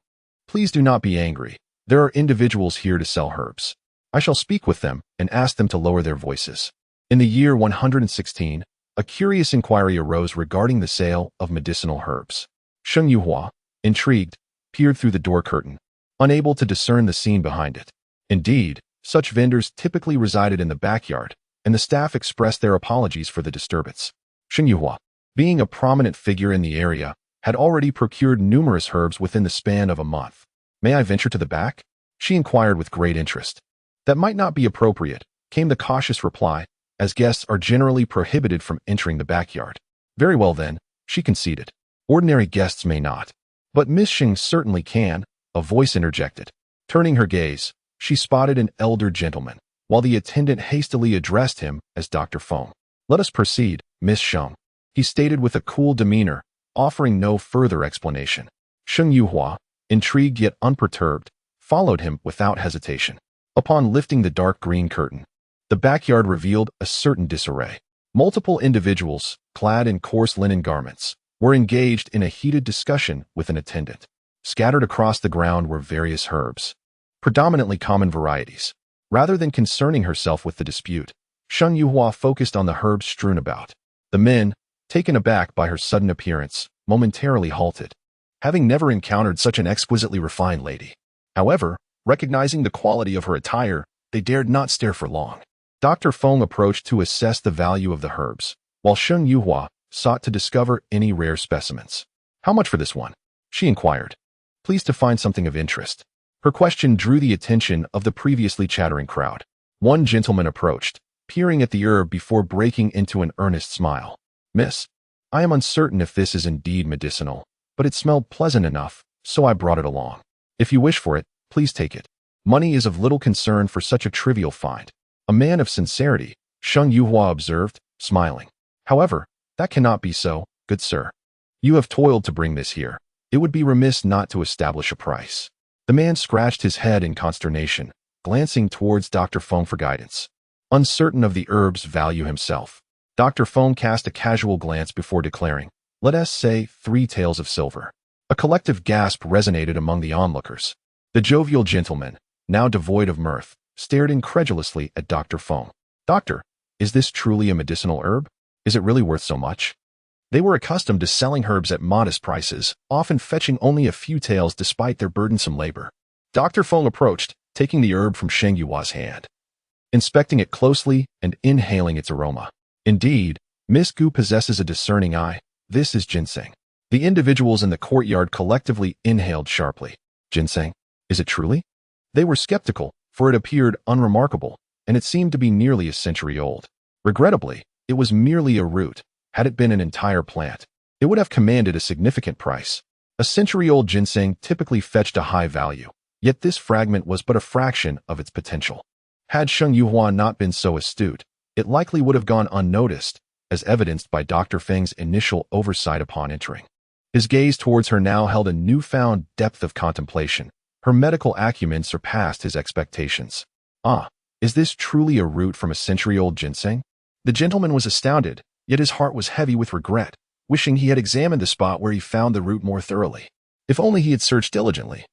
please do not be angry. There are individuals here to sell herbs. I shall speak with them and ask them to lower their voices. In the year 116, a curious inquiry arose regarding the sale of medicinal herbs. Sheng Yuhua, intrigued, peered through the door curtain, unable to discern the scene behind it. Indeed, such vendors typically resided in the backyard, and the staff expressed their apologies for the disturbance. Sheng Yuhua, being a prominent figure in the area, had already procured numerous herbs within the span of a month. May I venture to the back? She inquired with great interest. That might not be appropriate, came the cautious reply, as guests are generally prohibited from entering the backyard. Very well then, she conceded. Ordinary guests may not. But Miss Sheng certainly can, a voice interjected. Turning her gaze, she spotted an elder gentleman, while the attendant hastily addressed him as Dr. Feng. Let us proceed, Miss Sheng, he stated with a cool demeanor, offering no further explanation. Sheng Yuhua, intrigued yet unperturbed, followed him without hesitation. Upon lifting the dark green curtain, the backyard revealed a certain disarray. Multiple individuals, clad in coarse linen garments, were engaged in a heated discussion with an attendant. Scattered across the ground were various herbs, predominantly common varieties. Rather than concerning herself with the dispute, Sheng Yuhua focused on the herbs strewn about. The men, taken aback by her sudden appearance, momentarily halted, having never encountered such an exquisitely refined lady. However, recognizing the quality of her attire, they dared not stare for long. Dr. Feng approached to assess the value of the herbs, while Sheng Yuhua sought to discover any rare specimens. How much for this one? She inquired, pleased to find something of interest. Her question drew the attention of the previously chattering crowd. One gentleman approached, peering at the herb before breaking into an earnest smile. Miss, I am uncertain if this is indeed medicinal, but it smelled pleasant enough, so I brought it along. If you wish for it, please take it. Money is of little concern for such a trivial find. A man of sincerity, Sheng Yuhua observed, smiling. However, that cannot be so, good sir. You have toiled to bring this here. It would be remiss not to establish a price. The man scratched his head in consternation, glancing towards Dr. Feng for guidance. Uncertain of the herb's value himself, Dr. Feng cast a casual glance before declaring, let us say 3 taels of silver. A collective gasp resonated among the onlookers. The jovial gentleman, now devoid of mirth, stared incredulously at Dr. Feng. Doctor, is this truly a medicinal herb? Is it really worth so much? They were accustomed to selling herbs at modest prices, often fetching only a few taels despite their burdensome labor. Dr. Feng approached, taking the herb from Sheng Yuhua's hand, inspecting it closely and inhaling its aroma. Indeed, Miss Gu possesses a discerning eye. This is ginseng. The individuals in the courtyard collectively inhaled sharply. Ginseng? Is it truly? They were skeptical, for it appeared unremarkable, and it seemed to be nearly a century old. Regrettably, it was merely a root. Had it been an entire plant, it would have commanded a significant price. A century-old ginseng typically fetched a high value, yet this fragment was but a fraction of its potential. Had Sheng Yuhua not been so astute, it likely would have gone unnoticed, as evidenced by Dr. Feng's initial oversight upon entering. His gaze towards her now held a newfound depth of contemplation. Her medical acumen surpassed his expectations. Ah, is this truly a root from a century-old ginseng? The gentleman was astounded, yet his heart was heavy with regret, wishing he had examined the spot where he found the root more thoroughly. If only he had searched diligently,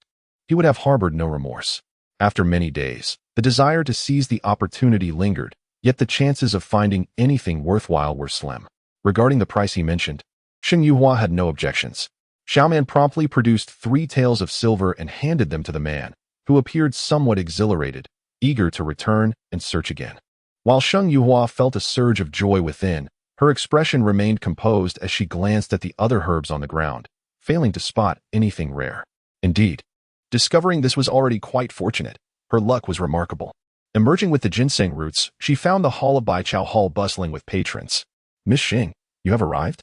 he would have harbored no remorse. After many days, the desire to seize the opportunity lingered, yet the chances of finding anything worthwhile were slim. Regarding the price he mentioned, Sheng Yuhua had no objections. Xiaoman promptly produced 3 taels of silver and handed them to the man, who appeared somewhat exhilarated, eager to return and search again. While Sheng Yuhua felt a surge of joy within, her expression remained composed as she glanced at the other herbs on the ground, failing to spot anything rare. Indeed, discovering this was already quite fortunate. Her luck was remarkable. Emerging with the ginseng roots, she found the hall of Baichao Hall bustling with patrons. Miss Xing, you have arrived?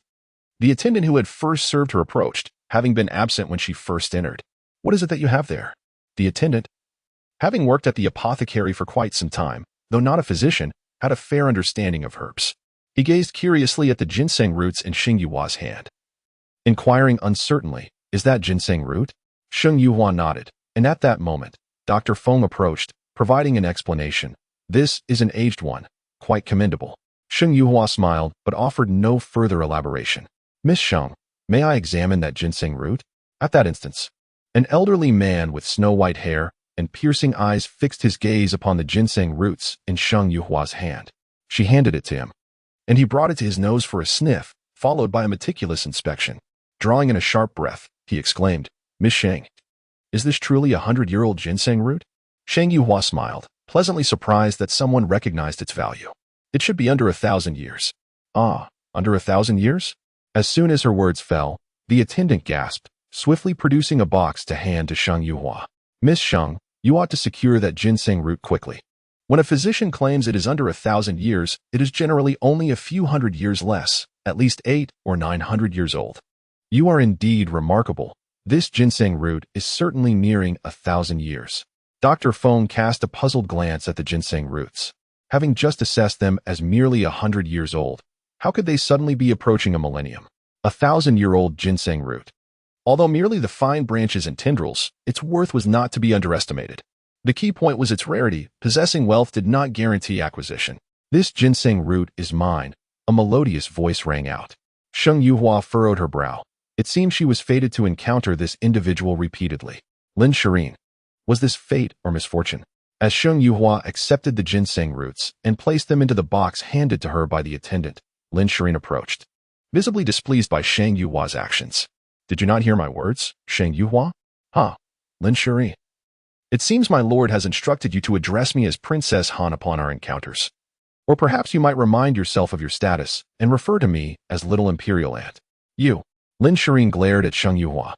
The attendant who had first served her approached, having been absent when she first entered. What is it that you have there? The attendant, having worked at the apothecary for quite some time, though not a physician, had a fair understanding of herbs. He gazed curiously at the ginseng roots in Sheng Yuhua's hand, inquiring uncertainly, is that ginseng root? Sheng Yuhua nodded, and at that moment, Dr. Feng approached, providing an explanation. This is an aged one, quite commendable. Sheng Yuhua smiled, but offered no further elaboration. Miss Sheng, may I examine that ginseng root? At that instant, an elderly man with snow-white hair and piercing eyes fixed his gaze upon the ginseng roots in Sheng Yuhua's hand. She handed it to him, and he brought it to his nose for a sniff, followed by a meticulous inspection. Drawing in a sharp breath, he exclaimed, Miss Sheng, is this truly a 100-year-old ginseng root? Sheng Yuhua smiled, pleasantly surprised that someone recognized its value. It should be under 1,000 years. Ah, under 1,000 years? As soon as her words fell, the attendant gasped, swiftly producing a box to hand to Sheng Yuhua. Miss Sheng, you ought to secure that ginseng root quickly. When a physician claims it is under 1,000 years, it is generally only a few hundred years less, at least 800 or 900 years old. You are indeed remarkable. This ginseng root is certainly nearing 1,000 years. Dr. Feng cast a puzzled glance at the ginseng roots. Having just assessed them as merely 100 years old, how could they suddenly be approaching a millennium? 1,000-year-old ginseng root. Although merely the fine branches and tendrils, its worth was not to be underestimated. The key point was its rarity. Possessing wealth did not guarantee acquisition. This ginseng root is mine, a melodious voice rang out. Sheng Yuhua furrowed her brow. It seemed she was fated to encounter this individual repeatedly. Lin Shirin. Was this fate or misfortune? As Sheng Yuhua accepted the ginseng roots and placed them into the box handed to her by the attendant, Lin Shirin approached, visibly displeased by Sheng Yuhua's actions. Did you not hear my words, Sheng Yuhua? Lin Shirin. It seems my lord has instructed you to address me as Princess Han upon our encounters. Or perhaps you might remind yourself of your status and refer to me as Little Imperial Aunt. You. Lin Shireen glared at Sheng Yuhua,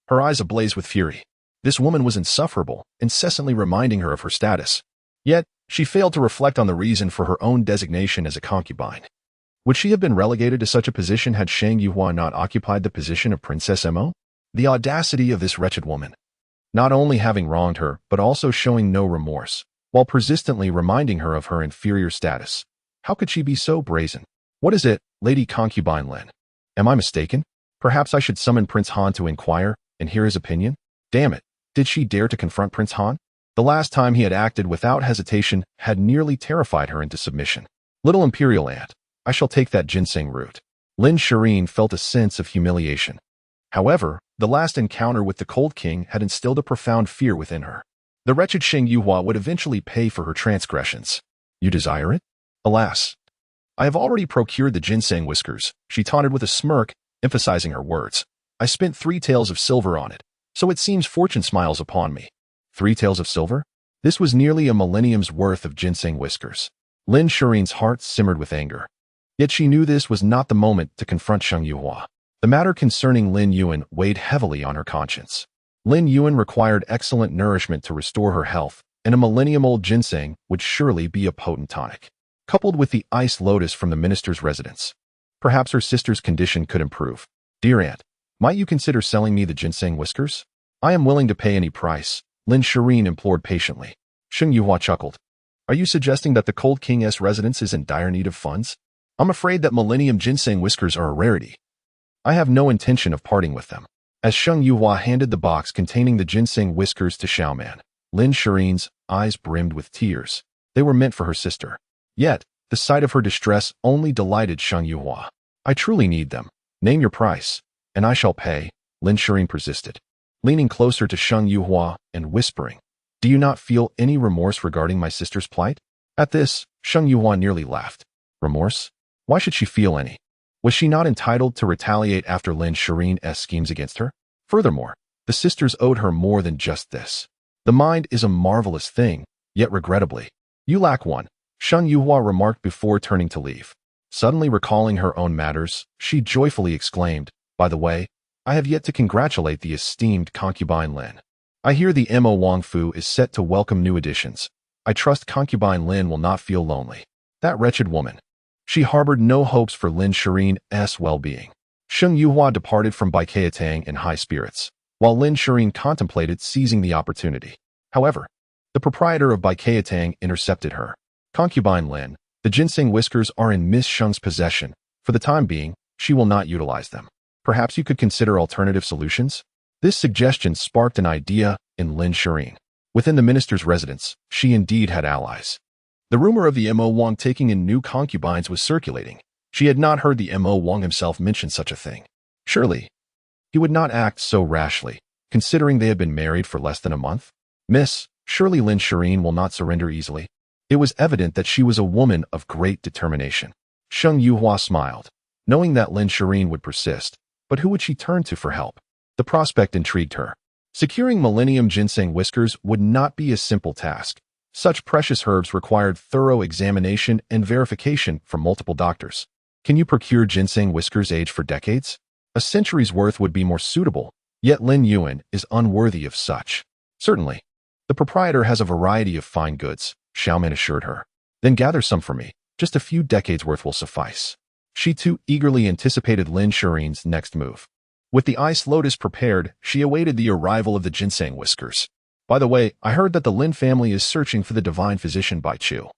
her eyes ablaze with fury. This woman was insufferable, incessantly reminding her of her status. Yet, she failed to reflect on the reason for her own designation as a concubine. Would she have been relegated to such a position had Sheng Yuhua not occupied the position of Princess Mo? The audacity of this wretched woman. Not only having wronged her, but also showing no remorse, while persistently reminding her of her inferior status. How could she be so brazen? What is it, Lady Concubine Lin? Am I mistaken? Perhaps I should summon Prince Han to inquire and hear his opinion? Damn it, did she dare to confront Prince Han? The last time he had acted without hesitation had nearly terrified her into submission. Little Imperial aunt, I shall take that ginseng root. Lin Shireen felt a sense of humiliation. However, the last encounter with the Cold King had instilled a profound fear within her. The wretched Sheng Yuhua would eventually pay for her transgressions. You desire it? Alas, I have already procured the ginseng whiskers, she taunted with a smirk, emphasizing her words. I spent 3 taels of silver on it, so it seems fortune smiles upon me. 3 taels of silver? This was nearly a millennium's worth of ginseng whiskers. Lin Shireen's heart simmered with anger. Yet she knew this was not the moment to confront Sheng Yuhua. The matter concerning Lin Yuan weighed heavily on her conscience. Lin Yuan required excellent nourishment to restore her health, and a millennium-old ginseng would surely be a potent tonic. Coupled with the ice lotus from the minister's residence, perhaps her sister's condition could improve. Dear aunt, might you consider selling me the ginseng whiskers? I am willing to pay any price, Lin Shireen implored patiently. Sheng Yuhua chuckled. Are you suggesting that the Cold King's residence is in dire need of funds? I'm afraid that millennium ginseng whiskers are a rarity. I have no intention of parting with them. As Sheng Yuhua handed the box containing the ginseng whiskers to Xiaoman, Lin Shireen's eyes brimmed with tears. They were meant for her sister. Yet, the sight of her distress only delighted Sheng Yuhua. I truly need them. Name your price, and I shall pay, Lin Shireen persisted, leaning closer to Sheng Yuhua and whispering, Do you not feel any remorse regarding my sister's plight? At this, Sheng Yuhua nearly laughed. Remorse? Why should she feel any? Was she not entitled to retaliate after Lin Shireen's schemes against her? Furthermore, the sisters owed her more than just this. The mind is a marvelous thing, yet regrettably, you lack one, Sheng Yuhua remarked before turning to leave. Suddenly recalling her own matters, she joyfully exclaimed, By the way, I have yet to congratulate the esteemed concubine Lin. I hear the Mo Wang Fu is set to welcome new additions. I trust concubine Lin will not feel lonely. That wretched woman. She harbored no hopes for Lin Shireen's well-being. Sheng Yuhua departed from Baikatang in high spirits, while Lin Shireen contemplated seizing the opportunity. However, the proprietor of Baikatang intercepted her. Concubine Lin, the ginseng whiskers are in Miss Sheng's possession. For the time being, she will not utilize them. Perhaps you could consider alternative solutions? This suggestion sparked an idea in Lin Shireen. Within the minister's residence, she indeed had allies. The rumor of the Mo Wang taking in new concubines was circulating. She had not heard the Mo Wang himself mention such a thing. Surely, he would not act so rashly, considering they had been married for less than a month. Miss, surely Lin Shireen will not surrender easily. It was evident that she was a woman of great determination. Sheng Yuhua smiled, knowing that Lin Shireen would persist, but who would she turn to for help? The prospect intrigued her. Securing millennium ginseng whiskers would not be a simple task. Such precious herbs required thorough examination and verification from multiple doctors. Can you procure ginseng whiskers aged for decades? A century's worth would be more suitable, yet Lin Yuan is unworthy of such. Certainly. The proprietor has a variety of fine goods, Xiaoman assured her. Then gather some for me. Just a few decades worth will suffice. She too eagerly anticipated Lin Shireen's next move. With the ice lotus prepared, she awaited the arrival of the ginseng whiskers. By the way, I heard that the Lin family is searching for the divine physician Bai Chu.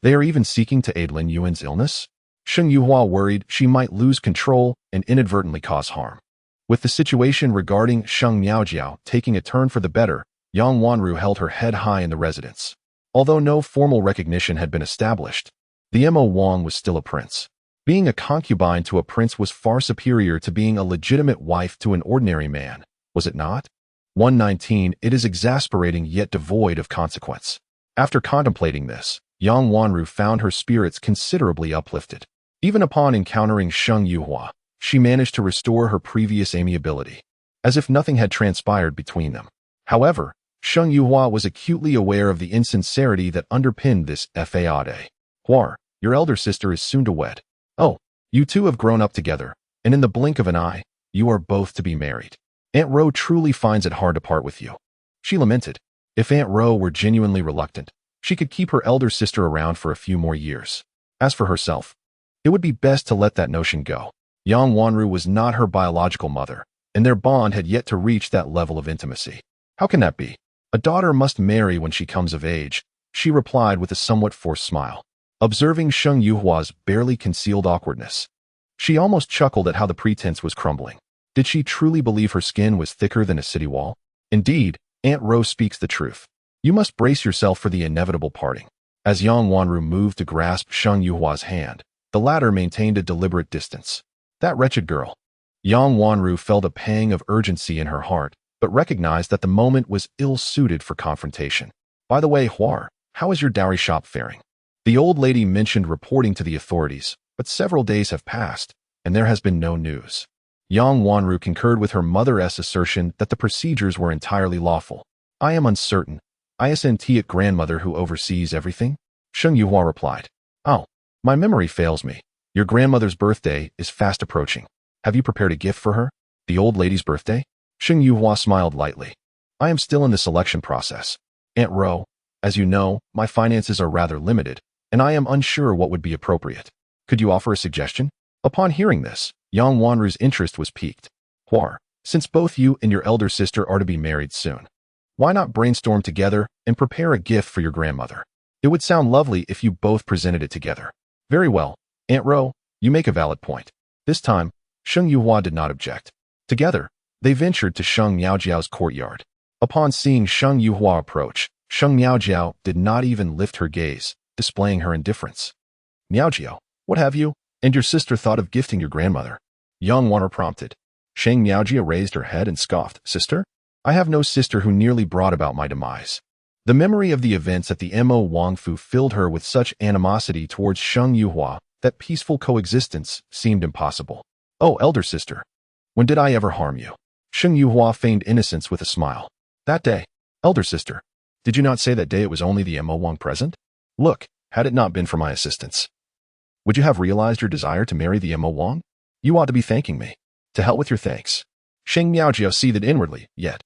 They are even seeking to aid Lin Yuan's illness? Sheng Yuhua worried she might lose control and inadvertently cause harm. With the situation regarding Sheng Miaojiao taking a turn for the better, Yang Wanru held her head high in the residence. Although no formal recognition had been established, the Mo Wang was still a prince. Being a concubine to a prince was far superior to being a legitimate wife to an ordinary man, was it not? 119. It is exasperating yet devoid of consequence. After contemplating this, Yang Wanru found her spirits considerably uplifted. Even upon encountering Sheng Yuhua, she managed to restore her previous amiability, as if nothing had transpired between them. However, Sheng Yuhua was acutely aware of the insincerity that underpinned this faade. Huar, your elder sister is soon to wed. Oh, you two have grown up together, and in the blink of an eye, You are both to be married. Aunt Ro truly finds it hard to part with you." She lamented. If Aunt Ro were genuinely reluctant, she could keep her elder sister around for a few more years. As for herself, it would be best to let that notion go. Yang Wanru was not her biological mother, and their bond had yet to reach that level of intimacy. How can that be? A daughter must marry when she comes of age, she replied with a somewhat forced smile. Observing Sheng Yuhua's barely concealed awkwardness, she almost chuckled at how the pretense was crumbling. Did she truly believe her skin was thicker than a city wall? Indeed, Aunt Rose speaks the truth. You must brace yourself for the inevitable parting. As Yang Wanru moved to grasp Sheng Yuhua's hand, the latter maintained a deliberate distance. That wretched girl. Yang Wanru felt a pang of urgency in her heart, but recognized that the moment was ill-suited for confrontation. By the way, Huar, how is your dowry shop faring? The old lady mentioned reporting to the authorities, but several days have passed, and there has been no news. Yang Wanru concurred with her mother's assertion that the procedures were entirely lawful. I am uncertain. Isn't it grandmother who oversees everything? Sheng Yuhua replied. Oh, my memory fails me. Your grandmother's birthday is fast approaching. Have you prepared a gift for her? The old lady's birthday? Sheng Yuhua smiled lightly. I am still in the selection process. Aunt Ro, as you know, my finances are rather limited, and I am unsure what would be appropriate. Could you offer a suggestion? Upon hearing this, Yang Wanru's interest was piqued. Huar, since both you and your elder sister are to be married soon, why not brainstorm together and prepare a gift for your grandmother? It would sound lovely if you both presented it together. Very well, Aunt Ro, you make a valid point. This time, Sheng Yuhua did not object. Together, they ventured to Sheng Miaojiao's courtyard. Upon seeing Sheng Yuhua approach, Sheng Miaojiao did not even lift her gaze, displaying her indifference. Miaojiao, what have you and your sister thought of gifting your grandmother? Yang Wanru prompted. Sheng Miaojia raised her head and scoffed. Sister? I have no sister who nearly brought about my demise. The memory of the events at the Mo Wangfu filled her with such animosity towards Sheng Yuhua that peaceful coexistence seemed impossible. Oh, elder sister, when did I ever harm you? Sheng Yuhua feigned innocence with a smile. That day, elder sister, did you not say that day it was only the Mo Wang present? Look, had it not been for my assistance, would you have realized your desire to marry the Mo Wang? You ought to be thanking me. To hell with your thanks. Sheng Miaojiao seethed inwardly, yet,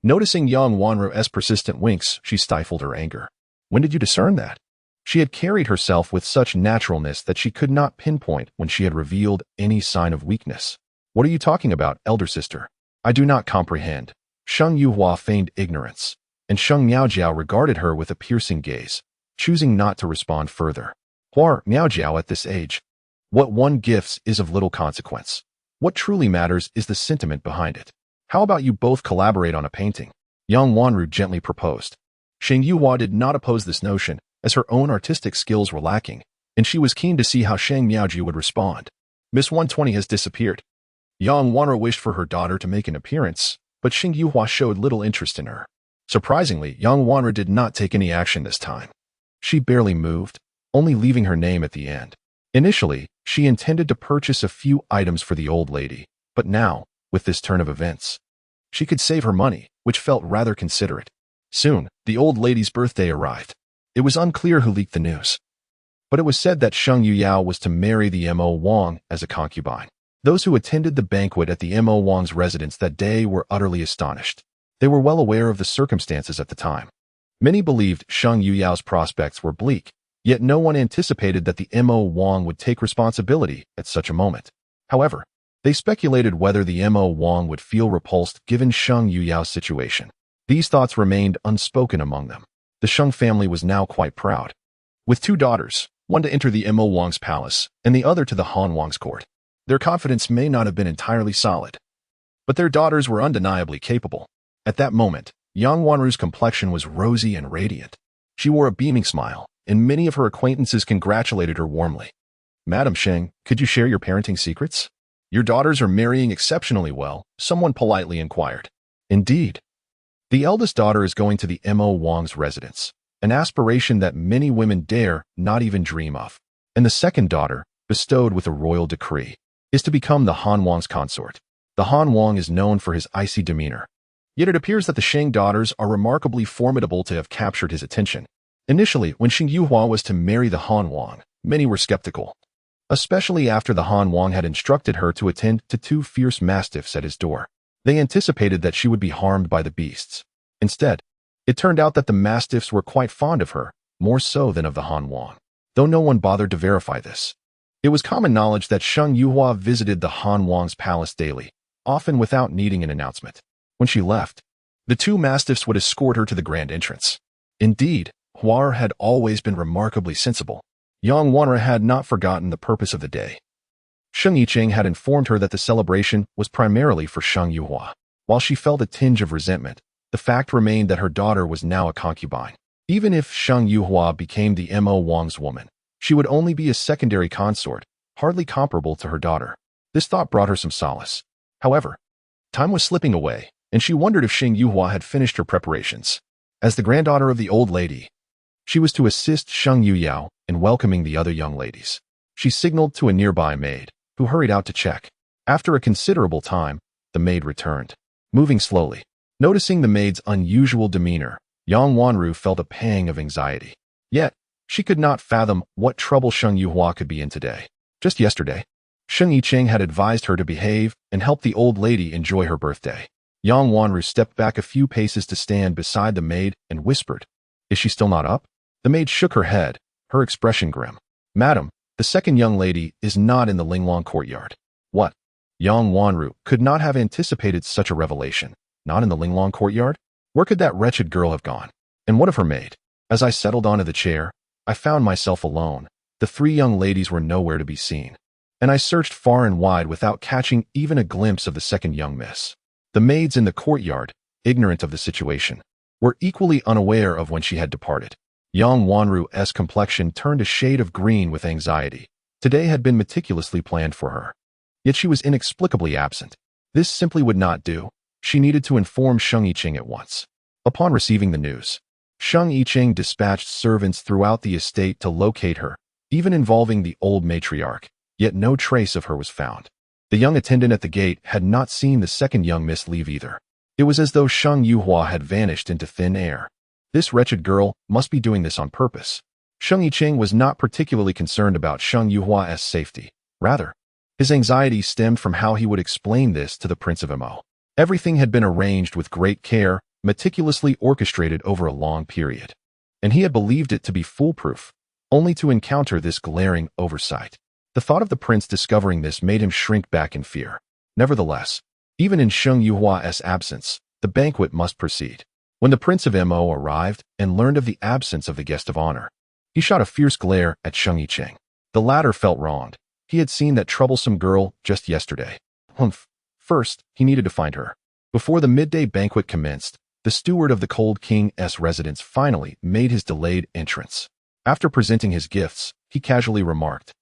noticing Yang Wanru's persistent winks, she stifled her anger. When did you discern that? She had carried herself with such naturalness that she could not pinpoint when she had revealed any sign of weakness. What are you talking about, elder sister? I do not comprehend. Sheng Yuhua feigned ignorance, and Sheng Miaojiao regarded her with a piercing gaze, choosing not to respond further. Huar Miaojiao at this age. What one gifts is of little consequence. What truly matters is the sentiment behind it. How about you both collaborate on a painting? Yang Wanru gently proposed. Sheng Yuhua did not oppose this notion, as her own artistic skills were lacking, and she was keen to see how Sheng Miaoji would respond. Miss 120 has disappeared. Yang Wanru wished for her daughter to make an appearance, but Sheng Yuhua showed little interest in her. Surprisingly, Yang Wanru did not take any action this time. She barely moved, only leaving her name at the end. Initially, she intended to purchase a few items for the old lady, but now, with this turn of events, she could save her money, which felt rather considerate. Soon, the old lady's birthday arrived. It was unclear who leaked the news, but it was said that Sheng Yuyao was to marry the Mo Wang as a concubine. Those who attended the banquet at the Mo Wang's residence that day were utterly astonished. They were well aware of the circumstances at the time. Many believed Sheng Yuyao's prospects were bleak, yet no one anticipated that the Mo Wang would take responsibility at such a moment. However, they speculated whether the Mo Wang would feel repulsed given Sheng Yuyao's situation. These thoughts remained unspoken among them. The Sheng family was now quite proud. With two daughters, one to enter the Mo Wang's palace and the other to the Han Wang's court, their confidence may not have been entirely solid, but their daughters were undeniably capable. At that moment, Yang Wanru's complexion was rosy and radiant. She wore a beaming smile, and many of her acquaintances congratulated her warmly. Madam Sheng, could you share your parenting secrets? Your daughters are marrying exceptionally well, someone politely inquired. Indeed. The eldest daughter is going to the Mo Wang's residence, an aspiration that many women dare not even dream of. And the second daughter, bestowed with a royal decree, is to become the Han Wang's consort. The Han Wang is known for his icy demeanor. Yet it appears that the Sheng daughters are remarkably formidable to have captured his attention. Initially, when Sheng Yuhua was to marry the Han Wang, many were skeptical. especially after the Han Wang had instructed her to attend to 2 fierce mastiffs at his door. They anticipated that she would be harmed by the beasts. Instead, it turned out that the mastiffs were quite fond of her, more so than of the Han Wang, though no one bothered to verify this. It was common knowledge that Sheng Yuhua visited the Han Wang's palace daily, often without needing an announcement. When she left, the 2 mastiffs would escort her to the grand entrance. Indeed, Huar had always been remarkably sensible. Yang Wanra had not forgotten the purpose of the day. Sheng Yicheng had informed her that the celebration was primarily for Sheng Yuhua. While she felt a tinge of resentment, the fact remained that her daughter was now a concubine. Even if Sheng Yuhua became the Mo Wang's woman, she would only be a secondary consort, hardly comparable to her daughter. This thought brought her some solace. However, time was slipping away, and she wondered if Sheng Yuhua had finished her preparations. As the granddaughter of the old lady, she was to assist Sheng Yuyao in welcoming the other young ladies. She signaled to a nearby maid, who hurried out to check. After a considerable time, the maid returned, moving slowly. Noticing the maid's unusual demeanor, Yang Wanru felt a pang of anxiety. Yet, she could not fathom what trouble Sheng Yuhua could be in today. Just yesterday, Sheng Yicheng had advised her to behave and help the old lady enjoy her birthday. Yang Wanru stepped back a few paces to stand beside the maid and whispered, "Is she still not up?" The maid shook her head, her expression grim. "Madam, the second young lady is not in the Linglong courtyard." What? Yang Wanru could not have anticipated such a revelation. Not in the Linglong courtyard? Where could that wretched girl have gone? And what of her maid? As I settled onto the chair, I found myself alone. The 3 young ladies were nowhere to be seen, and I searched far and wide without catching even a glimpse of the second young miss. The maids in the courtyard, ignorant of the situation, were equally unaware of when she had departed. Yang Wanru's complexion turned a shade of green with anxiety. Today had been meticulously planned for her. Yet she was inexplicably absent. This simply would not do. She needed to inform Sheng Yicheng at once. Upon receiving the news, Sheng Yicheng dispatched servants throughout the estate to locate her, even involving the old matriarch, yet no trace of her was found. The young attendant at the gate had not seen the second young miss leave either. It was as though Sheng Yuhua had vanished into thin air. This wretched girl must be doing this on purpose. Sheng Yicheng was not particularly concerned about Sheng Yuhua's safety. Rather, his anxiety stemmed from how he would explain this to the Prince of Mo. Everything had been arranged with great care, meticulously orchestrated over a long period, and he had believed it to be foolproof, only to encounter this glaring oversight. The thought of the prince discovering this made him shrink back in fear. Nevertheless, even in Sheng Yuhua's absence, the banquet must proceed. When the Prince of Mo arrived and learned of the absence of the guest of honor, he shot a fierce glare at Sheng Yicheng. The latter felt wronged. He had seen that troublesome girl just yesterday. Humph. First, he needed to find her. Before the midday banquet commenced, the steward of the Cold King's residence finally made his delayed entrance. After presenting his gifts, he casually remarked,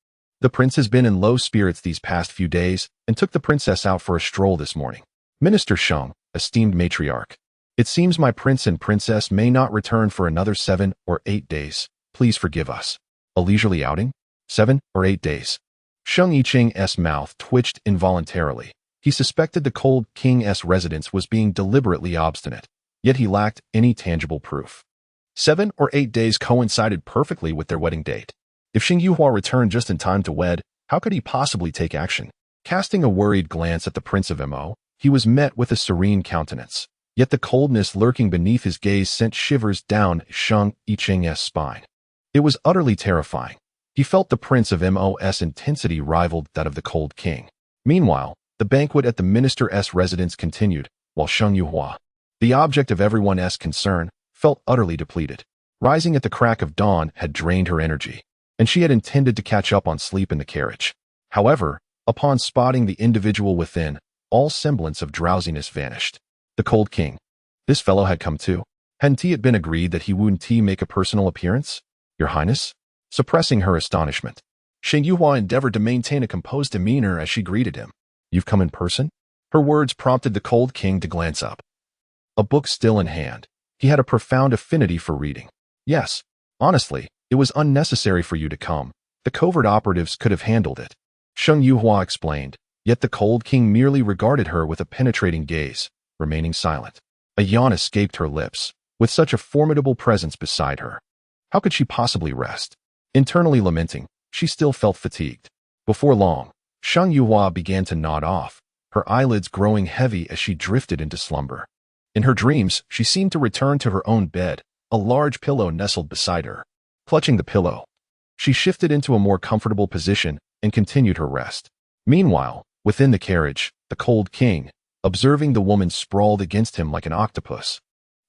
"The prince has been in low spirits these past few days and took the princess out for a stroll this morning. Minister Sheng, esteemed matriarch, it seems my prince and princess may not return for another 7 or 8 days. Please forgive us." A leisurely outing? 7 or 8 days. Sheng Yicheng's mouth twitched involuntarily. He suspected the Cold King's residence was being deliberately obstinate, yet he lacked any tangible proof. 7 or 8 days coincided perfectly with their wedding date. If Sheng Yuhua returned just in time to wed, how could he possibly take action? Casting a worried glance at the Prince of Mo, he was met with a serene countenance. Yet the coldness lurking beneath his gaze sent shivers down Sheng Yicheng's spine. It was utterly terrifying. He felt the Prince of Mo's intensity rivaled that of the Cold King. Meanwhile, the banquet at the minister's residence continued, while Sheng Yuhua, the object of everyone's concern, felt utterly depleted. Rising at the crack of dawn had drained her energy, and she had intended to catch up on sleep in the carriage. However, upon spotting the individual within, all semblance of drowsiness vanished. The Cold King. This fellow had come too. Hadn't it been agreed that he wouldn't make a personal appearance? Your Highness? Suppressing her astonishment, Sheng Yuhua endeavored to maintain a composed demeanor as she greeted him. "You've come in person?" Her words prompted the Cold King to glance up. A book still in hand, he had a profound affinity for reading. "Yes, honestly, it was unnecessary for you to come. The covert operatives could have handled it," Sheng Yuhua explained, yet the Cold King merely regarded her with a penetrating gaze, remaining silent. A yawn escaped her lips. With such a formidable presence beside her, how could she possibly rest? Internally lamenting, she still felt fatigued. Before long, Shang Yuhua began to nod off, her eyelids growing heavy as she drifted into slumber. In her dreams, she seemed to return to her own bed, a large pillow nestled beside her. Clutching the pillow, she shifted into a more comfortable position and continued her rest. Meanwhile, within the carriage, the cold king, observing the woman sprawled against him like an octopus,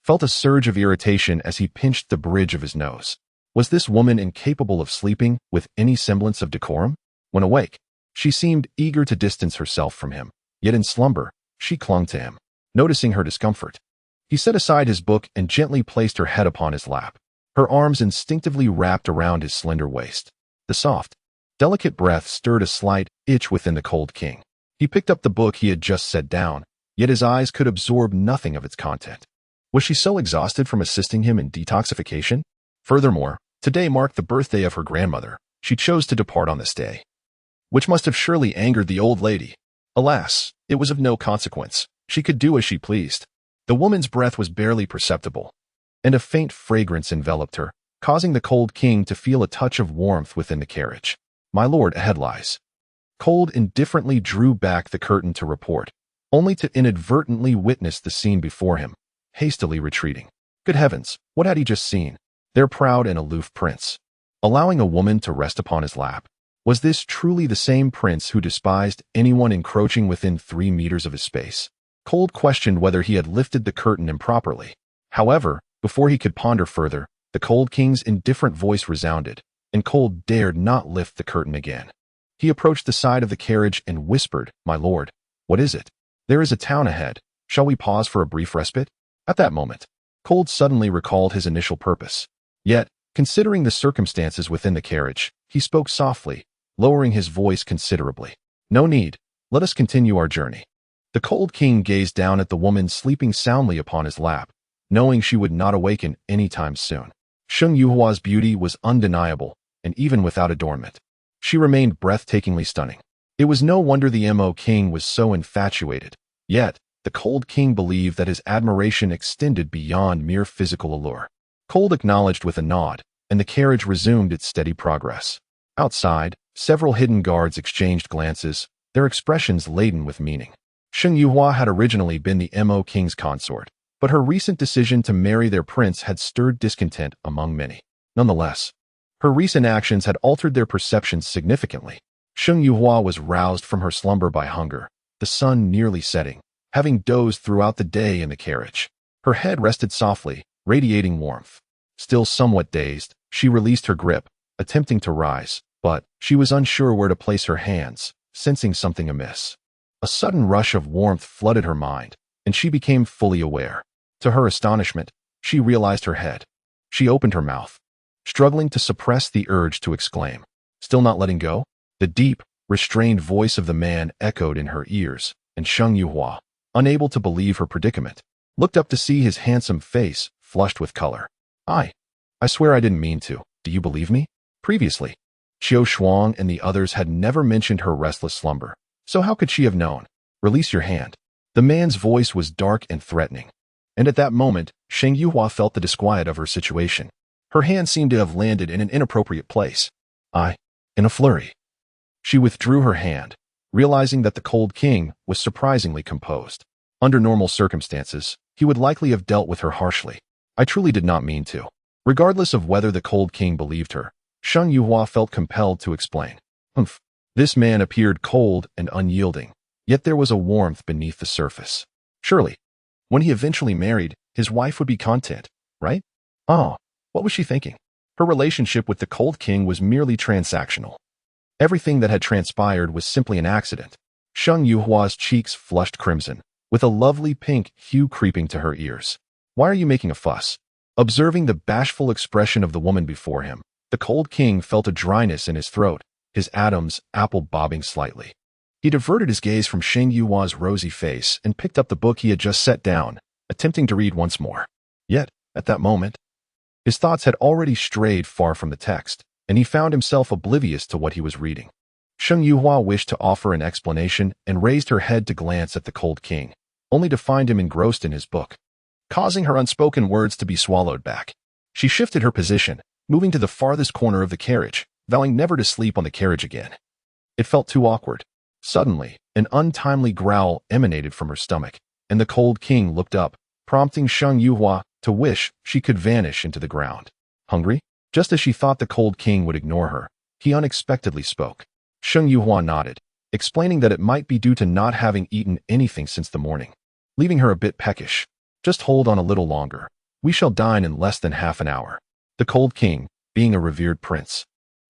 felt a surge of irritation as he pinched the bridge of his nose. Was this woman incapable of sleeping with any semblance of decorum? When awake, she seemed eager to distance herself from him, yet in slumber, she clung to him. Noticing her discomfort, he set aside his book and gently placed her head upon his lap. Her arms instinctively wrapped around his slender waist. The soft, delicate breath stirred a slight itch within the cold king. He picked up the book he had just set down, yet his eyes could absorb nothing of its content. Was she so exhausted from assisting him in detoxification? Furthermore, today marked the birthday of her grandmother. She chose to depart on this day, which must have surely angered the old lady. Alas, it was of no consequence. She could do as she pleased. The woman's breath was barely perceptible, and a faint fragrance enveloped her, causing the cold king to feel a touch of warmth within the carriage. "My lord, ahead lies." Cold indifferently drew back the curtain to report, only to inadvertently witness the scene before him, hastily retreating. Good heavens, what had he just seen? Their proud and aloof prince, allowing a woman to rest upon his lap. Was this truly the same prince who despised anyone encroaching within 3 meters of his space? Cold questioned whether he had lifted the curtain improperly. However, before he could ponder further, the cold king's indifferent voice resounded, and Cold dared not lift the curtain again. He approached the side of the carriage and whispered, "My lord, what is it? There is a town ahead. Shall we pause for a brief respite?" At that moment, Cold suddenly recalled his initial purpose. Yet, considering the circumstances within the carriage, he spoke softly, lowering his voice considerably. "No need. Let us continue our journey." The cold king gazed down at the woman sleeping soundly upon his lap, knowing she would not awaken any time soon. Shang Yuhua's beauty was undeniable, and even without adornment, she remained breathtakingly stunning. It was no wonder the Mo king was so infatuated. Yet, the cold king believed that his admiration extended beyond mere physical allure. Cold acknowledged with a nod, and the carriage resumed its steady progress. Outside, several hidden guards exchanged glances, their expressions laden with meaning. Shang Yuhua had originally been the Mo king's consort, but her recent decision to marry their prince had stirred discontent among many. Nonetheless, her recent actions had altered their perceptions significantly. Shang Yuhua was roused from her slumber by hunger, the sun nearly setting, having dozed throughout the day in the carriage. Her head rested softly, radiating warmth. Still somewhat dazed, she released her grip, attempting to rise, but she was unsure where to place her hands, sensing something amiss. A sudden rush of warmth flooded her mind, and she became fully aware. To her astonishment, she realized her head. She opened her mouth, struggling to suppress the urge to exclaim. Still not letting go? The deep, restrained voice of the man echoed in her ears, and Shang Yuhua, unable to believe her predicament, looked up to see his handsome face flushed with color. I swear I didn't mean to. Do you believe me?" Previously, Qiu Shuang and the others had never mentioned her restless slumber, so how could she have known? "Release your hand." The man's voice was dark and threatening, and at that moment, Shang Yuhua felt the disquiet of her situation. Her hand seemed to have landed in an inappropriate place. In a flurry, she withdrew her hand, realizing that the cold king was surprisingly composed. Under normal circumstances, he would likely have dealt with her harshly. "I truly did not mean to." Regardless of whether the cold king believed her, Shang Yuhua felt compelled to explain. This man appeared cold and unyielding, yet there was a warmth beneath the surface. Surely, when he eventually married, his wife would be content, right? Oh, what was she thinking? Her relationship with the cold king was merely transactional. Everything that had transpired was simply an accident. Shang Yuhua's cheeks flushed crimson, with a lovely pink hue creeping to her ears. "Why are you making a fuss?" Observing the bashful expression of the woman before him, the cold king felt a dryness in his throat, his Adam's apple bobbing slightly. He diverted his gaze from Shang Yuhua's rosy face and picked up the book he had just set down, attempting to read once more. Yet, at that moment, his thoughts had already strayed far from the text, and he found himself oblivious to what he was reading. Shang Yuhua wished to offer an explanation and raised her head to glance at the cold king, only to find him engrossed in his book, causing her unspoken words to be swallowed back. She shifted her position, moving to the farthest corner of the carriage, vowing never to sleep on the carriage again. It felt too awkward. Suddenly, an untimely growl emanated from her stomach, and the cold king looked up, prompting Sheng Yuhua to wish she could vanish into the ground. Hungry? Just as she thought the cold king would ignore her, he unexpectedly spoke. Sheng Yuhua nodded, explaining that it might be due to not having eaten anything since the morning, leaving her a bit peckish. Just hold on a little longer. We shall dine in less than half an hour. The cold king, being a revered prince,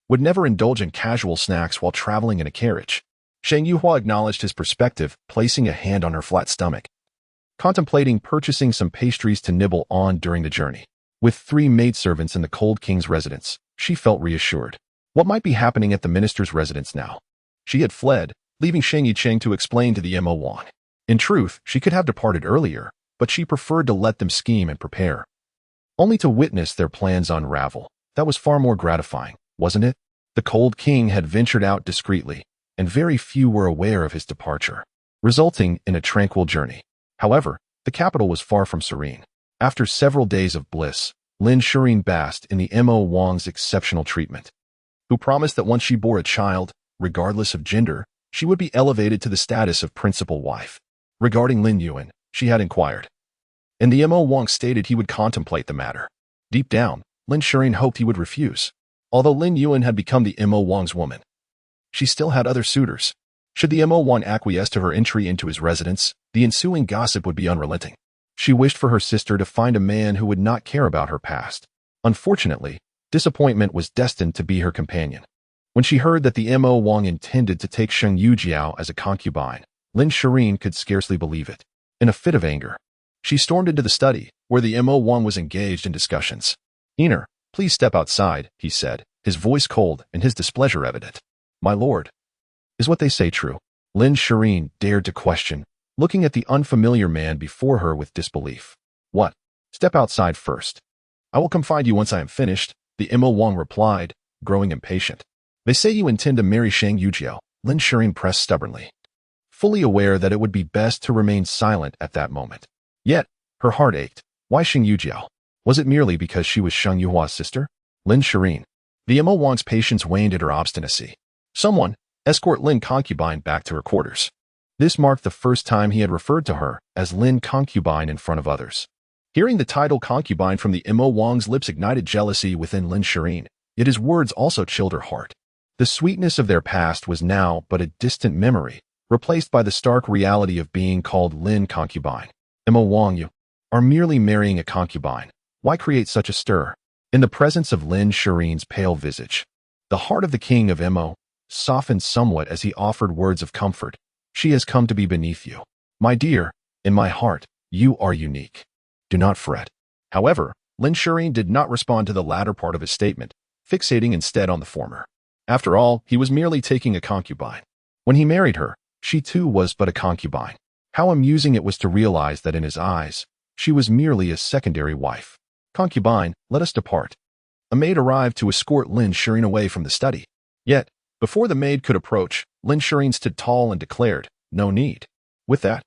would never indulge in casual snacks while traveling in a carriage. Sheng Yuhua acknowledged his perspective, placing a hand on her flat stomach, contemplating purchasing some pastries to nibble on during the journey. With 3 maidservants in the cold king's residence, she felt reassured. What might be happening at the minister's residence now? She had fled, leaving Sheng Yicheng to explain to the Mo Wang. In truth, she could have departed earlier, but she preferred to let them scheme and prepare, only to witness their plans unravel. That was far more gratifying, wasn't it? The cold king had ventured out discreetly, and very few were aware of his departure, resulting in a tranquil journey. However, the capital was far from serene. After several days of bliss, Lin Shirin basked in the Mo Wang's exceptional treatment, who promised that once she bore a child, regardless of gender, she would be elevated to the status of principal wife. Regarding Lin Yuan, she had inquired, and the Mo Wang stated he would contemplate the matter. Deep down, Lin Shirin hoped he would refuse. Although Lin Yuan had become the Mo Wang's woman, she still had other suitors. Should the Mo Wang acquiesce to her entry into his residence, the ensuing gossip would be unrelenting. She wished for her sister to find a man who would not care about her past. Unfortunately, disappointment was destined to be her companion. When she heard that the Mo Wang intended to take Sheng Yujiao as a concubine, Lin Shirin could scarcely believe it. In a fit of anger, she stormed into the study, where the Mo Wang was engaged in discussions. "Ener, please step outside," he said, his voice cold and his displeasure evident. "My lord, is what they say true?" Lin Shirin dared to question, looking at the unfamiliar man before her with disbelief. "What? Step outside first. I will come find you once I am finished," the Mo Wang replied, growing impatient. "They say you intend to marry Sheng Yujiao," Lin Shirin pressed stubbornly, fully aware that it would be best to remain silent at that moment. Yet, her heart ached. Why Sheng Yujiao? Was it merely because she was Sheng Yuhua's sister? Lin Shirin. The Mo Wang's patience waned at her obstinacy. "Someone, escort Lin Concubine back to her quarters." This marked the first time he had referred to her as Lin Concubine in front of others. Hearing the title concubine from the Mo Wang's lips ignited jealousy within Lin Shirin, yet his words also chilled her heart. The sweetness of their past was now but a distant memory, replaced by the stark reality of being called Lin Concubine. "Mo Wang, you are merely marrying a concubine. Why create such a stir?" In the presence of Lin Shirin's pale visage, the heart of the king of Mo softened somewhat as he offered words of comfort. "She has come to be beneath you. My dear, in my heart, you are unique. Do not fret." However, Lin Shirin did not respond to the latter part of his statement, fixating instead on the former. After all, he was merely taking a concubine. When he married her, she too was but a concubine. How amusing it was to realize that in his eyes, she was merely a secondary wife. "Concubine, let us depart." A maid arrived to escort Lin Shirin away from the study. Yet, before the maid could approach, Lin Shirin stood tall and declared, "No need." With that,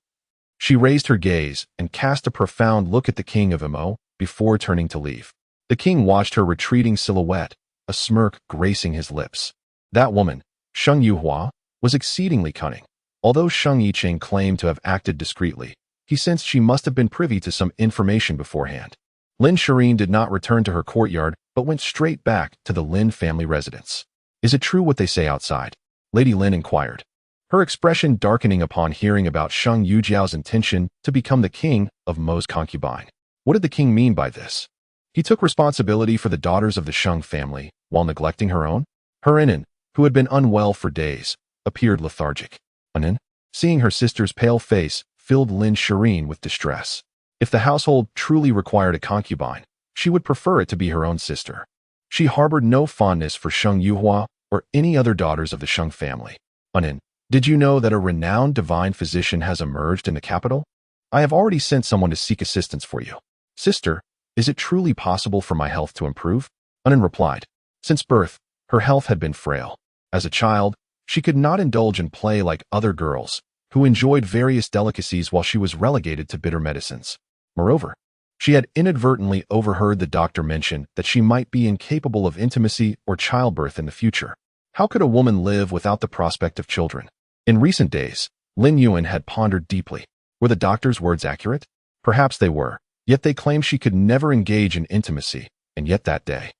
she raised her gaze and cast a profound look at the king of Mo before turning to leave. The king watched her retreating silhouette, a smirk gracing his lips. That woman, Sheng Yuhua, was exceedingly cunning. Although Sheng Yicheng claimed to have acted discreetly, he sensed she must have been privy to some information beforehand. Lin Shirin did not return to her courtyard, but went straight back to the Lin family residence. "Is it true what they say outside?" Lady Lin inquired, her expression darkening upon hearing about Sheng Yujiao's intention to become the king of Mo's concubine. What did the king mean by this? He took responsibility for the daughters of the Sheng family while neglecting her own? Her Inan, who had been unwell for days, appeared lethargic. Inan, seeing her sister's pale face, filled Lin Shirin with distress. If the household truly required a concubine, she would prefer it to be her own sister. She harbored no fondness for Sheng Yuhua or any other daughters of the Sheng family. "Inan, did you know that a renowned divine physician has emerged in the capital? I have already sent someone to seek assistance for you." "Sister, is it truly possible for my health to improve?" Inan replied. Since birth, her health had been frail. As a child, she could not indulge in play like other girls, who enjoyed various delicacies while she was relegated to bitter medicines. Moreover, she had inadvertently overheard the doctor mention that she might be incapable of intimacy or childbirth in the future. How could a woman live without the prospect of children? In recent days, Lin Yuan had pondered deeply. Were the doctor's words accurate? Perhaps they were, yet they claimed she could never engage in intimacy, and yet that day,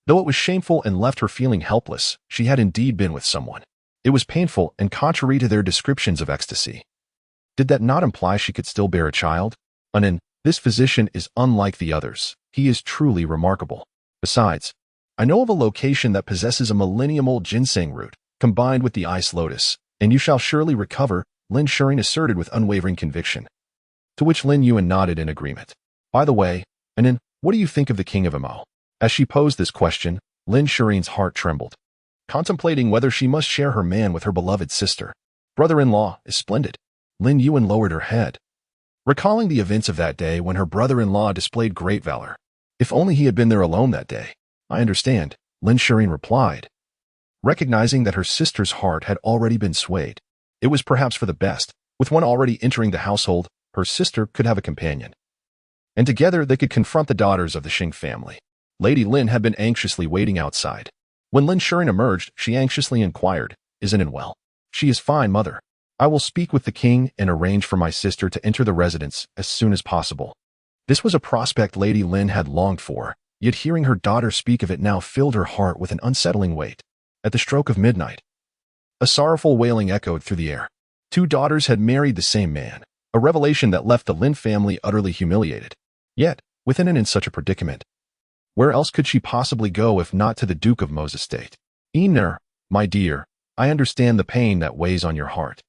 though it was shameful and left her feeling helpless, she had indeed been with someone. It was painful and contrary to their descriptions of ecstasy. Did that not imply she could still bear a child? This physician is unlike the others. He is truly remarkable. Besides, I know of a location that possesses a millennium-old ginseng root, combined with the ice lotus, and you shall surely recover, Lin Shurin asserted with unwavering conviction. To which Lin Yuan nodded in agreement. By the way, what do you think of the king of Mo? As she posed this question, Lin Shurin's heart trembled, contemplating whether she must share her man with her beloved sister. Brother-in-law is splendid. Lin Yuan lowered her head, recalling the events of that day when her brother-in-law displayed great valor. If only he had been there alone that day. I understand, Lin Shurin replied, recognizing that her sister's heart had already been swayed. It was perhaps for the best. With one already entering the household, her sister could have a companion, and together they could confront the daughters of the Xing family. Lady Lin had been anxiously waiting outside. When Lin Shurin emerged, she anxiously inquired, "Isn't it well?" "She is fine, mother. I will speak with the king and arrange for my sister to enter the residence as soon as possible." This was a prospect Lady Lin had longed for, yet hearing her daughter speak of it now filled her heart with an unsettling weight. At the stroke of midnight, a sorrowful wailing echoed through the air. 2 daughters had married the same man, a revelation that left the Lin family utterly humiliated. Yet, within and in such a predicament, where else could she possibly go if not to the Duke of Mo's estate? "Ener, my dear, I understand the pain that weighs on your heart.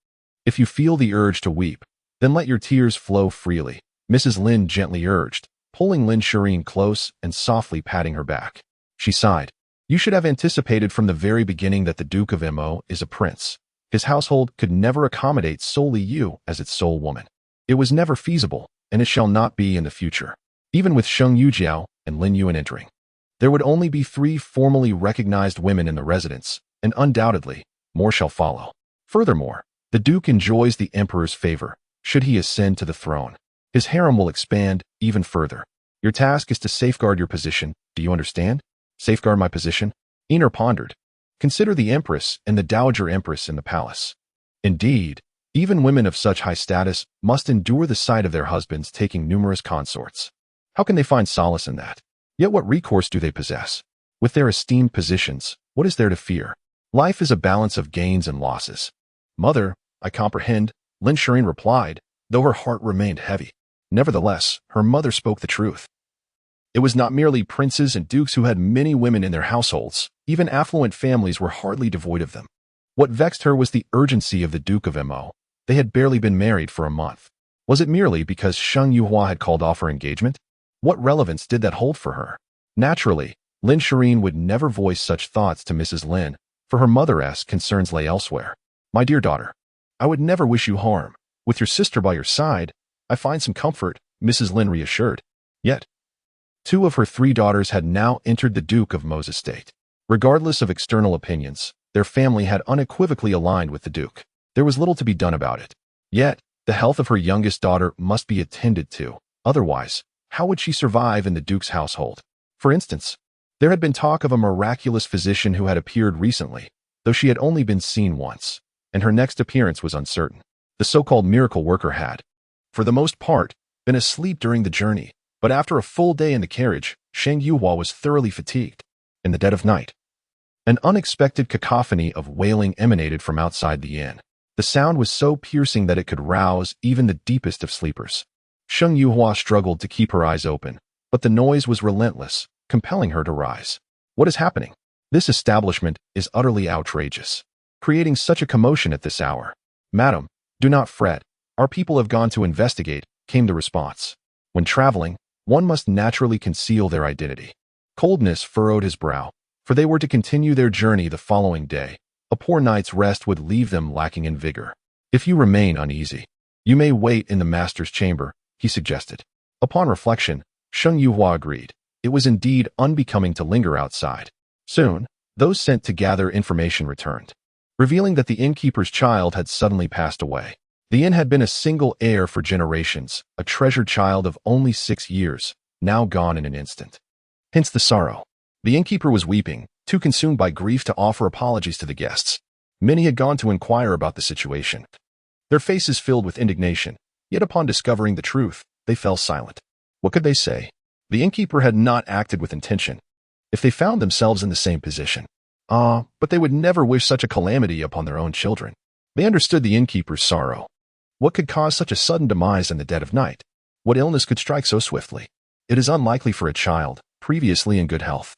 If you feel the urge to weep, then let your tears flow freely," Mrs. Lin gently urged, pulling Lin Shurin close and softly patting her back. She sighed. "You should have anticipated from the very beginning that the Duke of Mo is a prince. His household could never accommodate solely you as its sole woman. It was never feasible, and it shall not be in the future." Even with Sheng Yujiao and Lin Yuan entering, there would only be 3 formally recognized women in the residence, and undoubtedly, more shall follow. Furthermore, the Duke enjoys the Emperor's favor. Should he ascend to the throne, his harem will expand even further. Your task is to safeguard your position. Do you understand? Safeguard my position? Ener pondered. Consider the Empress and the Dowager Empress in the palace. Indeed, even women of such high status must endure the sight of their husbands taking numerous consorts. How can they find solace in that? Yet what recourse do they possess? With their esteemed positions, what is there to fear? Life is a balance of gains and losses. "Mother, I comprehend," Lin Shurin replied, though her heart remained heavy. Nevertheless, her mother spoke the truth. It was not merely princes and dukes who had many women in their households. Even affluent families were hardly devoid of them. What vexed her was the urgency of the Duke of Mo. They had barely been married for a month. Was it merely because Sheng Yuhua had called off her engagement? What relevance did that hold for her? Naturally, Lin Shurin would never voice such thoughts to Mrs. Lin, for her mother's concerns lay elsewhere. "My dear daughter, I would never wish you harm. With your sister by your side, I find some comfort," Mrs. Lin reassured. Yet, 2 of her 3 daughters had now entered the Duke of Mo's estate. Regardless of external opinions, their family had unequivocally aligned with the Duke. There was little to be done about it. Yet, the health of her youngest daughter must be attended to. Otherwise, how would she survive in the Duke's household? For instance, there had been talk of a miraculous physician who had appeared recently, though she had only been seen once, and her next appearance was uncertain. The so-called miracle worker had, for the most part, been asleep during the journey, but after a full day in the carriage, Sheng Yuhua was thoroughly fatigued. In the dead of night, an unexpected cacophony of wailing emanated from outside the inn. The sound was so piercing that it could rouse even the deepest of sleepers. Sheng Yuhua struggled to keep her eyes open, but the noise was relentless, compelling her to rise. "What is happening? This establishment is utterly outrageous, creating such a commotion at this hour." "Madam, do not fret. Our people have gone to investigate," came the response. When traveling, one must naturally conceal their identity. Coldness furrowed his brow, for they were to continue their journey the following day. A poor night's rest would leave them lacking in vigor. "If you remain uneasy, you may wait in the master's chamber," he suggested. Upon reflection, Sheng Yuhua agreed. It was indeed unbecoming to linger outside. Soon, those sent to gather information returned, revealing that the innkeeper's child had suddenly passed away. The inn had been a single heir for generations, a treasured child of only 6 years, now gone in an instant. Hence the sorrow. The innkeeper was weeping, too consumed by grief to offer apologies to the guests. Many had gone to inquire about the situation, their faces filled with indignation, yet upon discovering the truth, they fell silent. What could they say? The innkeeper had not acted with intention. If they found themselves in the same position, but they would never wish such a calamity upon their own children. They understood the innkeeper's sorrow. What could cause such a sudden demise in the dead of night? What illness could strike so swiftly? It is unlikely for a child, previously in good health,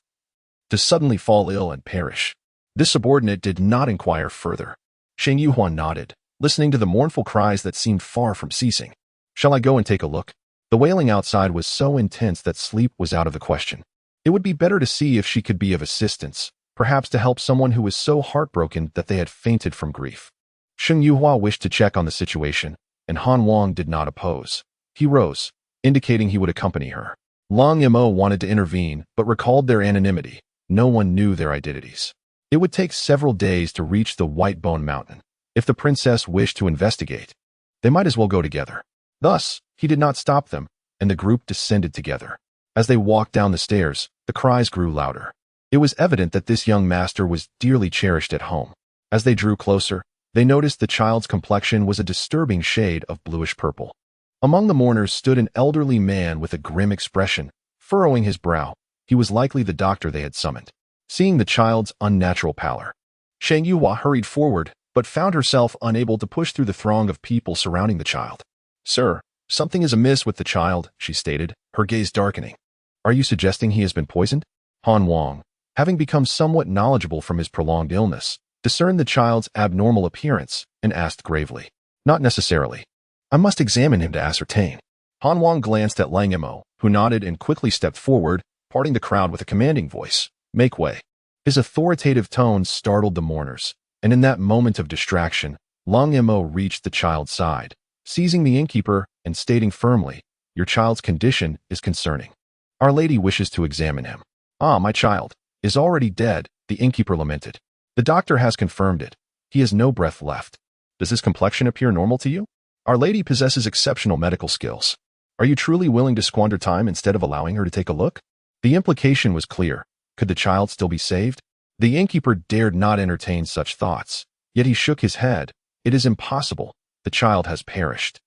to suddenly fall ill and perish. This subordinate did not inquire further. Shang Yuhuan nodded, listening to the mournful cries that seemed far from ceasing. Shall I go and take a look? The wailing outside was so intense that sleep was out of the question. It would be better to see if she could be of assistance, perhaps to help someone who was so heartbroken that they had fainted from grief. Sheng Yuhua wished to check on the situation, and Han Wang did not oppose. He rose, indicating he would accompany her. Long Mo wanted to intervene, but recalled their anonymity. No one knew their identities. It would take several days to reach the White Bone Mountain. If the princess wished to investigate, they might as well go together. Thus, he did not stop them, and the group descended together. As they walked down the stairs, the cries grew louder. It was evident that this young master was dearly cherished at home. As they drew closer, they noticed the child's complexion was a disturbing shade of bluish purple. Among the mourners stood an elderly man with a grim expression, furrowing his brow. He was likely the doctor they had summoned. Seeing the child's unnatural pallor, Shang Yuhua hurried forward, but found herself unable to push through the throng of people surrounding the child. Sir, something is amiss with the child, she stated, her gaze darkening. Are you suggesting he has been poisoned? Han Wang, having become somewhat knowledgeable from his prolonged illness, discerned the child's abnormal appearance and asked gravely. Not necessarily. I must examine him to ascertain. Han Wang glanced at Lang Mo, who nodded and quickly stepped forward, parting the crowd with a commanding voice. Make way. His authoritative tone startled the mourners, and in that moment of distraction, Lang Mo reached the child's side, seizing the innkeeper and stating firmly, Your child's condition is concerning. Our Lady wishes to examine him. Ah, my child is already dead, the innkeeper lamented. The doctor has confirmed it. He has no breath left. Does his complexion appear normal to you? Our Lady possesses exceptional medical skills. Are you truly willing to squander time instead of allowing her to take a look? The implication was clear. Could the child still be saved? The innkeeper dared not entertain such thoughts, yet he shook his head. It is impossible. The child has perished.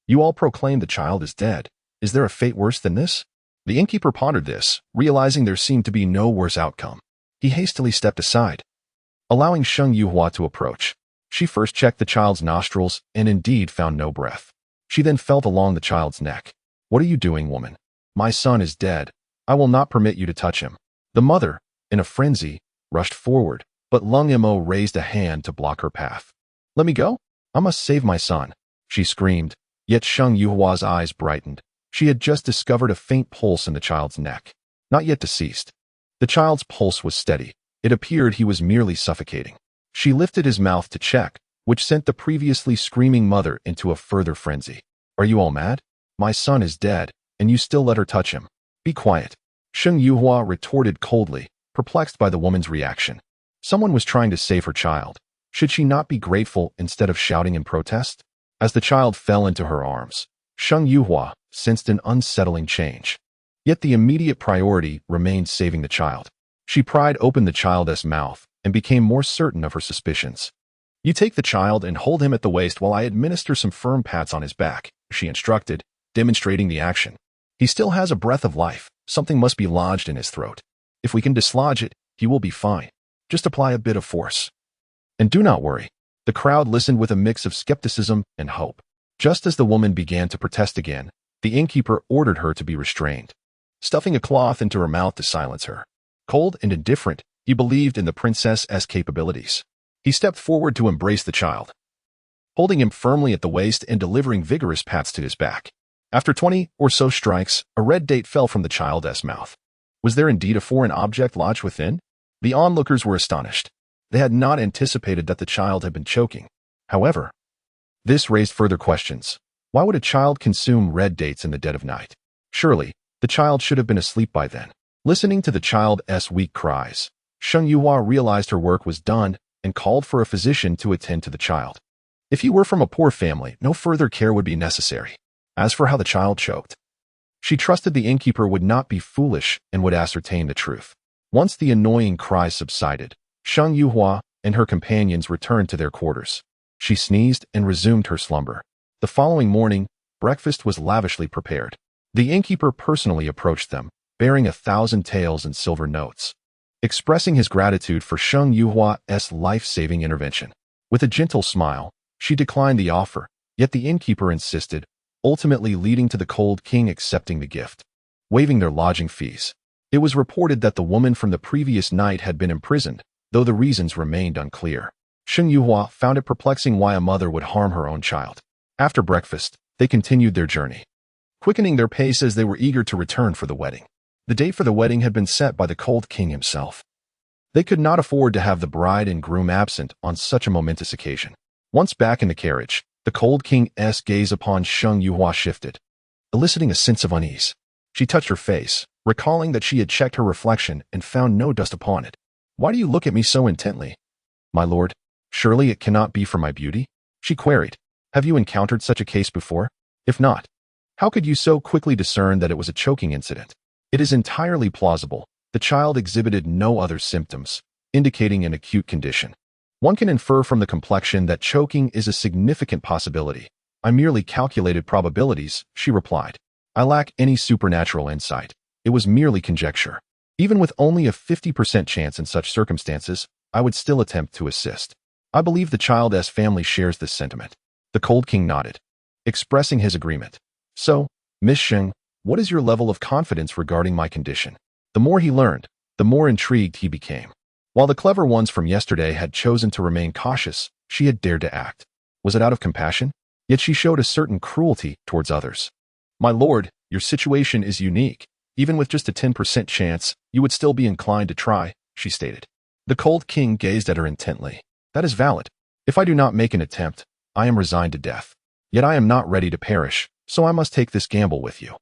You all proclaim the child is dead. Is there a fate worse than this? The innkeeper pondered this, realizing there seemed to be no worse outcome. He hastily stepped aside, allowing Sheng Yuhua to approach. She first checked the child's nostrils and indeed found no breath. She then felt along the child's neck. What are you doing, woman? My son is dead. I will not permit you to touch him. The mother, in a frenzy, rushed forward, but Lung Mo raised a hand to block her path. Let me go? I must save my son, she screamed, yet Sheng Yuhua's eyes brightened. She had just discovered a faint pulse in the child's neck, not yet deceased. The child's pulse was steady. It appeared he was merely suffocating. She lifted his mouth to check, which sent the previously screaming mother into a further frenzy. Are you all mad? My son is dead, and you still let her touch him. Be quiet. Sheng Yuhua retorted coldly, perplexed by the woman's reaction. Someone was trying to save her child. Should she not be grateful instead of shouting in protest? As the child fell into her arms, Sheng Yuhua sensed an unsettling change. Yet the immediate priority remained saving the child. She pried open the child's mouth and became more certain of her suspicions. You take the child and hold him at the waist while I administer some firm pats on his back, she instructed, demonstrating the action. He still has a breath of life. Something must be lodged in his throat. If we can dislodge it, he will be fine. Just apply a bit of force. And do not worry. The crowd listened with a mix of skepticism and hope. Just as the woman began to protest again, the innkeeper ordered her to be restrained, stuffing a cloth into her mouth to silence her. Cold and indifferent, he believed in the princess's capabilities. He stepped forward to embrace the child, holding him firmly at the waist and delivering vigorous pats to his back. After 20 or so strikes, a red date fell from the child's mouth. Was there indeed a foreign object lodged within? The onlookers were astonished. They had not anticipated that the child had been choking. However, this raised further questions. Why would a child consume red dates in the dead of night? Surely, the child should have been asleep by then. Listening to the child's weak cries, Sheng Yuhua realized her work was done and called for a physician to attend to the child. If he were from a poor family, no further care would be necessary. As for how the child choked, she trusted the innkeeper would not be foolish and would ascertain the truth. Once the annoying cries subsided, Sheng Yuhua and her companions returned to their quarters. She sneezed and resumed her slumber. The following morning, breakfast was lavishly prepared. The innkeeper personally approached them, bearing 1,000 taels and silver notes, expressing his gratitude for Sheng Yuhua's life-saving intervention. With a gentle smile, she declined the offer, yet the innkeeper insisted, ultimately leading to the cold king accepting the gift, waiving their lodging fees. It was reported that the woman from the previous night had been imprisoned, though the reasons remained unclear. Sheng Yuhua found it perplexing why a mother would harm her own child. After breakfast, they continued their journey, quickening their pace as they were eager to return for the wedding. The date for the wedding had been set by the cold king himself. They could not afford to have the bride and groom absent on such a momentous occasion. Once back in the carriage, the cold king's gaze upon Sheng Yuhua shifted, eliciting a sense of unease. She touched her face, recalling that she had checked her reflection and found no dust upon it. "Why do you look at me so intently, my lord? Surely it cannot be for my beauty?" she queried. "Have you encountered such a case before? If not, how could you so quickly discern that it was a choking incident?" "It is entirely plausible. The child exhibited no other symptoms, indicating an acute condition. One can infer from the complexion that choking is a significant possibility. I merely calculated probabilities," she replied. "I lack any supernatural insight. It was merely conjecture. Even with only a 50% chance in such circumstances, I would still attempt to assist. I believe the child's family shares this sentiment." The cold king nodded, expressing his agreement. "So, Miss Sheng, what is your level of confidence regarding my condition?" The more he learned, the more intrigued he became. While the clever ones from yesterday had chosen to remain cautious, she had dared to act. Was it out of compassion? Yet she showed a certain cruelty towards others. "My lord, your situation is unique. Even with just a 10% chance, you would still be inclined to try," she stated. The cold king gazed at her intently. "That is valid. If I do not make an attempt, I am resigned to death. Yet I am not ready to perish, so I must take this gamble with you."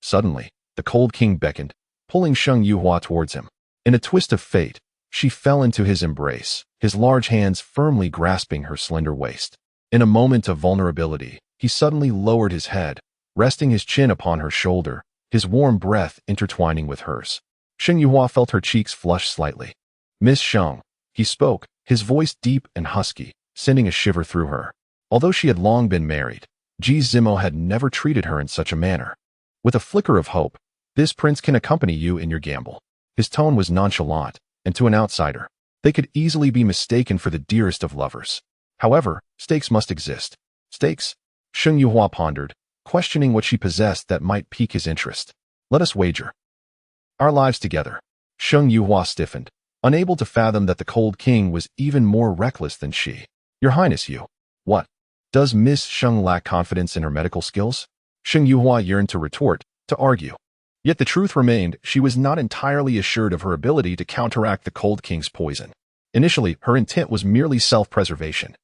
Suddenly, the cold king beckoned, pulling Sheng Yuhua towards him. In a twist of fate, she fell into his embrace, his large hands firmly grasping her slender waist. In a moment of vulnerability, he suddenly lowered his head, resting his chin upon her shoulder, his warm breath intertwining with hers. Sheng Yuhua felt her cheeks flush slightly. "Miss Sheng," he spoke, his voice deep and husky, sending a shiver through her. Although she had long been married, Ji Zimo had never treated her in such a manner. With a flicker of hope, "This prince can accompany you in your gamble." His tone was nonchalant, and to an outsider, they could easily be mistaken for the dearest of lovers. However, stakes must exist. Stakes? Sheng Yuhua pondered, questioning what she possessed that might pique his interest. "Let us wager our lives together." Sheng Yuhua stiffened, unable to fathom that the cold king was even more reckless than she. "Your Highness, you..." "What? Does Miss Sheng lack confidence in her medical skills?" Sheng Yuhua yearned to retort, to argue. Yet the truth remained, she was not entirely assured of her ability to counteract the cold king's poison. Initially, her intent was merely self-preservation.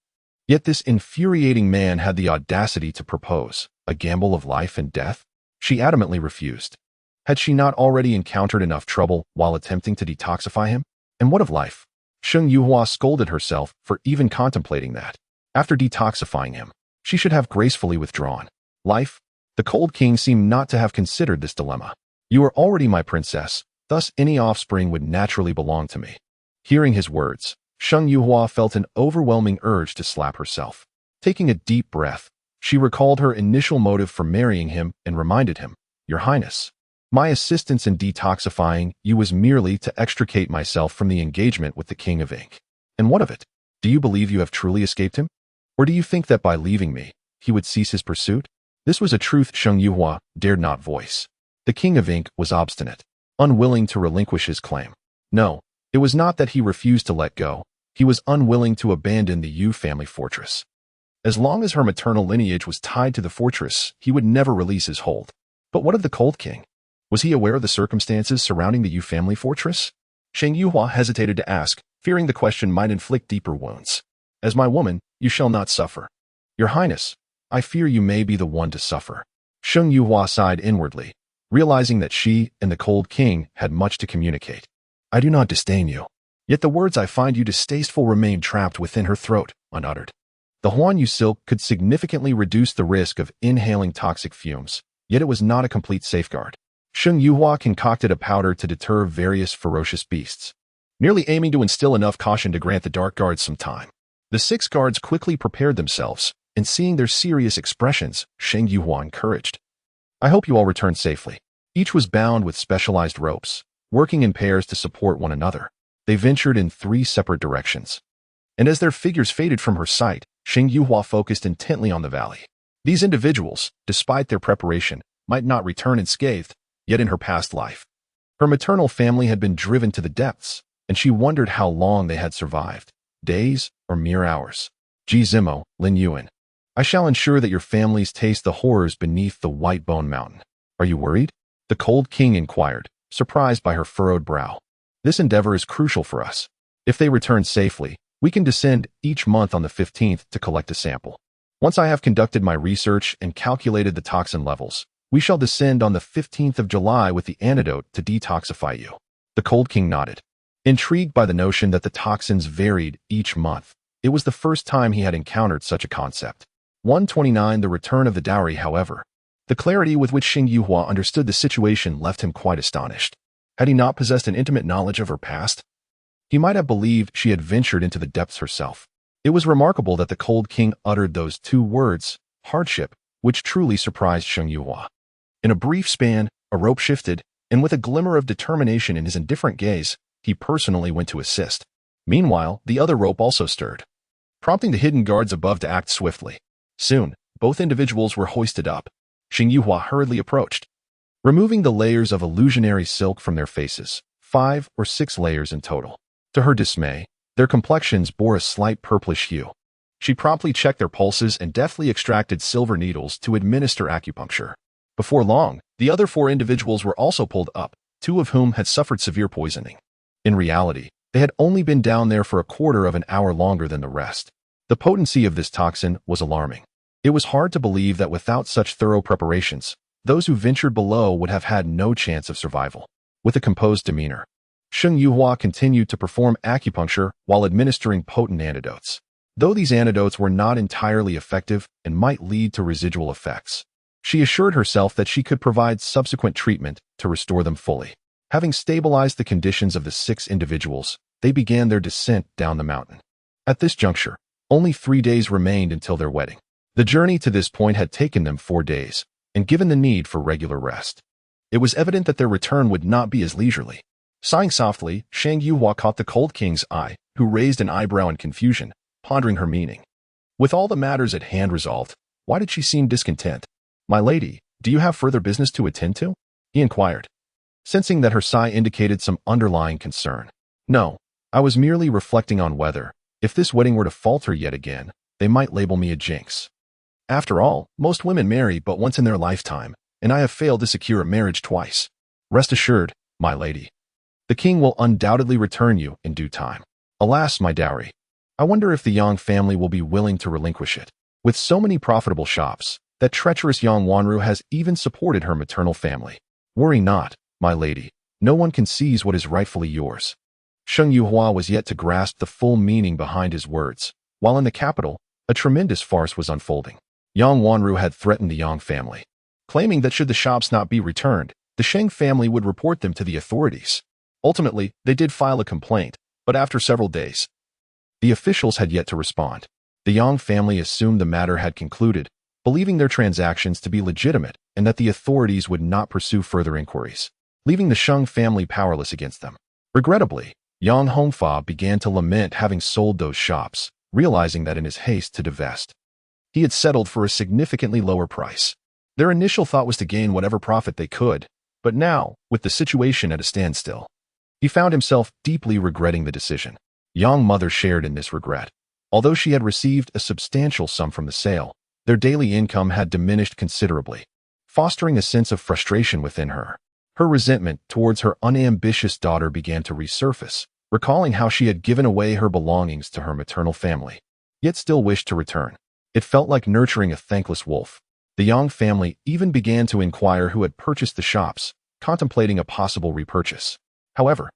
Yet this infuriating man had the audacity to propose a gamble of life and death. She adamantly refused. Had she not already encountered enough trouble while attempting to detoxify him? And what of life? Sheng Yuhua scolded herself for even contemplating that. After detoxifying him, she should have gracefully withdrawn. Life? The cold king seemed not to have considered this dilemma. "You are already my princess, thus any offspring would naturally belong to me." Hearing his words, Sheng Yuhua felt an overwhelming urge to slap herself. Taking a deep breath, she recalled her initial motive for marrying him and reminded him, "Your Highness, my assistance in detoxifying you was merely to extricate myself from the engagement with the King of Ink. And what of it? Do you believe you have truly escaped him? Or do you think that by leaving me, he would cease his pursuit?" This was a truth Sheng Yuhua dared not voice. The King of Ink was obstinate, unwilling to relinquish his claim. No, it was not that he refused to let go. He was unwilling to abandon the Yu family fortress. As long as her maternal lineage was tied to the fortress, he would never release his hold. But what of the Cold King? Was he aware of the circumstances surrounding the Yu family fortress? Sheng Yuhua hesitated to ask, fearing the question might inflict deeper wounds. "As my woman, you shall not suffer." "Your Highness, I fear you may be the one to suffer." Sheng Yuhua sighed inwardly, realizing that she and the Cold King had much to communicate. "I do not disdain you. Yet the words I find you distasteful remained trapped within her throat, unuttered. The Huan Yu silk could significantly reduce the risk of inhaling toxic fumes, yet it was not a complete safeguard. Sheng Yuhua concocted a powder to deter various ferocious beasts, merely aiming to instill enough caution to grant the dark guards some time. The 6 guards quickly prepared themselves, and seeing their serious expressions, Sheng Yuhua encouraged. I hope you all return safely. Each was bound with specialized ropes, working in pairs to support one another. They ventured in 3 separate directions. And as their figures faded from her sight, Sheng Yuhua focused intently on the valley. These individuals, despite their preparation, might not return unscathed, yet in her past life, her maternal family had been driven to the depths, and she wondered how long they had survived, days or mere hours. Ji Zimo, Lin Yuan. I shall ensure that your families taste the horrors beneath the white bone mountain. Are you worried? The cold king inquired, surprised by her furrowed brow. This endeavor is crucial for us. If they return safely, we can descend each month on the 15th to collect a sample. Once I have conducted my research and calculated the toxin levels, we shall descend on the 15th of July with the antidote to detoxify you. The cold king nodded. Intrigued by the notion that the toxins varied each month, it was the first time he had encountered such a concept. 129 The return of the dowry, however. The clarity with which Sheng Yuhua understood the situation left him quite astonished. Had he not possessed an intimate knowledge of her past? He might have believed she had ventured into the depths herself. It was remarkable that the cold king uttered those 2 words, hardship, which truly surprised Sheng Yuhua. In a brief span, a rope shifted, and with a glimmer of determination in his indifferent gaze, he personally went to assist. Meanwhile, the other rope also stirred, prompting the hidden guards above to act swiftly. Soon, both individuals were hoisted up. Sheng Yuhua hurriedly approached, removing the layers of illusionary silk from their faces, 5 or 6 layers in total. To her dismay, their complexions bore a slight purplish hue. She promptly checked their pulses and deftly extracted silver needles to administer acupuncture. Before long, the other 4 individuals were also pulled up, 2 of whom had suffered severe poisoning. In reality, they had only been down there for a quarter of an hour longer than the rest. The potency of this toxin was alarming. It was hard to believe that without such thorough preparations, those who ventured below would have had no chance of survival. With a composed demeanor, Sheng Yuhua continued to perform acupuncture while administering potent antidotes. Though these antidotes were not entirely effective and might lead to residual effects, she assured herself that she could provide subsequent treatment to restore them fully. Having stabilized the conditions of the 6 individuals, they began their descent down the mountain. At this juncture, only 3 days remained until their wedding. The journey to this point had taken them 4 days, and given the need for regular rest, it was evident that their return would not be as leisurely. Sighing softly, Sheng Yuhua caught the cold king's eye, who raised an eyebrow in confusion, pondering her meaning. With all the matters at hand resolved, why did she seem discontent? My lady, do you have further business to attend to? He inquired, sensing that her sigh indicated some underlying concern. No, I was merely reflecting on whether, if this wedding were to falter yet again, they might label me a jinx. After all, most women marry but once in their lifetime, and I have failed to secure a marriage twice. Rest assured, my lady, the king will undoubtedly return you in due time. Alas, my dowry. I wonder if the Yang family will be willing to relinquish it. With so many profitable shops, that treacherous Yang Wanru has even supported her maternal family. Worry not, my lady. No one can seize what is rightfully yours. Sheng Yuhua was yet to grasp the full meaning behind his words, while in the capital, a tremendous farce was unfolding. Yang Wanru had threatened the Yang family, claiming that should the shops not be returned, the Sheng family would report them to the authorities. Ultimately, they did file a complaint, but after several days, the officials had yet to respond. The Yang family assumed the matter had concluded, believing their transactions to be legitimate and that the authorities would not pursue further inquiries, leaving the Sheng family powerless against them. Regrettably, Yang Hongfa began to lament having sold those shops, realizing that in his haste to divest, he had settled for a significantly lower price. Their initial thought was to gain whatever profit they could, but now, with the situation at a standstill, he found himself deeply regretting the decision. Yang mother shared in this regret. Although she had received a substantial sum from the sale, their daily income had diminished considerably, fostering a sense of frustration within her. Her resentment towards her unambitious daughter began to resurface, recalling how she had given away her belongings to her maternal family, yet still wished to return. It felt like nurturing a thankless wolf. The Yang family even began to inquire who had purchased the shops, contemplating a possible repurchase. However,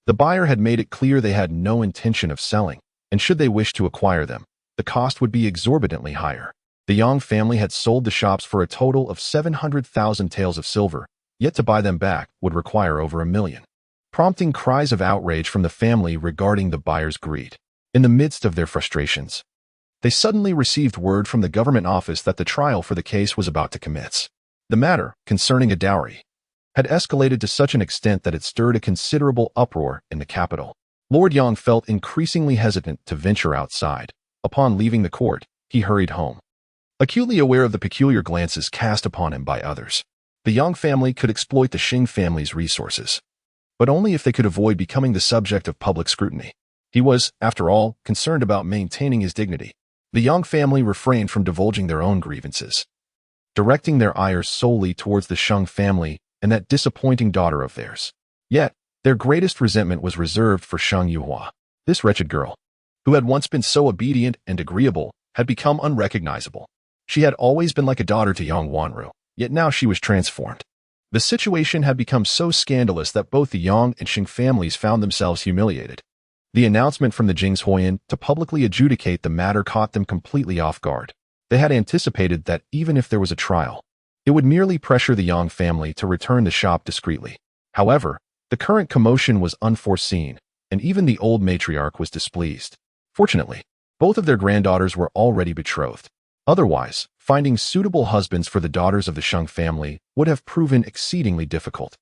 the buyer had made it clear they had no intention of selling, and should they wish to acquire them, the cost would be exorbitantly higher. The Yang family had sold the shops for a total of 700,000 taels of silver, yet to buy them back would require over 1 million, prompting cries of outrage from the family regarding the buyer's greed. In the midst of their frustrations, they suddenly received word from the government office that the trial for the case was about to commence. The matter, concerning a dowry, had escalated to such an extent that it stirred a considerable uproar in the capital. Lord Yang felt increasingly hesitant to venture outside. Upon leaving the court, he hurried home, acutely aware of the peculiar glances cast upon him by others. The Yang family could exploit the Xing family's resources, but only if they could avoid becoming the subject of public scrutiny. He was, after all, concerned about maintaining his dignity. The Yang family refrained from divulging their own grievances, directing their ire solely towards the Sheng family and that disappointing daughter of theirs. Yet, their greatest resentment was reserved for Sheng Yuhua. This wretched girl, who had once been so obedient and agreeable, had become unrecognizable. She had always been like a daughter to Yang Wanru, yet now she was transformed. The situation had become so scandalous that both the Yang and Xing families found themselves humiliated. The announcement from the Jingshuoyan to publicly adjudicate the matter caught them completely off guard. They had anticipated that even if there was a trial, it would merely pressure the Yang family to return the shop discreetly. However, the current commotion was unforeseen, and even the old matriarch was displeased. Fortunately, both of their granddaughters were already betrothed. Otherwise, finding suitable husbands for the daughters of the Sheng family would have proven exceedingly difficult.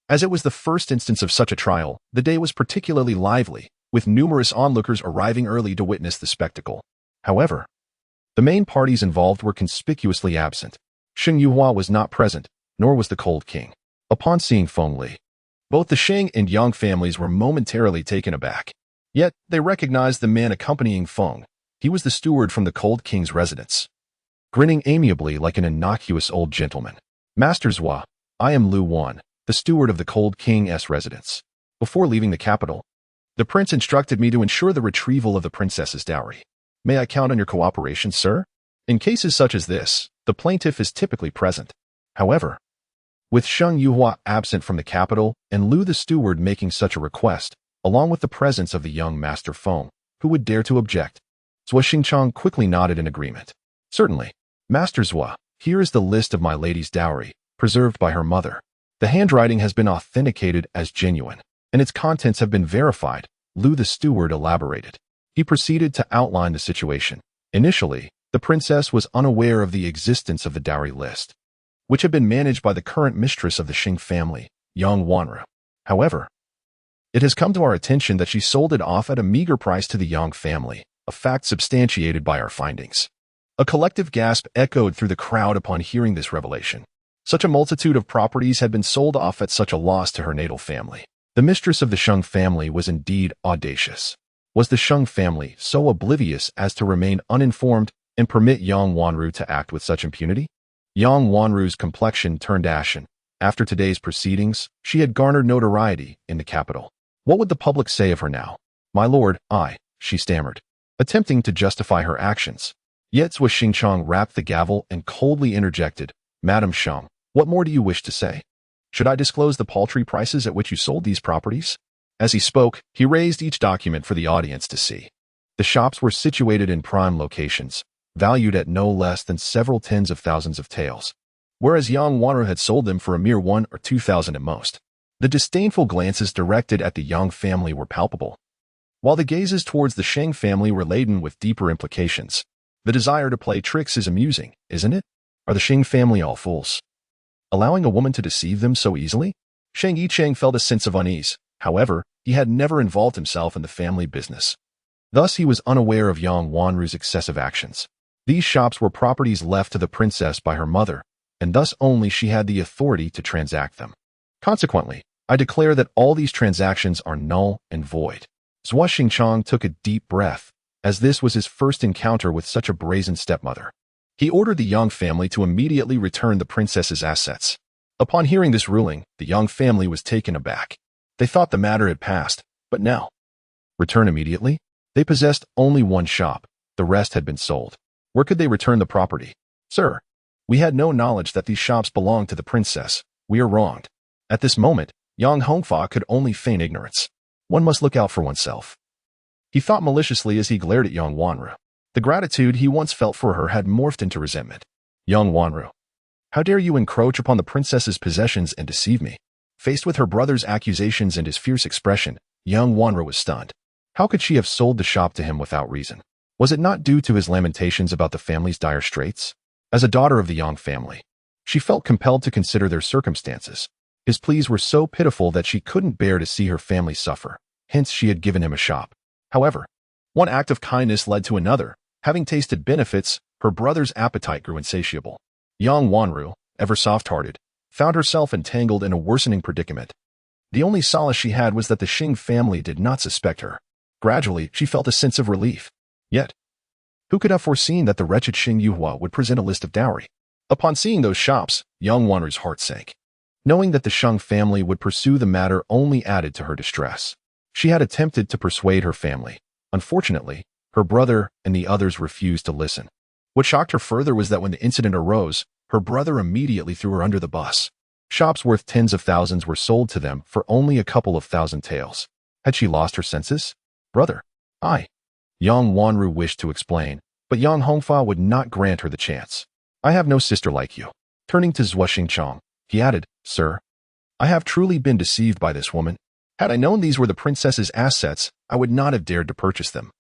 As it was the first instance of such a trial, the day was particularly lively, with numerous onlookers arriving early to witness the spectacle. However, the main parties involved were conspicuously absent. Sheng Yuhua was not present, nor was the Cold King. Upon seeing Feng Li, both the Sheng and Yang families were momentarily taken aback. Yet, they recognized the man accompanying Feng. He was the steward from the Cold King's residence, grinning amiably like an innocuous old gentleman. Master Zhua, I am Lu Wan, the steward of the Cold King's residence. Before leaving the capital, the prince instructed me to ensure the retrieval of the princess's dowry. May I count on your cooperation, sir? In cases such as this, the plaintiff is typically present. However, with Sheng Yuhua absent from the capital and Lu the steward making such a request, along with the presence of the young Master Feng, who would dare to object? Zhua Xingchang quickly nodded in agreement. Certainly, Master Zhua, here is the list of my lady's dowry, preserved by her mother. The handwriting has been authenticated as genuine, and its contents have been verified, Lu the steward elaborated. He proceeded to outline the situation. Initially, the princess was unaware of the existence of the dowry list, which had been managed by the current mistress of the Xing family, Yang Wanru. However, it has come to our attention that she sold it off at a meager price to the Yang family, a fact substantiated by our findings. A collective gasp echoed through the crowd upon hearing this revelation. Such a multitude of properties had been sold off at such a loss to her natal family. The mistress of the Sheng family was indeed audacious. Was the Sheng family so oblivious as to remain uninformed and permit Yang Wanru to act with such impunity? Yang Wanru's complexion turned ashen. After today's proceedings, she had garnered notoriety in the capital. What would the public say of her now? My lord, she stammered, attempting to justify her actions. Yet Zhua Xingchang rapped the gavel and coldly interjected, Madam Sheng, what more do you wish to say? Should I disclose the paltry prices at which you sold these properties? As he spoke, he raised each document for the audience to see. The shops were situated in prime locations, valued at no less than several tens of thousands of taels, whereas Yang Wanru had sold them for a mere 1,000 or 2,000 at most. The disdainful glances directed at the Yang family were palpable, while the gazes towards the Sheng family were laden with deeper implications. The desire to play tricks is amusing, isn't it? Are the Sheng family all fools, allowing a woman to deceive them so easily? Sheng Yicheng felt a sense of unease. However, he had never involved himself in the family business. Thus, he was unaware of Yang Wanru's excessive actions. These shops were properties left to the princess by her mother, and thus only she had the authority to transact them. Consequently, I declare that all these transactions are null and void. Zhua Xingchang took a deep breath, as this was his first encounter with such a brazen stepmother. He ordered the Yang family to immediately return the princess's assets. Upon hearing this ruling, the Yang family was taken aback. They thought the matter had passed, but now, return immediately? They possessed only one shop, the rest had been sold. Where could they return the property? Sir, we had no knowledge that these shops belonged to the princess. We are wronged. At this moment, Yang Hongfa could only feign ignorance. One must look out for oneself. He thought maliciously as he glared at Yang Wanru. The gratitude he once felt for her had morphed into resentment. Yang Wanru, How dare you encroach upon the princess's possessions and deceive me? Faced with her brother's accusations and his fierce expression, young Wanru was stunned. How could she have sold the shop to him without reason? Was it not due to his lamentations about the family's dire straits? As a daughter of the Yang family, she felt compelled to consider their circumstances. His pleas were so pitiful that she couldn't bear to see her family suffer, hence she had given him a shop. However, one act of kindness led to another. Having tasted benefits, her brother's appetite grew insatiable. Young Wanru, ever soft-hearted, found herself entangled in a worsening predicament. The only solace she had was that the Xing family did not suspect her. Gradually, she felt a sense of relief. Yet, who could have foreseen that the wretched Xing Yuhua would present a list of dowry? Upon seeing those shops, young Wanru's heart sank. Knowing that the Sheng family would pursue the matter only added to her distress. She had attempted to persuade her family. Unfortunately, her brother and the others refused to listen. What shocked her further was that when the incident arose, her brother immediately threw her under the bus. Shops worth tens of thousands were sold to them for only a couple of thousand taels. Had she lost her senses? Brother, Yang Wanru wished to explain, but Yang Hongfa would not grant her the chance. I have no sister like you. Turning to Zhuo Xingchong, he added, Sir, I have truly been deceived by this woman. Had I known these were the princess's assets, I would not have dared to purchase them,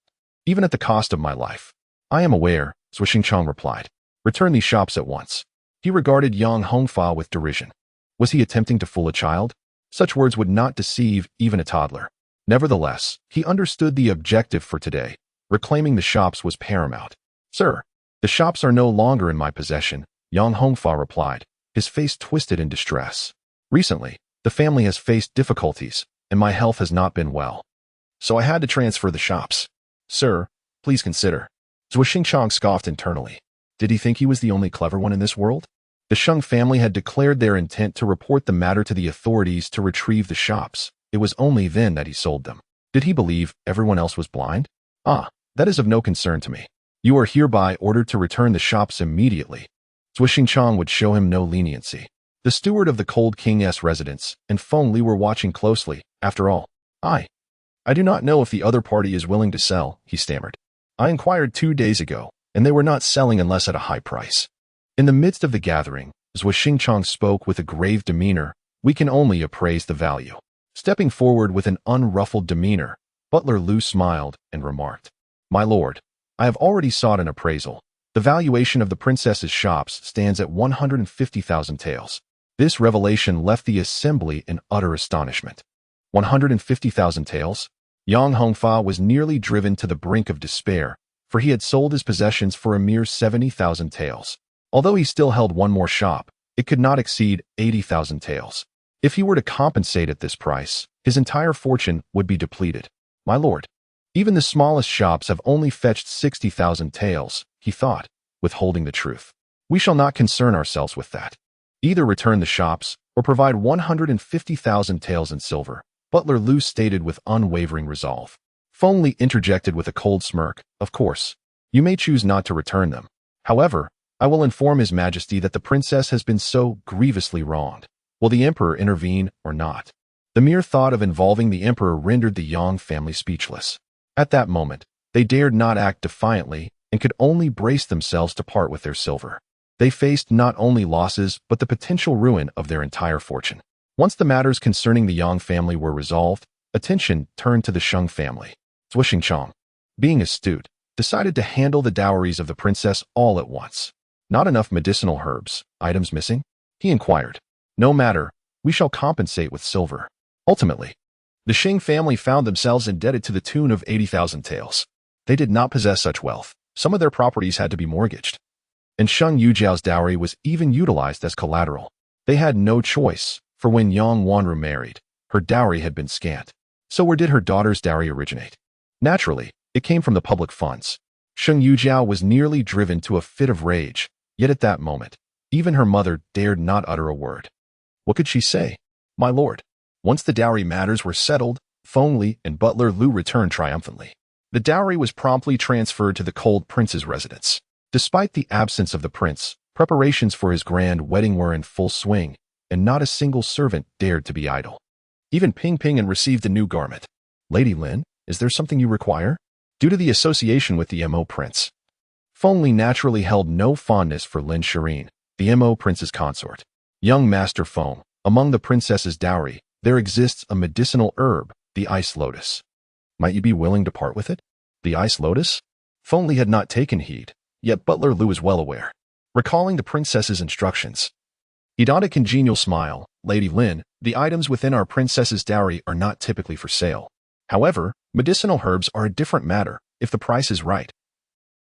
even at the cost of my life. I am aware, Zhuo Xingchong replied. Return these shops at once. He regarded Yang Hongfa with derision. Was he attempting to fool a child? Such words would not deceive even a toddler. Nevertheless, he understood the objective for today. Reclaiming the shops was paramount. Sir, the shops are no longer in my possession, Yang Hongfa replied, his face twisted in distress. Recently, the family has faced difficulties, and my health has not been well. So I had to transfer the shops. Sir, please consider. Zhuo Xingchong scoffed internally. Did he think he was the only clever one in this world? The Sheng family had declared their intent to report the matter to the authorities to retrieve the shops. It was only then that he sold them. Did he believe everyone else was blind? That is of no concern to me. You are hereby ordered to return the shops immediately. Zhuo Xingchong would show him no leniency. The steward of the Cold King's residence and Feng Li were watching closely. After all, I do not know if the other party is willing to sell, he stammered. I inquired 2 days ago, and they were not selling unless at a high price. In the midst of the gathering, Zhuo Xingchong spoke with a grave demeanor. We can only appraise the value. Stepping forward with an unruffled demeanor, Butler Lu smiled and remarked, My lord, I have already sought an appraisal. The valuation of the princess's shops stands at 150,000 taels. This revelation left the assembly in utter astonishment. 150,000 taels? Yang Hongfa was nearly driven to the brink of despair, for he had sold his possessions for a mere 70,000 taels. Although he still held one more shop, it could not exceed 80,000 taels. If he were to compensate at this price, his entire fortune would be depleted. My lord, even the smallest shops have only fetched 60,000 taels, he thought, withholding the truth. We shall not concern ourselves with that. Either return the shops, or provide 150,000 taels in silver, Butler Lu stated with unwavering resolve. Feng Li interjected with a cold smirk, Of course, you may choose not to return them. However, I will inform His Majesty that the princess has been so grievously wronged. Will the emperor intervene or not? The mere thought of involving the emperor rendered the Yang family speechless. At that moment, they dared not act defiantly and could only brace themselves to part with their silver. They faced not only losses but the potential ruin of their entire fortune. Once the matters concerning the Yang family were resolved, attention turned to the Sheng family. Zhuo Xingchong, being astute, decided to handle the dowries of the princess all at once. Not enough medicinal herbs, items missing? He inquired. No matter, we shall compensate with silver. Ultimately, the Xing family found themselves indebted to the tune of 80,000 taels. They did not possess such wealth. Some of their properties had to be mortgaged. And Sheng Yujiao's dowry was even utilized as collateral. They had no choice, for when Yang Wanru married, her dowry had been scant. So where did her daughter's dowry originate? Naturally, it came from the public funds. Sheng Yujiao was nearly driven to a fit of rage, yet at that moment, even her mother dared not utter a word. What could she say? My lord. Once the dowry matters were settled, Feng Li and Butler Lu returned triumphantly. The dowry was promptly transferred to the Cold Prince's residence. Despite the absence of the prince, preparations for his grand wedding were in full swing, and not a single servant dared to be idle. Even Ping Ping received a new garment. Lady Lin, is there something you require? Due to the association with the Mo prince, Feng Li naturally held no fondness for Lin Shirin. The Mo Prince's Consort. Young Master Feng, among the princess's dowry, there exists a medicinal herb, the ice lotus. Might you be willing to part with it? The ice lotus? Feng Li had not taken heed, yet Butler Lu was well aware. Recalling the princess's instructions, he donned a congenial smile. Lady Lin, the items within our princess's dowry are not typically for sale. However, medicinal herbs are a different matter, if the price is right.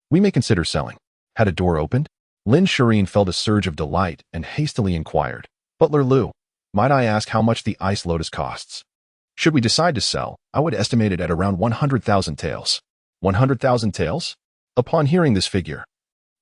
We may consider selling. Had a door opened? Lin Shireen felt a surge of delight and hastily inquired, Butler Lu, might I ask how much the ice lotus costs? Should we decide to sell, I would estimate it at around 100,000 taels. 100,000 taels? Upon hearing this figure,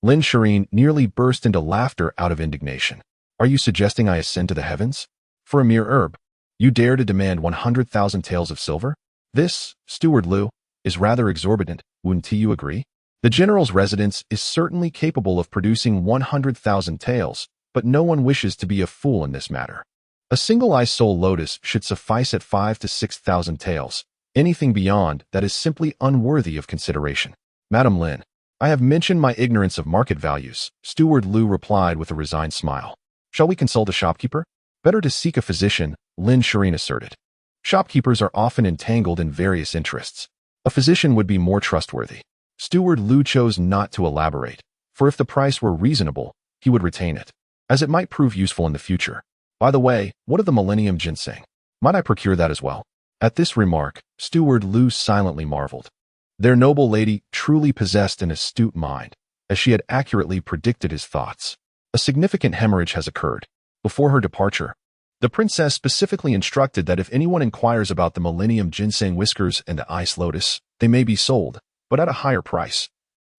Lin Shireen nearly burst into laughter out of indignation. Are you suggesting I ascend to the heavens? For a mere herb, you dare to demand 100,000 taels of silver? This, Steward Lu, is rather exorbitant, wouldn't you agree? The general's residence is certainly capable of producing 100,000 taels, but no one wishes to be a fool in this matter. A single ice soul lotus should suffice at 5,000 to 6,000 taels. Anything beyond that is simply unworthy of consideration. Madam Lin, I have mentioned my ignorance of market values, Steward Lu replied with a resigned smile. Shall we consult a shopkeeper? Better to seek a physician, Lin Shireen asserted. Shopkeepers are often entangled in various interests. A physician would be more trustworthy. Steward Lu chose not to elaborate, for if the price were reasonable, he would retain it, as it might prove useful in the future. By the way, what of the Millennium Ginseng? Might I procure that as well? At this remark, Steward Lu silently marveled. Their noble lady truly possessed an astute mind, as she had accurately predicted his thoughts. A significant hemorrhage has occurred. Before her departure, the princess specifically instructed that if anyone inquires about the Millennium Ginseng whiskers and the ice lotus, they may be sold, but at a higher price,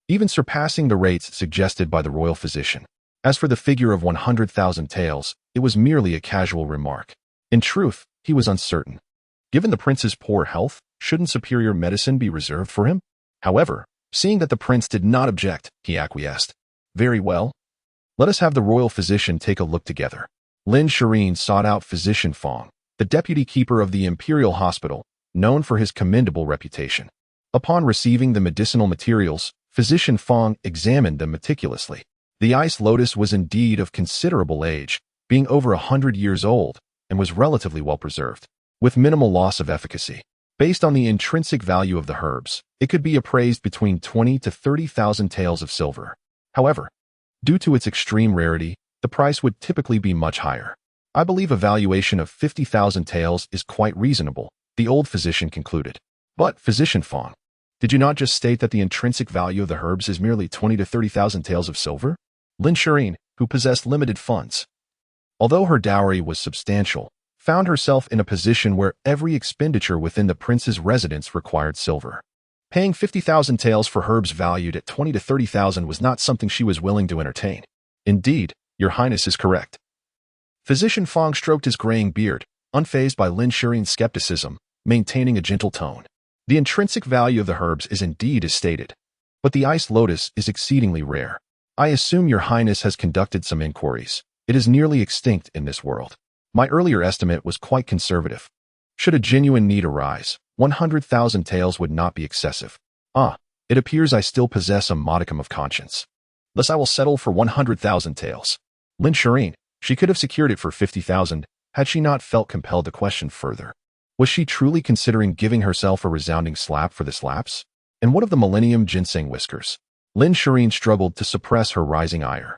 even surpassing the rates suggested by the royal physician. As for the figure of 100,000 taels, it was merely a casual remark. In truth, he was uncertain. Given the prince's poor health, shouldn't superior medicine be reserved for him? However, seeing that the prince did not object, he acquiesced. Very well. Let us have the royal physician take a look together. Lin Shireen sought out Physician Feng, the deputy keeper of the Imperial Hospital, known for his commendable reputation. Upon receiving the medicinal materials, Physician Feng examined them meticulously. The ice lotus was indeed of considerable age, being over 100 years old, and was relatively well preserved, with minimal loss of efficacy. Based on the intrinsic value of the herbs, it could be appraised between 20,000 to 30,000 taels of silver. However, due to its extreme rarity, the price would typically be much higher. I believe a valuation of 50,000 taels is quite reasonable, the old physician concluded. But, Physician Feng, did you not just state that the intrinsic value of the herbs is merely 20,000 to 30,000 taels of silver? Lin Shireen, who possessed limited funds, although her dowry was substantial, found herself in a position where every expenditure within the prince's residence required silver. Paying 50,000 taels for herbs valued at 20,000 to 30,000 was not something she was willing to entertain. Indeed, Your Highness is correct. Physician Feng stroked his graying beard, unfazed by Lin Shireen's skepticism, maintaining a gentle tone. The intrinsic value of the herbs is indeed as stated, but the ice lotus is exceedingly rare. I assume Your Highness has conducted some inquiries. It is nearly extinct in this world. My earlier estimate was quite conservative. Should a genuine need arise, 100,000 taels would not be excessive. It appears I still possess a modicum of conscience. Thus I will settle for 100,000 taels. Lin Shireen, she could have secured it for 50,000 had she not felt compelled to question further. Was she truly considering giving herself a resounding slap for this lapse? And what of the Millennium Ginseng whiskers? Lin Shireen struggled to suppress her rising ire.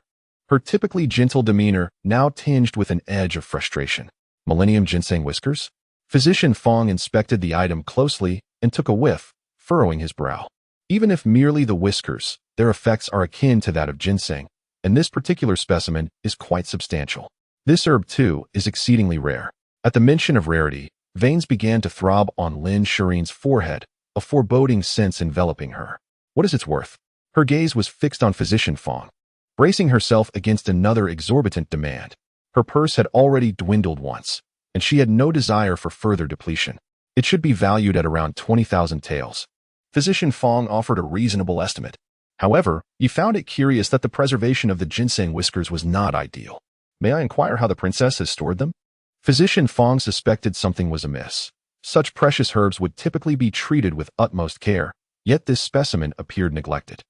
Her typically gentle demeanor now tinged with an edge of frustration. Millennium Ginseng whiskers? Physician Feng inspected the item closely and took a whiff, furrowing his brow. Even if merely the whiskers, their effects are akin to that of ginseng, and this particular specimen is quite substantial. This herb, too, is exceedingly rare. At the mention of rarity, veins began to throb on Lin Shireen's forehead, a foreboding sense enveloping her. What is its worth? Her gaze was fixed on Physician Feng, bracing herself against another exorbitant demand. Her purse had already dwindled once, and she had no desire for further depletion. It should be valued at around 20,000 taels. Physician Feng offered a reasonable estimate. However, he found it curious that the preservation of the ginseng whiskers was not ideal. May I inquire how the princess has stored them? Physician Feng suspected something was amiss. Such precious herbs would typically be treated with utmost care, yet this specimen appeared neglected.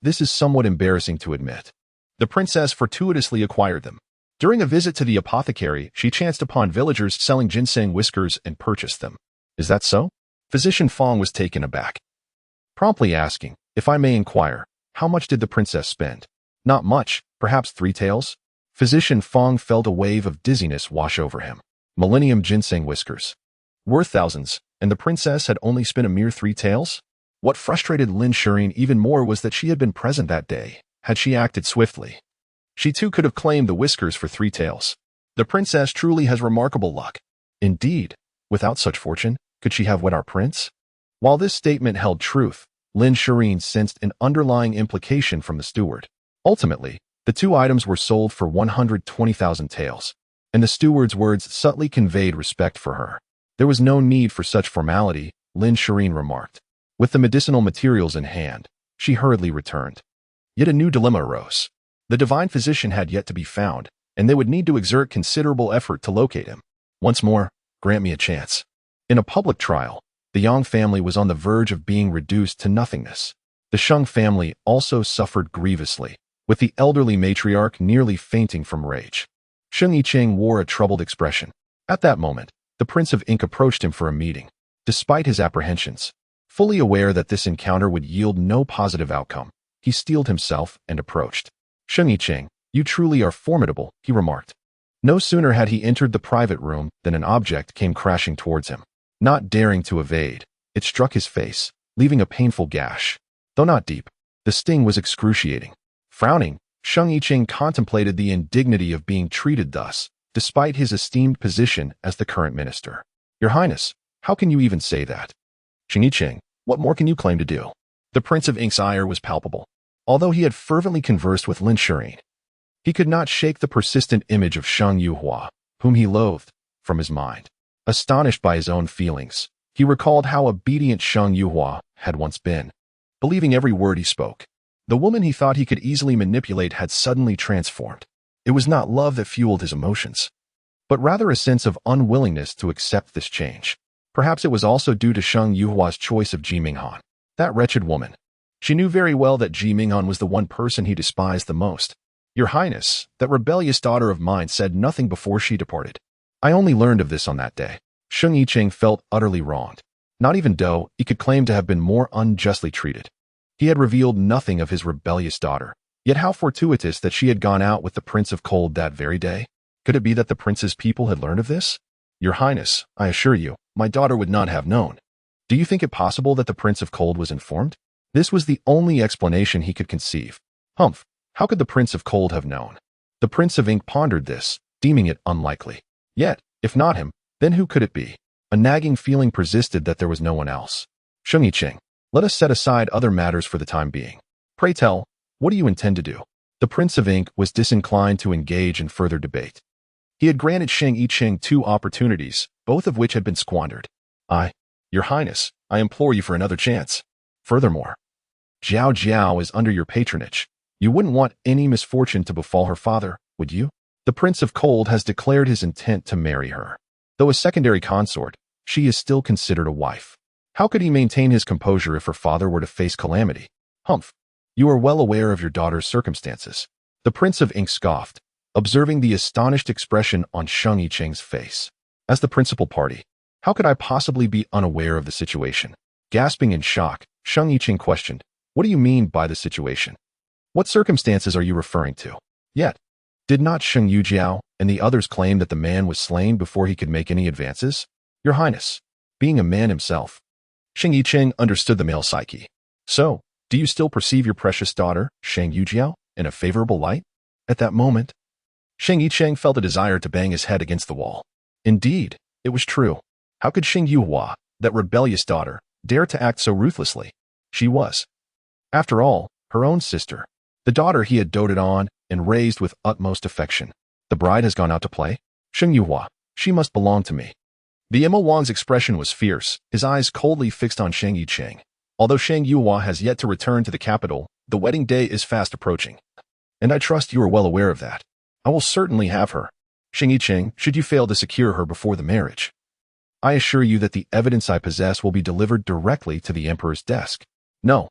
This is somewhat embarrassing to admit. The princess fortuitously acquired them. During a visit to the apothecary, she chanced upon villagers selling ginseng whiskers and purchased them. Is that so? Physician Fong was taken aback, promptly asking, if I may inquire, how much did the princess spend? Not much, perhaps 3 taels? Physician Fong felt a wave of dizziness wash over him. Millennium ginseng whiskers. Worth thousands, and the princess had only spent a mere 3 taels? What frustrated Lin Shirin even more was that she had been present that day. Had she acted swiftly, she too could have claimed the whiskers for 3 taels. The princess truly has remarkable luck. Indeed, without such fortune, could she have wed our prince? While this statement held truth, Lin Shirin sensed an underlying implication from the steward. Ultimately, the 2 items were sold for 120,000 taels, and the steward's words subtly conveyed respect for her. There was no need for such formality, Lin Shirin remarked. With the medicinal materials in hand, she hurriedly returned. Yet a new dilemma arose. The divine physician had yet to be found, and they would need to exert considerable effort to locate him. Once more, grant me a chance. In a public trial, the Yang family was on the verge of being reduced to nothingness. The Sheng family also suffered grievously, with the elderly matriarch nearly fainting from rage. Sheng Yicheng wore a troubled expression. At that moment, the Prince of Ink approached him for a meeting. Despite his apprehensions, fully aware that this encounter would yield no positive outcome, he steeled himself and approached. Sheng Yicheng, you truly are formidable, he remarked. No sooner had he entered the private room than an object came crashing towards him. Not daring to evade, it struck his face, leaving a painful gash. Though not deep, the sting was excruciating. Frowning, Sheng Yicheng contemplated the indignity of being treated thus, despite his esteemed position as the current minister. Your Highness, how can you even say that? Sheng Yicheng, what more can you claim to do? The Prince of Ink's ire was palpable. Although he had fervently conversed with Lin Shirin, he could not shake the persistent image of Shang Yuhua, whom he loathed, from his mind. Astonished by his own feelings, he recalled how obedient Shang Yuhua had once been, believing every word he spoke. The woman he thought he could easily manipulate had suddenly transformed. It was not love that fueled his emotions, but rather a sense of unwillingness to accept this change. Perhaps it was also due to Shang Yuhua's choice of Ji Minghan. That wretched woman. She knew very well that Ji Minghan was the one person he despised the most. Your Highness, that rebellious daughter of mine said nothing before she departed. I only learned of this on that day. Sheng Yicheng felt utterly wronged. Not even though he could claim to have been more unjustly treated. He had revealed nothing of his rebellious daughter. Yet how fortuitous that she had gone out with the Prince of Cold that very day. Could it be that the prince's people had learned of this? Your Highness, I assure you, my daughter would not have known. Do you think it possible that the Prince of Cold was informed? This was the only explanation he could conceive. Humph, how could the Prince of Cold have known? The Prince of Ink pondered this, deeming it unlikely. Yet, if not him, then who could it be? A nagging feeling persisted that there was no one else. Sheng Yicheng, let us set aside other matters for the time being. Pray tell, what do you intend to do? The Prince of Ink was disinclined to engage in further debate. He had granted Sheng Yicheng 2 opportunities, both of which had been squandered. Your Highness, I implore you for another chance. Furthermore, Zhao Jiao is under your patronage. You wouldn't want any misfortune to befall her father, would you? The Prince of Cold has declared his intent to marry her. Though a secondary consort, she is still considered a wife. How could he maintain his composure if her father were to face calamity? Humph, you are well aware of your daughter's circumstances. The Prince of Ink scoffed, observing the astonished expression on Sheng Yicheng's face. As the principal party, how could I possibly be unaware of the situation? Gasping in shock, Sheng Yicheng questioned, what do you mean by the situation? What circumstances are you referring to? Yet, did not Sheng Yujiao and the others claim that the man was slain before he could make any advances? Your Highness, being a man himself, Sheng Yicheng understood the male psyche. So, do you still perceive your precious daughter, Sheng Yujiao, in a favorable light? At that moment, Sheng Yicheng felt a desire to bang his head against the wall. Indeed, it was true. How could Sheng Yuhua, that rebellious daughter, dare to act so ruthlessly? She was, after all, her own sister, the daughter he had doted on and raised with utmost affection. The bride has gone out to play? Sheng Yuhua, she must belong to me. The Emma Wang's expression was fierce, his eyes coldly fixed on Sheng Yicheng. Although Sheng Yuhua has yet to return to the capital, the wedding day is fast approaching. And I trust you are well aware of that. I will certainly have her, Sheng Yicheng, should you fail to secure her before the marriage. I assure you that the evidence I possess will be delivered directly to the Emperor's desk. No,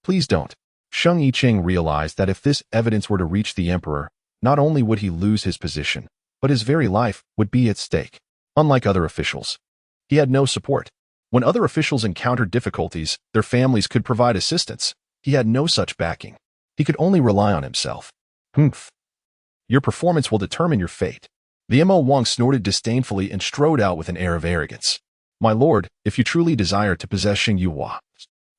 please don't. Sheng Yicheng realized that if this evidence were to reach the emperor, not only would he lose his position, but his very life would be at stake. Unlike other officials, he had no support. When other officials encountered difficulties, their families could provide assistance. He had no such backing. He could only rely on himself. Humph. Your performance will determine your fate. The Mo Wang snorted disdainfully and strode out with an air of arrogance. My lord, if you truly desire to possess Xing Yuhua,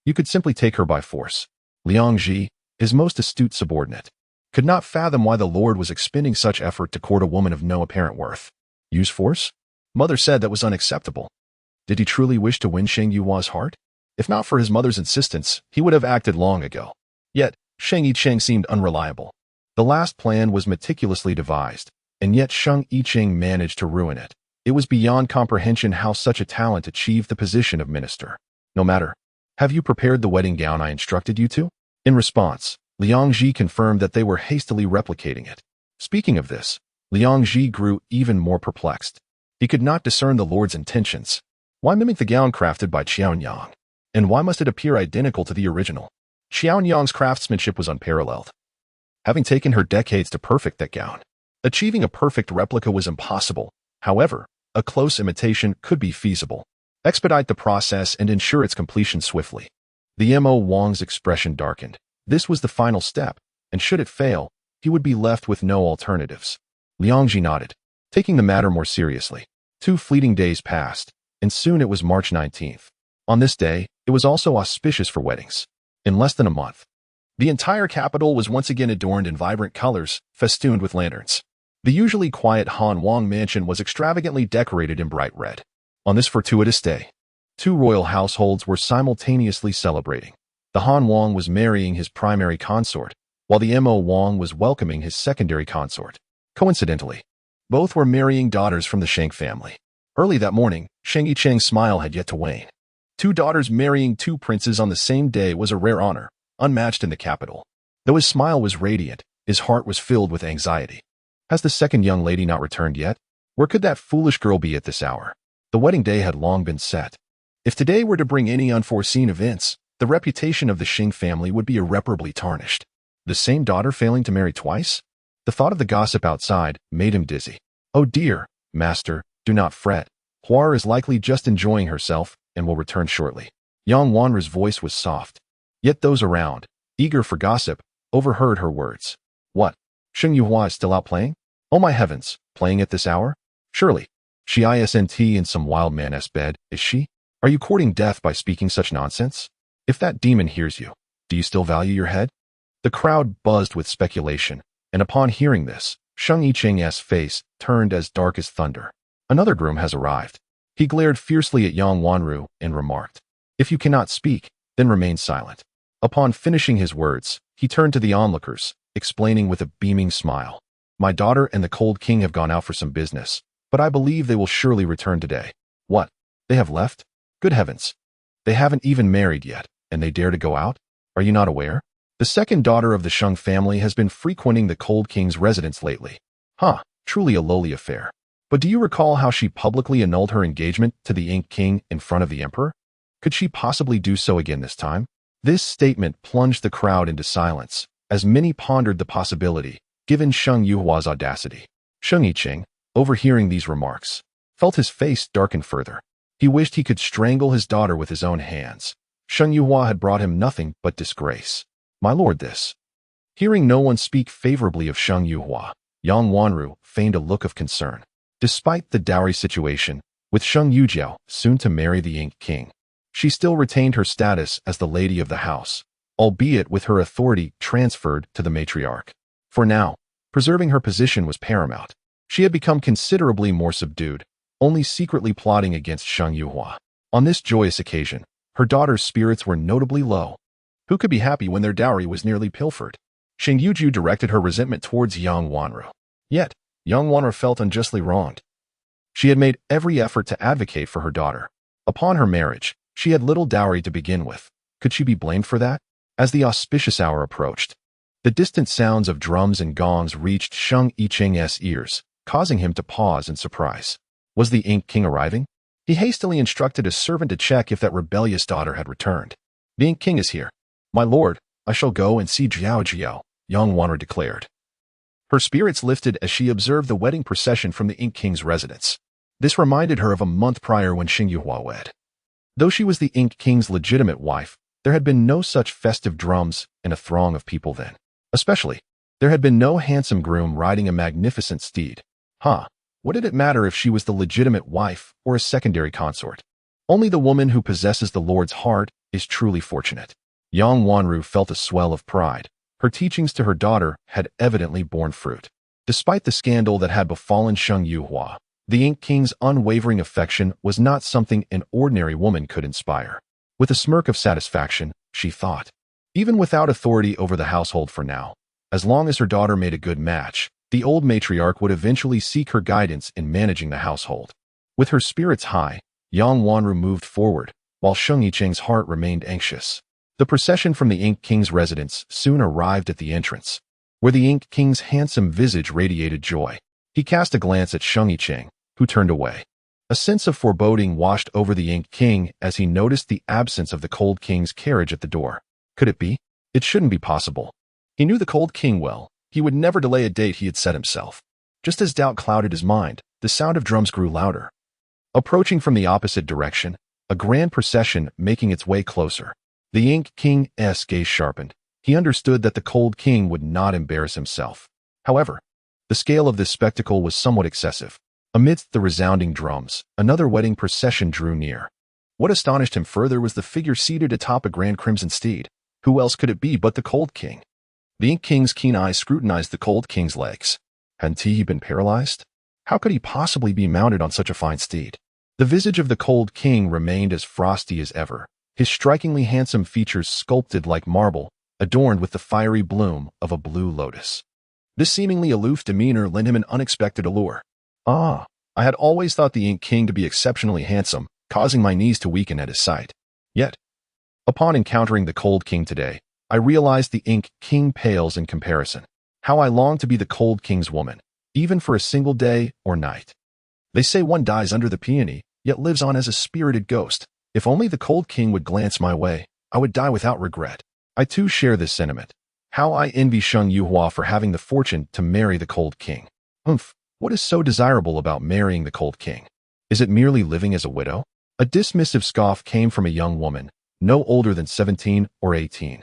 you could simply take her by force. Liang Ji, his most astute subordinate, could not fathom why the lord was expending such effort to court a woman of no apparent worth. Use force? Mother said that was unacceptable. Did he truly wish to win Xing Yuhua's heart? If not for his mother's insistence, he would have acted long ago. Yet, Sheng Yicheng seemed unreliable. The last plan was meticulously devised, and yet Sheng Yicheng managed to ruin it. It was beyond comprehension how such a talent achieved the position of minister. No matter. Have you prepared the wedding gown I instructed you to? In response, Liang Ji confirmed that they were hastily replicating it. Speaking of this, Liang Ji grew even more perplexed. He could not discern the lord's intentions. Why mimic the gown crafted by Qiaonyang? And why must it appear identical to the original? Qiaonyang's craftsmanship was unparalleled. Having taken her decades to perfect that gown, achieving a perfect replica was impossible. However, a close imitation could be feasible. Expedite the process and ensure its completion swiftly. The Mo Wang's expression darkened. This was the final step, and should it fail, he would be left with no alternatives. Liang Ji nodded, taking the matter more seriously. 2 fleeting days passed, and soon it was March 19th. On this day, it was also auspicious for weddings. In less than a month, the entire capital was once again adorned in vibrant colors, festooned with lanterns. The usually quiet Han Wang mansion was extravagantly decorated in bright red. On this fortuitous day, 2 royal households were simultaneously celebrating. The Han Wang was marrying his primary consort, while the Mo Wang was welcoming his secondary consort. Coincidentally, both were marrying daughters from the Sheng family. Early that morning, Sheng Yicheng's smile had yet to wane. 2 daughters marrying 2 princes on the same day was a rare honor, unmatched in the capital. Though his smile was radiant, his heart was filled with anxiety. Has the second young lady not returned yet? Where could that foolish girl be at this hour? The wedding day had long been set. If today were to bring any unforeseen events, the reputation of the Sheng family would be irreparably tarnished. The same daughter failing to marry twice? The thought of the gossip outside made him dizzy. Oh dear, master, do not fret. Huar is likely just enjoying herself and will return shortly. Yang Wanru's voice was soft. Yet those around, eager for gossip, overheard her words. What? Sheng Yuhua is still out playing? Oh my heavens, playing at this hour? Surely. She isn't in some wild man's bed, is she? Are you courting death by speaking such nonsense? If that demon hears you, do you still value your head? The crowd buzzed with speculation, and upon hearing this, Sheng Yicheng's face turned as dark as thunder. Another groom has arrived. He glared fiercely at Yang Wanru and remarked, If you cannot speak, then remain silent. Upon finishing his words, he turned to the onlookers, explaining with a beaming smile, My daughter and the Cold King have gone out for some business, but I believe they will surely return today. What? They have left? Good heavens. They haven't even married yet, and they dare to go out? Are you not aware? The second daughter of the Sheng family has been frequenting the Cold King's residence lately. Truly a lowly affair. But do you recall how she publicly annulled her engagement to the Ink King in front of the emperor? Could she possibly do so again this time? This statement plunged the crowd into silence, as many pondered the possibility, given Sheng Yuhua's audacity. Sheng Yicheng, overhearing these remarks, felt his face darken further. He wished he could strangle his daughter with his own hands. Sheng Yuhua had brought him nothing but disgrace. My lord, this. Hearing no one speak favorably of Sheng Yuhua, Yang Wanru feigned a look of concern. Despite the dowry situation, with Sheng Yujiao soon to marry the Ink King, she still retained her status as the lady of the house, albeit with her authority transferred to the matriarch. For now, preserving her position was paramount. She had become considerably more subdued, only secretly plotting against Sheng Yuhua. On this joyous occasion, her daughter's spirits were notably low. Who could be happy when their dowry was nearly pilfered? Sheng Yuju directed her resentment towards Yang Wanru. Yet, Yang Wanru felt unjustly wronged. She had made every effort to advocate for her daughter. Upon her marriage, she had little dowry to begin with. Could she be blamed for that? As the auspicious hour approached, the distant sounds of drums and gongs reached Sheng Yicheng's ears, causing him to pause in surprise. Was the Ink King arriving? He hastily instructed a servant to check if that rebellious daughter had returned. The Ink King is here. My lord, I shall go and see Jiao Jiao, young Wanru declared. Her spirits lifted as she observed the wedding procession from the Ink King's residence. This reminded her of a month prior when Xing Yuhua wed. Though she was the Ink King's legitimate wife, there had been no such festive drums in a throng of people then. Especially, there had been no handsome groom riding a magnificent steed. What did it matter if she was the legitimate wife or a secondary consort? Only the woman who possesses the Lord's heart is truly fortunate. Yang Wanru felt a swell of pride. Her teachings to her daughter had evidently borne fruit. Despite the scandal that had befallen Sheng Yuhua, the Ink King's unwavering affection was not something an ordinary woman could inspire. With a smirk of satisfaction, she thought, even without authority over the household for now, as long as her daughter made a good match, the old matriarch would eventually seek her guidance in managing the household. With her spirits high, Yang Wanru moved forward, while Sheng Yicheng's heart remained anxious. The procession from the Ink King's residence soon arrived at the entrance, where the Ink King's handsome visage radiated joy. He cast a glance at Sheng Yicheng, who turned away. A sense of foreboding washed over the Ink King as he noticed the absence of the Cold King's carriage at the door. Could it be? It shouldn't be possible. He knew the Cold King well. He would never delay a date he had set himself. Just as doubt clouded his mind, the sound of drums grew louder. Approaching from the opposite direction, a grand procession making its way closer. The Ink King's gaze sharpened. He understood that the Cold King would not embarrass himself. However, the scale of this spectacle was somewhat excessive. Amidst the resounding drums, another wedding procession drew near. What astonished him further was the figure seated atop a grand crimson steed. Who else could it be but the Cold King? The Ink King's keen eyes scrutinized the Cold King's legs. Hadn't he been paralyzed? How could he possibly be mounted on such a fine steed? The visage of the Cold King remained as frosty as ever, his strikingly handsome features sculpted like marble, adorned with the fiery bloom of a blue lotus. This seemingly aloof demeanor lent him an unexpected allure. I had always thought the Ink King to be exceptionally handsome, causing my knees to weaken at his sight. Yet, upon encountering the Cold King today, I realized the Ink King pales in comparison. How I long to be the Cold King's woman, even for a single day or night. They say one dies under the peony, yet lives on as a spirited ghost. If only the Cold King would glance my way, I would die without regret. I too share this sentiment. How I envy Sheng Yuhua for having the fortune to marry the Cold King. What is so desirable about marrying the Cold King? Is it merely living as a widow? A dismissive scoff came from a young woman, no older than 17 or 18,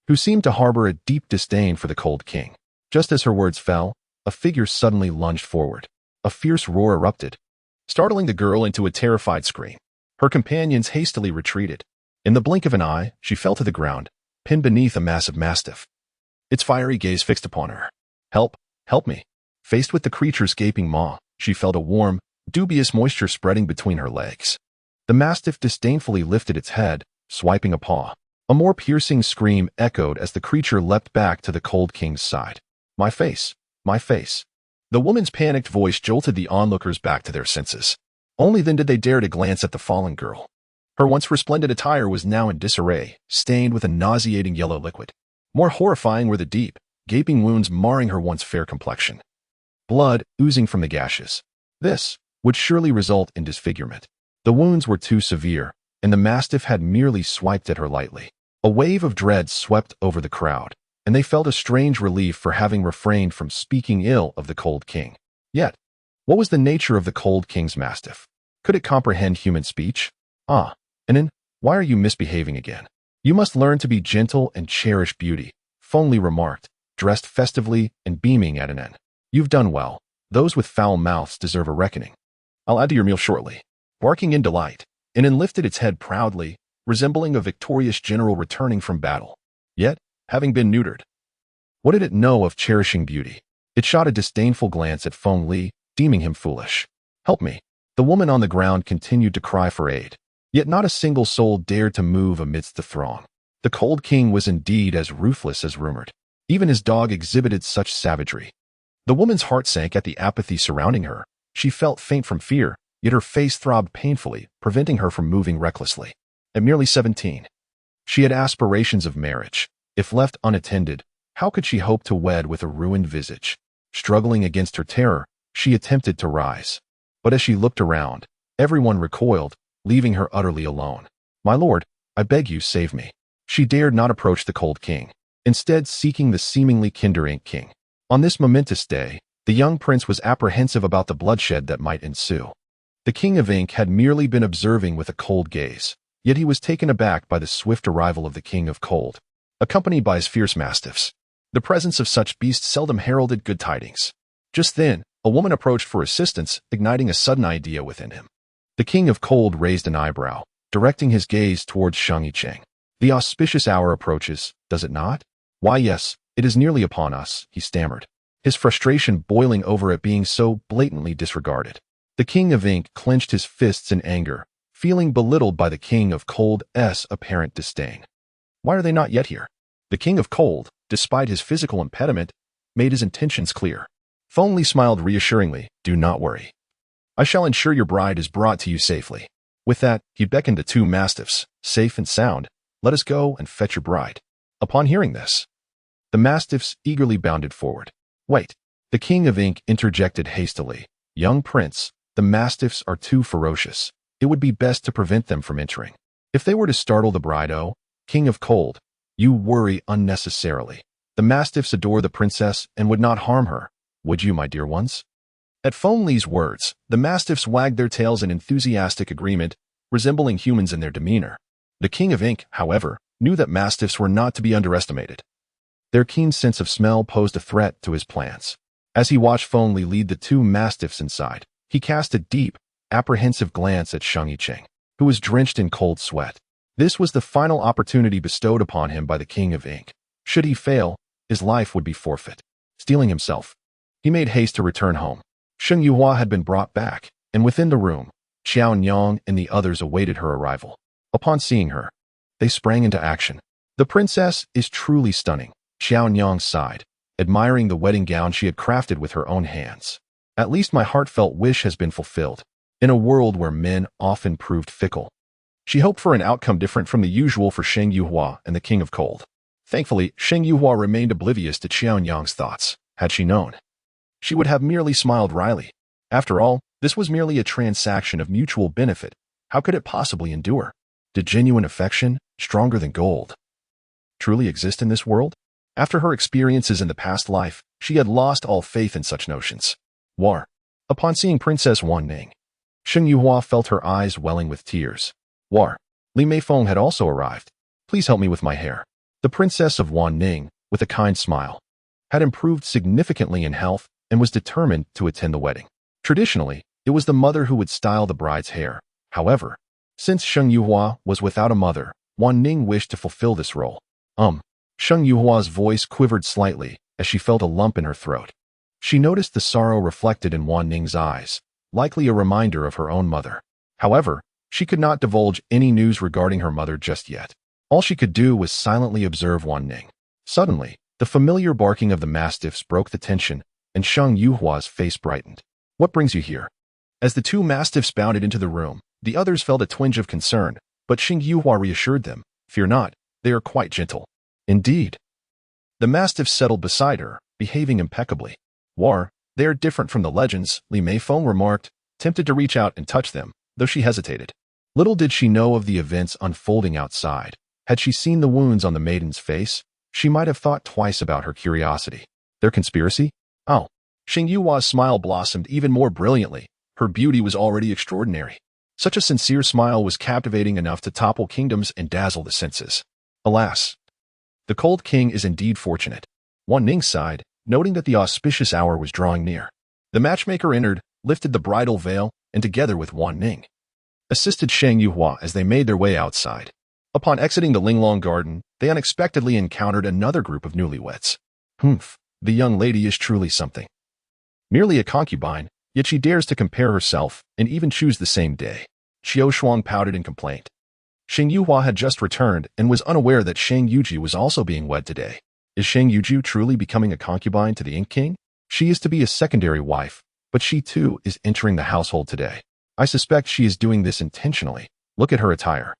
who seemed to harbor a deep disdain for the Cold King. Just as her words fell, a figure suddenly lunged forward. A fierce roar erupted, startling the girl into a terrified scream. Her companions hastily retreated. In the blink of an eye, she fell to the ground, pinned beneath a massive mastiff. Its fiery gaze fixed upon her. Help! Help me! Faced with the creature's gaping maw, she felt a warm, dubious moisture spreading between her legs. The mastiff disdainfully lifted its head, swiping a paw. A more piercing scream echoed as the creature leapt back to the Cold King's side. My face! My face! The woman's panicked voice jolted the onlookers back to their senses. Only then did they dare to glance at the fallen girl. Her once resplendent attire was now in disarray, stained with a nauseating yellow liquid. More horrifying were the deep, gaping wounds marring her once fair complexion. Blood oozing from the gashes. This would surely result in disfigurement. The wounds were too severe, and the mastiff had merely swiped at her lightly. A wave of dread swept over the crowd, and they felt a strange relief for having refrained from speaking ill of the Cold King. Yet, what was the nature of the Cold King's mastiff? Could it comprehend human speech? Anin, why are you misbehaving again? You must learn to be gentle and cherish beauty, Fengli remarked, dressed festively and beaming at Anin. You've done well. Those with foul mouths deserve a reckoning. I'll add to your meal shortly. Barking in delight, Anin lifted its head proudly, resembling a victorious general returning from battle. Yet, having been neutered, what did it know of cherishing beauty? It shot a disdainful glance at Fengli, deeming him foolish. Help me. The woman on the ground continued to cry for aid. Yet not a single soul dared to move amidst the throng. The Cold King was indeed as ruthless as rumored. Even his dog exhibited such savagery. The woman's heart sank at the apathy surrounding her. She felt faint from fear, yet her face throbbed painfully, preventing her from moving recklessly. At merely 17, she had aspirations of marriage. If left unattended, how could she hope to wed with a ruined visage? Struggling against her terror, she attempted to rise. But as she looked around, everyone recoiled, leaving her utterly alone. My lord, I beg you, save me. She dared not approach the Cold King. instead seeking the seemingly kinder Ink King. On this momentous day, the young prince was apprehensive about the bloodshed that might ensue. The King of Ink had merely been observing with a cold gaze, yet he was taken aback by the swift arrival of the King of Cold, accompanied by his fierce mastiffs. The presence of such beasts seldom heralded good tidings. Just then, a woman approached for assistance, igniting a sudden idea within him. The King of Cold raised an eyebrow, directing his gaze towards Shang Yicheng. The auspicious hour approaches, does it not? Why yes, it is nearly upon us, he stammered, his frustration boiling over at being so blatantly disregarded. The King of Ink clenched his fists in anger, feeling belittled by the King of Cold's apparent disdain. Why are they not yet here? The King of Cold, despite his physical impediment, made his intentions clear. Feng Li smiled reassuringly, do not worry. I shall ensure your bride is brought to you safely. With that, he beckoned the two mastiffs, safe and sound. Let us go and fetch your bride. Upon hearing this, the mastiffs eagerly bounded forward. Wait, the King of Ink interjected hastily. Young prince, the mastiffs are too ferocious. It would be best to prevent them from entering. If they were to startle the bride, oh, King of Cold, you worry unnecessarily. The mastiffs adore the princess and would not harm her, would you, my dear ones? At Feng Li's words, the mastiffs wagged their tails in enthusiastic agreement, resembling humans in their demeanor. The King of Ink, however, knew that mastiffs were not to be underestimated. Their keen sense of smell posed a threat to his plans. As he watched Feng Li lead the two mastiffs inside, he cast a deep, apprehensive glance at Shang Yicheng, who was drenched in cold sweat. This was the final opportunity bestowed upon him by the King of Ink. Should he fail, his life would be forfeit. Steeling himself, he made haste to return home. Sheng Yuhua had been brought back, and within the room, Xiao Nyang and the others awaited her arrival. Upon seeing her, they sprang into action. The princess is truly stunning, Xiao Nyang sighed, admiring the wedding gown she had crafted with her own hands. At least my heartfelt wish has been fulfilled. In a world where men often proved fickle, she hoped for an outcome different from the usual for Sheng Yuhua and the King of Cold. Thankfully, Sheng Yuhua remained oblivious to Xiao Nyang's thoughts. Had she known, she would have merely smiled wryly. After all, this was merely a transaction of mutual benefit. How could it possibly endure? Did genuine affection, stronger than gold, truly exist in this world? After her experiences in the past life, she had lost all faith in such notions. War. Upon seeing Princess Wan Ning, Sheng Yuhua felt her eyes welling with tears. War. Li Meifeng had also arrived. Please help me with my hair. The Princess of Wan Ning, with a kind smile, had improved significantly in health and was determined to attend the wedding. Traditionally, it was the mother who would style the bride's hair. However, since Sheng Yuhua was without a mother, Wan Ning wished to fulfill this role. Sheng Yuhua's voice quivered slightly as she felt a lump in her throat. She noticed the sorrow reflected in Wan Ning's eyes, likely a reminder of her own mother. However, she could not divulge any news regarding her mother just yet. All she could do was silently observe Wan Ning. Suddenly, the familiar barking of the mastiffs broke the tension, and Sheng Yuhua's face brightened. What brings you here? As the two mastiffs bounded into the room, the others felt a twinge of concern, but Sheng Yuhua reassured them, fear not, they are quite gentle. Indeed. The mastiffs settled beside her, behaving impeccably. War, they are different from the legends, Li Meifeng remarked, tempted to reach out and touch them, though she hesitated. Little did she know of the events unfolding outside. Had she seen the wounds on the maiden's face, she might have thought twice about her curiosity. Their conspiracy? Oh. Sheng Yuhua's smile blossomed even more brilliantly. Her beauty was already extraordinary. Such a sincere smile was captivating enough to topple kingdoms and dazzle the senses. Alas, the Cold King is indeed fortunate. Wan Ning sighed, noting that the auspicious hour was drawing near. The matchmaker entered, lifted the bridal veil, and together with Wan Ning, assisted Sheng Yuhua as they made their way outside. Upon exiting the Linglong garden, they unexpectedly encountered another group of newlyweds. Humph, the young lady is truly something. Merely a concubine, yet she dares to compare herself and even choose the same day. Xiao Shuang pouted in complaint. Sheng Yuhua had just returned and was unaware that Sheng Yuji was also being wed today. Is Sheng Yuji truly becoming a concubine to the Ink King? She is to be a secondary wife, but she too is entering the household today. I suspect she is doing this intentionally. Look at her attire.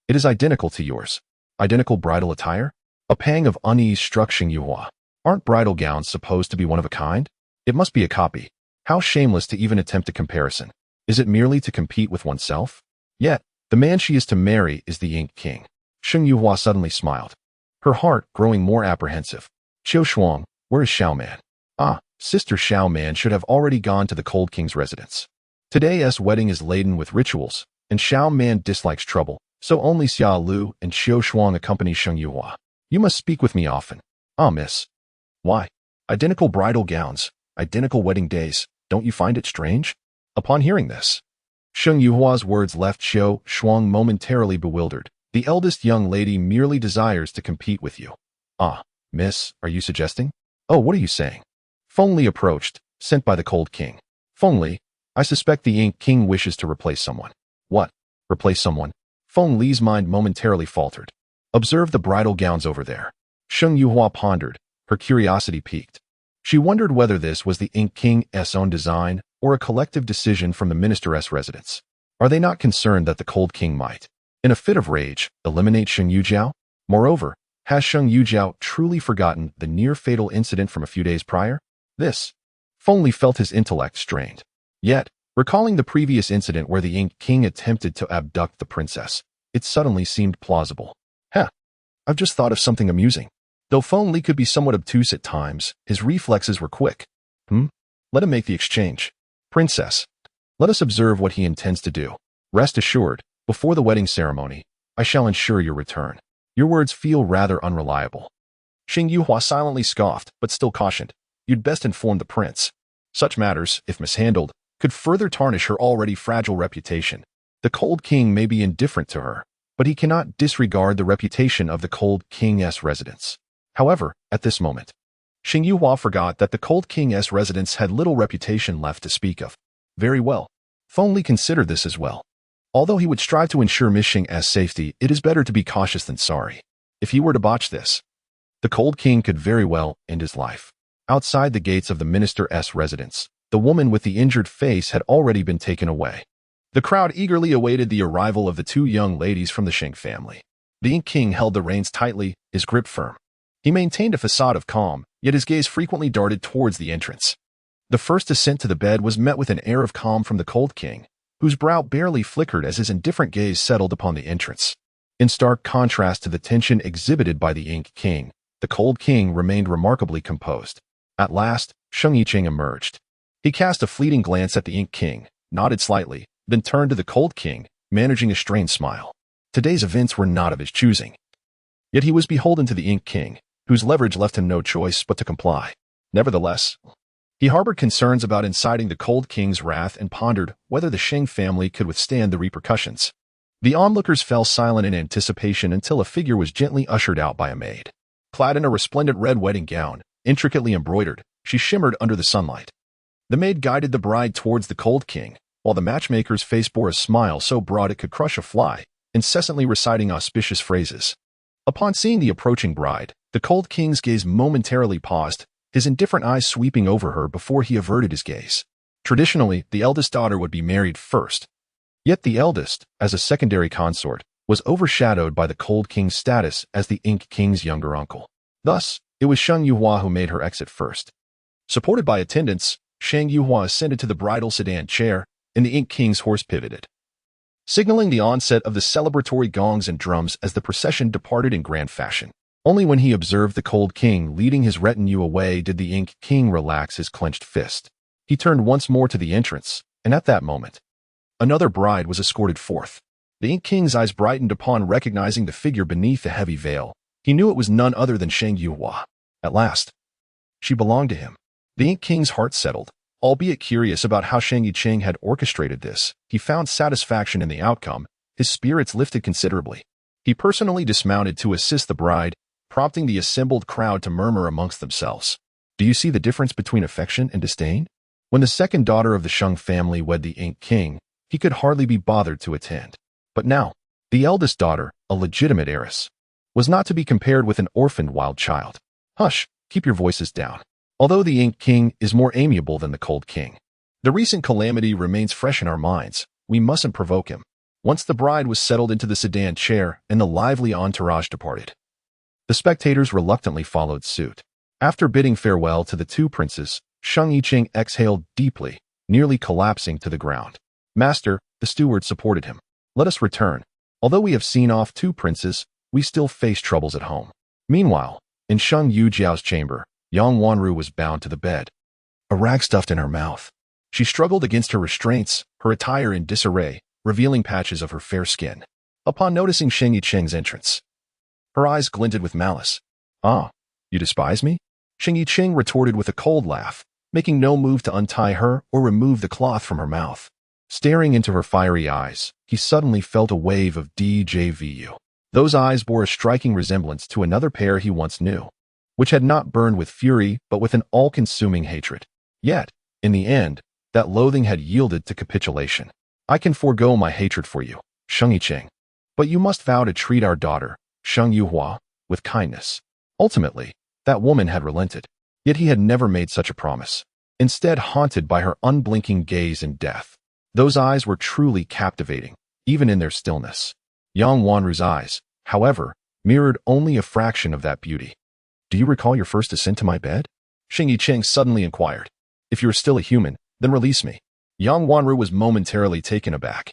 It is identical to yours. Identical bridal attire? A pang of unease struck Sheng Yuhua. Aren't bridal gowns supposed to be one of a kind? It must be a copy. How shameless to even attempt a comparison. Is it merely to compete with oneself? Yet, the man she is to marry is the Ink King. Sheng Yuhua suddenly smiled. her heart growing more apprehensive. Qiu Shuang, where is Xiao Man? Ah, Sister Xiao Man should have already gone to the Cold King's residence. Today's wedding is laden with rituals, and Xiao Man dislikes trouble, so only Xia Lu and Qiu Shuang accompany Sheng Yuhua. You must speak with me often. Ah, miss. Why? Identical bridal gowns, identical wedding days, don't you find it strange? Upon hearing this, Sheng Yuhua's words left Qiu Shuang momentarily bewildered. The eldest young lady merely desires to compete with you. Ah, miss, are you suggesting? Oh, what are you saying? Feng Li approached, sent by the Cold King. Feng Li, I suspect the Ink King wishes to replace someone. What? Replace someone? Feng Li's mind momentarily faltered. Observe the bridal gowns over there. Sheng Yuhua pondered, her curiosity piqued. She wondered whether this was the Ink King's own design or a collective decision from the minister's residence. Are they not concerned that the Cold King might, in a fit of rage, eliminate Sheng Yujiao? Moreover, has Sheng Yujiao truly forgotten the near-fatal incident from a few days prior? Feng Li felt his intellect strained. Yet, recalling the previous incident where the Ink King attempted to abduct the princess, it suddenly seemed plausible. I've just thought of something amusing. Though Feng Li could be somewhat obtuse at times, his reflexes were quick. Let him make the exchange. Princess, let us observe what he intends to do. Rest assured, before the wedding ceremony, I shall ensure your return. Your words feel rather unreliable. Sheng Yuhua silently scoffed, but still cautioned. You'd best inform the prince. Such matters, if mishandled, could further tarnish her already fragile reputation. The Cold King may be indifferent to her, but he cannot disregard the reputation of the Cold King's residence. However, at this moment, Sheng Yuhua forgot that the Cold King's residence had little reputation left to speak of. Very well. Feng Li considered this as well. Although he would strive to ensure Miss Xing's safety, it is better to be cautious than sorry. If he were to botch this, the Cold King could very well end his life. Outside the gates of the minister's residence, the woman with the injured face had already been taken away. The crowd eagerly awaited the arrival of the two young ladies from the Sheng family. The Ink King held the reins tightly, his grip firm. He maintained a facade of calm, yet his gaze frequently darted towards the entrance. The first ascent to the bed was met with an air of calm from the Cold King, whose brow barely flickered as his indifferent gaze settled upon the entrance. In stark contrast to the tension exhibited by the Ink King, the Cold King remained remarkably composed. At last, Sheng Yiqing emerged. He cast a fleeting glance at the Ink King, nodded slightly, then turned to the Cold King, managing a strained smile. Today's events were not of his choosing. Yet he was beholden to the Ink King, whose leverage left him no choice but to comply. Nevertheless, he harbored concerns about inciting the Cold King's wrath and pondered whether the Sheng family could withstand the repercussions. The onlookers fell silent in anticipation until a figure was gently ushered out by a maid. Clad in a resplendent red wedding gown, intricately embroidered, she shimmered under the sunlight. The maid guided the bride towards the Cold King, while the matchmaker's face bore a smile so broad it could crush a fly, incessantly reciting auspicious phrases. Upon seeing the approaching bride, the Cold King's gaze momentarily paused, his indifferent eyes sweeping over her before he averted his gaze. Traditionally, the eldest daughter would be married first. Yet the eldest, as a secondary consort, was overshadowed by the Cold King's status as the Ink King's younger uncle. Thus, it was Sheng Yuhua who made her exit first. Supported by attendants, Sheng Yuhua ascended to the bridal sedan chair, and the Ink King's horse pivoted, signaling the onset of the celebratory gongs and drums as the procession departed in grand fashion. Only when he observed the Cold King leading his retinue away did the Ink King relax his clenched fist. He turned once more to the entrance, and at that moment, another bride was escorted forth. The Ink King's eyes brightened upon recognizing the figure beneath the heavy veil. He knew it was none other than Sheng Yuhua. At last, she belonged to him. The Ink King's heart settled. Albeit curious about how Sheng Yiqing had orchestrated this, he found satisfaction in the outcome. His spirits lifted considerably. He personally dismounted to assist the bride, prompting the assembled crowd to murmur amongst themselves. Do you see the difference between affection and disdain? When the second daughter of the Sheng family wed the Ink King, he could hardly be bothered to attend. But now, the eldest daughter, a legitimate heiress, was not to be compared with an orphaned wild child. Hush, keep your voices down. Although the Ink King is more amiable than the Cold King, the recent calamity remains fresh in our minds. We mustn't provoke him. Once the bride was settled into the sedan chair and the lively entourage departed, the spectators reluctantly followed suit. After bidding farewell to the two princes, Sheng Yiqing exhaled deeply, nearly collapsing to the ground. Master, the steward supported him. Let us return. Although we have seen off two princes, we still face troubles at home. Meanwhile, in Sheng Yujiao's chamber, Yang Wanru was bound to the bed, a rag stuffed in her mouth. She struggled against her restraints, her attire in disarray, revealing patches of her fair skin. Upon noticing Sheng Yicheng's entrance, her eyes glinted with malice. "Ah, you despise me?" Sheng Yicheng retorted with a cold laugh, making no move to untie her or remove the cloth from her mouth. Staring into her fiery eyes, he suddenly felt a wave of DJVU. Those eyes bore a striking resemblance to another pair he once knew, which had not burned with fury but with an all-consuming hatred. Yet, in the end, that loathing had yielded to capitulation. "I can forego my hatred for you, Sheng Yicheng, but you must vow to treat our daughter, Sheng Yuhua, with kindness." Ultimately, that woman had relented, yet he had never made such a promise. Instead, haunted by her unblinking gaze and death. Those eyes were truly captivating, even in their stillness. Yang Wanru's eyes, however, mirrored only a fraction of that beauty. "Do you recall your first ascent to my bed?" Sheng Yicheng suddenly inquired. "If you are still a human, then release me." Yang Wanru was momentarily taken aback.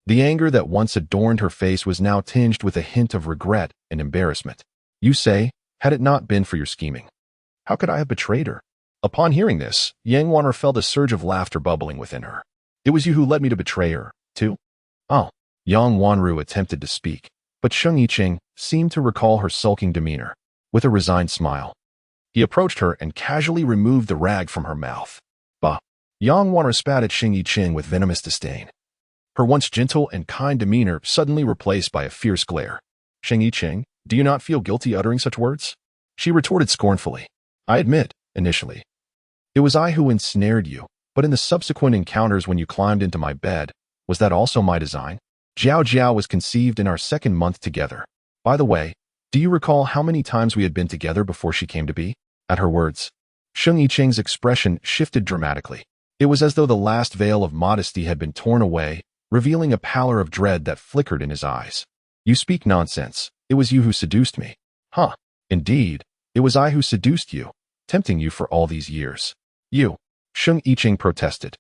The anger that once adorned her face was now tinged with a hint of regret and embarrassment. "You say, had it not been for your scheming, how could I have betrayed her?" Upon hearing this, Yang Wanru felt a surge of laughter bubbling within her. "It was you who led me to betray her, too?" "Oh." Yang Wanru attempted to speak, but Sheng Yicheng seemed to recall her sulking demeanor. With a resigned smile, he approached her and casually removed the rag from her mouth. "Bah!" Yang Wanru spat at Sheng Yicheng with venomous disdain, her once gentle and kind demeanor suddenly replaced by a fierce glare. "Sheng Yicheng, do you not feel guilty uttering such words?" She retorted scornfully. "I admit, initially, it was I who ensnared you, but in the subsequent encounters when you climbed into my bed, was that also my design? Jiao Jiao was conceived in our second month together. By the way, do you recall how many times we had been together before she came to be?" At her words, Sheng Yicheng's expression shifted dramatically. It was as though the last veil of modesty had been torn away, revealing a pallor of dread that flickered in his eyes. "You speak nonsense. It was you who seduced me." "Huh. Indeed, it was I who seduced you, tempting you for all these years." "You," Sheng Yicheng protested.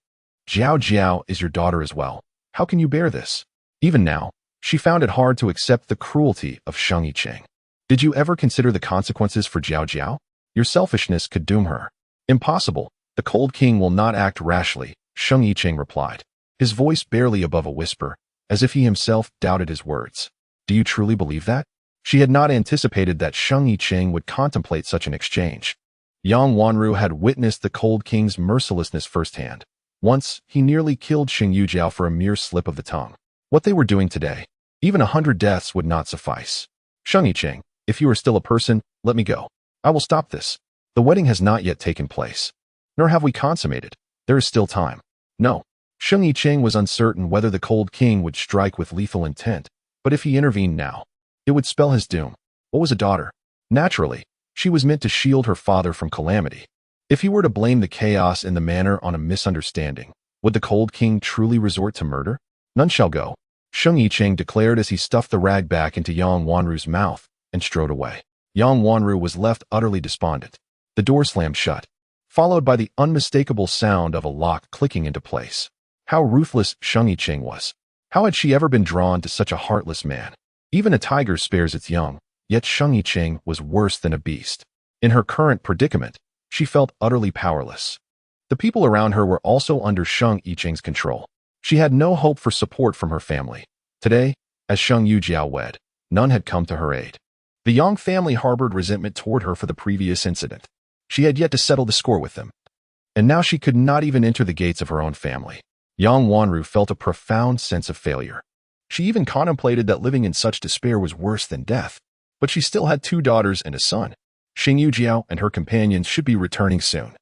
"Jiao Jiao is your daughter as well. How can you bear this?" Even now, she found it hard to accept the cruelty of Sheng Yicheng. "Did you ever consider the consequences for Jiao Jiao? Your selfishness could doom her." "Impossible. The cold king will not act rashly," Sheng Yicheng replied, his voice barely above a whisper, as if he himself doubted his words. "Do you truly believe that?" She had not anticipated that Sheng Yicheng would contemplate such an exchange. Yang Wanru had witnessed the cold king's mercilessness firsthand. Once, he nearly killed Sheng Yujiao for a mere slip of the tongue. What they were doing today, even 100 deaths would not suffice. "Sheng Yicheng, if you are still a person, let me go. I will stop this. The wedding has not yet taken place, nor have we consummated. There is still time." "No." Sheng Yicheng was uncertain whether the cold king would strike with lethal intent, but if he intervened now, it would spell his doom. What was a daughter? Naturally, she was meant to shield her father from calamity. If he were to blame the chaos in the manor on a misunderstanding, would the cold king truly resort to murder? "None shall go," Sheng Yicheng declared as he stuffed the rag back into Yang Wanru's mouth and strode away. Yang Wanru was left utterly despondent. The door slammed shut, followed by the unmistakable sound of a lock clicking into place. How ruthless Sheng Yicheng was. How had she ever been drawn to such a heartless man? Even a tiger spares its young, yet Sheng Yicheng was worse than a beast. In her current predicament, she felt utterly powerless. The people around her were also under Sheng Yicheng's control. She had no hope for support from her family. Today, as Sheng Yujiao wed, none had come to her aid. The Yang family harbored resentment toward her for the previous incident. She had yet to settle the score with them. And now she could not even enter the gates of her own family. Yang Wanru felt a profound sense of failure. She even contemplated that living in such despair was worse than death. But she still had 2 daughters and a son. Sheng Yujiao and her companions should be returning soon.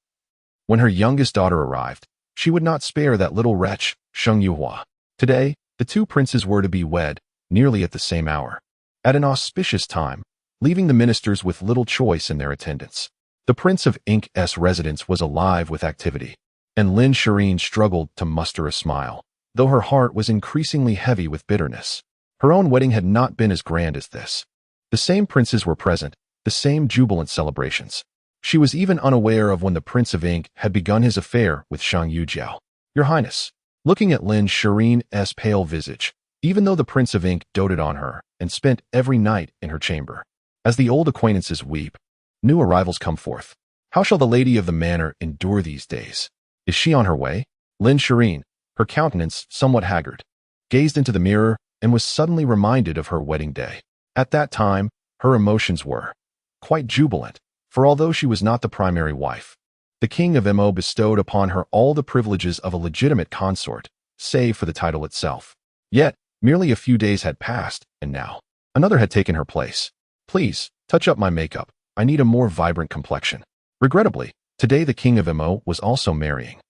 When her youngest daughter arrived, she would not spare that little wretch, Sheng Yuhua. Today, the 2 princes were to be wed, nearly at the same hour. At an auspicious time, leaving the ministers with little choice in their attendance. The Prince of Ink's residence was alive with activity, and Lin Shireen struggled to muster a smile, though her heart was increasingly heavy with bitterness. Her own wedding had not been as grand as this. The same princes were present, the same jubilant celebrations. She was even unaware of when the Prince of Ink had begun his affair with Shang Yujiao. "Your Highness," looking at Lin Shireen's pale visage, even though the Prince of Ink doted on her and spent every night in her chamber. As the old acquaintances weep, new arrivals come forth. How shall the lady of the manor endure these days? Is she on her way? Lin Shireen, her countenance somewhat haggard, gazed into the mirror and was suddenly reminded of her wedding day. At that time, her emotions were quite jubilant, for although she was not the primary wife, the king of Mo bestowed upon her all the privileges of a legitimate consort, save for the title itself. Yet, merely a few days had passed, and now, another had taken her place. Please, touch up my makeup. I need a more vibrant complexion. Regrettably, today the king of Mo was also marrying,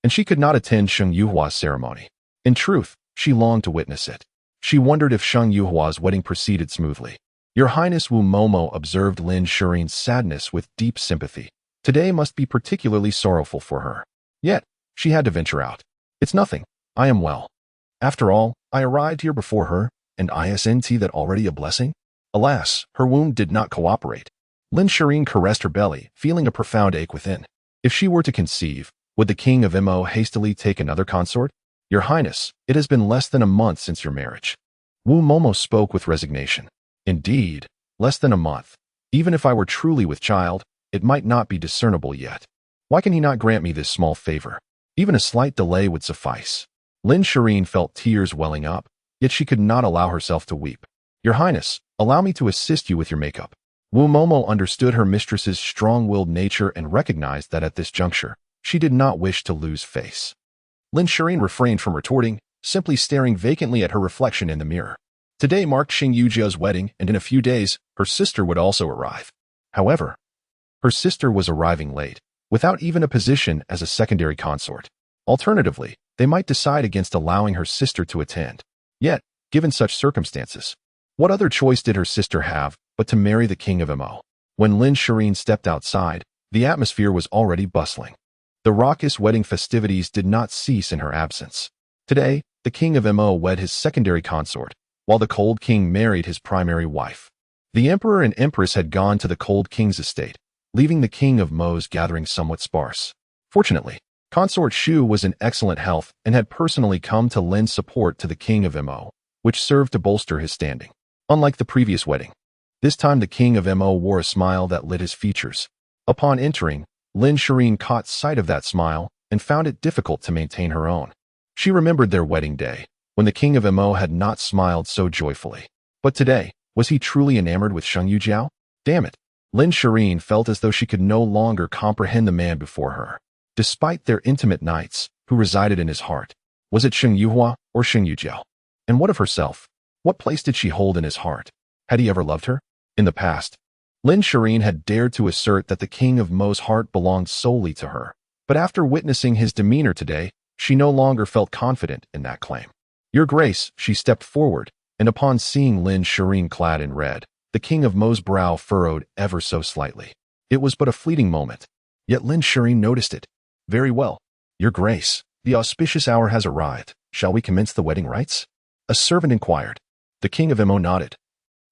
and she could not attend Sheng Yuhua's ceremony. In truth, she longed to witness it. She wondered if Sheng Yuhua's wedding proceeded smoothly. Your Highness Wu Momo observed Lin Shireen's sadness with deep sympathy. Today must be particularly sorrowful for her. Yet, she had to venture out. It's nothing. I am well. After all, I arrived here before her, and isn't that already a blessing? Alas, her wound did not cooperate. Lin Shireen caressed her belly, feeling a profound ache within. If she were to conceive, would the king of Mo hastily take another consort? Your Highness, it has been less than a month since your marriage. Wu Momo spoke with resignation. Indeed, less than a month. Even if I were truly with child, it might not be discernible yet. Why can he not grant me this small favor? Even a slight delay would suffice. Lin Shireen felt tears welling up, yet she could not allow herself to weep. Your Highness, allow me to assist you with your makeup. Wu Momo understood her mistress's strong-willed nature and recognized that at this juncture, she did not wish to lose face. Lin Shireen refrained from retorting, simply staring vacantly at her reflection in the mirror. Today marked Xing Yujia's wedding, and in a few days, her sister would also arrive. However, her sister was arriving late, without even a position as a secondary consort. Alternatively, they might decide against allowing her sister to attend. Yet, given such circumstances, what other choice did her sister have but to marry the king of Mo? When Lin Shireen stepped outside, the atmosphere was already bustling. The raucous wedding festivities did not cease in her absence. Today, the king of Mo wed his secondary consort, while the cold king married his primary wife. The emperor and empress had gone to the cold king's estate, leaving the king of Mo's gathering somewhat sparse. Fortunately, consort Shu was in excellent health and had personally come to lend support to the king of Mo, which served to bolster his standing. Unlike the previous wedding, this time the king of Mo wore a smile that lit his features. Upon entering, Lin Shireen caught sight of that smile and found it difficult to maintain her own. She remembered their wedding day, when the king of Mo had not smiled so joyfully. But today, was he truly enamored with Sheng Yujiao? Damn it! Lin Shireen felt as though she could no longer comprehend the man before her. Despite their intimate nights, who resided in his heart? Was it Sheng Yuhua or Sheng Yujiao? And what of herself? What place did she hold in his heart? Had he ever loved her? In the past, Lin Shireen had dared to assert that the king of Mo's heart belonged solely to her. But after witnessing his demeanor today, she no longer felt confident in that claim. Your Grace, she stepped forward, and upon seeing Lin Shireen clad in red, the king of Mo's brow furrowed ever so slightly. It was but a fleeting moment, yet Lin Shireen noticed it. Very well. Your Grace, the auspicious hour has arrived. Shall we commence the wedding rites? A servant inquired. The king of Mo nodded,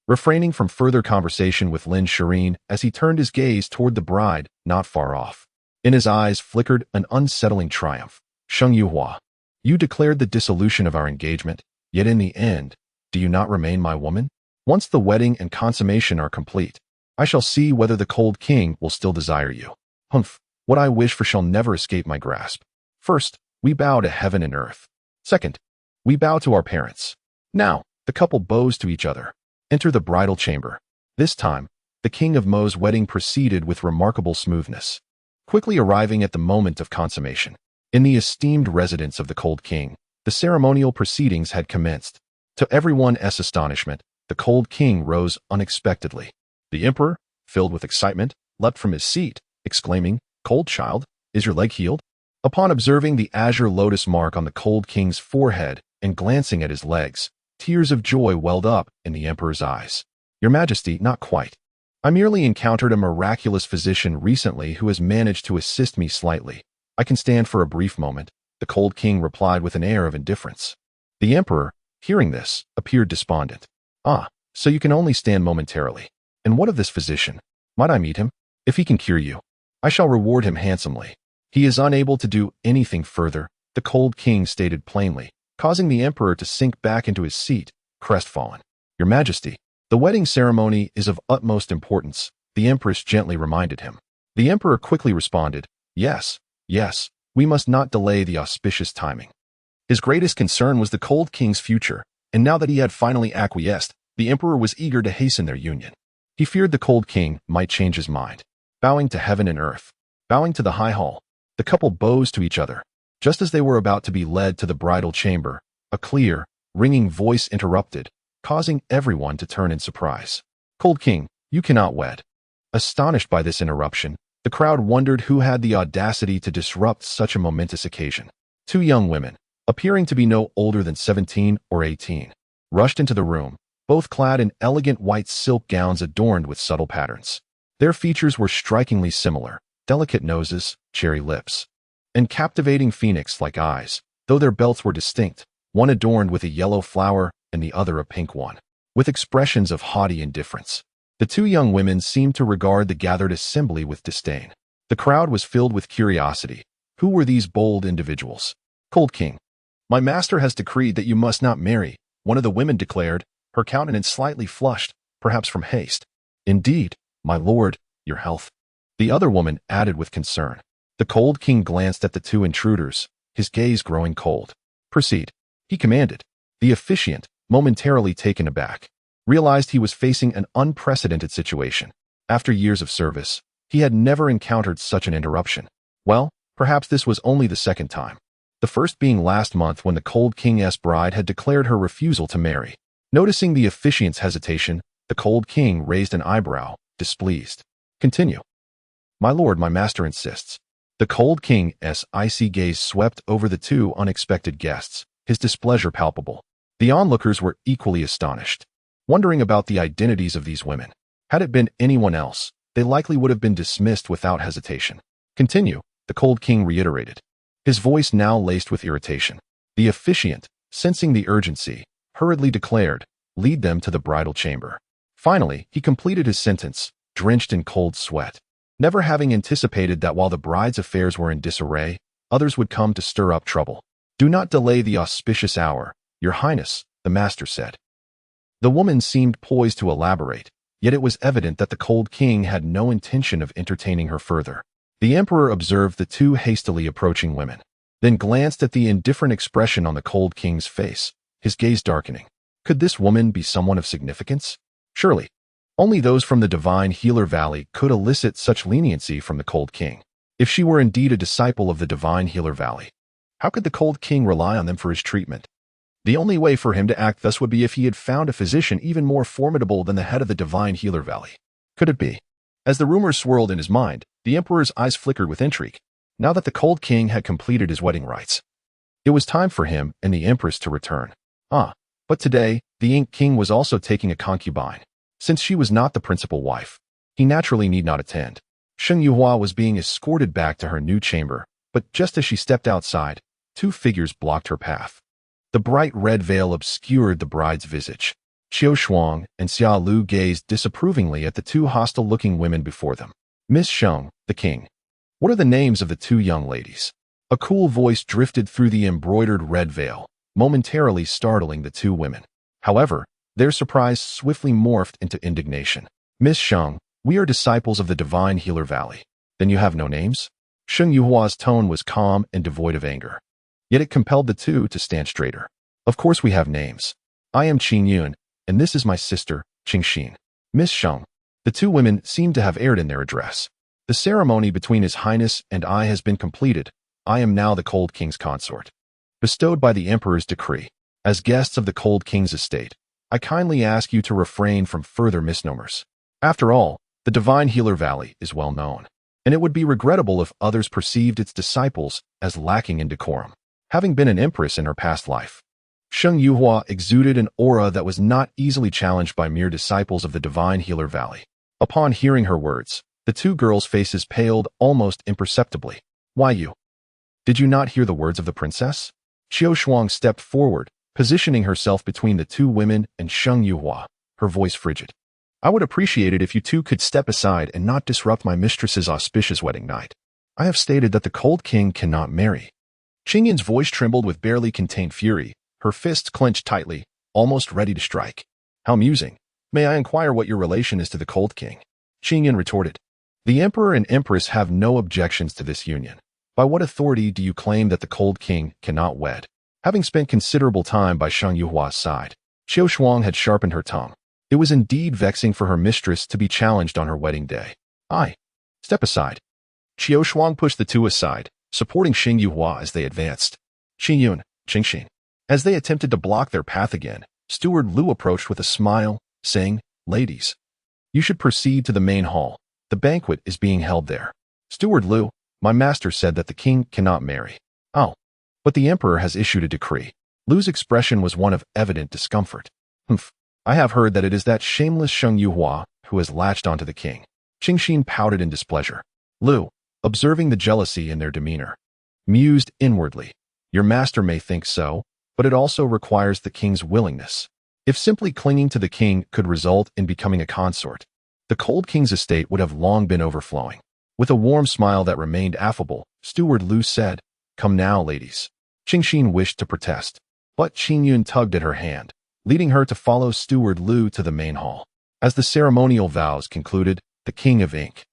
refraining from further conversation with Lin Shireen as he turned his gaze toward the bride not far off. In his eyes flickered an unsettling triumph. Sheng Yuhua, you declared the dissolution of our engagement, yet in the end, do you not remain my woman? Once the wedding and consummation are complete, I shall see whether the cold king will still desire you. Humph, what I wish for shall never escape my grasp. First, we bow to heaven and earth. Second, we bow to our parents. Now, the couple bows to each other. Enter the bridal chamber. This time, the king of Mo's wedding proceeded with remarkable smoothness, quickly arriving at the moment of consummation. In the esteemed residence of the cold king, the ceremonial proceedings had commenced. To everyone's astonishment, the cold king rose unexpectedly. The emperor, filled with excitement, leapt from his seat, exclaiming, "Cold child, is your leg healed?" Upon observing the azure lotus mark on the cold king's forehead and glancing at his legs, tears of joy welled up in the emperor's eyes. Your Majesty, not quite. I merely encountered a miraculous physician recently who has managed to assist me slightly. I can stand for a brief moment, the cold king replied with an air of indifference. The emperor, hearing this, appeared despondent. Ah, so you can only stand momentarily. And what of this physician? Might I meet him? If he can cure you, I shall reward him handsomely. He is unable to do anything further, the cold king stated plainly, causing the emperor to sink back into his seat, crestfallen. Your Majesty, The wedding ceremony is of utmost importance, the empress gently reminded him. The emperor quickly responded, yes, yes, we must not delay the auspicious timing. His greatest concern was the cold king's future, and now that he had finally acquiesced, the emperor was eager to hasten their union. He feared the cold king might change his mind. Bowing to heaven and earth, bowing to the high hall, the couple bows to each other. Just as they were about to be led to the bridal chamber, a clear, ringing voice interrupted, causing everyone to turn in surprise. Cold king, you cannot wed. Astonished by this interruption, the crowd wondered who had the audacity to disrupt such a momentous occasion. Two young women, appearing to be no older than 17 or 18, rushed into the room, both clad in elegant white silk gowns adorned with subtle patterns. Their features were strikingly similar, delicate noses, cherry lips, and captivating phoenix-like eyes, though their belts were distinct, one adorned with a yellow flower and the other a pink one, with expressions of haughty indifference. The two young women seemed to regard the gathered assembly with disdain. The crowd was filled with curiosity. Who were these bold individuals? Cold king, my master has decreed that you must not marry, one of the women declared, her countenance slightly flushed, perhaps from haste. Indeed, my lord, your health. The other woman added with concern. The cold king glanced at the two intruders, his gaze growing cold. Proceed, he commanded. The officiant, momentarily taken aback, realized he was facing an unprecedented situation. After years of service, he had never encountered such an interruption. Well, perhaps this was only the second time. The first being last month when the cold king's bride had declared her refusal to marry. Noticing the officiant's hesitation, the cold king raised an eyebrow, displeased. Continue. My lord, my master insists. The cold king's icy gaze swept over the two unexpected guests, his displeasure palpable. The onlookers were equally astonished, wondering about the identities of these women. Had it been anyone else, they likely would have been dismissed without hesitation. Continue, the cold king reiterated, his voice now laced with irritation. The officiant, sensing the urgency, hurriedly declared, lead them to the bridal chamber. Finally, he completed his sentence, drenched in cold sweat, never having anticipated that while the bride's affairs were in disarray, others would come to stir up trouble. Do not delay the auspicious hour, your highness, the master said. The woman seemed poised to elaborate, yet it was evident that the cold king had no intention of entertaining her further. The emperor observed the two hastily approaching women, then glanced at the indifferent expression on the cold king's face, his gaze darkening. Could this woman be someone of significance? Surely, only those from the divine Healer Valley could elicit such leniency from the cold king. If she were indeed a disciple of the divine Healer Valley, how could the cold king rely on them for his treatment? The only way for him to act thus would be if he had found a physician even more formidable than the head of the divine Healer Valley. Could it be? As the rumors swirled in his mind, the emperor's eyes flickered with intrigue. Now that the cold king had completed his wedding rites, it was time for him and the empress to return. But today, the Ink King was also taking a concubine. Since she was not the principal wife, he naturally need not attend. Sheng Yuhua was being escorted back to her new chamber, but just as she stepped outside, two figures blocked her path. The bright red veil obscured the bride's visage. Qiu Shuang and Xia Lu gazed disapprovingly at the two hostile-looking women before them. Miss Sheng, the king. What are the names of the two young ladies? A cool voice drifted through the embroidered red veil, momentarily startling the two women. However, their surprise swiftly morphed into indignation. Miss Sheng, we are disciples of the divine Healer Valley. Then you have no names? Sheng Yuhua's tone was calm and devoid of anger. Yet it compelled the two to stand straighter. Of course we have names. I am Qing Yun, and this is my sister, Qing Xin. Miss Sheng. The two women seemed to have erred in their address. The ceremony between His Highness and I has been completed. I am now the Cold King's consort, bestowed by the Emperor's decree. As guests of the Cold King's estate, I kindly ask you to refrain from further misnomers. After all, the Divine Healer Valley is well known, and it would be regrettable if others perceived its disciples as lacking in decorum. Having been an empress in her past life, Sheng Yuhua exuded an aura that was not easily challenged by mere disciples of the Divine Healer Valley. Upon hearing her words, the two girls' faces paled almost imperceptibly. Why you? Did you not hear the words of the princess? Qiu Shuang stepped forward, positioning herself between the two women and Sheng Yuhua, her voice frigid. I would appreciate it if you two could step aside and not disrupt my mistress's auspicious wedding night. I have stated that the Cold King cannot marry. Qing Yin's voice trembled with barely contained fury, her fists clenched tightly, almost ready to strike. How amusing. May I inquire what your relation is to the cold king? Qingyan retorted. The emperor and empress have no objections to this union. By what authority do you claim that the cold king cannot wed? Having spent considerable time by Shang Yuhua's side, Qiu Shuang had sharpened her tongue. It was indeed vexing for her mistress to be challenged on her wedding day. Step aside. Qiu Shuang pushed the two aside, supporting Shang Yuhua as they advanced. Qingyun, Qingxin. As they attempted to block their path again, Steward Lu approached with a smile, saying, Ladies, you should proceed to the main hall. The banquet is being held there. Steward Lu, my master said that the king cannot marry. Oh, but the emperor has issued a decree. Lu's expression was one of evident discomfort. Humph, I have heard that it is that shameless Shang Yuhua who has latched onto the king. Qingxin pouted in displeasure. Lu, observing the jealousy in their demeanor, mused inwardly. Your master may think so, but it also requires the king's willingness. If simply clinging to the king could result in becoming a consort, the cold king's estate would have long been overflowing. With a warm smile that remained affable, Steward Lu said, Come now, ladies. Qingxin wished to protest, but Qingyun tugged at her hand, leading her to follow Steward Lu to the main hall. As the ceremonial vows concluded, the king of ink,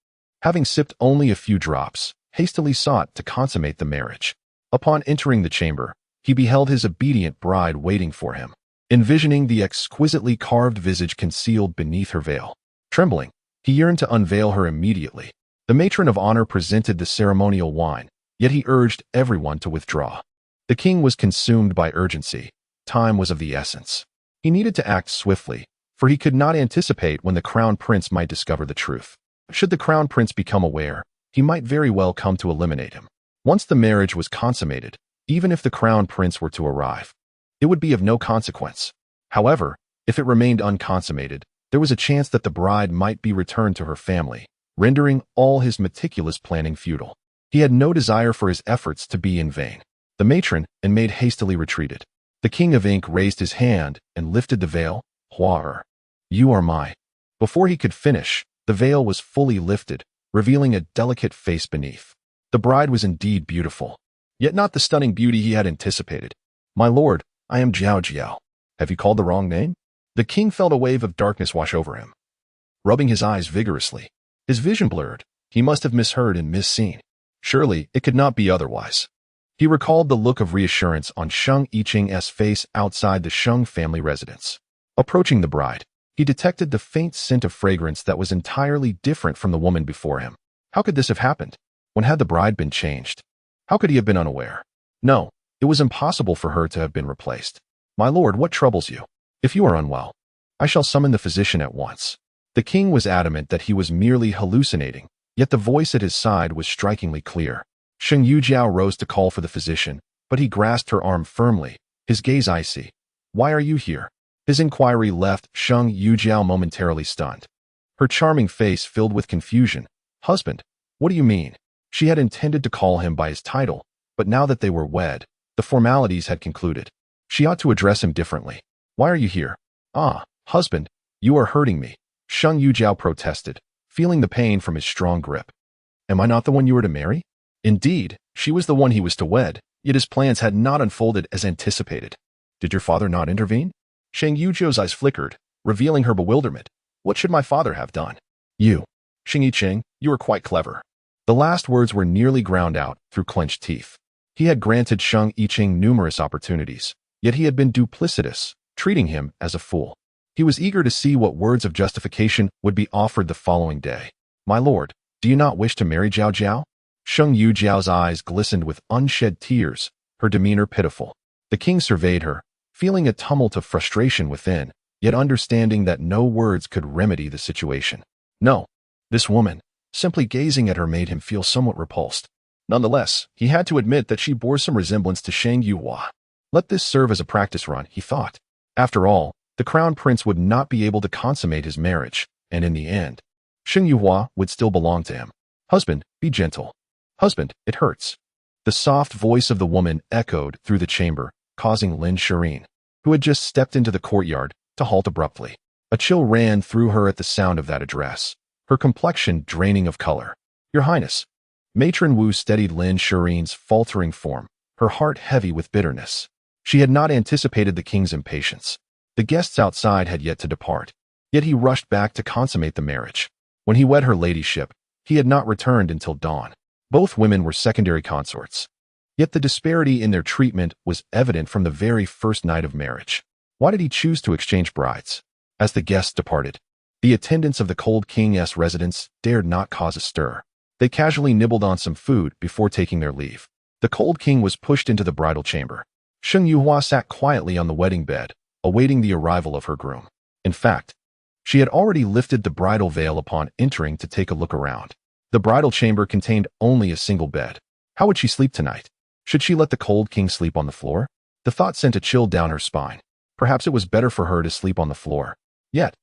having sipped only a few drops, hastily sought to consummate the marriage. Upon entering the chamber, he beheld his obedient bride waiting for him, envisioning the exquisitely carved visage concealed beneath her veil. Trembling, he yearned to unveil her immediately. The matron of honor presented the ceremonial wine, yet he urged everyone to withdraw. The king was consumed by urgency. Time was of the essence. He needed to act swiftly, for he could not anticipate when the crown prince might discover the truth. Should the crown prince become aware, he might very well come to eliminate him. Once the marriage was consummated, even if the crown prince were to arrive, it would be of no consequence. However, if it remained unconsummated, there was a chance that the bride might be returned to her family, rendering all his meticulous planning futile. He had no desire for his efforts to be in vain. The matron and maid hastily retreated. The king of ink raised his hand and lifted the veil. Hua, you are my. Before he could finish, the veil was fully lifted, revealing a delicate face beneath. The bride was indeed beautiful, yet not the stunning beauty he had anticipated. My lord, I am Jiao Jiao. Have you called the wrong name? The king felt a wave of darkness wash over him. Rubbing his eyes vigorously, his vision blurred. He must have misheard and misseen. Surely, it could not be otherwise. He recalled the look of reassurance on Sheng Yiqing's face outside the Sheng family residence. Approaching the bride, he detected the faint scent of fragrance that was entirely different from the woman before him. How could this have happened? When had the bride been changed? How could he have been unaware? No, it was impossible for her to have been replaced. My lord, what troubles you? If you are unwell, I shall summon the physician at once. The king was adamant that he was merely hallucinating, yet the voice at his side was strikingly clear. Sheng Yujiao rose to call for the physician, but he grasped her arm firmly, his gaze icy. Why are you here? His inquiry left Sheng Yujiao momentarily stunned. Her charming face filled with confusion. Husband, what do you mean? She had intended to call him by his title, but now that they were wed, the formalities had concluded. She ought to address him differently. Why are you here? Ah, husband, you are hurting me, Sheng Yujiao protested, feeling the pain from his strong grip. Am I not the one you were to marry? Indeed, she was the one he was to wed, yet his plans had not unfolded as anticipated. Did your father not intervene? Sheng Yujiao's eyes flickered, revealing her bewilderment. What should my father have done? You. Sheng Yiqing, you are quite clever. The last words were nearly ground out through clenched teeth. He had granted Sheng Yiqing numerous opportunities, yet he had been duplicitous, treating him as a fool. He was eager to see what words of justification would be offered the following day. My lord, do you not wish to marry Jiao Jiao? Sheng Yujiao's eyes glistened with unshed tears, her demeanor pitiful. The king surveyed her, feeling a tumult of frustration within, yet understanding that no words could remedy the situation. No, this woman, simply gazing at her made him feel somewhat repulsed. Nonetheless, he had to admit that she bore some resemblance to Shang Yuhua. Let this serve as a practice run, he thought. After all, the crown prince would not be able to consummate his marriage, and in the end, Shang Yuhua would still belong to him. Husband, be gentle. Husband, it hurts. The soft voice of the woman echoed through the chamber, causing Lin Shirin, who had just stepped into the courtyard, to halt abruptly. A chill ran through her at the sound of that address, her complexion draining of color. Your Highness. Matron Wu steadied Lin Shirin's faltering form, her heart heavy with bitterness. She had not anticipated the king's impatience. The guests outside had yet to depart. Yet he rushed back to consummate the marriage. When he wed her ladyship, he had not returned until dawn. Both women were secondary consorts. Yet the disparity in their treatment was evident from the very first night of marriage. Why did he choose to exchange brides? As the guests departed, the attendants of the cold king's residence dared not cause a stir. They casually nibbled on some food before taking their leave. The cold king was pushed into the bridal chamber. Sheng Yuhua sat quietly on the wedding bed, awaiting the arrival of her groom. In fact, she had already lifted the bridal veil upon entering to take a look around. The bridal chamber contained only a single bed. How would she sleep tonight? Should she let the cold king sleep on the floor? The thought sent a chill down her spine. Perhaps it was better for her to sleep on the floor. Yet,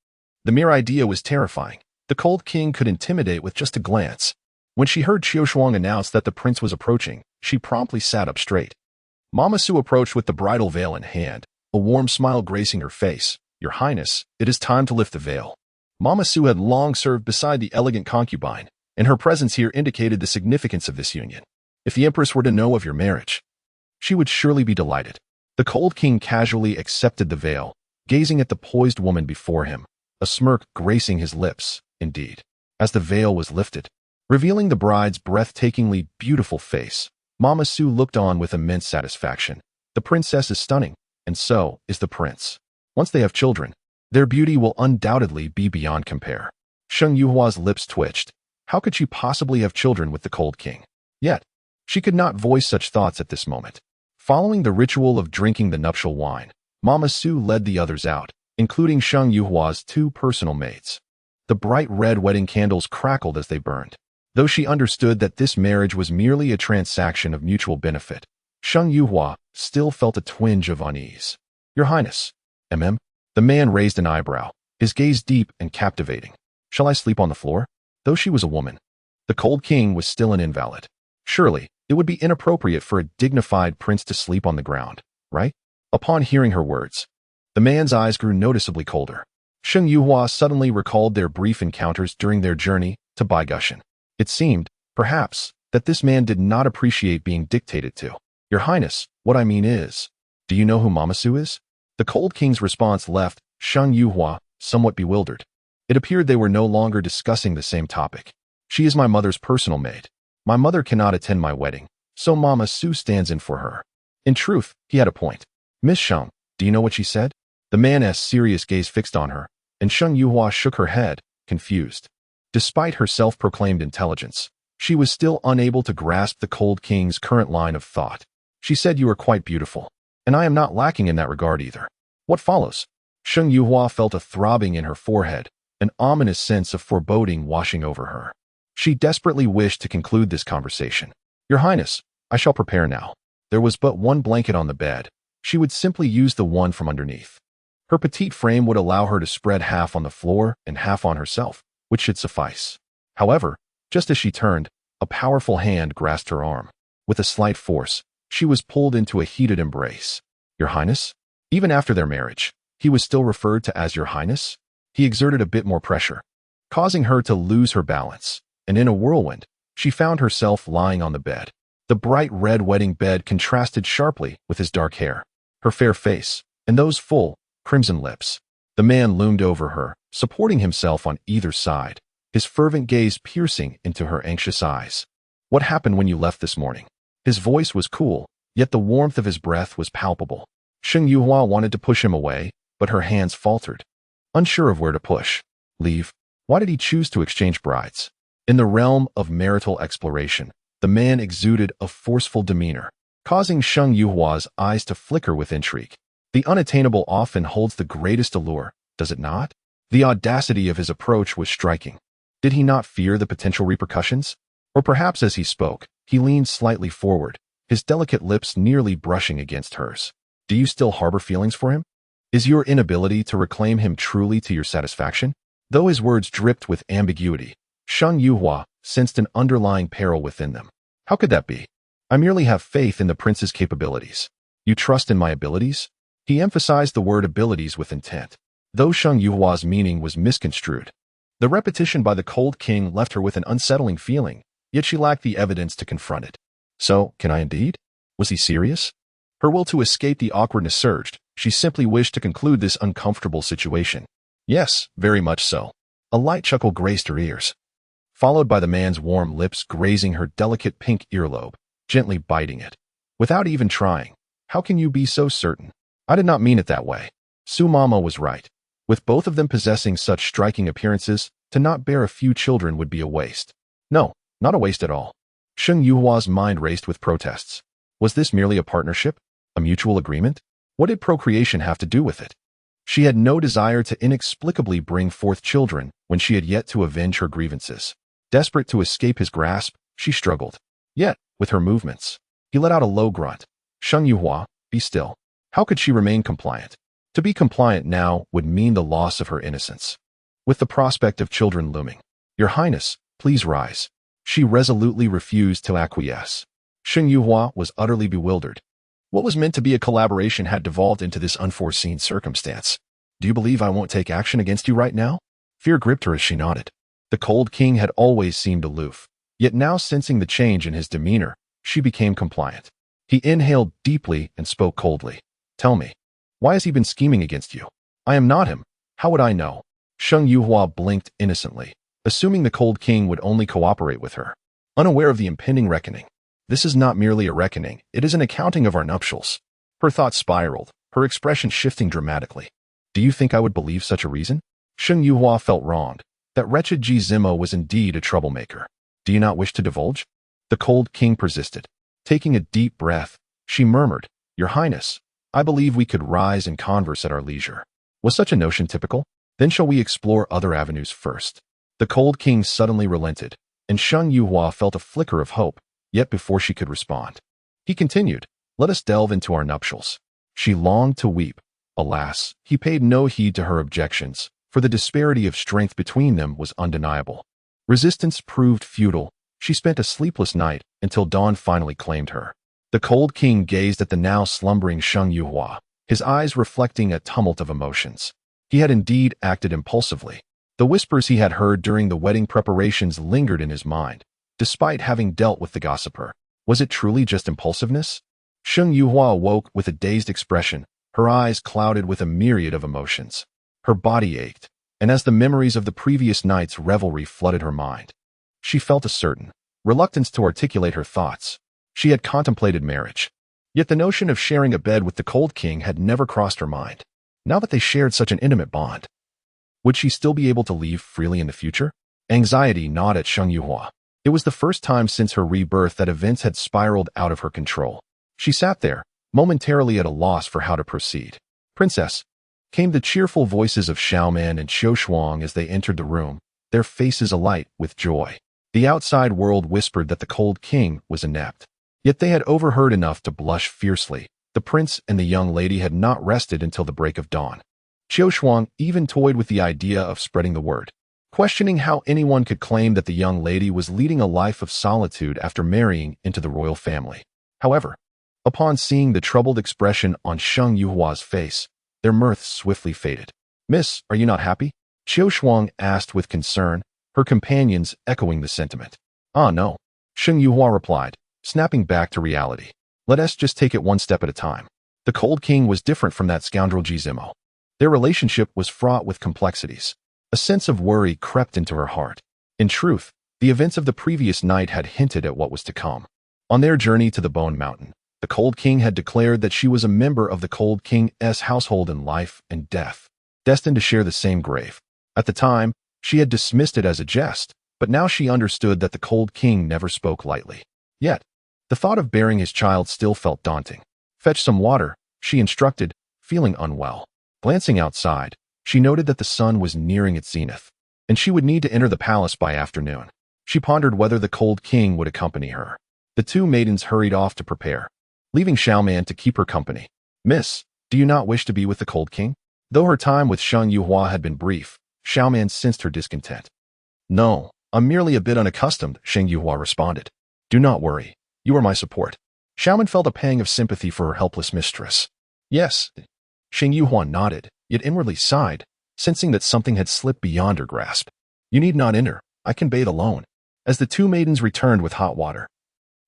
the mere idea was terrifying. The cold king could intimidate with just a glance. When she heard Qiu Shuang announce that the prince was approaching, she promptly sat up straight. Mama Su approached with the bridal veil in hand, a warm smile gracing her face. Your Highness, it is time to lift the veil. Mama Su had long served beside the elegant concubine, and her presence here indicated the significance of this union. If the Empress were to know of your marriage, she would surely be delighted. The cold king casually accepted the veil, gazing at the poised woman before him, a smirk gracing his lips, indeed. As the veil was lifted, revealing the bride's breathtakingly beautiful face, Mama Su looked on with immense satisfaction. The princess is stunning, and so is the prince. Once they have children, their beauty will undoubtedly be beyond compare. Sheng Yuhua's lips twitched. How could she possibly have children with the cold king? Yet, she could not voice such thoughts at this moment. Following the ritual of drinking the nuptial wine, Mama Su led the others out, including Sheng Yuhua's 2 personal maids. The bright red wedding candles crackled as they burned. Though she understood that this marriage was merely a transaction of mutual benefit, Sheng Yuhua still felt a twinge of unease. Your Highness, the man raised an eyebrow, his gaze deep and captivating. Shall I sleep on the floor? Though she was a woman, the cold king was still an invalid. Surely, it would be inappropriate for a dignified prince to sleep on the ground, right? Upon hearing her words, the man's eyes grew noticeably colder. Sheng Yuhua suddenly recalled their brief encounters during their journey to Baigushan. It seemed, perhaps, that this man did not appreciate being dictated to. Your Highness, what I mean is, do you know who Mama Su is? The cold king's response left Sheng Yuhua somewhat bewildered. It appeared they were no longer discussing the same topic. She is my mother's personal maid. My mother cannot attend my wedding, so Mama Su stands in for her. In truth, he had a point. Miss Sheng, do you know what she said? The man's serious gaze fixed on her, and Sheng Yuhua shook her head, confused. Despite her self-proclaimed intelligence, she was still unable to grasp the cold king's current line of thought. She said you are quite beautiful, and I am not lacking in that regard either. What follows? Sheng Yuhua felt a throbbing in her forehead, an ominous sense of foreboding washing over her. She desperately wished to conclude this conversation. Your Highness, I shall prepare now. There was but one blanket on the bed. She would simply use the one from underneath. Her petite frame would allow her to spread half on the floor and half on herself, which should suffice. However, just as she turned, a powerful hand grasped her arm. With a slight force, she was pulled into a heated embrace. Your Highness? Even after their marriage, he was still referred to as Your Highness. He exerted a bit more pressure, causing her to lose her balance, and in a whirlwind, she found herself lying on the bed. The bright red wedding bed contrasted sharply with his dark hair, her fair face, and those full, crimson lips. The man loomed over her, supporting himself on either side, his fervent gaze piercing into her anxious eyes. What happened when you left this morning? His voice was cool, yet the warmth of his breath was palpable. Sheng Yuhua wanted to push him away, but her hands faltered. Unsure of where to push. Leave. Why did he choose to exchange brides? In the realm of marital exploration, the man exuded a forceful demeanor, causing Sheng Yuhua's eyes to flicker with intrigue. The unattainable often holds the greatest allure, does it not? The audacity of his approach was striking. Did he not fear the potential repercussions? Or perhaps as he spoke, he leaned slightly forward, his delicate lips nearly brushing against hers. Do you still harbor feelings for him? Is your inability to reclaim him truly to your satisfaction? Though his words dripped with ambiguity, Sheng Yuhua sensed an underlying peril within them. How could that be? I merely have faith in the prince's capabilities. You trust in my abilities? He emphasized the word abilities with intent, though Sheng Yuhua's meaning was misconstrued. The repetition by the cold king left her with an unsettling feeling, yet she lacked the evidence to confront it. So, can I indeed? Was he serious? Her will to escape the awkwardness surged. She simply wished to conclude this uncomfortable situation. Yes, very much so. A light chuckle graced her ears, followed by the man's warm lips grazing her delicate pink earlobe, gently biting it. Without even trying. How can you be so certain? I did not mean it that way. Su Mama was right. With both of them possessing such striking appearances, to not bear a few children would be a waste. No, not a waste at all. Sheng Yuhua's mind raced with protests. Was this merely a partnership? A mutual agreement? What did procreation have to do with it? She had no desire to inexplicably bring forth children when she had yet to avenge her grievances. Desperate to escape his grasp, she struggled. Yet, with her movements, he let out a low grunt. Sheng Yuhua, be still. How could she remain compliant? To be compliant now would mean the loss of her innocence. With the prospect of children looming. Your Highness, please rise. She resolutely refused to acquiesce. Sheng Yuhua was utterly bewildered. What was meant to be a collaboration had devolved into this unforeseen circumstance. Do you believe I won't take action against you right now? Fear gripped her as she nodded. The cold king had always seemed aloof, yet now sensing the change in his demeanor, she became compliant. He inhaled deeply and spoke coldly. Tell me, why has he been scheming against you? I am not him. How would I know? Sheng Yuhua blinked innocently, assuming the cold king would only cooperate with her. Unaware of the impending reckoning. This is not merely a reckoning, it is an accounting of our nuptials. Her thoughts spiraled, her expression shifting dramatically. Do you think I would believe such a reason? Sheng Yuhua felt wronged. That wretched Ji Zimo was indeed a troublemaker. Do you not wish to divulge? The cold king persisted. Taking a deep breath, she murmured, Your Highness, I believe we could rise and converse at our leisure. Was such a notion typical? Then shall we explore other avenues first? The cold king suddenly relented, and Sheng Yuhua felt a flicker of hope, yet before she could respond. He continued, Let us delve into our nuptials. She longed to weep. Alas, he paid no heed to her objections, for the disparity of strength between them was undeniable. Resistance proved futile. She spent a sleepless night until dawn finally claimed her. The cold king gazed at the now slumbering Sheng Yuhua, his eyes reflecting a tumult of emotions. He had indeed acted impulsively. The whispers he had heard during the wedding preparations lingered in his mind, despite having dealt with the gossiper. Was it truly just impulsiveness? Sheng Yuhua awoke with a dazed expression, her eyes clouded with a myriad of emotions. Her body ached, and as the memories of the previous night's revelry flooded her mind, she felt a certain reluctance to articulate her thoughts. She had contemplated marriage, yet the notion of sharing a bed with the cold king had never crossed her mind. Now that they shared such an intimate bond, would she still be able to leave freely in the future? Anxiety gnawed at Sheng Yuhua. It was the first time since her rebirth that events had spiraled out of her control. She sat there, momentarily at a loss for how to proceed. Princess, came the cheerful voices of Xiaoman and Qiu Shuang as they entered the room, their faces alight with joy. The outside world whispered that the cold king was inept. Yet they had overheard enough to blush fiercely. The prince and the young lady had not rested until the break of dawn. Qiu Shuang even toyed with the idea of spreading the word, questioning how anyone could claim that the young lady was leading a life of solitude after marrying into the royal family. However, upon seeing the troubled expression on Sheng Yuhua's face, their mirth swiftly faded. Miss, are you not happy? Qiu Shuang asked with concern, her companions echoing the sentiment. Ah, no. Sheng Yuhua replied, snapping back to reality. Let us just take it one step at a time. The cold king was different from that scoundrel Ji Zimo. Their relationship was fraught with complexities. A sense of worry crept into her heart. In truth, the events of the previous night had hinted at what was to come. On their journey to the Bone Mountain, the Cold King had declared that she was a member of the Cold King's household in life and death, destined to share the same grave. At the time, she had dismissed it as a jest, but now she understood that the Cold King never spoke lightly. Yet, the thought of bearing his child still felt daunting. Fetch some water, she instructed, feeling unwell. Glancing outside, she noted that the sun was nearing its zenith, and she would need to enter the palace by afternoon. She pondered whether the Cold King would accompany her. The two maidens hurried off to prepare, leaving Xiaoman to keep her company. Miss, do you not wish to be with the Cold King? Though her time with Sheng Yuhua had been brief, Xiaoman sensed her discontent. No, I'm merely a bit unaccustomed, Sheng Yuhua responded. Do not worry, you are my support. Xiaoman felt a pang of sympathy for her helpless mistress. Yes, Sheng Yuhua nodded, yet inwardly sighed, sensing that something had slipped beyond her grasp. You need not enter, I can bathe alone. As the two maidens returned with hot water,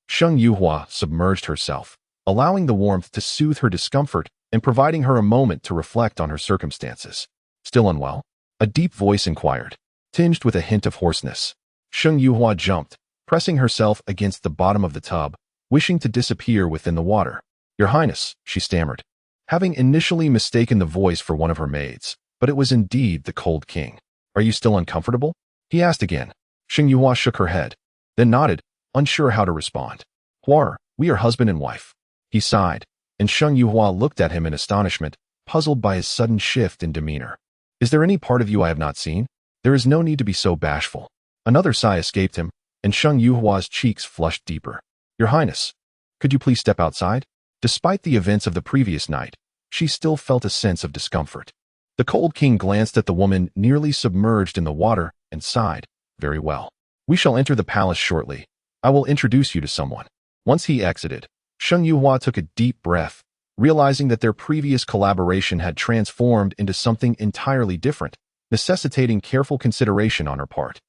Sheng Yuhua submerged herself, allowing the warmth to soothe her discomfort and providing her a moment to reflect on her circumstances. Still unwell? A deep voice inquired, tinged with a hint of hoarseness. Sheng Yuhua jumped, pressing herself against the bottom of the tub, wishing to disappear within the water. Your Highness, she stammered, having initially mistaken the voice for one of her maids, but it was indeed the cold king. Are you still uncomfortable? He asked again. Sheng Yuhua shook her head, then nodded, unsure how to respond. Huar, we are husband and wife. He sighed, and Sheng Yuhua looked at him in astonishment, puzzled by his sudden shift in demeanor. Is there any part of you I have not seen? There is no need to be so bashful. Another sigh escaped him, and Sheng Yuhua's cheeks flushed deeper. Your Highness, could you please step outside? Despite the events of the previous night, she still felt a sense of discomfort. The cold king glanced at the woman nearly submerged in the water and sighed. Very well. We shall enter the palace shortly. I will introduce you to someone. Once he exited, Sheng Yuhua took a deep breath, realizing that their previous collaboration had transformed into something entirely different, necessitating careful consideration on her part.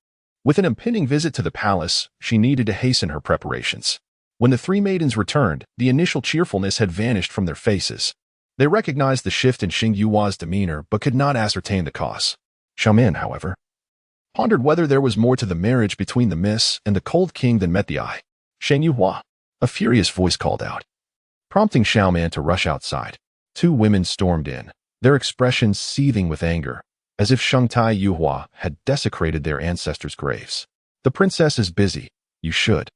With an impending visit to the palace, she needed to hasten her preparations. When the three maidens returned, the initial cheerfulness had vanished from their faces. They recognized the shift in Sheng Yuhua's demeanor but could not ascertain the cause. Xiaoman, however, pondered whether there was more to the marriage between the miss and the cold king than met the eye. Sheng Yuhua, a furious voice called out, prompting Xiaoman to rush outside. Two women stormed in, their expressions seething with anger, as if Shengtai Yuhua had desecrated their ancestors' graves. The princess is busy. You should.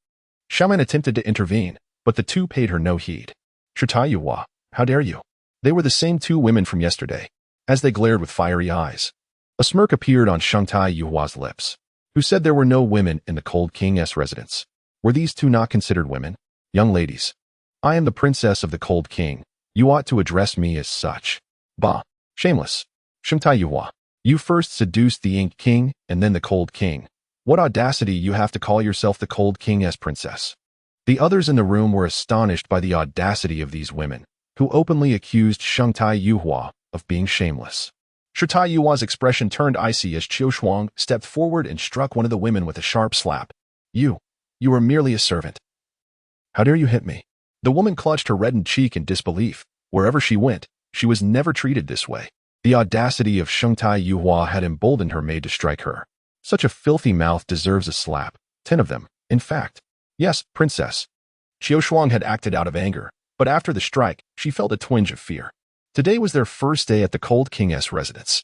Xiaoman attempted to intervene, but the two paid her no heed. Shengtai Yuhua, how dare you? They were the same two women from yesterday, as they glared with fiery eyes. A smirk appeared on Shengtai Yuhua's lips. Who said there were no women in the cold king's residence? Were these two not considered women? Young ladies, I am the princess of the cold king. You ought to address me as such. Bah, shameless. Shengtai Yuhua, you first seduced the Ink King and then the Cold King. What audacity you have to call yourself the Cold King's princess. The others in the room were astonished by the audacity of these women, who openly accused Shengtai Yuhua of being shameless. Shengtai Yuhua's expression turned icy as Qiu Shuang stepped forward and struck one of the women with a sharp slap. You are merely a servant. How dare you hit me? The woman clutched her reddened cheek in disbelief. Wherever she went, she was never treated this way. The audacity of Shengtai Yuhua had emboldened her maid to strike her. Such a filthy mouth deserves a slap. 10 of them, in fact. Yes, princess. Qiu Shuang had acted out of anger, but after the strike, she felt a twinge of fear. Today was their first day at the Cold King's residence,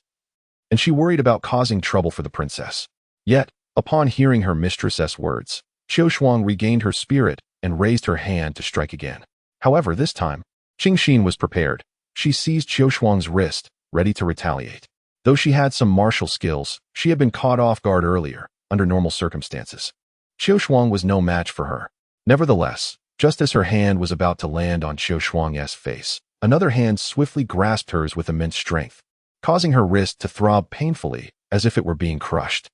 and she worried about causing trouble for the princess. Yet, upon hearing her mistress's words, Qiu Shuang regained her spirit and raised her hand to strike again. However, this time, Qing Xin was prepared. She seized Qiu Shuang's wrist, ready to retaliate. Though she had some martial skills, she had been caught off guard earlier, under normal circumstances. Qiu Shuang was no match for her. Nevertheless, just as her hand was about to land on Qiu Shuang's face, another hand swiftly grasped hers with immense strength, causing her wrist to throb painfully as if it were being crushed.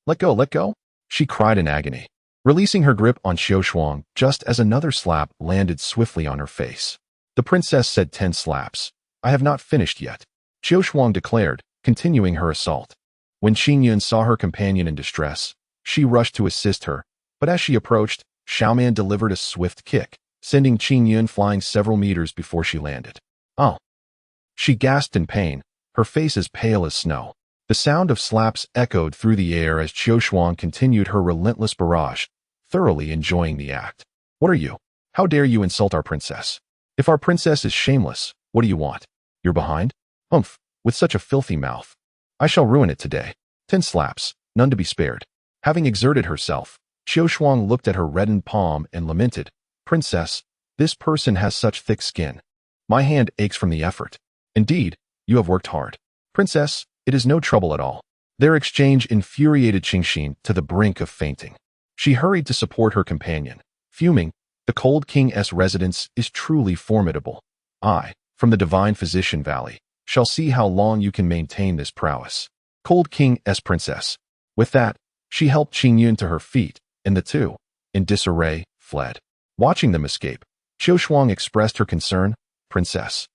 Let go, let go, she cried in agony, releasing her grip on Qiu Shuang just as another slap landed swiftly on her face. The princess said 10 slaps. I have not finished yet, Qiu Shuang declared, continuing her assault. When Qing Yun saw her companion in distress, she rushed to assist her, but as she approached, Xiaoman delivered a swift kick, sending Qing Yun flying several meters before she landed. Oh! She gasped in pain, her face as pale as snow. The sound of slaps echoed through the air as Qiu Shuang continued her relentless barrage, thoroughly enjoying the act. What are you? How dare you insult our princess? If our princess is shameless, what do you want? You're behind? Humph, with such a filthy mouth. I shall ruin it today. 10 slaps, none to be spared. Having exerted herself, Qiu Shuang looked at her reddened palm and lamented, Princess, this person has such thick skin. My hand aches from the effort. Indeed, you have worked hard. Princess, it is no trouble at all. Their exchange infuriated Qingxin to the brink of fainting. She hurried to support her companion, fuming, the Cold King's residence is truly formidable. I, from the Divine Physician Valley, shall see how long you can maintain this prowess. Cold King's princess. With that, she helped Qing Yun to her feet, and the two, in disarray, fled. Watching them escape, Qiu Shuang expressed her concern. Princess,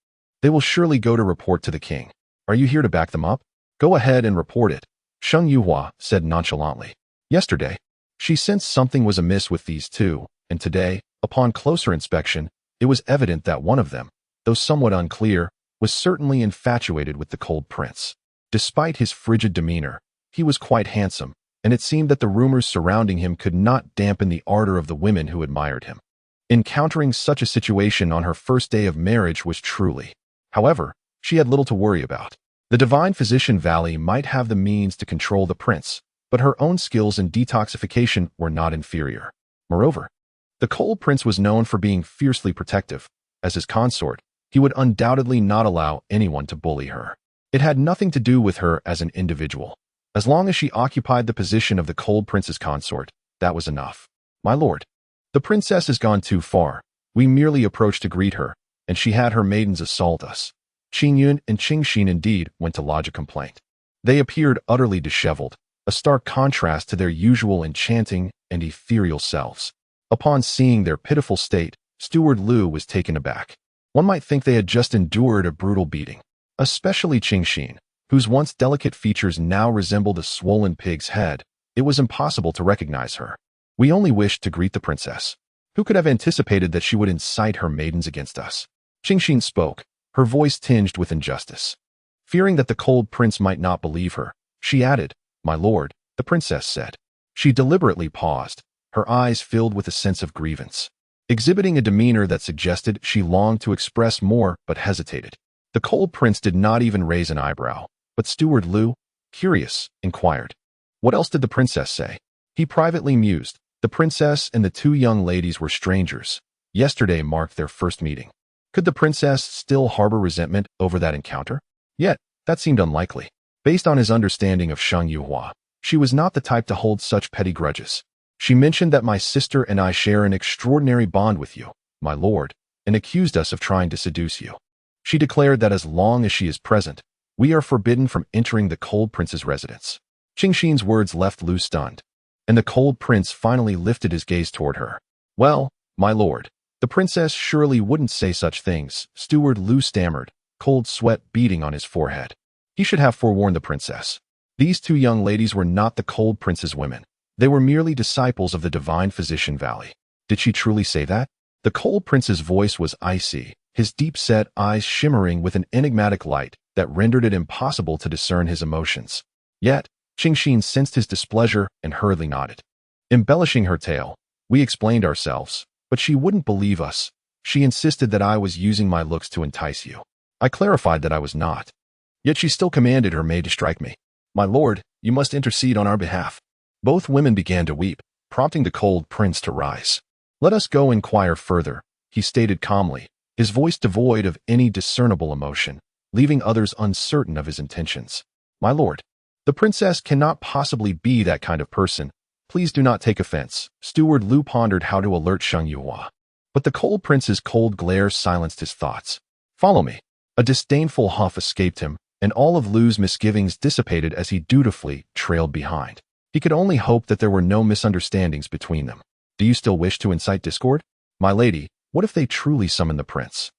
they will surely go to report to the king. Are you here to back them up? Go ahead and report it, Sheng Yuhua said nonchalantly. Yesterday, she sensed something was amiss with these two, and today, upon closer inspection, it was evident that one of them, though somewhat unclear, was certainly infatuated with the cold prince. Despite his frigid demeanor, he was quite handsome, and it seemed that the rumors surrounding him could not dampen the ardor of the women who admired him. Encountering such a situation on her first day of marriage was truly. However, she had little to worry about. The divine physician Valley might have the means to control the prince, but her own skills in detoxification were not inferior. Moreover, the cold prince was known for being fiercely protective. As his consort, he would undoubtedly not allow anyone to bully her. It had nothing to do with her as an individual. As long as she occupied the position of the cold prince's consort, that was enough. My lord, the princess has gone too far. We merely approached to greet her, and she had her maidens assault us. Qing Yun and Qing Xin indeed went to lodge a complaint. They appeared utterly disheveled, a stark contrast to their usual enchanting and ethereal selves. Upon seeing their pitiful state, Steward Liu was taken aback. One might think they had just endured a brutal beating. Especially Qing Xin, whose once delicate features now resembled a swollen pig's head. It was impossible to recognize her. We only wished to greet the princess. Who could have anticipated that she would incite her maidens against us? Qing Xin spoke, her voice tinged with injustice. Fearing that the cold prince might not believe her, she added, "My lord," the princess said. She deliberately paused, her eyes filled with a sense of grievance, exhibiting a demeanor that suggested she longed to express more but hesitated. The cold prince did not even raise an eyebrow, but Steward Liu, curious, inquired, "What else did the princess say?" He privately mused. The princess and the two young ladies were strangers. Yesterday marked their first meeting. Could the princess still harbor resentment over that encounter? Yet, that seemed unlikely. Based on his understanding of Shang Yuhua, she was not the type to hold such petty grudges. She mentioned that my sister and I share an extraordinary bond with you, my lord, and accused us of trying to seduce you. She declared that as long as she is present, we are forbidden from entering the cold prince's residence. Qing Xin's words left Liu stunned, and the cold prince finally lifted his gaze toward her. Well, my lord, the princess surely wouldn't say such things, Steward Liu stammered, cold sweat beading on his forehead. He should have forewarned the princess. These two young ladies were not the cold prince's women. They were merely disciples of the divine physician Valley. Did she truly say that? The cold prince's voice was icy, his deep-set eyes shimmering with an enigmatic light that rendered it impossible to discern his emotions. Yet, Qing Xin sensed his displeasure and hurriedly nodded. Embellishing her tale, we explained ourselves, but she wouldn't believe us. She insisted that I was using my looks to entice you. I clarified that I was not. Yet she still commanded her maid to strike me. My lord, you must intercede on our behalf. Both women began to weep, prompting the cold prince to rise. Let us go inquire further, he stated calmly, his voice devoid of any discernible emotion, leaving others uncertain of his intentions. My lord, the princess cannot possibly be that kind of person. Please do not take offense. Steward Liu pondered how to alert Shang Yuhua. But the cold prince's cold glare silenced his thoughts. Follow me. A disdainful huff escaped him, and all of Liu's misgivings dissipated as he dutifully trailed behind. He could only hope that there were no misunderstandings between them. Do you still wish to incite discord? My lady, what if they truly summon the prince?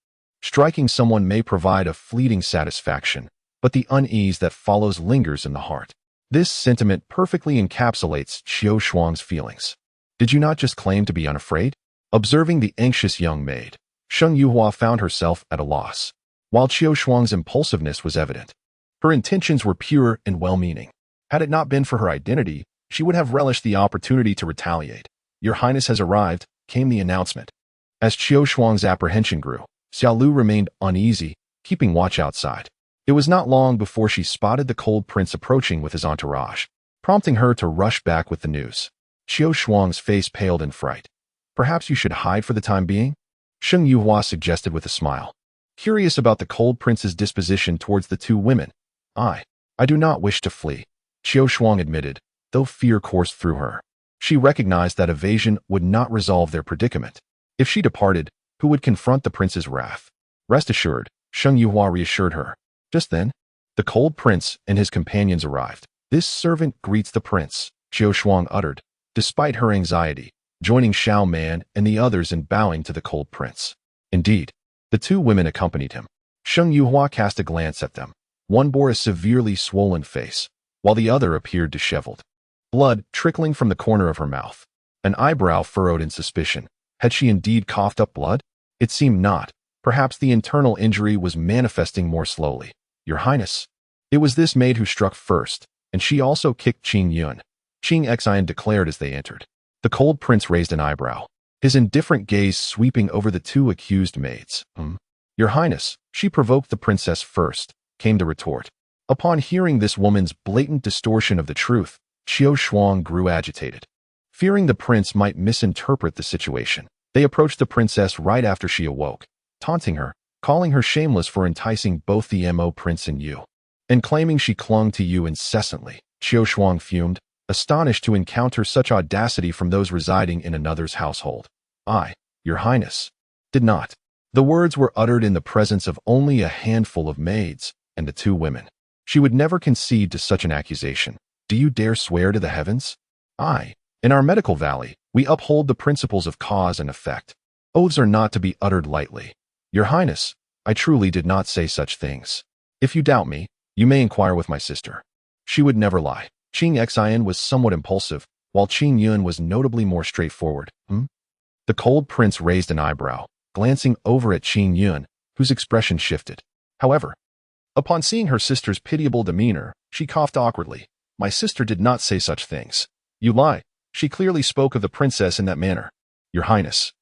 Striking someone may provide a fleeting satisfaction, but the unease that follows lingers in the heart. This sentiment perfectly encapsulates Qiu Shuang's feelings. Did you not just claim to be unafraid? Observing the anxious young maid, Shang Yuhua found herself at a loss. While Qiu Shuang's impulsiveness was evident, her intentions were pure and well-meaning. Had it not been for her identity, she would have relished the opportunity to retaliate. Your Highness has arrived, came the announcement. As Qiu Shuang's apprehension grew, Xiao Lu remained uneasy, keeping watch outside. It was not long before she spotted the cold prince approaching with his entourage, prompting her to rush back with the news. Qiu Shuang's face paled in fright. Perhaps you should hide for the time being? Shang Yuhua suggested with a smile. Curious about the cold prince's disposition towards the two women. I do not wish to flee, Qiu Shuang admitted, though fear coursed through her. She recognized that evasion would not resolve their predicament. If she departed, who would confront the prince's wrath? Rest assured, Shang Yuhua reassured her. Just then, the cold prince and his companions arrived. This servant greets the prince, Qiu Shuang uttered, despite her anxiety, joining Xiao Man and the others in bowing to the cold prince. Indeed, the two women accompanied him. Shang Yuhua cast a glance at them. One bore a severely swollen face, while the other appeared disheveled. Blood trickling from the corner of her mouth. An eyebrow furrowed in suspicion. Had she indeed coughed up blood? It seemed not. Perhaps the internal injury was manifesting more slowly. Your Highness. It was this maid who struck first, and she also kicked Qing Yun. Qing Xian declared as they entered. The cold prince raised an eyebrow, his indifferent gaze sweeping over the two accused maids. Your Highness, she provoked the princess first, came to retort. Upon hearing this woman's blatant distortion of the truth, Qiu Shuang grew agitated. Fearing the prince might misinterpret the situation, they approached the princess right after she awoke, taunting her, calling her shameless for enticing both the Mo prince and you, and claiming she clung to you incessantly. Qiu Shuang fumed, astonished to encounter such audacity from those residing in another's household. I, Your Highness, did not. The words were uttered in the presence of only a handful of maids and the two women. She would never concede to such an accusation. Do you dare swear to the heavens? In our medical valley, we uphold the principles of cause and effect. Oaths are not to be uttered lightly. Your Highness, I truly did not say such things. If you doubt me, you may inquire with my sister. She would never lie. Qing Xian was somewhat impulsive, while Qing Yun was notably more straightforward. The cold prince raised an eyebrow, glancing over at Qing Yun, whose expression shifted. However, upon seeing her sister's pitiable demeanor, she coughed awkwardly. My sister did not say such things. You lie. She clearly spoke of the princess in that manner. Your Highness.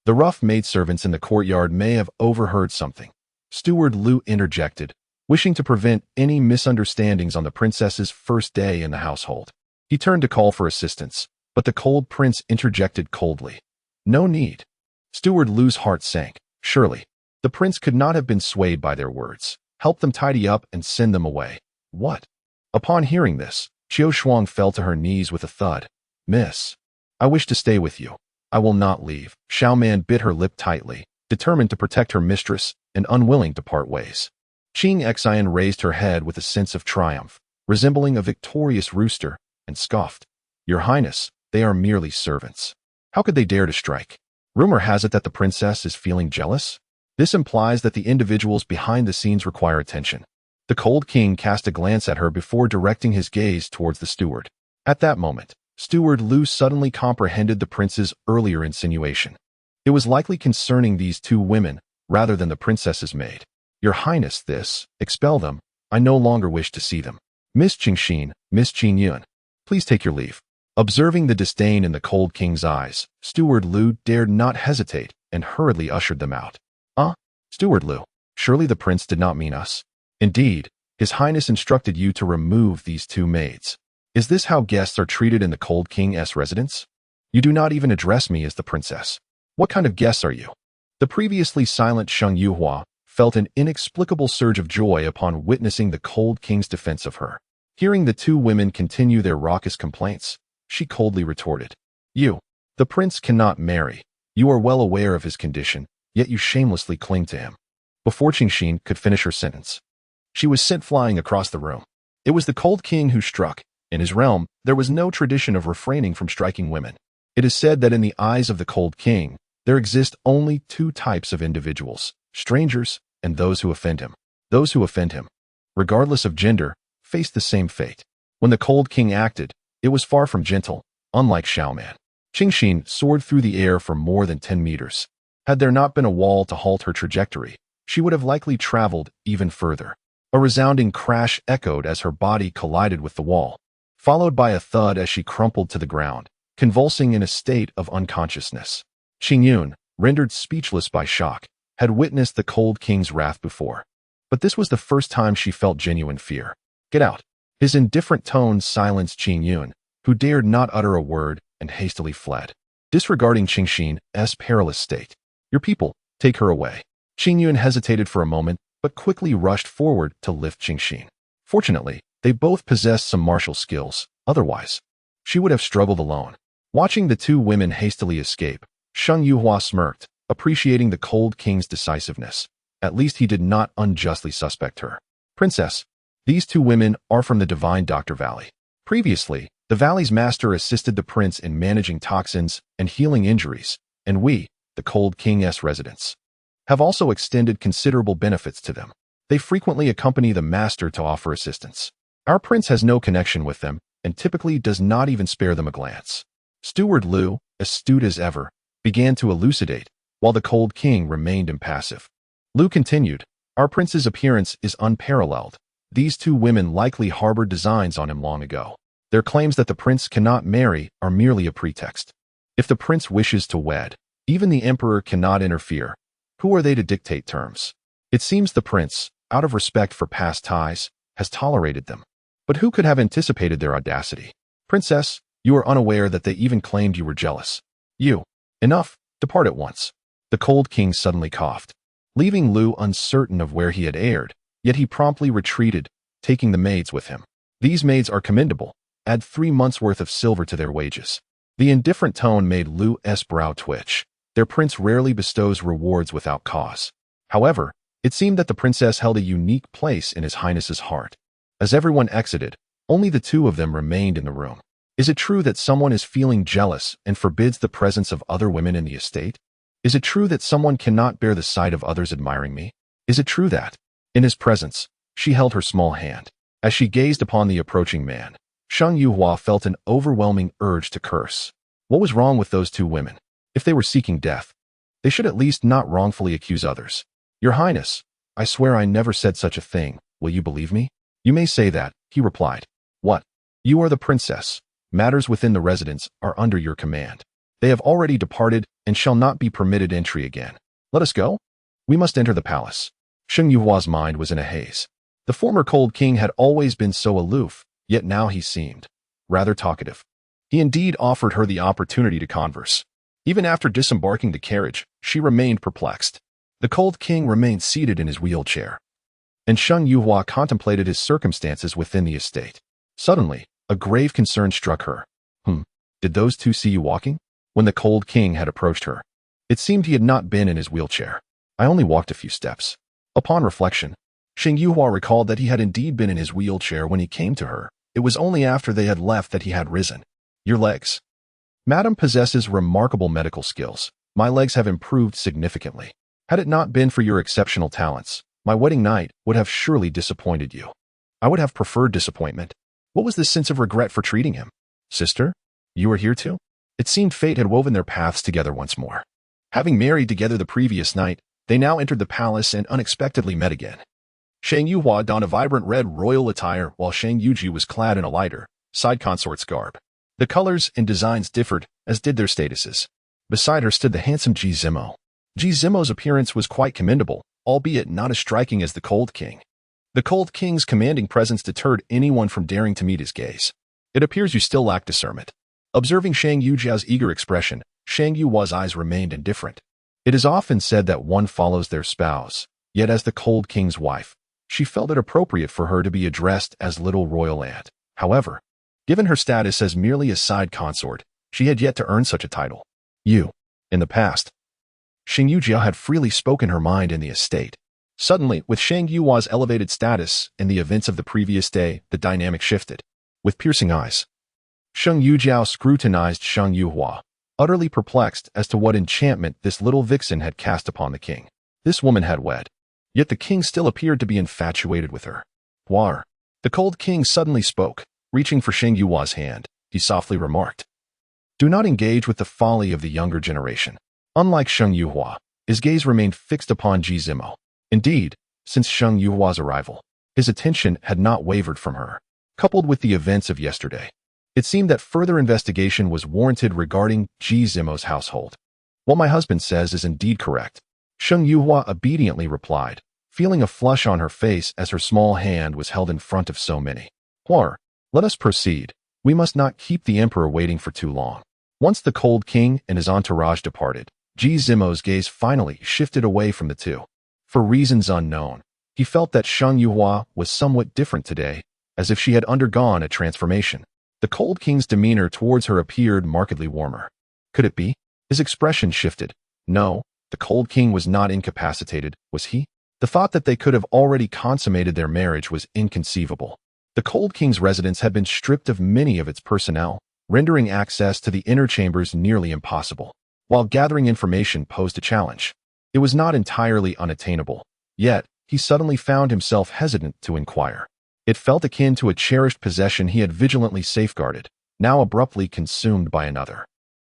The rough maidservants in the courtyard may have overheard something. Steward Lu interjected, wishing to prevent any misunderstandings on the princess's first day in the household. He turned to call for assistance, but the cold prince interjected coldly. No need. Steward Lu's heart sank. Surely, the prince could not have been swayed by their words. Help them tidy up and send them away. What? Upon hearing this, Qiu Shuang fell to her knees with a thud. Miss, I wish to stay with you. I will not leave. Xiaoman bit her lip tightly, determined to protect her mistress and unwilling to part ways. Qing Xian raised her head with a sense of triumph, resembling a victorious rooster, and scoffed. Your Highness, they are merely servants. How could they dare to strike? Rumor has it that the princess is feeling jealous. This implies that the individuals behind the scenes require attention. The cold king cast a glance at her before directing his gaze towards the steward. At that moment, Steward Lu suddenly comprehended the prince's earlier insinuation. It was likely concerning these two women, rather than the princess's maid. Your Highness, expel them. I no longer wish to see them. Miss Qingxin, Miss Qing Yun, please take your leave. Observing the disdain in the cold king's eyes, Steward Lu dared not hesitate and hurriedly ushered them out. Steward Lu, surely the prince did not mean us. Indeed, His Highness instructed you to remove these two maids. Is this how guests are treated in the cold king's residence? You do not even address me as the princess. What kind of guests are you? The previously silent Sheng Yuhua felt an inexplicable surge of joy upon witnessing the cold king's defense of her. Hearing the two women continue their raucous complaints, she coldly retorted. You, the prince cannot marry. You are well aware of his condition, yet you shamelessly cling to him. Before Qingxin could finish her sentence, she was sent flying across the room. It was the cold king who struck. In his realm, there was no tradition of refraining from striking women. It is said that in the eyes of the cold king, there exist only two types of individuals, strangers and those who offend him. Those who offend him, regardless of gender, face the same fate. When the cold king acted, it was far from gentle, unlike Xiaoman. Qingxin soared through the air for more than 10 meters. Had there not been a wall to halt her trajectory, she would have likely traveled even further. A resounding crash echoed as her body collided with the wall, followed by a thud as she crumpled to the ground, convulsing in a state of unconsciousness. Qing Yun, rendered speechless by shock, had witnessed the cold king's wrath before, but this was the first time she felt genuine fear. Get out. His indifferent tones silenced Qing Yun, who dared not utter a word and hastily fled, disregarding Qingxin's perilous state. Your people, take her away. Qing Yun hesitated for a moment, but quickly rushed forward to lift Qingxin. Fortunately, they both possessed some martial skills. Otherwise, she would have struggled alone. Watching the two women hastily escape, Sheng Yuhua smirked, appreciating the cold king's decisiveness. At least he did not unjustly suspect her. Princess, these two women are from the Divine Doctor Valley. Previously, the valley's master assisted the prince in managing toxins and healing injuries, and we, the cold king's residents, have also extended considerable benefits to them. They frequently accompany the master to offer assistance. Our prince has no connection with them, and typically does not even spare them a glance. Steward Lu, astute as ever, began to elucidate, while the cold king remained impassive. Lu continued, our prince's appearance is unparalleled. These two women likely harbored designs on him long ago. Their claims that the prince cannot marry are merely a pretext. If the prince wishes to wed, even the emperor cannot interfere. Who are they to dictate terms? It seems the prince, out of respect for past ties, has tolerated them. But who could have anticipated their audacity? Princess, you are unaware that they even claimed you were jealous. You. Enough. Depart at once. The cold king suddenly coughed, leaving Lu uncertain of where he had erred, yet he promptly retreated, taking the maids with him. These maids are commendable. Add 3 months' worth of silver to their wages. The indifferent tone made Lu's brow twitch. Their prince rarely bestows rewards without cause. However, it seemed that the princess held a unique place in his highness's heart. As everyone exited, only the two of them remained in the room. Is it true that someone is feeling jealous and forbids the presence of other women in the estate? Is it true that someone cannot bear the sight of others admiring me? Is it true that, in his presence, she held her small hand? As she gazed upon the approaching man, Shang Yuhua felt an overwhelming urge to curse. What was wrong with those two women? If they were seeking death, they should at least not wrongfully accuse others. Your Highness, I swear I never said such a thing. Will you believe me? You may say that, he replied. What? You are the princess. Matters within the residence are under your command. They have already departed and shall not be permitted entry again. Let us go? We must enter the palace. Shang Yuhua's mind was in a haze. The former cold king had always been so aloof, yet now he seemed rather talkative. He indeed offered her the opportunity to converse. Even after disembarking the carriage, she remained perplexed. The cold king remained seated in his wheelchair, and Shang Yuhua contemplated his circumstances within the estate. Suddenly, a grave concern struck her. Did those two see you walking? When the cold king had approached her, it seemed he had not been in his wheelchair. I only walked a few steps. Upon reflection, Shang Yuhua recalled that he had indeed been in his wheelchair when he came to her. It was only after they had left that he had risen. Your legs. Madam possesses remarkable medical skills. My legs have improved significantly. Had it not been for your exceptional talents, my wedding night would have surely disappointed you. I would have preferred disappointment. What was this sense of regret for treating him? Sister, you were here too? It seemed fate had woven their paths together once more. Having married together the previous night, they now entered the palace and unexpectedly met again. Shang Yuhua donned a vibrant red royal attire while Shang Yuji was clad in a lighter, side consort's garb. The colors and designs differed, as did their statuses. Beside her stood the handsome Ji Zimo. Ji Zimo's appearance was quite commendable, albeit not as striking as the Cold King. The Cold King's commanding presence deterred anyone from daring to meet his gaze. It appears you still lack discernment. Observing Shang Yujiao's eager expression, Shang Yuhua's eyes remained indifferent. It is often said that one follows their spouse, yet as the Cold King's wife, she felt it appropriate for her to be addressed as Little Royal Aunt. However, given her status as merely a side consort, she had yet to earn such a title. In the past, Shang Yujiao had freely spoken her mind in the estate. Suddenly, with Shang Yuhua's elevated status and the events of the previous day, the dynamic shifted. With piercing eyes, Shang Yujiao scrutinized Shang Yuhua, utterly perplexed as to what enchantment this little vixen had cast upon the king. This woman had wed, yet the king still appeared to be infatuated with her. War. The cold king suddenly spoke. Reaching for Shang Yuhua's hand, he softly remarked, "Do not engage with the folly of the younger generation." Unlike Shang Yuhua, his gaze remained fixed upon Ji Zimo. Indeed, since Shang Yuhua's arrival, his attention had not wavered from her. Coupled with the events of yesterday, it seemed that further investigation was warranted regarding Ji Zimo's household. What my husband says is indeed correct, Shang Yuhua obediently replied, feeling a flush on her face as her small hand was held in front of so many. Let us proceed. We must not keep the emperor waiting for too long. Once the cold king and his entourage departed, Ji Zimo's gaze finally shifted away from the two. For reasons unknown, he felt that Shang Yuhua was somewhat different today, as if she had undergone a transformation. The cold king's demeanor towards her appeared markedly warmer. Could it be? His expression shifted. No, the cold king was not incapacitated, was he? The thought that they could have already consummated their marriage was inconceivable. The Cold King's residence had been stripped of many of its personnel, rendering access to the inner chambers nearly impossible. While gathering information posed a challenge, it was not entirely unattainable. Yet, he suddenly found himself hesitant to inquire. It felt akin to a cherished possession he had vigilantly safeguarded, now abruptly consumed by another.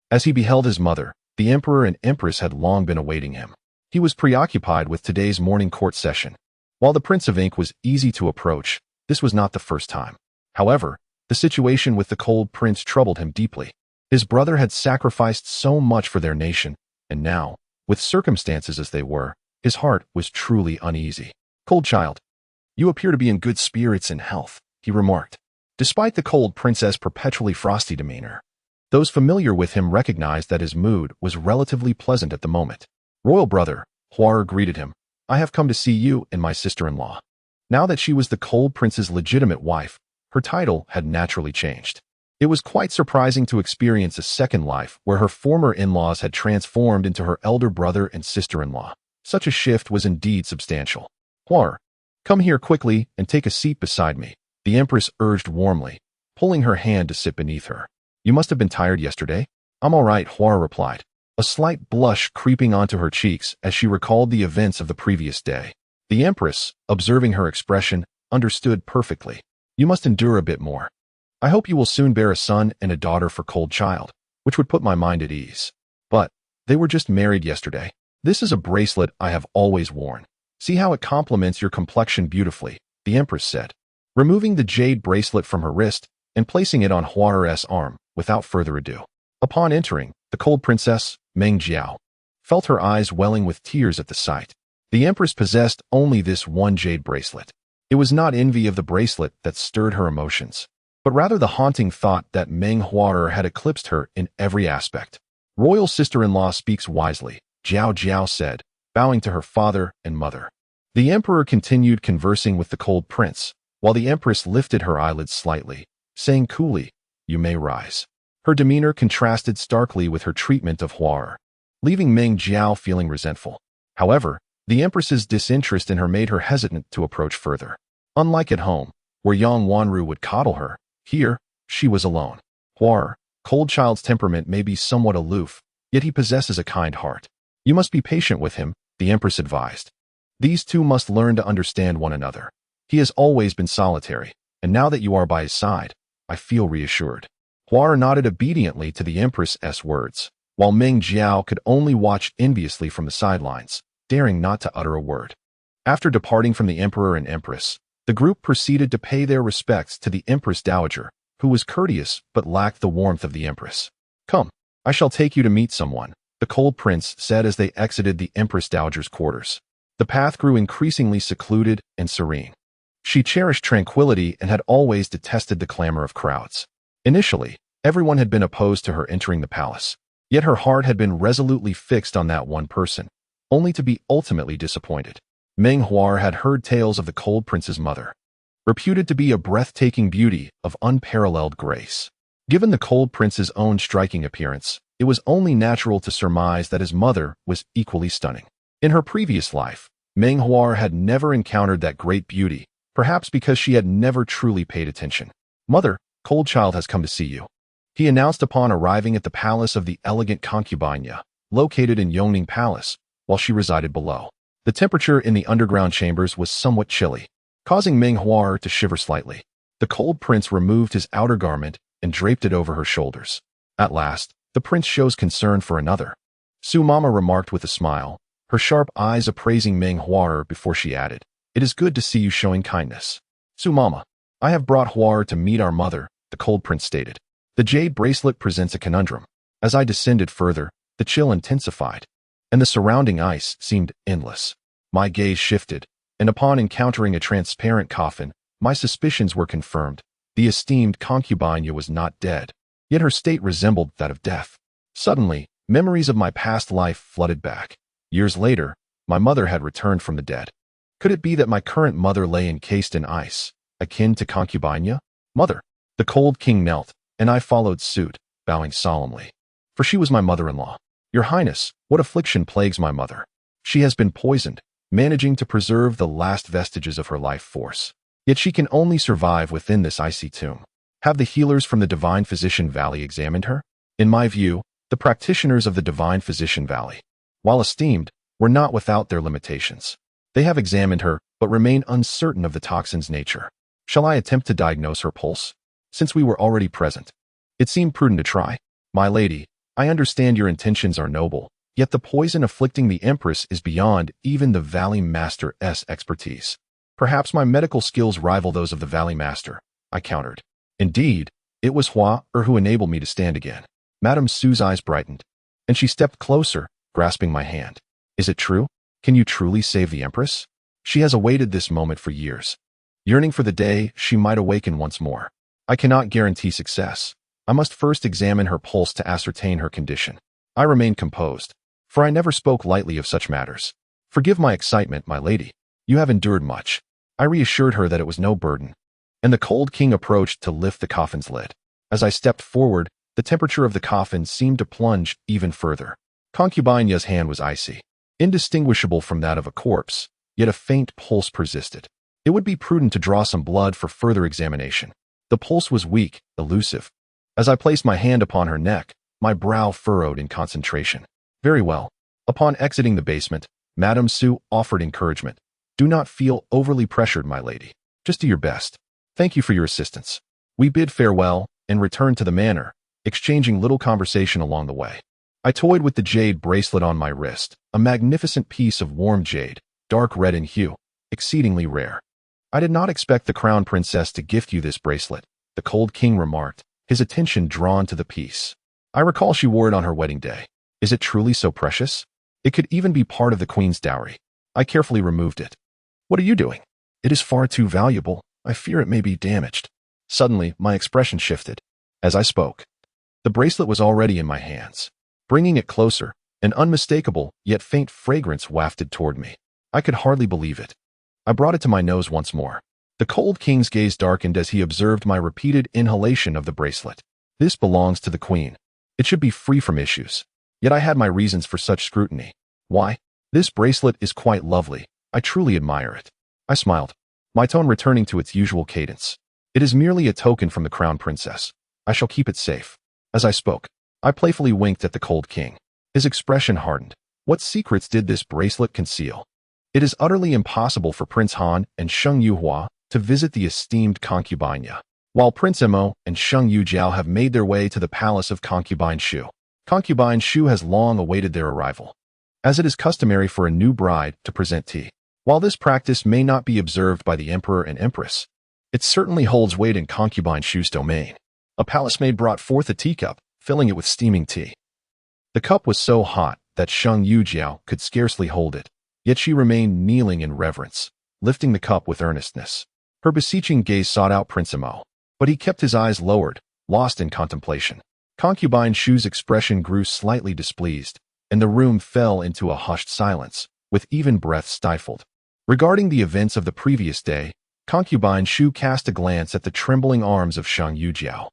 As he beheld his mother, the emperor and empress had long been awaiting him. He was preoccupied with today's morning court session. While the Prince of Ink was easy to approach, This was not the first time. However, the situation with the Cold Prince troubled him deeply. His brother had sacrificed so much for their nation, and now, with circumstances as they were, his heart was truly uneasy. "Cold child, you appear to be in good spirits and health," he remarked. Despite the Cold Prince's perpetually frosty demeanor, those familiar with him recognized that his mood was relatively pleasant at the moment. "Royal brother," Heirs greeted him, "I have come to see you and my sister-in-law." Now that she was the Cold Prince's legitimate wife, her title had naturally changed. It was quite surprising to experience a second life where her former in-laws had transformed into her elder brother and sister-in-law. Such a shift was indeed substantial. "Heirs, come here quickly and take a seat beside me," the Empress urged warmly, pulling her hand to sit beneath her. "You must have been tired yesterday." "I'm all right," Heirs replied, a slight blush creeping onto her cheeks as she recalled the events of the previous day. The Empress, observing her expression, understood perfectly. "You must endure a bit more. I hope you will soon bear a son and a daughter for Cold Child, which would put my mind at ease. But they were just married yesterday. This is a bracelet I have always worn. See how it complements your complexion beautifully," the Empress said, removing the jade bracelet from her wrist and placing it on Heirs' arm without further ado. Upon entering, the Cold Princess, Meng Jiao, felt her eyes welling with tears at the sight. The Empress possessed only this one jade bracelet. It was not envy of the bracelet that stirred her emotions, but rather the haunting thought that Meng Heirs had eclipsed her in every aspect. "Royal sister-in-law speaks wisely," Jiao Jiao said, bowing to her father and mother. The Emperor continued conversing with the Cold Prince, while the Empress lifted her eyelids slightly, saying coolly, "You may rise." Her demeanor contrasted starkly with her treatment of Heirs, leaving Meng Jiao feeling resentful. However, the Empress's disinterest in her made her hesitant to approach further. Unlike at home, where Yang Wanru would coddle her, here, she was alone. Heirs, Cold Child's temperament may be somewhat aloof, yet he possesses a kind heart. "You must be patient with him," the Empress advised. "These two must learn to understand one another. He has always been solitary, and now that you are by his side, I feel reassured." Heirs nodded obediently to the Empress's words, while Meng Jiao could only watch enviously from the sidelines, daring not to utter a word. After departing from the Emperor and Empress, the group proceeded to pay their respects to the Empress Dowager, who was courteous but lacked the warmth of the Empress. "Come, I shall take you to meet someone," the Cold Prince said as they exited the Empress Dowager's quarters. The path grew increasingly secluded and serene. She cherished tranquility and had always detested the clamor of crowds. Initially, everyone had been opposed to her entering the palace, yet her heart had been resolutely fixed on that one person, only to be ultimately disappointed. Meng Heirs had heard tales of the Cold Prince's mother, reputed to be a breathtaking beauty of unparalleled grace. Given the Cold Prince's own striking appearance, it was only natural to surmise that his mother was equally stunning. In her previous life, Meng Heirs had never encountered that great beauty, perhaps because she had never truly paid attention. "Mother, Cold Child has come to see you," he announced upon arriving at the palace of the elegant concubine, located in Yongning Palace, while she resided below. The temperature in the underground chambers was somewhat chilly, causing Meng Heirs to shiver slightly. The Cold Prince removed his outer garment and draped it over her shoulders. "At last, the prince shows concern for another," Su Mama remarked with a smile, her sharp eyes appraising Meng Heirs before she added, "It is good to see you showing kindness." "Su Mama, I have brought Heirs to meet our mother," the Cold Prince stated. "The jade bracelet presents a conundrum. As I descended further, the chill intensified, and the surrounding ice seemed endless. My gaze shifted, and upon encountering a transparent coffin, my suspicions were confirmed. The esteemed concubine was not dead, yet her state resembled that of death. Suddenly, memories of my past life flooded back. Years later, my mother had returned from the dead. Could it be that my current mother lay encased in ice, akin to concubine? "Mother." The Cold King knelt, and I followed suit, bowing solemnly. For she was my mother-in-law. "Your Highness, what affliction plagues my mother?" "She has been poisoned, managing to preserve the last vestiges of her life force. Yet she can only survive within this icy tomb." "Have the healers from the Divine Physician Valley examined her?" In my view, the practitioners of the Divine Physician Valley, while esteemed, were not without their limitations. They have examined her, but remain uncertain of the toxin's nature. "Shall I attempt to diagnose her pulse?" Since we were already present, it seemed prudent to try. "My lady, I understand your intentions are noble, yet the poison afflicting the Empress is beyond even the Valley Master's expertise. Perhaps my medical skills rival those of the Valley Master, I countered. Indeed, it was who enabled me to stand again. Madame Su's eyes brightened, and she stepped closer, grasping my hand. Is it true? Can you truly save the Empress? She has awaited this moment for years, yearning for the day she might awaken once more. I cannot guarantee success. I must first examine her pulse to ascertain her condition. I remained composed, for I never spoke lightly of such matters. Forgive my excitement, my lady. You have endured much. I reassured her that it was no burden, and the cold king approached to lift the coffin's lid. As I stepped forward, the temperature of the coffin seemed to plunge even further. Concubine Ya's hand was icy, indistinguishable from that of a corpse, yet a faint pulse persisted. It would be prudent to draw some blood for further examination. The pulse was weak, elusive. As I placed my hand upon her neck, my brow furrowed in concentration. Very well. Upon exiting the basement, Madame Su offered encouragement. Do not feel overly pressured, my lady. Just do your best. Thank you for your assistance. We bid farewell and returned to the manor, exchanging little conversation along the way. I toyed with the jade bracelet on my wrist, a magnificent piece of warm jade, dark red in hue, exceedingly rare. I did not expect the crown princess to gift you this bracelet, the cold king remarked, his attention drawn to the piece. I recall she wore it on her wedding day. Is it truly so precious? It could even be part of the queen's dowry. I carefully removed it. What are you doing? It is far too valuable. I fear it may be damaged. Suddenly, my expression shifted. As I spoke, the bracelet was already in my hands. Bringing it closer, an unmistakable yet faint fragrance wafted toward me. I could hardly believe it. I brought it to my nose once more. The cold king's gaze darkened as he observed my repeated inhalation of the bracelet. This belongs to the queen. It should be free from issues. Yet I had my reasons for such scrutiny. Why? This bracelet is quite lovely. I truly admire it. I smiled, my tone returning to its usual cadence. It is merely a token from the crown princess. I shall keep it safe. As I spoke, I playfully winked at the cold king. His expression hardened. What secrets did this bracelet conceal? It is utterly impossible for Prince Han and Sheng Yuhua to visit the esteemed concubine Ya, while Prince Emo and Sheng Yujiao have made their way to the palace of Concubine Shu. Concubine Shu has long awaited their arrival, as it is customary for a new bride to present tea. While this practice may not be observed by the emperor and empress, it certainly holds weight in Concubine Shu's domain. A palace maid brought forth a teacup, filling it with steaming tea. The cup was so hot that Sheng Yujiao could scarcely hold it, yet she remained kneeling in reverence, lifting the cup with earnestness. Her beseeching gaze sought out Prince Emo, but he kept his eyes lowered, lost in contemplation. Concubine Shu's expression grew slightly displeased, and the room fell into a hushed silence, with even breath stifled. Regarding the events of the previous day, Concubine Shu cast a glance at the trembling arms of Sheng Yujiao,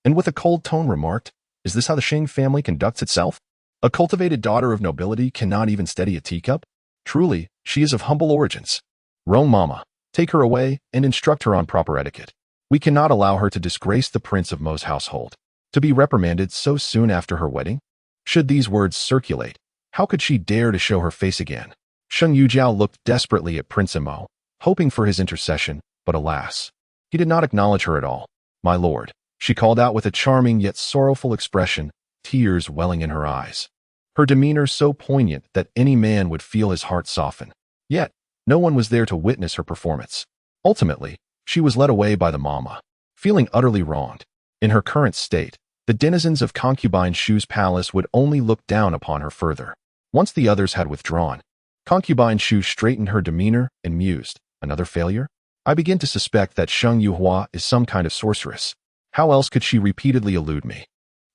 and with a cold tone remarked, "Is this how the Sheng family conducts itself? A cultivated daughter of nobility cannot even steady a teacup? Truly, she is of humble origins. Rome Mama, take her away and instruct her on proper etiquette. We cannot allow her to disgrace the Prince of Mo's household, to be reprimanded so soon after her wedding. Should these words circulate, how could she dare to show her face again?" Sheng Yujiao looked desperately at Prince Emo, hoping for his intercession, but alas, he did not acknowledge her at all. "My lord," she called out with a charming yet sorrowful expression, tears welling in her eyes. Her demeanor so poignant that any man would feel his heart soften. Yet, no one was there to witness her performance. Ultimately, she was led away by the mama, feeling utterly wronged. In her current state, the denizens of Concubine Shu's palace would only look down upon her further. Once the others had withdrawn, Concubine Shu straightened her demeanor and mused, "Another failure? I begin to suspect that Sheng Yuhua is some kind of sorceress. How else could she repeatedly elude me?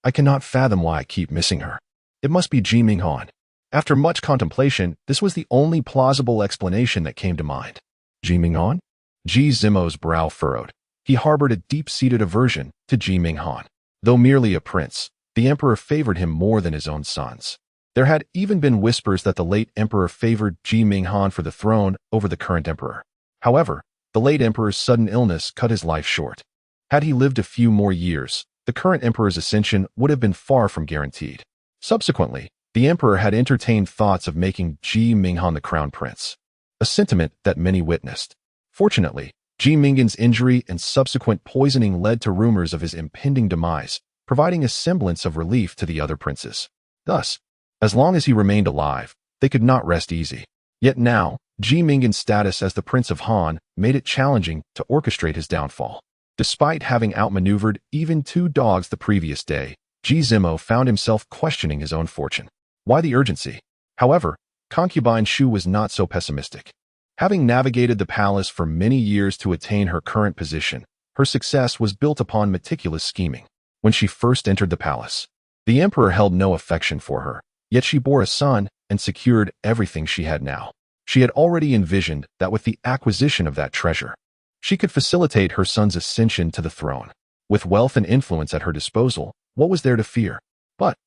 I cannot fathom why I keep missing her. It must be Ji Minghan." After much contemplation, this was the only plausible explanation that came to mind. Ji Minghan? Ji Zimo's brow furrowed. He harbored a deep-seated aversion to Ji Minghan. Though merely a prince, the emperor favored him more than his own sons. There had even been whispers that the late emperor favored Ji Minghan for the throne over the current emperor. However, the late emperor's sudden illness cut his life short. Had he lived a few more years, the current emperor's ascension would have been far from guaranteed. Subsequently, the emperor had entertained thoughts of making Ji Minghan the crown prince, a sentiment that many witnessed. Fortunately, Ji Minghan's injury and subsequent poisoning led to rumors of his impending demise, providing a semblance of relief to the other princes. Thus, as long as he remained alive, they could not rest easy. Yet now, Ji Mingan's status as the Prince of Han made it challenging to orchestrate his downfall. Despite having outmaneuvered even 2 dogs the previous day, Ji Zimo found himself questioning his own fortune. Why the urgency? However, concubine Shu was not so pessimistic. Having navigated the palace for many years to attain her current position, her success was built upon meticulous scheming. When she first entered the palace, the emperor held no affection for her, yet she bore a son and secured everything she had now. She had already envisioned that with the acquisition of that treasure, she could facilitate her son's ascension to the throne. With wealth and influence at her disposal, what was there to fear? But,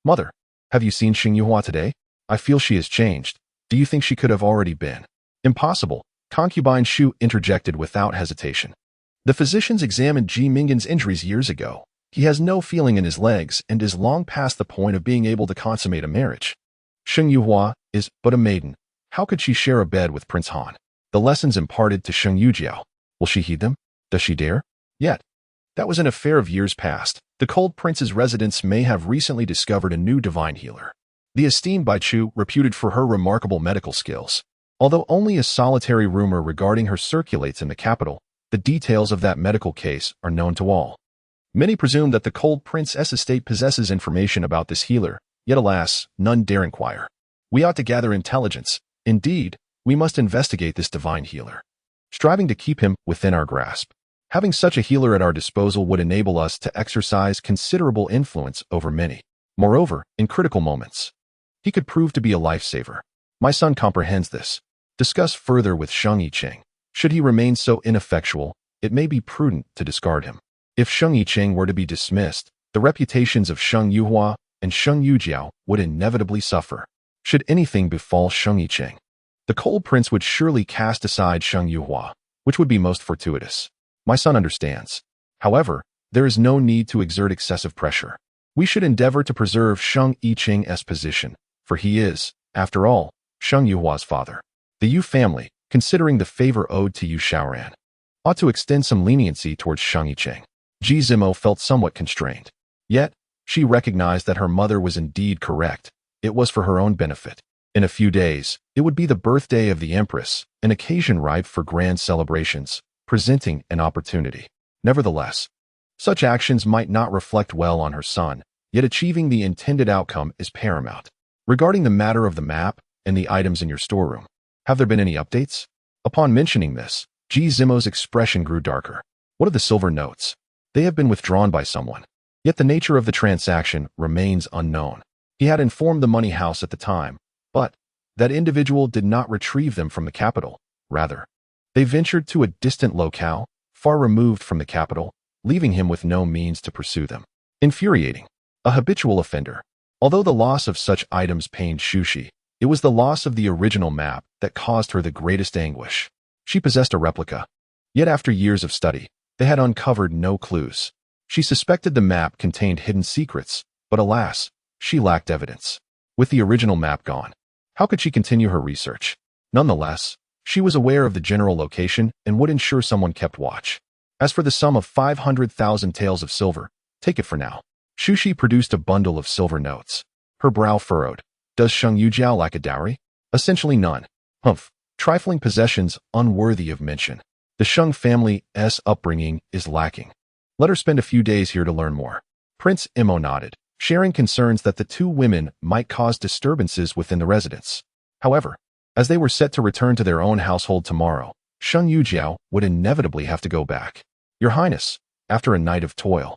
mother, have you seen Xing Yuhua today? I feel she has changed. Do you think she could have already been? Impossible, concubine Shu interjected without hesitation. The physicians examined Ji Mingan's injuries years ago. He has no feeling in his legs and is long past the point of being able to consummate a marriage. Xing Yuhua is but a maiden. How could she share a bed with Prince Han? The lessons imparted to Sheng Yujiao, will she heed them? Does she dare? Yet, that was an affair of years past. The cold prince's residents may have recently discovered a new divine healer. The esteemed Bai Chu, reputed for her remarkable medical skills. Although only a solitary rumor regarding her circulates in the capital, the details of that medical case are known to all. Many presume that the cold prince's estate possesses information about this healer, yet alas, none dare inquire. We ought to gather intelligence. Indeed, we must investigate this divine healer, striving to keep him within our grasp. Having such a healer at our disposal would enable us to exercise considerable influence over many. Moreover, in critical moments, he could prove to be a lifesaver. My son comprehends this. Discuss further with Sheng Yiqing. Should he remain so ineffectual, it may be prudent to discard him. If Sheng Yiqing were to be dismissed, the reputations of Sheng Yuhua and Sheng Yujiao would inevitably suffer. Should anything befall Sheng Yiqing, the cold prince would surely cast aside Sheng Yuhua, which would be most fortuitous. My son understands. However, there is no need to exert excessive pressure. We should endeavor to preserve Sheng Yiqing's position, for he is, after all, Sheng Yuhua's father. The Yu family, considering the favor owed to Yu Shaoran, ought to extend some leniency towards Sheng Yiqing. Ji Zimo felt somewhat constrained. Yet, she recognized that her mother was indeed correct. It was for her own benefit. In a few days, it would be the birthday of the Empress, an occasion ripe for grand celebrations, presenting an opportunity. Nevertheless, such actions might not reflect well on her son, yet achieving the intended outcome is paramount. Regarding the matter of the map and the items in your storeroom, have there been any updates? Upon mentioning this, Ji Zimo's expression grew darker. What of the silver notes? They have been withdrawn by someone. Yet the nature of the transaction remains unknown. He had informed the money house at the time, but that individual did not retrieve them from the capital. Rather, they ventured to a distant locale, far removed from the capital, leaving him with no means to pursue them. Infuriating. A habitual offender. Although the loss of such items pained Shushi, it was the loss of the original map that caused her the greatest anguish. She possessed a replica. Yet after years of study, they had uncovered no clues. She suspected the map contained hidden secrets, but alas, she lacked evidence. With the original map gone, how could she continue her research? Nonetheless, she was aware of the general location and would ensure someone kept watch. As for the sum of 500,000 taels of silver, take it for now. Shushi produced a bundle of silver notes. Her brow furrowed. Does Sheng Yujiao lack a dowry? Essentially none. Humph. Trifling possessions unworthy of mention. The Sheng family's upbringing is lacking. Let her spend a few days here to learn more. Prince Imo nodded, sharing concerns that the 2 women might cause disturbances within the residence. However, as they were set to return to their own household tomorrow, Sheng Yujiao would inevitably have to go back. Your Highness, after a night of toil,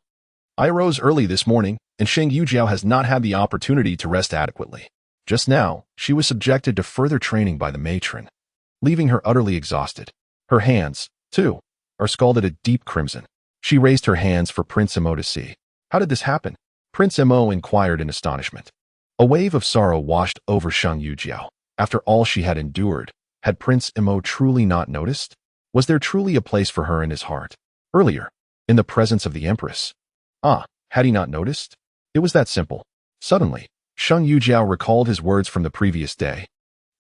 I rose early this morning, and Sheng Yujiao has not had the opportunity to rest adequately. Just now, she was subjected to further training by the matron, leaving her utterly exhausted. Her hands, too, are scalded a deep crimson. She raised her hands for Prince Imo to see. How did this happen? Prince Imo inquired in astonishment. A wave of sorrow washed over Sheng Yujiao. After all she had endured, had Prince Imo truly not noticed? Was there truly a place for her in his heart? Earlier, in the presence of the Empress. Had he not noticed? It was that simple. Suddenly, Sheng Yujiao recalled his words from the previous day.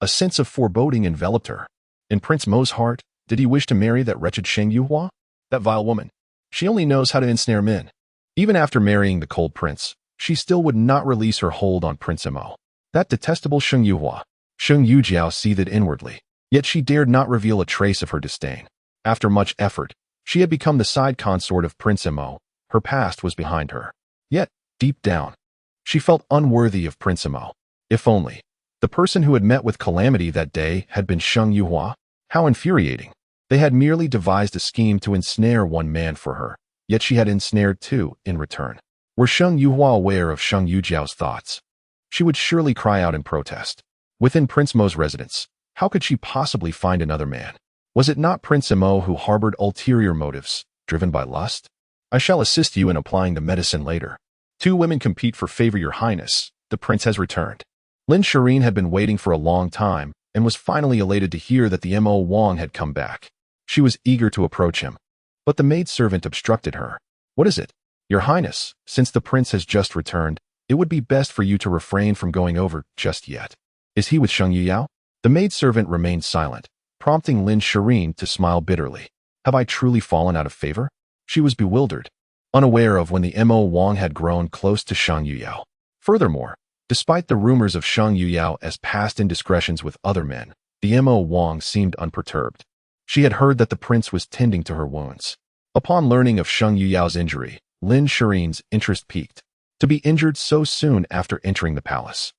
A sense of foreboding enveloped her. In Prince Mo's heart, did he wish to marry that wretched Sheng Yuhua? That vile woman. She only knows how to ensnare men. Even after marrying the cold prince, she still would not release her hold on Prince Imo. That detestable Sheng Yuhua. Sheng Yujiao seethed inwardly. Yet she dared not reveal a trace of her disdain. After much effort, she had become the side consort of Prince Mo. Her past was behind her. Yet, deep down, she felt unworthy of Prince Mo. If only the person who had met with calamity that day had been Shang Yuhua. How infuriating. They had merely devised a scheme to ensnare one man for her, yet she had ensnared two in return. Were Shang Yuhua aware of Shang Yujiao's thoughts, she would surely cry out in protest. Within Prince Mo's residence, how could she possibly find another man? Was it not Prince Mo who harbored ulterior motives, driven by lust? I shall assist you in applying the medicine later. Two women compete for favor, Your Highness. The prince has returned. Lin Shireen had been waiting for a long time and was finally elated to hear that the Mo Wang had come back. She was eager to approach him, but the maidservant obstructed her. What is it? Your Highness, since the prince has just returned, it would be best for you to refrain from going over just yet. Is he with Shang Yuyao? The maidservant remained silent, prompting Lin Shireen to smile bitterly. Have I truly fallen out of favor? She was bewildered, unaware of when the Mo Wang had grown close to Shang Yuyao. Furthermore, despite the rumors of Shang Yuyao as past indiscretions with other men, the Mo Wang seemed unperturbed. She had heard that the prince was tending to her wounds. Upon learning of Shang Yuyao's injury, Lin Shireen's interest peaked. To be injured so soon after entering the palace.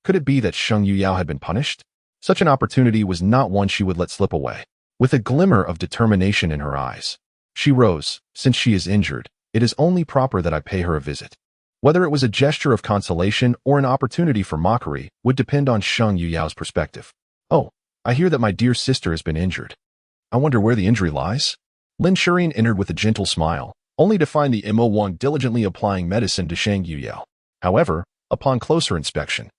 Could it be that Shang Yuyao had been punished? Such an opportunity was not one she would let slip away. With a glimmer of determination in her eyes, she rose. Since she is injured, it is only proper that I pay her a visit. Whether it was a gesture of consolation or an opportunity for mockery would depend on Shang Yuyao's perspective. Oh, I hear that my dear sister has been injured. I wonder where the injury lies? Lin Shireen entered with a gentle smile, only to find the Mo Wang diligently applying medicine to Shang Yuyao. However, upon closer inspection,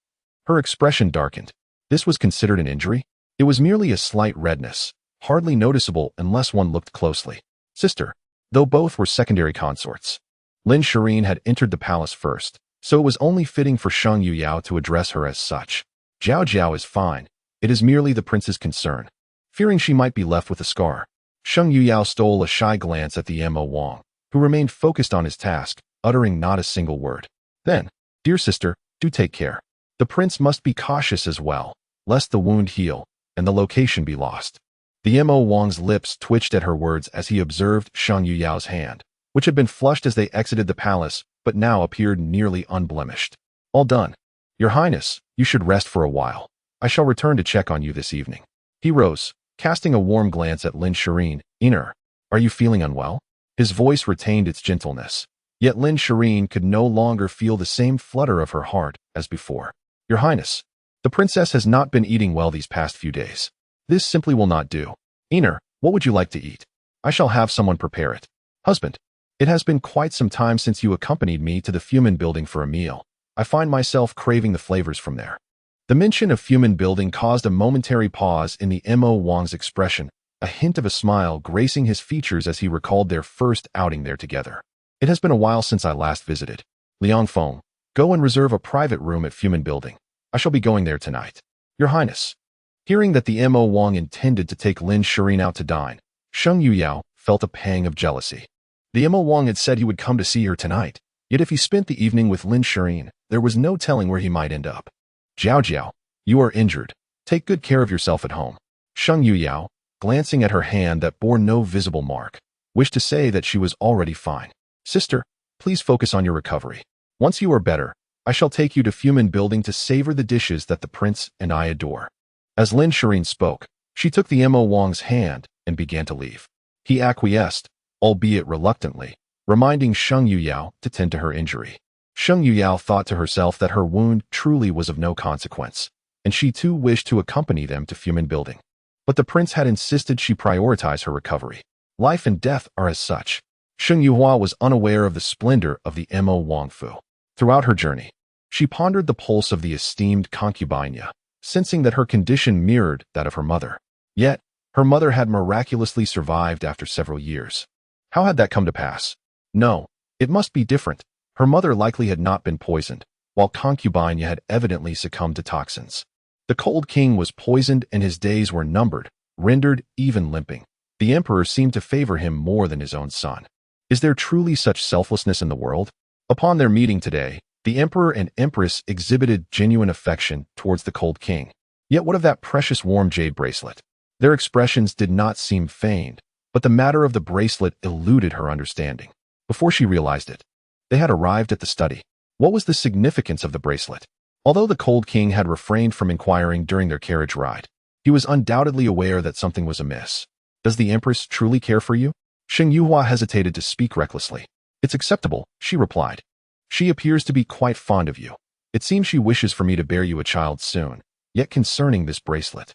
her expression darkened. This was considered an injury? It was merely a slight redness, hardly noticeable unless one looked closely. Sister, though both were secondary consorts, Lin Shireen had entered the palace first, so it was only fitting for Shang Yuyao to address her as such. Jiao Jiao is fine. It is merely the prince's concern. Fearing she might be left with a scar, Shang Yuyao stole a shy glance at the Mo Wang, who remained focused on his task, uttering not a single word. Then, dear sister, do take care. The prince must be cautious as well, lest the wound heal and the location be lost. The Mo Wang's lips twitched at her words as he observed Shang Yuyao's hand, which had been flushed as they exited the palace, but now appeared nearly unblemished. All done. Your Highness, you should rest for a while. I shall return to check on you this evening. He rose, casting a warm glance at Lin Shireen. Inner, are you feeling unwell? His voice retained its gentleness, yet Lin Shireen could no longer feel the same flutter of her heart as before. Your Highness, the princess has not been eating well these past few days. This simply will not do. Inner, what would you like to eat? I shall have someone prepare it. Husband, it has been quite some time since you accompanied me to the Fumin building for a meal. I find myself craving the flavors from there. The mention of Fumin building caused a momentary pause in the Mo Wang's expression, a hint of a smile gracing his features as he recalled their first outing there together. It has been a while since I last visited. Liang Feng, go and reserve a private room at Fumin building. I shall be going there tonight. Your Highness. Hearing that the Mo Wang intended to take Lin Shireen out to dine, Shang Yuyao felt a pang of jealousy. The Mo Wang had said he would come to see her tonight, yet if he spent the evening with Lin Shireen, there was no telling where he might end up. Jiao Jiao, you are injured. Take good care of yourself at home. Shang Yuyao, glancing at her hand that bore no visible mark, wished to say that she was already fine. Sister, please focus on your recovery. Once you are better, I shall take you to Fumin building to savor the dishes that the prince and I adore. As Lin Shireen spoke, she took the Mo Wang's hand and began to leave. He acquiesced, albeit reluctantly, reminding Shang Yuyao to tend to her injury. Shang Yuyao thought to herself that her wound truly was of no consequence, and she too wished to accompany them to Fumin building. But the prince had insisted she prioritize her recovery. Life and death are as such. Shang Yuhua was unaware of the splendor of the Mo Wang Fu. Throughout her journey, she pondered the pulse of the esteemed concubine, sensing that her condition mirrored that of her mother. Yet, her mother had miraculously survived after several years. How had that come to pass? No, it must be different. Her mother likely had not been poisoned, while concubine had evidently succumbed to toxins. The cold king was poisoned and his days were numbered, rendered even limping. The emperor seemed to favor him more than his own son. Is there truly such selflessness in the world? Upon their meeting today, the emperor and empress exhibited genuine affection towards the cold king. Yet what of that precious warm jade bracelet? Their expressions did not seem feigned, but the matter of the bracelet eluded her understanding. Before she realized it, they had arrived at the study. What was the significance of the bracelet? Although the Cold King had refrained from inquiring during their carriage ride, he was undoubtedly aware that something was amiss. Does the Empress truly care for you? Sheng Yuhua hesitated to speak recklessly. It's acceptable, she replied. She appears to be quite fond of you. It seems she wishes for me to bear you a child soon. Yet concerning this bracelet.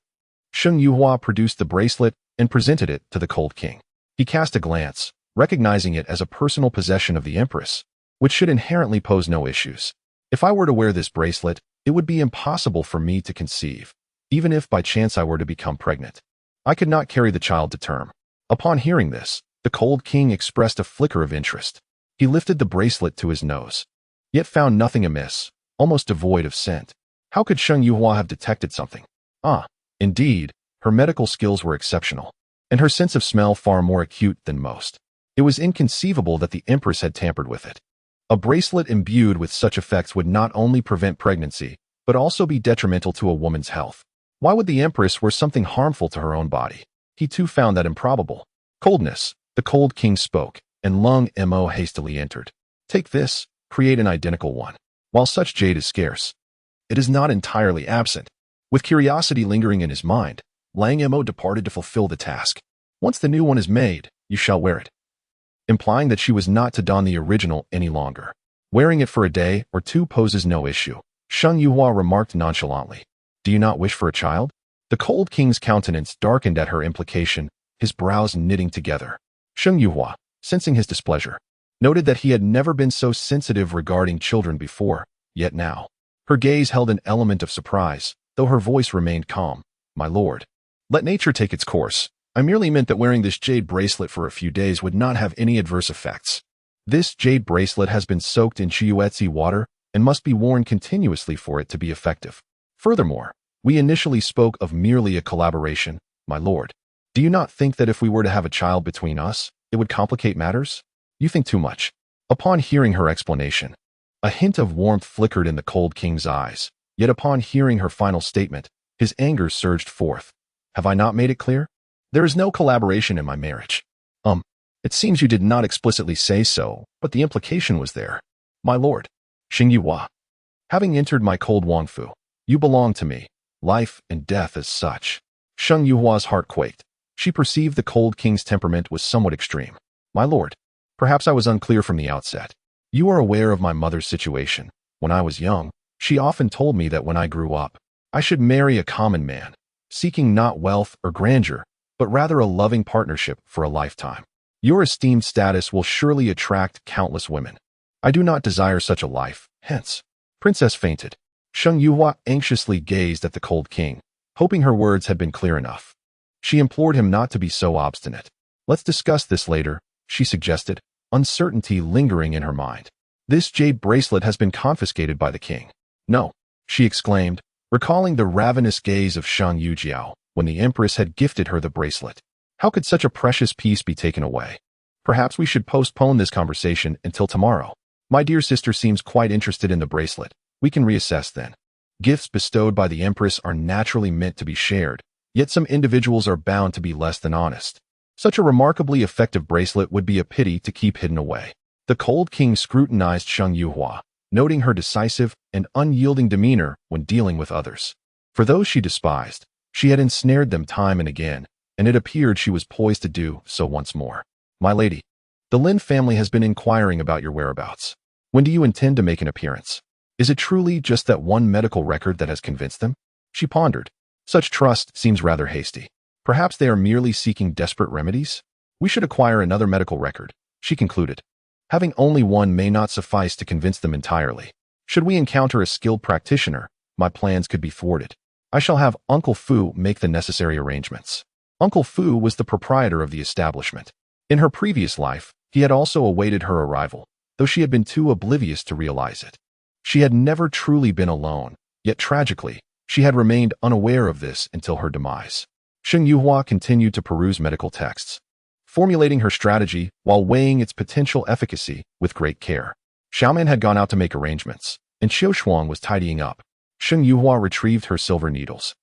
Sheng Yuhua produced the bracelet and presented it to the Cold King. He cast a glance, recognizing it as a personal possession of the Empress, which should inherently pose no issues. If I were to wear this bracelet, it would be impossible for me to conceive, even if by chance I were to become pregnant. I could not carry the child to term. Upon hearing this, the Cold King expressed a flicker of interest. He lifted the bracelet to his nose, yet found nothing amiss, almost devoid of scent. How could Sheng Yuhua have detected something? Indeed, her medical skills were exceptional, and her sense of smell far more acute than most. It was inconceivable that the Empress had tampered with it. A bracelet imbued with such effects would not only prevent pregnancy, but also be detrimental to a woman's health. Why would the Empress wear something harmful to her own body? He too found that improbable. Coldness, the Cold King spoke, and Lung Mo hastily entered. Take this, create an identical one. While such jade is scarce, it is not entirely absent. With curiosity lingering in his mind, Lang Mo departed to fulfill the task. Once the new one is made, you shall wear it. Implying that she was not to don the original any longer. Wearing it for a day or two poses no issue. Sheng Yuhua remarked nonchalantly. Do you not wish for a child? The Cold King's countenance darkened at her implication, his brows knitting together. Sheng Yuhua, sensing his displeasure, noted that he had never been so sensitive regarding children before, yet now. Her gaze held an element of surprise, though her voice remained calm. My lord, let nature take its course. I merely meant that wearing this jade bracelet for a few days would not have any adverse effects. This jade bracelet has been soaked in Chiyuetsi water and must be worn continuously for it to be effective. Furthermore, we initially spoke of merely a collaboration, my lord. Do you not think that if we were to have a child between us, it would complicate matters? You think too much. Upon hearing her explanation, a hint of warmth flickered in the Cold King's eyes, yet upon hearing her final statement, his anger surged forth. Have I not made it clear? There is no collaboration in my marriage. It seems you did not explicitly say so, but the implication was there. My lord, Sheng Yuhua, having entered my cold Wangfu, you belong to me, life and death as such. Sheng Yuhua's heart quaked. She perceived the Cold King's temperament was somewhat extreme. My lord, perhaps I was unclear from the outset. You are aware of my mother's situation. When I was young, she often told me that when I grew up, I should marry a common man, seeking not wealth or grandeur, but rather a loving partnership for a lifetime. Your esteemed status will surely attract countless women. I do not desire such a life, hence. Princess fainted. Sheng Yuhua anxiously gazed at the Cold King, hoping her words had been clear enough. She implored him not to be so obstinate. Let's discuss this later, she suggested, uncertainty lingering in her mind. This jade bracelet has been confiscated by the king. No, she exclaimed, recalling the ravenous gaze of Shang Yujiao when the Empress had gifted her the bracelet. How could such a precious piece be taken away? Perhaps we should postpone this conversation until tomorrow. My dear sister seems quite interested in the bracelet. We can reassess then. Gifts bestowed by the Empress are naturally meant to be shared, yet some individuals are bound to be less than honest. Such a remarkably effective bracelet would be a pity to keep hidden away. The Cold King scrutinized Sheng Yuhua, noting her decisive and unyielding demeanor when dealing with others. For those she despised, she had ensnared them time and again, and it appeared she was poised to do so once more. My lady, the Lin family has been inquiring about your whereabouts. When do you intend to make an appearance? Is it truly just that one medical record that has convinced them? She pondered. Such trust seems rather hasty. Perhaps they are merely seeking desperate remedies? We should acquire another medical record, she concluded. Having only one may not suffice to convince them entirely. Should we encounter a skilled practitioner, my plans could be thwarted. I shall have Uncle Fu make the necessary arrangements. Uncle Fu was the proprietor of the establishment. In her previous life, he had also awaited her arrival, though she had been too oblivious to realize it. She had never truly been alone, yet tragically, she had remained unaware of this until her demise. Sheng Yuhua continued to peruse medical texts, formulating her strategy while weighing its potential efficacy with great care. Xiaoman had gone out to make arrangements, and Xiao Shuang was tidying up. Sheng Yuhua retrieved her silver needles.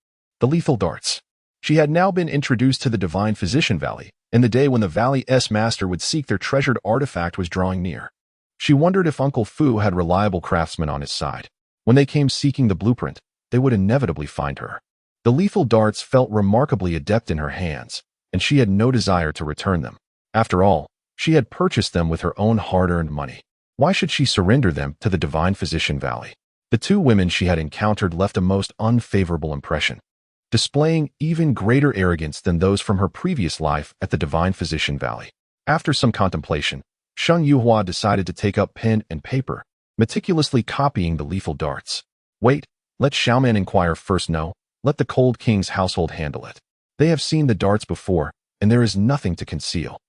The lethal darts. She had now been introduced to the Divine Physician Valley, and the day when the Valley's master would seek their treasured artifact was drawing near. She wondered if Uncle Fu had reliable craftsmen on his side. When they came seeking the blueprint, they would inevitably find her. The lethal darts felt remarkably adept in her hands, and she had no desire to return them. After all, she had purchased them with her own hard-earned money. Why should she surrender them to the Divine Physician Valley? The two women she had encountered left a most unfavorable impression, displaying even greater arrogance than those from her previous life at the Divine Physician Valley. After some contemplation, Sheng Yuhua decided to take up pen and paper, meticulously copying the lethal darts. Wait, let Xiaoman inquire first. No, let the Cold King's household handle it. They have seen the darts before, and there is nothing to conceal.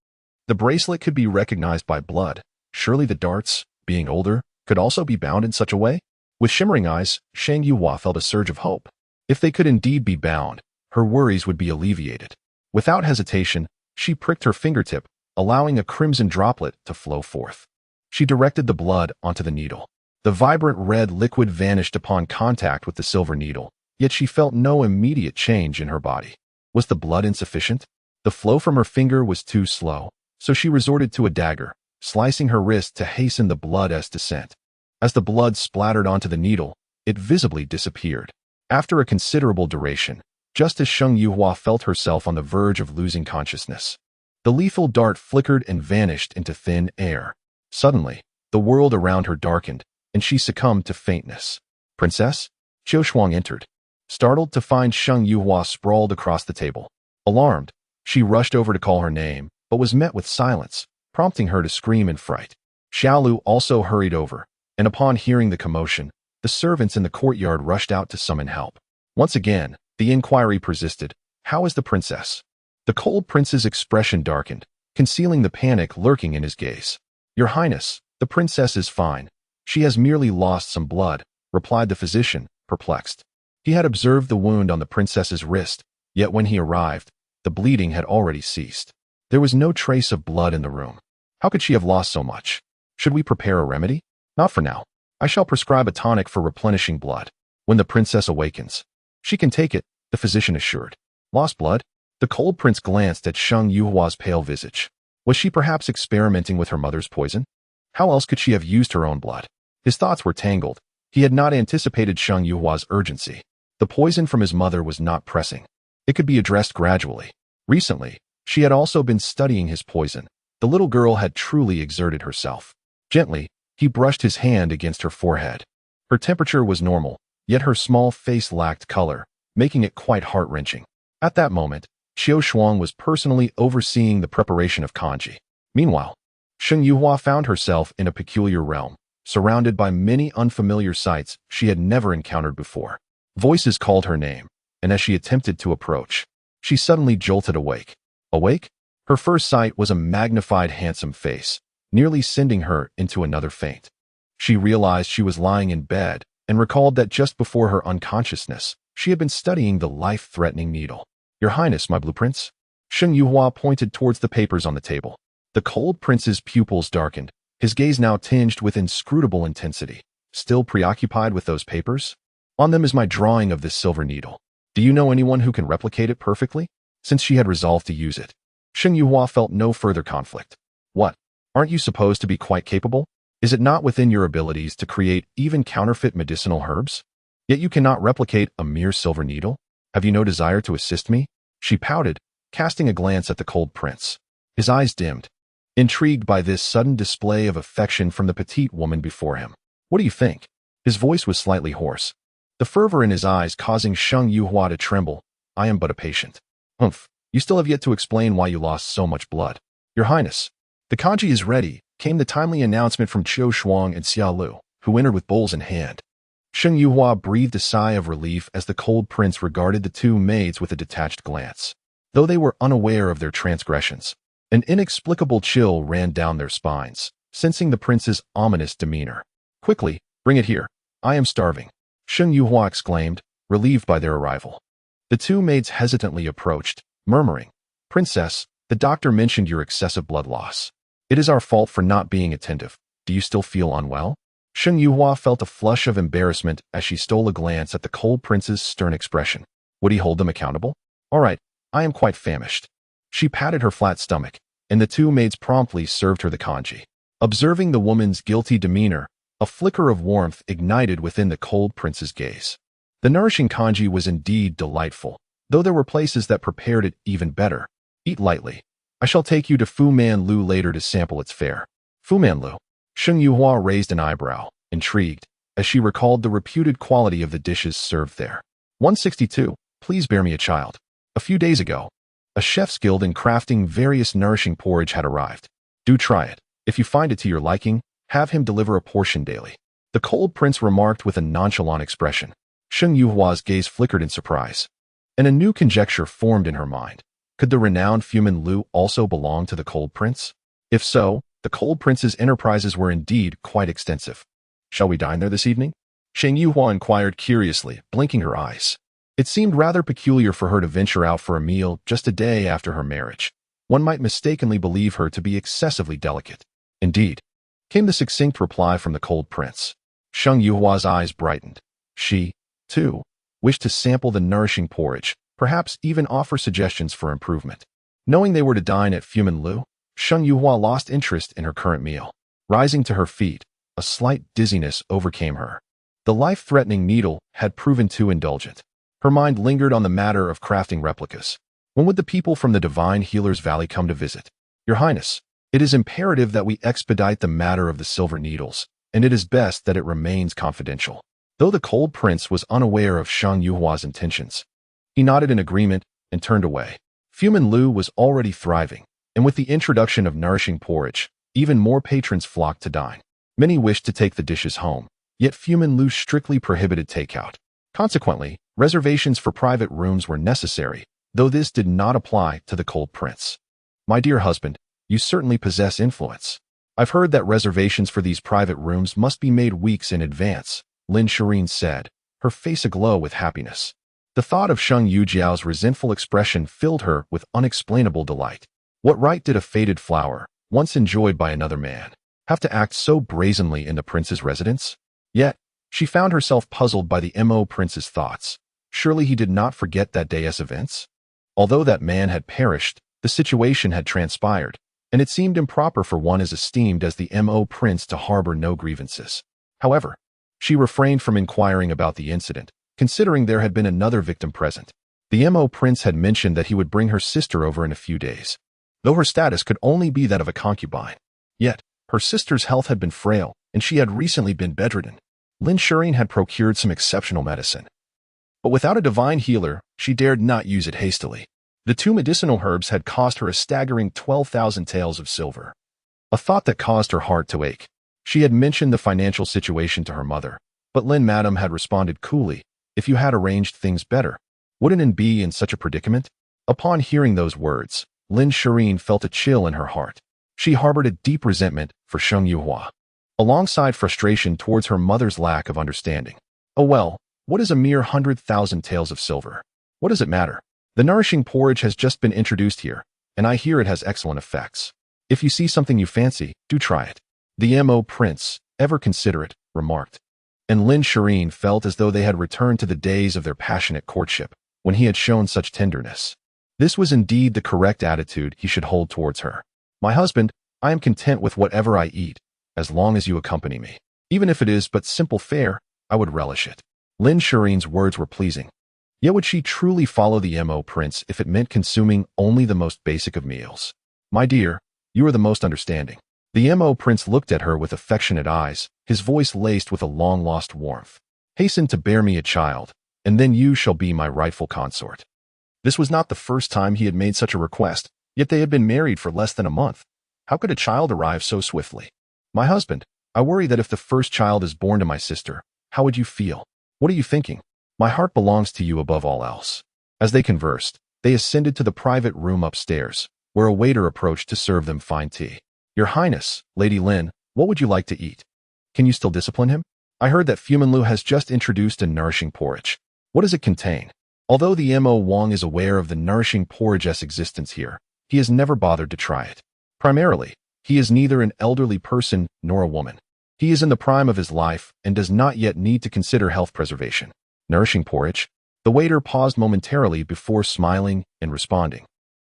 The bracelet could be recognized by blood. Surely the darts, being older, could also be bound in such a way? With shimmering eyes, Sheng Yuhua felt a surge of hope. If they could indeed be bound, her worries would be alleviated. Without hesitation, she pricked her fingertip, allowing a crimson droplet to flow forth. She directed the blood onto the needle. The vibrant red liquid vanished upon contact with the silver needle, yet she felt no immediate change in her body. Was the blood insufficient? The flow from her finger was too slow, so she resorted to a dagger, slicing her wrist to hasten the blood's descent. As the blood splattered onto the needle, it visibly disappeared. After a considerable duration, just as Sheng Yuhua felt herself on the verge of losing consciousness, the lethal dart flickered and vanished into thin air. Suddenly, the world around her darkened, and she succumbed to faintness. Princess? Qiu Shuang entered, startled to find Sheng Yuhua sprawled across the table. Alarmed, she rushed over to call her name, but was met with silence, prompting her to scream in fright. Xiaolu also hurried over, and upon hearing the commotion, the servants in the courtyard rushed out to summon help. Once again, the inquiry persisted. How is the princess? The cold prince's expression darkened, concealing the panic lurking in his gaze. Your Highness, the princess is fine. She has merely lost some blood, replied the physician, perplexed. He had observed the wound on the princess's wrist, yet when he arrived, the bleeding had already ceased. There was no trace of blood in the room. How could she have lost so much? Should we prepare a remedy? Not for now. I shall prescribe a tonic for replenishing blood. When the princess awakens, she can take it, the physician assured. Lost blood? The cold prince glanced at Sheng Yuhua's pale visage. Was she perhaps experimenting with her mother's poison? How else could she have used her own blood? His thoughts were tangled. He had not anticipated Sheng Yuhua's urgency. The poison from his mother was not pressing. It could be addressed gradually. Recently, she had also been studying his poison. The little girl had truly exerted herself. Gently, he brushed his hand against her forehead. Her temperature was normal, yet her small face lacked color, making it quite heart-wrenching. At that moment, Qiu Shuang was personally overseeing the preparation of kanji. Meanwhile, Sheng Yuhua found herself in a peculiar realm, surrounded by many unfamiliar sights she had never encountered before. Voices called her name, and as she attempted to approach, she suddenly jolted awake. Awake? Her first sight was a magnified handsome face, nearly sending her into another faint. She realized she was lying in bed and recalled that just before her unconsciousness, she had been studying the life-threatening needle. Your Highness, my blueprints? Sheng Yuhua pointed towards the papers on the table. The cold prince's pupils darkened, his gaze now tinged with inscrutable intensity. Still preoccupied with those papers? On them is my drawing of this silver needle. Do you know anyone who can replicate it perfectly? Since she had resolved to use it, Sheng Yuhua felt no further conflict. What? Aren't you supposed to be quite capable? Is it not within your abilities to create even counterfeit medicinal herbs? Yet you cannot replicate a mere silver needle? Have you no desire to assist me? She pouted, casting a glance at the cold prince. His eyes dimmed, intrigued by this sudden display of affection from the petite woman before him. What do you think? His voice was slightly hoarse, the fervor in his eyes causing Sheng Yuhua to tremble. I am but a patient. Humph, you still have yet to explain why you lost so much blood. Your Highness, the kanji is ready, came the timely announcement from Qiu Shuang and Xia Lu, who entered with bowls in hand. Sheng Yuhua breathed a sigh of relief as the cold prince regarded the two maids with a detached glance. Though they were unaware of their transgressions, an inexplicable chill ran down their spines, sensing the prince's ominous demeanor. Quickly, bring it here. I am starving, Sheng Yuhua exclaimed, relieved by their arrival. The two maids hesitantly approached, murmuring, Princess, the doctor mentioned your excessive blood loss. It is our fault for not being attentive. Do you still feel unwell? Sheng Yuhua felt a flush of embarrassment as she stole a glance at the cold prince's stern expression. Would he hold them accountable? All right, I am quite famished. She patted her flat stomach, and the two maids promptly served her the congee. Observing the woman's guilty demeanor, a flicker of warmth ignited within the cold prince's gaze. The nourishing congee was indeed delightful, though there were places that prepared it even better. Eat lightly. I shall take you to Fu Man Lu later to sample its fare. Fu Man Lu. Sheng Yuhua raised an eyebrow, intrigued, as she recalled the reputed quality of the dishes served there. 162. Please bear me a child. A few days ago, a chef skilled in crafting various nourishing porridge had arrived. Do try it. If you find it to your liking, have him deliver a portion daily. The cold prince remarked with a nonchalant expression. Sheng Yuhua's gaze flickered in surprise, and a new conjecture formed in her mind. Could the renowned Fu Man Lu also belong to the cold prince? If so, the cold prince's enterprises were indeed quite extensive. Shall we dine there this evening? Sheng Yuhua inquired curiously, blinking her eyes. It seemed rather peculiar for her to venture out for a meal just a day after her marriage. One might mistakenly believe her to be excessively delicate. Indeed, came the succinct reply from the cold prince. Sheng Yuhua's eyes brightened. She, too, wished to sample the nourishing porridge, perhaps even offer suggestions for improvement. Knowing they were to dine at Fu Man Lu, Sheng Yuhua lost interest in her current meal. Rising to her feet, a slight dizziness overcame her. The life-threatening needle had proven too indulgent. Her mind lingered on the matter of crafting replicas. When would the people from the Divine Healer's Valley come to visit? Your Highness, it is imperative that we expedite the matter of the silver needles, and it is best that it remains confidential. Though the cold prince was unaware of Sheng Yuhua's intentions, he nodded in agreement and turned away. Fu Man Lu was already thriving, and with the introduction of nourishing porridge, even more patrons flocked to dine. Many wished to take the dishes home, yet Fu Man Lu strictly prohibited takeout. Consequently, reservations for private rooms were necessary, though this did not apply to the cold prince. My dear husband, you certainly possess influence. I've heard that reservations for these private rooms must be made weeks in advance, Lin Shireen said, her face aglow with happiness. The thought of Sheng Yujiao's resentful expression filled her with unexplainable delight. What right did a faded flower, once enjoyed by another man, have to act so brazenly in the prince's residence? Yet, she found herself puzzled by the Mo prince's thoughts. Surely he did not forget that day's events? Although that man had perished, the situation had transpired, and it seemed improper for one as esteemed as the Mo prince to harbor no grievances. However, she refrained from inquiring about the incident, considering there had been another victim present. The Mo prince had mentioned that he would bring her sister over in a few days, though her status could only be that of a concubine. Yet, her sister's health had been frail, and she had recently been bedridden. Lin Shireen had procured some exceptional medicine, but without a divine healer, she dared not use it hastily. The two medicinal herbs had cost her a staggering 12,000 taels of silver, a thought that caused her heart to ache. She had mentioned the financial situation to her mother, but Lin Madam had responded coolly, if you had arranged things better, wouldn't it be in such a predicament? Upon hearing those words, Lin Shireen felt a chill in her heart. She harbored a deep resentment for Sheng Yuhua, alongside frustration towards her mother's lack of understanding. Oh well, what is a mere 100,000 taels of silver? What does it matter? The nourishing porridge has just been introduced here, and I hear it has excellent effects. If you see something you fancy, do try it. The Mo prince, ever considerate, remarked. And Lin Shireen felt as though they had returned to the days of their passionate courtship, when he had shown such tenderness. This was indeed the correct attitude he should hold towards her. My husband, I am content with whatever I eat, as long as you accompany me. Even if it is but simple fare, I would relish it. Lin Shireen's words were pleasing. Yet would she truly follow the Mo prince if it meant consuming only the most basic of meals? My dear, you are the most understanding. The Mo prince looked at her with affectionate eyes, his voice laced with a long-lost warmth. Hasten to bear me a child, and then you shall be my rightful consort. This was not the first time he had made such a request, yet they had been married for less than a month. How could a child arrive so swiftly? My husband, I worry that if the first child is born to my sister, how would you feel? What are you thinking? My heart belongs to you above all else. As they conversed, they ascended to the private room upstairs, where a waiter approached to serve them fine tea. Your Highness, Lady Lin, what would you like to eat? Can you still discipline him? I heard that Fu Man Lu has just introduced a nourishing porridge. What does it contain? Although the Mo Wang is aware of the nourishing porridge's existence here, he has never bothered to try it. Primarily, he is neither an elderly person nor a woman. He is in the prime of his life and does not yet need to consider health preservation. Nourishing porridge? The waiter paused momentarily before smiling and responding.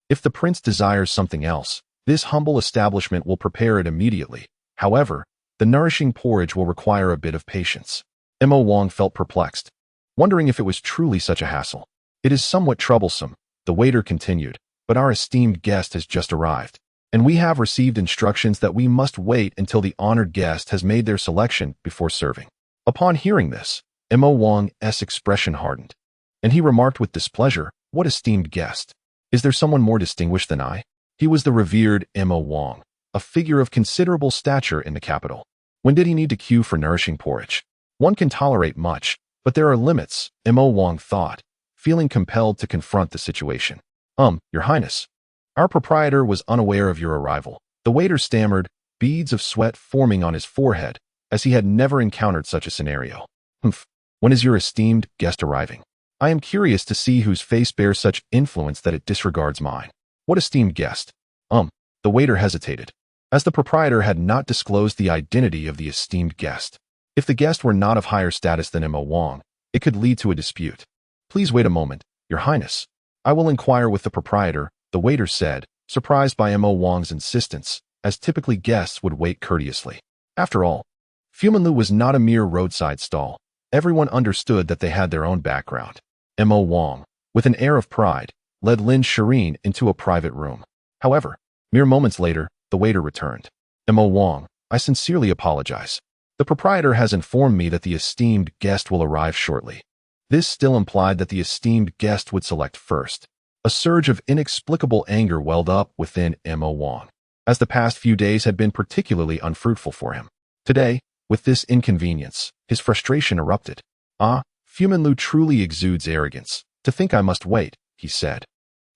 If the prince desires something else, this humble establishment will prepare it immediately. However, the nourishing porridge will require a bit of patience. Mo Wang felt perplexed, wondering if it was truly such a hassle. It is somewhat troublesome, the waiter continued, but our esteemed guest has just arrived, and we have received instructions that we must wait until the honored guest has made their selection before serving. Upon hearing this, Mo Wang's expression hardened, and he remarked with displeasure, "What esteemed guest? Is there someone more distinguished than I?" He was the revered Mo Wang, a figure of considerable stature in the capital. When did he need to queue for nourishing porridge? One can tolerate much, but there are limits, Mo Wang thought, feeling compelled to confront the situation. Your Highness. Our proprietor was unaware of your arrival. The waiter stammered, beads of sweat forming on his forehead, as he had never encountered such a scenario. When is your esteemed guest arriving? I am curious to see whose face bears such influence that it disregards mine. What esteemed guest? The waiter hesitated, as the proprietor had not disclosed the identity of the esteemed guest. If the guest were not of higher status than Mo Wang, it could lead to a dispute. Please wait a moment, Your Highness. I will inquire with the proprietor, the waiter said, surprised by Mo Wang's insistence, as typically guests would wait courteously. After all, Fumanlu was not a mere roadside stall. Everyone understood that they had their own background. Mo Wang, with an air of pride, led Lin Shireen into a private room. However, mere moments later, the waiter returned. Mo Wang, I sincerely apologize. The proprietor has informed me that the esteemed guest will arrive shortly. This still implied that the esteemed guest would select first. A surge of inexplicable anger welled up within Mo Wang, as the past few days had been particularly unfruitful for him. Today, with this inconvenience, his frustration erupted. Fumanlu truly exudes arrogance. To think I must wait, he said,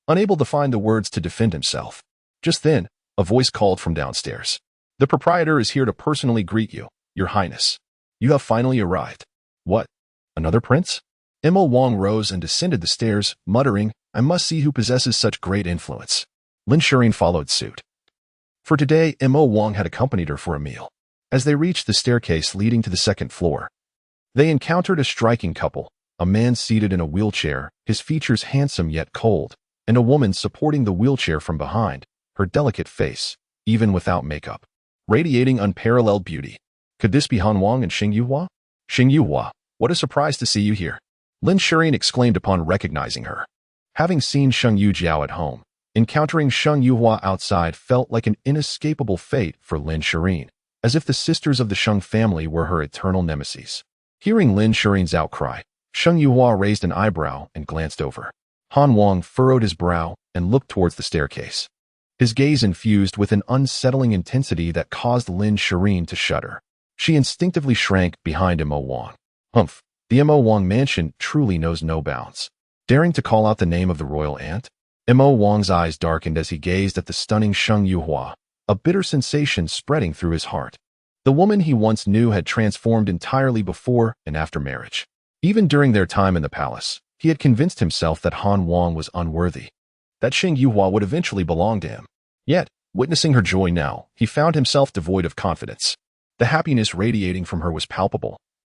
unable to find the words to defend himself. Just then, a voice called from downstairs. The proprietor is here to personally greet you, Your Highness. You have finally arrived. What? Another prince? Mo Wang rose and descended the stairs, muttering, I must see who possesses such great influence. Lin Shireen followed suit. For today, Mo Wang had accompanied her for a meal. As they reached the staircase leading to the second floor, they encountered a striking couple, a man seated in a wheelchair, his features handsome yet cold, and a woman supporting the wheelchair from behind, her delicate face, even without makeup, radiating unparalleled beauty. Could this be Han Wang and Xing Yuhua? Xing Yuhua, what a surprise to see you here. Lin Shireen exclaimed upon recognizing her. Having seen Sheng Yujiao at home, encountering Sheng Yuhua outside felt like an inescapable fate for Lin Shireen, as if the sisters of the Sheng family were her eternal nemesis. Hearing Lin Shireen's outcry, Sheng Yuhua raised an eyebrow and glanced over. Han Wang furrowed his brow and looked towards the staircase. His gaze infused with an unsettling intensity that caused Lin Shireen to shudder. She instinctively shrank behind Mo Wang. The Mo Wang mansion truly knows no bounds. Daring to call out the name of the royal aunt? Mo Wang's eyes darkened as he gazed at the stunning Sheng Yuhua, a bitter sensation spreading through his heart. The woman he once knew had transformed entirely before and after marriage. Even during their time in the palace, he had convinced himself that Han Wang was unworthy, that Xing Yuhua would eventually belong to him. Yet, witnessing her joy now, he found himself devoid of confidence. The happiness radiating from her was palpable,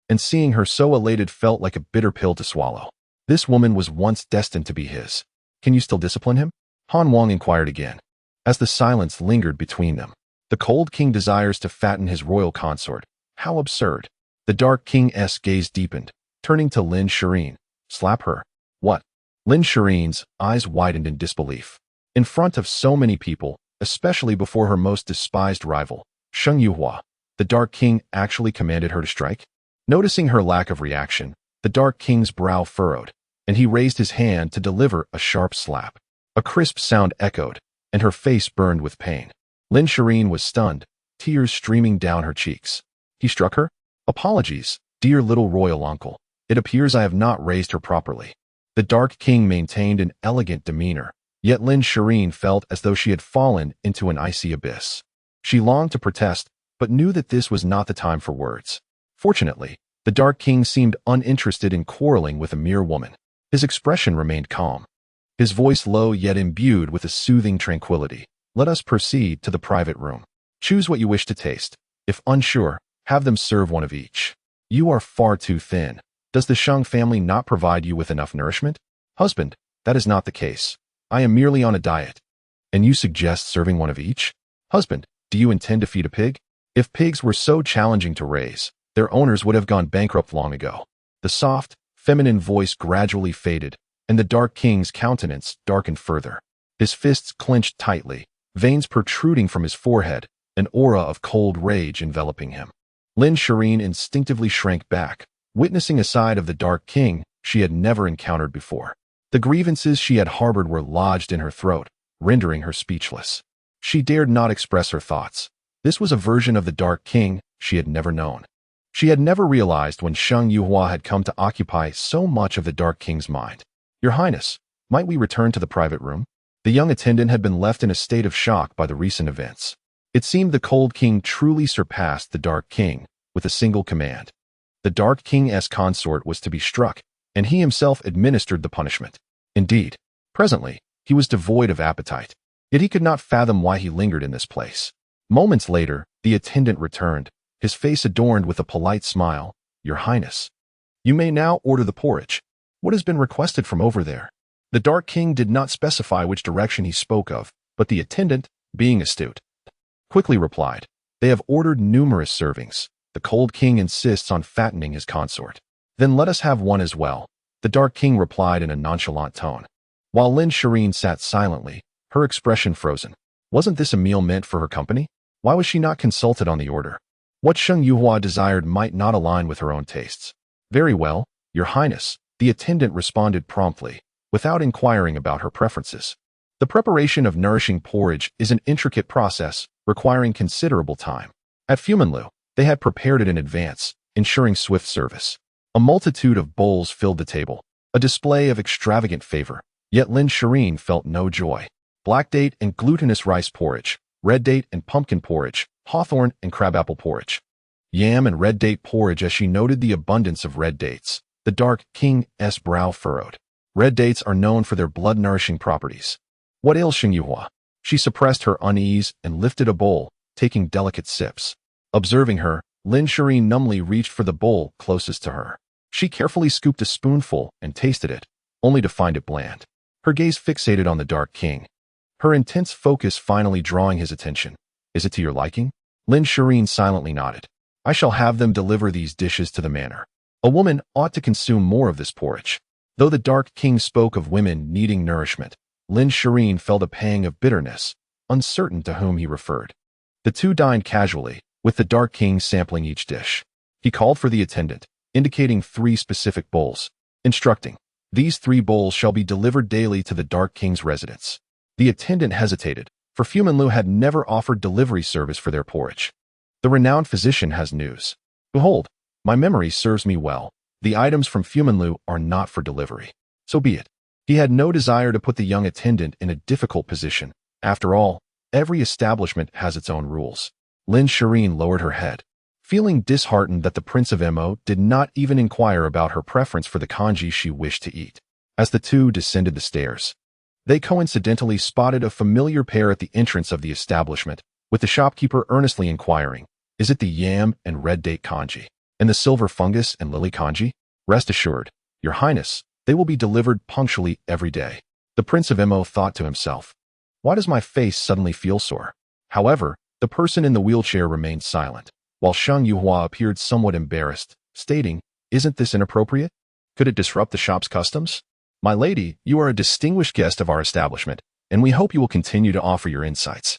and seeing her so elated felt like a bitter pill to swallow. This woman was once destined to be his. Can you still discipline him? Han Wang inquired again, as the silence lingered between them. The cold king desires to fatten his royal consort. How absurd. The dark king's gaze deepened, turning to Lin Shireen. Slap her. What? Lin Shireen's eyes widened in disbelief. In front of so many people, especially before her most despised rival, Sheng Yuhua, the Dark King actually commanded her to strike? Noticing her lack of reaction, the Dark King's brow furrowed, and he raised his hand to deliver a sharp slap. A crisp sound echoed, and her face burned with pain. Lin Shireen was stunned, tears streaming down her cheeks. He struck her? Apologies, dear little royal uncle. It appears I have not raised her properly. The Dark King maintained an elegant demeanor, yet Lin Shireen felt as though she had fallen into an icy abyss. She longed to protest, but knew that this was not the time for words. Fortunately, the Dark King seemed uninterested in quarreling with a mere woman. His expression remained calm, his voice low yet imbued with a soothing tranquility. Let us proceed to the private room. Choose what you wish to taste. If unsure, have them serve one of each. You are far too thin. Does the Shang family not provide you with enough nourishment? Husband, that is not the case. I am merely on a diet. And you suggest serving one of each? Husband, do you intend to feed a pig? If pigs were so challenging to raise, their owners would have gone bankrupt long ago. The soft, feminine voice gradually faded, and the Dark King's countenance darkened further. His fists clenched tightly, veins protruding from his forehead, an aura of cold rage enveloping him. Lin Shireen instinctively shrank back, witnessing a side of the Dark King she had never encountered before. The grievances she had harbored were lodged in her throat, rendering her speechless. She dared not express her thoughts. This was a version of the Dark King she had never known. She had never realized when Shang Yuhua had come to occupy so much of the Dark King's mind. Your Highness, might we return to the private room? The young attendant had been left in a state of shock by the recent events. It seemed the Cold King truly surpassed the Dark King with a single command. The Dark King's consort was to be struck, and he himself administered the punishment. Indeed, presently, he was devoid of appetite, yet he could not fathom why he lingered in this place. Moments later, the attendant returned, his face adorned with a polite smile. Your Highness, you may now order the porridge. What has been requested from over there? The Dark King did not specify which direction he spoke of, but the attendant, being astute, quickly replied, they have ordered numerous servings. The Cold King insists on fattening his consort. Then let us have one as well, the Dark King replied in a nonchalant tone. While Lin Shireen sat silently, her expression frozen. Wasn't this a meal meant for her company? Why was she not consulted on the order? What Shang Yuhua desired might not align with her own tastes. Very well, Your Highness, the attendant responded promptly, without inquiring about her preferences. The preparation of nourishing porridge is an intricate process, requiring considerable time. At Fumanlu, they had prepared it in advance, ensuring swift service. A multitude of bowls filled the table, a display of extravagant favor, yet Lin Shireen felt no joy. Black date and glutinous rice porridge, red date and pumpkin porridge, hawthorn and crabapple porridge, yam and red date porridge. As she noted the abundance of red dates, the Dark King's brow furrowed. Red dates are known for their blood-nourishing properties. What ails Shang Yuhua? She suppressed her unease and lifted a bowl, taking delicate sips. Observing her, Lin Shireen numbly reached for the bowl closest to her. She carefully scooped a spoonful and tasted it, only to find it bland. Her gaze fixated on the Dark King, her intense focus finally drawing his attention. Is it to your liking? Lin Shireen silently nodded. I shall have them deliver these dishes to the manor. A woman ought to consume more of this porridge. Though the Dark King spoke of women needing nourishment, Lin Shireen felt a pang of bitterness, uncertain to whom he referred. The two dined casually, with the Dark King sampling each dish. He called for the attendant, indicating 3 specific bowls, instructing, these 3 bowls shall be delivered daily to the Dark King's residence. The attendant hesitated, for Fumanlu had never offered delivery service for their porridge. The renowned physician has news. Behold, my memory serves me well. The items from Fumanlu are not for delivery. So be it. He had no desire to put the young attendant in a difficult position. After all, every establishment has its own rules. Lin Shireen lowered her head, feeling disheartened that the Prince of Mo did not even inquire about her preference for the congee she wished to eat. As the two descended the stairs, they coincidentally spotted a familiar pair at the entrance of the establishment, with the shopkeeper earnestly inquiring, is it the yam and red date congee, and the silver fungus and lily congee? Rest assured, Your Highness, they will be delivered punctually every day. The Prince of Mo thought to himself, why does my face suddenly feel sore? However, the person in the wheelchair remained silent, while Shang Yuhua appeared somewhat embarrassed, stating, isn't this inappropriate? Could it disrupt the shop's customs? My lady, you are a distinguished guest of our establishment, and we hope you will continue to offer your insights.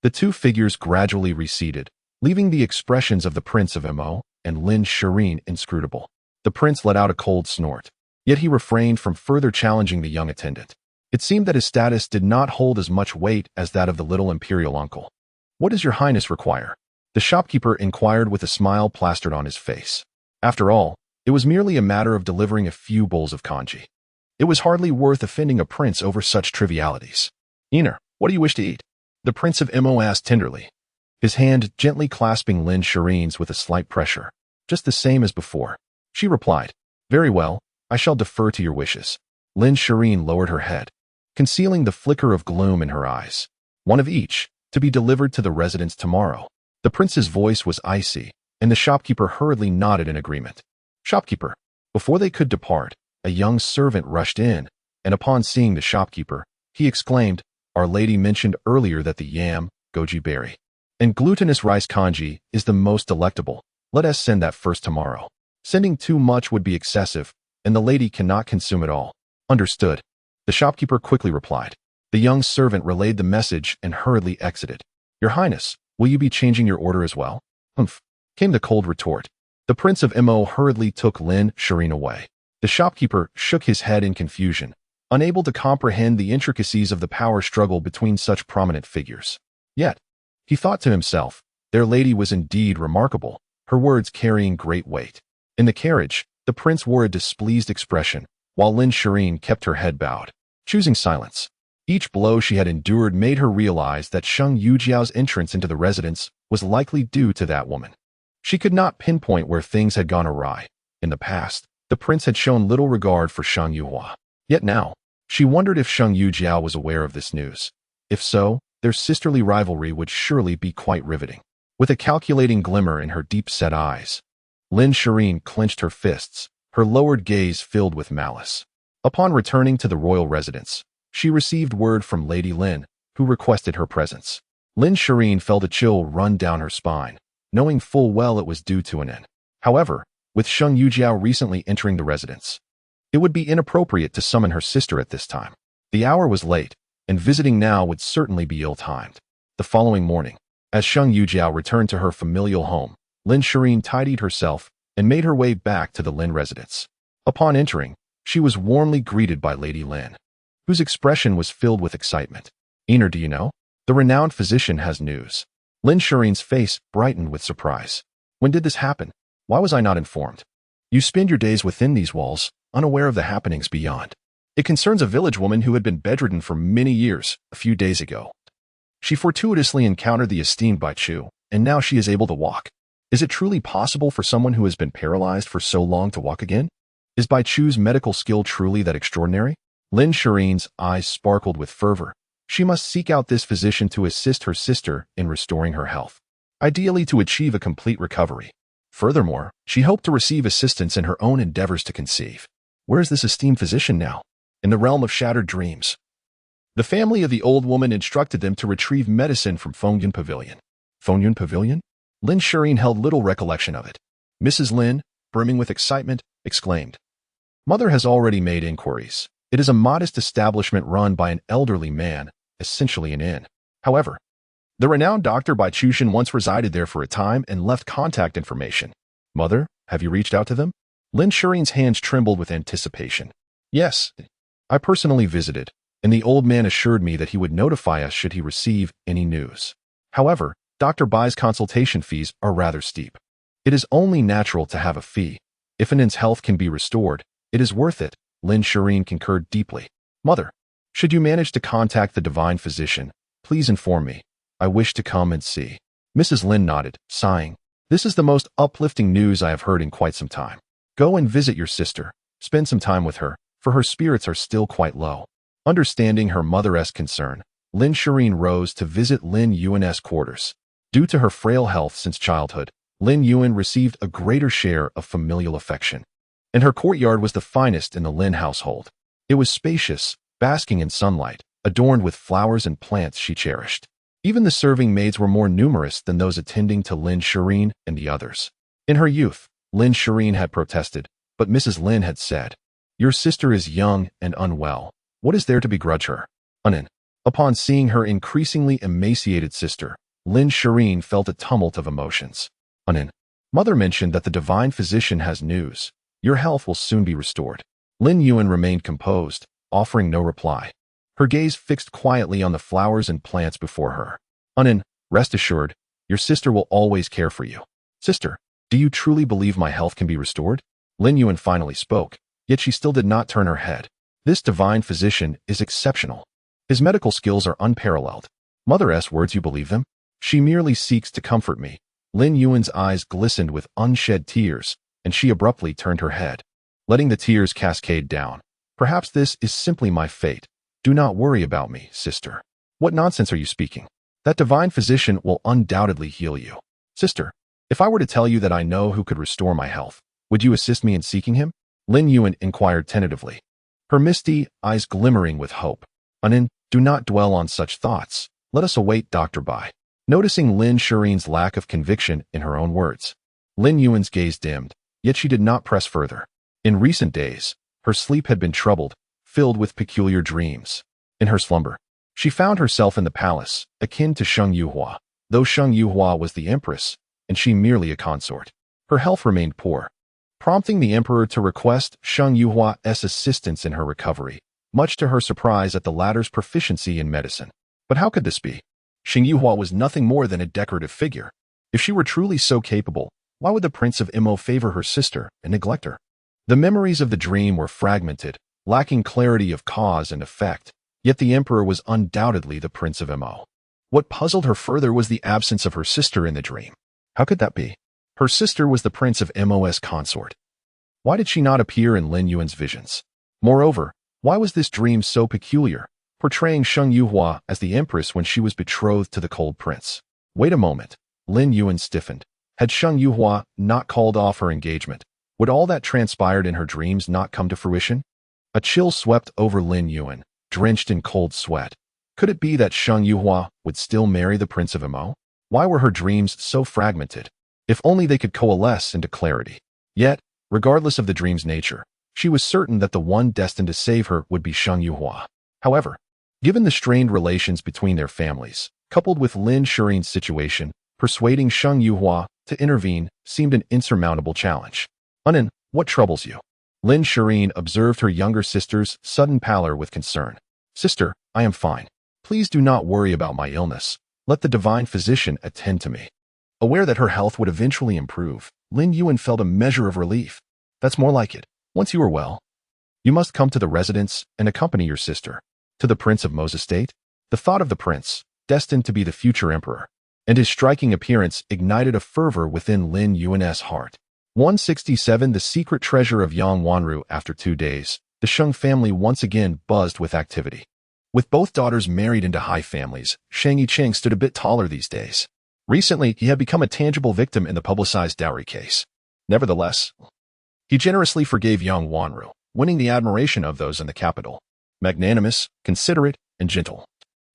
The two figures gradually receded, leaving the expressions of the Prince of Mo and Lin Shireen inscrutable. The prince let out a cold snort, yet he refrained from further challenging the young attendant. It seemed that his status did not hold as much weight as that of the little imperial uncle. What does Your Highness require? The shopkeeper inquired with a smile plastered on his face. After all, it was merely a matter of delivering a few bowls of congee. It was hardly worth offending a prince over such trivialities. Ener, what do you wish to eat? The Prince of Mo asked tenderly, his hand gently clasping Lin Shireen's with a slight pressure. Just the same as before. She replied, very well, I shall defer to your wishes. Lin Shireen lowered her head, concealing the flicker of gloom in her eyes. One of each, to be delivered to the residence tomorrow. The prince's voice was icy, and the shopkeeper hurriedly nodded in agreement. Shopkeeper, Before they could depart, a young servant rushed in, and upon seeing the shopkeeper, he exclaimed, "Our Lady mentioned earlier that the yam, goji berry, and glutinous rice congee is the most delectable. Let us send that first tomorrow. Sending too much would be excessive, and the lady cannot consume it all." "Understood," the shopkeeper quickly replied. The young servant relayed the message and hurriedly exited. "Your Highness, will you be changing your order as well?" "Humph," came the cold retort. The Prince of Mo hurriedly took Lin Shireen away. The shopkeeper shook his head in confusion, unable to comprehend the intricacies of the power struggle between such prominent figures. Yet, he thought to himself, their lady was indeed remarkable, her words carrying great weight. In the carriage, the prince wore a displeased expression, while Lin Shireen kept her head bowed, choosing silence. Each blow she had endured made her realize that Sheng Yujiao's entrance into the residence was likely due to that woman. She could not pinpoint where things had gone awry. In the past, the prince had shown little regard for Sheng Yuhua. Yet now, she wondered if Sheng Yujiao was aware of this news. If so, their sisterly rivalry would surely be quite riveting. With a calculating glimmer in her deep-set eyes, Lin Shireen clenched her fists, her lowered gaze filled with malice. Upon returning to the royal residence, she received word from Lady Lin, who requested her presence. Lin Shireen felt a chill run down her spine, knowing full well it was due to an end. However, with Sheng Yujiao recently entering the residence, it would be inappropriate to summon her sister at this time. The hour was late, and visiting now would certainly be ill-timed. The following morning, as Sheng Yujiao returned to her familial home, Lin Shireen tidied herself and made her way back to the Lin residence. Upon entering, she was warmly greeted by Lady Lin, whose expression was filled with excitement. "Einer, do you know? The renowned physician has news." Lin Shireen's face brightened with surprise. "When did this happen? Why was I not informed?" "You spend your days within these walls, unaware of the happenings beyond. It concerns a village woman who had been bedridden for many years. A few days ago, she fortuitously encountered the esteemed Bai Chu, and now she is able to walk. Is it truly possible for someone who has been paralyzed for so long to walk again? Is Bai Chu's medical skill truly that extraordinary?" Lin Shireen's eyes sparkled with fervor. She must seek out this physician to assist her sister in restoring her health, ideally to achieve a complete recovery. Furthermore, she hoped to receive assistance in her own endeavors to conceive. Where is this esteemed physician now? In the realm of shattered dreams. The family of the old woman instructed them to retrieve medicine from Fengyun Pavilion. Fengyun Pavilion? Lin Shireen held little recollection of it. Mrs. Lin, brimming with excitement, exclaimed, "Mother has already made inquiries. It is a modest establishment run by an elderly man, essentially an inn. However, the renowned Dr. Bai Chushin once resided there for a time and left contact information. Mother, have you reached out to them?" Lin Shireen's hands trembled with anticipation. "Yes, I personally visited, and the old man assured me that he would notify us should he receive any news. However, Dr. Bai's consultation fees are rather steep. It is only natural to have a fee. If an inn's health can be restored, it is worth it." Lin Shireen concurred deeply. "Mother, should you manage to contact the divine physician, please inform me. I wish to come and see." Mrs. Lin nodded, sighing. "This is the most uplifting news I have heard in quite some time. Go and visit your sister. Spend some time with her, for her spirits are still quite low." Understanding her mother-esque concern, Lin Shireen rose to visit Lin Yuan's quarters. Due to her frail health since childhood, Lin Yuan received a greater share of familial affection, and her courtyard was the finest in the Lin household. It was spacious, basking in sunlight, adorned with flowers and plants she cherished. Even the serving maids were more numerous than those attending to Lin Shireen and the others. In her youth, Lin Shireen had protested, but Mrs. Lin had said, "Your sister is young and unwell. What is there to begrudge her?" Upon seeing her increasingly emaciated sister, Lin Shireen felt a tumult of emotions. "Mother mentioned that the divine physician has news. Your health will soon be restored." Lin Yuan remained composed, offering no reply. Her gaze fixed quietly on the flowers and plants before her. "Rest assured, your sister will always care for you." "Sister, do you truly believe my health can be restored?" Lin Yuan finally spoke, yet she still did not turn her head. "This divine physician is exceptional. His medical skills are unparalleled. Mother's words, you believe them?" "She merely seeks to comfort me." Lin Yuan's eyes glistened with unshed tears, and she abruptly turned her head, letting the tears cascade down. "Perhaps this is simply my fate. Do not worry about me, sister." "What nonsense are you speaking? That divine physician will undoubtedly heal you." "Sister, if I were to tell you that I know who could restore my health, would you assist me in seeking him?" Lin Yuan inquired tentatively, her misty eyes glimmering with hope. Anin, do not dwell on such thoughts. Let us await Dr. Bai. Noticing Lin Shirin's lack of conviction in her own words, Lin Yuan's gaze dimmed, yet she did not press further. In recent days, her sleep had been troubled, filled with peculiar dreams. In her slumber, she found herself in the palace, akin to Sheng Yuhua, though Sheng Yuhua was the empress, and she merely a consort. Her health remained poor, prompting the emperor to request Sheng Yuhua's assistance in her recovery, much to her surprise at the latter's proficiency in medicine. But how could this be? Sheng Yuhua was nothing more than a decorative figure. If she were truly so capable, why would the Prince of Imo favor her sister and neglect her? The memories of the dream were fragmented, lacking clarity of cause and effect, yet the emperor was undoubtedly the Prince of Imo. What puzzled her further was the absence of her sister in the dream. How could that be? Her sister was the Prince of Imo's consort. Why did she not appear in Lin Yuan's visions? Moreover, why was this dream so peculiar, portraying Sheng Yuhua as the empress when she was betrothed to the cold prince? Wait a moment. Lin Yuan stiffened. Had Sheng Yuhua not called off her engagement, would all that transpired in her dreams not come to fruition? A chill swept over Lin Yuan, drenched in cold sweat. Could it be that Sheng Yuhua would still marry the Prince of Imo? Why were her dreams so fragmented? If only they could coalesce into clarity. Yet, regardless of the dream's nature, she was certain that the one destined to save her would be Sheng Yuhua. However, given the strained relations between their families, coupled with Lin Shirin's situation, persuading Sheng Yuhua to intervene seemed an insurmountable challenge. Anin, what troubles you? Lin Shirin observed her younger sister's sudden pallor with concern. Sister, I am fine. Please do not worry about my illness. Let the divine physician attend to me. Aware that her health would eventually improve, Lin Yuan felt a measure of relief. That's more like it. Once you are well, you must come to the residence and accompany your sister. To the Prince of Mo's estate? The thought of the prince, destined to be the future emperor, and his striking appearance ignited a fervor within Lin Yuan's heart. 167 The secret treasure of Yang Wanru. After 2 days, the Sheng family once again buzzed with activity. With both daughters married into high families, Sheng Yicheng stood a bit taller these days. Recently, he had become a tangible victim in the publicized dowry case. Nevertheless, he generously forgave Yang Wanru, winning the admiration of those in the capital. Magnanimous, considerate, and gentle.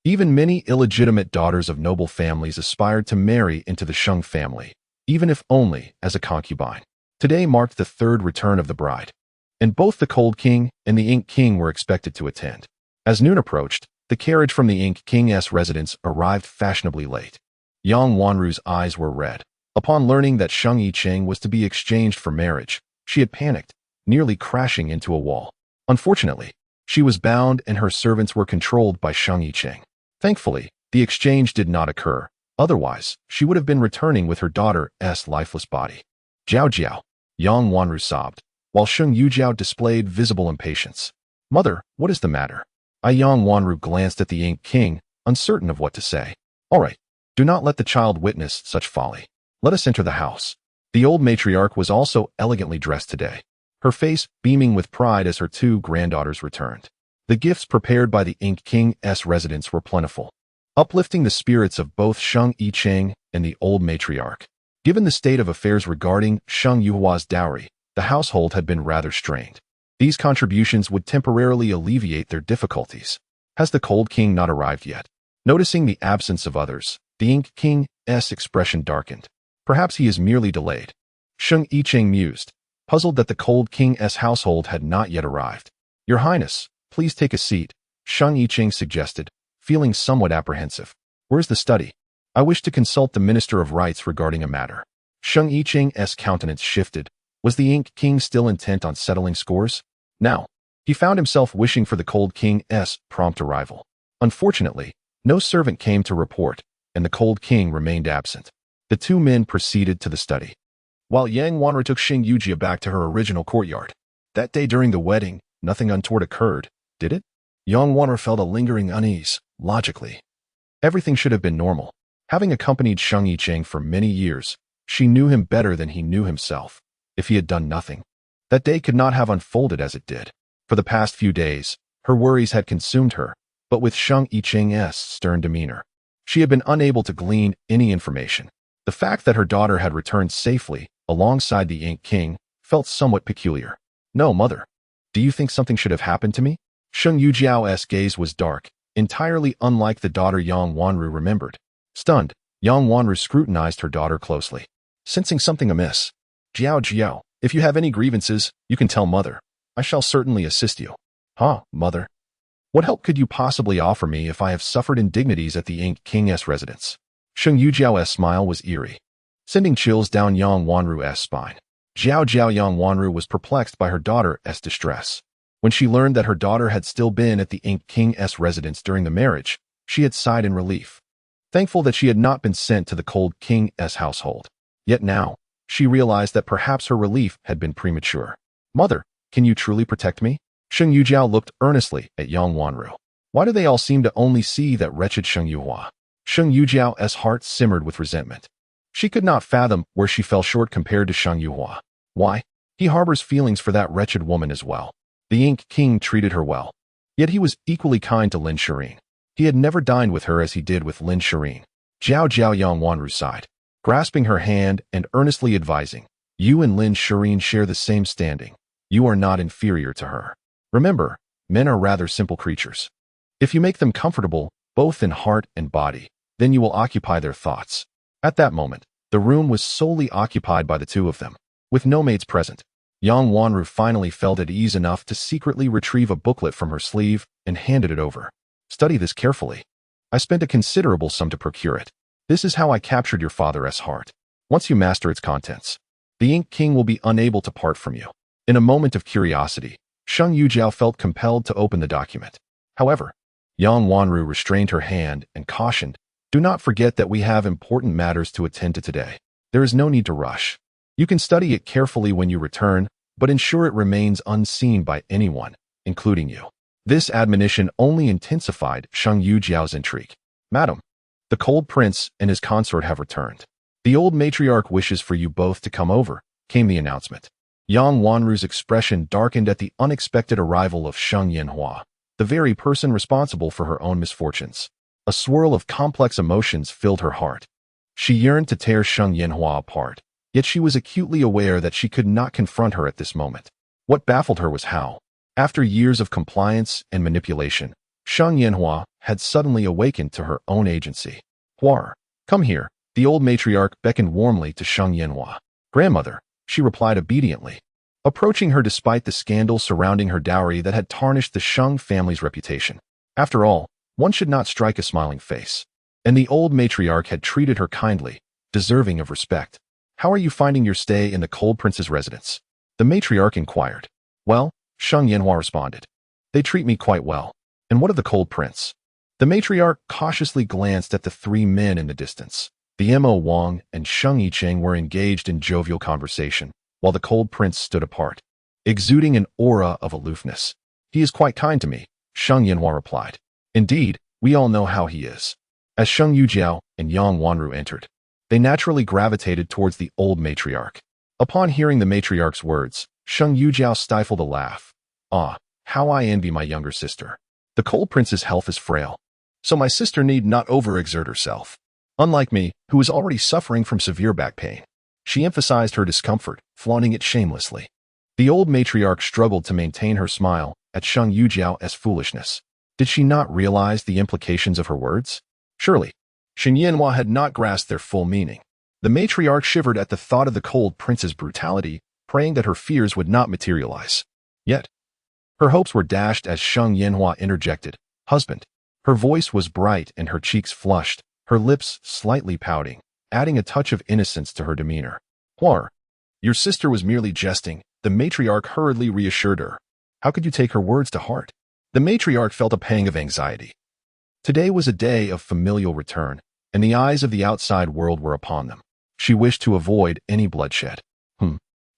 Even many illegitimate daughters of noble families aspired to marry into the Sheng family, even if only as a concubine. Today marked the 3rd return of the bride, and both the Cold King and the Ink King were expected to attend. As noon approached, the carriage from the Ink King's residence arrived fashionably late. Yang Wanru's eyes were red. Upon learning that Sheng Yicheng was to be exchanged for marriage, she had panicked, nearly crashing into a wall. Unfortunately, she was bound and her servants were controlled by Sheng Yicheng. Thankfully, the exchange did not occur. Otherwise, she would have been returning with her daughter's lifeless body. Jiao Jiao, Yang Wanru sobbed, while Sheng Yujiao displayed visible impatience. Mother, what is the matter? Yang Wanru glanced at the Ink King, uncertain of what to say. All right. Do not let the child witness such folly. Let us enter the house. The old matriarch was also elegantly dressed today, her face beaming with pride as her 2 granddaughters returned. The gifts prepared by the Ink King's residence were plentiful, uplifting the spirits of both Sheng Yicheng and the old matriarch. Given the state of affairs regarding Sheng Yuhua's dowry, the household had been rather strained. These contributions would temporarily alleviate their difficulties. Has the Cold King not arrived yet? Noticing the absence of others, the Ink King's expression darkened. Perhaps he is merely delayed. Sheng Yicheng mused, puzzled that the Cold King's household had not yet arrived. Your Highness, please take a seat, Sheng Yicheng suggested, feeling somewhat apprehensive. Where's the study? I wish to consult the Minister of Rites regarding a matter. Sheng Yicheng's countenance shifted. Was the Ink King still intent on settling scores? Now, he found himself wishing for the Cold King's prompt arrival. Unfortunately, no servant came to report, and the Cold King remained absent. The 2 men proceeded to the study, while Yang Wanru took Sheng Yujia back to her original courtyard. That day during the wedding, nothing untoward occurred, did it? Yang Wanru felt a lingering unease. Logically, everything should have been normal. Having accompanied Sheng Yicheng for many years, she knew him better than he knew himself. If he had done nothing, that day could not have unfolded as it did. For the past few days, her worries had consumed her, but with Sheng Yicheng's stern demeanor, she had been unable to glean any information. The fact that her daughter had returned safely alongside the Ink King felt somewhat peculiar. No, mother. Do you think something should have happened to me? Sheng Yujiao's gaze was dark, entirely unlike the daughter Yang Wanru remembered. Stunned, Yang Wanru scrutinized her daughter closely. Sensing something amiss. Jiao, if you have any grievances, you can tell mother. I shall certainly assist you. Huh, mother? What help could you possibly offer me if I have suffered indignities at the Ink King's residence? Sheng Yujiao's smile was eerie, sending chills down Yang Wanru's spine. Yang Wanru was perplexed by her daughter's distress. When she learned that her daughter had still been at the Ink King's residence during the marriage, she had sighed in relief, thankful that she had not been sent to the cold King's household. Yet now, she realized that perhaps her relief had been premature. Mother, can you truly protect me? Sheng Yujiao looked earnestly at Yang Wanru. Why do they all seem to only see that wretched Sheng Yuhua? Sheng Yujiao's heart simmered with resentment. She could not fathom where she fell short compared to Sheng Yuhua. Why? He harbors feelings for that wretched woman as well. The Ink King treated her well. Yet he was equally kind to Lin Shireen. He had never dined with her as he did with Lin Shireen. Yang Wanru sighed, grasping her hand and earnestly advising, you and Lin Shireen share the same standing. You are not inferior to her. Remember, men are rather simple creatures. If you make them comfortable, both in heart and body, then you will occupy their thoughts. At that moment, the room was solely occupied by the two of them, with no maids present. Yang Wanru finally felt at ease enough to secretly retrieve a booklet from her sleeve and handed it over. Study this carefully. I spent a considerable sum to procure it. This is how I captured your father's heart. Once you master its contents, the Ink King will be unable to part from you. In a moment of curiosity, Sheng Yujiao felt compelled to open the document. However, Yang Wanru restrained her hand and cautioned, do not forget that we have important matters to attend to today. There is no need to rush. You can study it carefully when you return, but ensure it remains unseen by anyone, including you. This admonition only intensified Sheng Yujiao's intrigue. Madam, the cold prince and his consort have returned. The old matriarch wishes for you both to come over, came the announcement. Yang Wanru's expression darkened at the unexpected arrival of Sheng Yanhua, the very person responsible for her own misfortunes. A swirl of complex emotions filled her heart. She yearned to tear Sheng Yanhua apart, yet she was acutely aware that she could not confront her at this moment. What baffled her was how, after years of compliance and manipulation, Sheng Yanhua had suddenly awakened to her own agency. Huar, come here. The old matriarch beckoned warmly to Sheng Yanhua. Grandmother, she replied obediently, approaching her despite the scandal surrounding her dowry that had tarnished the Sheng family's reputation. After all, one should not strike a smiling face. And the old matriarch had treated her kindly, deserving of respect. How are you finding your stay in the cold prince's residence? The matriarch inquired. Well, Sheng Yanhua responded. They treat me quite well. And what of the cold prince? The matriarch cautiously glanced at the three men in the distance. The Mo Wang and Sheng Yicheng were engaged in jovial conversation, while the cold prince stood apart, exuding an aura of aloofness. He is quite kind to me, Sheng Yanhua replied. Indeed, we all know how he is. As Sheng Yujiao and Yang Wanru entered, they naturally gravitated towards the old matriarch. Upon hearing the matriarch's words, Sheng Yujiao stifled a laugh. Ah, how I envy my younger sister. The cold prince's health is frail, so my sister need not overexert herself. Unlike me, who is already suffering from severe back pain. She emphasized her discomfort, flaunting it shamelessly. The old matriarch struggled to maintain her smile at Sheng Yujiao's foolishness. Did she not realize the implications of her words? Surely, Sheng Yanhua had not grasped their full meaning. The matriarch shivered at the thought of the cold prince's brutality, praying that her fears would not materialize. Yet, her hopes were dashed as Sheng Yanhua interjected, husband. Her voice was bright and her cheeks flushed, her lips slightly pouting, adding a touch of innocence to her demeanor. Huar, your sister was merely jesting, the matriarch hurriedly reassured her. How could you take her words to heart? The matriarch felt a pang of anxiety. Today was a day of familial return, and the eyes of the outside world were upon them. She wished to avoid any bloodshed.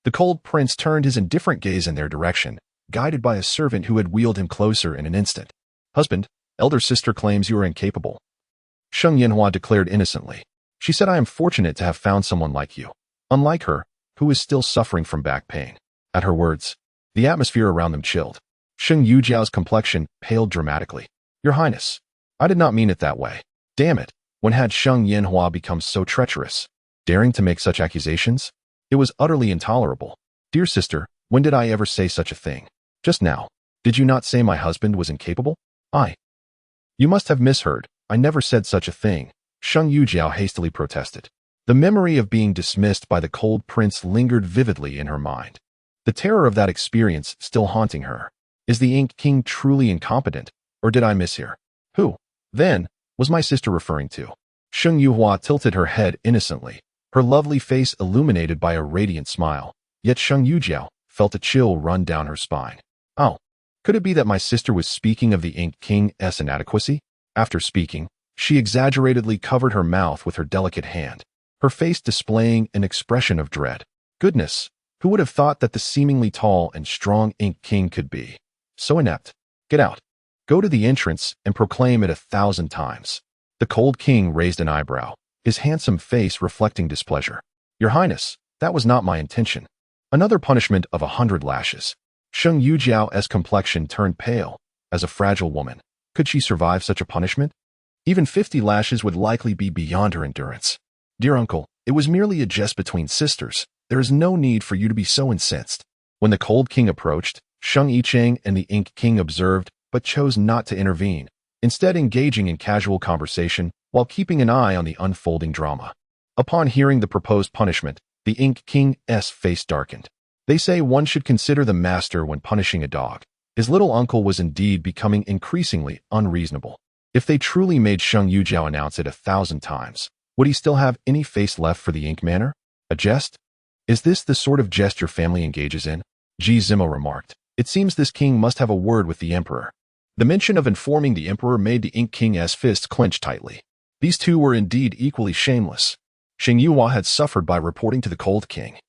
The cold prince turned his indifferent gaze in their direction, guided by a servant who had wheeled him closer in an instant. Husband, elder sister claims you are incapable. Sheng Yanhua declared innocently. She said I am fortunate to have found someone like you, unlike her, who is still suffering from back pain. At her words, the atmosphere around them chilled. Sheng Yujiao's complexion paled dramatically. Your Highness, I did not mean it that way. Damn it, when had Sheng Yanhua become so treacherous? Daring to make such accusations? It was utterly intolerable. Dear sister, When did I ever say such a thing? Just now. Did you not say my husband was incapable? You must have misheard. I never said such a thing, Sheng Yujiao hastily protested. The memory of being dismissed by the cold prince lingered vividly in her mind. The terror of that experience still haunting her. Is the Ink King truly incompetent, or did I mishear? Who, then, was my sister referring to? Sheng Yuhua tilted her head innocently, her lovely face illuminated by a radiant smile, yet Sheng Yujiao felt a chill run down her spine. Oh, could it be that my sister was speaking of the Ink King's inadequacy? After speaking, she exaggeratedly covered her mouth with her delicate hand, her face displaying an expression of dread. Goodness, who would have thought that the seemingly tall and strong Ink King could be so inept? Get out. Go to the entrance and proclaim it 1,000 times. The cold king raised an eyebrow, his handsome face reflecting displeasure. Your Highness, that was not my intention. Another punishment of 100 lashes. Sheng Yujiao's complexion turned pale. As a fragile woman, could she survive such a punishment? Even 50 lashes would likely be beyond her endurance. Dear uncle, it was merely a jest between sisters. There is no need for you to be so incensed. When the cold king approached, Sheng Yicheng and the Ink King observed, but chose not to intervene, instead engaging in casual conversation while keeping an eye on the unfolding drama. Upon hearing the proposed punishment, the Ink King's face darkened. They say one should consider the master when punishing a dog. His little uncle was indeed becoming increasingly unreasonable. If they truly made Sheng Yujiao announce it 1,000 times, would he still have any face left for the Ink Manor? A jest? Is this the sort of jest your family engages in? Ji Zimo remarked. It seems this king must have a word with the emperor. The mention of informing the emperor made the Ink King's fists clench tightly. These two were indeed equally shameless. Sheng Yuhua had suffered by reporting to the cold king,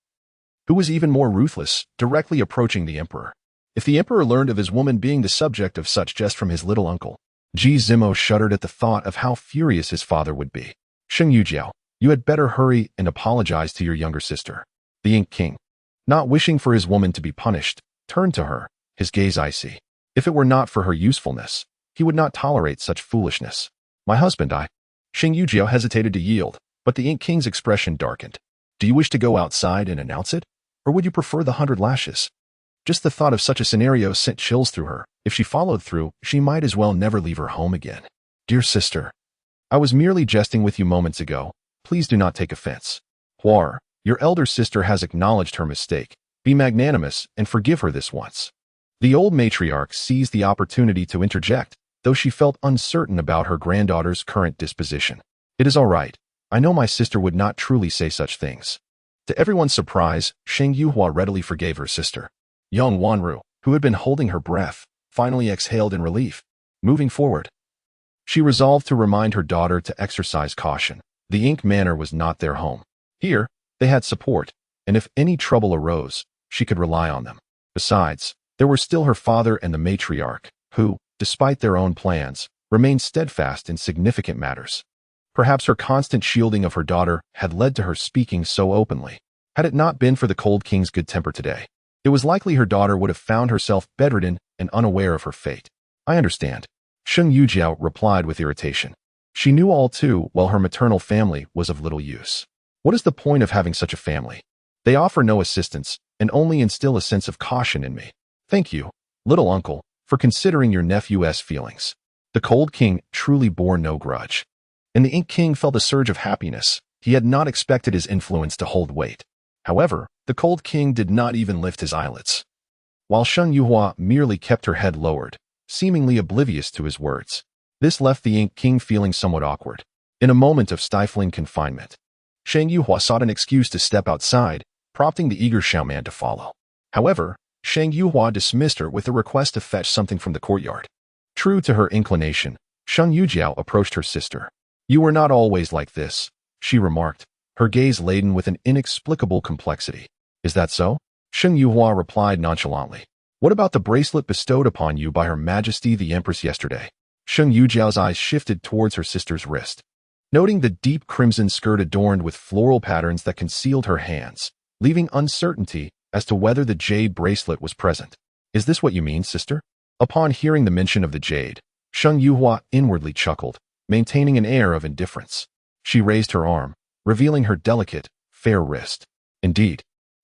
who was even more ruthless, directly approaching the emperor. If the emperor learned of his woman being the subject of such jest from his little uncle, Ji Zimo shuddered at the thought of how furious his father would be. Sheng Yujiao, you had better hurry and apologize to your younger sister. The Ink King, not wishing for his woman to be punished, turned to her, his gaze icy. If it were not for her usefulness, he would not tolerate such foolishness. My husband, Sheng Yujiao hesitated to yield, but the Ink King's expression darkened. Do you wish to go outside and announce it? Or would you prefer the 100 lashes? Just the thought of such a scenario sent chills through her. If she followed through, she might as well never leave her home again. Dear sister, I was merely jesting with you moments ago. Please do not take offense. Huar, your elder sister has acknowledged her mistake. Be magnanimous and forgive her this once. The old matriarch seized the opportunity to interject, though she felt uncertain about her granddaughter's current disposition. It is all right. I know my sister would not truly say such things. To everyone's surprise, Sheng Yuhua readily forgave her sister. Young Wanru, who had been holding her breath, finally exhaled in relief. Moving forward, she resolved to remind her daughter to exercise caution. The Ink Manor was not their home. Here, they had support, and if any trouble arose, she could rely on them. Besides, there were still her father and the matriarch, who, despite their own plans, remained steadfast in significant matters. Perhaps her constant shielding of her daughter had led to her speaking so openly. Had it not been for the cold king's good temper today, it was likely her daughter would have found herself bedridden and unaware of her fate. I understand. Sheng Yujiao replied with irritation. She knew all too well her maternal family was of little use. What is the point of having such a family? They offer no assistance and only instill a sense of caution in me. Thank you, little uncle, for considering your nephew's feelings. The cold king truly bore no grudge. And the Ink King felt a surge of happiness. He had not expected his influence to hold weight. However, the cold king did not even lift his eyelids, while Sheng Yuhua merely kept her head lowered, seemingly oblivious to his words. This left the Ink King feeling somewhat awkward. In a moment of stifling confinement, Sheng Yuhua sought an excuse to step outside, prompting the eager Xiaoman to follow. However, Sheng Yuhua dismissed her with a request to fetch something from the courtyard. True to her inclination, Sheng Yujiao approached her sister. You were not always like this, she remarked, her gaze laden with an inexplicable complexity. Is that so? Sheng Yuhua replied nonchalantly. What about the bracelet bestowed upon you by Her Majesty the Empress yesterday? Sheng Yujiao's eyes shifted towards her sister's wrist. Noting the deep crimson skirt adorned with floral patterns that concealed her hands, leaving uncertainty as to whether the jade bracelet was present. Is this what you mean, sister? Upon hearing the mention of the jade, Sheng Yuhua inwardly chuckled, maintaining an air of indifference. She raised her arm, revealing her delicate, fair wrist. Indeed,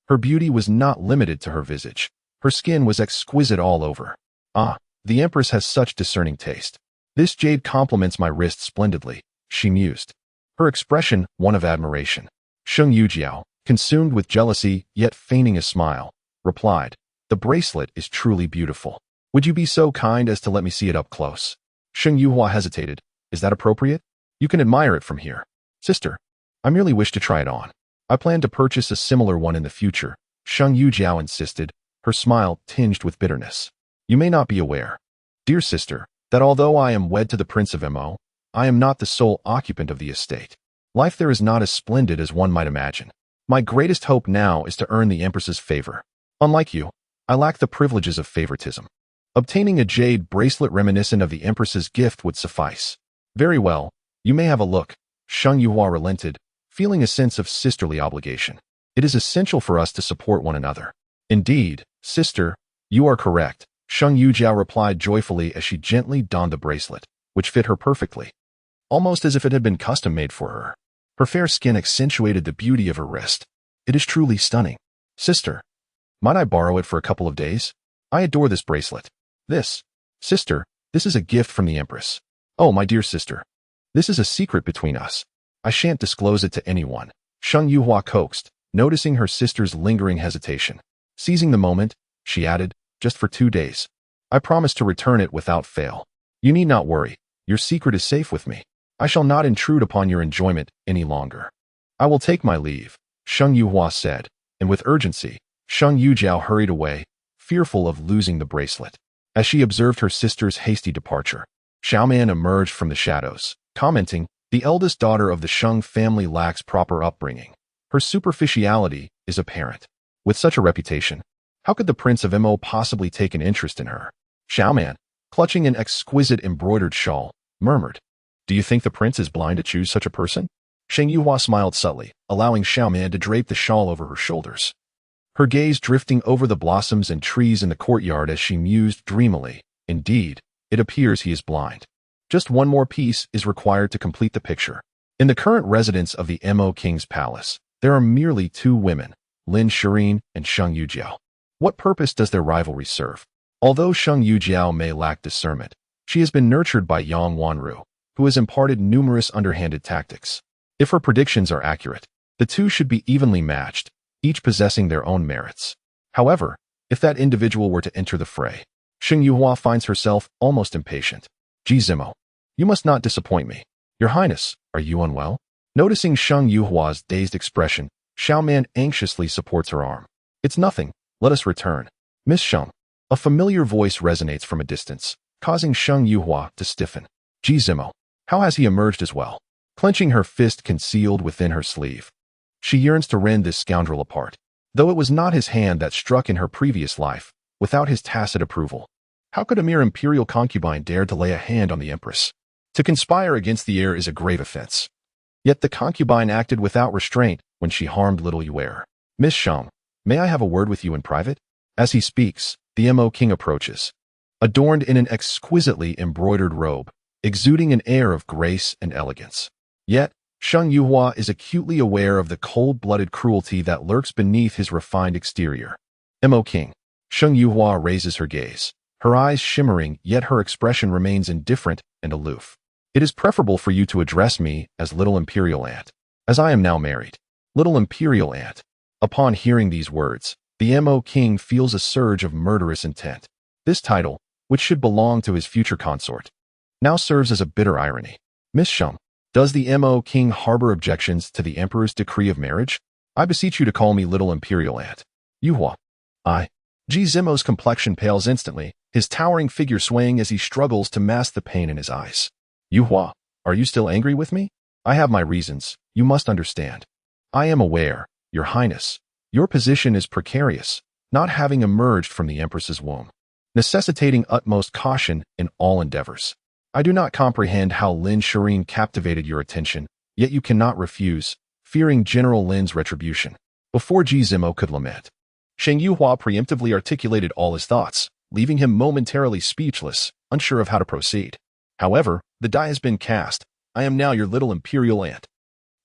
Her beauty was not limited to her visage. Her skin was exquisite all over. Ah, the Empress has such discerning taste. This jade complements my wrist splendidly, she mused. Her expression, one of admiration. Sheng Yujiao, consumed with jealousy, yet feigning a smile, replied, "The bracelet is truly beautiful. Would you be so kind as to let me see it up close?" Sheng Yuhua hesitated. "Is that appropriate? You can admire it from here." "Sister, I merely wish to try it on. I plan to purchase a similar one in the future," Sheng Yujiao insisted, her smile tinged with bitterness. "You may not be aware, dear sister, that although I am wed to the Prince of Mo, I am not the sole occupant of the estate. Life there is not as splendid as one might imagine. My greatest hope now is to earn the Empress's favor. Unlike you, I lack the privileges of favoritism. Obtaining a jade bracelet reminiscent of the Empress's gift would suffice." "Very well, you may have a look," Sheng Yuhua relented, feeling a sense of sisterly obligation. "It is essential for us to support one another." "Indeed, sister, you are correct," Sheng Yujiao replied joyfully as she gently donned the bracelet, which fit her perfectly, almost as if it had been custom-made for her. Her fair skin accentuated the beauty of her wrist. "It is truly stunning. Sister, might I borrow it for a couple of days? I adore this bracelet." Sister, this is a gift from the Empress." "Oh, my dear sister, this is a secret between us. I shan't disclose it to anyone," Sheng Yuhua coaxed, noticing her sister's lingering hesitation. Seizing the moment, she added, "Just for 2 days. I promise to return it without fail. You need not worry. Your secret is safe with me. I shall not intrude upon your enjoyment any longer." "I will take my leave," Sheng Yuhua said, and with urgency, Sheng Yujiao hurried away, fearful of losing the bracelet. As she observed her sister's hasty departure, Xiaoman emerged from the shadows, commenting, "The eldest daughter of the Sheng family lacks proper upbringing. Her superficiality is apparent. With such a reputation, how could the Prince of Mo possibly take an interest in her?" Xiaoman, clutching an exquisite embroidered shawl, murmured, "Do you think the prince is blind to choose such a person?" Sheng Yuhua smiled subtly, allowing Xiaoman to drape the shawl over her shoulders. Her gaze drifting over the blossoms and trees in the courtyard as she mused dreamily, "Indeed, it appears he is blind. Just one more piece is required to complete the picture." In the current residence of the Mo King's palace, there are merely 2 women, Lin Shirin and Sheng Yujiao. What purpose does their rivalry serve? Although Sheng Yujiao may lack discernment, she has been nurtured by Yang Wanru, who has imparted numerous underhanded tactics. If her predictions are accurate, the 2 should be evenly matched, each possessing their own merits. However, if that individual were to enter the fray, Sheng Yuhua finds herself almost impatient. "Ji Zimo, you must not disappoint me. Your Highness, are you unwell?" Noticing Sheng Yuhua's dazed expression, Xiaoman anxiously supports her arm. "It's nothing. Let us return. Miss Sheng." A familiar voice resonates from a distance, causing Sheng Yuhua to stiffen. "Ji Zimo, how has he emerged as well?" Clenching her fist concealed within her sleeve, she yearns to rend this scoundrel apart, though it was not his hand that struck in her previous life, without his tacit approval. How could a mere imperial concubine dare to lay a hand on the Empress? To conspire against the heir is a grave offense. Yet the concubine acted without restraint when she harmed little Yuer. "Miss Sheng, may I have a word with you in private?" As he speaks, the Mo King approaches, adorned in an exquisitely embroidered robe, exuding an air of grace and elegance. Yet, Sheng Yuhua is acutely aware of the cold-blooded cruelty that lurks beneath his refined exterior. "Mo King." Sheng Yuhua raises her gaze, her eyes shimmering, yet her expression remains indifferent and aloof. "It is preferable for you to address me as Little Imperial Aunt, as I am now married." "Little Imperial Aunt." Upon hearing these words, the Mo King feels a surge of murderous intent. This title, which should belong to his future consort, now serves as a bitter irony. "Miss Sheng, does the Mo King harbor objections to the Emperor's decree of marriage? I beseech you to call me Little Imperial Aunt." "Yuhua." Ji Zimo's complexion pales instantly, his towering figure swaying as he struggles to mask the pain in his eyes. "Yuhua, are you still angry with me? I have my reasons, you must understand. I am aware, Your Highness, your position is precarious, not having emerged from the Empress's womb, necessitating utmost caution in all endeavors. I do not comprehend how Lin Shirin captivated your attention, yet you cannot refuse, fearing General Lin's retribution." Before Ji Zimo could lament, Sheng Yuhua preemptively articulated all his thoughts, leaving him momentarily speechless, unsure of how to proceed. "However, the die has been cast. I am now your Little Imperial Aunt.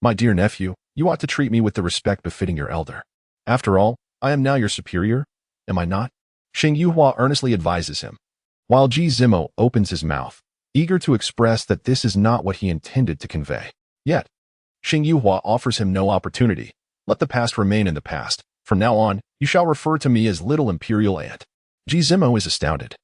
My dear nephew, you ought to treat me with the respect befitting your elder. After all, I am now your superior, am I not? Sheng Yuhua earnestly advises him, while Ji Zimo opens his mouth, eager to express that this is not what he intended to convey. Yet, Sheng Yuhua offers him no opportunity. Let the past remain in the past. From now on, you shall refer to me as Little Imperial Aunt. Ji Zimo is astounded.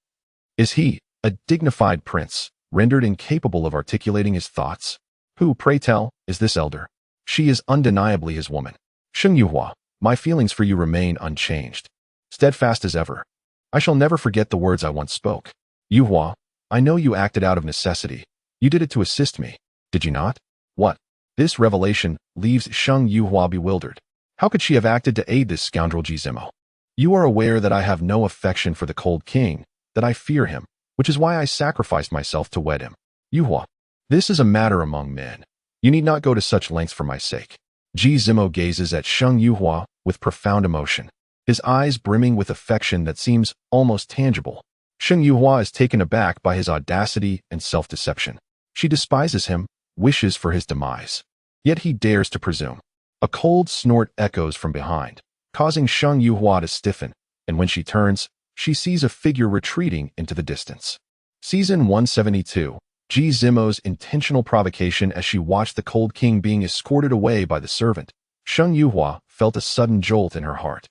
Is he, a dignified prince, rendered incapable of articulating his thoughts? Who, pray tell, is this elder? She is undeniably his woman. Sheng Yuhua, my feelings for you remain unchanged, steadfast as ever. I shall never forget the words I once spoke. Yuhua, I know you acted out of necessity. You did it to assist me, did you not? What? This revelation leaves Sheng Yuhua bewildered. How could she have acted to aid this scoundrel Ji Zimo? You are aware that I have no affection for the cold king, that I fear him, which is why I sacrificed myself to wed him. Yuhua, this is a matter among men. You need not go to such lengths for my sake. Ji Zimo gazes at Sheng Yuhua with profound emotion, his eyes brimming with affection that seems almost tangible. Sheng Yuhua is taken aback by his audacity and self-deception. She despises him, wishes for his demise. Yet he dares to presume. A cold snort echoes from behind, causing Sheng Yuhua to stiffen, and when she turns, she sees a figure retreating into the distance. Season 172, Ji Zimo's intentional provocation as she watched the cold king being escorted away by the servant. Sheng Yuhua felt a sudden jolt in her heart.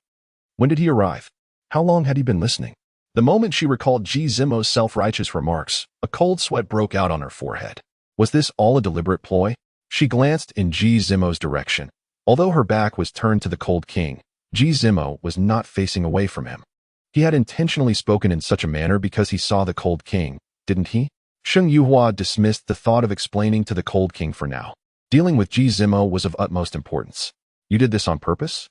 When did he arrive? How long had he been listening? The moment she recalled Ji Zimo's self-righteous remarks, a cold sweat broke out on her forehead. Was this all a deliberate ploy? She glanced in Ji Zimo's direction. Although her back was turned to the cold king, Ji Zimo was not facing away from him. He had intentionally spoken in such a manner because he saw the cold king, didn't he? Sheng Yuhua dismissed the thought of explaining to the cold king for now. Dealing with Ji Zimo was of utmost importance. You did this on purpose?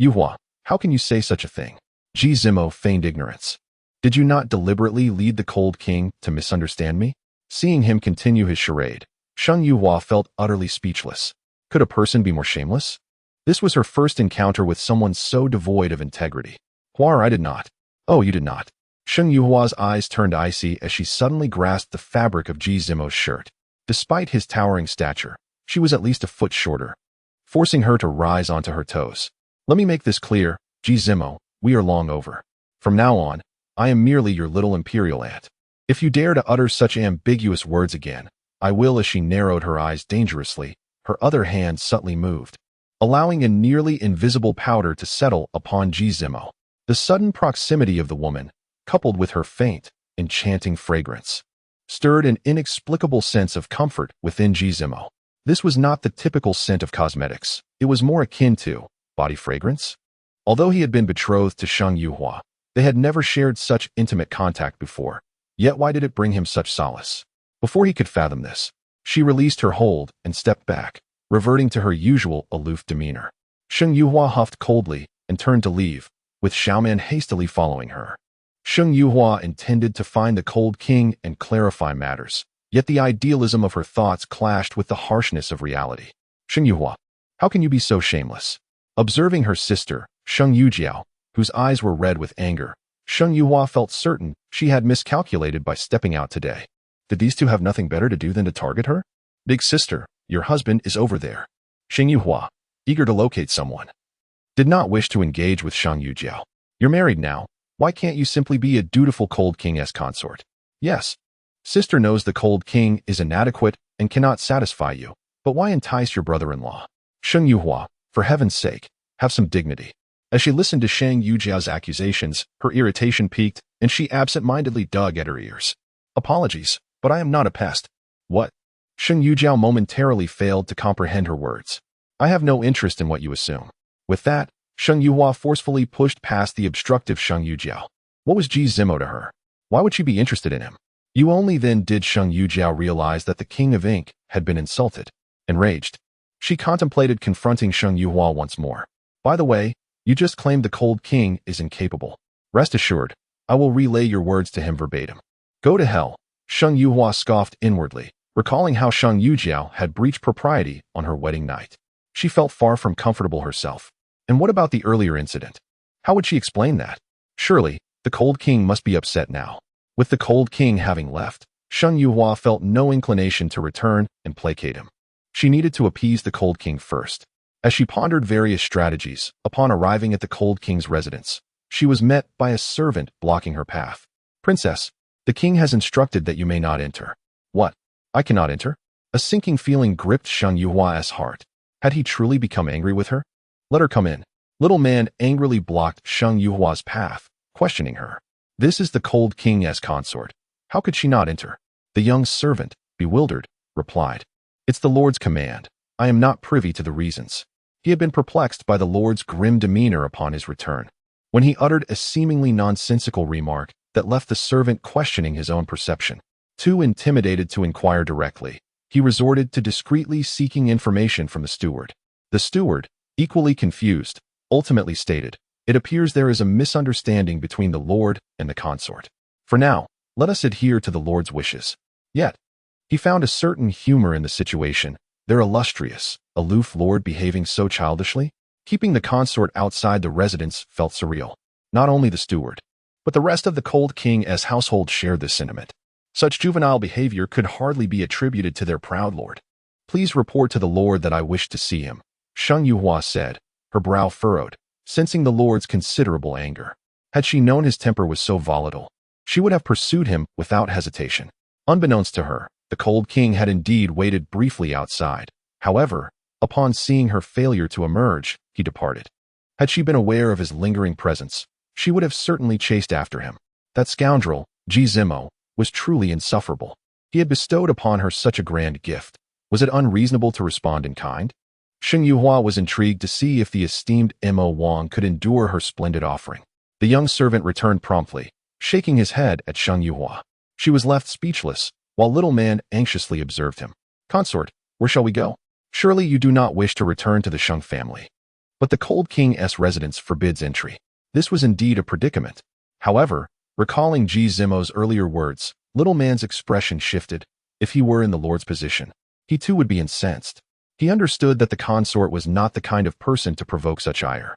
Yuhua, how can you say such a thing? Ji Zimo feigned ignorance. Did you not deliberately lead the cold king to misunderstand me? Seeing him continue his charade, Sheng Yuhua felt utterly speechless. Could a person be more shameless? This was her first encounter with someone so devoid of integrity. Huar, I did not. Oh, you did not. Sheng Yuhua's eyes turned icy as she suddenly grasped the fabric of Ji Zimo's shirt. Despite his towering stature, she was at least a foot shorter, forcing her to rise onto her toes. Let me make this clear, Ji Zimo, we are long over. From now on, I am merely your little imperial aunt. If you dare to utter such ambiguous words again, I will. As she narrowed her eyes dangerously, her other hand subtly moved, allowing a nearly invisible powder to settle upon Ji Zimo. The sudden proximity of the woman, coupled with her faint, enchanting fragrance, stirred an inexplicable sense of comfort within Ji Zimo. This was not the typical scent of cosmetics. It was more akin to body fragrance. Although he had been betrothed to Sheng Yuhua, they had never shared such intimate contact before. Yet why did it bring him such solace? Before he could fathom this, she released her hold and stepped back, reverting to her usual aloof demeanor. Sheng Yuhua huffed coldly and turned to leave, with Xiaoman hastily following her. Sheng Yuhua intended to find the cold king and clarify matters, yet the idealism of her thoughts clashed with the harshness of reality. Sheng Yuhua, how can you be so shameless? Observing her sister, Sheng Yujiao, whose eyes were red with anger, Sheng Yuhua felt certain she had miscalculated by stepping out today. Did these two have nothing better to do than to target her? Big sister, your husband is over there. Sheng Yuhua, eager to locate someone, did not wish to engage with Sheng Yujiao. You're married now. Why can't you simply be a dutiful cold king-esque consort? Yes, sister knows the cold king is inadequate and cannot satisfy you, but why entice your brother-in-law? Sheng Yuhua, for heaven's sake, have some dignity. As she listened to Sheng Yujiao's accusations, her irritation peaked, and she absent-mindedly dug at her ears. Apologies, but I am not a pest. What? Sheng Yujiao momentarily failed to comprehend her words. I have no interest in what you assume. With that, Sheng Yuhua forcefully pushed past the obstructive Sheng Yujiao. What was Ji Zimo to her? Why would she be interested in him? You only then did Sheng Yujiao realize that the king of ink had been insulted. Enraged, she contemplated confronting Sheng Yuhua once more. By the way, you just claimed the cold king is incapable. Rest assured, I will relay your words to him verbatim. Go to hell, Sheng Yuhua scoffed inwardly, recalling how Sheng Yujiao had breached propriety on her wedding night. She felt far from comfortable herself. And what about the earlier incident? How would she explain that? Surely, the cold king must be upset now. With the cold king having left, Sheng Yuhua felt no inclination to return and placate him. She needed to appease the cold king first. As she pondered various strategies, upon arriving at the Cold King's residence, she was met by a servant blocking her path. "Princess, the king has instructed that you may not enter." "What? I cannot enter?" A sinking feeling gripped Shang Yuhua's heart. Had he truly become angry with her? "Let her come in." Little man angrily blocked Shang Yuhua's path, questioning her. "This is the Cold King's consort. How could she not enter?" The young servant, bewildered, replied, "It's the Lord's command. I am not privy to the reasons." He had been perplexed by the Lord's grim demeanor upon his return. When he uttered a seemingly nonsensical remark that left the servant questioning his own perception, too intimidated to inquire directly, he resorted to discreetly seeking information from the steward. The steward, equally confused, ultimately stated, "It appears there is a misunderstanding between the Lord and the consort. For now, let us adhere to the Lord's wishes." Yet, he found a certain humor in the situation, their illustrious, aloof lord behaving so childishly. Keeping the consort outside the residence felt surreal. Not only the steward, but the rest of the Cold King's household shared this sentiment. Such juvenile behavior could hardly be attributed to their proud lord. "Please report to the Lord that I wish to see him," Shang Yuhua said, her brow furrowed, sensing the Lord's considerable anger. Had she known his temper was so volatile, she would have pursued him without hesitation. Unbeknownst to her, the Cold King had indeed waited briefly outside. However, upon seeing her failure to emerge, he departed. Had she been aware of his lingering presence, she would have certainly chased after him. That scoundrel, Ji Zimo, was truly insufferable. He had bestowed upon her such a grand gift. Was it unreasonable to respond in kind? Shang Yuhua was intrigued to see if the esteemed Mo Wang could endure her splendid offering. The young servant returned promptly, shaking his head at Shang Yuhua. She was left speechless, while little man anxiously observed him. "Consort, where shall we go? Surely you do not wish to return to the Shang family." But the Cold King's residence forbids entry. This was indeed a predicament. However, recalling Ji Zimo's earlier words, little man's expression shifted. If he were in the Lord's position, he too would be incensed. He understood that the consort was not the kind of person to provoke such ire.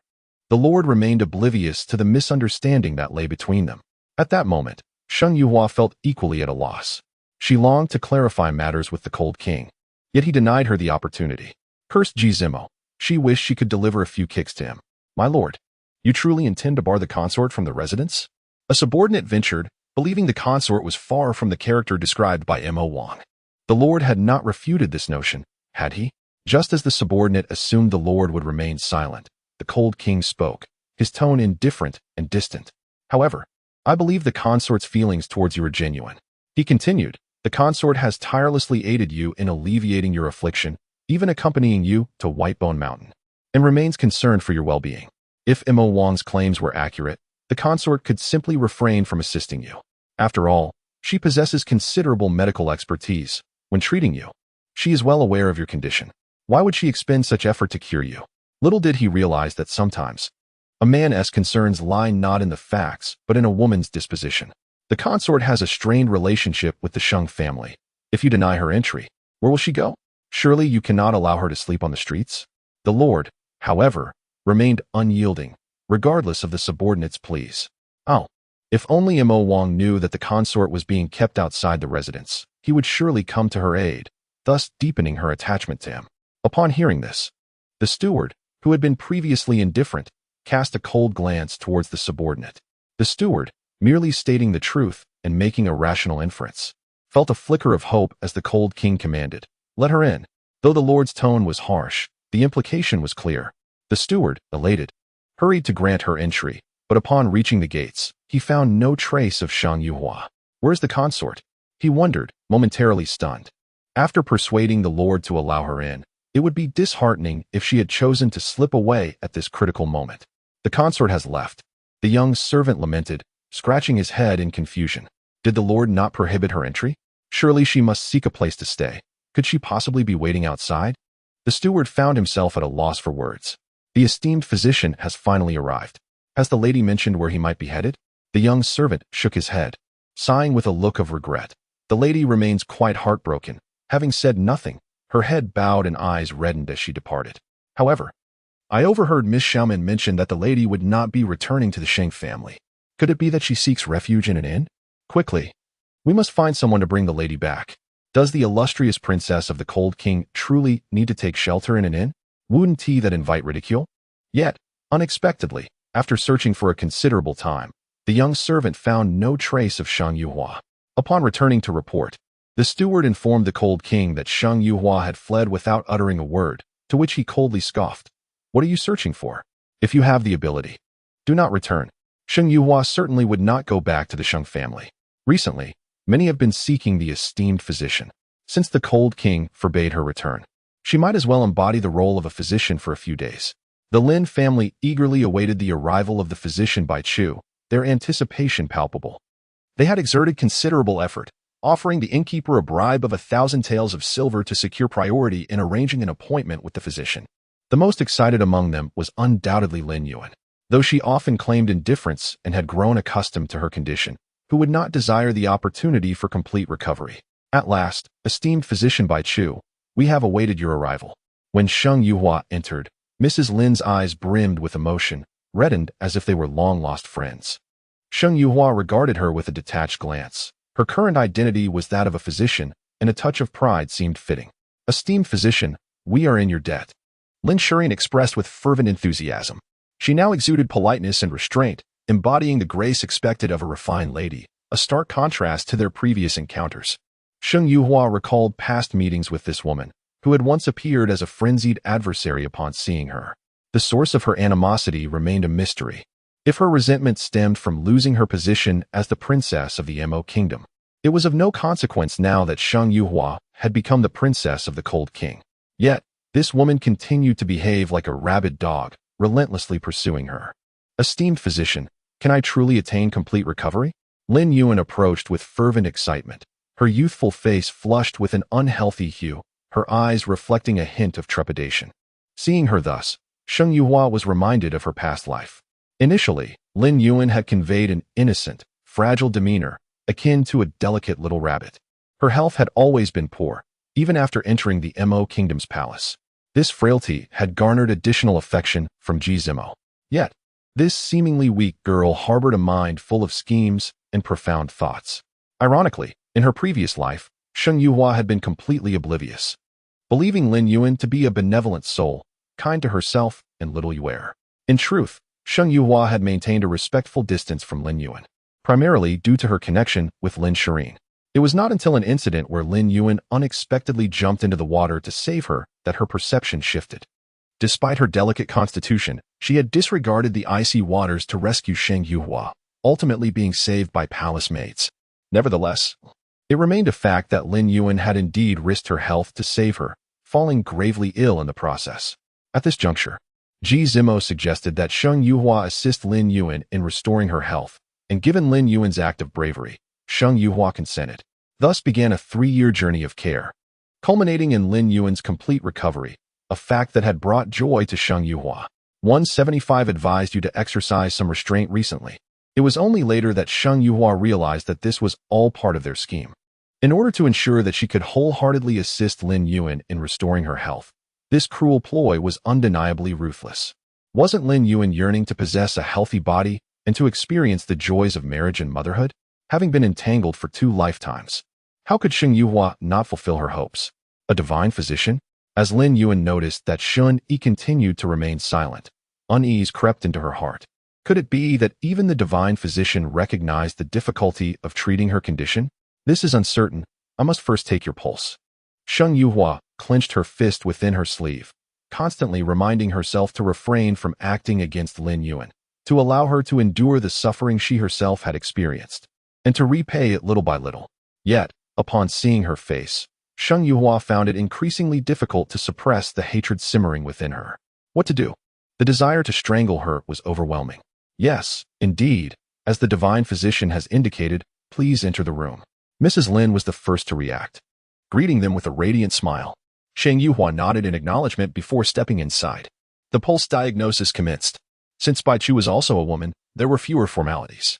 The Lord remained oblivious to the misunderstanding that lay between them. At that moment, Shang Yuhua felt equally at a loss. She longed to clarify matters with the Cold King, yet he denied her the opportunity. Cursed Ji Zimo. She wished she could deliver a few kicks to him. "My lord, you truly intend to bar the consort from the residence?" A subordinate ventured, believing the consort was far from the character described by Mo Wang. The Lord had not refuted this notion, had he? Just as the subordinate assumed the Lord would remain silent, the Cold King spoke, his tone indifferent and distant. "However, I believe the consort's feelings towards you are genuine." He continued, "The consort has tirelessly aided you in alleviating your affliction, even accompanying you to Whitebone Mountain, and remains concerned for your well-being. If Mo Wang's claims were accurate, the consort could simply refrain from assisting you. After all, she possesses considerable medical expertise. When treating you, she is well aware of your condition. Why would she expend such effort to cure you?" Little did he realize that sometimes a man's concerns lie not in the facts, but in a woman's disposition. The consort has a strained relationship with the Shang family. If you deny her entry, where will she go? Surely you cannot allow her to sleep on the streets? The Lord, however, remained unyielding, regardless of the subordinate's pleas. Oh, if only Mo Wang knew that the consort was being kept outside the residence, he would surely come to her aid, thus deepening her attachment to him. Upon hearing this, the steward, who had been previously indifferent, cast a cold glance towards the subordinate. The steward, merely stating the truth and making a rational inference, felt a flicker of hope as the Cold King commanded, "Let her in." Though the Lord's tone was harsh, the implication was clear. The steward, elated, hurried to grant her entry, but upon reaching the gates, he found no trace of Shang Yuhua. "Where's the consort?" he wondered, momentarily stunned. After persuading the Lord to allow her in, it would be disheartening if she had chosen to slip away at this critical moment. "The consort has left," the young servant lamented, scratching his head in confusion. Did the Lord not prohibit her entry? Surely she must seek a place to stay. Could she possibly be waiting outside? The steward found himself at a loss for words. The esteemed physician has finally arrived. Has the lady mentioned where he might be headed? The young servant shook his head, sighing with a look of regret. The lady remains quite heartbroken, having said nothing, her head bowed and eyes reddened as she departed. However, I overheard Miss Xiaomin mention that the lady would not be returning to the Sheng family. Could it be that she seeks refuge in an inn? Quickly, we must find someone to bring the lady back. Does the illustrious princess of the Cold King truly need to take shelter in an inn? Wouldn't he that invite ridicule? Yet, unexpectedly, after searching for a considerable time, the young servant found no trace of Shang Yuhua. Upon returning to report, the steward informed the cold king that Shang Yuhua had fled without uttering a word, to which he coldly scoffed. What are you searching for? If you have the ability, do not return. Shang Yuhua certainly would not go back to the Shang family. Recently, many have been seeking the esteemed physician. Since the cold king forbade her return, she might as well embody the role of a physician for a few days. The Lin family eagerly awaited the arrival of the physician by Chu, their anticipation palpable. They had exerted considerable effort, offering the innkeeper a bribe of 1,000 taels of silver to secure priority in arranging an appointment with the physician. The most excited among them was undoubtedly Lin Yuan, though she often claimed indifference and had grown accustomed to her condition, who would not desire the opportunity for complete recovery. At last, esteemed physician Bai Chu, we have awaited your arrival. When Shang Yuhua entered, Mrs. Lin's eyes brimmed with emotion, reddened as if they were long-lost friends. Shang Yuhua regarded her with a detached glance. Her current identity was that of a physician, and a touch of pride seemed fitting. Esteemed physician, we are in your debt. Lin Shirin expressed with fervent enthusiasm. She now exuded politeness and restraint, embodying the grace expected of a refined lady, a stark contrast to their previous encounters. Shang Yuhua recalled past meetings with this woman, who had once appeared as a frenzied adversary upon seeing her. The source of her animosity remained a mystery. If her resentment stemmed from losing her position as the princess of the Mo kingdom, it was of no consequence now that Shang Yuhua had become the princess of the Cold King. Yet, this woman continued to behave like a rabid dog, relentlessly pursuing her. Esteemed physician, can I truly attain complete recovery? Lin Yuan approached with fervent excitement, her youthful face flushed with an unhealthy hue, her eyes reflecting a hint of trepidation. Seeing her thus, Shang Yuhua was reminded of her past life. Initially, Lin Yuan had conveyed an innocent, fragile demeanor, akin to a delicate little rabbit. Her health had always been poor, even after entering the Mo kingdom's palace. This frailty had garnered additional affection from Ji Zimo. Yet, this seemingly weak girl harbored a mind full of schemes and profound thoughts. Ironically, in her previous life, Shang Yuhua had been completely oblivious, believing Lin Yuan to be a benevolent soul, kind to herself and little aware. In truth, Shang Yuhua had maintained a respectful distance from Lin Yuan, primarily due to her connection with Lin Shirin. It was not until an incident where Lin Yuan unexpectedly jumped into the water to save her that her perception shifted. Despite her delicate constitution, she had disregarded the icy waters to rescue Shang Yuhua, ultimately being saved by palace maids. Nevertheless, it remained a fact that Lin Yuan had indeed risked her health to save her, falling gravely ill in the process. At this juncture, Ji Zimo suggested that Shang Yuhua assist Lin Yuan in restoring her health, and given Lin Yuan's act of bravery, Shang Yuhua consented. Thus began a 3-year journey of care, culminating in Lin Yuan's complete recovery, a fact that had brought joy to Shang Yuhua. 175 advised you to exercise some restraint recently. It was only later that Shang Yuhua realized that this was all part of their scheme. In order to ensure that she could wholeheartedly assist Lin Yuan in restoring her health, this cruel ploy was undeniably ruthless. Wasn't Lin Yuan yearning to possess a healthy body and to experience the joys of marriage and motherhood? Having been entangled for 2 lifetimes, how could Shang Yuhua not fulfill her hopes? A divine physician? As Lin Yuan noticed that Shun Yi continued to remain silent, unease crept into her heart. Could it be that even the divine physician recognized the difficulty of treating her condition? This is uncertain. I must first take your pulse. Shang Yuhua clenched her fist within her sleeve, constantly reminding herself to refrain from acting against Lin Yuan, to allow her to endure the suffering she herself had experienced, and to repay it little by little. Yet, upon seeing her face, Shang Yuhua found it increasingly difficult to suppress the hatred simmering within her. What to do? The desire to strangle her was overwhelming. Yes, indeed, as the divine physician has indicated, please enter the room. Mrs. Lin was the first to react, greeting them with a radiant smile. Shang Yuhua nodded in acknowledgement before stepping inside. The pulse diagnosis commenced. Since Bai Chu was also a woman, there were fewer formalities.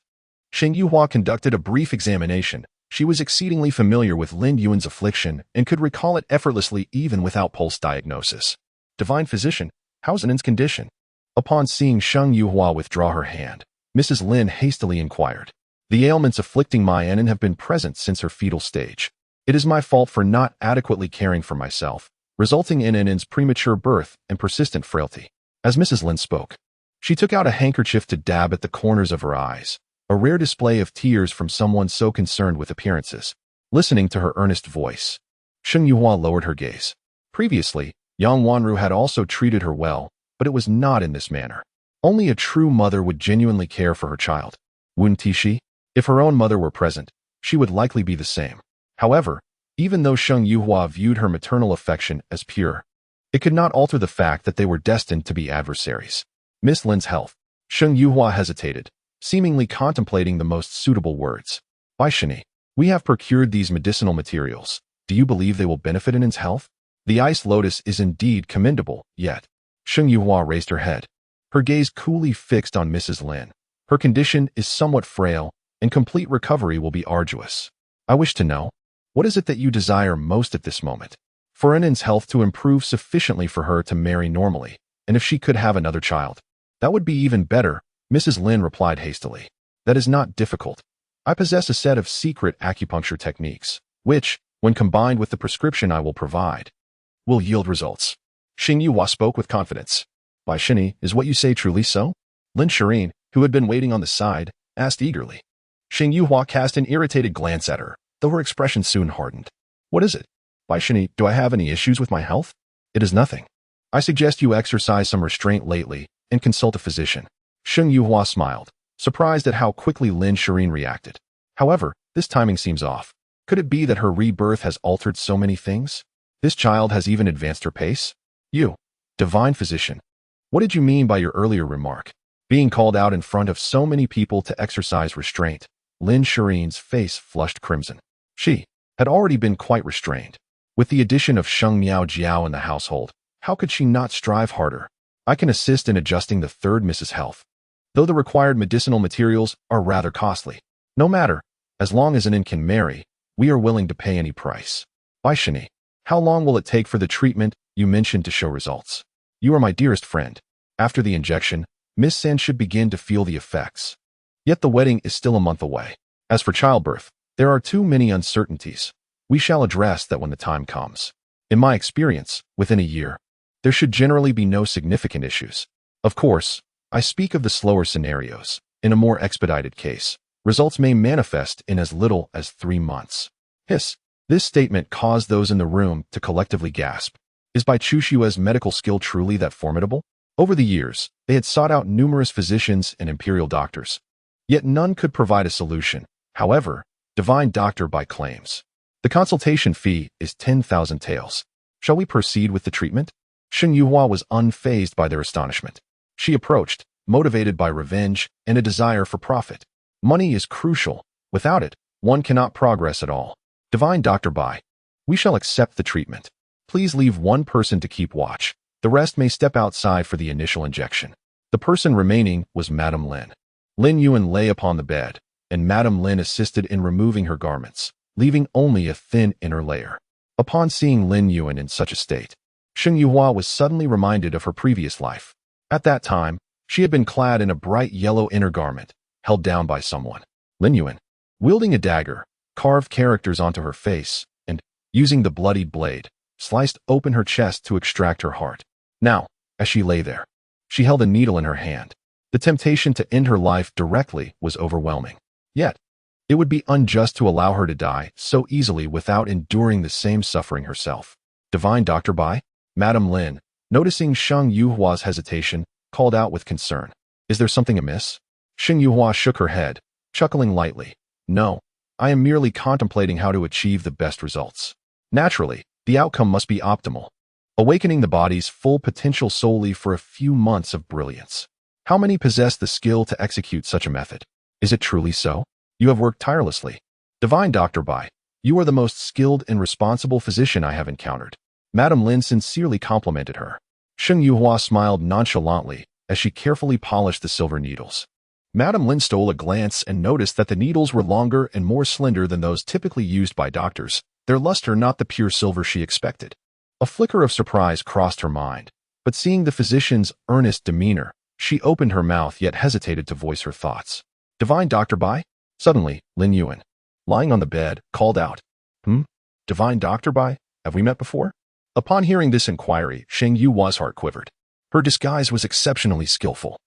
Shang Yuhua conducted a brief examination. She was exceedingly familiar with Lin Yuan's affliction and could recall it effortlessly even without pulse diagnosis. Divine physician, how's Nin's condition? Upon seeing Shang Yuhua withdraw her hand, Mrs. Lin hastily inquired. The ailments afflicting my Nen have been present since her fetal stage. It is my fault for not adequately caring for myself, resulting in Ann's premature birth and persistent frailty. As Mrs. Lin spoke, she took out a handkerchief to dab at the corners of her eyes, a rare display of tears from someone so concerned with appearances. Listening to her earnest voice, Sheng Yuhua lowered her gaze. Previously, Yang Wanru had also treated her well, but it was not in this manner. Only a true mother would genuinely care for her child. Wouldn't she? If her own mother were present, she would likely be the same. However, even though Sheng Yuhua viewed her maternal affection as pure, it could not alter the fact that they were destined to be adversaries. Miss Lin's health. Sheng Yuhua hesitated, seemingly contemplating the most suitable words. Baishani, we have procured these medicinal materials. Do you believe they will benefit Ann's health? The ice lotus is indeed commendable, yet. Sheng Yuhua raised her head, her gaze coolly fixed on Mrs. Lin. Her condition is somewhat frail, and complete recovery will be arduous. I wish to know, what is it that you desire most at this moment? For Ann's health to improve sufficiently for her to marry normally, and if she could have another child, that would be even better, Mrs. Lin replied hastily. That is not difficult. I possess a set of secret acupuncture techniques, which, when combined with the prescription I will provide, will yield results. Sheng Yuhua spoke with confidence. Baishani, is what you say truly so? Lin Shirin, who had been waiting on the side, asked eagerly. Sheng Yuhua cast an irritated glance at her, though her expression soon hardened. What is it? Baishani, do I have any issues with my health? It is nothing. I suggest you exercise some restraint lately and consult a physician. Sheng Yuhua smiled, surprised at how quickly Lin Shirin reacted. However, this timing seems off. Could it be that her rebirth has altered so many things? This child has even advanced her pace? You, divine physician. What did you mean by your earlier remark? Being called out in front of so many people to exercise restraint, Lin Shirin's face flushed crimson. She had already been quite restrained. With the addition of Sheng Miao Jiao in the household, how could she not strive harder? I can assist in adjusting the third Mrs. Health, though the required medicinal materials are rather costly. No matter, as long as An can marry, we are willing to pay any price. Baishani, how long will it take for the treatment you mentioned to show results? You are my dearest friend. After the injection, Miss San should begin to feel the effects. Yet the wedding is still a month away. As for childbirth, there are too many uncertainties. We shall address that when the time comes. In my experience, within a year, there should generally be no significant issues. Of course, I speak of the slower scenarios. In a more expedited case, results may manifest in as little as 3 months. Hiss. This statement caused those in the room to collectively gasp. Is Bai Chushua's medical skill truly that formidable? Over the years, they had sought out numerous physicians and imperial doctors. Yet none could provide a solution. However, divine doctor Bai claims. The consultation fee is 10,000 taels. Shall we proceed with the treatment? Sheng Yuhua was unfazed by their astonishment. She approached, motivated by revenge and a desire for profit. Money is crucial. Without it, one cannot progress at all. Divine Dr. Bai, we shall accept the treatment. Please leave one person to keep watch. The rest may step outside for the initial injection. The person remaining was Madame Lin. Lin Yuan lay upon the bed, and Madame Lin assisted in removing her garments, leaving only a thin inner layer. Upon seeing Lin Yuan in such a state, Sheng Yuhua was suddenly reminded of her previous life. At that time, she had been clad in a bright yellow inner garment, held down by someone. Lin Yuan, wielding a dagger, carved characters onto her face, and, using the bloodied blade, sliced open her chest to extract her heart. Now, as she lay there, she held a needle in her hand. The temptation to end her life directly was overwhelming. Yet, it would be unjust to allow her to die so easily without enduring the same suffering herself. Divine Dr. Bai, Madame Lin, noticing Sheng Yuhua's hesitation, called out with concern. Is there something amiss? Sheng Yuhua shook her head, chuckling lightly. No, I am merely contemplating how to achieve the best results. Naturally, the outcome must be optimal, awakening the body's full potential solely for a few months of brilliance. How many possess the skill to execute such a method? Is it truly so? You have worked tirelessly. Divine Dr. Bai, you are the most skilled and responsible physician I have encountered. Madame Lin sincerely complimented her. Sheng Yuhua smiled nonchalantly as she carefully polished the silver needles. Madame Lin stole a glance and noticed that the needles were longer and more slender than those typically used by doctors, their luster not the pure silver she expected. A flicker of surprise crossed her mind, but seeing the physician's earnest demeanor, she opened her mouth yet hesitated to voice her thoughts. Divine Dr. Bai? Suddenly, Lin Yuan, lying on the bed, called out. Divine Dr. Bai? Have we met before? Upon hearing this inquiry, Sheng Yuhua's heart quivered. Her disguise was exceptionally skillful.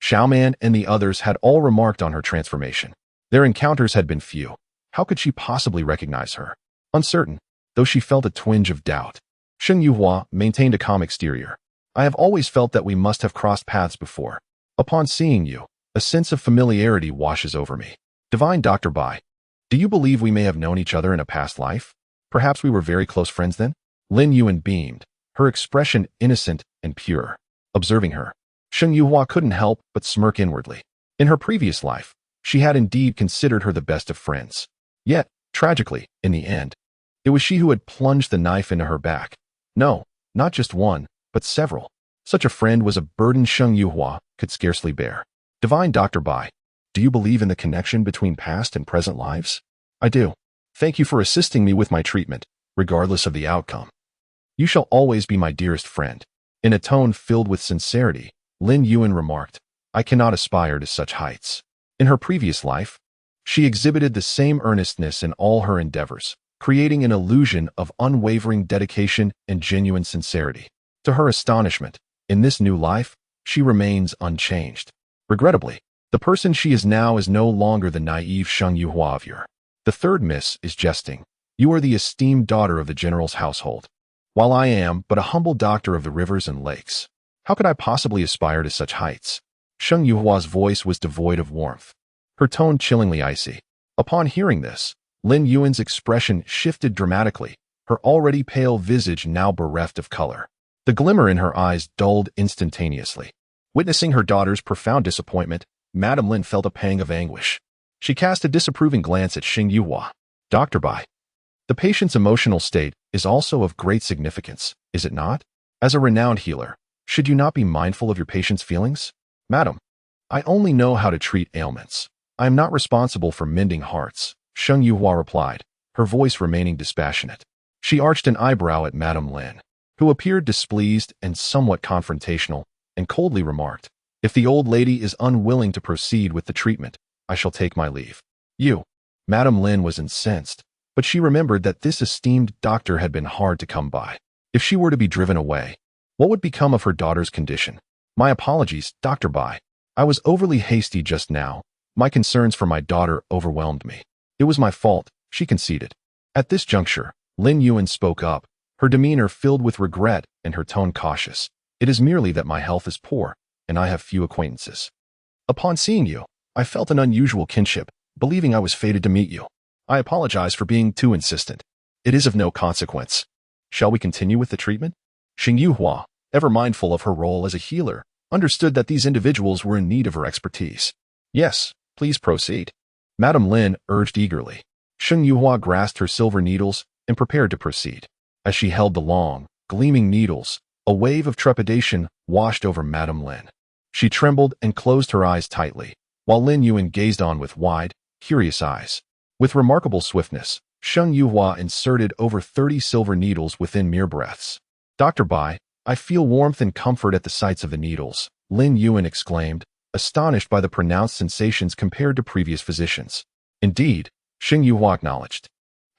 Xiaoman and the others had all remarked on her transformation. Their encounters had been few. How could she possibly recognize her? Uncertain, though she felt a twinge of doubt. Sheng Yuhua maintained a calm exterior. I have always felt that we must have crossed paths before. Upon seeing you, a sense of familiarity washes over me. Divine Dr. Bai, do you believe we may have known each other in a past life? Perhaps we were very close friends then? Lin Yuan beamed, her expression innocent and pure. Observing her, Sheng Yuhua couldn't help but smirk inwardly. In her previous life, she had indeed considered her the best of friends. Yet, tragically, in the end, it was she who had plunged the knife into her back. No, not just one, but several. Such a friend was a burden Sheng Yuhua could scarcely bear. Divine Dr. Bai, do you believe in the connection between past and present lives? I do. Thank you for assisting me with my treatment, regardless of the outcome. You shall always be my dearest friend. In a tone filled with sincerity, Lin Yuan remarked, I cannot aspire to such heights. In her previous life, she exhibited the same earnestness in all her endeavors, creating an illusion of unwavering dedication and genuine sincerity. To her astonishment, in this new life, she remains unchanged. Regrettably, the person she is now is no longer the naive Sheng Yuhua of yore. The third miss is jesting. You are the esteemed daughter of the general's household, while I am but a humble doctor of the rivers and lakes. How could I possibly aspire to such heights? Sheng Yuhua's voice was devoid of warmth, her tone chillingly icy. Upon hearing this, Lin Yuan's expression shifted dramatically, her already pale visage now bereft of color. The glimmer in her eyes dulled instantaneously. Witnessing her daughter's profound disappointment, Madame Lin felt a pang of anguish. She cast a disapproving glance at Sheng Yuhua. Dr. Bai, the patient's emotional state is also of great significance, is it not? As a renowned healer, should you not be mindful of your patient's feelings? Madam, I only know how to treat ailments. I am not responsible for mending hearts, Sheng Yuhua replied, her voice remaining dispassionate. She arched an eyebrow at Madame Lin, who appeared displeased and somewhat confrontational, and coldly remarked, if the old lady is unwilling to proceed with the treatment, I shall take my leave. You. Madame Lin was incensed, but she remembered that this esteemed doctor had been hard to come by. If she were to be driven away, what would become of her daughter's condition? My apologies, Dr. Bai. I was overly hasty just now. My concerns for my daughter overwhelmed me. It was my fault, she conceded. At this juncture, Lin Yuan spoke up, her demeanor filled with regret and her tone cautious. It is merely that my health is poor, and I have few acquaintances. Upon seeing you, I felt an unusual kinship, believing I was fated to meet you. I apologize for being too insistent. It is of no consequence. Shall we continue with the treatment? Sheng Yuhua, ever mindful of her role as a healer, understood that these individuals were in need of her expertise. Yes, please proceed. Madame Lin urged eagerly. Sheng Yuhua grasped her silver needles and prepared to proceed. As she held the long, gleaming needles, a wave of trepidation washed over Madame Lin. She trembled and closed her eyes tightly, while Lin Yuan gazed on with wide, curious eyes. With remarkable swiftness, Sheng Yuhua inserted over 30 silver needles within mere breaths. Dr. Bai, I feel warmth and comfort at the sights of the needles, Lin Yuan exclaimed, astonished by the pronounced sensations compared to previous physicians. Indeed, Sheng Yuhua acknowledged.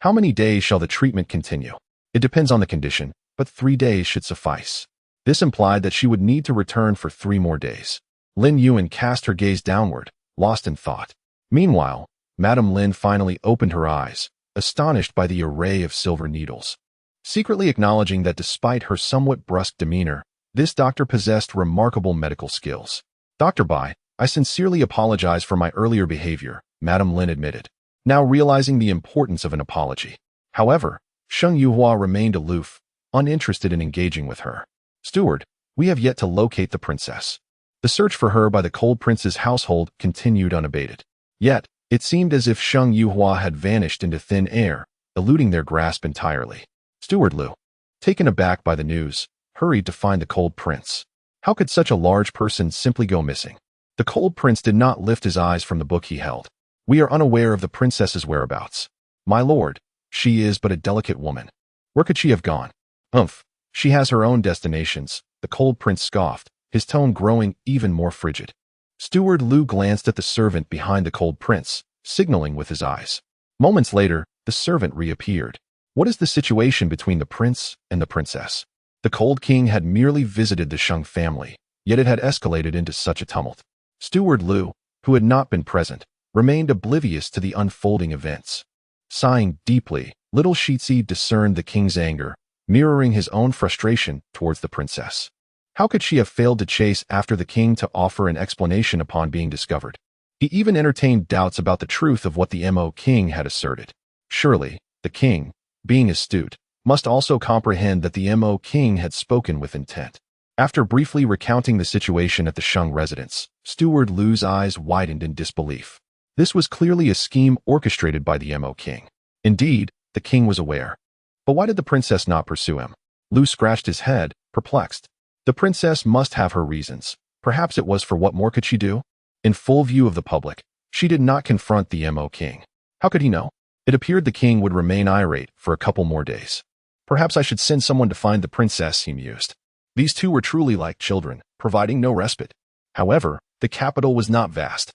How many days shall the treatment continue? It depends on the condition, but 3 days should suffice. This implied that she would need to return for 3 more days. Lin Yuan cast her gaze downward, lost in thought. Meanwhile, Madame Lin finally opened her eyes, astonished by the array of silver needles. Secretly acknowledging that despite her somewhat brusque demeanor, this doctor possessed remarkable medical skills. Dr. Bai, I sincerely apologize for my earlier behavior, Madame Lin admitted, now realizing the importance of an apology. However, Sheng Yuhua remained aloof, uninterested in engaging with her. Steward, we have yet to locate the princess. The search for her by the Cold Prince's household continued unabated. Yet, it seemed as if Sheng Yuhua had vanished into thin air, eluding their grasp entirely. Steward Liu, taken aback by the news, hurried to find the Cold Prince. How could such a large person simply go missing? The Cold Prince did not lift his eyes from the book he held. We are unaware of the princess's whereabouts. My lord, she is but a delicate woman. Where could she have gone? Humph, she has her own destinations, the Cold Prince scoffed, his tone growing even more frigid. Steward Liu glanced at the servant behind the Cold Prince, signaling with his eyes. Moments later, the servant reappeared. What is the situation between the prince and the princess? The cold king had merely visited the Shang family, yet it had escalated into such a tumult. Steward Lu, who had not been present, remained oblivious to the unfolding events. Sighing deeply, little Shitzi discerned the king's anger, mirroring his own frustration towards the princess. How could she have failed to chase after the king to offer an explanation upon being discovered? He even entertained doubts about the truth of what the Mo king had asserted. Surely, the king, being astute, must also comprehend that the Mo king had spoken with intent. After briefly recounting the situation at the Shang residence, Steward Lu's eyes widened in disbelief. This was clearly a scheme orchestrated by the Mo king. Indeed, the king was aware. But why did the princess not pursue him? Lu scratched his head, perplexed. The princess must have her reasons. Perhaps it was for what more could she do? In full view of the public, she did not confront the Mo king. How could he know? It appeared the king would remain irate for a couple more days. Perhaps I should send someone to find the princess, he mused. These two were truly like children, providing no respite. However, the capital was not vast.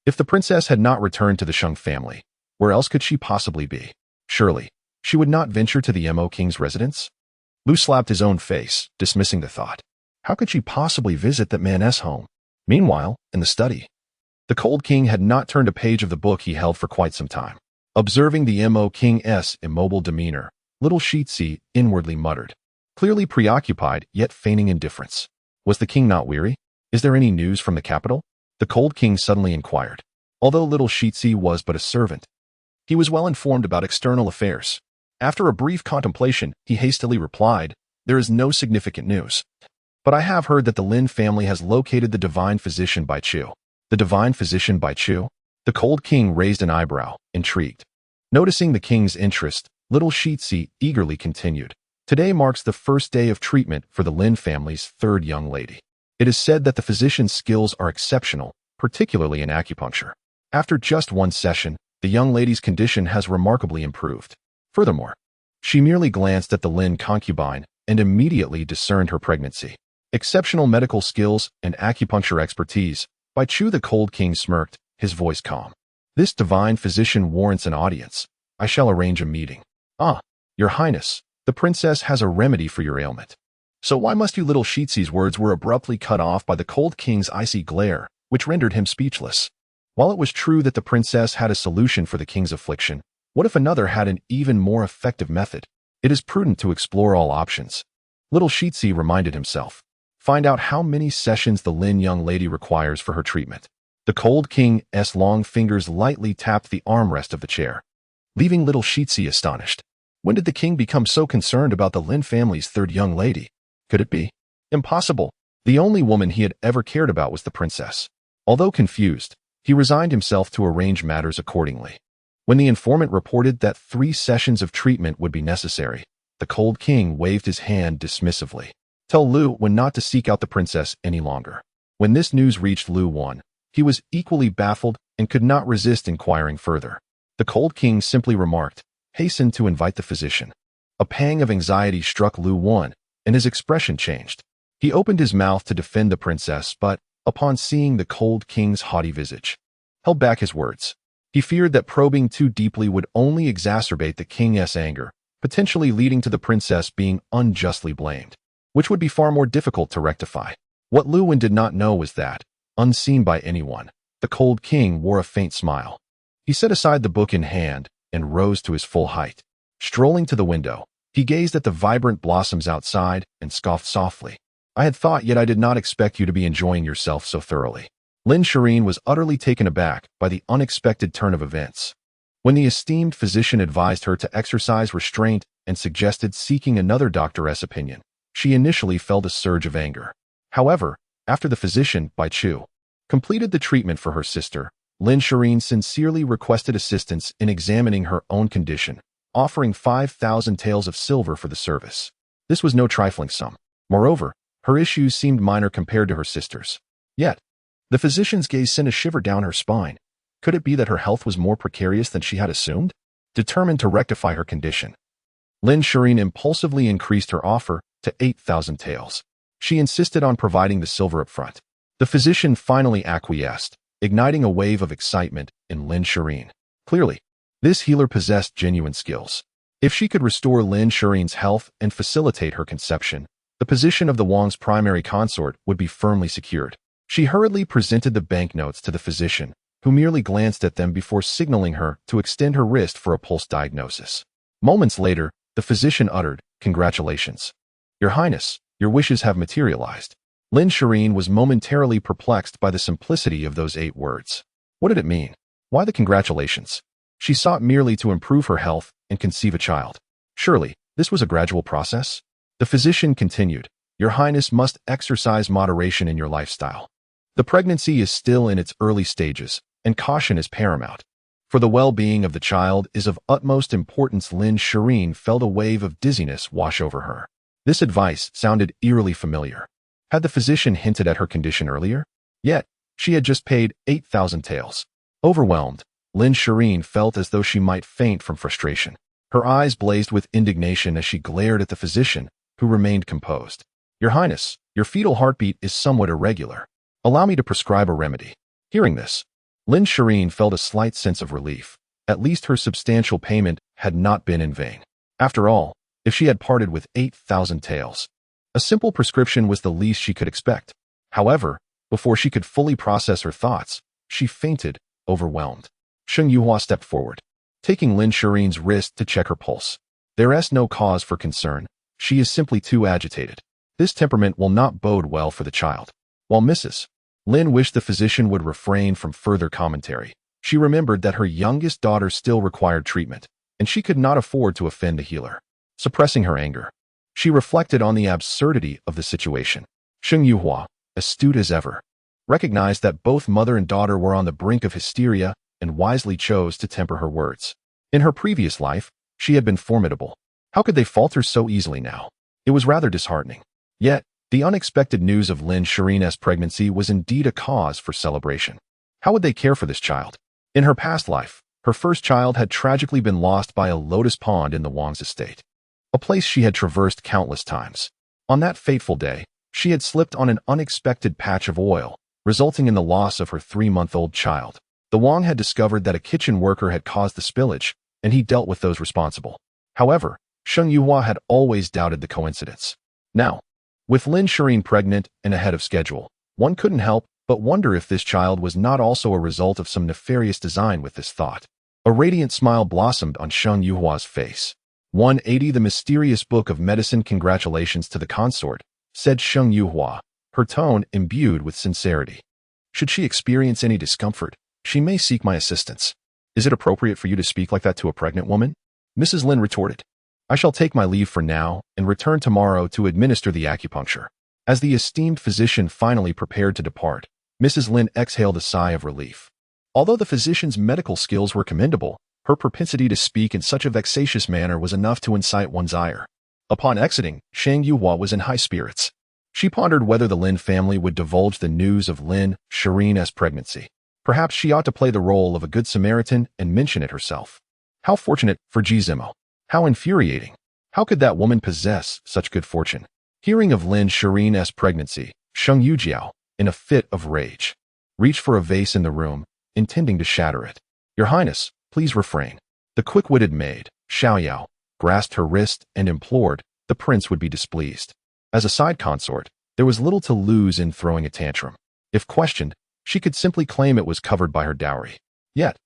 If the princess had not returned to the Shang family, where else could she possibly be? Surely, she would not venture to the Mo king's residence? Lu slapped his own face, dismissing the thought. How could she possibly visit that man's home? Meanwhile, in the study, the cold king had not turned a page of the book he held for quite some time. Observing the Mo king's immobile demeanor, little Shitzi inwardly muttered, clearly preoccupied yet feigning indifference. Was the king not weary? Is there any news from the capital? The cold king suddenly inquired. Although little Shitzi was but a servant, he was well informed about external affairs. After a brief contemplation, he hastily replied, there is no significant news. But I have heard that the Lin family has located the divine physician Bai Chu. The divine physician Bai Chu? The cold king raised an eyebrow, intrigued. Noticing the king's interest, little Shitzi eagerly continued. Today marks the first day of treatment for the Lin family's third young lady. It is said that the physician's skills are exceptional, particularly in acupuncture. After just one session, the young lady's condition has remarkably improved. Furthermore, she merely glanced at the Lin concubine and immediately discerned her pregnancy. Exceptional medical skills and acupuncture expertise. Bai Chu, the cold king smirked, his voice calm. This divine physician warrants an audience. I shall arrange a meeting. Ah, your highness, the princess has a remedy for your ailment. So why must you? Little Shitzi's words were abruptly cut off by the cold king's icy glare, which rendered him speechless. While it was true that the princess had a solution for the king's affliction, what if another had an even more effective method? It is prudent to explore all options. Little Shitzi reminded himself. Find out how many sessions the Lin young lady requires for her treatment. The cold king's long fingers lightly tapped the armrest of the chair, leaving little Shitzi astonished. When did the king become so concerned about the Lin family's third young lady? Could it be? Impossible. The only woman he had ever cared about was the princess. Although confused, he resigned himself to arrange matters accordingly. When the informant reported that 3 sessions of treatment would be necessary, the cold king waved his hand dismissively. Tell Lu when not to seek out the princess any longer. When this news reached Lu Wan, he was equally baffled and could not resist inquiring further. The cold king simply remarked, hasten to invite the physician. A pang of anxiety struck Lu Wan, and his expression changed. He opened his mouth to defend the princess, but, upon seeing the cold king's haughty visage, held back his words. He feared that probing too deeply would only exacerbate the king's anger, potentially leading to the princess being unjustly blamed, which would be far more difficult to rectify. What Lu Wan did not know was that, unseen by anyone, the cold king wore a faint smile. He set aside the book in hand and rose to his full height. Strolling to the window, he gazed at the vibrant blossoms outside and scoffed softly. I had thought, yet I did not expect you to be enjoying yourself so thoroughly. Lin Shireen was utterly taken aback by the unexpected turn of events. When the esteemed physician advised her to exercise restraint and suggested seeking another doctor's opinion, she initially felt a surge of anger. However, after the physician, Bai Chu, completed the treatment for her sister, Lin Shireen sincerely requested assistance in examining her own condition, offering 5,000 taels of silver for the service. This was no trifling sum. Moreover, her issues seemed minor compared to her sister's. Yet, the physician's gaze sent a shiver down her spine. Could it be that her health was more precarious than she had assumed? Determined to rectify her condition, Lin Shireen impulsively increased her offer to 8,000 taels. She insisted on providing the silver up front. The physician finally acquiesced, igniting a wave of excitement in Lin Shireen. Clearly, this healer possessed genuine skills. If she could restore Lin Shirin's health and facilitate her conception, the position of the Wang's primary consort would be firmly secured. She hurriedly presented the banknotes to the physician, who merely glanced at them before signaling her to extend her wrist for a pulse diagnosis. Moments later, the physician uttered, "Congratulations. Your Highness, your wishes have materialized." Lin Shirin was momentarily perplexed by the simplicity of those 8 words. What did it mean? Why the congratulations? She sought merely to improve her health and conceive a child. Surely, this was a gradual process? The physician continued, "Your Highness must exercise moderation in your lifestyle. The pregnancy is still in its early stages, and caution is paramount. For the well-being of the child is of utmost importance." Lin Shirin felt a wave of dizziness wash over her. This advice sounded eerily familiar. Had the physician hinted at her condition earlier? Yet, she had just paid 8,000 taels. Overwhelmed, Lin Shirin felt as though she might faint from frustration. Her eyes blazed with indignation as she glared at the physician, who remained composed. "Your Highness, your fetal heartbeat is somewhat irregular. Allow me to prescribe a remedy." Hearing this, Lin Shirin felt a slight sense of relief. At least her substantial payment had not been in vain. After all, if she had parted with 8,000 taels, a simple prescription was the least she could expect. However, before she could fully process her thoughts, she fainted, overwhelmed. Sheng Yuhua stepped forward, taking Lin Shirin's wrist to check her pulse. "There is no cause for concern. She is simply too agitated. This temperament will not bode well for the child." While Mrs. Lin wished the physician would refrain from further commentary, she remembered that her youngest daughter still required treatment, and she could not afford to offend the healer. Suppressing her anger, she reflected on the absurdity of the situation. Sheng Yuhua, astute as ever, recognized that both mother and daughter were on the brink of hysteria and wisely chose to temper her words. In her previous life, she had been formidable. How could they falter so easily now? It was rather disheartening. Yet, the unexpected news of Lin Shirin's pregnancy was indeed a cause for celebration. How would they care for this child? In her past life, her first child had tragically been lost by a lotus pond in the Wang's estate, a place she had traversed countless times. On that fateful day, she had slipped on an unexpected patch of oil, resulting in the loss of her 3-month-old child. The Wang had discovered that a kitchen worker had caused the spillage, and he dealt with those responsible. However, Sheng Yuhua had always doubted the coincidence. Now, with Lin Shirin pregnant and ahead of schedule, one couldn't help but wonder if this child was not also a result of some nefarious design. With this thought, a radiant smile blossomed on Sheng Yuhua's face. 180 The mysterious book of medicine. "Congratulations to the consort," said Sheng Yuhua, her tone imbued with sincerity. "Should she experience any discomfort, she may seek my assistance." "Is it appropriate for you to speak like that to a pregnant woman?" Mrs. Lin retorted. "I shall take my leave for now and return tomorrow to administer the acupuncture." As the esteemed physician finally prepared to depart, Mrs. Lin exhaled a sigh of relief. Although the physician's medical skills were commendable, her propensity to speak in such a vexatious manner was enough to incite one's ire. Upon exiting, Sheng Yuhua was in high spirits. She pondered whether the Lin family would divulge the news of Lin Shirin's pregnancy. Perhaps she ought to play the role of a good Samaritan and mention it herself. How fortunate for Jizimo. How infuriating. How could that woman possess such good fortune? Hearing of Lin Shirin's pregnancy, Sheng Yujiao, in a fit of rage, reached for a vase in the room, intending to shatter it. "Your Highness, please refrain." The quick-witted maid, Xiaoyao, grasped her wrist and implored the prince would be displeased. As a side consort, there was little to lose in throwing a tantrum. If questioned, she could simply claim it was covered by her dowry. Yet,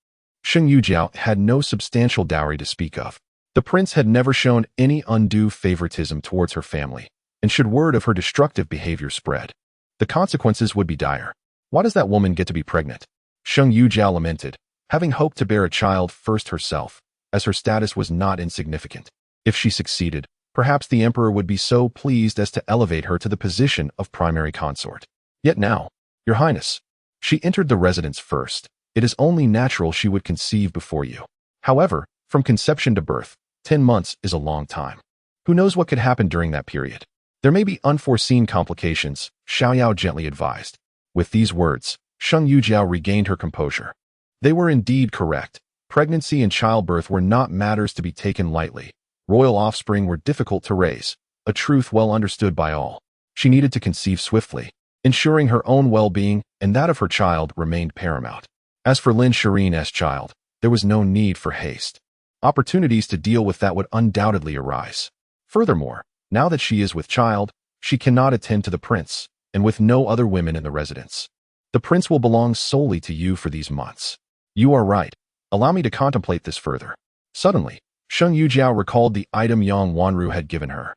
Sheng Yujiao had no substantial dowry to speak of. The prince had never shown any undue favoritism towards her family, and should word of her destructive behavior spread, the consequences would be dire. Why does that woman get to be pregnant? Sheng Yujiao lamented, having hoped to bear a child first herself, as her status was not insignificant. If she succeeded, perhaps the emperor would be so pleased as to elevate her to the position of primary consort. Yet now, Your Highness, she entered the residence first. It is only natural she would conceive before you. However, from conception to birth, 10 months is a long time. Who knows what could happen during that period? There may be unforeseen complications, Xiaoyao gently advised. With these words, Sheng Yujiao regained her composure. They were indeed correct. Pregnancy and childbirth were not matters to be taken lightly. Royal offspring were difficult to raise, a truth well understood by all. She needed to conceive swiftly. Ensuring her own well-being and that of her child remained paramount. As for Lin Shirin's child, there was no need for haste. Opportunities to deal with that would undoubtedly arise. Furthermore, now that she is with child, she cannot attend to the prince, and with no other women in the residence. The prince will belong solely to you for these months. You are right. Allow me to contemplate this further. Suddenly, Sheng Yujiao recalled the item Yang Wanru had given her,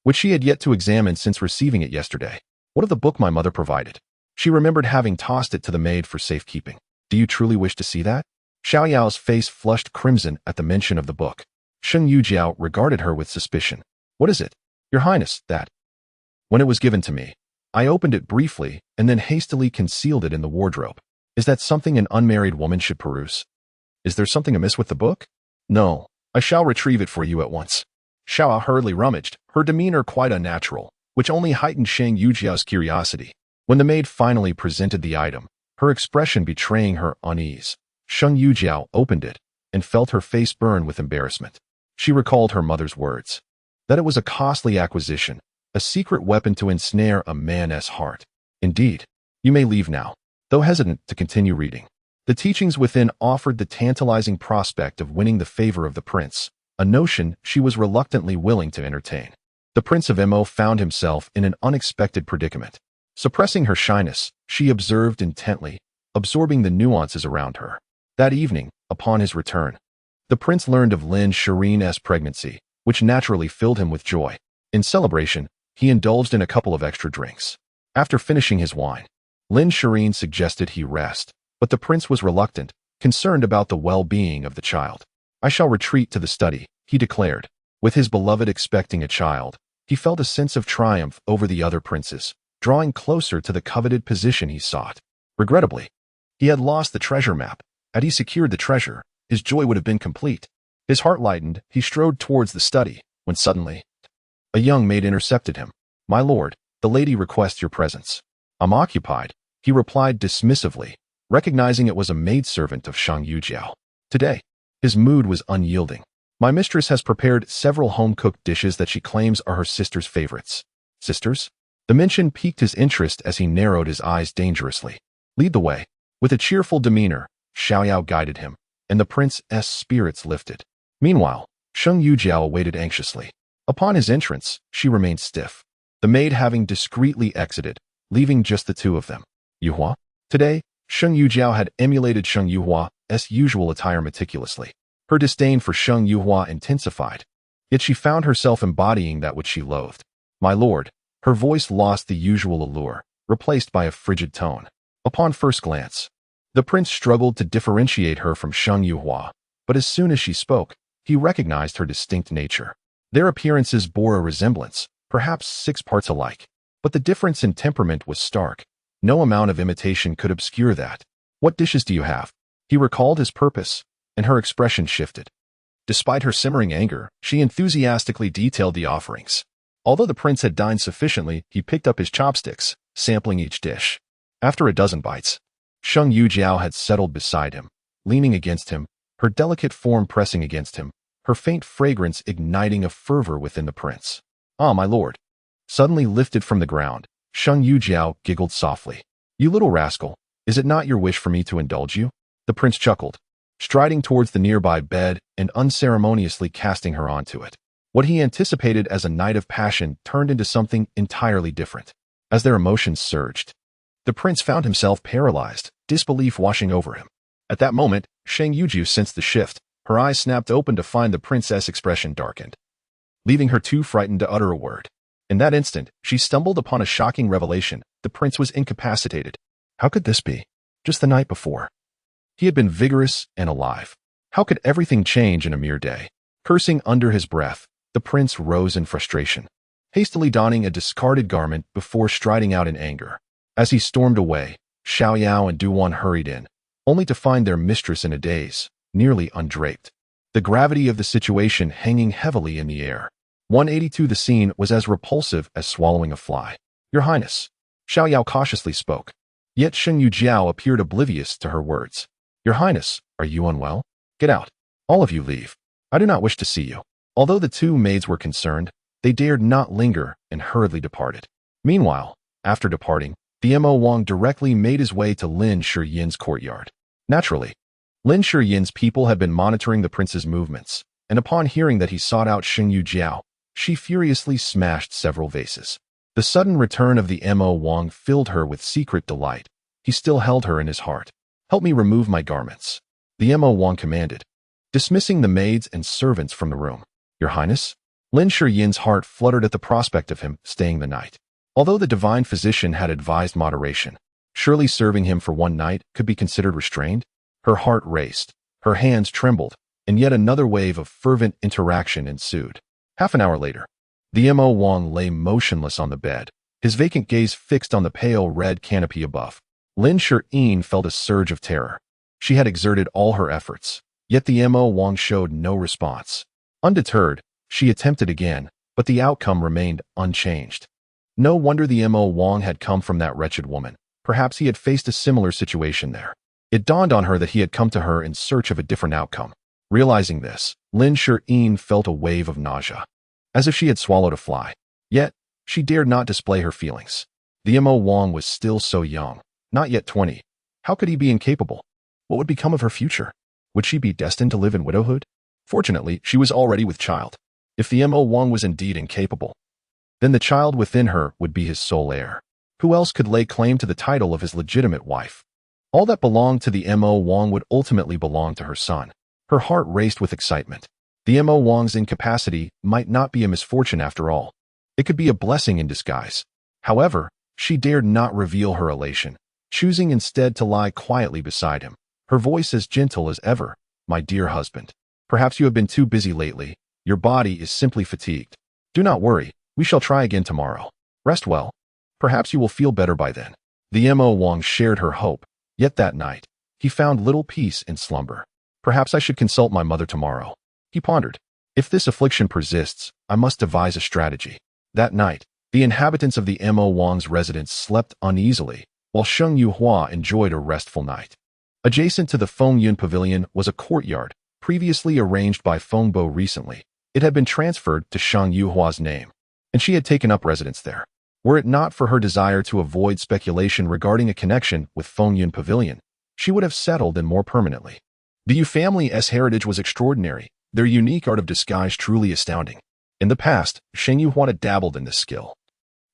which she had yet to examine since receiving it yesterday. What of the book my mother provided? She remembered having tossed it to the maid for safekeeping. Do you truly wish to see that? Xiaoyao's face flushed crimson at the mention of the book. Sheng Yujiao regarded her with suspicion. What is it? Your Highness, that. When it was given to me, I opened it briefly and then hastily concealed it in the wardrobe. Is that something an unmarried woman should peruse? Is there something amiss with the book? No, I shall retrieve it for you at once. Xiao hurriedly rummaged, her demeanor quite unnatural, which only heightened Sheng Yujiao's curiosity. When the maid finally presented the item, her expression betraying her unease, Sheng Yujiao opened it and felt her face burn with embarrassment. She recalled her mother's words, that it was a costly acquisition, a secret weapon to ensnare a man's heart. Indeed, you may leave now. Though hesitant to continue reading, the teachings within offered the tantalizing prospect of winning the favor of the prince, a notion she was reluctantly willing to entertain. The Prince of Mo found himself in an unexpected predicament. Suppressing her shyness, she observed intently, absorbing the nuances around her. That evening, upon his return, the prince learned of Lin Shirin's pregnancy, which naturally filled him with joy. In celebration, he indulged in a couple of extra drinks. After finishing his wine, Lin Shirin suggested he rest, but the prince was reluctant, concerned about the well-being of the child. I shall retreat to the study, he declared. With his beloved expecting a child, he felt a sense of triumph over the other princes, drawing closer to the coveted position he sought. Regrettably, he had lost the treasure map. Had he secured the treasure, his joy would have been complete. His heart lightened, he strode towards the study, when suddenly, a young maid intercepted him. My lord, the lady requests your presence. I'm occupied, he replied dismissively, recognizing it was a maidservant of Sheng Yujiao. Today, his mood was unyielding. My mistress has prepared several home-cooked dishes that she claims are her sister's favorites. Sisters? The mention piqued his interest as he narrowed his eyes dangerously. Lead the way. With a cheerful demeanor, Xiaoyao guided him, and the prince's spirits lifted. Meanwhile, Sheng Yujiao waited anxiously. Upon his entrance, she remained stiff, the maid having discreetly exited, leaving just the two of them. Yuhua? Today, Sheng Yujiao had emulated Sheng Yuhua's usual attire meticulously. Her disdain for Sheng Yuhua intensified, yet she found herself embodying that which she loathed. My lord, her voice lost the usual allure, replaced by a frigid tone. Upon first glance, the prince struggled to differentiate her from Sheng Yuhua, but as soon as she spoke, he recognized her distinct nature. Their appearances bore a resemblance, perhaps 6 parts alike, but the difference in temperament was stark. No amount of imitation could obscure that. What dishes do you have? He recalled his purpose, and her expression shifted. Despite her simmering anger, she enthusiastically detailed the offerings. Although the prince had dined sufficiently, he picked up his chopsticks, sampling each dish. After a dozen bites, Sheng Yujiao had settled beside him, leaning against him, her delicate form pressing against him, her faint fragrance igniting a fervor within the prince. Ah, my lord. Suddenly lifted from the ground, Sheng Yujiao giggled softly. You little rascal, is it not your wish for me to indulge you? The prince chuckled, striding towards the nearby bed and unceremoniously casting her onto it. What he anticipated as a night of passion turned into something entirely different. As their emotions surged, the prince found himself paralyzed, disbelief washing over him. At that moment, Sheng Yujiao sensed the shift. Her eyes snapped open to find the princess' expression darkened, leaving her too frightened to utter a word. In that instant, she stumbled upon a shocking revelation. The prince was incapacitated. How could this be? Just the night before, he had been vigorous and alive. How could everything change in a mere day? Cursing under his breath, the prince rose in frustration, hastily donning a discarded garment before striding out in anger. As he stormed away, Xiaoyao and Duwan hurried in, only to find their mistress in a daze, nearly undraped, the gravity of the situation hanging heavily in the air. 182 The scene was as repulsive as swallowing a fly. Your Highness, Xiaoyao cautiously spoke, yet Sheng Yujiao appeared oblivious to her words. Your Highness, are you unwell? Get out. All of you leave. I do not wish to see you. Although the two maids were concerned, they dared not linger and hurriedly departed. Meanwhile, after departing, the Mo Wang directly made his way to Lin Shiyin's courtyard. Naturally, Lin Shiyin's people had been monitoring the prince's movements, and upon hearing that he sought out Xing Yu Jiao, she furiously smashed several vases. The sudden return of the Mo Wang filled her with secret delight. He still held her in his heart. "Help me remove my garments," the Mo Wang commanded, dismissing the maids and servants from the room. "Your Highness?" Lin Shiyin's heart fluttered at the prospect of him staying the night. Although the divine physician had advised moderation, surely serving him for one night could be considered restrained? Her heart raced, her hands trembled, and yet another wave of fervent interaction ensued. Half an hour later, the Mo Wang lay motionless on the bed, his vacant gaze fixed on the pale red canopy above. Lin Shiyin felt a surge of terror. She had exerted all her efforts, yet the Mo Wang showed no response. Undeterred, she attempted again, but the outcome remained unchanged. No wonder the Mo Wang had come from that wretched woman. Perhaps he had faced a similar situation there. It dawned on her that he had come to her in search of a different outcome. Realizing this, Lin Shiyin felt a wave of nausea, as if she had swallowed a fly. Yet, she dared not display her feelings. The Mo Wang was still so young, not yet 20. How could he be incapable? What would become of her future? Would she be destined to live in widowhood? Fortunately, she was already with child. If the Mo Wang was indeed incapable, then the child within her would be his sole heir. Who else could lay claim to the title of his legitimate wife? All that belonged to the Mo Wang would ultimately belong to her son. Her heart raced with excitement. The Mo Wang's incapacity might not be a misfortune after all. It could be a blessing in disguise. However, she dared not reveal her elation, choosing instead to lie quietly beside him, her voice as gentle as ever. "My dear husband, perhaps you have been too busy lately. Your body is simply fatigued. Do not worry, we shall try again tomorrow. Rest well. Perhaps you will feel better by then." The Mo Wang shared her hope, yet that night, he found little peace in slumber. "Perhaps I should consult my mother tomorrow," he pondered. "If this affliction persists, I must devise a strategy." That night, the inhabitants of the Mo Wang's residence slept uneasily, while Sheng Yuhua enjoyed a restful night. Adjacent to the Feng Yun Pavilion was a courtyard, previously arranged by Feng Bo recently. It had been transferred to Sheng Yuhua's name, and she had taken up residence there. Were it not for her desire to avoid speculation regarding a connection with Feng Yun Pavilion, she would have settled in more permanently. The Yu family's heritage was extraordinary, their unique art of disguise truly astounding. In the past, Sheng Yuhua had dabbled in this skill,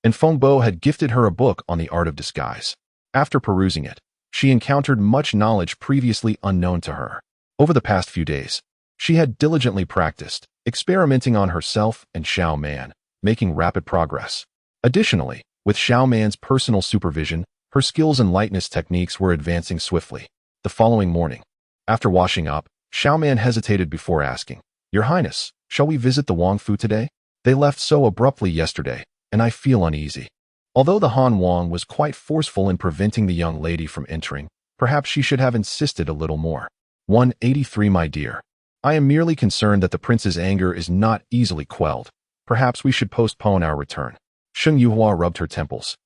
and Feng Bo had gifted her a book on the art of disguise. After perusing it, she encountered much knowledge previously unknown to her. Over the past few days, she had diligently practiced, experimenting on herself and Xiao Man, making rapid progress. Additionally, with Xiao Man's personal supervision, her skills and lightness techniques were advancing swiftly. The following morning, after washing up, Xiao Man hesitated before asking, "Your Highness, shall we visit the Wang Fu today? They left so abruptly yesterday, and I feel uneasy." Although the Han Wang was quite forceful in preventing the young lady from entering, perhaps she should have insisted a little more. 183 My dear, I am merely concerned that the prince's anger is not easily quelled. Perhaps we should postpone our return. Sheng Yuhua rubbed her temples,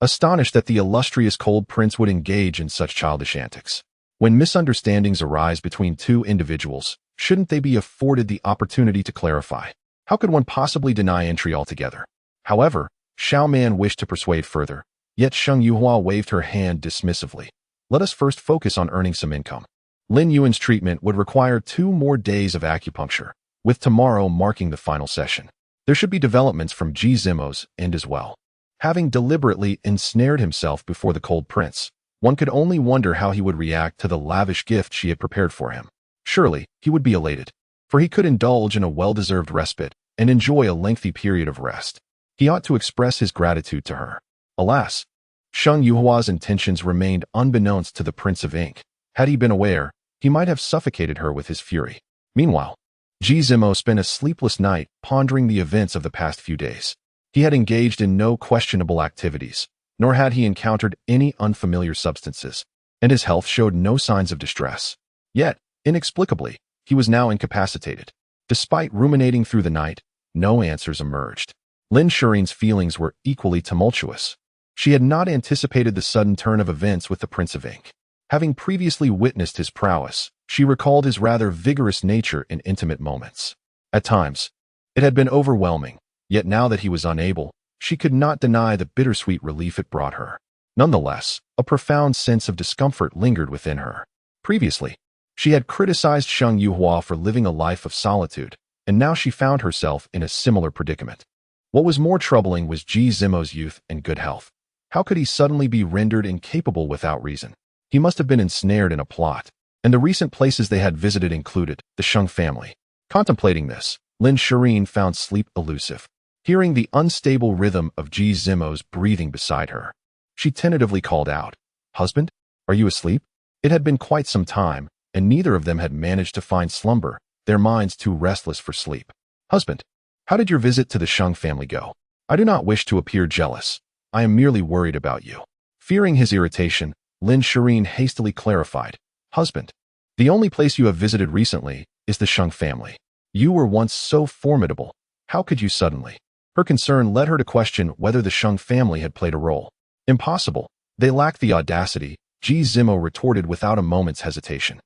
astonished that the illustrious cold prince would engage in such childish antics. When misunderstandings arise between two individuals, shouldn't they be afforded the opportunity to clarify? How could one possibly deny entry altogether? However, Xiao Man wished to persuade further, yet Sheng Yuhua waved her hand dismissively. "Let us first focus on earning some income." Lin Yuan's treatment would require 2 more days of acupuncture, with tomorrow marking the final session. There should be developments from Ji Zimo's end as well. Having deliberately ensnared himself before the cold prince, one could only wonder how he would react to the lavish gift she had prepared for him. Surely, he would be elated, for he could indulge in a well-deserved respite and enjoy a lengthy period of rest. He ought to express his gratitude to her. Alas, Sheng Yuhua's intentions remained unbeknownst to the Prince of Ink. Had he been aware, he might have suffocated her with his fury. Meanwhile, Ji Zimo spent a sleepless night pondering the events of the past few days. He had engaged in no questionable activities, nor had he encountered any unfamiliar substances, and his health showed no signs of distress. Yet, inexplicably, he was now incapacitated. Despite ruminating through the night, no answers emerged. Lin Shiyin's feelings were equally tumultuous. She had not anticipated the sudden turn of events with the Prince of Ink. Having previously witnessed his prowess, she recalled his rather vigorous nature in intimate moments. At times, it had been overwhelming, yet now that he was unable, she could not deny the bittersweet relief it brought her. Nonetheless, a profound sense of discomfort lingered within her. Previously, She had criticized Shang Yuhua for living a life of solitude, and now she found herself in a similar predicament. What was more troubling was Ji Zimo's youth and good health. How could he suddenly be rendered incapable without reason? He must have been ensnared in a plot, and the recent places they had visited included the Shang family. Contemplating this, Lin Shirin found sleep elusive. Hearing the unstable rhythm of Ji Zimo's breathing beside her, she tentatively called out, "Husband, are you asleep?" It had been quite some time, and neither of them had managed to find slumber, their minds too restless for sleep. "Husband, how did your visit to the Shang family go? I do not wish to appear jealous. I am merely worried about you." Fearing his irritation, Lin Shirin hastily clarified, "Husband, the only place you have visited recently is the Shang family. You were once so formidable. How could you suddenly?" Her concern led her to question whether the Shang family had played a role. "Impossible. They lacked the audacity," Ji Zimo retorted without a moment's hesitation.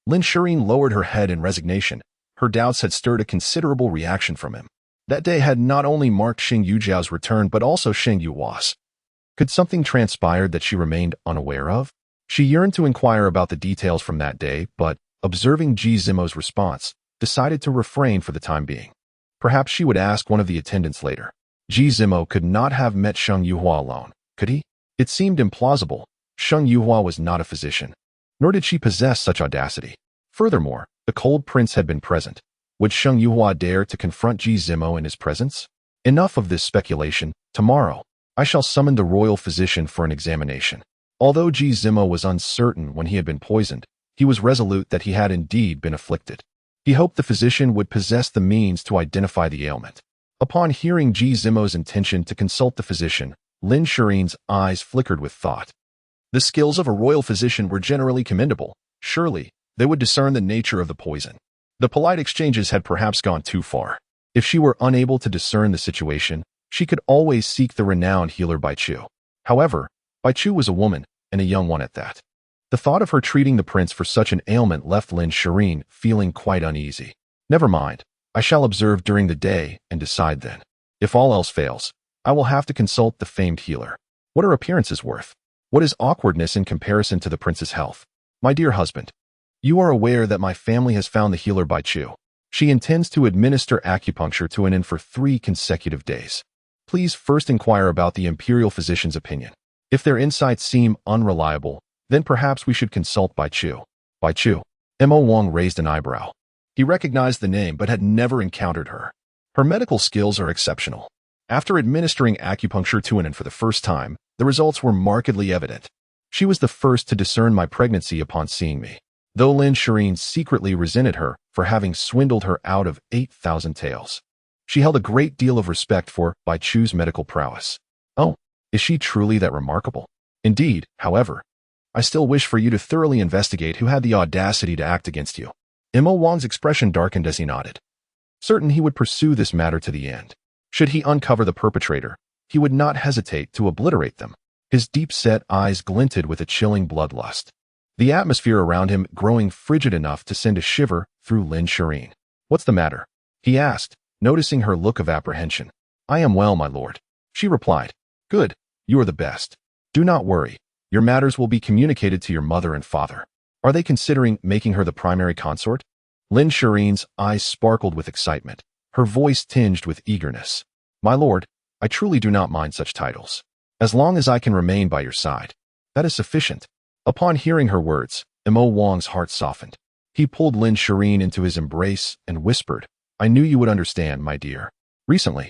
Lin Shirin lowered her head in resignation. Her doubts had stirred a considerable reaction from him. That day had not only marked Xing Yujiao's return but also Shang Yuhua's. Could something transpire that she remained unaware of? She yearned to inquire about the details from that day, but, observing Ji Zimo's response, decided to refrain for the time being. Perhaps she would ask one of the attendants later. Ji Zimo could not have met Shang Yuhua alone, could he? It seemed implausible. Shang Yuhua was not a physician, nor did she possess such audacity. Furthermore, the cold prince had been present. Would Shang Yuhua dare to confront Ji Zimo in his presence? Enough of this speculation. Tomorrow, I shall summon the royal physician for an examination. Although Ji Zimo was uncertain when he had been poisoned, he was resolute that he had indeed been afflicted. He hoped the physician would possess the means to identify the ailment. Upon hearing Ji Zimo's intention to consult the physician, Lin Shirin's eyes flickered with thought. The skills of a royal physician were generally commendable. Surely, they would discern the nature of the poison. The polite exchanges had perhaps gone too far. If she were unable to discern the situation, she could always seek the renowned healer Bai Chu. However, Bai Chu was a woman, and a young one at that. The thought of her treating the prince for such an ailment left Lin Shirin feeling quite uneasy. Never mind, I shall observe during the day and decide then. If all else fails, I will have to consult the famed healer. What are appearances worth? What is awkwardness in comparison to the prince's health? My dear husband, you are aware that my family has found the healer Bai Chu. She intends to administer acupuncture to an inn for 3 consecutive days. Please first inquire about the Imperial physician's opinion. If their insights seem unreliable, then perhaps we should consult Bai Chu. Bai Chu. Mo Wang raised an eyebrow. He recognized the name but had never encountered her. Her medical skills are exceptional. After administering acupuncture to an inn for the first time, the results were markedly evident. She was the first to discern my pregnancy upon seeing me. Though Lin Shirin secretly resented her for having swindled her out of 8,000 taels, she held a great deal of respect for Bai Chu's medical prowess. Oh, is she truly that remarkable? Indeed, however, I still wish for you to thoroughly investigate who had the audacity to act against you. Mo Wang's expression darkened as he nodded. Certain he would pursue this matter to the end. Should he uncover the perpetrator, he would not hesitate to obliterate them. His deep-set eyes glinted with a chilling bloodlust, the atmosphere around him growing frigid enough to send a shiver through Lin Shirin. What's the matter? He asked, noticing her look of apprehension. I am well, my lord, she replied. Good, you are the best. Do not worry. Your matters will be communicated to your mother and father. Are they considering making her the primary consort? Lin Shirin's eyes sparkled with excitement, her voice tinged with eagerness. My lord, I truly do not mind such titles. As long as I can remain by your side, that is sufficient. Upon hearing her words, Mo Wang's heart softened. He pulled Lin Shirin into his embrace and whispered, I knew you would understand, my dear. Recently,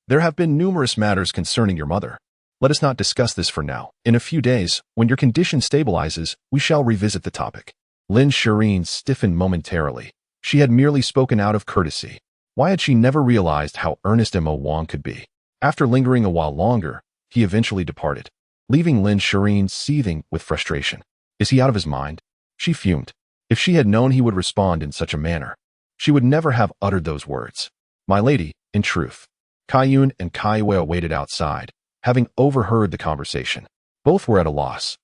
there have been numerous matters concerning your mother. Let us not discuss this for now. In a few days, when your condition stabilizes, we shall revisit the topic. Lin Shirin stiffened momentarily. She had merely spoken out of courtesy. Why had she never realized how earnest Mo Wang could be? After lingering a while longer, he eventually departed, leaving Lin Shirin seething with frustration. Is he out of his mind? She fumed. If she had known he would respond in such a manner, she would never have uttered those words. My lady, in truth. Kai Yun and Kai Wei waited outside, having overheard the conversation. Both were at a loss.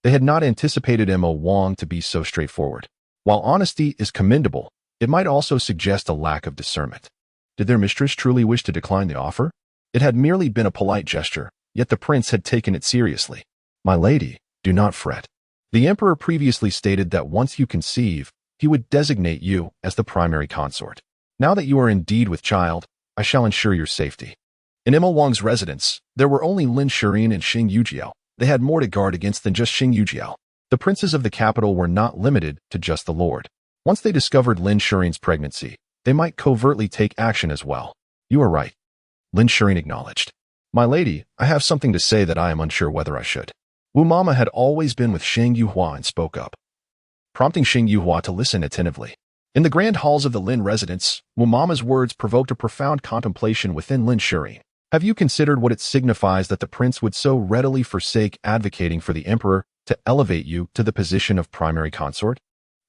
They had not anticipated Mo Wang to be so straightforward. While honesty is commendable, it might also suggest a lack of discernment. Did their mistress truly wish to decline the offer? It had merely been a polite gesture, yet the prince had taken it seriously. My lady, do not fret. The emperor previously stated that once you conceive, he would designate you as the primary consort. Now that you are indeed with child, I shall ensure your safety. In Emma Wang's residence, there were only Lin Shirin and Xing Yujiao. They had more to guard against than just Xing Yujiao. The princes of the capital were not limited to just the lord. Once they discovered Lin Shirin's pregnancy, they might covertly take action as well. You are right. Lin Shirin acknowledged. My lady, I have something to say that I am unsure whether I should. Wu Mama had always been with Shang Yuhua and spoke up, prompting Xing Yuhua to listen attentively. In the grand halls of the Lin residence, Wu Mama's words provoked a profound contemplation within Lin Shirin. Have you considered what it signifies that the prince would so readily forsake advocating for the emperor to elevate you to the position of primary consort?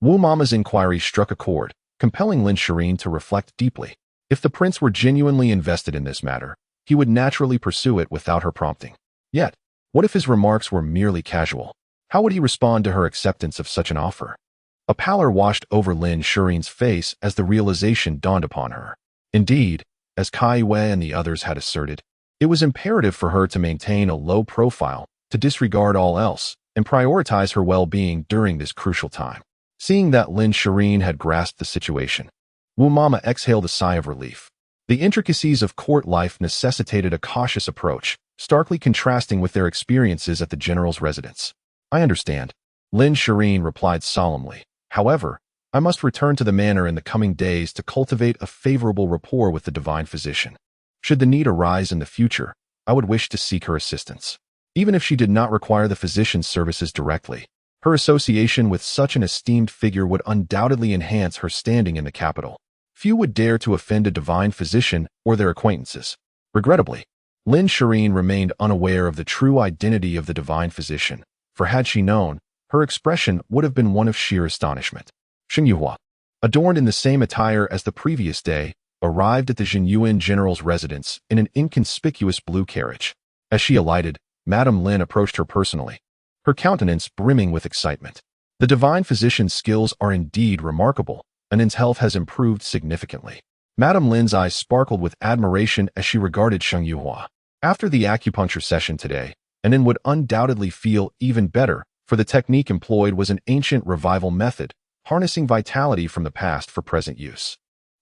Wu Mama's inquiry struck a chord, compelling Lin Shirin to reflect deeply. If the prince were genuinely invested in this matter, he would naturally pursue it without her prompting. Yet, what if his remarks were merely casual? How would he respond to her acceptance of such an offer? A pallor washed over Lin Shirin's face as the realization dawned upon her. Indeed, as Kai Wei and the others had asserted, it was imperative for her to maintain a low profile, to disregard all else, and prioritize her well-being during this crucial time. Seeing that Lin Shirin had grasped the situation, Wu Mama exhaled a sigh of relief. The intricacies of court life necessitated a cautious approach, starkly contrasting with their experiences at the general's residence. I understand, Lin Shirin replied solemnly. However, I must return to the manor in the coming days to cultivate a favorable rapport with the divine physician. Should the need arise in the future, I would wish to seek her assistance. Even if she did not require the physician's services directly, her association with such an esteemed figure would undoubtedly enhance her standing in the capital. Few would dare to offend a divine physician or their acquaintances. Regrettably, Lin Shirin remained unaware of the true identity of the divine physician, for had she known, her expression would have been one of sheer astonishment. Xing Yuhua, adorned in the same attire as the previous day, arrived at the Jinyuan general's residence in an inconspicuous blue carriage. As she alighted, Madame Lin approached her personally, her countenance brimming with excitement. The divine physician's skills are indeed remarkable, and Lin's health has improved significantly. Madame Lin's eyes sparkled with admiration as she regarded Xing Yuhua. After the acupuncture session today, Lin would undoubtedly feel even better, for the technique employed was an ancient revival method, harnessing vitality from the past for present use.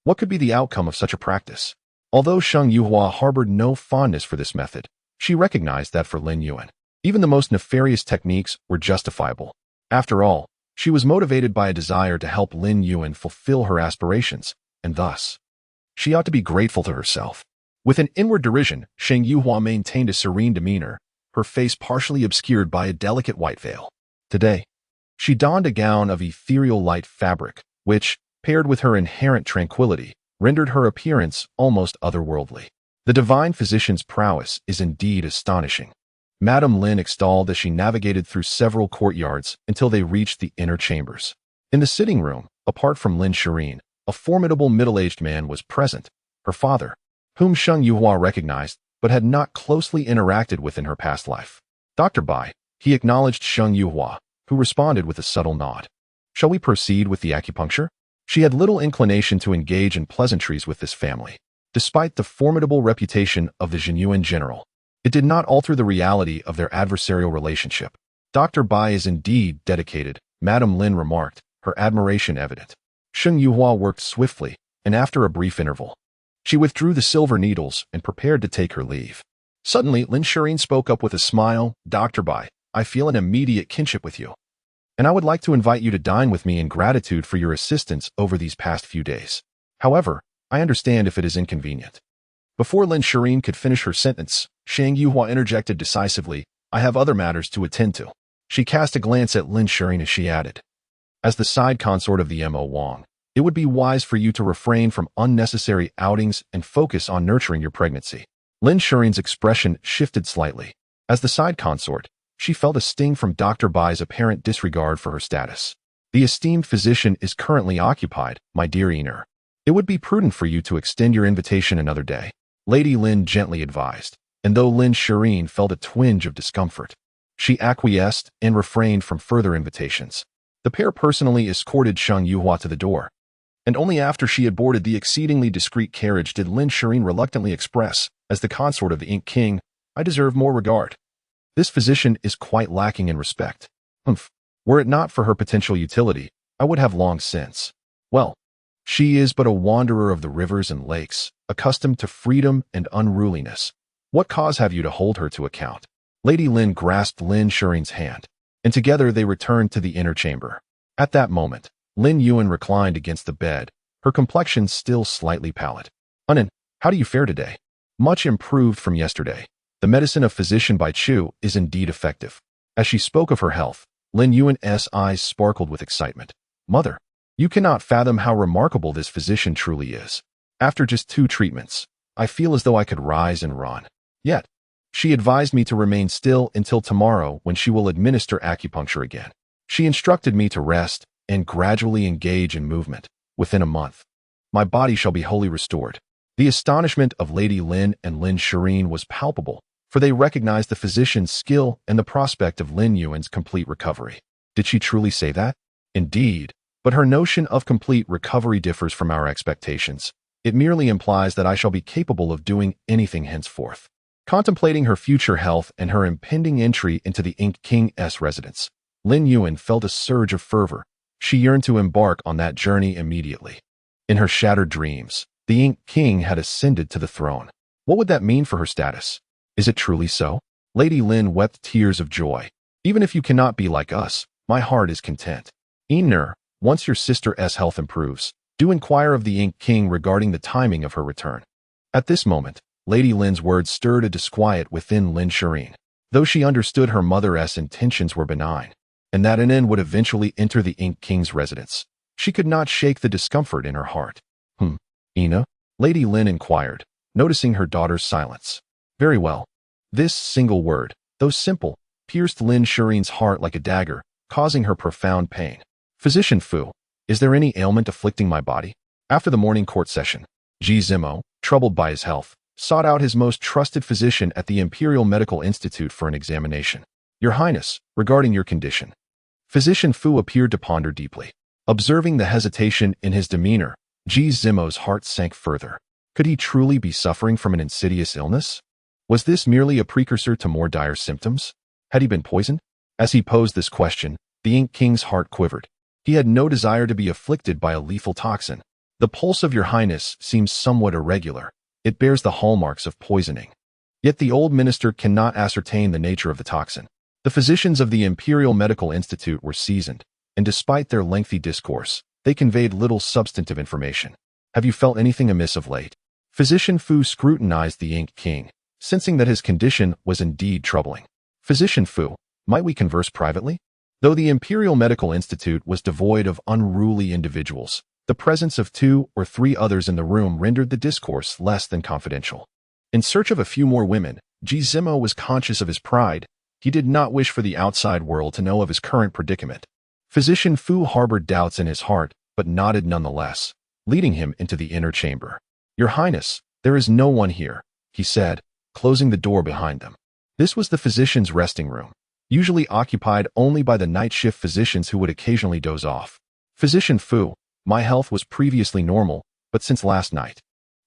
What could be the outcome of such a practice? Although Xing Yuhua harbored no fondness for this method, she recognized that for Lin Yuan, even the most nefarious techniques were justifiable. After all, she was motivated by a desire to help Lin Yuan fulfill her aspirations, and thus, she ought to be grateful to herself. With an inward derision, Xing Yuhua maintained a serene demeanor, her face partially obscured by a delicate white veil. Today, she donned a gown of ethereal light fabric, which, paired with her inherent tranquility, rendered her appearance almost otherworldly. The divine physician's prowess is indeed astonishing. Madame Lin extolled as she navigated through several courtyards until they reached the inner chambers. In the sitting room, apart from Lin Shirin, a formidable middle-aged man was present, her father, whom Xing Yuhua recognized but had not closely interacted with in her past life. Dr. Bai, he acknowledged Xing Yuhua, who responded with a subtle nod. Shall we proceed with the acupuncture? She had little inclination to engage in pleasantries with this family. Despite the formidable reputation of the Jinyuan general, it did not alter the reality of their adversarial relationship. Dr. Bai is indeed dedicated, Madame Lin remarked, her admiration evident. Xing Yuhua worked swiftly, and after a brief interval, she withdrew the silver needles and prepared to take her leave. Suddenly, Lin Shirin spoke up with a smile. Dr. Bai, I feel an immediate kinship with you, and I would like to invite you to dine with me in gratitude for your assistance over these past few days. However, I understand if it is inconvenient. Before Lin Shirin could finish her sentence, Xing Yuhua interjected decisively, I have other matters to attend to. She cast a glance at Lin Shirin as she added, as the side consort of the Mo Wang, it would be wise for you to refrain from unnecessary outings and focus on nurturing your pregnancy. Lin Shirin's expression shifted slightly. As the side consort, she felt a sting from Dr. Bai's apparent disregard for her status. The esteemed physician is currently occupied, my dear Einer. It would be prudent for you to extend your invitation another day, Lady Lin gently advised, and though Lin Shirin felt a twinge of discomfort, she acquiesced and refrained from further invitations. The pair personally escorted Xing Yuhua to the door, and only after she had boarded the exceedingly discreet carriage did Lin Shirin reluctantly express, as the consort of the Ink King, I deserve more regard. This physician is quite lacking in respect. Were it not for her potential utility, I would have long since. Well, she is but a wanderer of the rivers and lakes, accustomed to freedom and unruliness. What cause have you to hold her to account? Lady Lin grasped Lin Shurin's hand, and together they returned to the inner chamber. At that moment, Lin Yuan reclined against the bed, her complexion still slightly pallid. Unan, how do you fare today? Much improved from yesterday. The medicine of physician Bai Chu is indeed effective. As she spoke of her health, Lin Yuan's eyes sparkled with excitement. Mother, you cannot fathom how remarkable this physician truly is. After just 2 treatments, I feel as though I could rise and run. Yet, she advised me to remain still until tomorrow when she will administer acupuncture again. She instructed me to rest and gradually engage in movement. Within a month, my body shall be wholly restored. The astonishment of Lady Lin and Lin Shurin was palpable, for they recognized the physician's skill and the prospect of Lin Yuan's complete recovery. Did she truly say that? Indeed, but her notion of complete recovery differs from our expectations. It merely implies that I shall be capable of doing anything henceforth. Contemplating her future health and her impending entry into the Ink King's residence, Lin Yuan felt a surge of fervor. She yearned to embark on that journey immediately. In her shattered dreams, the Ink King had ascended to the throne. What would that mean for her status? Is it truly so? Lady Lin wept tears of joy. Even if you cannot be like us, my heart is content. Enner, once your sister's health improves, do inquire of the Ink King regarding the timing of her return. At this moment, Lady Lin's words stirred a disquiet within Lin Shurin. Though she understood her mother's intentions were benign, and that an end would eventually enter the Ink King's residence, she could not shake the discomfort in her heart. Ina? Lady Lin inquired, noticing her daughter's silence. Very well. This single word, though simple, pierced Lin Shurin's heart like a dagger, causing her profound pain. Physician Fu, is there any ailment afflicting my body? After the morning court session, Ji Zimo, troubled by his health, sought out his most trusted physician at the Imperial Medical Institute for an examination. Your Highness, regarding your condition. Physician Fu appeared to ponder deeply. Observing the hesitation in his demeanor, Ji Zimo's heart sank further. Could he truly be suffering from an insidious illness? Was this merely a precursor to more dire symptoms? Had he been poisoned? As he posed this question, the Ink King's heart quivered. He had no desire to be afflicted by a lethal toxin. The pulse of your Highness seems somewhat irregular. It bears the hallmarks of poisoning. Yet the old minister cannot ascertain the nature of the toxin. The physicians of the Imperial Medical Institute were seasoned, and despite their lengthy discourse, they conveyed little substantive information. Have you felt anything amiss of late? Physician Fu scrutinized the Ink King, sensing that his condition was indeed troubling. Physician Fu, might we converse privately? Though the Imperial Medical Institute was devoid of unruly individuals, the presence of 2 or 3 others in the room rendered the discourse less than confidential. In search of a few more women, Ji Zimo was conscious of his pride. He did not wish for the outside world to know of his current predicament. Physician Fu harbored doubts in his heart, but nodded nonetheless, leading him into the inner chamber. Your Highness, there is no one here, he said, closing the door behind them. This was the physician's resting room, usually occupied only by the night shift physicians who would occasionally doze off. Physician Fu, my health was previously normal, but since last night,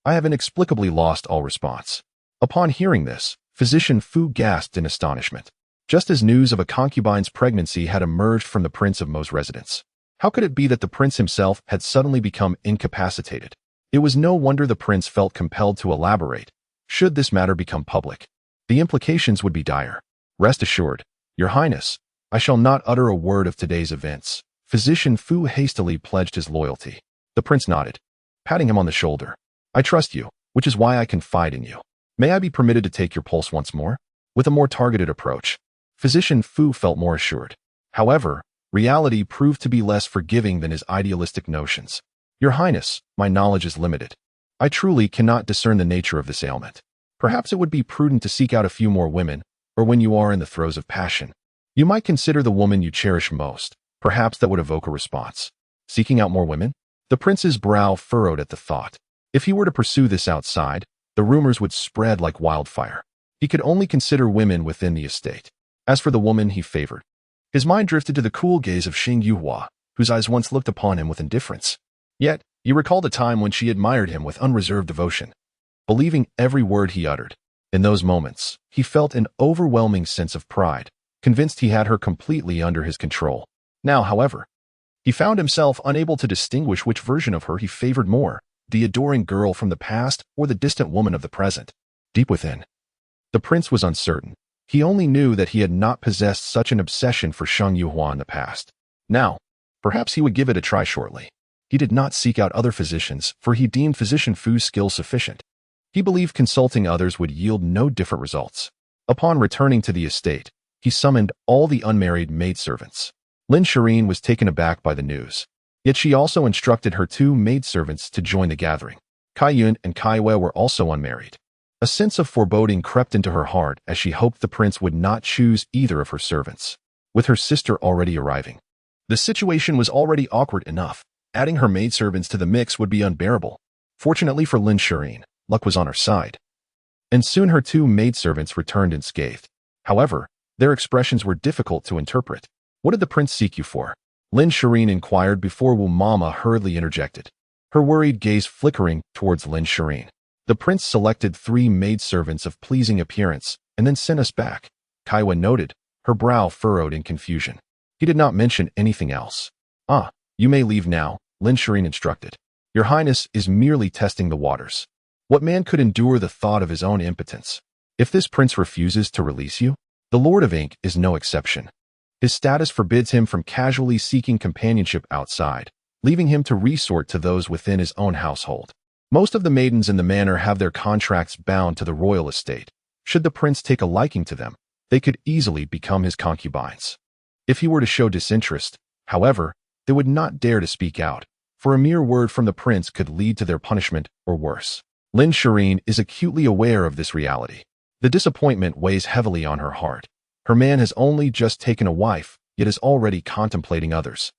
I have inexplicably lost all response. Upon hearing this, Physician Fu gasped in astonishment. Just as news of a concubine's pregnancy had emerged from the Prince of Mo's residence. How could it be that the prince himself had suddenly become incapacitated? It was no wonder the prince felt compelled to elaborate. Should this matter become public, the implications would be dire. Rest assured, Your Highness, I shall not utter a word of today's events. Physician Fu hastily pledged his loyalty. The prince nodded, patting him on the shoulder. I trust you, which is why I confide in you. May I be permitted to take your pulse once more? With a more targeted approach, Physician Fu felt more assured. However, reality proved to be less forgiving than his idealistic notions. Your Highness, my knowledge is limited. I truly cannot discern the nature of this ailment. Perhaps it would be prudent to seek out a few more women, or when you are in the throes of passion, you might consider the woman you cherish most. Perhaps that would evoke a response. Seeking out more women? The prince's brow furrowed at the thought. If he were to pursue this outside, the rumors would spread like wildfire. He could only consider women within the estate. As for the woman he favored, his mind drifted to the cool gaze of Xing Yuhua, whose eyes once looked upon him with indifference. Yet, he recalled a time when she admired him with unreserved devotion, believing every word he uttered. In those moments, he felt an overwhelming sense of pride, convinced he had her completely under his control. Now, however, He found himself unable to distinguish which version of her he favored more, the adoring girl from the past or the distant woman of the present. Deep within, the prince was uncertain. He only knew that he had not possessed such an obsession for Shang Yuhua in the past. Now, perhaps he would give it a try shortly. He did not seek out other physicians, for he deemed physician Fu's skill sufficient. He believed consulting others would yield no different results. Upon returning to the estate, he summoned all the unmarried maidservants. Lin Shireen was taken aback by the news. Yet she also instructed her 2 maidservants to join the gathering. Kai Yun and Kai Wei were also unmarried. A sense of foreboding crept into her heart as she hoped the prince would not choose either of her servants. With her sister already arriving, the situation was already awkward enough. Adding her maidservants to the mix would be unbearable. Fortunately for Lin Shireen, luck was on her side. And soon her 2 maidservants returned unscathed. However, their expressions were difficult to interpret. What did the prince seek you for? Lin Shireen inquired before Wu Mama hurriedly interjected, her worried gaze flickering towards Lin Shireen. The prince selected 3 maidservants of pleasing appearance and then sent us back. Kaiwa noted, her brow furrowed in confusion. He did not mention anything else. Ah, you may leave now, Lin Shireen instructed. Your Highness is merely testing the waters. What man could endure the thought of his own impotence? If this prince refuses to release you, the Lord of Ink is no exception. His status forbids him from casually seeking companionship outside, leaving him to resort to those within his own household. Most of the maidens in the manor have their contracts bound to the royal estate. Should the prince take a liking to them, they could easily become his concubines. If he were to show disinterest, however, they would not dare to speak out, for a mere word from the prince could lead to their punishment or worse. Lin Shireen is acutely aware of this reality. The disappointment weighs heavily on her heart. Her man has only just taken a wife, yet is already contemplating others.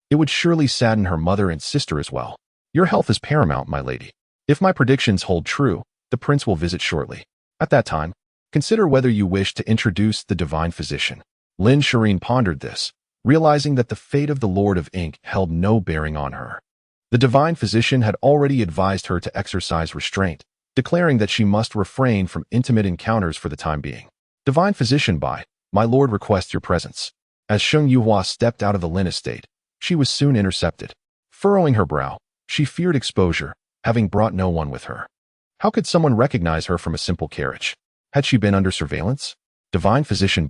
It would surely sadden her mother and sister as well. Your health is paramount, my lady. If my predictions hold true, the prince will visit shortly. At that time, consider whether you wish to introduce the divine physician. Lin Shireen pondered this, realizing that the fate of the Lord of Ink held no bearing on her. The divine physician had already advised her to exercise restraint, declaring that she must refrain from intimate encounters for the time being. Divine physician my lord requests your presence. As Sheng Yuhua stepped out of the Lin estate, she was soon intercepted. Furrowing her brow, she feared exposure, having brought no one with her. How could someone recognize her from a simple carriage? Had she been under surveillance? Divine physician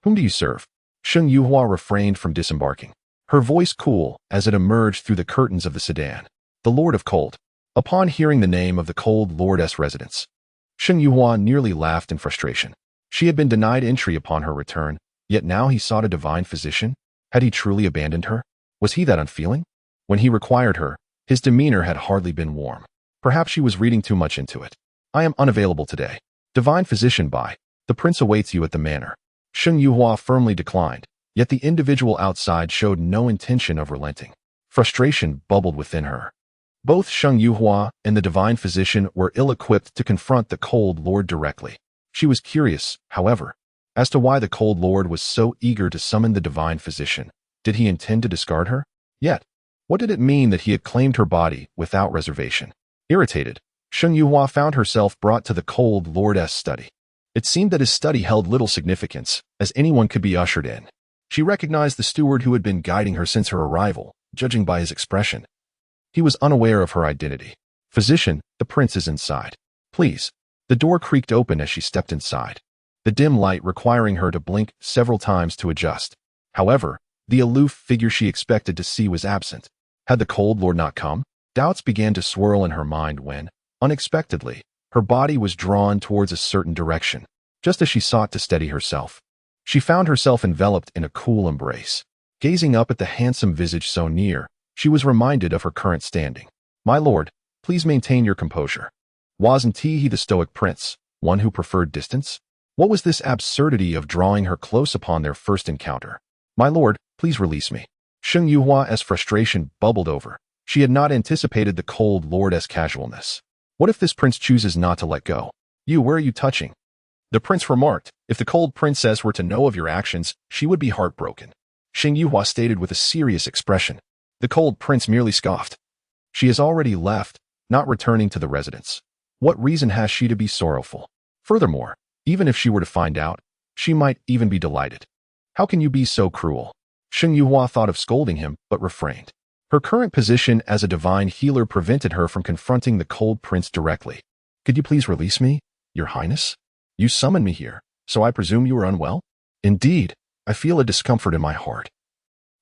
whom do you serve? Sheng Yuhua refrained from disembarking, her voice cool as it emerged through the curtains of the sedan. The Lord of Cold. Upon hearing the name of the Cold Lord's residence, Sheng Yuhua nearly laughed in frustration. She had been denied entry upon her return, yet now he sought a divine physician? Had he truly abandoned her? Was he that unfeeling? When he required her, his demeanor had hardly been warm. Perhaps she was reading too much into it. I am unavailable today. Divine physician the prince awaits you at the manor. Sheng Yuhua firmly declined, yet the individual outside showed no intention of relenting. Frustration bubbled within her. Both Sheng Yuhua and the divine physician were ill-equipped to confront the Cold Lord directly. She was curious, however, as to why the Cold Lord was so eager to summon the divine physician. Did he intend to discard her? Yet, what did it mean that he had claimed her body without reservation? Irritated, Sheng Yuhua found herself brought to the Cold Lord's study. It seemed that his study held little significance, as anyone could be ushered in. She recognized the steward who had been guiding her since her arrival, judging by his expression. He was unaware of her identity. Physician, the prince is inside. Please. The door creaked open as she stepped inside, the dim light requiring her to blink several times to adjust. However, the aloof figure she expected to see was absent. Had the Cold Lord not come? Doubts began to swirl in her mind when, unexpectedly, her body was drawn towards a certain direction. Just as she sought to steady herself, she found herself enveloped in a cool embrace. Gazing up at the handsome visage so near, she was reminded of her current standing. My lord, please maintain your composure. Wasn't he the stoic prince, one who preferred distance? What was this absurdity of drawing her close upon their first encounter? My lord, please release me. Sheng Yuhua's frustration bubbled over. She had not anticipated the Cold Lord's casualness. What if this prince chooses not to let go? Where are you touching? The prince remarked. If the cold princess were to know of your actions, she would be heartbroken. Sheng Yuhua stated with a serious expression. The cold prince merely scoffed. She has already left, not returning to the residence. What reason has she to be sorrowful? Furthermore, even if she were to find out, she might even be delighted. How can you be so cruel? Sheng Yuhua thought of scolding him, but refrained. Her current position as a divine healer prevented her from confronting the cold prince directly. Could you please release me, Your Highness? You summoned me here, so I presume you are unwell? Indeed, I feel a discomfort in my heart.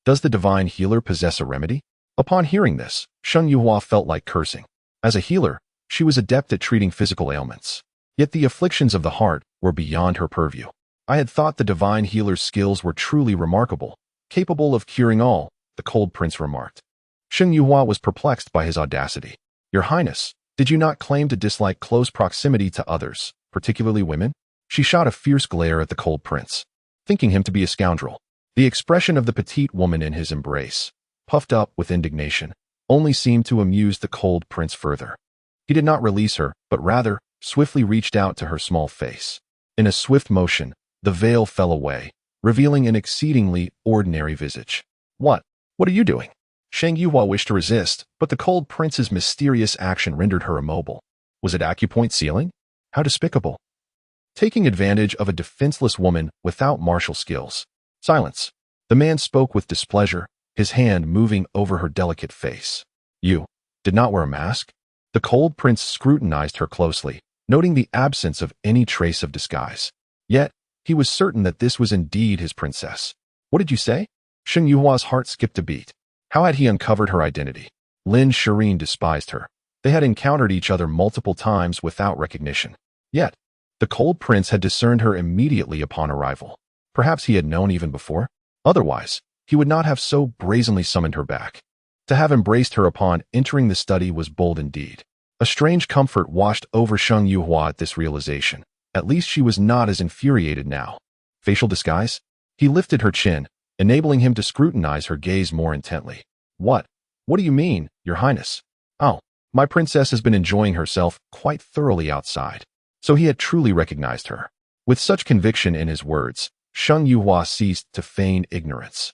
Does the divine healer possess a remedy? Upon hearing this, Sheng Yuhua felt like cursing. As a healer, she was adept at treating physical ailments. Yet the afflictions of the heart were beyond her purview. I had thought the divine healer's skills were truly remarkable, capable of curing all, the cold prince remarked. Sheng Yuhua was perplexed by his audacity. Your Highness, did you not claim to dislike close proximity to others, particularly women? She shot a fierce glare at the cold prince, thinking him to be a scoundrel. The expression of the petite woman in his embrace, puffed up with indignation, only seemed to amuse the cold prince further. He did not release her, but rather, swiftly reached out to her small face. In a swift motion, the veil fell away, revealing an exceedingly ordinary visage. What are you doing? Sheng Yuhua wished to resist, but the cold prince's mysterious action rendered her immobile. Was it acupoint sealing? How despicable. Taking advantage of a defenseless woman without martial skills. Silence. The man spoke with displeasure, his hand moving over her delicate face. You did not wear a mask? The cold prince scrutinized her closely, noting the absence of any trace of disguise. Yet, he was certain that this was indeed his princess. What did you say? Sheng Yuhua's heart skipped a beat. How had he uncovered her identity? Lin Shireen despised her. They had encountered each other multiple times without recognition. Yet, the cold prince had discerned her immediately upon arrival. Perhaps he had known even before. Otherwise, he would not have so brazenly summoned her back. To have embraced her upon entering the study was bold indeed. A strange comfort washed over Sheng Yuhua at this realization. At least she was not as infuriated now. Facial disguise? He lifted her chin, enabling him to scrutinize her gaze more intently. What do you mean, Your Highness? Oh, my princess has been enjoying herself quite thoroughly outside. So he had truly recognized her. With such conviction in his words, Sheng Yuhua ceased to feign ignorance.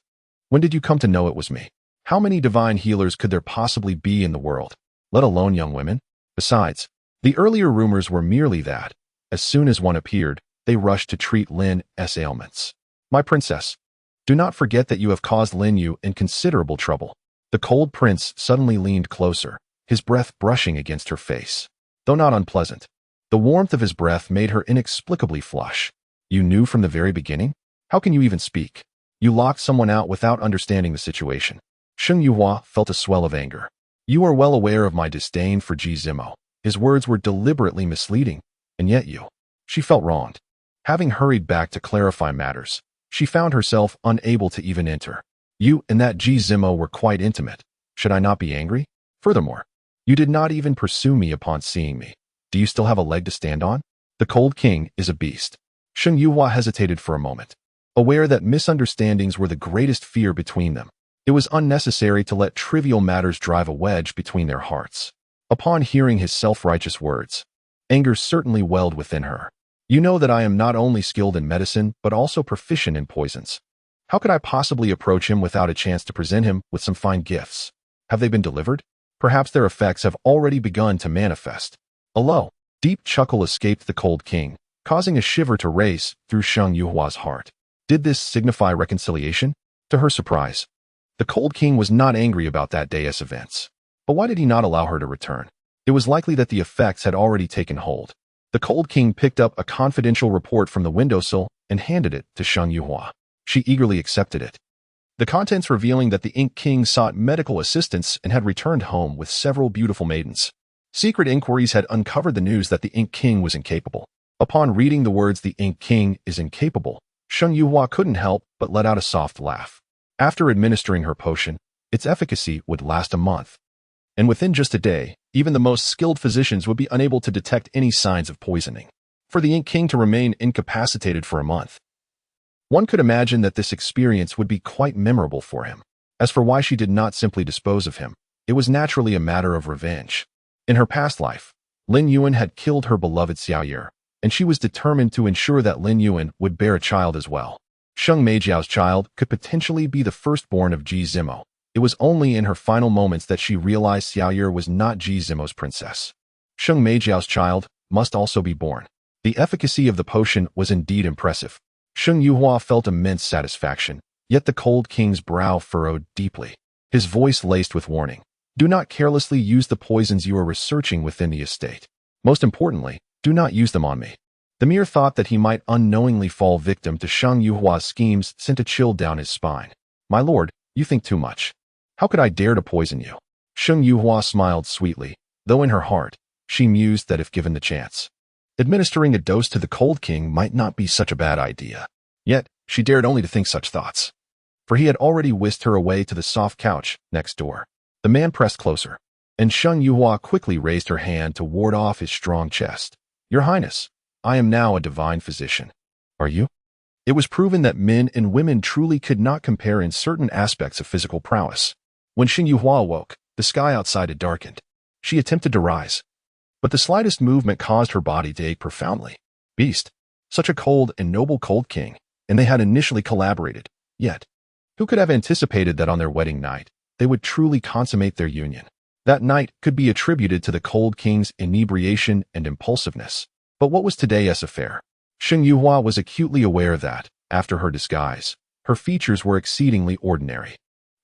When did you come to know it was me? How many divine healers could there possibly be in the world, let alone young women? Besides, the earlier rumors were merely that, as soon as one appeared, they rushed to treat Lin's ailments. My princess, do not forget that you have caused Lin Yu in considerable trouble. The cold prince suddenly leaned closer, his breath brushing against her face. Though not unpleasant, the warmth of his breath made her inexplicably flush. You knew from the very beginning? How can you even speak? You locked someone out without understanding the situation. Sheng Yuhua felt a swell of anger. You are well aware of my disdain for Ji Zimo. His words were deliberately misleading, and yet you. She felt wronged. Having hurried back to clarify matters, she found herself unable to even enter. You and that Ji Zimo were quite intimate. Should I not be angry? Furthermore, you did not even pursue me upon seeing me. Do you still have a leg to stand on? The cold king is a beast. Sheng Yuhua hesitated for a moment, aware that misunderstandings were the greatest fear between them. It was unnecessary to let trivial matters drive a wedge between their hearts. Upon hearing his self-righteous words, anger certainly welled within her. You know that I am not only skilled in medicine, but also proficient in poisons. How could I possibly approach him without a chance to present him with some fine gifts? Have they been delivered? Perhaps their effects have already begun to manifest. A low, deep chuckle escaped the cold king, causing a shiver to race through Sheng Yuhua's heart. Did this signify reconciliation? To her surprise, the cold king was not angry about that day's events. But why did he not allow her to return? It was likely that the effects had already taken hold. The cold king picked up a confidential report from the windowsill and handed it to Sheng Yuhua. She eagerly accepted it. The contents revealing that the Ink King sought medical assistance and had returned home with several beautiful maidens. Secret inquiries had uncovered the news that the Ink King was incapable. Upon reading the words "the Ink King is incapable," Sheng Yuhua couldn't help but let out a soft laugh. After administering her potion, its efficacy would last a month. And within just a day, even the most skilled physicians would be unable to detect any signs of poisoning. For the Ink King to remain incapacitated for a month, one could imagine that this experience would be quite memorable for him. As for why she did not simply dispose of him, it was naturally a matter of revenge. In her past life, Lin Yuan had killed her beloved Xiaoye, and she was determined to ensure that Lin Yuan would bear a child as well. Sheng Meijiao's child could potentially be the firstborn of Ji Zimo. It was only in her final moments that she realized Xiaoye was not Ji Zimo's princess. Sheng Meijiao's child must also be born. The efficacy of the potion was indeed impressive. Sheng Yuhua felt immense satisfaction, Yet the cold king's brow furrowed deeply, his voice laced with warning. Do not carelessly use the poisons you are researching within the estate. Most importantly, do not use them on me. The mere thought that he might unknowingly fall victim to Shang Yuhua's schemes sent a chill down his spine. My lord, you think too much. How could I dare to poison you? Shang Yuhua smiled sweetly, though in her heart, she mused that if given the chance, administering a dose to the cold king might not be such a bad idea. Yet, she dared only to think such thoughts, for he had already whisked her away to the soft couch next door. The man pressed closer, and Shang Yuhua quickly raised her hand to ward off his strong chest. Your Highness, I am now a divine physician. Are you? It was proven that men and women truly could not compare in certain aspects of physical prowess. When Shang Yuhua awoke, the sky outside had darkened. She attempted to rise, but the slightest movement caused her body to ache profoundly. Beast, such a cold and noble cold king, and they had initially collaborated. Yet, who could have anticipated that on their wedding night, they would truly consummate their union? That night could be attributed to the cold king's inebriation and impulsiveness. But what was today's affair? Shang Yuhua was acutely aware that, after her disguise, her features were exceedingly ordinary.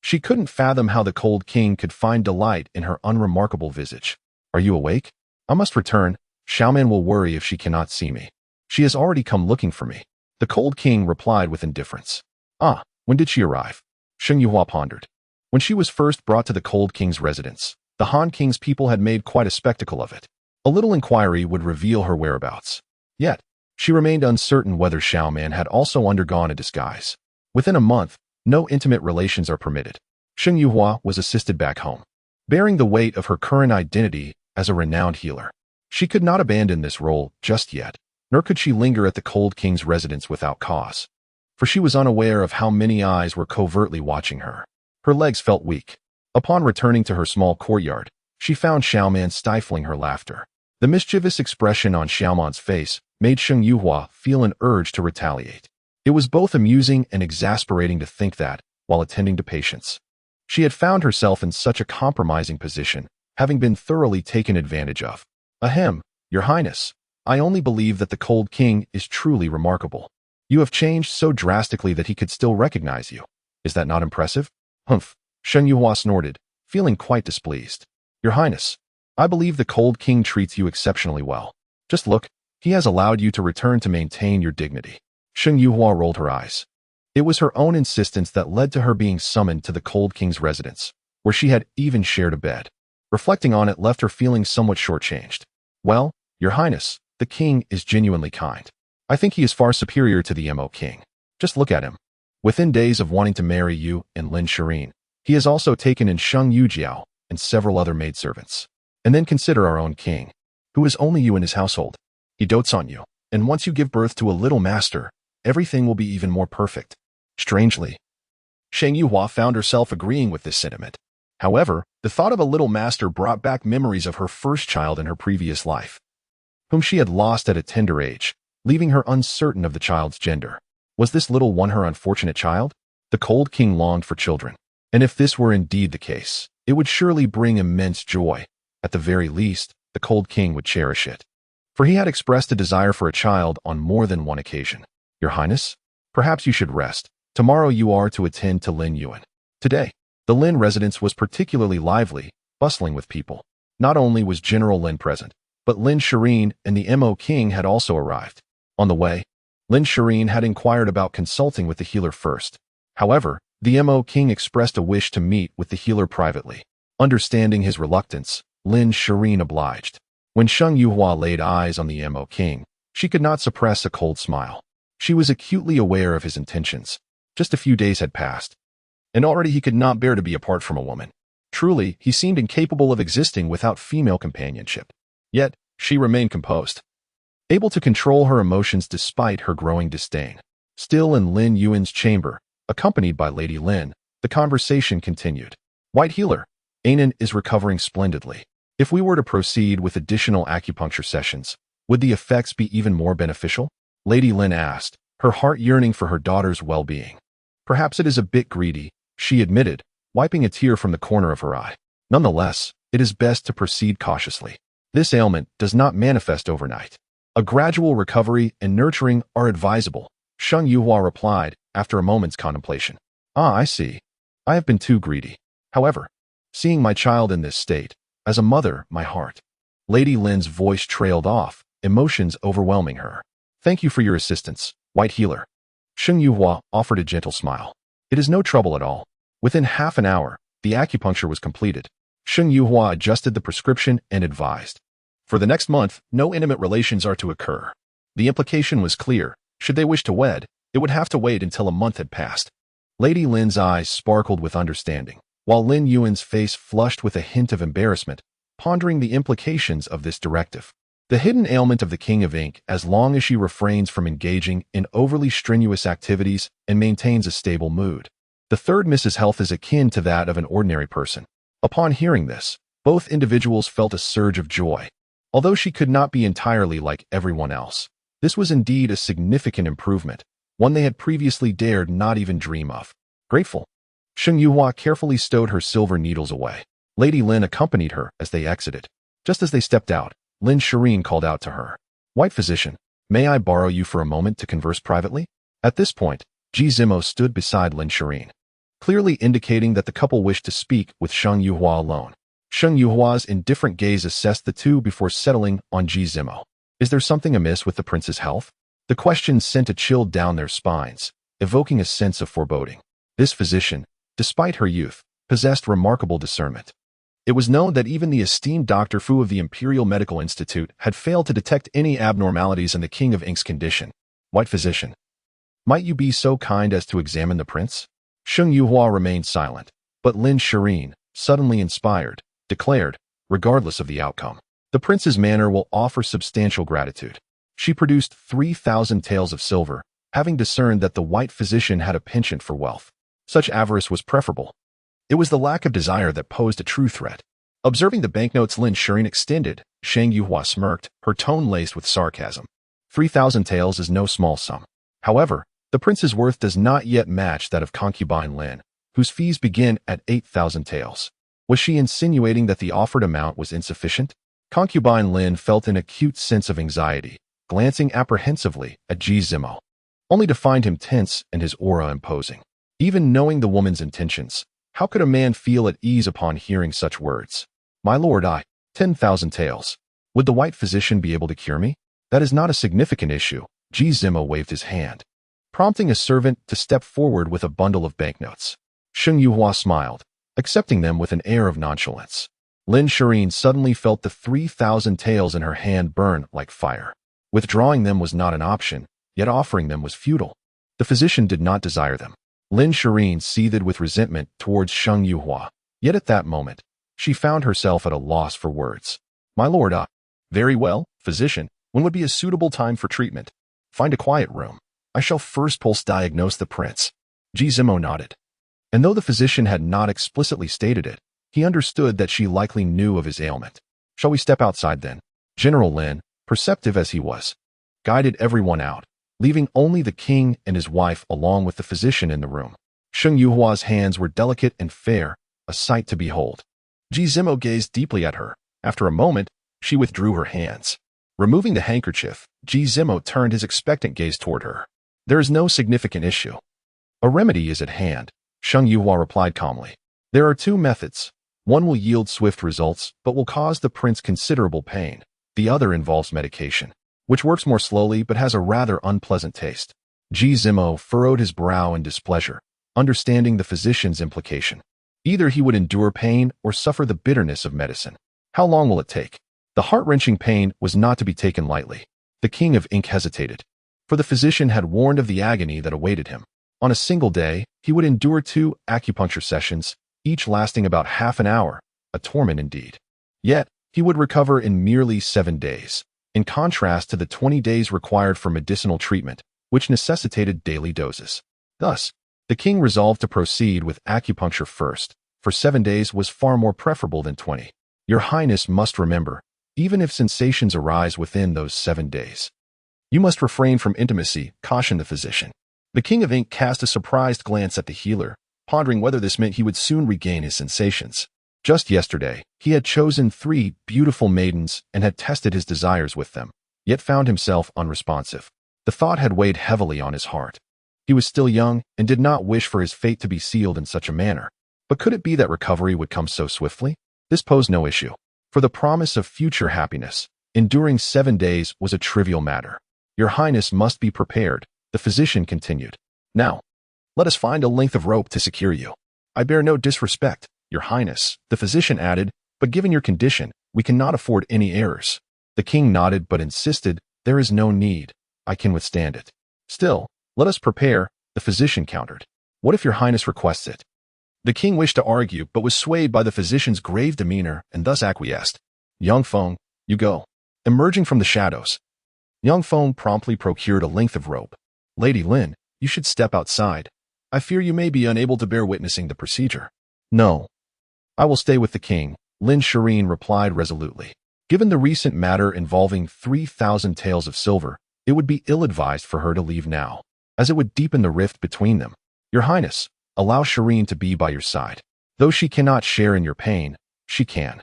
She couldn't fathom how the cold king could find delight in her unremarkable visage. Are you awake? I must return. Xiaoman will worry if she cannot see me. She has already come looking for me. The cold king replied with indifference. Ah, when did she arrive? Shang Yuhua pondered. When she was first brought to the cold king's residence, the Han King's people had made quite a spectacle of it. A little inquiry would reveal her whereabouts. Yet, she remained uncertain whether Xiaoman had also undergone a disguise. Within a month, no intimate relations are permitted. Shang Yuhua was assisted back home, bearing the weight of her current identity as a renowned healer. She could not abandon this role just yet, nor could she linger at the cold king's residence without cause, for she was unaware of how many eyes were covertly watching her. Her legs felt weak. Upon returning to her small courtyard, she found Xiaoman stifling her laughter. The mischievous expression on Xiaoman's face made Shang Yuhua feel an urge to retaliate. It was both amusing and exasperating to think that, while attending to patients, she had found herself in such a compromising position, having been thoroughly taken advantage of. Ahem, Your Highness, I only believe that the cold king is truly remarkable. You have changed so drastically that he could still recognize you. Is that not impressive? Humph. Shang Yuhua snorted, feeling quite displeased. Your Highness, I believe the cold king treats you exceptionally well. Just look, he has allowed you to return to maintain your dignity. Shang Yuhua rolled her eyes. It was her own insistence that led to her being summoned to the cold king's residence, where she had even shared a bed. Reflecting on it left her feeling somewhat shortchanged. Well, Your Highness, the king is genuinely kind. I think he is far superior to the Mo king. Just look at him. Within days of wanting to marry you and Lin Shireen, he has also taken in Sheng Yujiao and several other maidservants. And then consider our own king, who is only you in his household. He dotes on you, and once you give birth to a little master, everything will be even more perfect. Strangely, Shang Yuhua found herself agreeing with this sentiment. However, the thought of a little master brought back memories of her first child in her previous life, whom she had lost at a tender age, leaving her uncertain of the child's gender. Was this little one her unfortunate child? The cold king longed for children, and if this were indeed the case, it would surely bring immense joy. At the very least, the cold king would cherish it, for he had expressed a desire for a child on more than one occasion. Your Highness, perhaps you should rest. Tomorrow you are to attend to Lin Yuan. Today, the Lin residence was particularly lively, bustling with people. Not only was General Lin present, but Lin Shireen and the Mo king had also arrived. On the way, Lin Shireen had inquired about consulting with the healer first. However, the Mo king expressed a wish to meet with the healer privately. Understanding his reluctance, Lin Shireen obliged. When Sheng Yuhua laid eyes on the Mo king, she could not suppress a cold smile. She was acutely aware of his intentions. Just a few days had passed, and already he could not bear to be apart from a woman. Truly, he seemed incapable of existing without female companionship. Yet, she remained composed, able to control her emotions despite her growing disdain. Still in Lin Yuan's chamber, accompanied by Lady Lin, the conversation continued. White healer, Anan is recovering splendidly. If we were to proceed with additional acupuncture sessions, would the effects be even more beneficial? Lady Lin asked, her heart yearning for her daughter's well-being. Perhaps it is a bit greedy, she admitted, wiping a tear from the corner of her eye. Nonetheless, it is best to proceed cautiously. This ailment does not manifest overnight. A gradual recovery and nurturing are advisable, Sheng Yuhua replied after a moment's contemplation. Ah, I see. I have been too greedy. However, seeing my child in this state, as a mother, my heart. Lady Lin's voice trailed off, emotions overwhelming her. Thank you for your assistance, White Healer. Sheng Yuhua offered a gentle smile. It is no trouble at all. Within half an hour, the acupuncture was completed. Sheng Yuhua adjusted the prescription and advised. For the next month, no intimate relations are to occur. The implication was clear. Should they wish to wed, it would have to wait until a month had passed. Lady Lin's eyes sparkled with understanding, while Lin Yuan's face flushed with a hint of embarrassment, pondering the implications of this directive. The hidden ailment of the King of Ink, as long as she refrains from engaging in overly strenuous activities and maintains a stable mood. The third Mrs. Health is akin to that of an ordinary person. Upon hearing this, both individuals felt a surge of joy. Although she could not be entirely like everyone else, this was indeed a significant improvement, one they had previously dared not even dream of. Grateful, Sheng Yuhua carefully stowed her silver needles away. Lady Lin accompanied her as they exited. Just as they stepped out, Lin Shireen called out to her. White Physician, may I borrow you for a moment to converse privately? At this point, Ji Zimo stood beside Lin Shireen, clearly indicating that the couple wished to speak with Sheng Yuhua alone. Sheng Yuhua's indifferent gaze assessed the two before settling on Ji Zimo. Is there something amiss with the prince's health? The question sent a chill down their spines, evoking a sense of foreboding. This physician, despite her youth, possessed remarkable discernment. It was known that even the esteemed Dr. Fu of the Imperial Medical Institute had failed to detect any abnormalities in the King of Ink's condition. White Physician, might you be so kind as to examine the prince? Sheng Yuhua remained silent, but Lin Shireen, suddenly inspired, declared, regardless of the outcome, the prince's manner will offer substantial gratitude. She produced 3,000 taels of silver, having discerned that the White Physician had a penchant for wealth. Such avarice was preferable. It was the lack of desire that posed a true threat. Observing the banknotes Lin Shireen extended, Sheng Yuhua smirked, her tone laced with sarcasm. 3,000 taels is no small sum. However, the prince's worth does not yet match that of concubine Lin, whose fees begin at 8,000 taels. Was she insinuating that the offered amount was insufficient? Concubine Lin felt an acute sense of anxiety, glancing apprehensively at Ji Zimo, only to find him tense and his aura imposing. Even knowing the woman's intentions, how could a man feel at ease upon hearing such words? My lord, 10,000 taels. Would the White Physician be able to cure me? That is not a significant issue. Ji Zimo waved his hand, prompting a servant to step forward with a bundle of banknotes. Sheng Yuhua smiled, accepting them with an air of nonchalance. Lin Shireen suddenly felt the 3,000 taels in her hand burn like fire. Withdrawing them was not an option, yet offering them was futile. The physician did not desire them. Lin Shireen seethed with resentment towards Sheng Yuhua, yet at that moment, she found herself at a loss for words. My lord, very well, physician, when would be a suitable time for treatment? Find a quiet room. I shall first pulse diagnose the prince. Ji Zimo nodded. And though the physician had not explicitly stated it, he understood that she likely knew of his ailment. Shall we step outside then? General Lin, perceptive as he was, guided everyone out, leaving only the king and his wife along with the physician in the room. Sheng Yuhua's hands were delicate and fair, a sight to behold. Ji Zimo gazed deeply at her. After a moment, she withdrew her hands. Removing the handkerchief, Ji Zimo turned his expectant gaze toward her. There is no significant issue. A remedy is at hand, Sheng Yuhua replied calmly. There are two methods. One will yield swift results, but will cause the prince considerable pain. The other involves medication, which works more slowly but has a rather unpleasant taste. Ji Zimo furrowed his brow in displeasure, understanding the physician's implication. Either he would endure pain or suffer the bitterness of medicine. How long will it take? The heart-wrenching pain was not to be taken lightly. The King of Ink hesitated, for the physician had warned of the agony that awaited him. On a single day, he would endure 2 acupuncture sessions, each lasting about half an hour, a torment indeed. Yet, he would recover in merely 7 days, in contrast to the 20 days required for medicinal treatment, which necessitated daily doses. Thus, the king resolved to proceed with acupuncture first, for 7 days was far more preferable than 20. Your Highness must remember, even if sensations arise within those 7 days, you must refrain from intimacy, cautioned the physician. The King of Ink cast a surprised glance at the healer, pondering whether this meant he would soon regain his sensations. Just yesterday, he had chosen 3 beautiful maidens and had tested his desires with them, yet found himself unresponsive. The thought had weighed heavily on his heart. He was still young and did not wish for his fate to be sealed in such a manner. But could it be that recovery would come so swiftly? This posed no issue. For the promise of future happiness, enduring 7 days was a trivial matter. Your Highness must be prepared, the physician continued. Now, let us find a length of rope to secure you. I bear no disrespect, Your Highness, the physician added, but given your condition, we cannot afford any errors. The king nodded but insisted, there is no need. I can withstand it. Still, let us prepare, the physician countered. What if Your Highness requests it? The king wished to argue but was swayed by the physician's grave demeanor and thus acquiesced. Young Feng, you go. Emerging from the shadows, Young Feng promptly procured a length of rope. Lady Lin, you should step outside. I fear you may be unable to bear witnessing the procedure. No. I will stay with the king, Lin Shireen replied resolutely. Given the recent matter involving 3,000 taels of silver, it would be ill-advised for her to leave now, as it would deepen the rift between them. Your Highness, allow Shireen to be by your side. Though she cannot share in your pain, she can.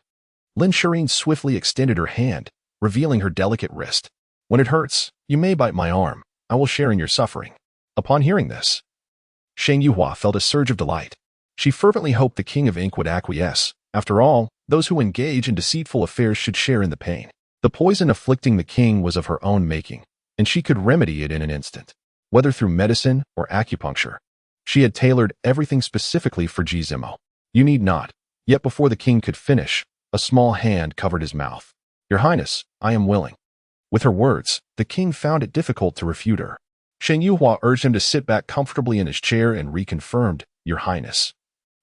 Lin Shireen swiftly extended her hand, revealing her delicate wrist. When it hurts, you may bite my arm. I will share in your suffering. Upon hearing this, Shang Yuhua felt a surge of delight. She fervently hoped the King of Ink would acquiesce. After all, those who engage in deceitful affairs should share in the pain. The poison afflicting the king was of her own making, and she could remedy it in an instant, whether through medicine or acupuncture. She had tailored everything specifically for Jizimo. You need not. Yet before the king could finish, a small hand covered his mouth. Your Highness, I am willing. With her words, the king found it difficult to refute her. Shang Yuhua urged him to sit back comfortably in his chair and reconfirmed, Your Highness.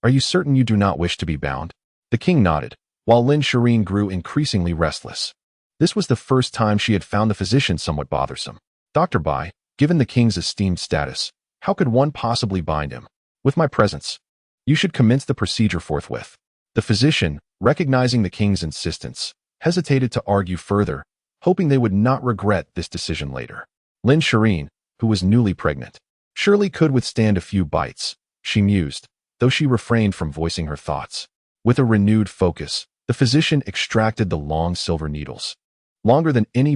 Are you certain you do not wish to be bound? The king nodded, while Lin Shireen grew increasingly restless. This was the first time she had found the physician somewhat bothersome. Dr. Bai, given the king's esteemed status, how could one possibly bind him? With my presence. You should commence the procedure forthwith. The physician, recognizing the king's insistence, hesitated to argue further, hoping they would not regret this decision later. Lin Shireen, who was newly pregnant, surely could withstand a few bites, she mused, though she refrained from voicing her thoughts. With a renewed focus, the physician extracted the long silver needles. Longer than any